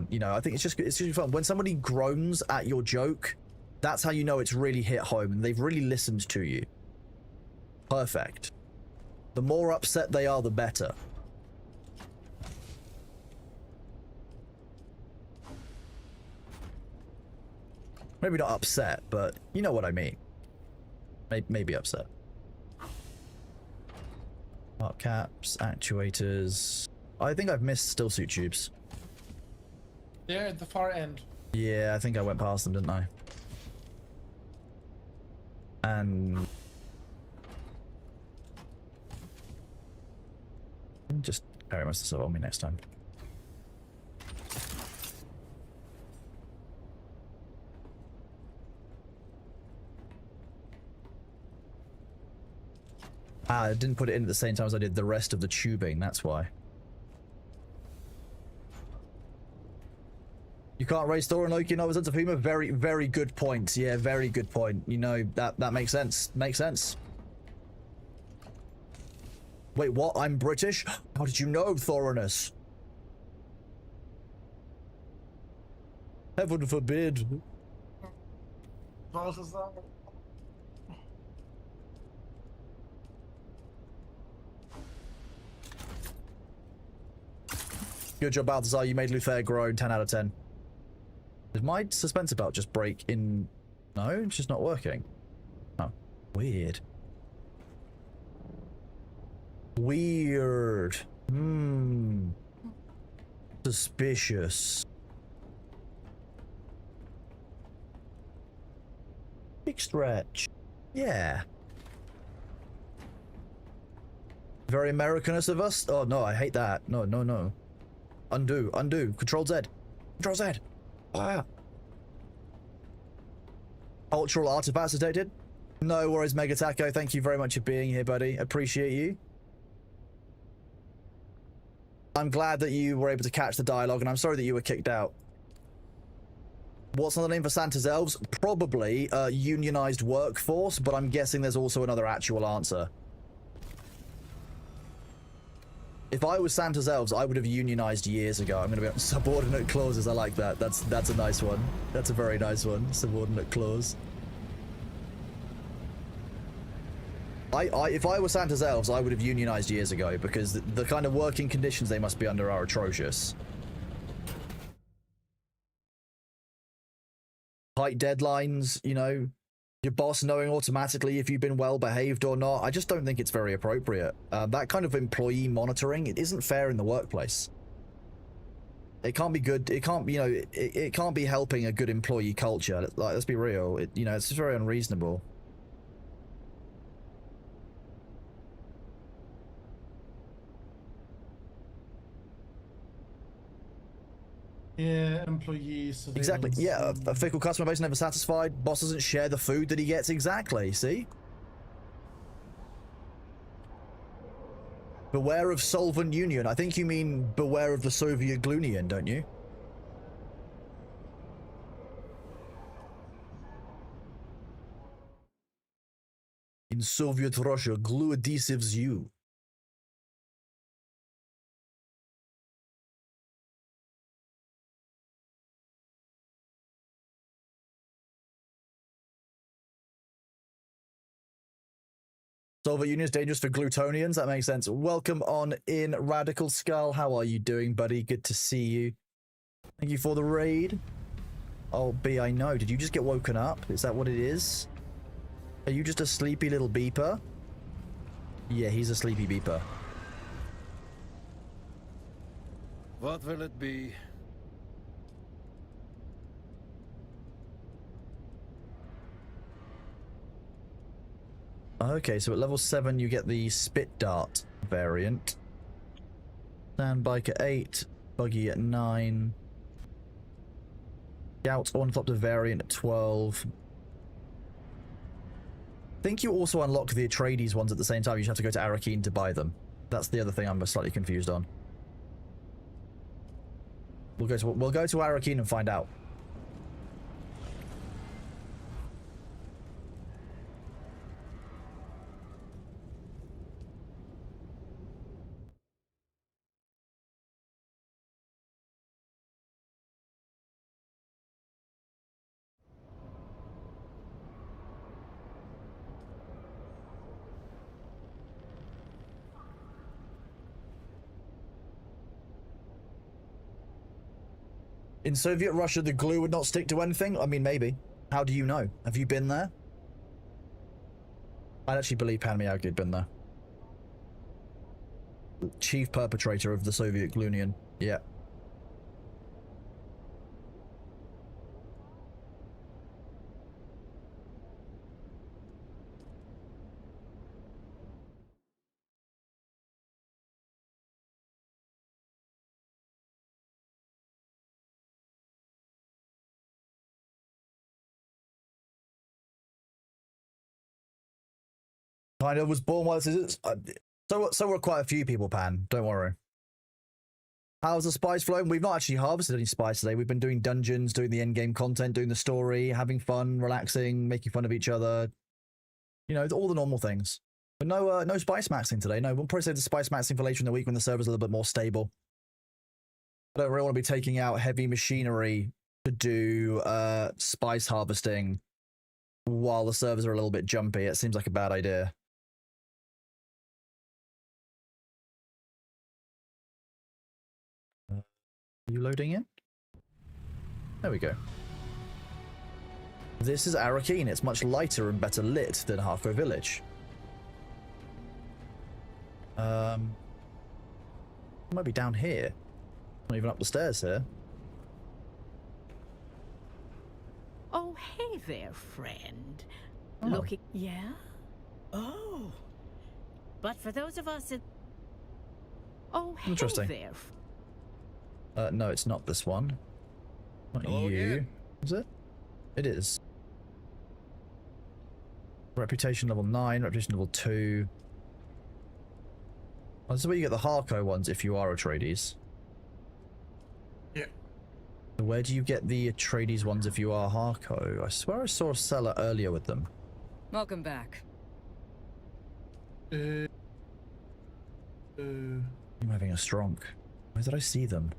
You know, I think it's just fun. When somebody groans at your joke, that's how you know it's really hit home and they've really listened to you. Perfect. The more upset they are, the better. Maybe not upset, but you know what I mean. Maybe upset. Arc caps, actuators. I think I've missed still suit tubes. They're at the far end. Yeah, I think I went past them, didn't I? And just carry most of the stuff on me next time. I didn't put it in at the same time as I did the rest of the tubing, that's why. You can't raise Thor and Loki and have a sense of humor? Very, very good point. Yeah, very good point. You know, that makes sense. Makes sense. Wait, what? I'm British? How did you know, Thorinus? Heaven forbid. Good job, Balthazar. You made Luther groan. 10 out of 10. Did my suspense belt just break in? No, it's just not working. Oh, weird. Weird. Suspicious. Big stretch. Yeah. Very Americanist of us? Oh no, I hate that. No, no, no. Undo, undo. Control Z. Control Z. Ah. Cultural artifacts detected. No worries, Mega Taco. Thank you very much for being here, buddy. Appreciate you. I'm glad that you were able to catch the dialogue, and I'm sorry that you were kicked out. What's another name for Santa's elves? Probably unionized workforce, but I'm guessing there's also another actual answer. If I was Santa's elves, I would have unionized years ago. I'm going to be on subordinate clauses. I like that. That's a nice one. That's a very nice one. Subordinate clause. If I was Santa's elves, I would have unionized years ago because the kind of working conditions they must be under are atrocious. Tight deadlines, you know, your boss knowing automatically if you've been well behaved or not. I just don't think it's very appropriate. That kind of employee monitoring, it isn't fair in the workplace. It can't be good. It can't be, you know, it can't be helping a good employee culture. Like, let's be real. You know, it's just very unreasonable. Yeah, employees. Exactly. Yeah, a fickle customer base never satisfied. Boss doesn't share the food that he gets. Exactly. See? Beware of solvent union. I think you mean beware of the Soviet Glunion, don't you? In Soviet Russia, glue adhesives you. Soviet Union is dangerous for Glutonians. That makes sense. Welcome on in, Radical Skull. How are you doing, buddy? Good to see you. Thank you for the raid. Oh, B, I know. Did you just get woken up? Is that what it is? Are you just a sleepy little beeper? Yeah, he's a sleepy beeper. What will it be? Okay, so at level 7 you get the Spit Dart variant. Sandbike at 8, Buggy at 9. Scout Ornithopter variant at 12. I think you also unlock the Atreides ones at the same time. You just have to go to Arakeen to buy them. That's the other thing I'm slightly confused on. We'll go to Arakeen and find out. In Soviet Russia, the glue would not stick to anything? I mean, maybe. How do you know? Have you been there? I actually believe Pan Miyagi had been there. Chief perpetrator of the Soviet Union. Yeah. Kind of was born while so were quite a few people, Pan. Don't worry. How's the spice flowing? We've not actually harvested any spice today. We've been doing dungeons, doing the end game content, doing the story, having fun, relaxing, making fun of each other. You know, all the normal things. But no spice maxing today. No, we'll probably save the spice maxing for later in the week when the server's a little bit more stable. I don't really want to be taking out heavy machinery to do spice harvesting while the servers are a little bit jumpy. It seems like a bad idea. Are you loading in? There we go. This is Arakeen. It's much lighter and better lit than Harko Village. It might be down here. Not even up the stairs here. Oh, hey there, friend. Oh. Looking... Yeah? Oh. But for those of us in... Oh, hey Interesting. there. No, it's not this one. Not Hello you. again. Is it? It is. Reputation level 9, reputation level 2. Oh, this is where you get the Harko ones if you are Atreides. Yeah. So where do you get the Atreides ones if you are Harko? I swear I saw a seller earlier with them. Welcome back. I'm having a stronk. Where did I see them?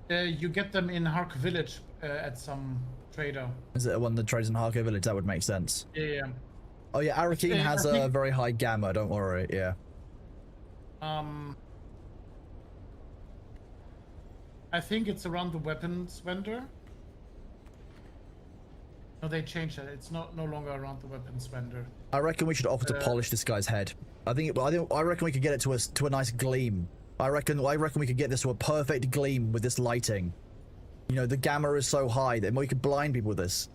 You get them in Hark Village at some trader. Is it one that trades in Harko Village? That would make sense. Yeah. Oh yeah, Arakeen has a very high gamma, don't worry, yeah. I think it's around the weapons vendor. No, they changed it. It's no longer around the weapons vendor. I reckon we should offer to polish this guy's head. I reckon we could get it to a nice gleam. I reckon we could get this to a perfect gleam with this lighting. You know, the gamma is so high that we could blind people with this.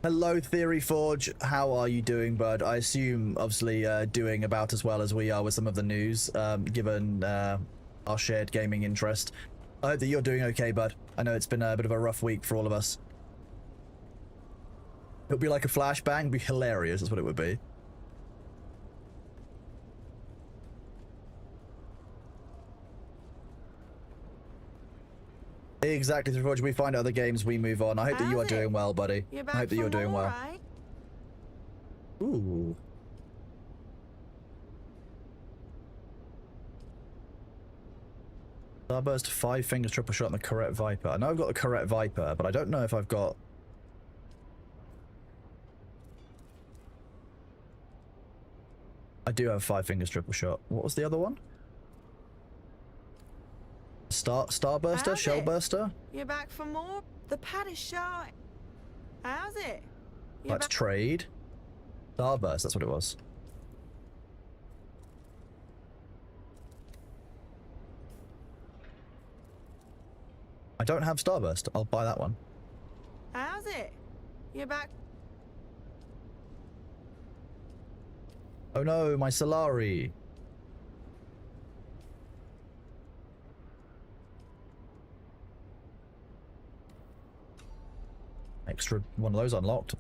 Hello, Theory Forge. How are you doing, bud? I assume, obviously, doing about as well as we are with some of the news, given our shared gaming interest. I hope that you're doing okay, bud. I know it's been a bit of a rough week for all of us. It'll be like a flashbang. It'd be hilarious, that's what it would be. Exactly, Theory Forge. We find other games, we move on. I hope that you are doing well, buddy. I hope that you're doing well. Right? Ooh. Starburst, 5 fingers, triple shot, and the correct Viper. I know I've got the correct Viper, but I don't know if I've got... I do have 5 fingers, triple shot. What was the other one? Starburster? Shellburster? You're back for more? The pad is shy. How's it? That's trade. Starburst, that's what it was. I don't have Starburst. I'll buy that one. How's it? You're back. Oh no, my Solari. Extra one of those unlocked.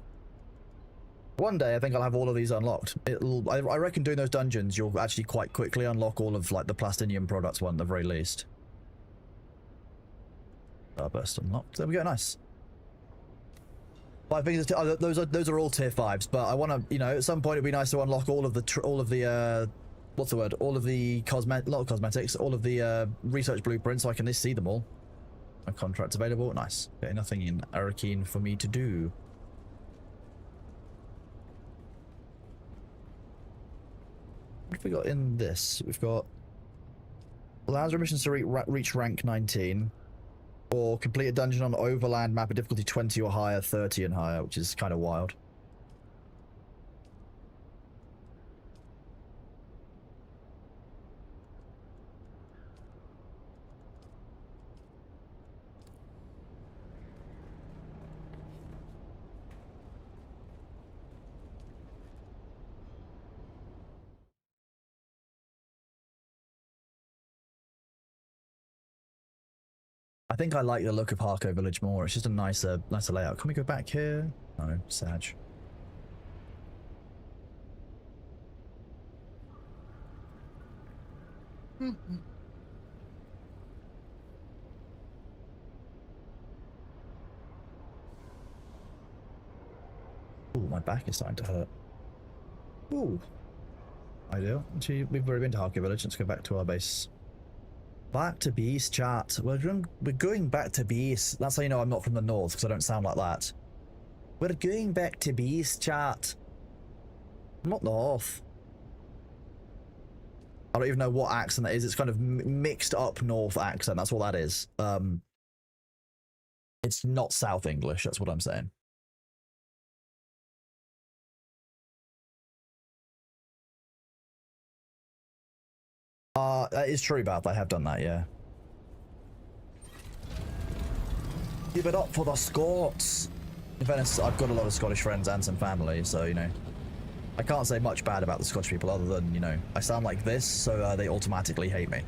One day I think I'll have all of these unlocked. I reckon doing those dungeons you'll actually quite quickly unlock all of like the Plastinium products one at the very least. Starburst unlocked. There we go, nice. But I think those are all tier 5s, but I want to, you know, at some point it'd be nice to unlock all of the what's the word? All of the not cosmetics, all of the research blueprints, so I can at least see them all. My contract's available, nice. Okay, nothing in Arakeen for me to do. What have we got in this? We've got allows missions to reach rank 19. Or complete a dungeon on overland map of difficulty 20 or higher, 30 and higher, which is kind of wild. I think I like the look of Harco Village more. It's just a nicer layout. Can we go back here? No, Sag. Ooh, my back is starting to hurt. Ooh. Ideal. Actually, we've already been to Harco Village. Let's go back to our base. Back to base, chat. We're going back to base. That's how you know I'm not from the north, because I don't sound like that. We're going back to base, chat. I'm not north. I don't even know what accent that is. It's kind of mixed up north accent. That's what that is. It's not South English. That's what I'm saying. That is true, Bath. I have done that, yeah. Give it up for the Scots. In fairness, I've got a lot of Scottish friends and some family, so, you know. I can't say much bad about the Scottish people other than, you know, I sound like this, so they automatically hate me.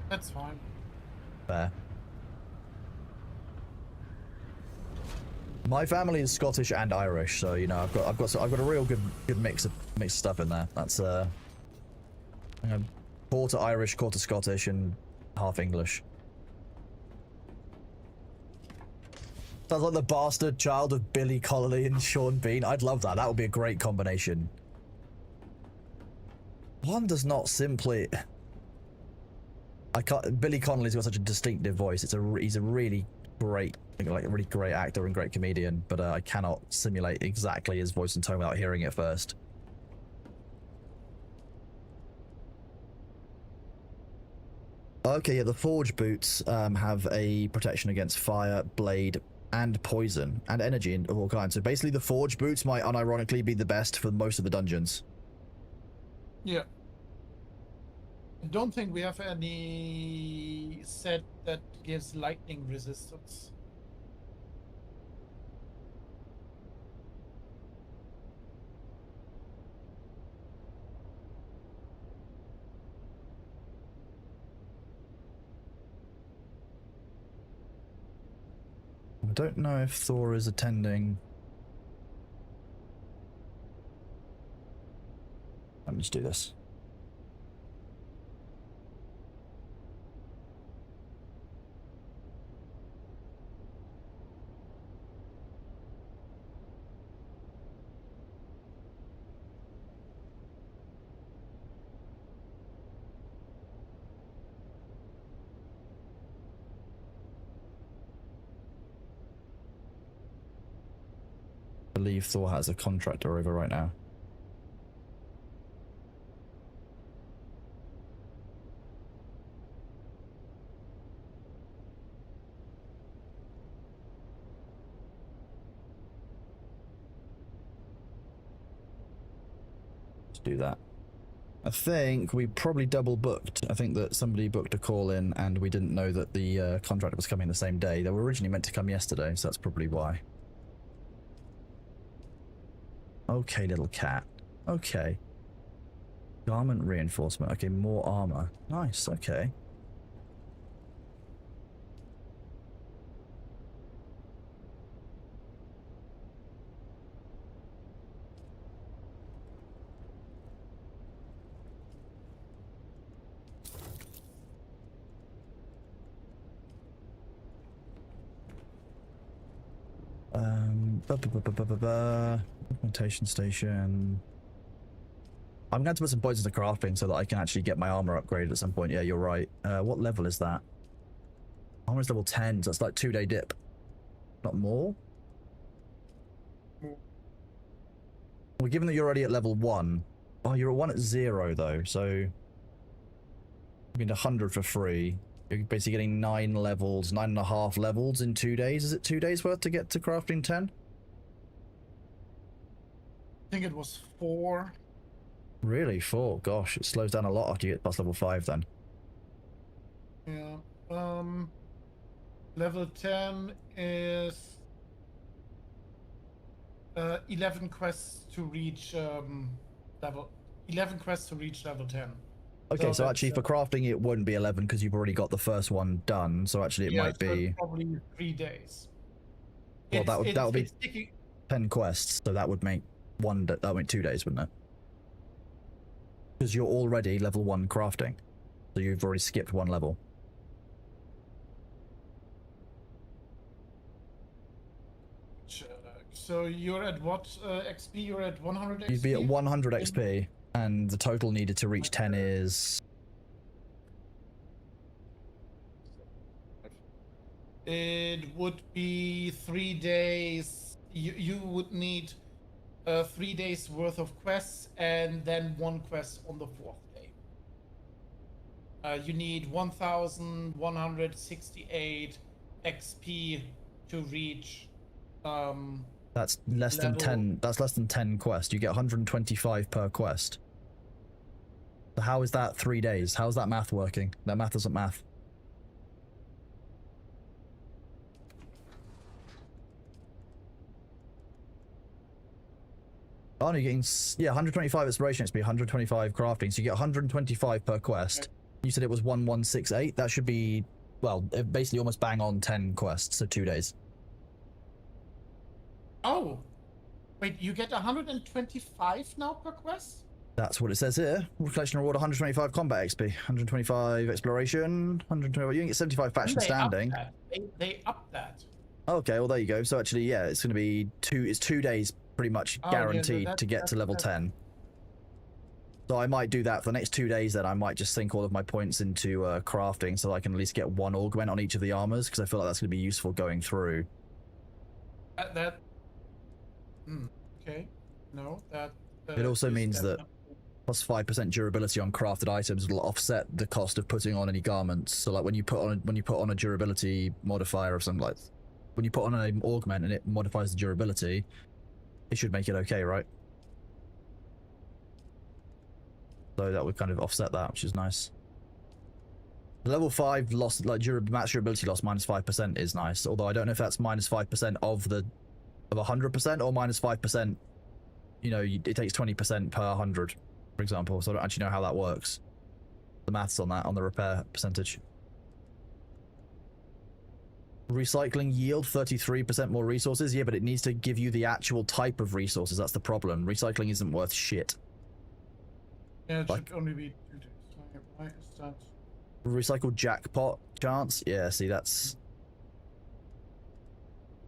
That's fine. Fair. My family is Scottish and Irish, so you know I've got a real good mix of stuff in there. That's quarter Irish, quarter Scottish, and half English. Sounds like the bastard child of Billy Connolly and Sean Bean. I'd love that. That would be a great combination. One does not simply. I can't. Billy Connolly's got such a distinctive voice. He's a really great, like a really great actor and great comedian, but I cannot simulate exactly his voice and tone without hearing it first. Okay, yeah, the forge boots have a protection against fire, blade, and poison, and energy of all kinds. So basically the forge boots might unironically be the best for most of the dungeons. Yeah. I don't think we have any set that gives lightning resistance. I don't know if Thor is attending. Let me just do this. I believe Thor has a contractor over right now. Let's do that. I think we probably double booked. I think that somebody booked a call in and we didn't know that the contractor was coming the same day. They were originally meant to come yesterday, so that's probably why. Okay, little cat. Okay. Garment reinforcement. Okay, more armor. Nice, okay. Augmentation station. I'm going to put some points into crafting so that I can actually get my armor upgraded at some point. Yeah, you're right. What level is that? Armor is level 10, so that's like 2-day dip. Not more? Well, given that you're already at level 1. Oh, you're at 1 at 0 though, so... I mean, 100 for free. You're basically getting 9 levels, 9.5 levels in 2 days. Is it 2 days worth to get to crafting 10? I think it was 4. Really? 4? Gosh, it slows down a lot after you get past level 5 then. Yeah. Level 10 is 11 quests to reach level 11 quests to reach level 10. Okay, so actually for crafting it wouldn't be 11 because you've already got the first one done. So actually it might be probably 3 days. Well, that would be 10 quests, so that would make 2 days, wouldn't it? Because you're already level 1 crafting, so you've already skipped 1 level. So you're at what XP? You're at 100 XP? You'd be at 100 XP, and the total needed to reach 10 is... It would be 3 days. You would need 3 days worth of quests, and then 1 quest on the 4th day. You need 1,168 XP to reach. That's less than 10. That's less than 10 quests. You get 125 per quest. So how is that 3 days? How's that math working? That math isn't math. Oh, no, you're getting 125 exploration XP, 125 crafting. So you get 125 per quest. You said it was 1168. That should be, well, basically almost bang on 10 quests, so 2 days. Oh, wait, you get 125 now per quest? That's what it says here. Reflection reward 125 combat XP, 125 exploration, 125. You can get 75 faction standing. They upped that. Okay, well there you go. So actually, yeah, it's going to be 2 days pretty much guaranteed to get to level 10. So I might do that for the next 2 days. Then I might just sink all of my points into crafting, so I can at least get 1 augment on each of the armors, because I feel like that's going to be useful going through. Okay. No, that. It also means that plus 5% durability on crafted items will offset the cost of putting on any garments. So like when you put on a durability modifier or something, like when you put on an augment and it modifies the durability, it should make it okay, right? So that would kind of offset that, which is nice. The level 5 loss, like max durability loss minus 5% is nice. Although I don't know if that's minus 5% of 100% or minus 5%. You know, it takes 20% per 100, for example. So I don't actually know how that works. The maths on that, on the repair percentage. Recycling yield 33% more resources. Yeah, but it needs to give you the actual type of resources. That's the problem. Recycling isn't worth shit. Yeah, it should only be 2 days. Why is that? Recycled jackpot chance. Yeah, see, that's...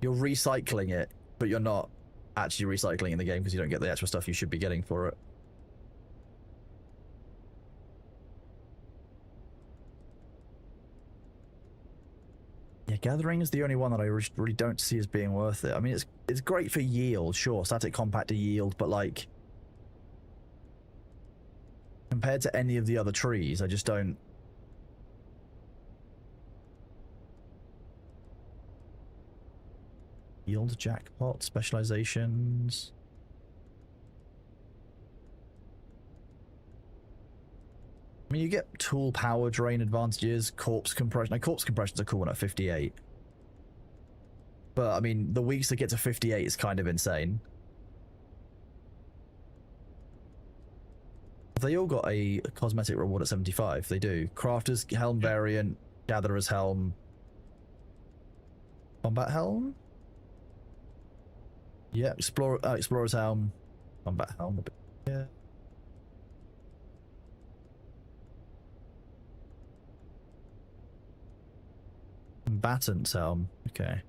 You're recycling it, but you're not actually recycling in the game because you don't get the actual stuff you should be getting for it. Yeah, gathering is the only one that I really don't see as being worth it. I mean, it's great for yield, sure, static compactor yield, but like compared to any of the other trees, I just don't. Yield jackpot specializations. I mean, you get tool power drain advantages, corpse compression. Now, corpse compression's a cool one at 58. But, I mean, the weeks that get to 58 is kind of insane. They all got a cosmetic reward at 75. They do. Crafter's helm variant, Gatherer's helm, combat helm? Yeah, Explorer's helm, combat helm. Yeah. Combatant's helm. Okay.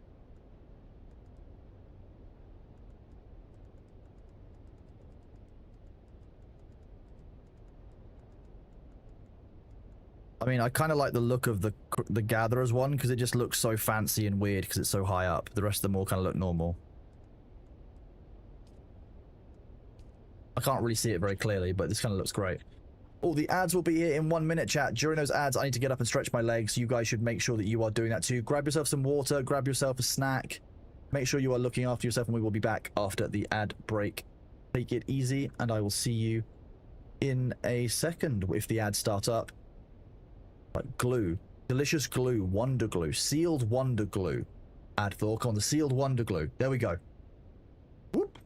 I mean, I kind of like the look of the Gatherer's one because it just looks so fancy and weird because it's so high up. The rest of them all kind of look normal. I can't really see it very clearly, but this kind of looks great. all the ads will be here in 1 minute, chat. During those ads, I need to get up and stretch my legs. You guys should make sure that you are doing that too. Grab yourself some water, grab yourself a snack. Make sure you are looking after yourself, and we will be back after the ad break. Take it easy, and I will see you in a second if the ads start up. Like glue. Delicious glue. Wonder glue. Sealed wonder glue. Ad for on the sealed wonder glue. There we go. Whoop.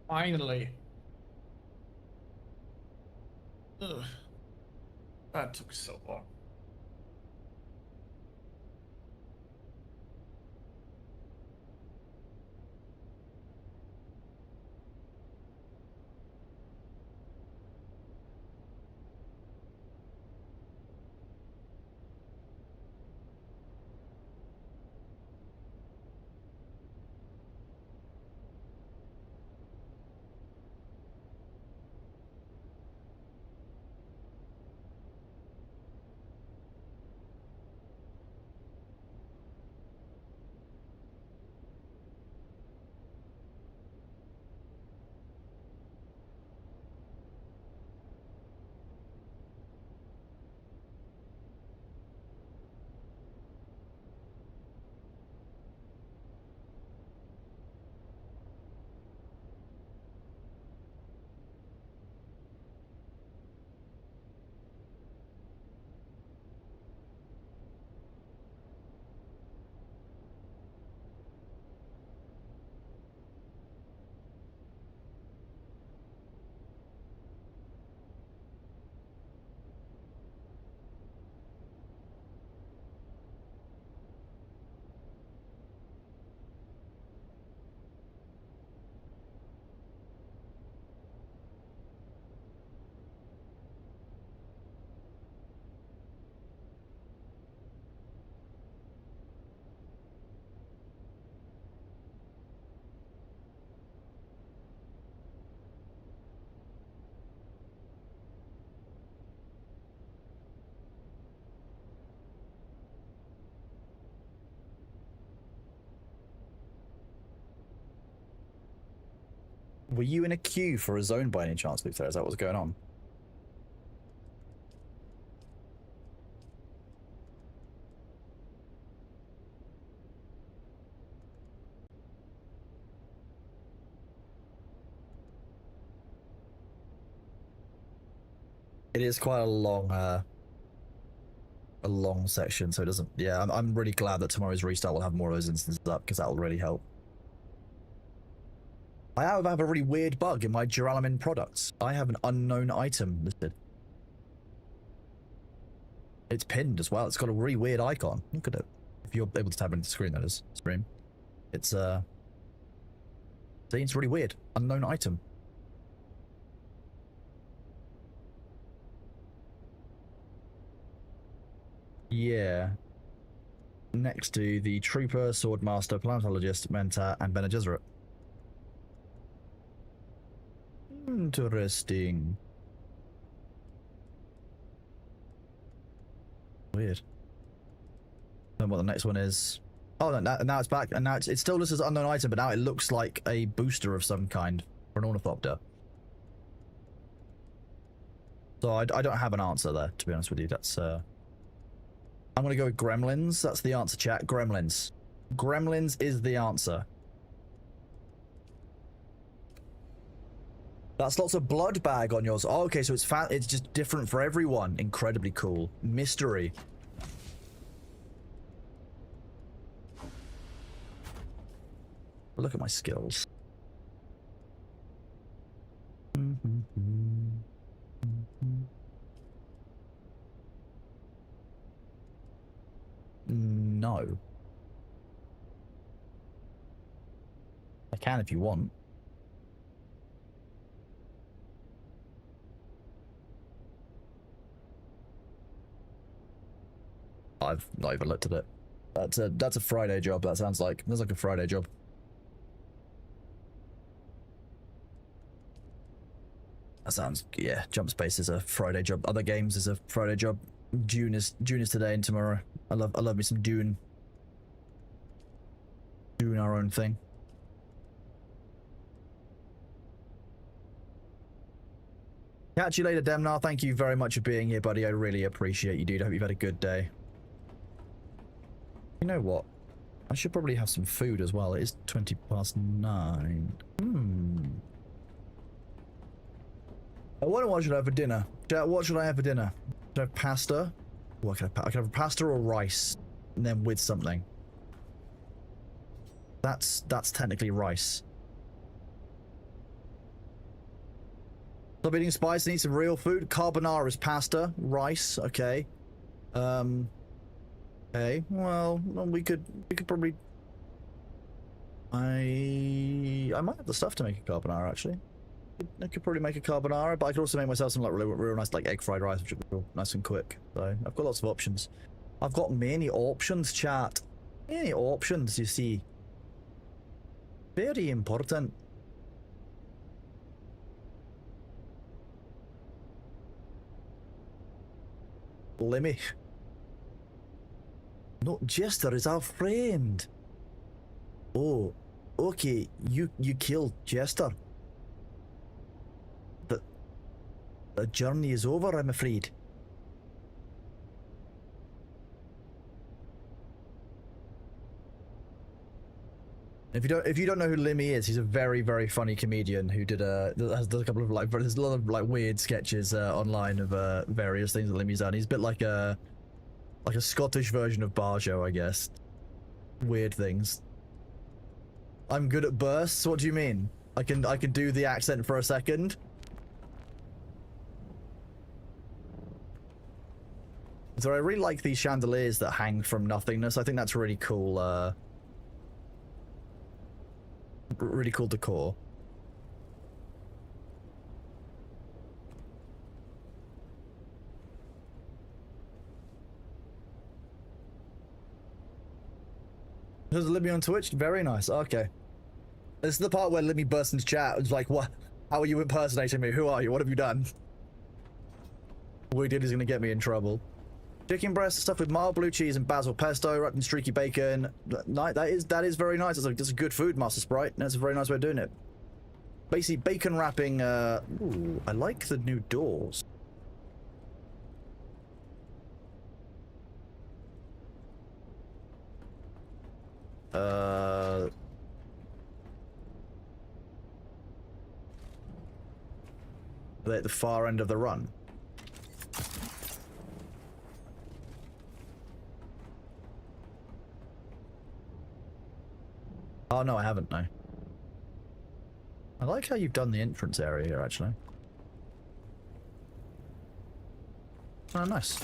Finally. Ugh. That took so long. Were you in a queue for a zone by any chance, Luke? Is that what's going on? It is quite a long section, so it doesn't. Yeah, I'm really glad that tomorrow's restart will have more of those instances up, because that will really help. I have a really weird bug in my Duralamin products. I have an unknown item listed. It's pinned as well. It's got a really weird icon. Look at it. If you're able to tap into the screen, that is. Stream. It's see, it's really weird. Unknown item. Yeah. Next to the Trooper, Swordmaster, Paleontologist, Mentor, and Bene Gesserit. Interesting. Weird. Don't know what the next one is. Oh, now it's back, and now it still lists as unknown item, but now it looks like a booster of some kind for an ornithopter. So I don't have an answer there, to be honest with you. That's I'm gonna go with gremlins. That's the answer, chat. Gremlins. Gremlins is the answer. That's lots of blood bag on yours. Oh, okay, so it's just different for everyone. Incredibly cool. Mystery. Look at my skills. No. I can if you want. I've not even looked at it. That's a Friday job. That sounds like a Friday job. That sounds, yeah. Jump Space is a Friday job. Other games is a Friday job. Dune is today and tomorrow. I love me some Dune. Doing our own thing. Catch you later, Demnar. Thank you very much for being here, buddy. I really appreciate you, dude. I hope you've had a good day. You know what? I should probably have some food as well. It is 20:09. I wonder what should I have for dinner. What should I have for dinner? Should I have pasta? What can I have pasta or rice, and then with something. That's technically rice. Stop eating spice and eat some real food. Carbonara is pasta, rice. Okay. Okay. Well, we could probably. I might have the stuff to make a carbonara actually. I could probably make a carbonara, but I could also make myself some like real nice like egg fried rice, which would be real nice and quick. So I've got lots of options. I've got many options, chat. Many options, you see. Very important. Lemmy. No, Jester is our friend. Oh, okay. You killed Jester. The journey is over, I'm afraid. If you don't know who Lemmy is, he's a very, very funny comedian who has a couple of like, there's a lot of like weird sketches online of various things that Lemmy's done. He's a bit like a Scottish version of Barjo, I guess. Weird things. I'm good at bursts. What do you mean? I can do the accent for a second. So I really like these chandeliers that hang from nothingness. I think that's really cool. Really cool decor. There's Libby on Twitch. Very nice. Okay. This is the part where Libby bursts into chat. It's like, what? How are you impersonating me? Who are you? What have you done? What he did is going to get me in trouble. Chicken breast stuffed with mild blue cheese and basil pesto, wrapped in streaky bacon. That is very nice. That's a good food, Master Sprite. That's a very nice way of doing it. Basically, bacon wrapping. Ooh, I like the new doors. They're at the far end of the run. Oh no, I haven't, no. I like how you've done the entrance area here, actually. Oh, nice.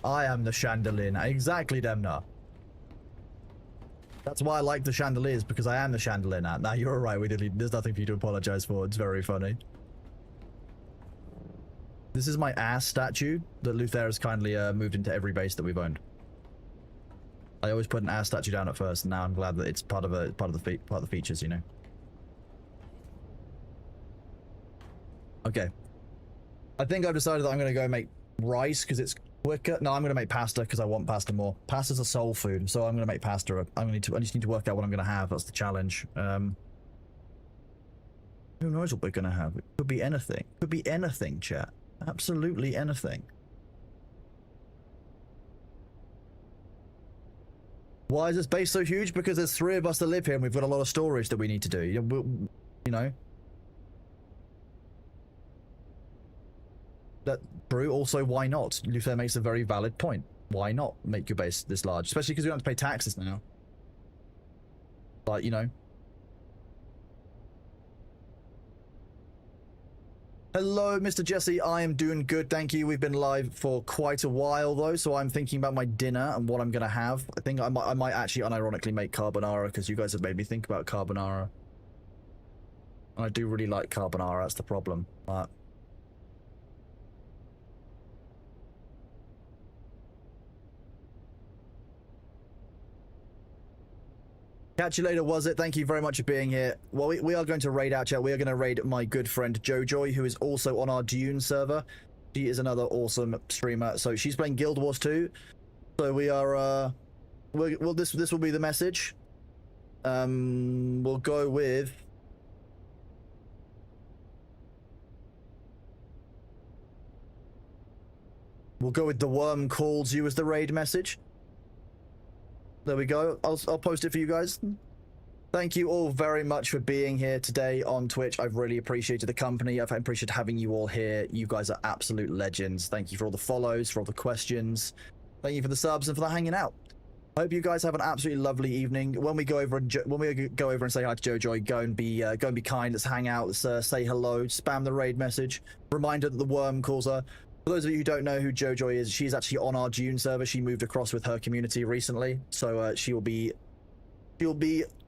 I am the chandelier now. Exactly, Demnar. That's why I like the chandeliers, because I am the chandelier now. Now, you're alright, there's nothing for you to apologize for. It's very funny. This is my ass statue that Luther has kindly moved into every base that we've owned. I always put an ass statue down at first, and now I'm glad that it's part of the features, you know. Okay. I think I've decided that I'm going to go make rice because it's quicker. No, I'm going to make pasta because I want pasta more. Pasta's a soul food, so I'm going to make pasta. I just need to work out what I'm going to have. That's the challenge. Who knows what we're going to have? It could be anything. Could be anything, chat. Absolutely anything. Why is this base so huge? Because there's 3 of us that live here and we've got a lot of storage that we need to do. You know? That true. Also, why not? Luther makes a very valid point. Why not make your base this large? Especially because we don't have to pay taxes now. But, you know. Hello, Mr. Jesse. I am doing good, thank you. We've been live for quite a while, though, so I'm thinking about my dinner and what I'm going to have. I think I might actually unironically make carbonara, because you guys have made me think about carbonara. I do really like carbonara, that's the problem. Catch you later, was it? Thank you very much for being here. Well, we are going to raid out, chat. We are going to raid my good friend Jojoy, who is also on our Dune server. She is another awesome streamer. So she's playing Guild Wars 2. So we are, well, this will be the message. We'll go with... We'll go with the worm calls you as the raid message. There we go. I'll post it for you guys. Thank you all very much for being here today on Twitch. I've really appreciated the company. I've appreciated having you all here. You guys are absolute legends. Thank you for all the follows, for all the questions. Thank you for the subs and for the hanging out. I hope you guys have an absolutely lovely evening. When we go over and say hi to Jojoy, go and be kind. Let's hang out. Let's say hello. Spam the raid message. Reminder that the worm calls her. For those of you who don't know who Jojoy is, she's actually on our Dune server. She moved across with her community recently, so she'll be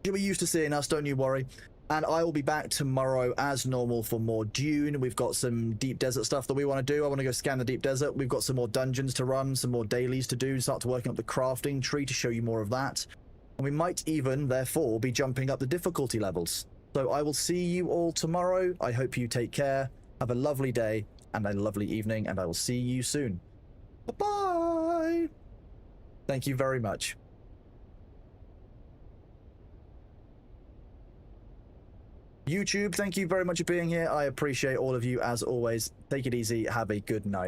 used to seeing us. Don't you worry. And I will be back tomorrow as normal for more Dune. We've got some deep desert stuff that we want to do. I want to go scan the deep desert. We've got some more dungeons to run, some more dailies to do, start to working up the crafting tree to show you more of that. And we might even, therefore, be jumping up the difficulty levels. So I will see you all tomorrow. I hope you take care. Have a lovely day and a lovely evening, and I will see you soon. Bye-bye! Thank you very much. YouTube, thank you very much for being here. I appreciate all of you as always. Take it easy. Have a good night.